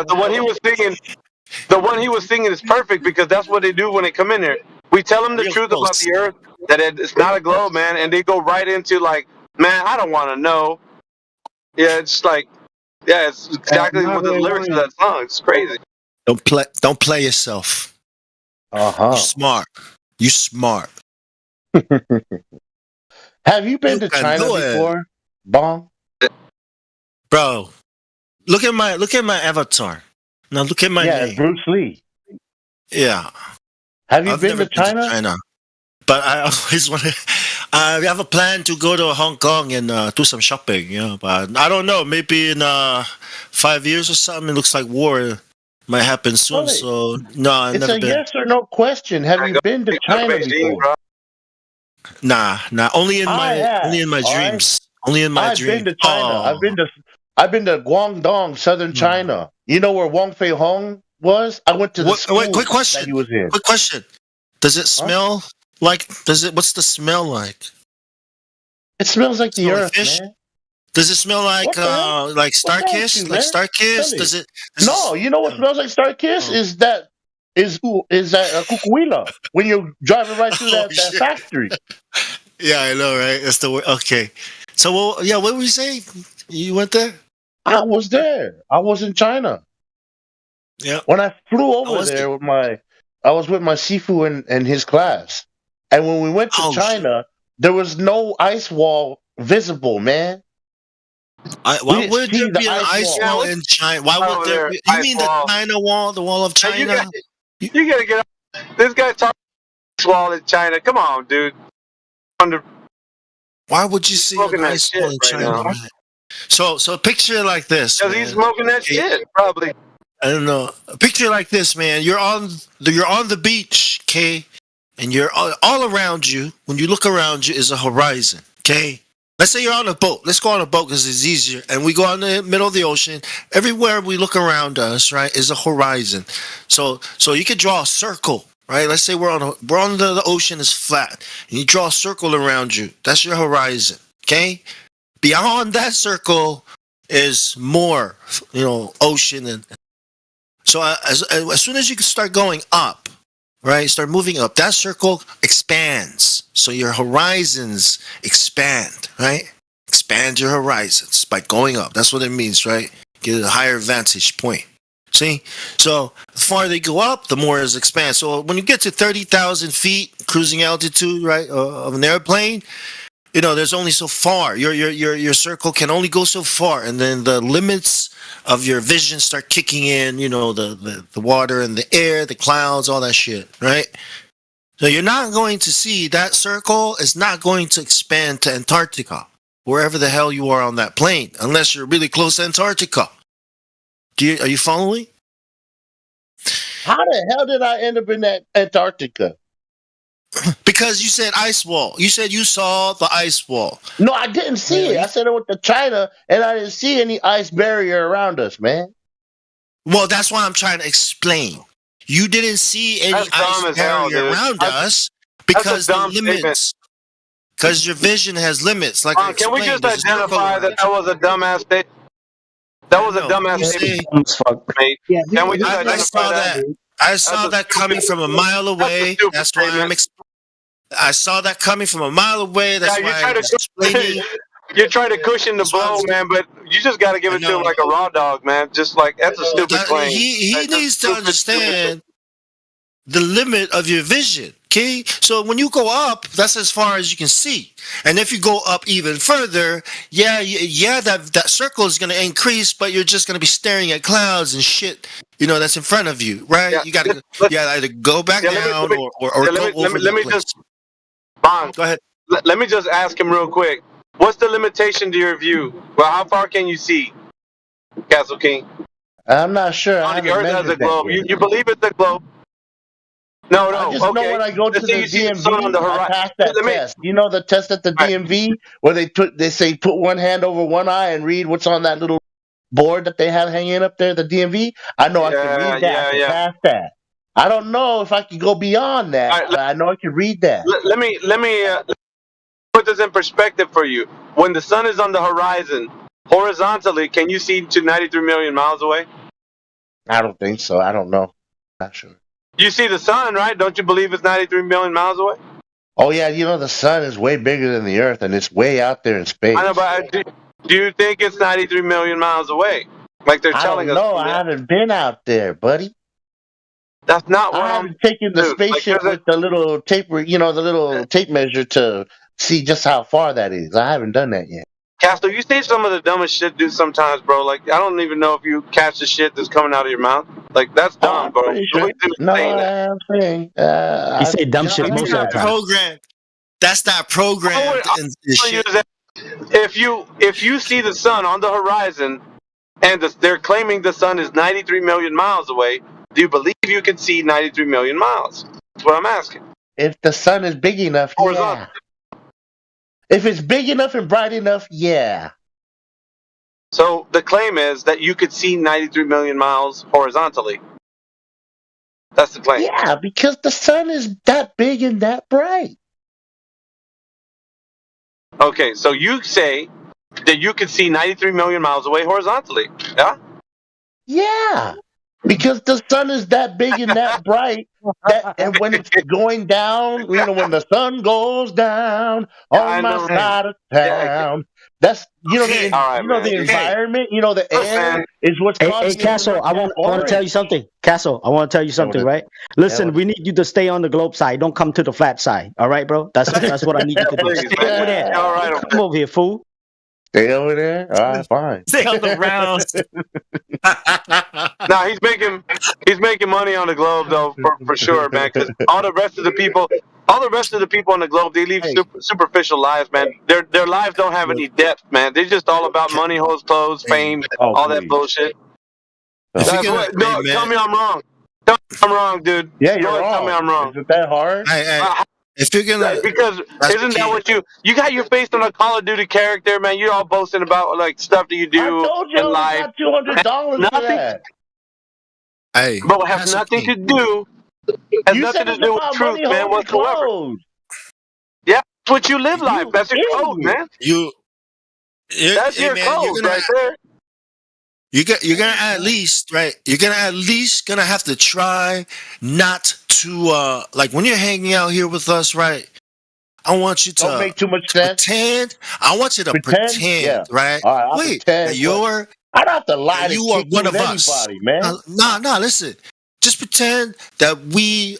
The one he was singing is perfect, because that's what they do when they come in here. We tell them the truth about the Earth, that it's not a globe, man, and they go right into like, man, I don't want to know. Yeah, it's like, it's exactly what the lyrics of that song. It's crazy. Don't play yourself. You're smart. You smart. Have you been to China before, Bong? Bro, look at my avatar. Now look at my name. Bruce Lee. Yeah. I've been to China? But I always want to. We have a plan to go to Hong Kong and do some shopping. But I don't know. Maybe in 5 years or something. It looks like war might happen soon. So no, I've never been. It's a yes or no question. Have you been to China before? Nah. Only in my dreams. Only in my dreams. I've been to China. I've been to Guangdong, southern China. You know where Wong Fei Hong was? I went to the school quick question. that he was in. Quick question. Does it smell like? What's the smell like? It smells like the earth, man. Does it smell like Starkiss? Like Starkiss? Does it? No, you know what smells like Starkiss? Is that Cucuila when you're driving right through that factory? Yeah, I know, right? That's the word. Okay. So, what were you saying? You went there? I was there. I was in China. Yeah. When I flew over there I was with my Sifu and his class. And when we went to China, there was no ice wall visible, man. Why would there be an ice wall in China? Why would there be? You mean the China wall, the wall of China? You gotta get up. This guy talking ice wall in China. Come on, dude. Why would you see an ice wall in China? Man? So picture it like this. Because he's smoking that shit, probably. I don't know. Picture it like this, man. You're on the beach, okay, and you're all around you. When you look around you, is a horizon, okay. Let's say you're on a boat. Let's go on a boat because it's easier. And we go in the middle of the ocean. Everywhere we look around us, right, is a horizon. So you could draw a circle, right? Let's say we're on the ocean is flat, and you draw a circle around you. That's your horizon, okay? Beyond that circle is more, ocean. And so as soon as you start going up, right, start moving up, that circle expands. So your horizons expand, right? Expand your horizons by going up. That's what it means, right? Get a higher vantage point. See? So the farther they go up, the more it expands. So when you get to 30,000 feet cruising altitude, right, of an airplane, there's only so far. Your circle can only go so far, and then the limits of your vision start kicking in. The water and the air, the clouds, all that shit, right? So you're not going to see that circle is not going to expand to Antarctica, wherever the hell you are on that plane, unless you're really close to Antarctica. Are you following? How the hell did I end up in that Antarctica? Because you said ice wall. You said you saw the ice wall. No, I didn't see it. I said I went to China, and I didn't see any ice barrier around us, man. Well, that's why I'm trying to explain. You didn't see any ice barrier around us because the limits. Because your vision has limits. Like can we just identify that was a dumbass statement? That was a dumbass statement. Yeah, I saw that. I saw that coming from a mile away. That's why I saw that coming from a mile away. That's why I'm explaining. You're trying to cushion the blow, man, but you just got to give it to him like a raw dog, man. Just like, that's a stupid claim. He needs to understand the limit of your vision, okay? So when you go up, that's as far as you can see. And if you go up even further, that circle is going to increase, but you're just going to be staring at clouds and shit, that's in front of you, right? Yeah, you got to either go back down or go over let me just, Bond, go ahead. Let me just ask him real quick. What's the limitation to your view? Well, how far can you see, Castle King? I'm not sure. On the Earth has a globe. You believe it's a globe? No. I just know when I go to the DMV, I pass that test. You know the test at the DMV where they say put one hand over one eye and read what's on that little board that they have hanging up there, the DMV? I know I can read that. I can pass that. I don't know if I can go beyond that, but I know I can read that. Let me put this in perspective for you. When the sun is on the horizon, horizontally, can you see to 93 million miles away? I don't think so. I don't know. Not sure. You see the sun, right? Don't you believe it's 93 million miles away? Oh, yeah. The sun is way bigger than the Earth, and it's way out there in space. I know, but do you think it's 93 million miles away? Like they're telling us? No, I haven't been out there, buddy. That's not what I haven't taken the spaceship with the little tape, the little tape measure to see just how far that is. I haven't done that yet. Castle, you say some of the dumbest shit, dude, sometimes, bro. Like, I don't even know if you catch the shit that's coming out of your mouth. Like, that's dumb, bro. Sure. No, I'm saying. You say dumb shit most of the time. That's not programmed. If you see the sun on the horizon, and they're claiming the sun is 93 million miles away, do you believe you can see 93 million miles? That's what I'm asking. If the sun is big enough, yeah. If it's big enough and bright enough, yeah. So the claim is that you could see 93 million miles horizontally. That's the claim. Yeah, because the sun is that big and that bright. Okay, so you say that you could see 93 million miles away horizontally, yeah? Yeah, because the sun is that big and that bright, and when it's going down, when the sun goes down on my side of town, that's the environment, the air is what's causing. Hey, Castle, I want to tell you something. Castle, I want to tell you something, right? Listen, we need you to stay on the globe side. Don't come to the flat side. All right, bro? That's what I need you to do. Stay over there. All right, come over here, fool. Stay over there. All right, fine. Stay on the rounds. No, he's making money on the globe though, for sure, man. Because all the rest of the people on the globe, they live superficial lives, man. Their lives don't have any depth, man. They're just all about money, hoes, clothes, fame, all that bullshit. That's what, no, tell me I'm wrong. Tell me I'm wrong, dude. Yeah, you're wrong. Tell me I'm wrong. Is it that hard? If you're gonna, because isn't that what you got your face on a Call of Duty character, man? You're all boasting about like stuff that you do I told you in life. I got $200 for that. Hey, but it has nothing to do. Has nothing to do with truth, man, whatsoever. Yeah, that's what you live life. That's your code, man. That's your code right there. You're gonna at least, right? You're gonna at least gonna have to try not to like when you're hanging out here with us, right? I want you to don't make too much sense. Pretend. I want you to pretend, yeah. right? All right, wait, pretend, you're. I don't have to lie to you are one of us, anybody, man. No, listen. Just pretend that we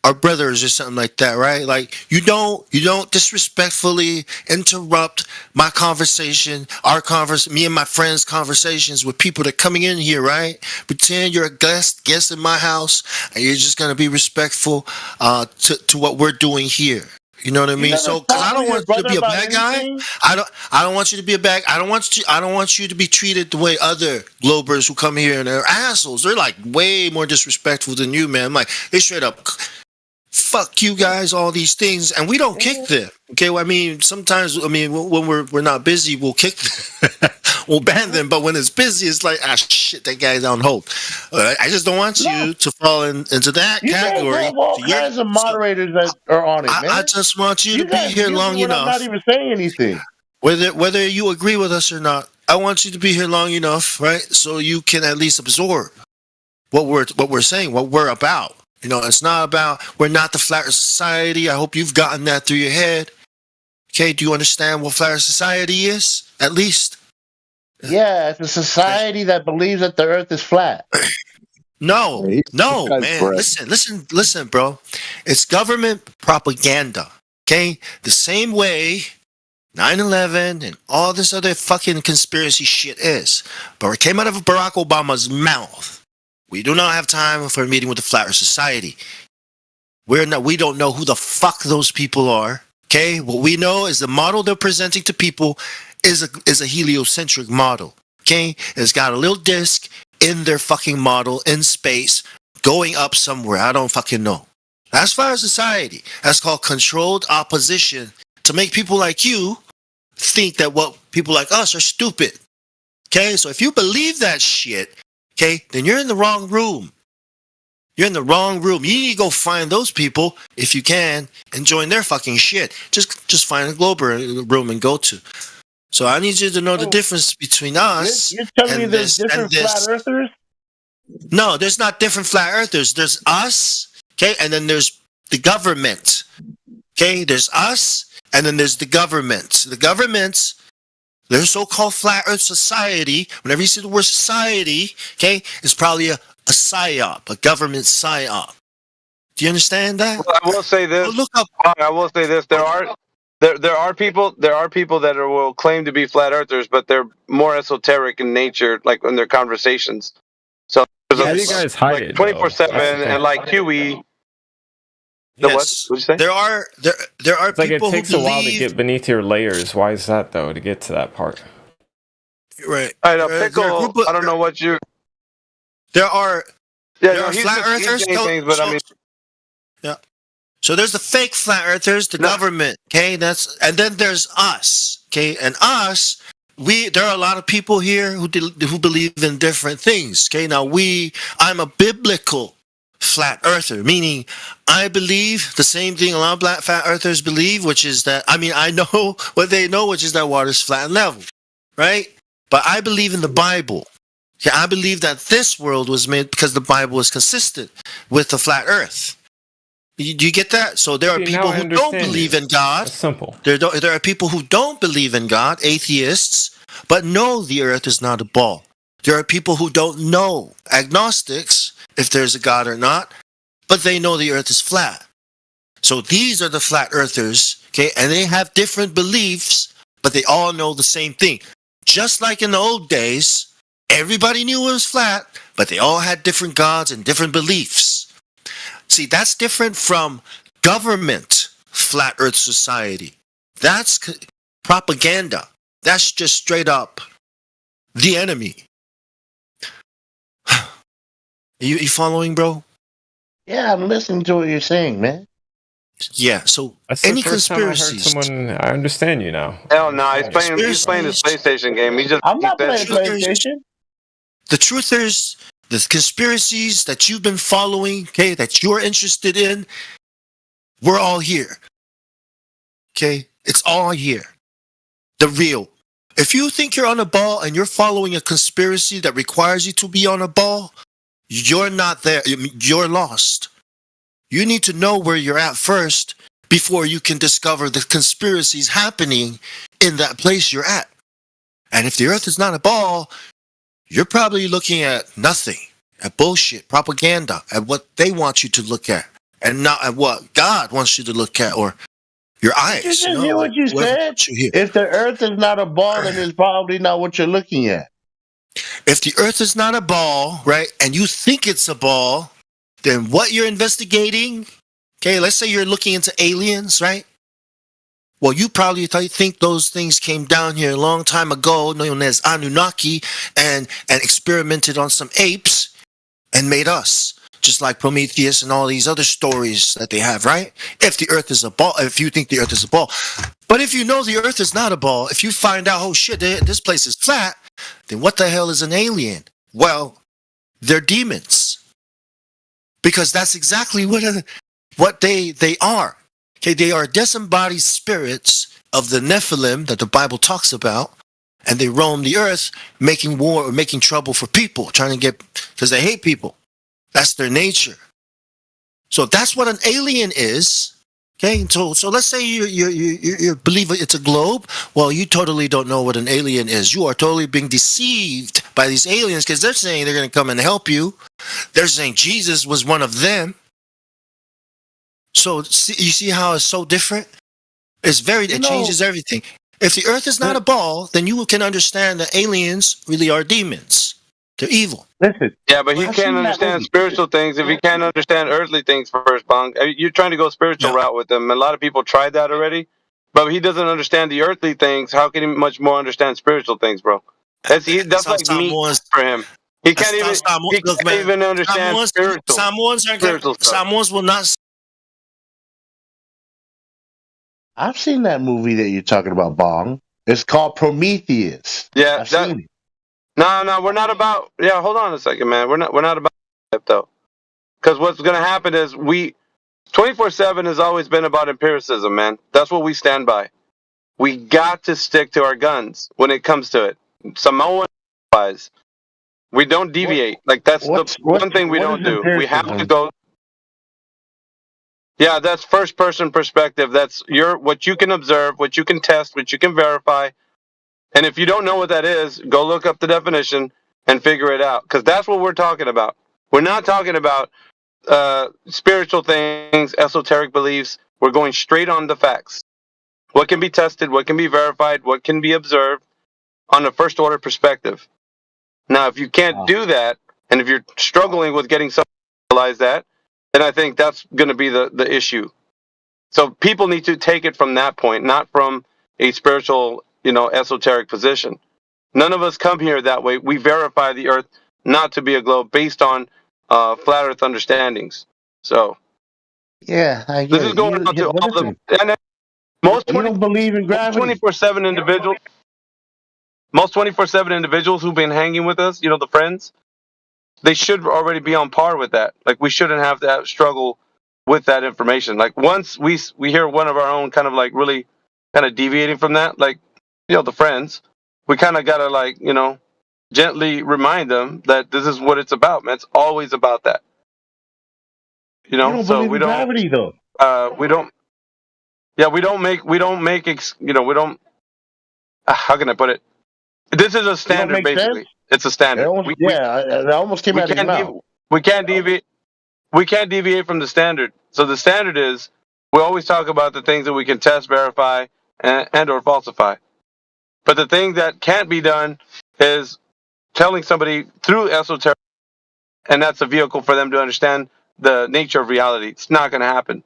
are brothers or something like that, right? Like you don't disrespectfully interrupt my conversation, me and my friends' conversations with people that are coming in here, right? Pretend you're a guest in my house, and you're just gonna be respectful to what we're doing here. You know what I mean? So, because I don't want you to be a bad guy. I don't want you to be a bad. I don't want you to be treated the way other Globers who come here and they're assholes. They're like way more disrespectful than you, man. Like they straight up. Fuck you guys, all these things, and we don't kick them. Okay, well, I mean, sometimes, I mean, when we're not busy, we'll kick them. We'll ban them, but when it's busy, it's like, shit, that guy's on hold. I just don't want you to fall into that category. You have all kinds of moderators that are on it, man. I just want you to be here long enough. I'm not even saying anything. Whether you agree with us or not, I want you to be here long enough, right, so you can at least absorb what we're saying, what we're about. You know, it's not about, we're not the Flat Earth Society. I hope you've gotten that through your head. Okay, do you understand what Flat Earth Society is, at least? Yeah, it's a society that believes that the Earth is flat. No, man. Listen, bro. It's government propaganda, okay? The same way 9/11 and all this other fucking conspiracy shit is. But it came out of Barack Obama's mouth. We do not have time for a meeting with the Flat Earth Society. We don't know who the fuck those people are. Okay, what we know is the model they're presenting to people is a heliocentric model. Okay, it's got a little disc in their fucking model in space, going up somewhere. I don't fucking know. That's Flat Earth Society. That's called controlled opposition to make people like you think that what people like us are stupid. Okay, so if you believe that shit. Okay, then you're in the wrong room. You're in the wrong room. You need to go find those people, if you can, and join their fucking shit. Just find a Glober room and go to. So I need you to know the difference between us You're telling me there's different Flat Earthers? No, there's not different Flat Earthers. There's us, okay, and then there's the government. Okay, there's us, and then there's the government. The governments... Their so-called Flat Earth Society, whenever you see the word society, okay, it's probably a psyop, a government psyop. Do you understand that? Well, I will say this. Look up. I will say this. There are people that will claim to be flat earthers, but they're more esoteric in nature, like in their conversations. So how do you guys hide it? 24/7 and like QE. Yes. What? What'd you say? There are it's like it people takes who a while to believe... get beneath your layers. Why is that though? To get to that part. Right. I know, Pickle. I don't know what you. There are. Yeah, there are flat earthers. Yeah. So there's the fake flat earthers, the government. Okay, and then there's us. Okay, and us. There are a lot of people here who believe in different things. Okay, now I'm a biblical flat earther, meaning I believe the same thing a lot of flat earthers believe, which is that, I know what they know, which is that water's flat and level, right? But I believe in the Bible. Okay, I believe that this world was made because the Bible is consistent with the flat earth. Do you get that? So there are people who don't believe in God. It's simple. There are people who don't believe in God, atheists, but know the earth is not a ball. There are people who don't know, agnostics, if there's a God or not, but they know the earth is flat. So these are the flat earthers, okay, and they have different beliefs but they all know the same thing. Just like in the old days, everybody knew it was flat, but they all had different gods and different beliefs. See, that's different from government flat earth society. That's propaganda. That's just straight up the enemy. You following, bro? Yeah, I'm listening to what you're saying, man. Yeah, so That's any the first time I heard conspiracies. someone. I understand you now. Hell no, he's playing his PlayStation game. He just I'm not playing PlayStation. The truthers, the conspiracies that you've been following, okay, that you're interested in, we're all here. Okay? It's all here. The real. If you think you're on a ball and you're following a conspiracy that requires you to be on a ball, you're not there. You're lost. You need to know where you're at first before you can discover the conspiracies happening in that place you're at. And if the earth is not a ball, you're probably looking at nothing, at bullshit, propaganda, at what they want you to look at, and not at what God wants you to look at, or your eyes. Did you hear what you said? If the earth is not a ball, then it's probably not what you're looking at. If the earth is not a ball, right, and you think it's a ball, then what you're investigating, okay, let's say you're looking into aliens, right? Well, you probably think those things came down here a long time ago, known as Anunnaki, and experimented on some apes and made us, just like Prometheus and all these other stories that they have, right? If the earth is a ball, if you think the earth is a ball. But if you know the earth is not a ball, if you find out, oh shit, this place is flat, then what the hell is an alien? Well, they're demons. Because that's exactly what they are. Okay, they are disembodied spirits of the Nephilim that the Bible talks about, and they roam the earth making war or making trouble for people, trying to get, because they hate people. That's their nature. So that's what an alien is. Okay, so let's say you believe it's a globe. Well, you totally don't know what an alien is. You are totally being deceived by these aliens because they're saying they're going to come and help you. They're saying Jesus was one of them. So you see how it's so different? It changes everything. If the earth is not a ball, then you can understand that aliens really are demons. They're evil. Listen. Yeah, but he can't understand spiritual things if he can't understand earthly things first, Bong. You're trying to go spiritual route with him. A lot of people tried that already. But if he doesn't understand the earthly things, how can he much more understand spiritual things, bro? That's like meat for him. He can't even understand spiritual stuff. Samoans will not. I've seen that movie that you're talking about, Bong. It's called Prometheus. Yeah, I've seen it. No, we're not about. Yeah, hold on a second, man. We're not about that though, because what's going to happen is 24/7 has always been about empiricism, man. That's what we stand by. We got to stick to our guns when it comes to it. Samoan wise, we don't deviate. That's the one thing we don't do. We have to go. Yeah, that's first person perspective. That's what you can observe, what you can test, what you can verify. And if you don't know what that is, go look up the definition and figure it out. Because that's what we're talking about. We're not talking about spiritual things, esoteric beliefs. We're going straight on the facts. What can be tested, what can be verified, what can be observed on a first order perspective. Now, if you can't do that, and if you're struggling with getting someone to realize that, then I think that's going to be the issue. So people need to take it from that point, not from a spiritual, esoteric position. None of us come here that way. We verify the earth not to be a globe based on flat earth understandings. So, yeah, I get this is going on to all the. And most you don't believe in gravity. 24/7 individuals. Most 24/7 individuals who've been hanging with us, the friends, they should already be on par with that. We shouldn't have to struggle with that information. Once we hear one of our own kind of really kind of deviating from that, the friends, we kind of gotta gently remind them that this is what it's about, man. It's always about that. You don't believe in gravity, though. We don't. Yeah, we don't make. We don't. How can I put it? This is a standard, basically. Sense? It's a standard. It almost came out of your mouth. We can't deviate. We can't deviate from the standard. So the standard is we always talk about the things that we can test, verify, and or falsify. But the thing that can't be done is telling somebody through esoteric, and that's a vehicle for them to understand the nature of reality. It's not going to happen.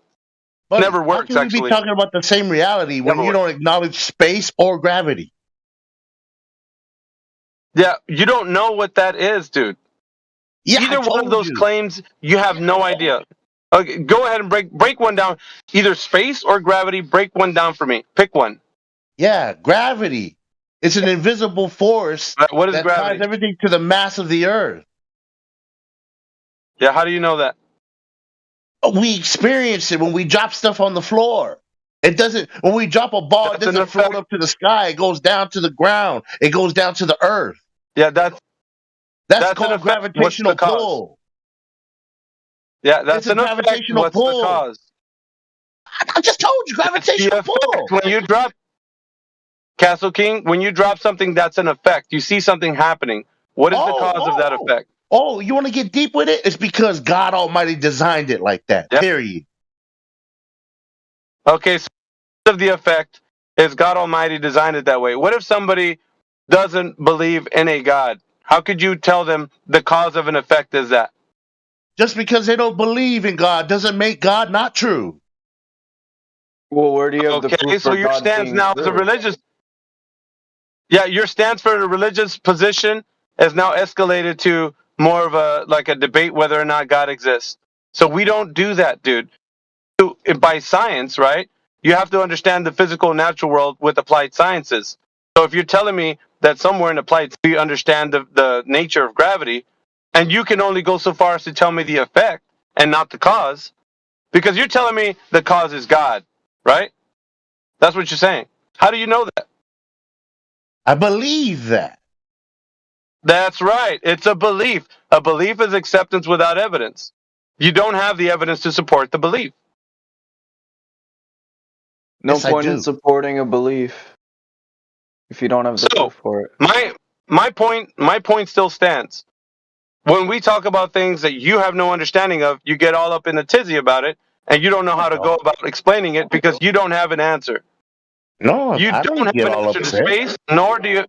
But Never how works, can we actually. be talking about the same reality when you don't acknowledge space or gravity? Yeah, you don't know what that is, dude. Yeah, Either one of those claims, you have no idea. Okay, go ahead and break one down. Either space or gravity. Break one down for me. Pick one. Yeah, gravity. It's an invisible force what is that gravity? ties everything to the mass of the Earth. Yeah, how do you know that? We experience it when we drop stuff on the floor. It doesn't. When we drop a ball, it doesn't float up to the sky. It goes down to the ground. It goes down to the Earth. Yeah, that's called gravitational pull. Yeah, that's It's a an effect. gravitational What's pull. the cause? I just told you, gravitational pull. When you drop Castle King, when you drop something, that's an effect. You see something happening. What is the cause of that effect? Oh, you want to get deep with it? It's because God Almighty designed it like that. Yep. Period. Okay, so of the effect is God Almighty designed it that way. What if somebody doesn't believe in a God? How could you tell them the cause of an effect is that? Just because they don't believe in God doesn't make God not true. Well, where do you have the proof so for your God stance being now true? as a religious... Yeah, your stance for a religious position has now escalated to more of a debate whether or not God exists. So we don't do that, dude. By science, right? You have to understand the physical natural world with applied sciences. So if you're telling me that somewhere in applied you understand the nature of gravity, and you can only go so far as to tell me the effect and not the cause, because you're telling me the cause is God, right? That's what you're saying. How do you know that? I believe that. That's right. It's a belief. A belief is acceptance without evidence. You don't have the evidence to support the belief. No Yes, I point in do. supporting a belief if you don't have the proof for it. My point still stands. When we talk about things that you have no understanding of, you get all up in a tizzy about it, and you don't know how to go about explaining it because you don't have an answer. No, You I don't don't have get an all answer to upset. space, nor do you.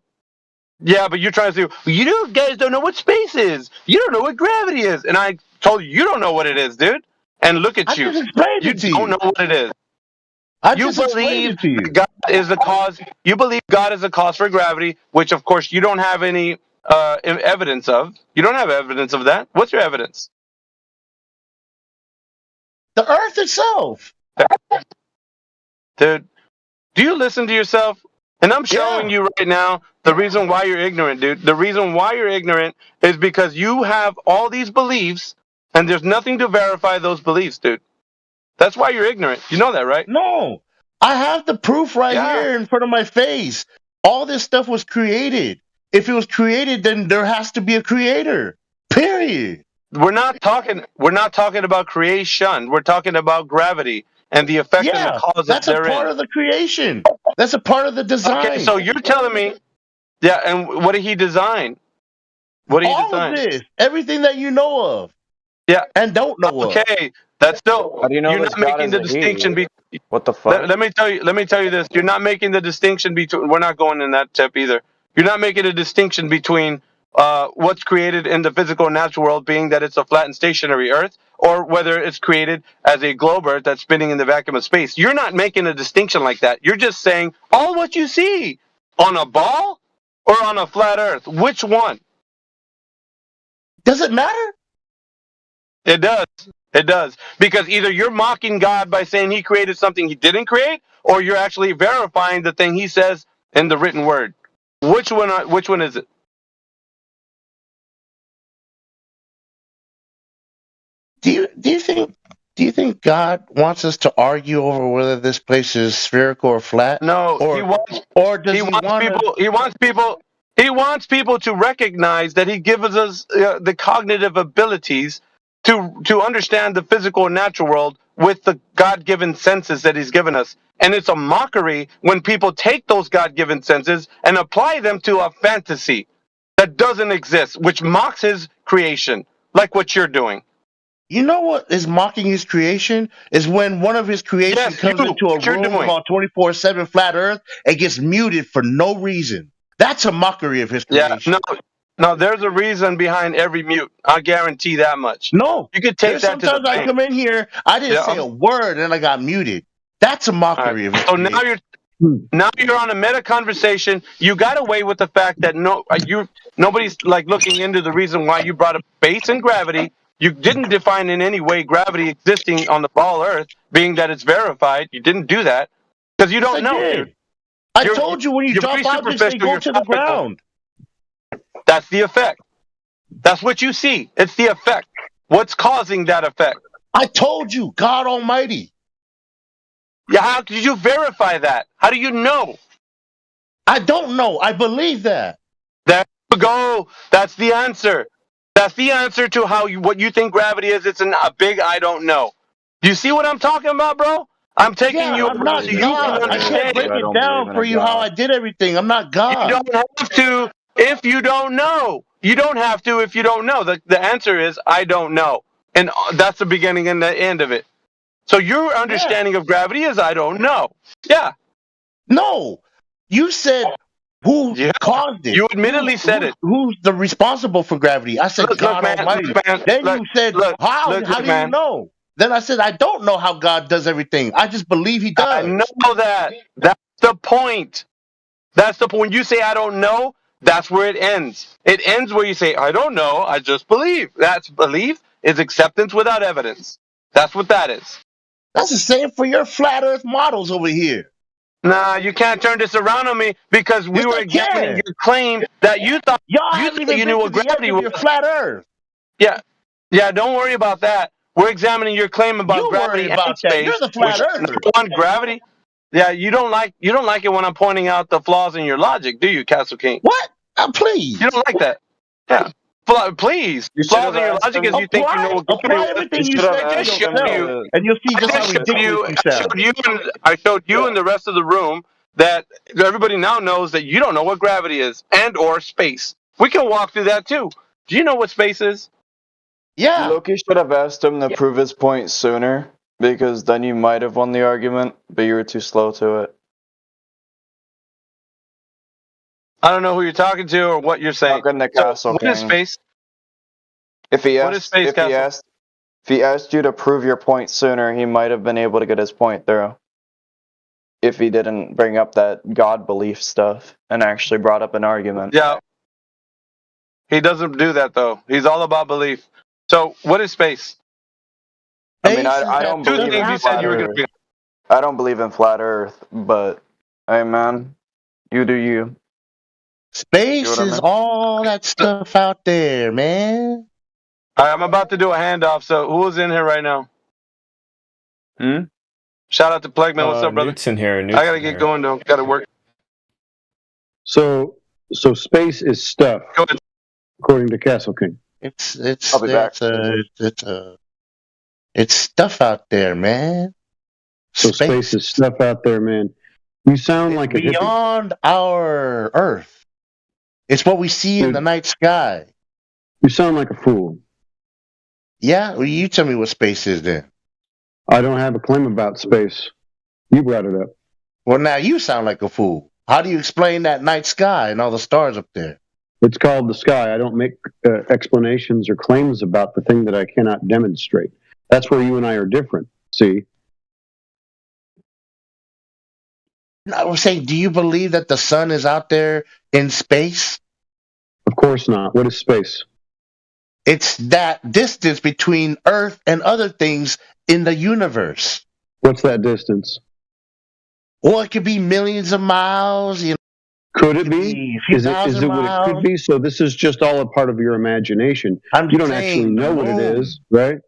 Yeah, but you're trying to say, well, you guys don't know what space is. You don't know what gravity is. And I told you don't know what it is, dude. And look at I you. just explained You it to don't you. know what it is. I You just explained believe it to you. God is the cause. You believe God is the cause for gravity, which of course you don't have any evidence of. You don't have evidence of that. What's your evidence? The Earth itself. Dude, do you listen to yourself? And I'm showing you right now the reason why you're ignorant, dude. The reason why you're ignorant is because you have all these beliefs and there's nothing to verify those beliefs, dude. That's why you're ignorant. You know that, right? No, I have the proof right here in front of my face. All this stuff was created. If it was created, then there has to be a creator. Period. We're not talking about creation. We're talking about gravity and the effect and the cause That's a therein. part of the creation. That's a part of the design. Okay, so you're telling me, yeah, and what did he design? What did he all design? of this, everything that you know of, yeah, and don't know of. Okay, that's still. How do you know You're this not God making is the a he? distinction between. What the fuck? Let me tell you this. You're not making the distinction between. We're not going in that tip either. You're not making a distinction between what's created in the physical and natural world, being that it's a flat and stationary Earth, or whether it's created as a globe Earth that's spinning in the vacuum of space. You're not making a distinction like that. You're just saying all what you see on a ball or on a flat Earth. Which one? Does it matter? It does. It does. Because either you're mocking God by saying he created something he didn't create, or you're actually verifying the thing he says in the written word. Which one is it? Do you think God wants us to argue over whether this place is spherical or flat? No, he wants people to recognize that he gives us the cognitive abilities to understand the physical and natural world with the God-given senses that he's given us. And it's a mockery when people take those God-given senses and apply them to a fantasy that doesn't exist, which mocks his creation, like what you're doing. You know what is mocking his creation? Is when one of his creation comes into a room called 24/7 Flat Earth and gets muted for no reason. That's a mockery of his creation. No, there's a reason behind every mute. I guarantee that much. No. You could take that to the sometimes I bank. come in here, I didn't say a word, and I got muted. That's a mockery of his So creation. now you're on a meta conversation. You got away with the fact that nobody's like looking into the reason why you brought up space and gravity. You didn't define in any way gravity existing on the ball Earth, being that it's verified. You didn't do that because you don't know. Dude. I told you when you drop objects, they go to the ground. That's the effect. That's what you see. It's the effect. What's causing that effect? I told you, God Almighty. Yeah, how did you verify that? How do you know? I don't know. I believe that. That's the answer. That's the answer to what you think gravity is. It's a big I don't know. Do you see what I'm talking about, bro? I'm taking you I'm not so you God. can I can't break it down for you how I did everything. I'm not God. You don't have to if you don't know. You don't have to if you don't know. The answer is I don't know. And that's the beginning and the end of it. So your understanding of gravity is I don't know. Yeah. No. You said who caused it. You admittedly said it. Who's the responsible for gravity? I said God Almighty. Then you said how do you know? Then I said I don't know how God does everything. I just believe he does. I know that. That's the point. That's the point. When you say I don't know, that's where it ends. It ends where you say I don't know, I just believe. That's belief is acceptance without evidence. That's what that is. That's the same for your flat earth models over here. Nah, you can't turn this around on me because we were examining your claim that you thought you knew what gravity was. Flat earth. Yeah. Yeah, don't worry about that. We're examining your claim about gravity and space. You're the flat earther. On gravity. Yeah, you don't like it when I'm pointing out the flaws in your logic, do you, Castle King? What? Please. You don't like that. Yeah. Please. Flaws in your logic is you think you know what apply everything you said to yourself, and you'll see just how ridiculous you sound. I showed you and the rest of the room that everybody now knows that you don't know what gravity is and or space. We can walk through that too. Do you know what space is? Yeah. Loki should have asked him to prove his point sooner, because then you might have won the argument, but you were too slow to it. I don't know who you're talking to or what you're saying. Talking to Castle What is space? If he What is space, Castle? if he asked you to prove your point sooner, he might have been able to get his point through. If he didn't bring up that God belief stuff and actually brought up an argument. Yeah. He doesn't do that though. He's all about belief. So what is space? I mean, I don't believe in flat Earth. I don't believe in flat Earth, but hey, man, you do you. Space is all that stuff out there, man. I'm about to do a handoff. So who's in here right now? Shout out to Plegman. What's up, brother? Newt's in here. I gotta get going though. Gotta work. So space is stuff, according to Castle King. It's stuff out there, man. So space is stuff out there, man. You sound like a hippie. Beyond our Earth. It's what we see in the night sky. You sound like a fool. Yeah? Well, you tell me what space is then. I don't have a claim about space. You brought it up. Well, now you sound like a fool. How do you explain that night sky and all the stars up there? It's called the sky. I don't make explanations or claims about the thing that I cannot demonstrate. That's where you and I are different, see? I was saying, do you believe that the sun is out there in space? Of course not. What is space? It's that distance between Earth and other things in the universe. What's that distance? Well, it could be millions of miles. You know, could it be? Is it what it could be? So this is just all a part of your imagination. You don't actually know what it is, right?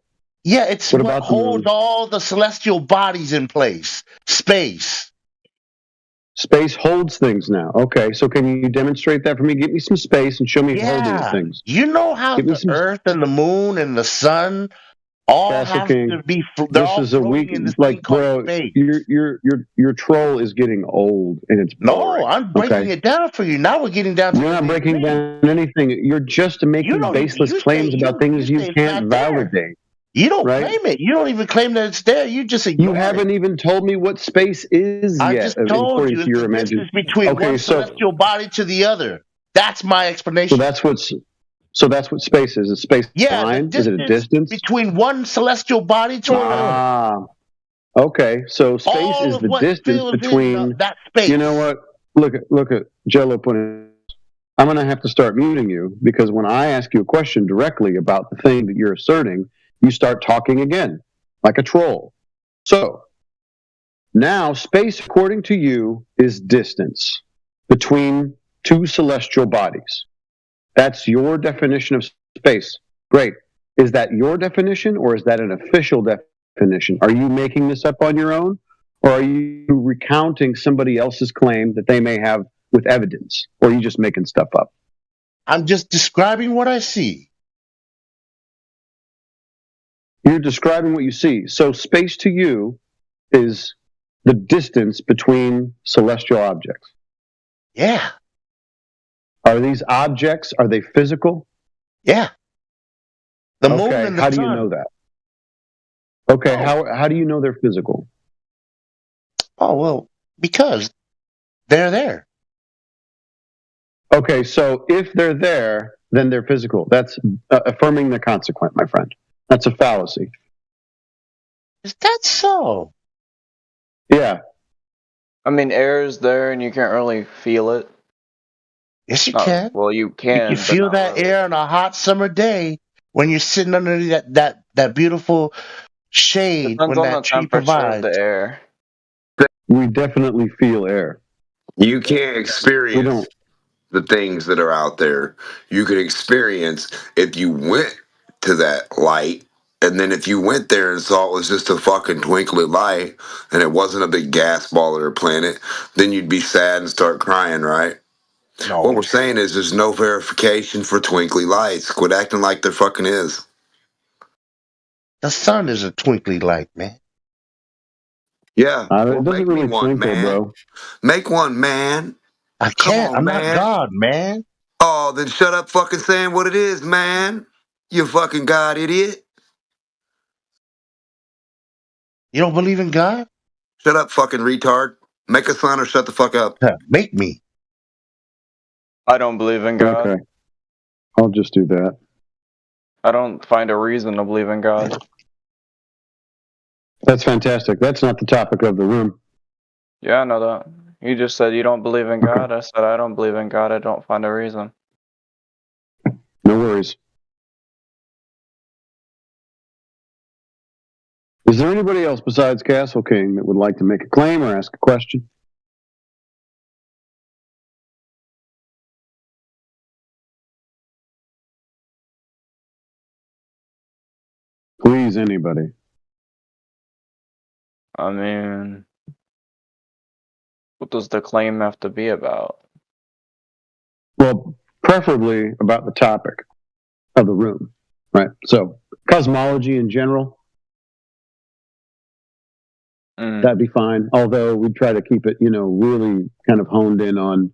Yeah, it's what holds all the celestial bodies in place. Space. Space holds things now. Okay, so can you demonstrate that for me? Give me some space and show me holding things. You know how the Earth and the Moon and the Sun all have to be. This is a weak, like, bro. Your troll is getting old, and it's boring. No, I'm breaking it down for you. Now we're getting down to. You're not breaking down anything. You're just making baseless claims about things you can't validate. You don't Right? claim it. You don't even claim that it's there. You just ignore You haven't even told me what space is I yet, just told according you to it's your the distance imagination. between Okay, one so celestial body to the other. That's my explanation. that's what space is. Is space Yeah, the line? Is it a distance distance? between one celestial body to another. Ah, okay. So space All is of the what distance fills in between. that space. You know what? Look at Jello putting. I'm going to have to start muting you because when I ask you a question directly about the thing that you're asserting, you start talking again like a troll. So now space, according to you, is distance between two celestial bodies. That's your definition of space. Great. Is that your definition or is that an official definition? Are you making this up on your own or are you recounting somebody else's claim that they may have with evidence? Or are you just making stuff up? I'm just describing what I see. You're describing what you see. So space to you is the distance between celestial objects. Yeah. Are these objects, are they physical? Yeah. The moon Okay, and the how do sun. you know that? Okay, how do you know they're physical? Oh, well, because they're there. Okay, so if they're there, then they're physical. That's affirming the consequent, my friend. That's a fallacy. Is that so? Yeah. I mean, air is there, and you can't really feel it. Yes, you can. Well, you You can. can but feel not that really. air on a hot summer day when you're sitting under that beautiful shade Depends when on that the tree temperature of provides. the air. We definitely feel air. You can't We experience don't. the things that are out there. You could experience if you went to that light, and then if you went there and saw it was just a fucking twinkly light and it wasn't a big gas ball or a planet, then you'd be sad and start crying, right? No. What we're saying is there's no verification for twinkly lights. Quit acting like there fucking is. The sun is a twinkly light, man. Yeah. It Well, doesn't make me really one, twinkle, man. bro. Make one, man. I Come can't. on, I'm man. not God, man. Oh, then shut up fucking saying what it is, man. You fucking God idiot. You don't believe in God? Shut up, fucking retard. Make a son or shut the fuck up. Make me. I don't believe in God. Okay. I'll just do that. I don't find a reason to believe in God. That's fantastic. That's not the topic of the room. Yeah, I know that. You just said you don't believe in God. I said I don't believe in God. I don't find a reason. No worries. Is there anybody else besides Castle King that would like to make a claim or ask a question? Please, anybody. I mean, what does the claim have to be about? Well, preferably about the topic of the room, right? So, cosmology in general, that'd be fine. Although we'd try to keep it, really kind of honed in on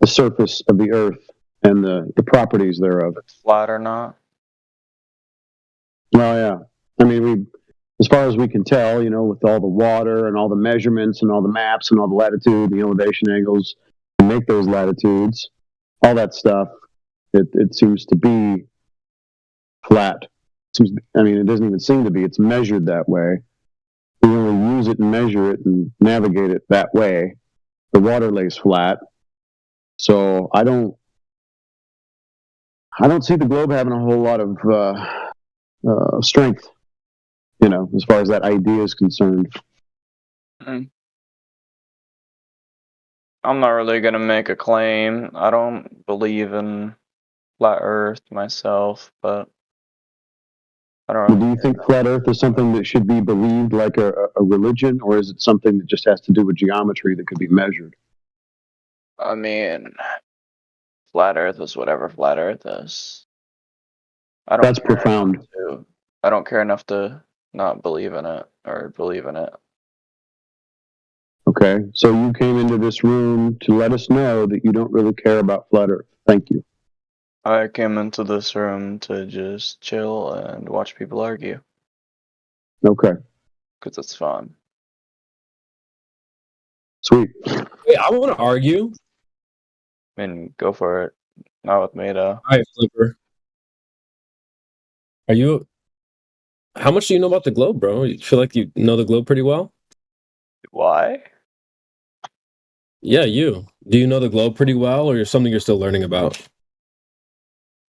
the surface of the Earth and the properties thereof. It's flat or not? Well, yeah. I mean, as far as we can tell, with all the water and all the measurements and all the maps and all the latitude, the elevation angles, to make those latitudes, all that stuff, it seems to be flat. It doesn't even seem to be. It's measured that way. We only use it and measure it and navigate it that way. The water lays flat. So I don't see the globe having a whole lot of strength, as far as that idea is concerned. I'm not really gonna make a claim. I don't believe in flat Earth myself, but I don't know. Do you think flat Earth is something that should be believed like a religion, or is it something that just has to do with geometry that could be measured? I mean, flat Earth is whatever flat Earth is. That's profound. I don't care enough to not believe in it or believe in it. Okay, so you came into this room to let us know that you don't really care about flat Earth. Thank you. I came into this room to just chill and watch people argue. Okay. Because it's fun. Sweet. Wait, I want to argue. I mean, go for it. Not with me, though. All right, Flipper. Are you? How much do you know about the globe, bro? You feel like you know the globe pretty well? Why? Yeah, you. Do you know the globe pretty well, or you're something you're still learning about?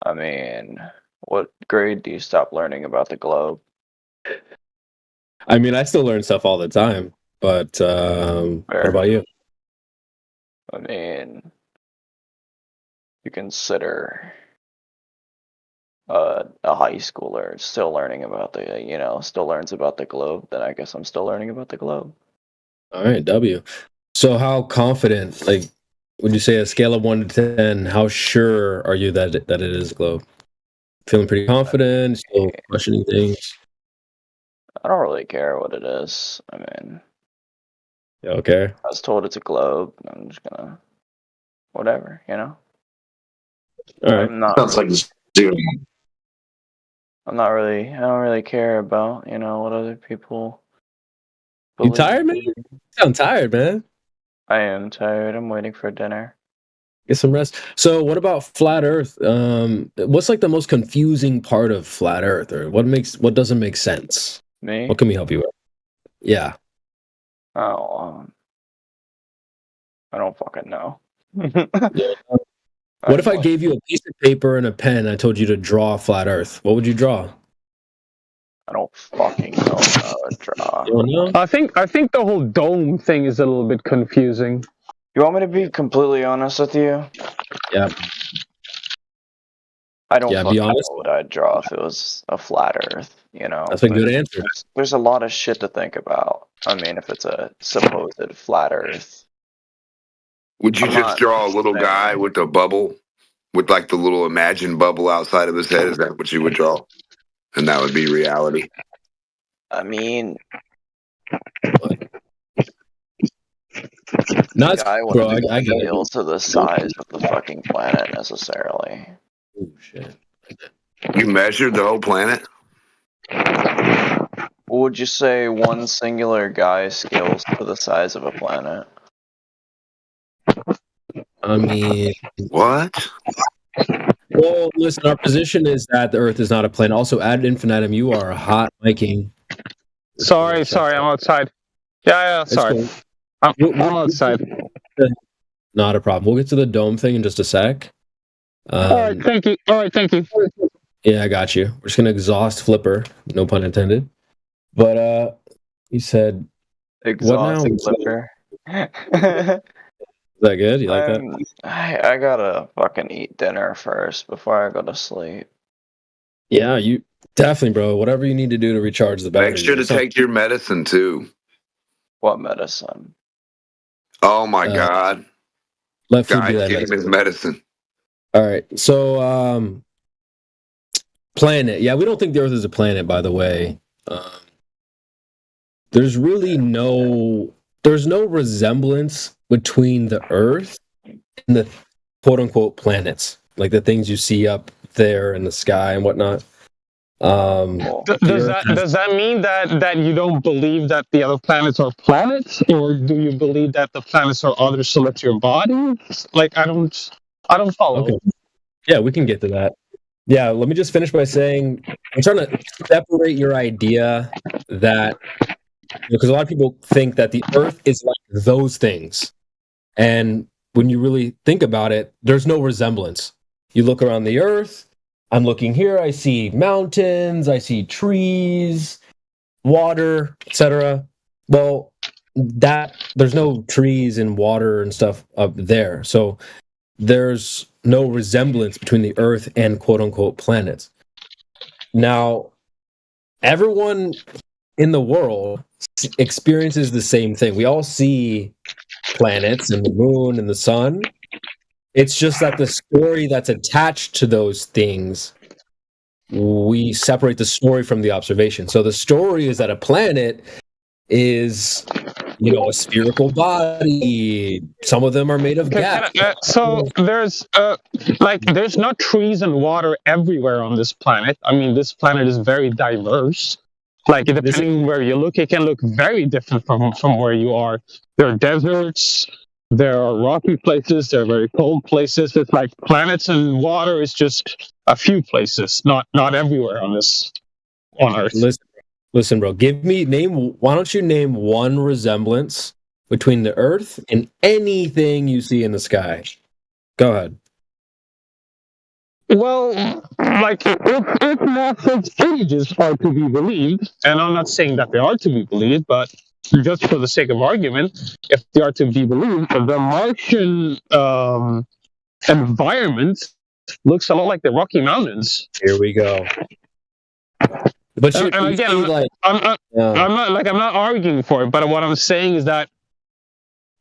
I mean, what grade do you stop learning about the globe? I mean, I still learn stuff all the time, but what about you? I mean, you consider a high schooler still learning about still learns about the globe, then I guess I'm still learning about the globe. All right, W. So how confident, like, would you say a scale of 1 to 10, how sure are you that it is a globe? Feeling pretty confident, still questioning things? I don't really care what it is. I mean, Yeah, okay. I was told it's a globe. I'm just gonna, whatever, you know. All right. Sounds like zero. I don't really care about, what other people You tired, man? You sound tired, man. I am tired. I'm waiting for dinner. Get some rest. So what about flat Earth? What's like the most confusing part of flat Earth, or what doesn't make sense? Me? What can we help you with? Yeah. Oh, I don't fucking know. What if I gave you a piece of paper and a pen and I told you to draw a flat Earth? What would you draw? I don't fucking know how to draw. You don't know? I think the whole dome thing is a little bit confusing. You want me to be completely honest with you? Yeah. I don't Yeah, fucking be honest. know what I'd draw if it was a flat Earth, That's a good answer. There's a lot of shit to think about. I mean, if it's a supposed flat Earth. Would you I'm just not draw a little saying- guy with a bubble, with like the little imagined bubble outside of his head? Is that what you would draw? And that would be reality. I mean, Not, I bro. wouldn't I get it. scale to the size of the fucking planet necessarily. Oh shit. You measured the whole planet? Would you say one singular guy scales to the size of a planet? I mean, what? Well, listen. Our position is that the Earth is not a planet. Also, ad infinitum, you are hot miking. Sorry, I'm outside. Yeah, It's sorry. cool. I'm outside. Not a problem. We'll get to the dome thing in just a sec. All right, thank you. Yeah, I got you. We're just gonna exhaust Flipper. No pun intended. But you said Exhausting what now? Flipper. Is that good? You like that? I gotta fucking eat dinner first before I go to sleep. Yeah, you definitely, bro. Whatever you need to do to recharge the battery. Make sure to take your medicine too. What medicine? Oh my God. Let food Guys, be that give him his medicine. All right. So, planet. Yeah, we don't think the Earth is a planet, by the way. There's really no resemblance between the Earth and the quote unquote planets, like the things you see up there in the sky and whatnot. Does that mean that you don't believe that the other planets are planets, or do you believe that the planets are other celestial bodies? Like I don't follow. Okay. Yeah, we can get to that. Yeah, let me just finish by saying I'm trying to separate your idea that, because a lot of people think that the Earth is like those things, and when you really think about it, there's no resemblance. You look around the Earth. I'm looking here. I see mountains. I see trees, water, etc. Well, there's no trees and water and stuff up there, so there's no resemblance between the Earth and quote unquote planets. Now, everyone in the world experiences the same thing. We all see planets and the moon and the sun. It's just that the story that's attached to those things, we separate the story from the observation. So the story is that a planet is, a spherical body. Some of them are made of gas. So there's there's not trees and water everywhere on this planet. I mean, this planet is very diverse. Like, depending where you look, it can look very different from where you are. There are deserts, there are rocky places, there are very cold places. It's like planets and water is just a few places, not everywhere on Earth. Listen, bro. Why don't you name one resemblance between the Earth and anything you see in the sky? Go ahead. Well, like, if NASA's images are to be believed, and I'm not saying that they are to be believed, but just for the sake of argument, if they are to be believed, the Martian environment looks a lot like the Rocky Mountains. Here we go. But and again, I'm not arguing for it, but what I'm saying is that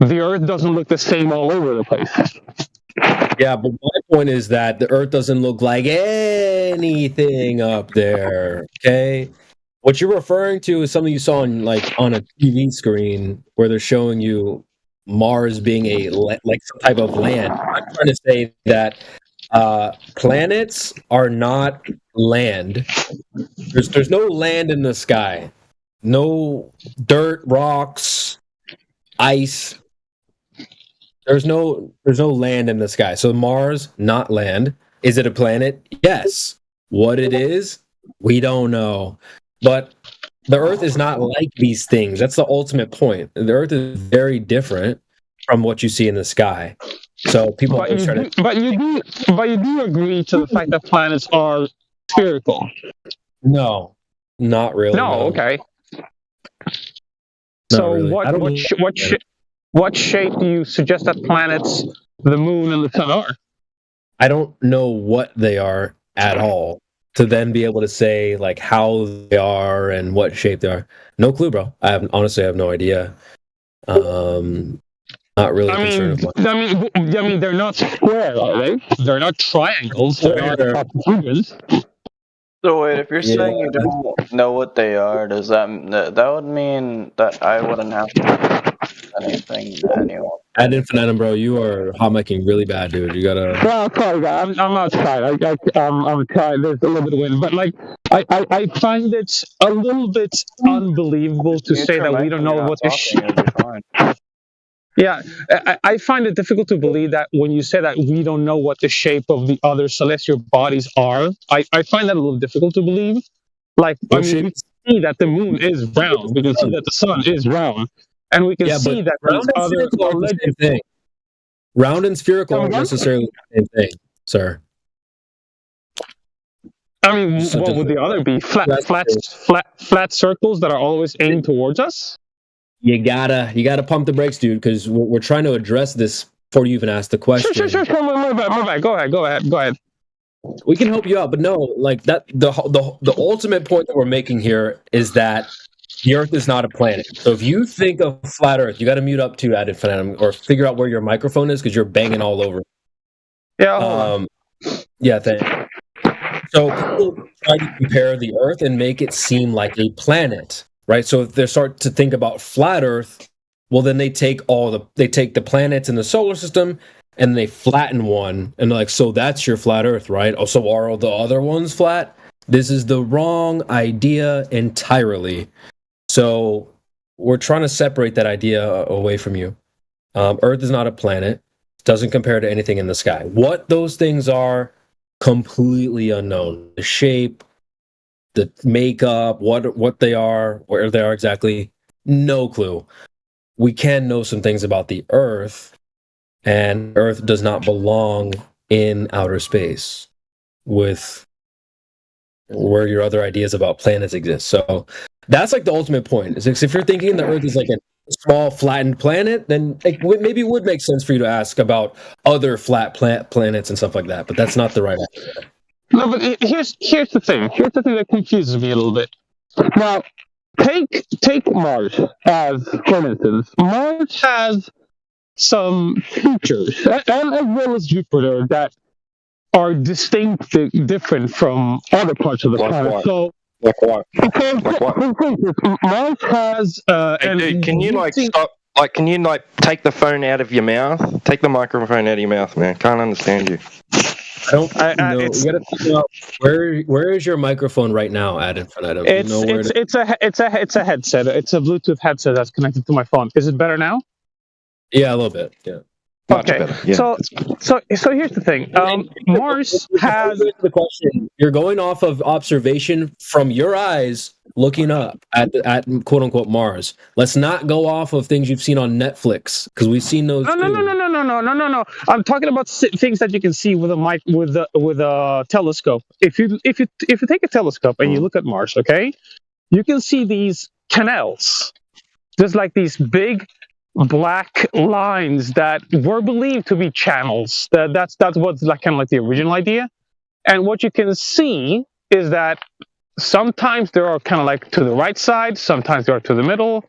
the Earth doesn't look the same all over the place. Yeah, but my point is that the Earth doesn't look like anything up there. Okay, what you're referring to is something you saw on a TV screen where they're showing you Mars being like some type of land. I'm trying to say that planets are not land. There's no land in the sky. No dirt, rocks, ice. There's no land in the sky. So Mars, not land. Is it a planet? Yes. What it is, we don't know. But the Earth is not like these things. That's the ultimate point. The Earth is very different from what you see in the sky. So people but you do agree to the fact that planets are spherical. No, not really. No. Okay. Not So really. what shape do you suggest that planets, the moon and the sun are? I don't know what they are at all to then be able to say like how they are and what shape they are. No clue, bro. Honestly have no idea. Not really concerned about it. I mean, they're not square, are they? They're not triangles. They're not octahedrons. So wait, if you're saying you don't know what they are, does that would mean that I wouldn't have to do anything to anyone? Ad infinitum, bro, you are hot micing really bad, dude. You gotta. Well, sorry, guys. I'm not tired. I'm tired. There's a little bit of wind, but like, I find it a little bit unbelievable to say that we don't know what the Yeah, I find it difficult to believe that when you say that we don't know what the shape of the other celestial bodies are. I find that a little difficult to believe. Like, I mean, we see that the moon is round. We can see that the sun is round. And we can see that round and spherical are the same thing. Round and spherical aren't necessarily the same thing, sir. I mean, what would the other be? Flat circles that are always aimed towards us? You gotta pump the brakes, dude, because we're trying to address this before you even ask the question. Sure. My bad. Go ahead. We can help you out, but no, like that. The ultimate point that we're making here is that the Earth is not a planet. So if you think of flat Earth, you got to mute up too, ad infinitum, or figure out where your microphone is because you're banging all over. Yeah. Yeah. Thanks. So people try to compare the Earth and make it seem like a planet. Right, so if they start to think about flat Earth, well, then they take the planets in the solar system and they flatten one, and they're like, so that's your flat Earth, right? Oh, so are all the other ones flat? This is the wrong idea entirely. So we're trying to separate that idea away from you. Earth is not a planet; doesn't compare to anything in the sky. What those things are, completely unknown. The shape, the makeup, what they are, where they are exactly, no clue. We can know some things about the Earth, and Earth does not belong in outer space with where your other ideas about planets exist. So that's like the ultimate point. Is if you're thinking the Earth is like a small flattened planet, then maybe it would make sense for you to ask about other flat planets and stuff like that, but that's not the right answer. No, but here's the thing. Here's the thing that confuses me a little bit. Now, take Mars as, for instance. Mars has some features, and as well as Jupiter, that are distinctly different from other parts of the planet. What? So, like what? Mars has. Hey, can you stop? Like, can you take the phone out of your mouth? Take the microphone out of your mouth, man. Can't understand you. I don't know. We gotta figure out where is your microphone right now at infinitum? It's a headset. It's a Bluetooth headset that's connected to my phone. Is it better now? Yeah, a little bit. Yeah. Much better. Yeah. So here's the thing. Mars has the question. You're going off of observation from your eyes, looking up at quote unquote Mars. Let's not go off of things you've seen on Netflix because we've seen those. No. I'm talking about things that you can see with a telescope. If you take a telescope and you look at Mars, okay, you can see these canals. There's like these big black lines that were believed to be channels. That's what's like kind of like the original idea. And what you can see is that sometimes they are kind of like to the right side, sometimes they are to the middle,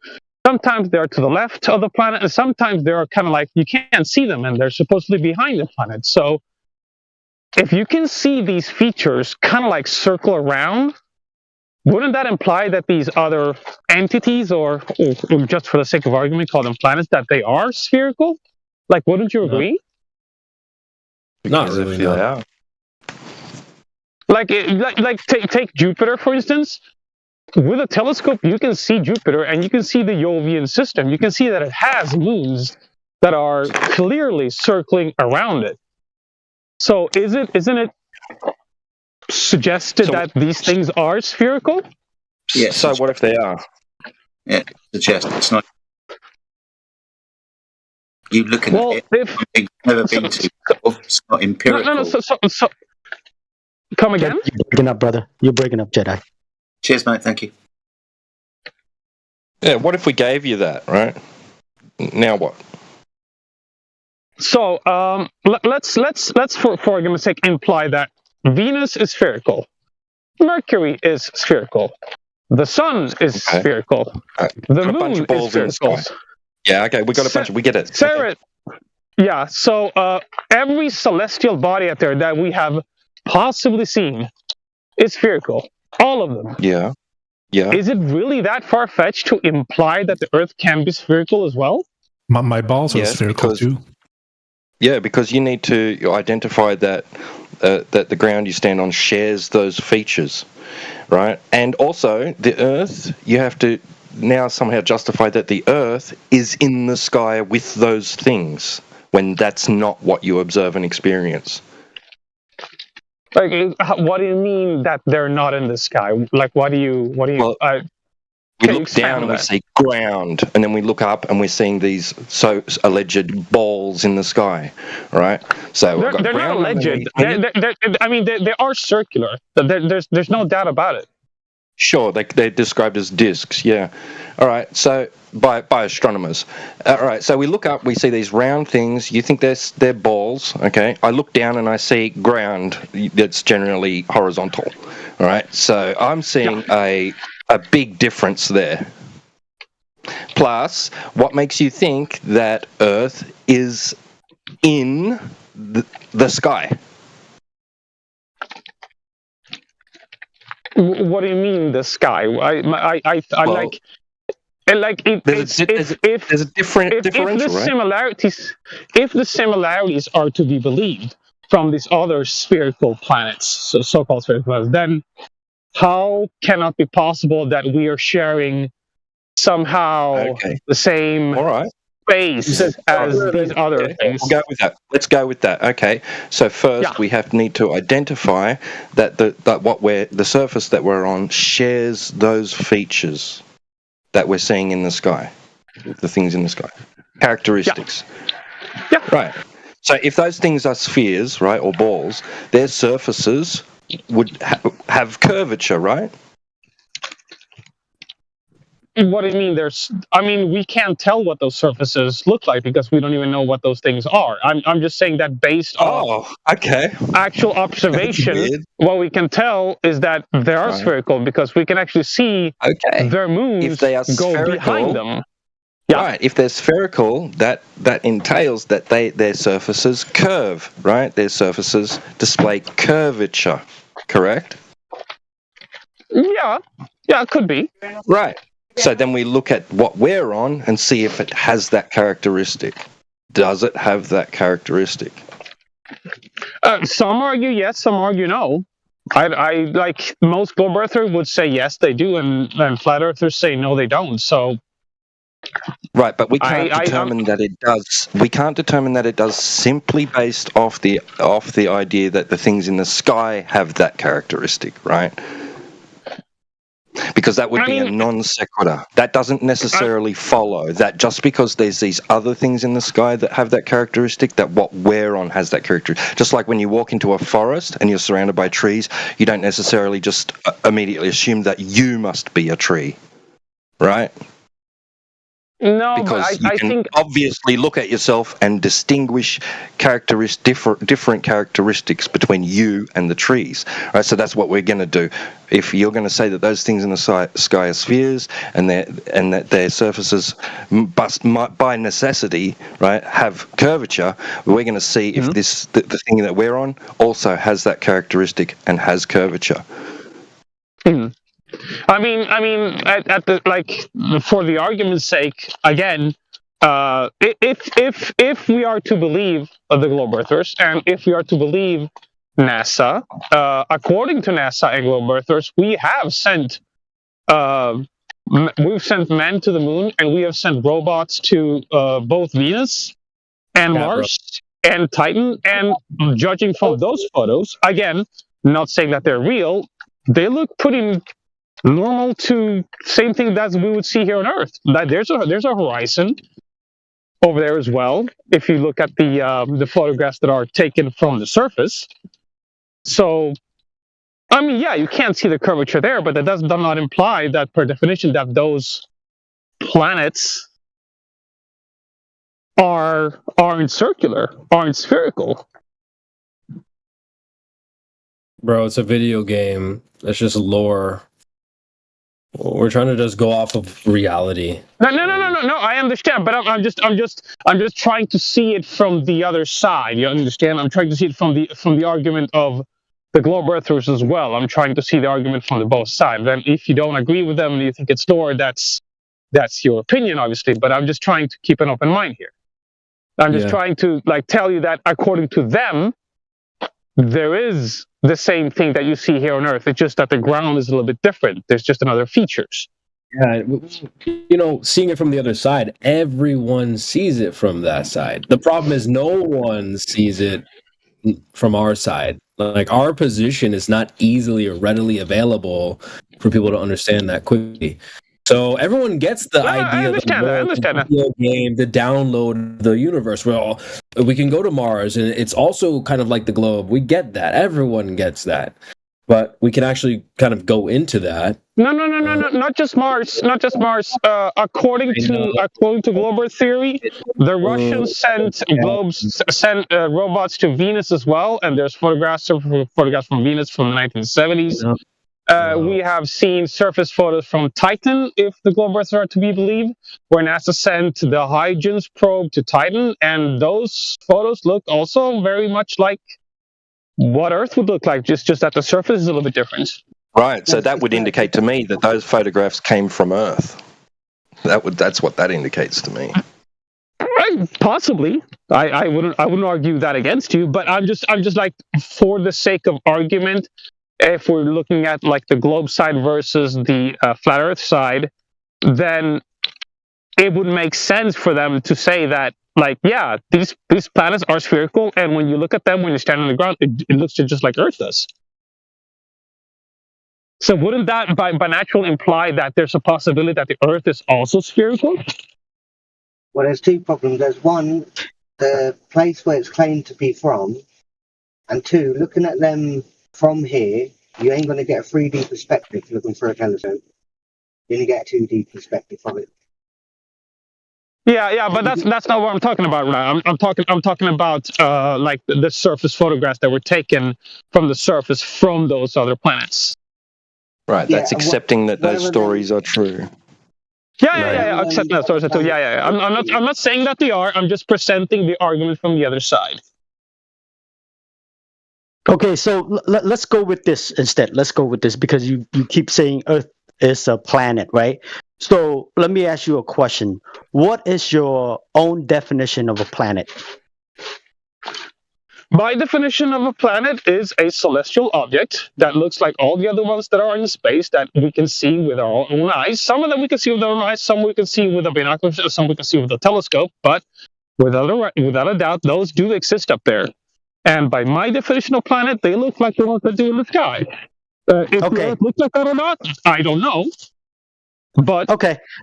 sometimes they are to the left of the planet, and sometimes they are kind of like you can't see them and they're supposedly behind the planet. So if you can see these features kind of like circle around, wouldn't that imply that these other entities, or just for the sake of argument, call them planets, that they are spherical? Like, wouldn't you agree? Not really. No. Like take Jupiter, for instance. With a telescope, you can see Jupiter, and you can see the Jovian system. You can see that it has moons that are clearly circling around it. So isn't it suggested that these things are spherical? Yes. So what if they are? Yeah, suggested. It's not. You looking at it? You've never been to. It's not empirical. No. So come again? You're breaking up, brother. You're breaking up, Jedi. Cheers, mate. Thank you. Yeah. What if we gave you that? Right. Now what? So let's for argument's sake imply that Venus is spherical, Mercury is spherical, the Sun is spherical, the Moon is spherical. Yeah, okay, we got a bunch. We get it. Yeah. So every celestial body out there that we have possibly seen is spherical. All of them. Yeah. Yeah. Is it really that far-fetched to imply that the Earth can be spherical as well? My balls are spherical too. Yeah, because you need to identify that that the ground you stand on shares those features, right? And also, the Earth, you have to now somehow justify that the Earth is in the sky with those things, when that's not what you observe and experience. Like, what do you mean that they're not in the sky? Like, what do you? Well, we look down and we see ground, and then we look up and we're seeing these alleged balls in the sky, right? So they're not alleged. They are circular. There's no doubt about it. Sure, they're described as discs. Yeah. All right. So by astronomers. All right. So we look up, we see these round things. You think they're balls, okay? I look down and I see ground that's generally horizontal. All right. So I'm seeing a big difference there. Plus, what makes you think that Earth is in the sky? What do you mean the sky? There's a different differential, right? If the similarities are to be believed from these other spherical planets, so-called spherical planets, then how can it be possible that we are sharing somehow the same space as these other things? We'll go with that. Let's go with that. Okay. So first, we need to identify that the surface that we're on shares those features that we're seeing in the sky, the things in the sky, characteristics. Yeah. Right. So if those things are spheres, right, or balls, their surfaces would have curvature, right? What do you mean? We can't tell what those surfaces look like because we don't even know what those things are. I'm just saying that based on actual observation, what we can tell is that they are spherical because we can actually see their moons if they are go behind them. Yeah. Right. If they're spherical, that entails that their surfaces curve, right? Their surfaces display curvature, correct? Yeah, it could be. Right. So then we look at what we're on and see if it has that characteristic. Does it have that characteristic? Some argue yes, some argue no. I like most globe earthers would say yes, they do, and flat earthers say no, they don't. So. Right, but we can't determine that it does. We can't determine that it does simply based off the idea that the things in the sky have that characteristic, right? Because that would be a non sequitur. That doesn't necessarily follow that just because there's these other things in the sky that have that characteristic, that what we're on has that characteristic. Just like when you walk into a forest and you're surrounded by trees, you don't necessarily just immediately assume that you must be a tree, right? No, because but I you can think obviously look at yourself and distinguish different characteristics between you and the trees, right? So that's what we're going to do. If you're going to say that those things in the sky are spheres and that their surfaces must, by necessity, right, have curvature, we're going to see if the thing that we're on also has that characteristic and has curvature. I mean, at the for the argument's sake, again, if we are to believe the globe earthers, and if we are to believe NASA, according to NASA and globe earthers, we have sent we've sent men to the moon, and we have sent robots to both Venus and Mars and Titan, and judging from those photos, again, not saying that they're real, they look pretty normal to same thing that we would see here on Earth. That there's a horizon over there as well. If you look at the photographs that are taken from the surface, so I mean, yeah, you can't see the curvature there, but that does not imply that, per definition, that those planets aren't circular, aren't spherical. Bro, it's a video game. It's just lore. We're trying to just go off of reality. No. I understand, but I'm just trying to see it from the other side. You understand? I'm trying to see it from the argument of the globe earthers as well. I'm trying to see the argument from the both sides. And if you don't agree with them and you think it's lore, that's your opinion, obviously. But I'm just trying to keep an open mind here. I'm just trying to tell you that according to them, there is the same thing that you see here on Earth. It's just that the ground is a little bit different. There's just another features. Yeah, seeing it from the other side, everyone sees it from that side. The problem is no one sees it from our side. Like, our position is not easily or readily available for people to understand that quickly. So everyone gets the idea of the video game, the download the universe. Well, we can go to Mars, and it's also kind of like the globe. We get that. Everyone gets that. But we can actually kind of go into that. No, not just Mars. Not just Mars. According to Globe Earth theory, the Russians sent robots to Venus as well, and there's photographs from Venus from the 1970s. We have seen surface photos from Titan, if the globe earthers are to be believed, where NASA sent the Huygens probe to Titan, and those photos look also very much like what Earth would look like, just that the surface is a little bit different. Right, so that would indicate to me that those photographs came from Earth. That's what that indicates to me. Possibly, I wouldn't argue that against you, but I'm just for the sake of argument. If we're looking at the globe side versus the flat Earth side, then it would make sense for them to say that, these planets are spherical, and when you look at them, when you stand on the ground, it looks just like Earth does. So wouldn't that, by natural, imply that there's a possibility that the Earth is also spherical? Well, there's two problems. There's one, the place where it's claimed to be from, and two, looking at them from here, you ain't going to get a 3D perspective looking for a telescope. You're going to get a 2D perspective of it. Yeah, but that's not what I'm talking about, right? I'm talking about the surface photographs that were taken from the surface from those other planets. Right, that's accepting that those stories are true. Yeah, accepting that stories are true. Yeah. I'm not saying that they are. I'm just presenting the argument from the other side. Okay, so let's go with this instead. Let's go with this because you keep saying Earth is a planet, right? So let me ask you a question. What is your own definition of a planet? By definition of a planet is a celestial object that looks like all the other ones that are in space that we can see with our own eyes. Some of them we can see with our own eyes, some we can see with a binoculars, some we can see with a telescope, but without a doubt, those do exist up there. And by my definition of planet, they look like the ones that do in the sky. If the Earth looks like that or not, I don't know. But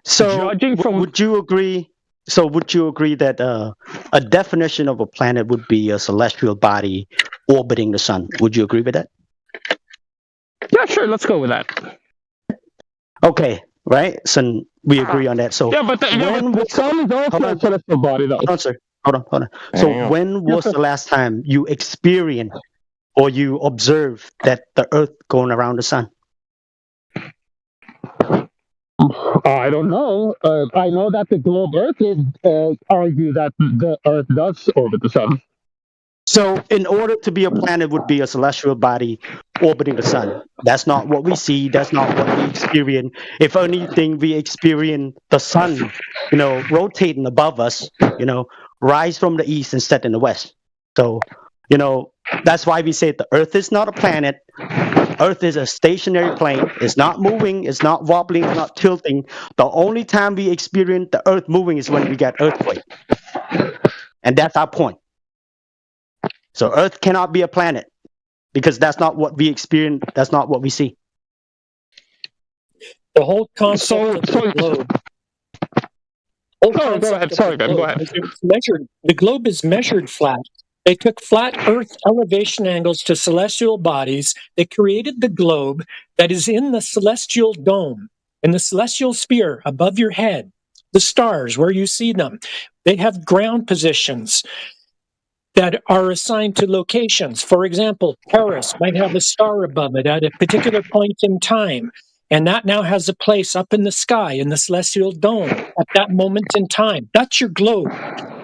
so would you agree? So would you agree that a definition of a planet would be a celestial body orbiting the sun? Would you agree with that? Yeah, sure. Let's go with that. Okay, right. So we agree on that. So yeah, but the sun is also a celestial body, though. Hold on. So when was the last time you experienced or you observed that the Earth going around the sun? I don't know. I know that the globe Earth would argue that the Earth does orbit the sun. So, in order to be a planet, would be a celestial body orbiting the sun. That's not what we see. That's not what we experience. If anything, we experience the sun, rotating above us. Rise from the east instead in the west. So, that's why we say the Earth is not a planet. Earth is a stationary plane. It's not moving. It's not wobbling. It's not tilting. The only time we experience the Earth moving is when we get earthquake. And that's our point. So Earth cannot be a planet because that's not what we experience. That's not what we see. The whole concept of the globe. Go ahead. Sorry, Ben. Go ahead. The globe is measured flat. They took flat Earth elevation angles to celestial bodies. They created the globe that is in the celestial dome, in the celestial sphere above your head. The stars, where you see them, they have ground positions that are assigned to locations. For example, Paris might have a star above it at a particular point in time, and that now has a place up in the sky, in the celestial dome, at that moment in time. That's your globe.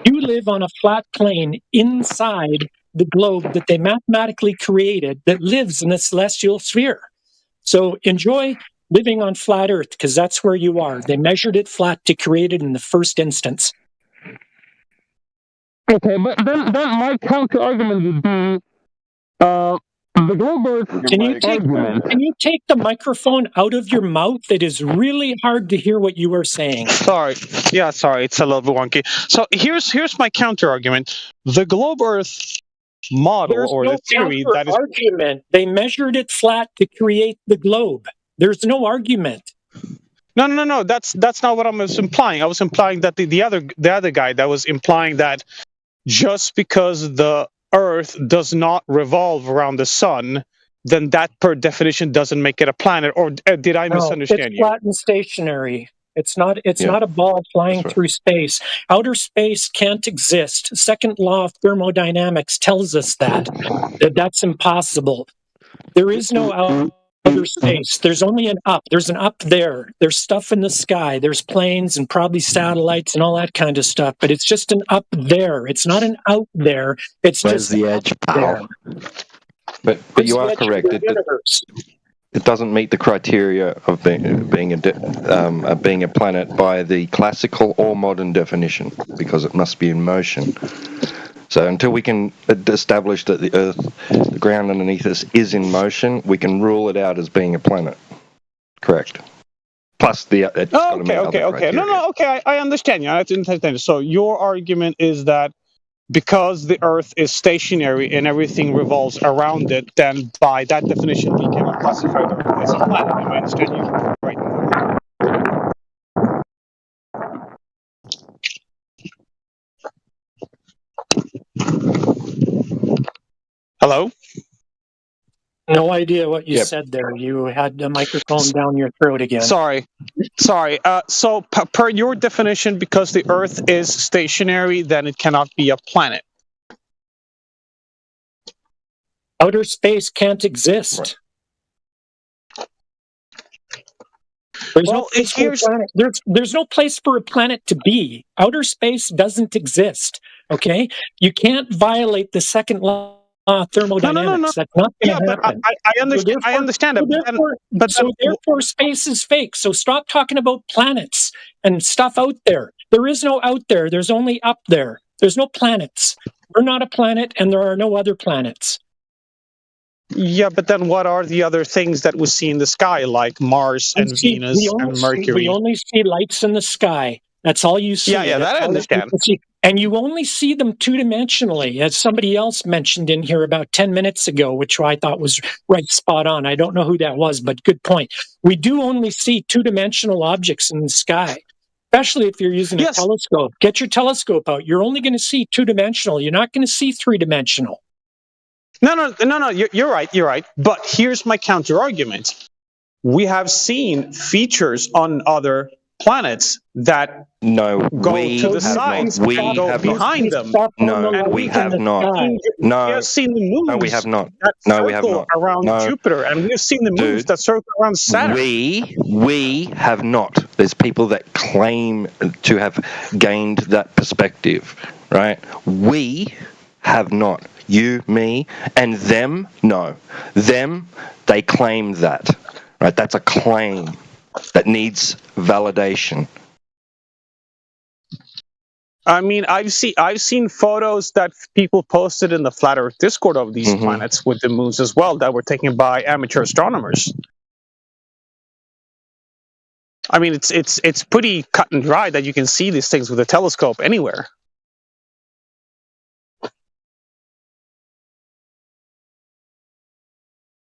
You live on a flat plane inside the globe that they mathematically created that lives in the celestial sphere. So enjoy living on flat Earth, because that's where you are. They measured it flat to create it in the first instance. Okay, but then my counter argument would be the globe Earth. Can you take the microphone out of your mouth? It is really hard to hear what you are saying. Sorry, it's a little bit wonky. So here's my counter argument: the globe Earth model the theory that is argument. They measured it flat to create the globe. There's no argument. No. That's not what I was implying. I was implying that the other guy that was implying that just because the Earth does not revolve around the sun, then that per definition doesn't make it a planet. Or did I misunderstand it's flat and stationary. It's not a ball flying through space. Outer space can't exist. Second law of thermodynamics tells us that's impossible. There is no outer space. There's only an up. There's an up there. There's stuff in the sky. There's planes and probably satellites and all that kind of stuff. But it's just an up there. It's not an out there. It's Where's just the edge, pal? But you are correct. It doesn't meet the criteria of being a planet by the classical or modern definition because it must be in motion. So until we can establish that the Earth, the ground underneath us, is in motion, we can rule it out as being a planet. Correct. Plus the okay. No. Okay, I understand you. I understand. So your argument is that because the Earth is stationary and everything revolves around it, then by that definition, we cannot classify the Earth as a planet. If I understand you right. Hello? No idea what you said there. You had the microphone down your throat again. Sorry. So per your definition, because the Earth is stationary, then it cannot be a planet. Outer space can't exist. Right. There's no place for a planet to be. Outer space doesn't exist. Okay? You can't violate the second law of thermodynamics. No. That's not going to happen. I understand that. So therefore, space is fake. So stop talking about planets and stuff out there. There is no out there. There's only up there. There's no planets. We're not a planet, and there are no other planets. Yeah, but then what are the other things that we see in the sky, like Mars and Venus and Mercury? We only see lights in the sky. That's all you see. Yeah, that I understand. And you only see them two-dimensionally, as somebody else mentioned in here about 10 minutes ago, which I thought was right spot on. I don't know who that was, but good point. We do only see two-dimensional objects in the sky, especially if you're using a telescope. Get your telescope out. You're only going to see two-dimensional. You're not going to see three-dimensional. No, you're right. But here's my counter-argument. We have seen features on other planets that go to the sides, we go have behind them. No, we have not. No, we have seen the moons no, we have not. that No, we have circle not. around No. Jupiter, and we've seen the moons that circle around Saturn. We have not. There's people that claim to have gained that perspective, right? We have not. You, me, and them, no. Them, they claim that, right? That's a claim that needs validation. I mean, I've seen photos that people posted in the Flat Earth Discord of these planets with the moons as well that were taken by amateur astronomers. I mean, it's pretty cut and dry that you can see these things with a telescope anywhere.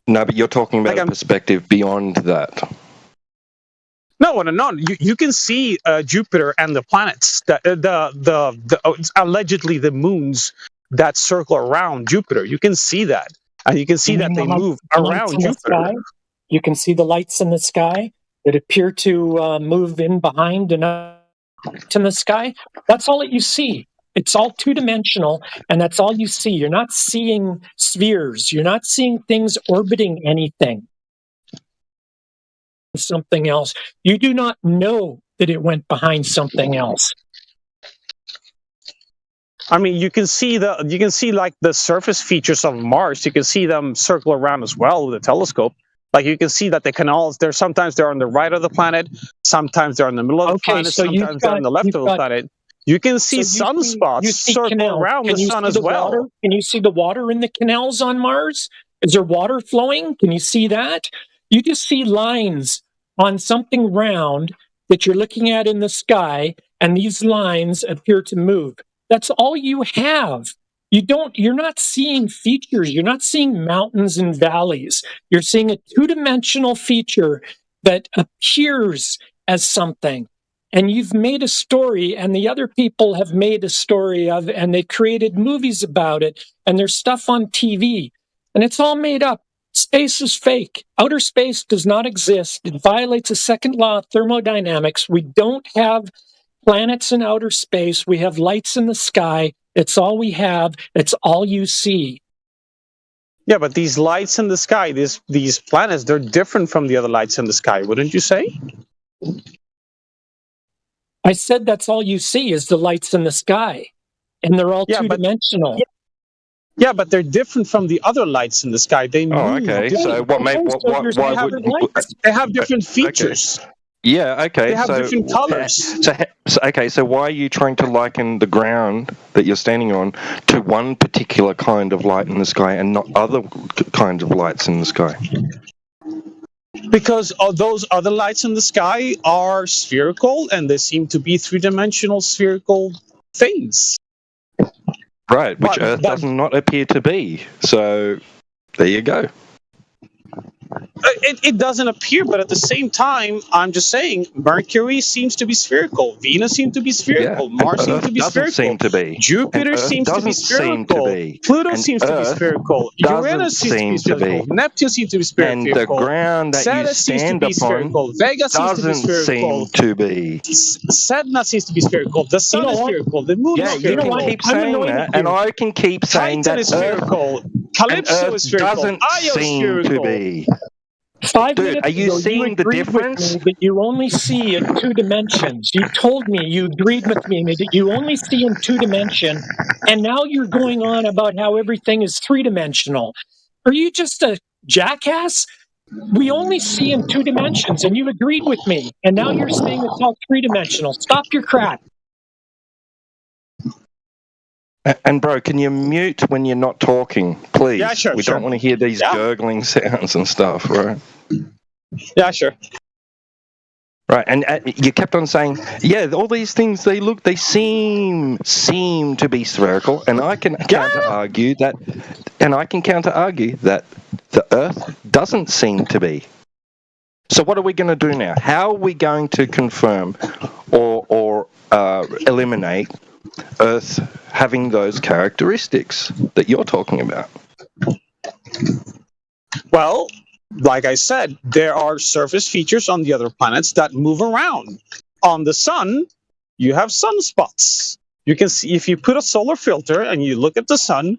No, but you're talking about a perspective beyond that. No. You can see Jupiter and the planets, allegedly the moons that circle around Jupiter. You can see that, and you can see that they move around Jupiter. You can see the lights in the sky that appear to move in behind and up in the sky. That's all that you see. It's all two-dimensional, and that's all you see. You're not seeing spheres. You're not seeing things orbiting anything. Something else. You do not know that it went behind something else. I mean, you can see like the surface features of Mars. You can see them circle around as well with a telescope. Like you can see that the canals, sometimes they're on the right of the planet, sometimes they're in the middle of the planet, sometimes they're on the left of the planet. You can see sunspots circle around the sun as well. Water? Can you see the water in the canals on Mars? Is there water flowing? Can you see that? You just see lines on something round that you're looking at in the sky, and these lines appear to move. That's all you have. You're not seeing features. You're not seeing mountains and valleys. You're seeing a two-dimensional feature that appears as something. And you've made a story, and the other people have made a story of, and they created movies about it, and there's stuff on TV, and it's all made up. Space is fake. Outer space does not exist. It violates the second law of thermodynamics. We don't have planets in outer space. We have lights in the sky. It's all we have. It's all you see. Yeah, but these lights in the sky, these planets, they're different from the other lights in the sky, wouldn't you say? I said that's all you see is the lights in the sky, and they're all two-dimensional. Yeah, but they're different from the other lights in the sky. They move. Oh, okay. So they have different features. Okay. Yeah, okay. They have different colors. So why are you trying to liken the ground that you're standing on to one particular kind of light in the sky and not other kinds of lights in the sky? Because those other lights in the sky are spherical, and they seem to be three-dimensional spherical things. Right, which Earth does not appear to be. So, there you go. It doesn't appear, but at the same time, I'm just saying, Mercury seems to be spherical. Venus seems to be spherical. Mars seems to be spherical. Seem to be. Jupiter seems to be spherical. Pluto seems to be spherical. Uranus seems to be spherical. Neptune seems to be spherical. And the ground that you stand upon Vega seems to be seem spherical. to be. Sedna seems to be spherical. The sun is spherical. The moon is spherical. You can keep saying that, and I can keep saying Titan that is spherical. Calypso is spherical. doesn't Io is seem spherical. to be. 5 Dude, minutes are you ago, seeing the agreed difference? with me that you only see in 2 dimensions. You told me, you agreed with me that you only see in 2 dimension, and now you're going on about how everything is 3-dimensional. Are you just a jackass? We only see in 2 dimensions, and you agreed with me, and now you're saying it's all 3-dimensional. Stop your crap. And bro, can you mute when you're not talking, please? Yeah, sure. We don't want to hear these gurgling sounds and stuff, right? Yeah, sure. Right, and you kept on saying, yeah, all these things, they seem to be spherical, and I can counter argue that the Earth doesn't seem to be. So what are we going to do now? How are we going to confirm or eliminate Earth having those characteristics that you're talking about? Well, like I said, there are surface features on the other planets that move around. On the sun, you have sunspots. You can see, if you put a solar filter and you look at the sun,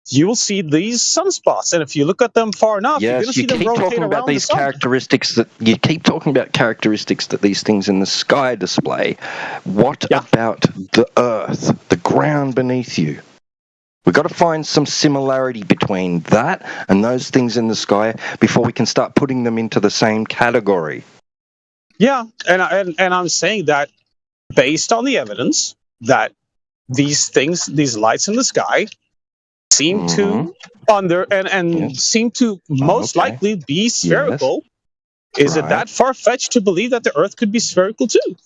you will see these sunspots. And if you look at them far enough, you're going to see them rotate talking around about these the sun. characteristics that you keep talking about characteristics that these things in the sky display. What about the Earth, the ground beneath you? We've got to find some similarity between that and those things in the sky before we can start putting them into the same category. Yeah, and I'm saying that based on the evidence that these things, these lights in the sky, seem to seem to most likely be spherical. Yes. Is it that far-fetched to believe that the Earth could be spherical too?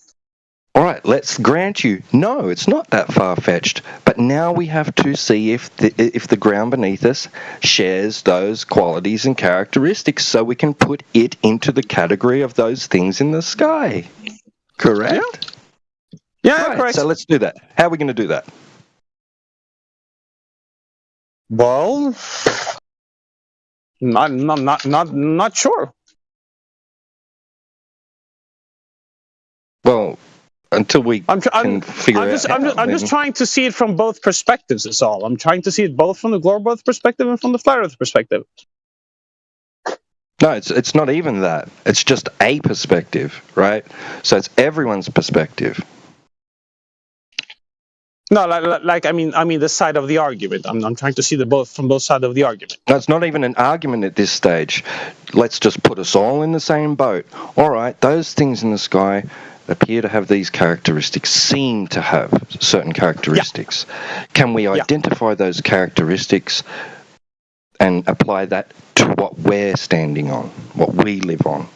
All right, let's grant you, no, it's not that far-fetched. But now we have to see if the ground beneath us shares those qualities and characteristics so we can put it into the category of those things in the sky. Correct? Yeah, correct. So let's do that. How are we going to do that? Well, not sure. Well, until we can figure it out. I'm just trying to see it from both perspectives, is all. I'm trying to see it both from the globe Earth perspective and from the flat Earth perspective. No, it's not even that. It's just a perspective, right? So it's everyone's perspective. No, I mean the side of the argument. I'm trying to see from both sides of the argument. No, it's not even an argument at this stage. Let's just put us all in the same boat. All right, those things in the sky appear to have these characteristics, seem to have certain characteristics. Yeah. Can we identify those characteristics and apply that to what we're standing on, what we live on?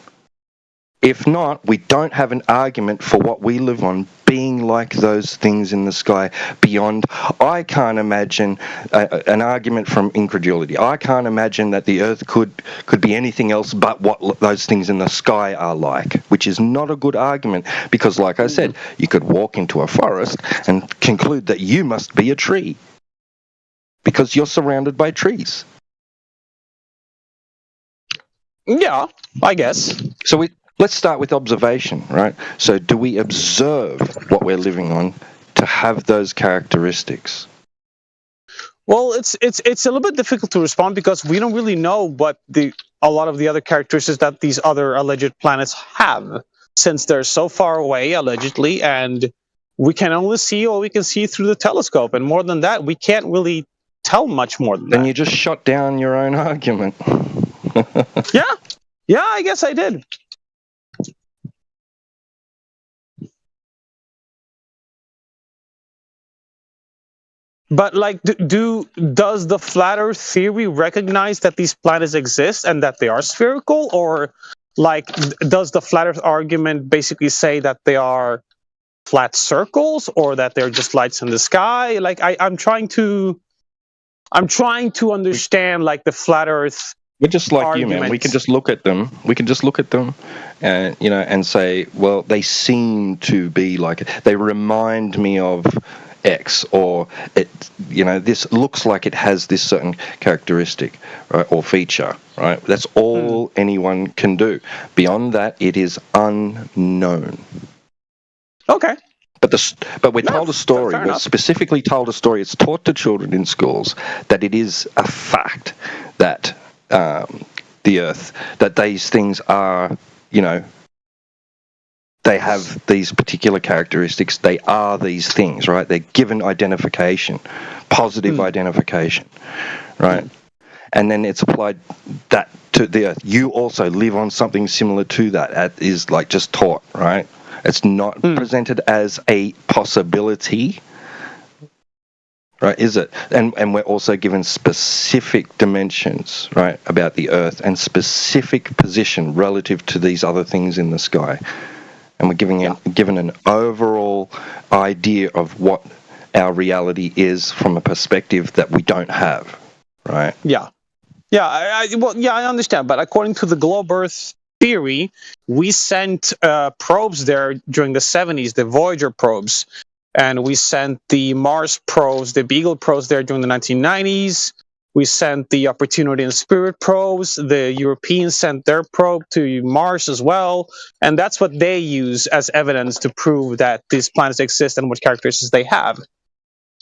If not, we don't have an argument for what we live on being like those things in the sky beyond. I can't imagine an argument from incredulity. I can't imagine that the Earth could be anything else but what those things in the sky are like, which is not a good argument because, like I said, you could walk into a forest and conclude that you must be a tree because you're surrounded by trees. Yeah, I guess. So let's start with observation, right? So do we observe what we're living on to have those characteristics? Well, it's a little bit difficult to respond because we don't really know what a lot of the other characteristics that these other alleged planets have, since they're so far away, allegedly, and we can only see what we can see through the telescope. And more than that, we can't really tell much more than that. Then you just shot down your own argument. Yeah, I guess I did. But does the flat Earth theory recognize that these planets exist and that they are spherical, or does the flat Earth argument basically say that they are flat circles or that they're just lights in the sky? I'm trying to understand the flat Earth. We're just like arguments. You, man. We can just look at them. And and say, well, they seem to be they remind me of X, or this looks like it has this certain characteristic, right, or feature, right? That's all anyone can do. Beyond that, it is unknown. Okay. But we're told a story. We're specifically told a story. It's taught to children in schools that it is a fact that the Earth, that these things are, they have these particular characteristics. They are these things, right? They're given identification, positive identification, right? And then it's applied that to the Earth. You also live on something similar to that. That is just taught, right? It's not presented as a possibility, right? Is it? And we're also given specific dimensions, right, about the Earth and specific position relative to these other things in the sky. And we're given an overall idea of what our reality is from a perspective that we don't have, right? Yeah. Yeah, I understand. But according to the globe Earth theory, we sent probes there during the 70s, the Voyager probes. And we sent the Mars probes, the Beagle probes there during the 1990s. We sent the Opportunity and Spirit probes. The Europeans sent their probe to Mars as well. And that's what they use as evidence to prove that these planets exist and what characteristics they have.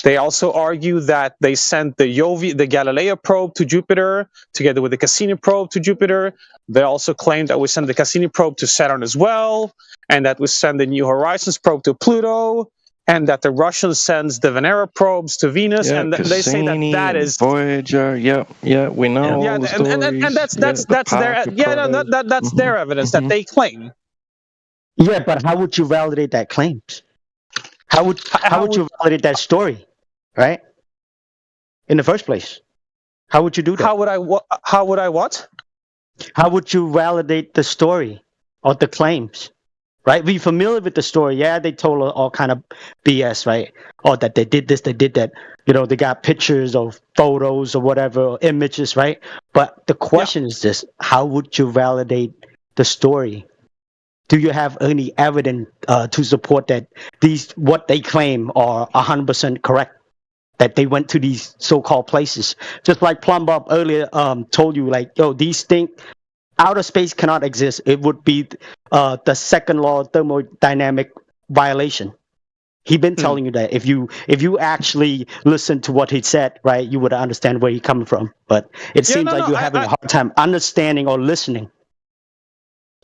They also argue that they sent the Galileo probe to Jupiter together with the Cassini probe to Jupiter. They also claim that we sent the Cassini probe to Saturn as well, and that we send the New Horizons probe to Pluto, and that the Russians sends the Venera probes to Venus, and they say that is Voyager. Yeah, we know all the stories. And that's their evidence that they claim. Yeah, but how would you validate that claim? How would you validate that story, right? In the first place, how would you do that? How would I what? How would you validate the story or the claims, right? We're familiar with the story. Yeah, they told all kind of BS, right? Or that they did this, they did that. You know, they got pictures or photos or whatever, or images, right? But the question is this: how would you validate the story? Do you have any evidence to support that what they claim are 100% correct? That they went to these so-called places, just like Plumbob earlier told you, like, yo, these things, outer space cannot exist. It would be the second law of thermodynamic violation. He's been telling you that if you actually listen to what he said, right, you would understand where he's coming from. But it seems like you're having a hard time understanding or listening.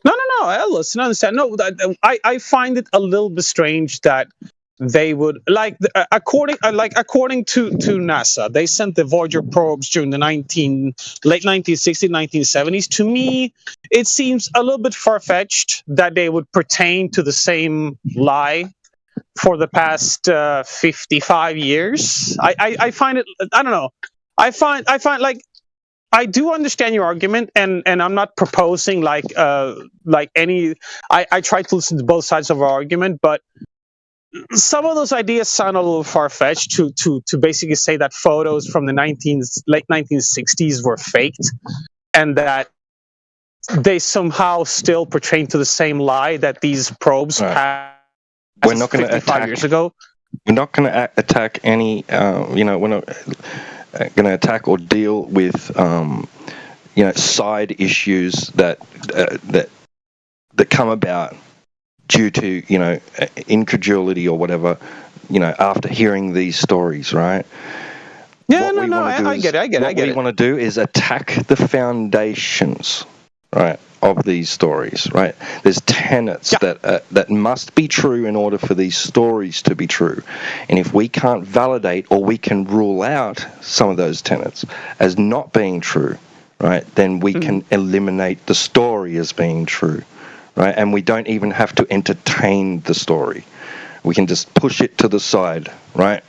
No, I listen, I understand. No, I find it a little bit strange that they would according to NASA, they sent the Voyager probes during the late 1960s, 1970s. To me, it seems a little bit far-fetched that they would pertain to the same lie for the past 55 years. I find it. I don't know. I find like. I do understand your argument, and I'm not proposing any. I try to listen to both sides of our argument, but some of those ideas sound a little far-fetched to basically say that photos from the late 1960s were faked, and that they somehow still pertain to the same lie that these probes passed 55 years ago. We're not going to attack any. We're not going to attack or deal with side issues that come about due to incredulity or whatever, after hearing these stories, right? Yeah, I get it. What we want to do is attack the foundations, right, of these stories, right? There's tenets that must be true in order for these stories to be true. And if we can't validate or we can rule out some of those tenets as not being true, right, then we can eliminate the story as being true, right? And we don't even have to entertain the story. We can just push it to the side, right?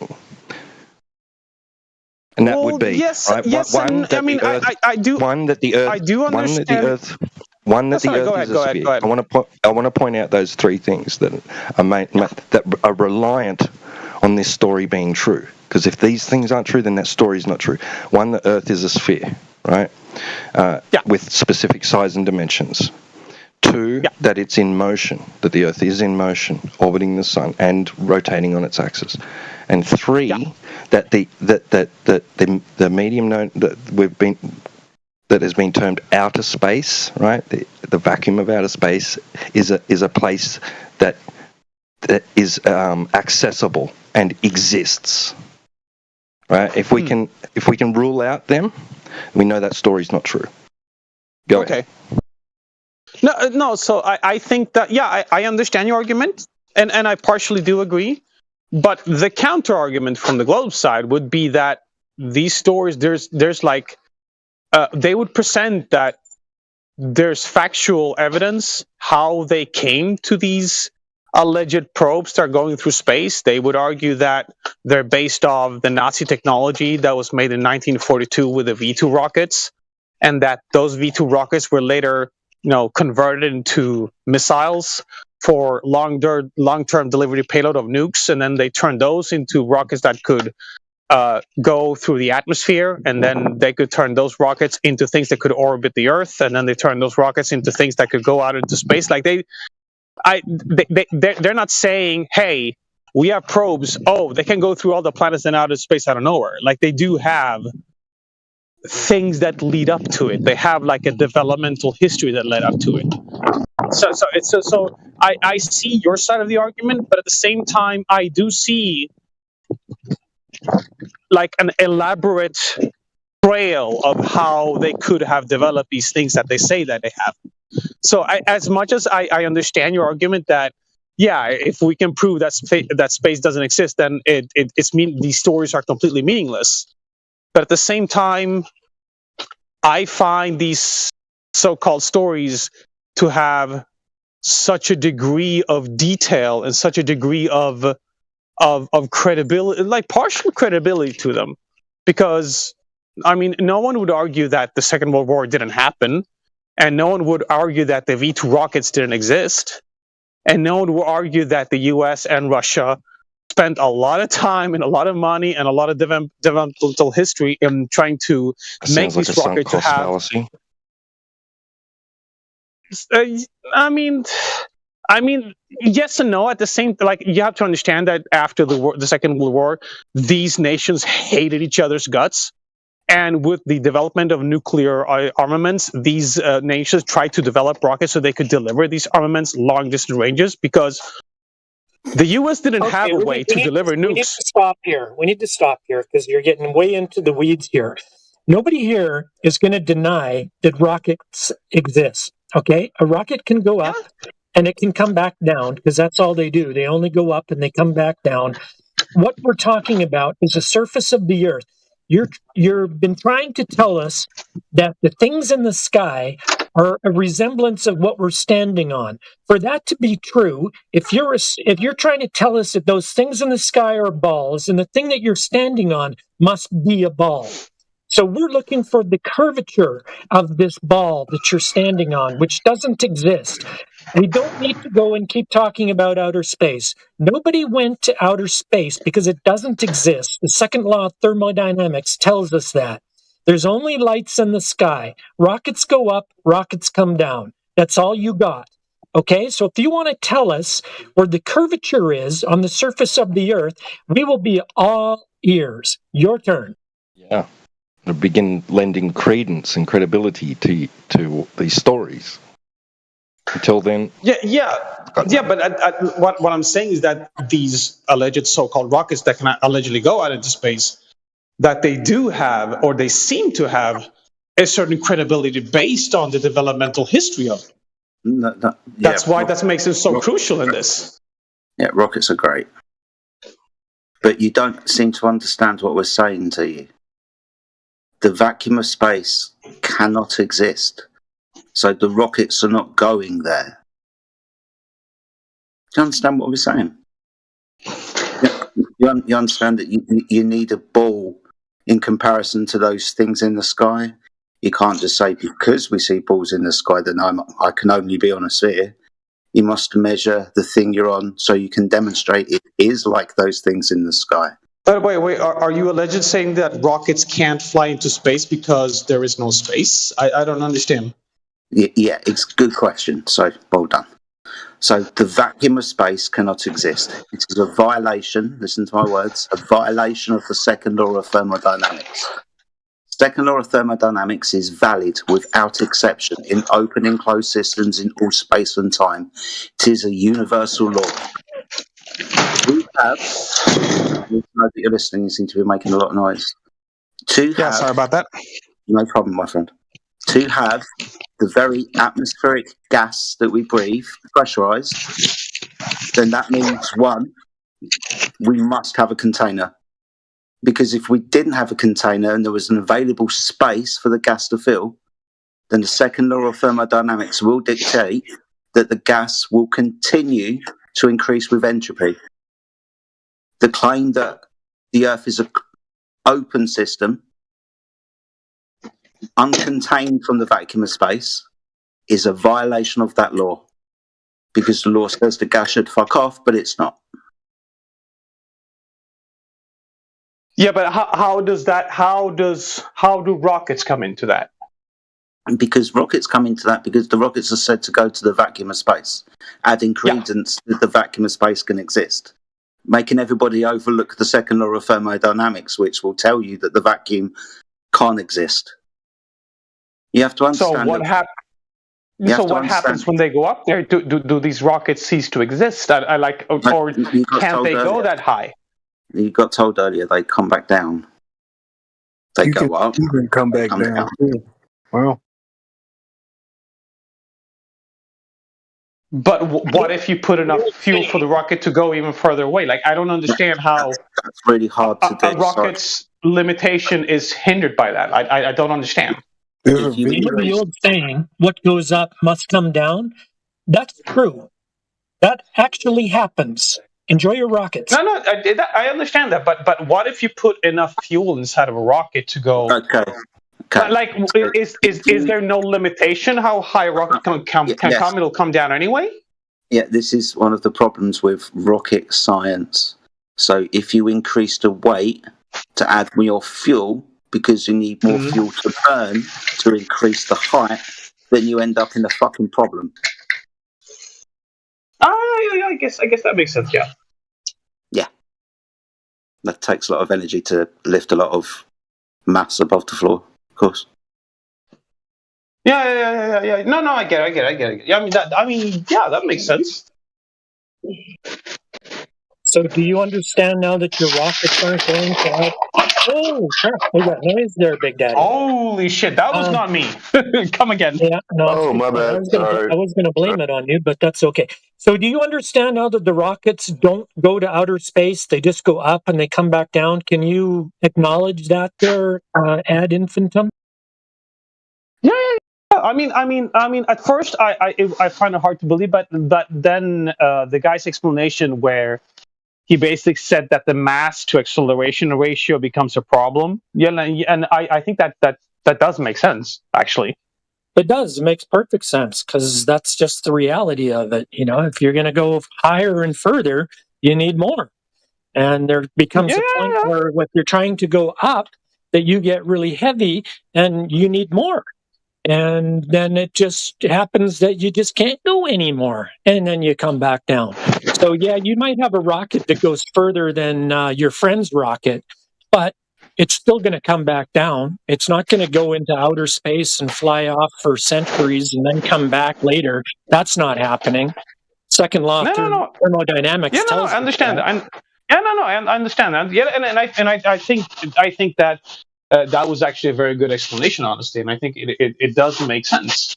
And that would be I do. One that the Earth. I do understand. One that the Earth is a sphere. I want to point out those three things that are reliant on this story being true. Because if these things aren't true, then that story is not true. One, the Earth is a sphere, right? With specific size and dimensions. Two, that it's in motion, that the Earth is in motion, orbiting the sun and rotating on its axis. And three, that the medium known that has been termed outer space, right? The vacuum of outer space is a place that is accessible and exists, right? If we can rule out them, we know that story's not true. Go ahead. No. So I think that I understand your argument, and I partially do agree. But the counter argument from the globe side would be that these stories, there's like. They would present that there's factual evidence how they came to these alleged probes that are going through space, they would argue that they're based off the Nazi technology that was made in 1942 with the V2 rockets, and that those V2 rockets were later, converted into missiles for long-term delivery payload of nukes, and then they turned those into rockets that could go through the atmosphere, and then they could turn those rockets into things that could orbit the Earth, and then they turn those rockets into things that could go out into space. Like they're not saying, hey, we have probes. Oh, they can go through all the planets and out of space out of nowhere. Like they do have things that lead up to it. They have like a developmental history that led up to it. So I see your side of the argument, but at the same time, I do see like an elaborate trail of how they could have developed these things that they say that they have. So as much as I understand your argument that, yeah, if we can prove that space doesn't exist, then these stories are completely meaningless. But at the same time, I find these so-called stories to have such a degree of detail and such a degree of credibility, like partial credibility to them. Because, I mean, no one would argue that the Second World War didn't happen. And no one would argue that the V2 rockets didn't exist. And no one would argue that the US and Russia spent a lot of time and a lot of money and a lot of developmental history in trying to make these rockets to have... fallacy. I mean, yes and no. At the same, like, you have to understand that after the Second World War, these nations hated each other's guts. And with the development of nuclear armaments, these nations tried to develop rockets so they could deliver these armaments long-distance ranges, because the U.S. didn't have a way to deliver nukes. We need to stop here. We need to stop here because you're getting way into the weeds here. Nobody here is going to deny that rockets exist, okay? A rocket can go up and it can come back down because that's all they do. They only go up and they come back down. What we're talking about is the surface of the Earth. You've been trying to tell us that the things in the sky are a resemblance of what we're standing on. For that to be true, if you're trying to tell us that those things in the sky are balls and the thing that you're standing on must be a ball. So we're looking for the curvature of this ball that you're standing on, which doesn't exist. We don't need to go and keep talking about outer space. Nobody went to outer space because it doesn't exist. The second law of thermodynamics tells us that. There's only lights in the sky. Rockets go up, rockets come down. That's all you got. Okay, so if you want to tell us where the curvature is on the surface of the Earth, we will be all ears. Your turn. Yeah. To begin lending credence and credibility to these stories. Until then, but what I'm saying is that these alleged so-called rockets that can allegedly go out into space, that they do have, or they seem to have, a certain credibility based on the developmental history of it. That's why that makes it so crucial in this. Yeah, rockets are great, but you don't seem to understand what we're saying to you. The vacuum of space cannot exist. So the rockets are not going there. Do you understand what we're saying? You understand that you need a ball in comparison to those things in the sky? You can't just say, because we see balls in the sky, then I can only be on a sphere. You must measure the thing you're on so you can demonstrate it is like those things in the sky. But wait, are you alleged saying that rockets can't fly into space because there is no space? I don't understand. Yeah, it's a good question. So, well done. So, the vacuum of space cannot exist. It is a violation, listen to my words, a violation of the second law of thermodynamics. Second law of thermodynamics is valid without exception in open and closed systems in all space and time. It is a universal law. We have, I know that you're listening, you seem to be making a lot of noise. Sorry about that. No problem, my friend. To have the very atmospheric gas that we breathe pressurized, then that means, one, we must have a container. Because if we didn't have a container and there was an available space for the gas to fill, then the second law of thermodynamics will dictate that the gas will continue to increase with entropy. The claim that the Earth is an open system, uncontained from the vacuum of space, is a violation of that law. Because the law says the gas should fuck off, but it's not. Yeah, but how do rockets come into that? And because rockets come into that because the rockets are said to go to the vacuum of space, adding credence that the vacuum of space can exist, making everybody overlook the second law of thermodynamics, which will tell you that the vacuum can't exist. You have to understand. So what happens when they go up there? Do these rockets cease to exist? Or can't they go that high? You got told earlier they come back down. They go up. You can come back down. Well. But what if you put enough fuel for the rocket to go even further away? Like, I don't understand how that's really hard to do. A rocket's limitation is hindered by that. I don't understand. The old saying, what goes up must come down, that's true. That actually happens. Enjoy your rockets. No, I understand that. But what if you put enough fuel inside of a rocket to go... Okay. Like, is there no limitation how high a rocket can come? It'll come down anyway? Yeah, this is one of the problems with rocket science. So if you increase the weight to add more fuel, because you need more fuel to burn to increase the height, then you end up in a fucking problem. I guess that makes sense, yeah. Yeah. That takes a lot of energy to lift a lot of mass above the floor. Of course. Yeah. No, I get it. Yeah, that makes sense. So, do you understand now that your rockets aren't going to have... Oh, crap. We got noise there, Big Daddy. Holy shit, that was not me. Come again. Yeah, no. Oh, my bad. I was going to blame it on you, but that's okay. So, do you understand now that the rockets don't go to outer space? They just go up and they come back down. Can you acknowledge that there, ad infinitum? Yeah. I mean, at first I find it hard to believe, but then the guy's explanation where he basically said that the mass to acceleration ratio becomes a problem. Yeah, and I think that does make sense, actually. It does. It makes perfect sense because that's just the reality of it. You know, if you're going to go higher and further, you need more. And there becomes a point where if you're trying to go up, that you get really heavy and you need more. And then it just happens that you just can't go anymore. And then you come back down. So, yeah, you might have a rocket that goes further than your friend's rocket, but it's still going to come back down. It's not going to go into outer space and fly off for centuries and then come back later. That's not happening. Second law of thermodynamics tells I understand that. I understand that. Yeah, and I think that that was actually a very good explanation, honestly, and I think it does make sense.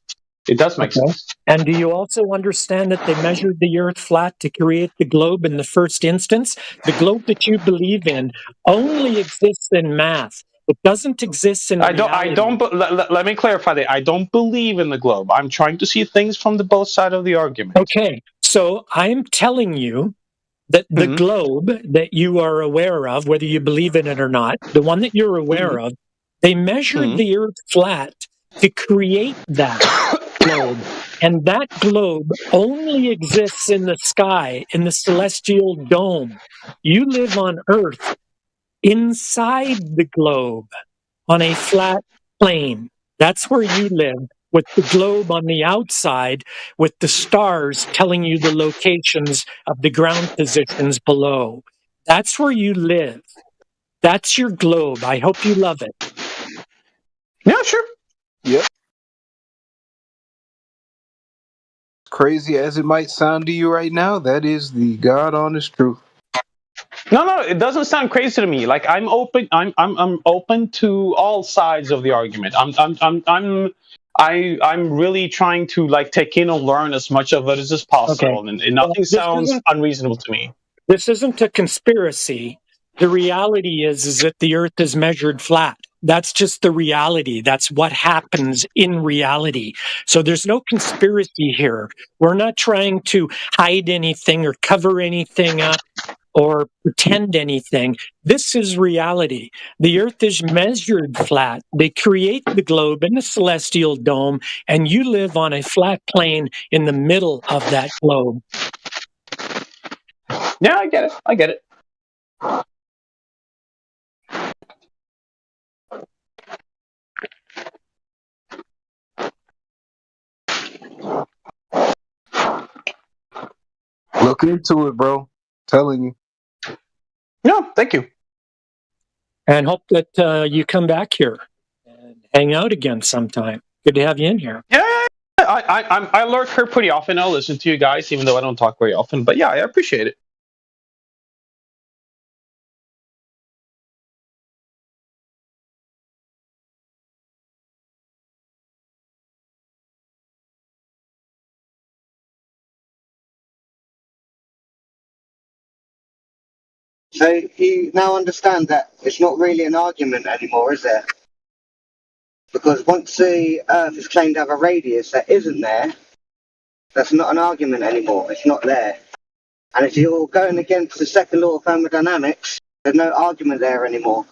It does make sense. And do you also understand that they measured the Earth flat to create the globe in the first instance? The globe that you believe in only exists in math. It doesn't exist in reality. Let me clarify that. I don't believe in the globe. I'm trying to see things from the both sides of the argument. Okay, so I'm telling you that the globe that you are aware of, whether you believe in it or not, the one that you're aware of, they measured the Earth flat to create that globe. And that globe only exists in the sky, in the celestial dome. You live on Earth inside the globe on a flat plane. That's where you live, with the globe on the outside, with the stars telling you the locations of the ground positions below. That's where you live. That's your globe. I hope you love it. Yeah, sure. Yep. Crazy as it might sound to you right now, that is the God honest truth. No, it doesn't sound crazy to me. Like I'm open. I'm open to all sides of the argument. I'm really trying to like take in and learn as much of it as possible, and nothing sounds unreasonable to me. This isn't a conspiracy. The reality is that the Earth is measured flat. That's just the reality. That's what happens in reality. So there's no conspiracy here. We're not trying to hide anything or cover anything up or pretend anything. This is reality. The Earth is measured flat. They create the globe in the celestial dome, and you live on a flat plane in the middle of that globe. Yeah, I get it. I get it. Look into it, bro. Telling you. No, thank you. And hope that you come back here and hang out again sometime. Good to have you in here. Yeah, I lurk here pretty often. I'll listen to you guys, even though I don't talk very often. But yeah, I appreciate it. So you now understand that it's not really an argument anymore, is there? Because once the Earth is claimed to have a radius that isn't there, that's not an argument anymore. It's not there. And if you're going against the second law of thermodynamics, there's no argument there anymore.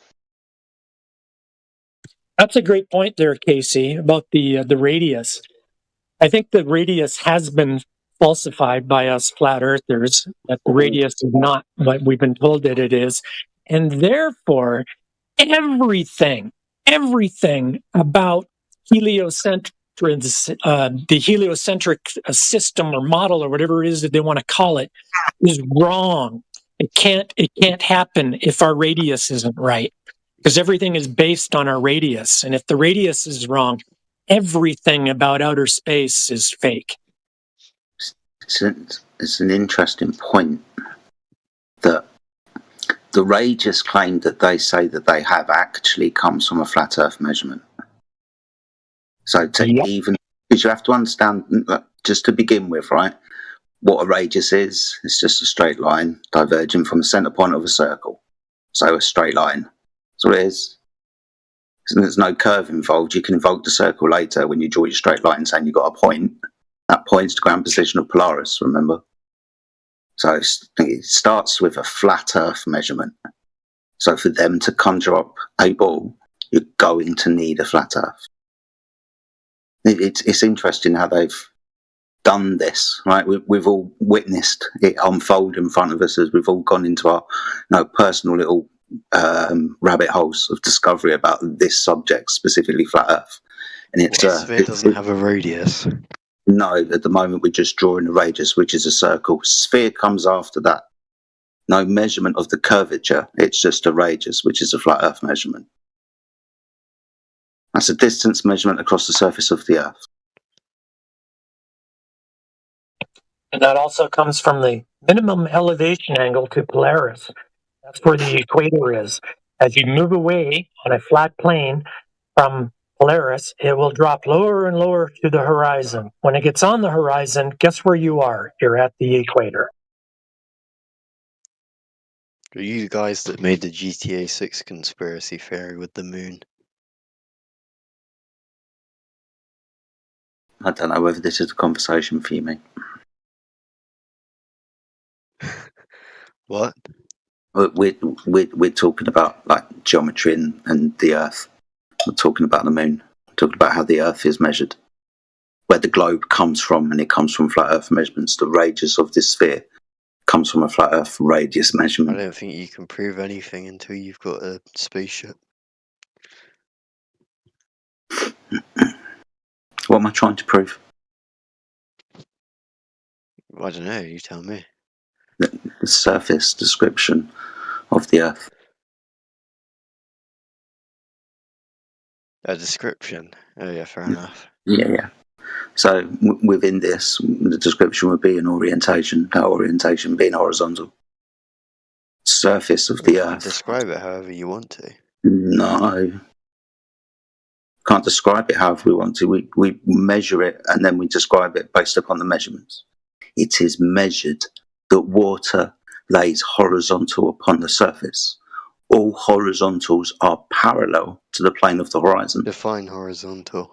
That's a great point there, Casey, about the radius. I think the radius has been falsified by us flat earthers, that the radius is not what we've been told that it is. And therefore, everything about the heliocentric system or model or whatever it is that they want to call it is wrong. It can't happen if our radius isn't right, because everything is based on our radius. And if the radius is wrong, everything about outer space is fake. It's an interesting point that the radius claim that they say that they have actually comes from a flat Earth measurement. So even because you have to understand, just to begin with, right? What a radius is, it's just a straight line diverging from the center point of a circle. So a straight line. That's what it is. So there's no curve involved. You can invoke the circle later when you draw your straight line saying you've got a point. That point's the ground position of Polaris, remember? So it starts with a flat Earth measurement. So for them to conjure up a ball, you're going to need a flat Earth. It's interesting how they've done this, right? We've all witnessed it unfold in front of us as we've all gone into our personal little rabbit holes of discovery about this subject, specifically flat Earth. And it's Sphere doesn't have a radius. No, at the moment we're just drawing a radius, which is a circle. Sphere comes after that. No measurement of the curvature. It's just a radius, which is a flat Earth measurement. That's a distance measurement across the surface of the Earth. And that also comes from the minimum elevation angle to Polaris. That's where the equator is. As you move away on a flat plane from Polaris, it will drop lower and lower to the horizon. When it gets on the horizon, guess where you are? You're at the equator. Are you the guys that made the GTA 6 conspiracy theory with the moon? I don't know whether this is a conversation for you, mate. What? We're talking about like geometry and the Earth. We're talking about the moon. We're talking about how the Earth is measured, where the globe comes from, and it comes from flat Earth measurements. The radius of this sphere comes from a flat Earth radius measurement. I don't think you can prove anything until you've got a spaceship. What am I trying to prove? I don't know, you tell me. The surface description of the Earth. A description? Oh yeah, fair enough. Yeah. So within this, the description would be an orientation, that orientation being horizontal. Surface of the Earth. Describe it however you want to. No. Can't describe it however we want to. We measure it and then we describe it based upon the measurements. It is measured that water lays horizontal upon the surface All horizontals are parallel to the plane of the horizon. Define horizontal.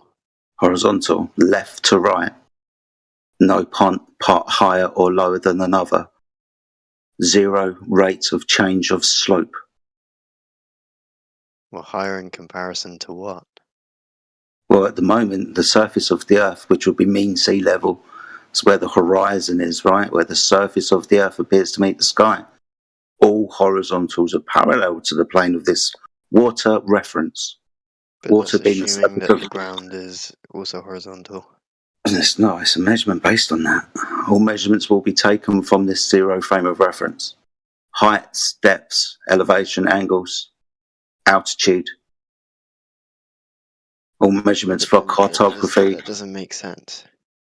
Horizontal, left to right. No part higher or lower than another. 0 rate of change of slope. Well, higher in comparison to what? Well, at the moment, the surface of the Earth, which would be mean sea level, is where the horizon is, right? Where the surface of the Earth appears to meet the sky. All horizontals are parallel to the plane of this water reference. But Water that's being assuming the that the ground is also horizontal. It's not. It's a measurement based on that. All measurements will be taken from this 0 frame of reference. Heights, depths, elevation, angles, altitude. All measurements for cartography. That doesn't make sense.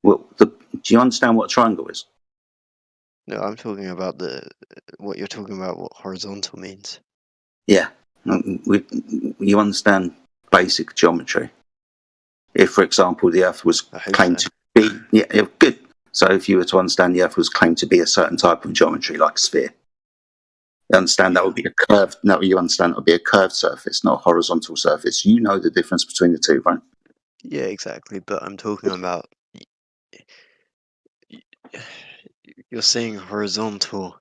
Well, do you understand what a triangle is? No, I'm talking about what you're talking about, what horizontal means. Yeah. You understand basic geometry. If, for example, the Earth was claimed to be... Yeah, good. So if you were to understand the Earth was claimed to be a certain type of geometry, like a sphere, you understand that would be a curved... No, you understand it would be a curved surface, not a horizontal surface. You know the difference between the two, right? Yeah, exactly. But I'm talking about... You're saying horizontal.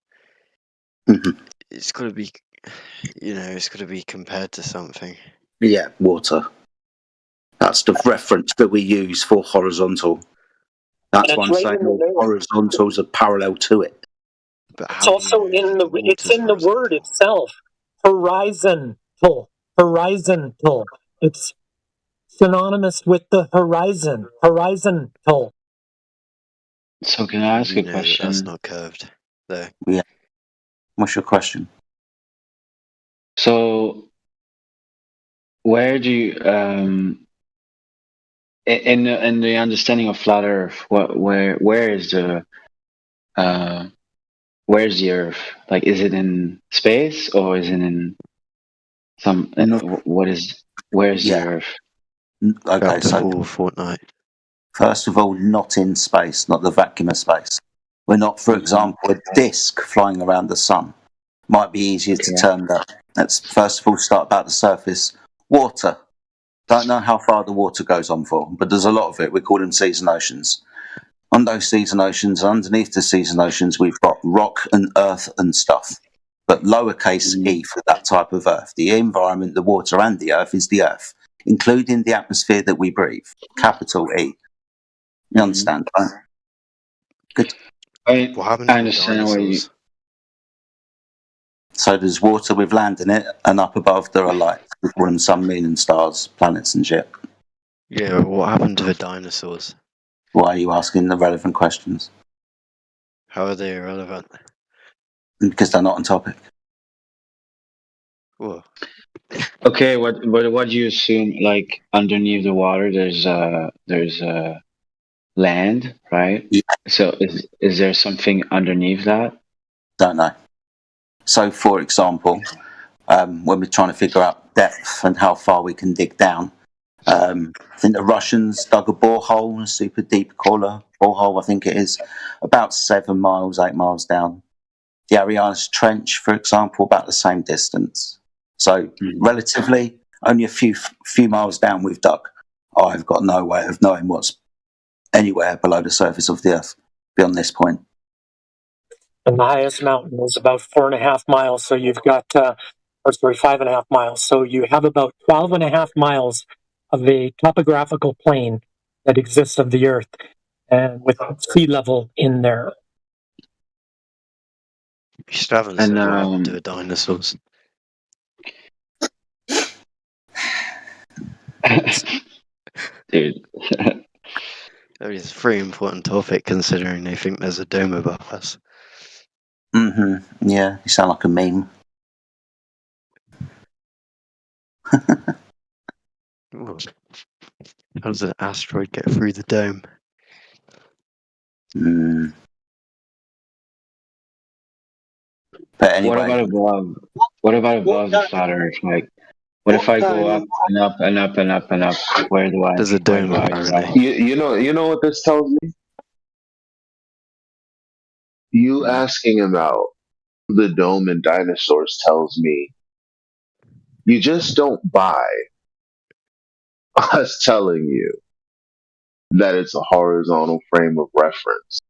Mm-hmm. It's got to be... it's got to be compared to something. Yeah, water. That's the reference that we use for horizontal. That's why I'm saying horizontals are parallel to it. But it's also in the word itself. Horizontal. Horizontal. It's synonymous with the horizon. Horizontal. So can I ask a question? That's not curved, though. Yeah. What's your question? So, where do you, in the understanding of flat Earth, where is the Earth? Like, is it in space or is it in some? Where's the Earth? Okay, so Fortnite. First of all, not in space, not the vacuum of space. We're not, for example, a disk flying around the sun. Might be easier to term that. Let's first of all start about the surface. Water. Don't know how far the water goes on for, but there's a lot of it. We call them seas and oceans. On those seas and oceans, underneath the seas and oceans, we've got rock and earth and stuff. But lowercase e for that type of earth. The environment, the water and the earth is the earth, including the atmosphere that we breathe. Capital E. You understand, right? Good. I understand what you... So there's water with land in it, and up above there are lights. We call them sun, moon, and stars, planets and shit. Yeah, what happened to the dinosaurs? Why are you asking the relevant questions? How are they irrelevant? Because they're not on topic. Whoa. Okay, what do you assume? Like underneath the water, there's land, right? Yeah. So is there something underneath that? Don't know. So, for example, when we're trying to figure out depth and how far we can dig down, I think the Russians dug a borehole, a super deep borehole, I think it is, about 7 miles, 8 miles down. The Arianas Trench, for example, about the same distance. So, relatively, only a few miles down we've dug. I've got no way of knowing what's anywhere below the surface of the Earth beyond this point. And the highest mountain is about 4.5 miles. So you've got, 5.5 miles. So you have about 12.5 miles of a topographical plane that exists of the Earth, and with sea level in there. You still haven't said what happened to the dinosaurs. Dude. It's a very important topic considering they think there's a dome above us. Mm-hmm. Yeah, you sound like a meme. How does an asteroid get through the dome? But anyway, what about above the flat Earth? Like, what if I go up and up and up and up and up? Where do I? There's a dome. You know what this tells me? You asking about the dome and dinosaurs tells me you just don't buy us telling you that it's a horizontal frame of reference.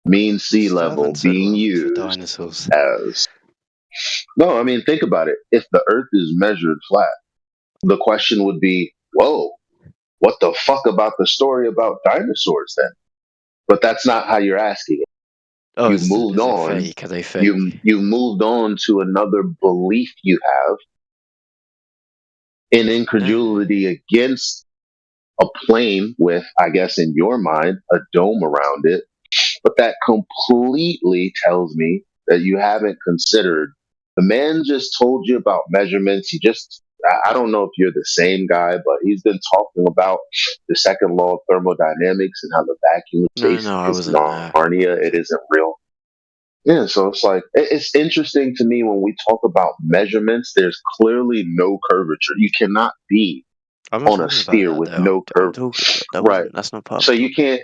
Mean sea level being used as... No, I mean, think about it. If the Earth is measured flat, the question would be, whoa, what the fuck about the story about dinosaurs then? But that's not how you're asking it. Oh, You've moved on. Fake? Are they fake? You moved on to another belief you have in incredulity against a plane with, I guess in your mind, a dome around it. But that completely tells me that you haven't considered. The man just told you about measurements. I don't know if you're the same guy, but he's been talking about the second law of thermodynamics and how the vacuum of space is Narnia. It isn't real. Yeah, so it's like, it's interesting to me when we talk about measurements, there's clearly no curvature. You cannot be on a sphere with no curvature. Right. That's not part So of you can't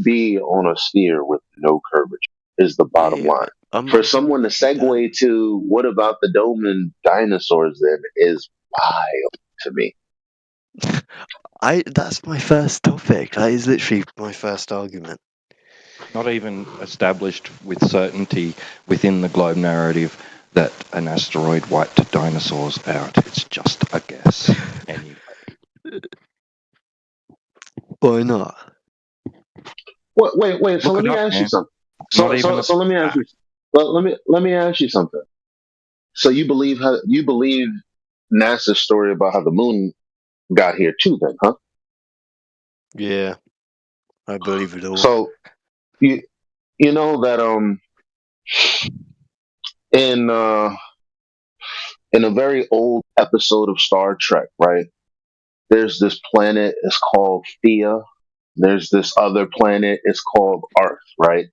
be on a sphere with no curvature is the bottom line. For someone to segue to what about the dome and dinosaurs then is wild to me. That's my first topic. That is literally my first argument. Not even established with certainty within the globe narrative that an asteroid wiped dinosaurs out. It's just a guess. Anyway. Why not? Wait. So let me ask you something. So let me ask you. Let me ask you something. So you believe NASA's story about how the moon got here too, then, huh? Yeah, I believe it all. So you know that in a very old episode of Star Trek, right? There's this planet, it's called Thea. There's this other planet, it's called Arth, right?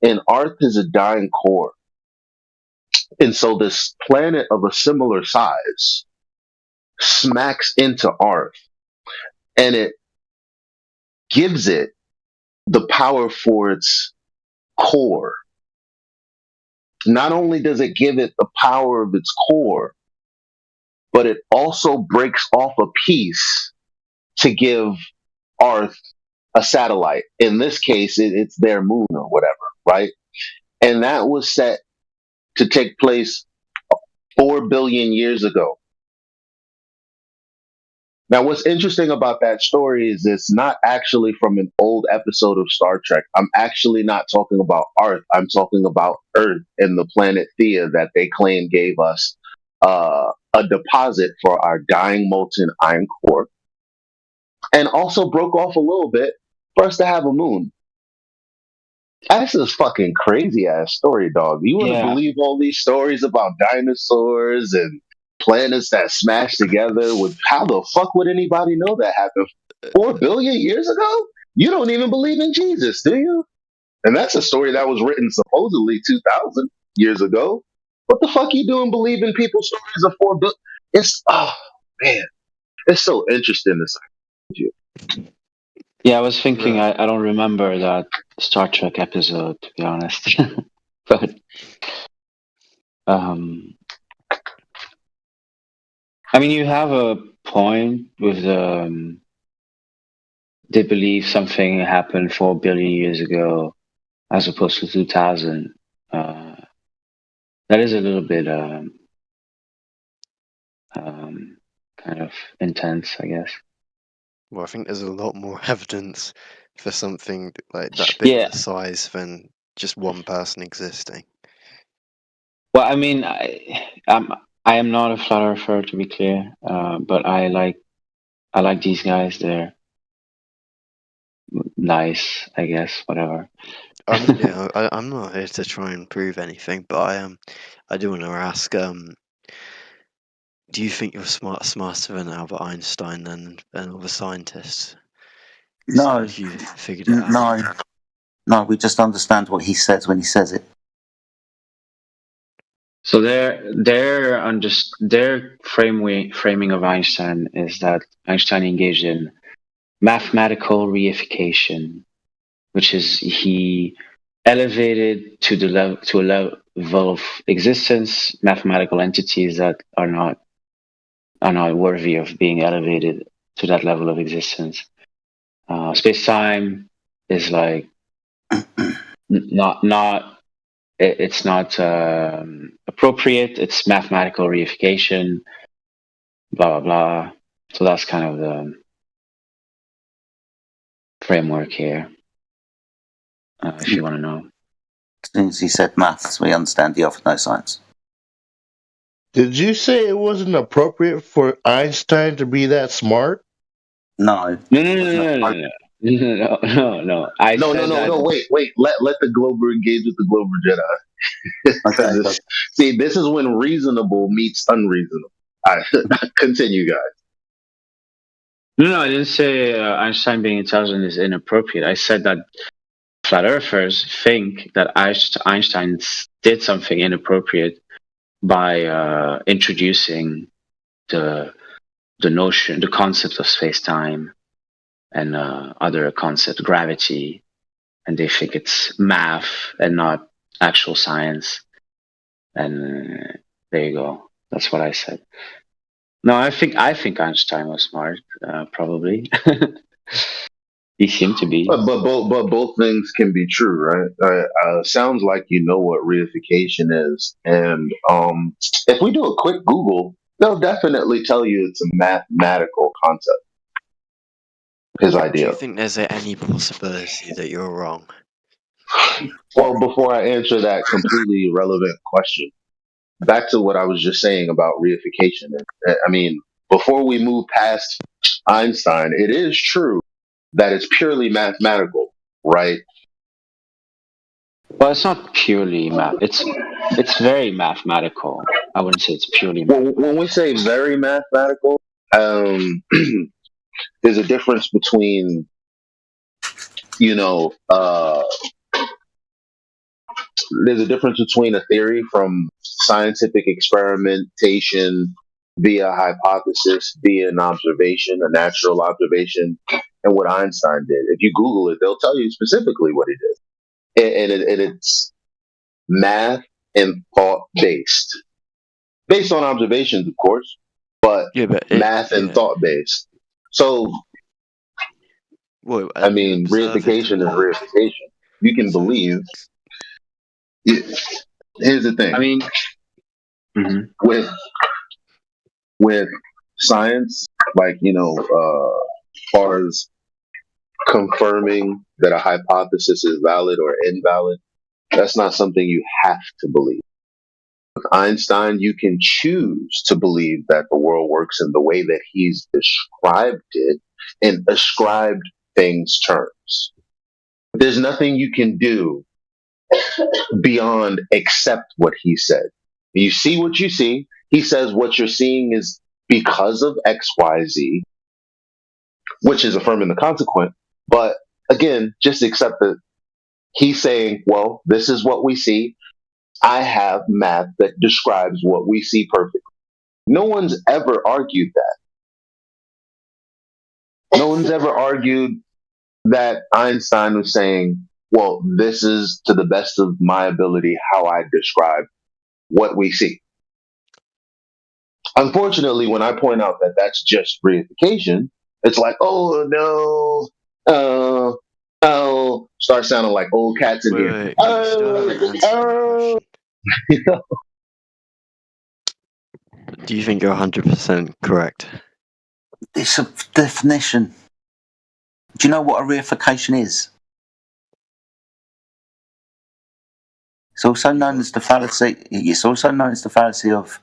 And Arth is a dying core. And so this planet of a similar size smacks into Arth, and it gives it the power for its core. Not only does it give it the power of its core, but it also breaks off a piece to give Arth a satellite. In this case, it's their moon or whatever, right? And that was set to take place 4 billion years ago. Now, what's interesting about that story is it's not actually from an old episode of Star Trek. I'm actually not talking about Arth. I'm talking about Earth and the planet Thea that they claim gave us a deposit for our dying molten iron core, and also broke off a little bit for us to have a moon. That's just fucking crazy ass story, dog. You want to believe all these stories about dinosaurs and planets that smashed together? With how the fuck would anybody know that happened 4 billion years ago? You don't even believe in Jesus, do you? And that's a story that was written supposedly 2,000 years ago. What the fuck you doing believing people's stories of 4 billion? It's, oh man, it's so interesting to say. Yeah, I was thinking, I don't remember that Star Trek episode, to be honest. But, I mean, you have a point with they believe something happened 4 billion years ago as opposed to 2000. That is a little bit kind of intense, I guess. Well, I think there's a lot more evidence for something like that big of a size than just one person existing. Well, I mean, I am not a flat earther, to be clear, but I like these guys. They're nice, I guess. Whatever. I'm not here to try and prove anything, but I do want to ask. Do you think you're smarter than Albert Einstein and other scientists? No, you figured it out. No. We just understand what he says when he says it. So their framing of Einstein is that Einstein engaged in mathematical reification, which is he elevated to a of existence, mathematical entities that are not worthy of being elevated to that level of existence. Space-time is like it's not appropriate. It's mathematical reification. Blah blah blah. So that's kind of the framework here. If you want to know. As soon as he said maths, we understand he offered no science. Did you say it wasn't appropriate for Einstein to be that smart? No. No. I said that. No. Wait. Let the Glober engage with the Glober Jedi. See, this is when reasonable meets unreasonable. All right, continue, guys. No, I didn't say Einstein being intelligent is inappropriate. I said that flat earthers think that Einstein did something inappropriate by introducing the concept of space-time and other concept, gravity, and they think it's math and not actual science. And there you go. That's what I said. No, I think Einstein was smart, probably. He seemed to be. But both things can be true, right? Sounds like you know what reification is, and if we do a quick Google, they'll definitely tell you it's a mathematical concept. His idea. Do you think there's any possibility that you're wrong? Well, before I answer that completely irrelevant question, back to what I was just saying about reification. I mean, before we move past Einstein, it is true that it's purely mathematical, right? Well, it's not purely math. It's very mathematical. I wouldn't say it's purely mathematical. When we say very mathematical, there's a difference between, there's a difference between a theory from scientific experimentation via hypothesis, via an observation, a natural observation, and what Einstein did. If you Google it, they'll tell you specifically what he did. And it's math and thought based on observations, of course, but math and thought based. So, I mean, reification is reification. You can believe. Here's the thing. I mean, with science, like as far as confirming that a hypothesis is valid or invalid, that's not something you have to believe. With Einstein, you can choose to believe that the world works in the way that he's described it in ascribed things terms. There's nothing you can do beyond accept what he said. You see what you see. He says what you're seeing is because of X, Y, Z, which is affirming the consequent. But again, just accept that he's saying, well, this is what we see. I have math that describes what we see perfectly. No one's ever argued that. No one's ever argued that Einstein was saying, well, this is to the best of my ability how I describe what we see. Unfortunately, when I point out that that's just reification, it's like, oh no, start sounding like old cats in here. Do you think you're 100% correct? It's a definition. Do you know what a reification is? It's also known as the fallacy. It's also known as the fallacy of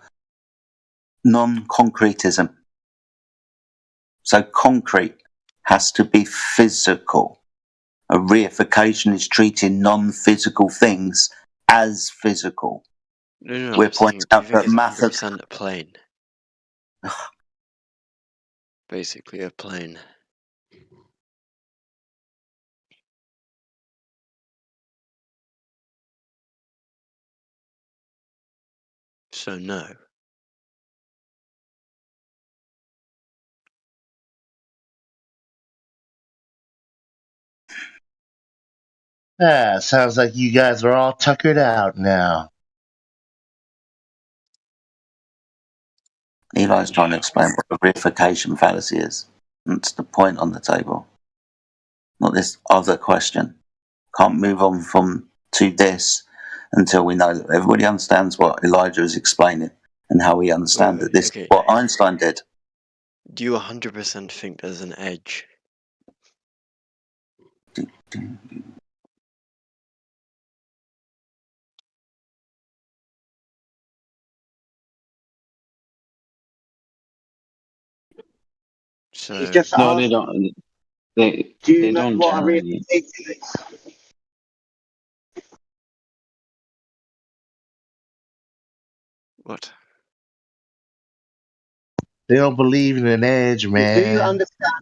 non-concretism. So concrete has to be physical. A reification is treating non-physical things as physical. No, We're pointing out that math is a plane. Basically, a plane. So no. Sounds like you guys are all tuckered out now. Eli's trying to explain what the reification fallacy is. That's the point on the table. Not this other question. Can't move on to this until we know that everybody understands what Elijah is explaining and how we understand that this is what Einstein did. Do you 100% think there's an edge? So no, they don't. They don't generally. What? They don't believe in an edge, man. Do you understand?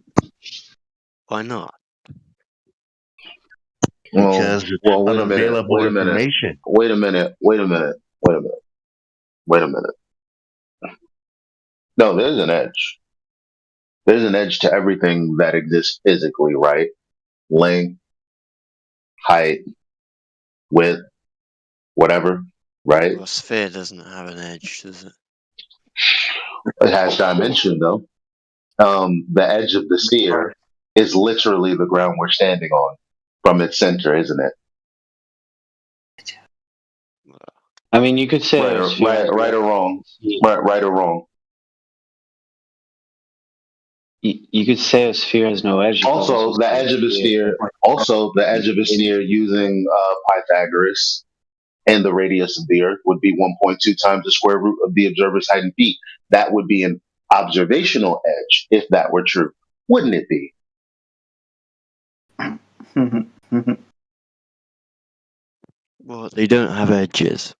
Why not? Because well, wait unavailable a minute. information. Wait a minute. No, there's an edge. There's an edge to everything that exists physically, right? Length, height, width, whatever, right? Well, a sphere doesn't have an edge, does it? It has dimension, though. The edge of the sphere is literally the ground we're standing on from its center, isn't it? I mean, you could say right or wrong. Right or wrong. You could say a sphere has no edge. Also, the edge of a sphere. Using Pythagoras and the radius of the Earth would be 1.2 times the square root of the observer's height in feet. That would be an observational edge if that were true, wouldn't it be? Well, they don't have edges.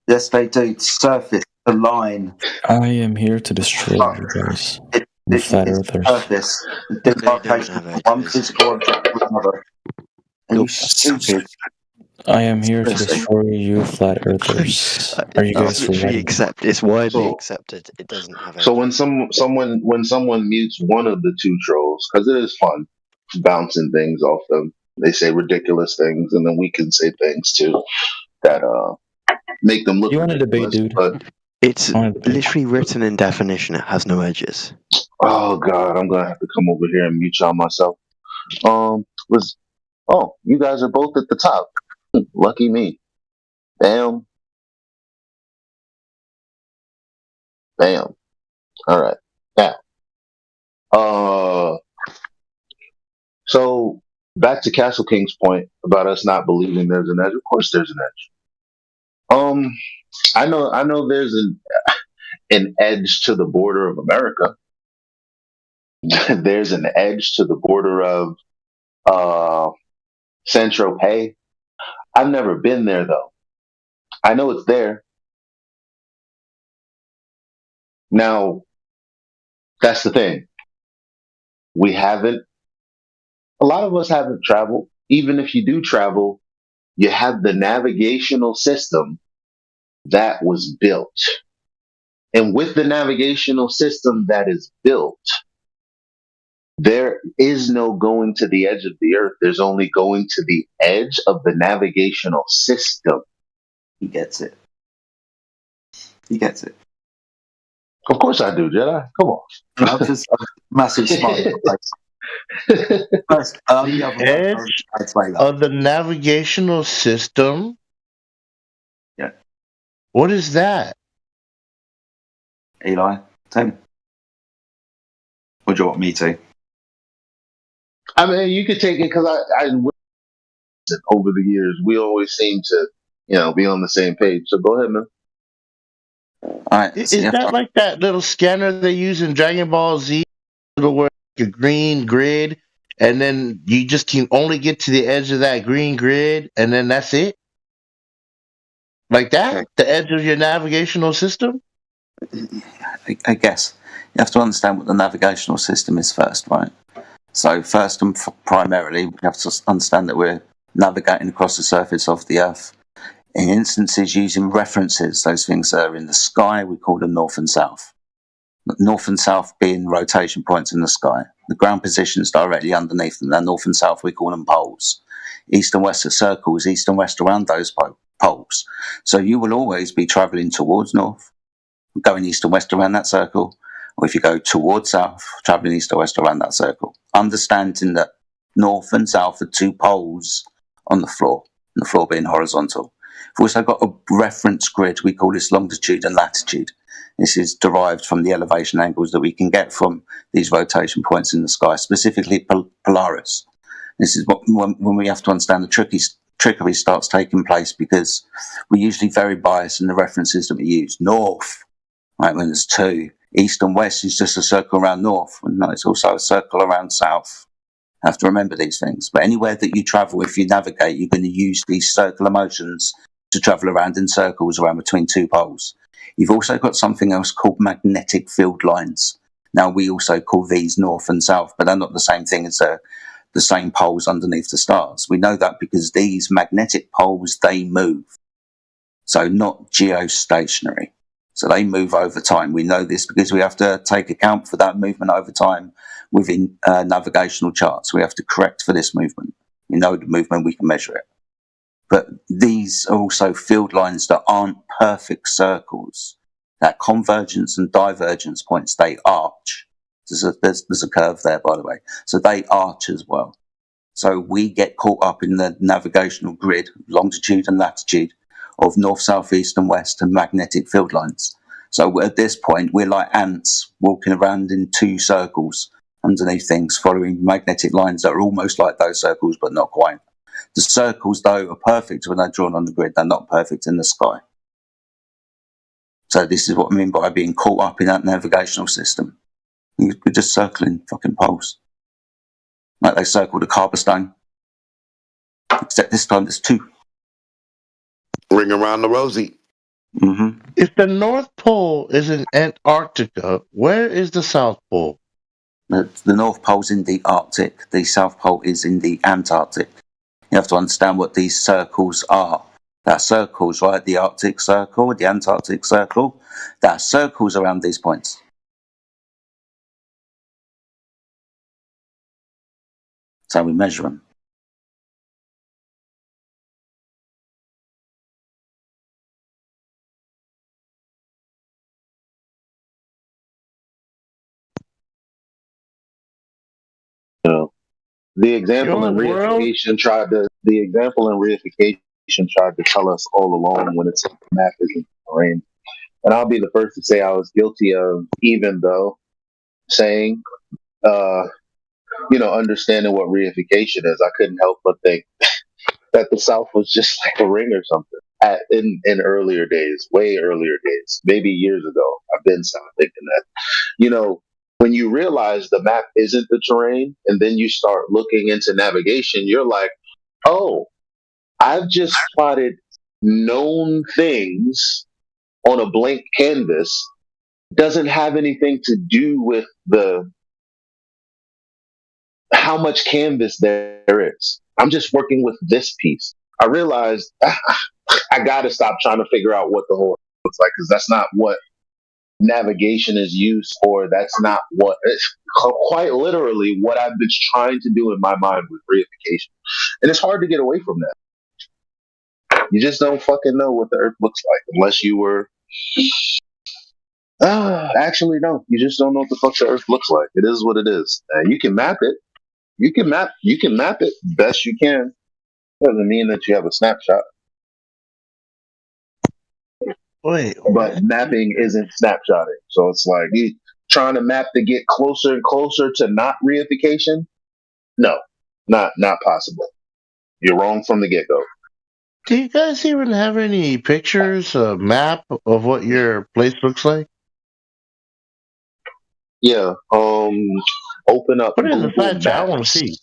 Yes, they do. Surface, the line. I am here to destroy you guys. The flat earthers. Surface, the demarcation of one physical object to another. Are you stupid? I am here to destroy you flat earthers. Are you guys ready? It's widely accepted. It doesn't have edges. So when someone mutes one of the two trolls, because it is fun bouncing things off them, they say ridiculous things, and then we can say things too that make them look. You want a debate, dude? But it's literally written in definition. It has no edges. Oh God, I'm gonna have to come over here and mute y'all myself. You guys are both at the top. Lucky me. Bam. Bam. All right. Now, so back to Castle King's point about us not believing there's an edge. Of course, there's an edge. I know there's an edge to the border of America. There's an edge to the border of Saint-Tropez. I've never been there though. I know it's there. Now, that's the thing. A lot of us haven't traveled. Even if you do travel, you have the navigational system that was built. And with the navigational system that is built, there is no going to the edge of the earth. There's only going to the edge of the navigational system. He gets it. He gets it. Of course I do, Jedi. Come on. I'm just a massive smile. First, edge of the navigational system? Yeah. What is that? Eli, tell me. Or do you want me to? I mean, you could take it because I over the years, we always seem to, be on the same page. So go ahead, man. All right. Is that like that little scanner they use in Dragon Ball Z? Where a green grid, and then you just can only get to the edge of that green grid, and then that's it? Like that? The edge of your navigational system? I guess. You have to understand what the navigational system is first, right? So first and primarily, we have to understand that we're navigating across the surface of the Earth. In instances using references, those things that are in the sky, we call them north and south. North and south being rotation points in the sky. The ground positions directly underneath them. They're north and south, we call them poles. East and west are circles, east and west around those poles. So you will always be travelling towards north going east and west around that circle, or if you go towards south, traveling east or west around that circle. Understanding that north and south are two poles on the floor, and the floor being horizontal. We've also got a reference grid. We call this longitude and latitude. This is derived from the elevation angles that we can get from these rotation points in the sky, specifically Polaris. This is when we have to understand the trickery starts taking place, because we're usually very biased in the references that we use. North, right, when there's two. East and west is just a circle around north. No, it's also a circle around south. You have to remember these things. But anywhere that you travel, if you navigate, you're going to use these circular motions to travel around in circles around between two poles. You've also got something else called magnetic field lines. Now, we also call these north and south, but they're not the same thing as the same poles underneath the stars. We know that because these magnetic poles, they move. So not geostationary. So they move over time. We know this because we have to take account for that movement over time within navigational charts. We have to correct for this movement. We know the movement, we can measure it. But these are also field lines that aren't perfect circles. That convergence and divergence points, they arch. There's a curve there, by the way. So they arch as well. So we get caught up in the navigational grid, longitude and latitude, of north, south, east and west and magnetic field lines. So at this point, we're like ants walking around in two circles underneath things, following magnetic lines that are almost like those circles, but not quite. The circles, though, are perfect when they're drawn on the grid. They're not perfect in the sky. So this is what I mean by being caught up in that navigational system. We're just circling fucking poles. Like they circled the Carbostone. Except this time there's two. Ring around the rosy. Mm-hmm. If the North Pole is in Antarctica, where is the South Pole? The North Pole's in the Arctic. The South Pole is in the Antarctic. You have to understand what these circles are. There are circles, right? The Arctic Circle, the Antarctic Circle. There are circles around these points. So we measure them. The example in reification tried to tell us all along when it's math isn't terrain. And I'll be the first to say I was guilty of, even though saying, understanding what reification is, I couldn't help but think that the South was just like a ring or something. In earlier days, way earlier days, maybe years ago, I've been thinking that, when you realize the map isn't the terrain, and then you start looking into navigation, you're like, oh, I've just plotted known things on a blank canvas. Doesn't have anything to do with how much canvas there is. I'm just working with this piece. I realized I got to stop trying to figure out what the whole looks like, because that's not what navigation is used for. That's not what, it's quite literally what I've been trying to do in my mind with reification. And it's hard to get away from that. You just don't fucking know what the Earth looks like unless you were. Actually, no. You just don't know what the fuck the Earth looks like. It is what it is. You can map it. You can map it best you can. Doesn't mean that you have a snapshot. Wait, but mapping isn't snapshotting. So it's like you trying to map to get closer and closer to not reification. No, not possible. You're wrong from the get go. Do you guys even have any pictures, a map of what your place looks like? Yeah. Open up. Put it in the side chat. I want to see.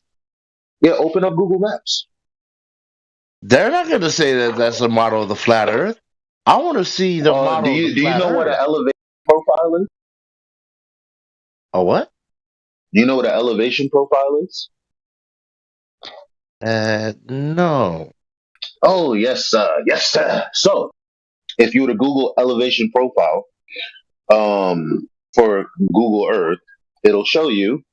Yeah, open up Google Maps. They're not going to say that that's a model of the flat Earth. I want to see the model. Do you know what an elevation profile is? A what? Do you know what an elevation profile is? No. Oh, yes, sir. Yes, sir. So, if you were to Google elevation profile, for Google Earth, it'll show you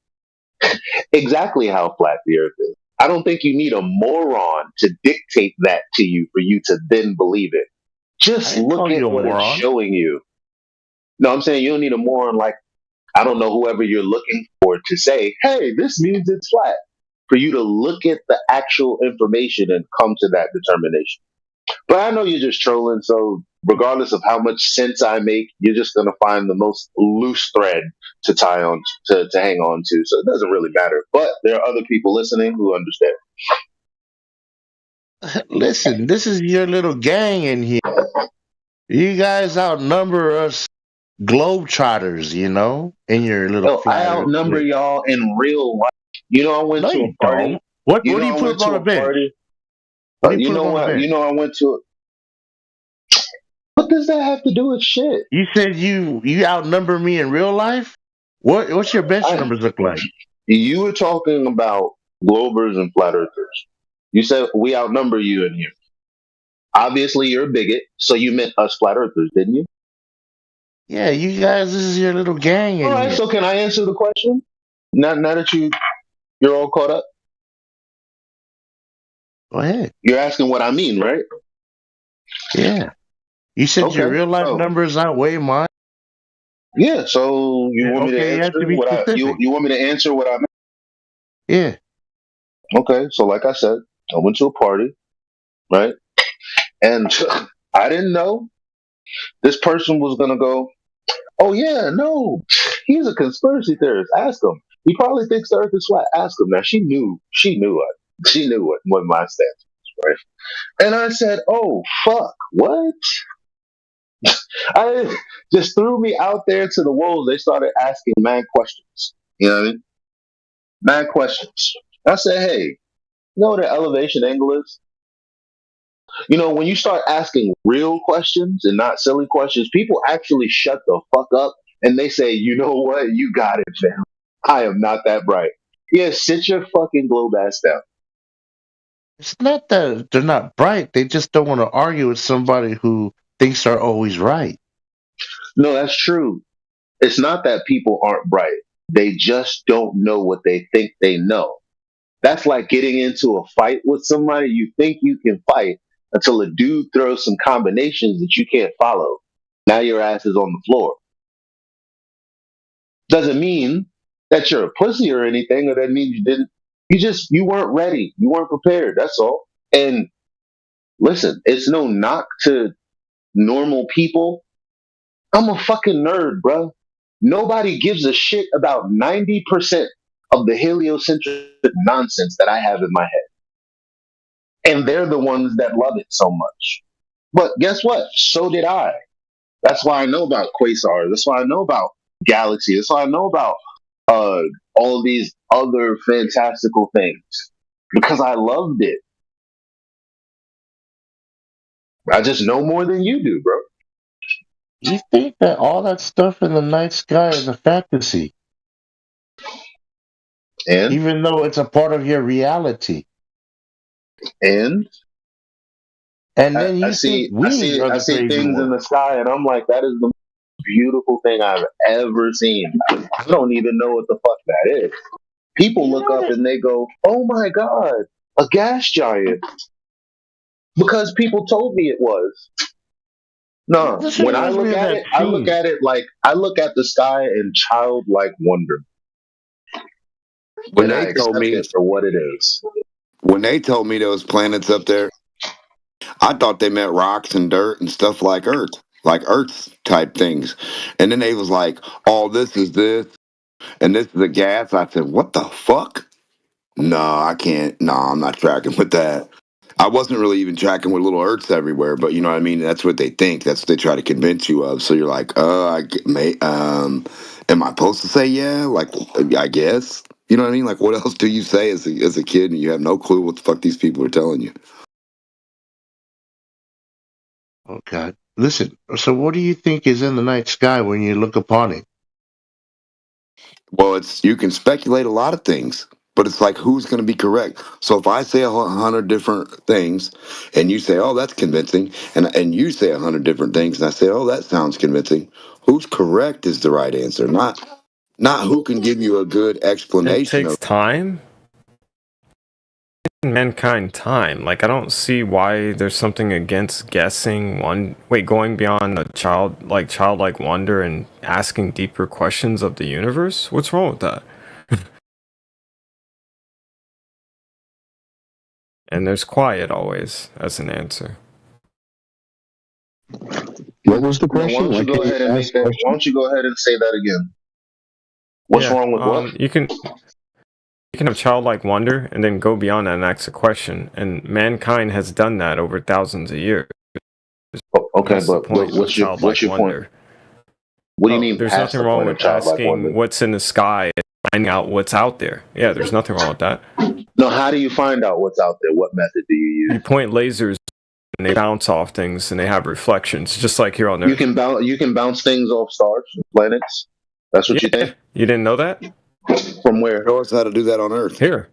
exactly how flat the Earth is. I don't think you need a moron to dictate that to you for you to then believe it. Just look at what it's showing you. No, I'm saying you don't need a moron like, I don't know, whoever you're looking for to say, hey, this means it's flat. For you to look at the actual information and come to that determination. But I know you're just trolling, so regardless of how much sense I make, you're just going to find the most loose thread to tie on, to hang on to. So it doesn't really matter. But there are other people listening who understand. Listen, this is your little gang in here. You guys outnumber us globetrotters, you know, in your little I outnumber y'all in real life. You know, I went to a party. Don't. What do you put on a bench? You know what? You know, I went to. What does that have to do with shit? You said you outnumber me in real life. What's your bench numbers look like? You were talking about globers and flat earthers. You said we outnumber you in here. Obviously, you're a bigot, so you meant us flat earthers, didn't you? Yeah, you guys. This is your little gang. All right. So can I answer the question? Now that you're all caught up. Go ahead. You're asking what I mean, right? Yeah. You said your real life numbers outweigh mine. Yeah. So you want me to answer what you want me to answer what I meant? Yeah. Okay. So like I said, I went to a party, right? And I didn't know this person was gonna go, oh yeah, no, he's a conspiracy theorist. Ask him. He probably thinks the earth is flat. Ask him. Now she knew what my stance was, right? And I said, oh fuck, what? I just threw me out there to the wolves. They started asking mad questions. You know what I mean? Mad questions. I said, hey, you know what an elevation angle is? You know, when you start asking real questions and not silly questions, people actually shut the fuck up and they say, you know what? You got it, fam. I am not that bright. Yeah, sit your fucking globe ass down. It's not that they're not bright. They just don't want to argue with somebody who thinks they're always right. No, that's true. It's not that people aren't bright. They just don't know what they think they know. That's like getting into a fight with somebody you think you can fight until a dude throws some combinations that you can't follow. Now your ass is on the floor. Doesn't mean that you're a pussy or anything, or that means you weren't ready. You weren't prepared. That's all. And listen, it's no knock to normal people. I'm a fucking nerd, bro. Nobody gives a shit about 90% of the heliocentric nonsense that I have in my head. And they're the ones that love it so much. But guess what? So did I. That's why I know about quasars. That's why I know about galaxies. That's why I know about all these other fantastical things. Because I loved it. I just know more than you do, bro. You think that all that stuff in the night sky is a fantasy? And even though it's a part of your reality. And then you I see things in ones. the sky, and I'm like, that is the most beautiful thing I've ever seen. I don't even know what the fuck that is. People look up and they go, "Oh my god, a gas giant," because people told me it was. No, when I look at it, I look at the sky in childlike wonder. When and they told me it for what it is. When they told me there was planets up there, I thought they meant rocks and dirt and stuff like Earth type things. And then they was like, "Oh, this is this, and this is a gas." I said, "What the fuck? No, I can't. No, I'm not tracking with that." I wasn't really even tracking with little Earths everywhere, but you know what I mean. That's what they think. That's what they try to convince you of. So you're like, am I supposed to say yeah? Like, I guess. You know what I mean? Like, what else do you say as a kid and you have no clue what the fuck these people are telling you? Oh God! Listen. So, what do you think is in the night sky when you look upon it? Well, you can speculate a lot of things, but it's like, who's going to be correct? So if I say 100 different things, and you say, "Oh, that's convincing," and you say 100 different things, and I say, "Oh, that sounds convincing," who's correct is the right answer, not who can give you a good explanation. It takes time. mankind time. Like, I don't see why there's something against guessing going beyond the childlike wonder and asking deeper questions of the universe. What's wrong with that? And there's quiet always as an answer. What was the question? Why don't you go ahead and make that? Why don't you go ahead and say that again? What's wrong with what? You can have childlike wonder and then go beyond that and ask a question. And mankind has done that over thousands of years. Okay, but what's your point? What do you mean? There's nothing wrong with asking what's in the sky and finding out what's out there. Yeah, there's nothing wrong with that. No, how do you find out what's out there? What method do you use? You point lasers and they bounce off things and they have reflections, just like here on Earth. You can bounce things off stars and planets. That's what you think? You didn't know that? From where? Show us how to do that on Earth. Here.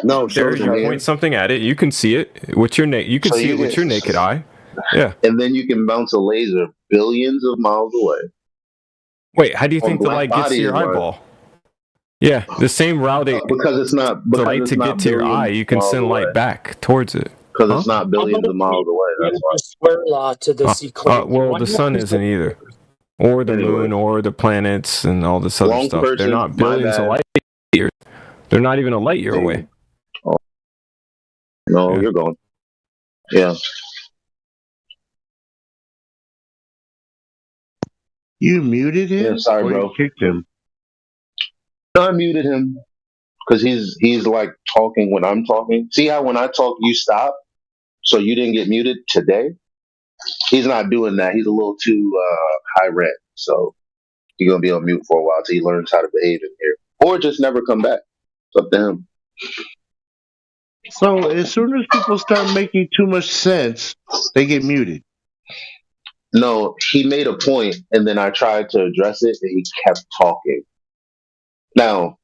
No, there. You point something at it. You can see it with your you can see it with your naked eye. Yeah. And then you can bounce a laser billions of miles away. Wait, how do you think the light gets to your eyeball? Yeah, the same route because it's not the light to get to your eye. You can send light back towards it because it's not billions of miles away. That's why. Square law to this equation. Well, the sun isn't either, or the moon, or the planets, and all this other stuff. They're not billions of light years. They're not even a light year away. Oh. No, you're going. Yeah. You muted him? Yeah, sorry, bro. You kicked him. No, I muted him because he's like talking when I'm talking. See how when I talk you stop, so you didn't get muted today. He's not doing that. He's a little too high rent, so he's gonna be on mute for a while till he learns how to behave in here, or just never come back. It's up to him. So as soon as people start making too much sense, they get muted. No, he made a point, and then I tried to address it, and he kept talking. Now,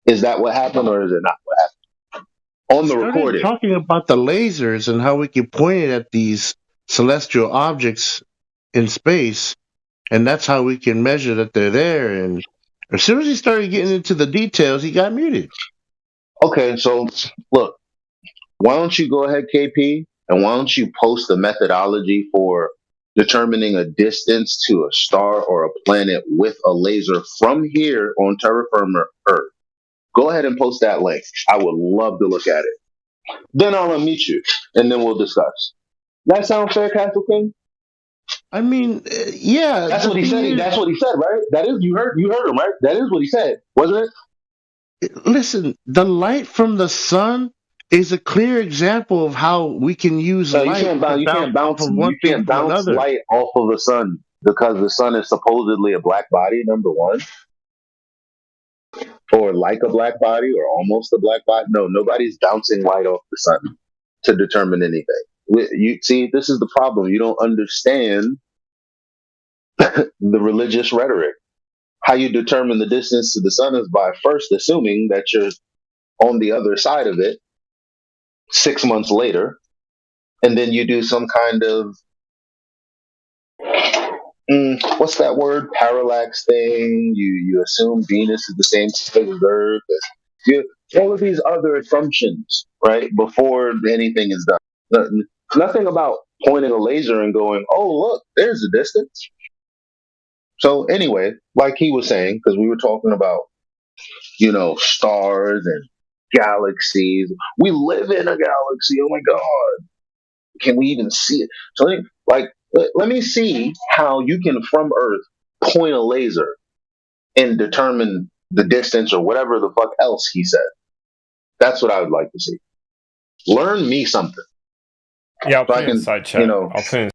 is that what happened, or is it not what happened? On the recording, talking about the lasers and how we can point it at these celestial objects in space, and that's how we can measure that they're there. And as soon as he started getting into the details, he got muted. Okay, so look, why don't you go ahead, KP, and why don't you post the methodology for determining a distance to a star or a planet with a laser from here on terra firma Earth? Go ahead and post that link. I would love to look at it. Then I'll unmute you, and then we'll discuss. That sound fair, Castle King? I mean, yeah. That's what he said. That's what he said, right? That is you heard him, right? That is what he said, wasn't it? Listen, the light from the sun is a clear example of how we can use light. You can't bounce light off of the sun because the sun is supposedly a black body, number one. Or like a black body or almost a black body. No, nobody's bouncing light off the sun to determine anything. You see, this is the problem. You don't understand the religious rhetoric. How you determine the distance to the sun is by first assuming that you're on the other side of it 6 months later, and then you do some kind of what's that word? Parallax thing. You assume Venus is the same size as Earth. All of these other assumptions, right? Before anything is done. Nothing about pointing a laser and going, "Oh, look, there's the distance." So anyway, like he was saying, because we were talking about, stars and galaxies. We live in a galaxy. Oh my God. Can we even see it? So let me see how you can, from Earth, point a laser and determine the distance or whatever the fuck else he said. That's what I would like to see. Learn me something. Yeah, I'll put it in side chat. I'll put it in.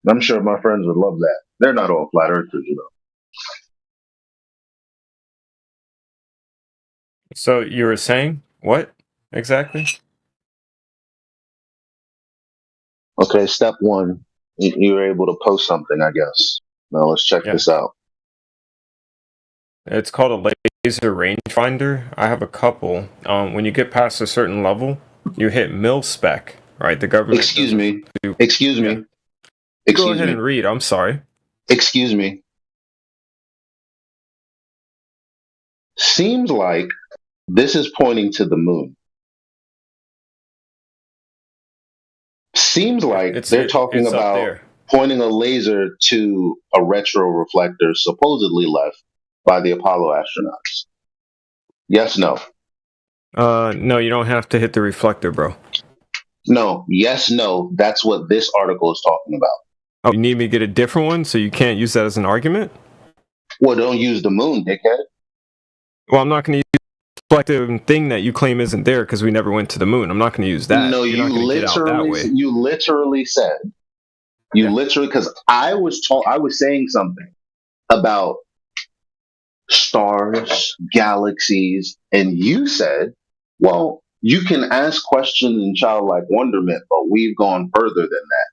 I'm sure my friends would love that. They're not all flat earthers, So you were saying what exactly? Okay, step one. You were able to post something, I guess. Now let's check this out. It's called a laser rangefinder. I have a couple. When you get past a certain level, you hit mil-spec, right? The government. Excuse me. Go ahead and read. I'm sorry. Excuse me. Seems like this is pointing to the moon. Seems like they're talking about pointing a laser to a retroreflector supposedly left by the Apollo astronauts. Yes, no. No, you don't have to hit the reflector, bro. No, yes, no. That's what this article is talking about. Oh, you need me to get a different one, so you can't use that as an argument? Well, don't use the moon, dickhead. Well, I'm not going to use the reflective thing that you claim isn't there because we never went to the moon. I'm not going to use that. No, you literally said. Literally, because I was saying something about stars, galaxies, and you said, well, you can ask questions in childlike wonderment, but we've gone further than that.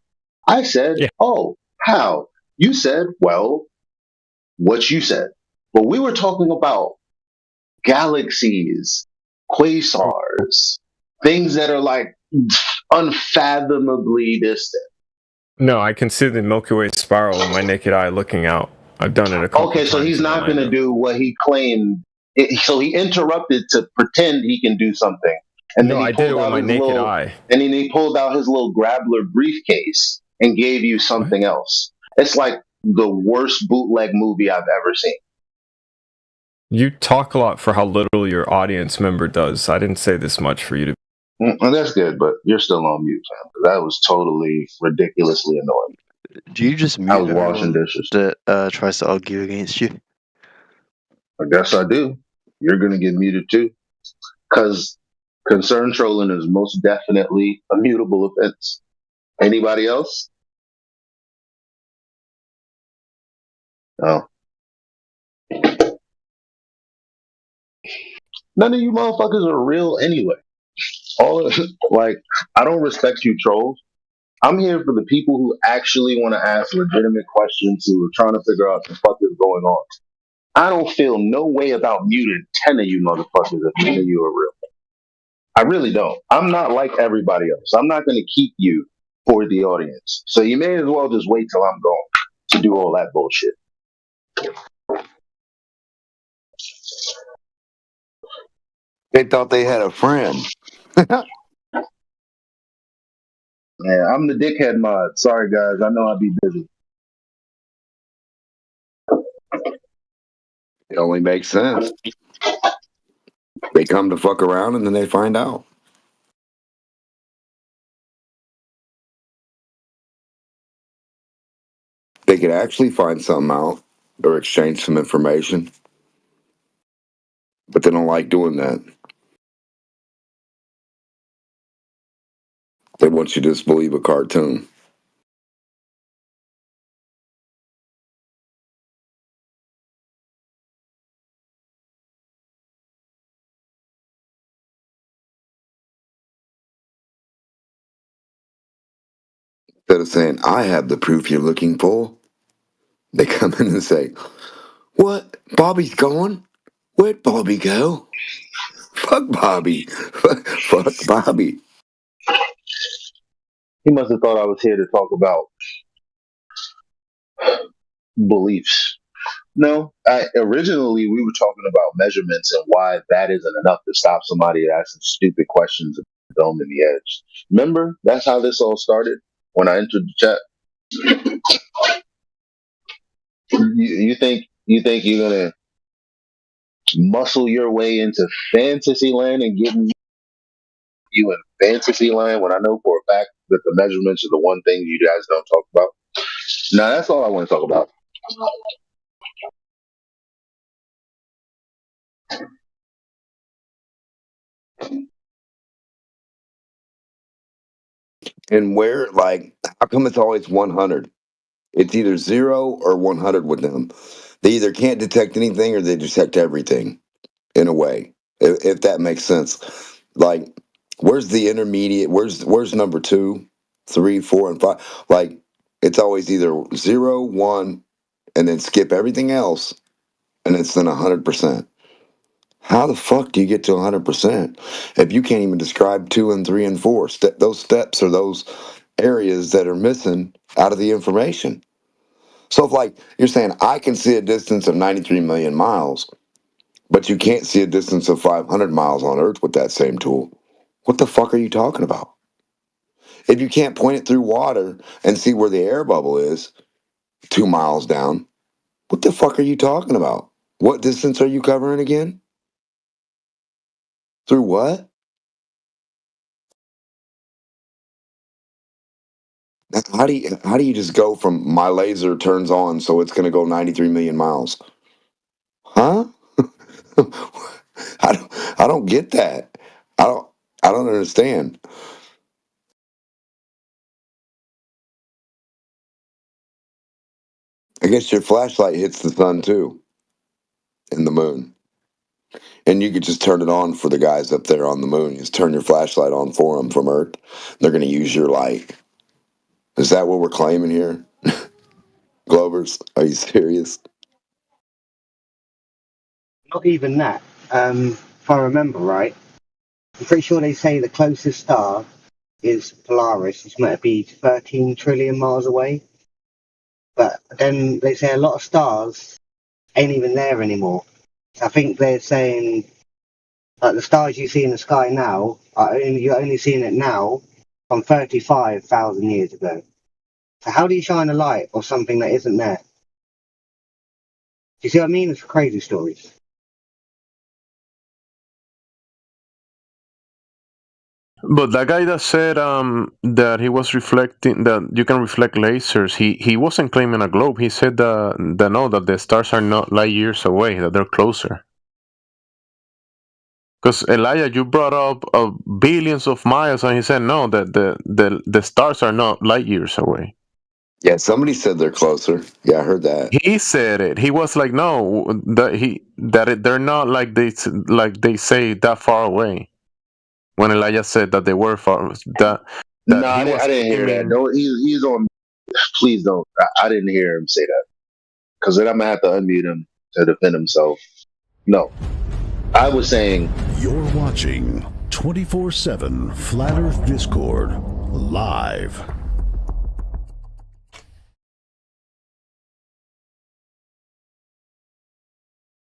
I said, oh, how? You said, well, what you said. But we were talking about galaxies, quasars, things that are like unfathomably distant. No, I can see the Milky Way spiral with my naked eye looking out. I've done it a couple times. Okay, so he's not going to do what he claimed. So he interrupted to pretend he can do something. And no, I did it with my naked eye. And then he pulled out his little Grabbler briefcase and gave you something else. It's like the worst bootleg movie I've ever seen. You talk a lot for how little your audience member does. I didn't say this much for you to. Well, that's good, but you're still on mute, fam. That was totally ridiculously annoying. Do you just mute I was washing dishes. That tries to argue against you? I guess I do. You're going to get muted too. Because concern trolling is most definitely a mutable offense. Anybody else? No. None of you motherfuckers are real anyway. I don't respect you trolls. I'm here for the people who actually want to ask legitimate questions, who are trying to figure out what the fuck is going on. I don't feel no way about muting 10 of you motherfuckers if none of you are real. I really don't. I'm not like everybody else. I'm not going to keep you for the audience. So you may as well just wait till I'm gone to do all that bullshit. They thought they had a friend. Yeah, I'm the dickhead mod. Sorry, guys. I know I'd be busy. It only makes sense. They come to fuck around and then they find out. They could actually find something out or exchange some information, but they don't like doing that. They want you to just believe a cartoon. Instead of saying, I have the proof you're looking for, they come in and say, what? Bobby's gone? Where'd Bobby go? Fuck Bobby. Fuck Bobby. He must have thought I was here to talk about beliefs. No, originally we were talking about measurements and why that isn't enough to stop somebody asking stupid questions of the dome and the edge. Remember, that's how this all started when I entered the chat. You think you're gonna muscle your way into fantasy land and get you in fantasy land when I know for a fact that the measurements are the one thing you guys don't talk about? No, that's all I want to talk about. And where, how come it's always 100? It's either 0 or 100 with them. They either can't detect anything or they detect everything, in a way, if that makes sense. Like, where's the intermediate? Where's number 2, 3, 4, and 5? Like, it's always either 0, 1, and then skip everything else, and it's then 100%. How the fuck do you get to 100% if you can't even describe 2 and 3 and 4? Those steps are those areas that are missing out of the information. So if you're saying I can see a distance of 93 million miles, But you can't see a distance of 500 miles on Earth with that same tool. What the fuck are you talking about? If you can't point it through water and see where the air bubble is 2 miles down, what the fuck are you talking about? What distance are you covering again? Through what? How do you just go from my laser turns on so it's going to go 93 million miles? Huh? I don't get that. I don't understand. I guess your flashlight hits the sun too, and the moon. And you could just turn it on for the guys up there on the moon. Just turn your flashlight on for them from Earth. They're going to use your light. Is that what we're claiming here? Glovers, are you serious? Not even that. If I remember right, I'm pretty sure they say the closest star is Polaris. It's meant to be 13 trillion miles away. But then they say a lot of stars ain't even there anymore. So I think they're saying like the stars you see in the sky now you're only seeing it now from 35,000 years ago. So how do you shine a light or something that isn't there? Do you see what I mean? It's crazy stories. But that guy that said that he was reflecting, that you can reflect lasers, he wasn't claiming a globe. He said that the stars are not light years away, that they're closer. Because Elijah, you brought up billions of miles, and he said no, that the stars are not light years away. Yeah, somebody said they're closer. Yeah, I heard that. He said it. He was like, no, they're not like they say that far away. When Elijah said that they were far, No, I didn't hear that. No, he's on. Please don't. I didn't hear him say that, because then I'm gonna have to unmute him to defend himself. No, I was saying. You're watching 24/7 Flat Earth Discord live.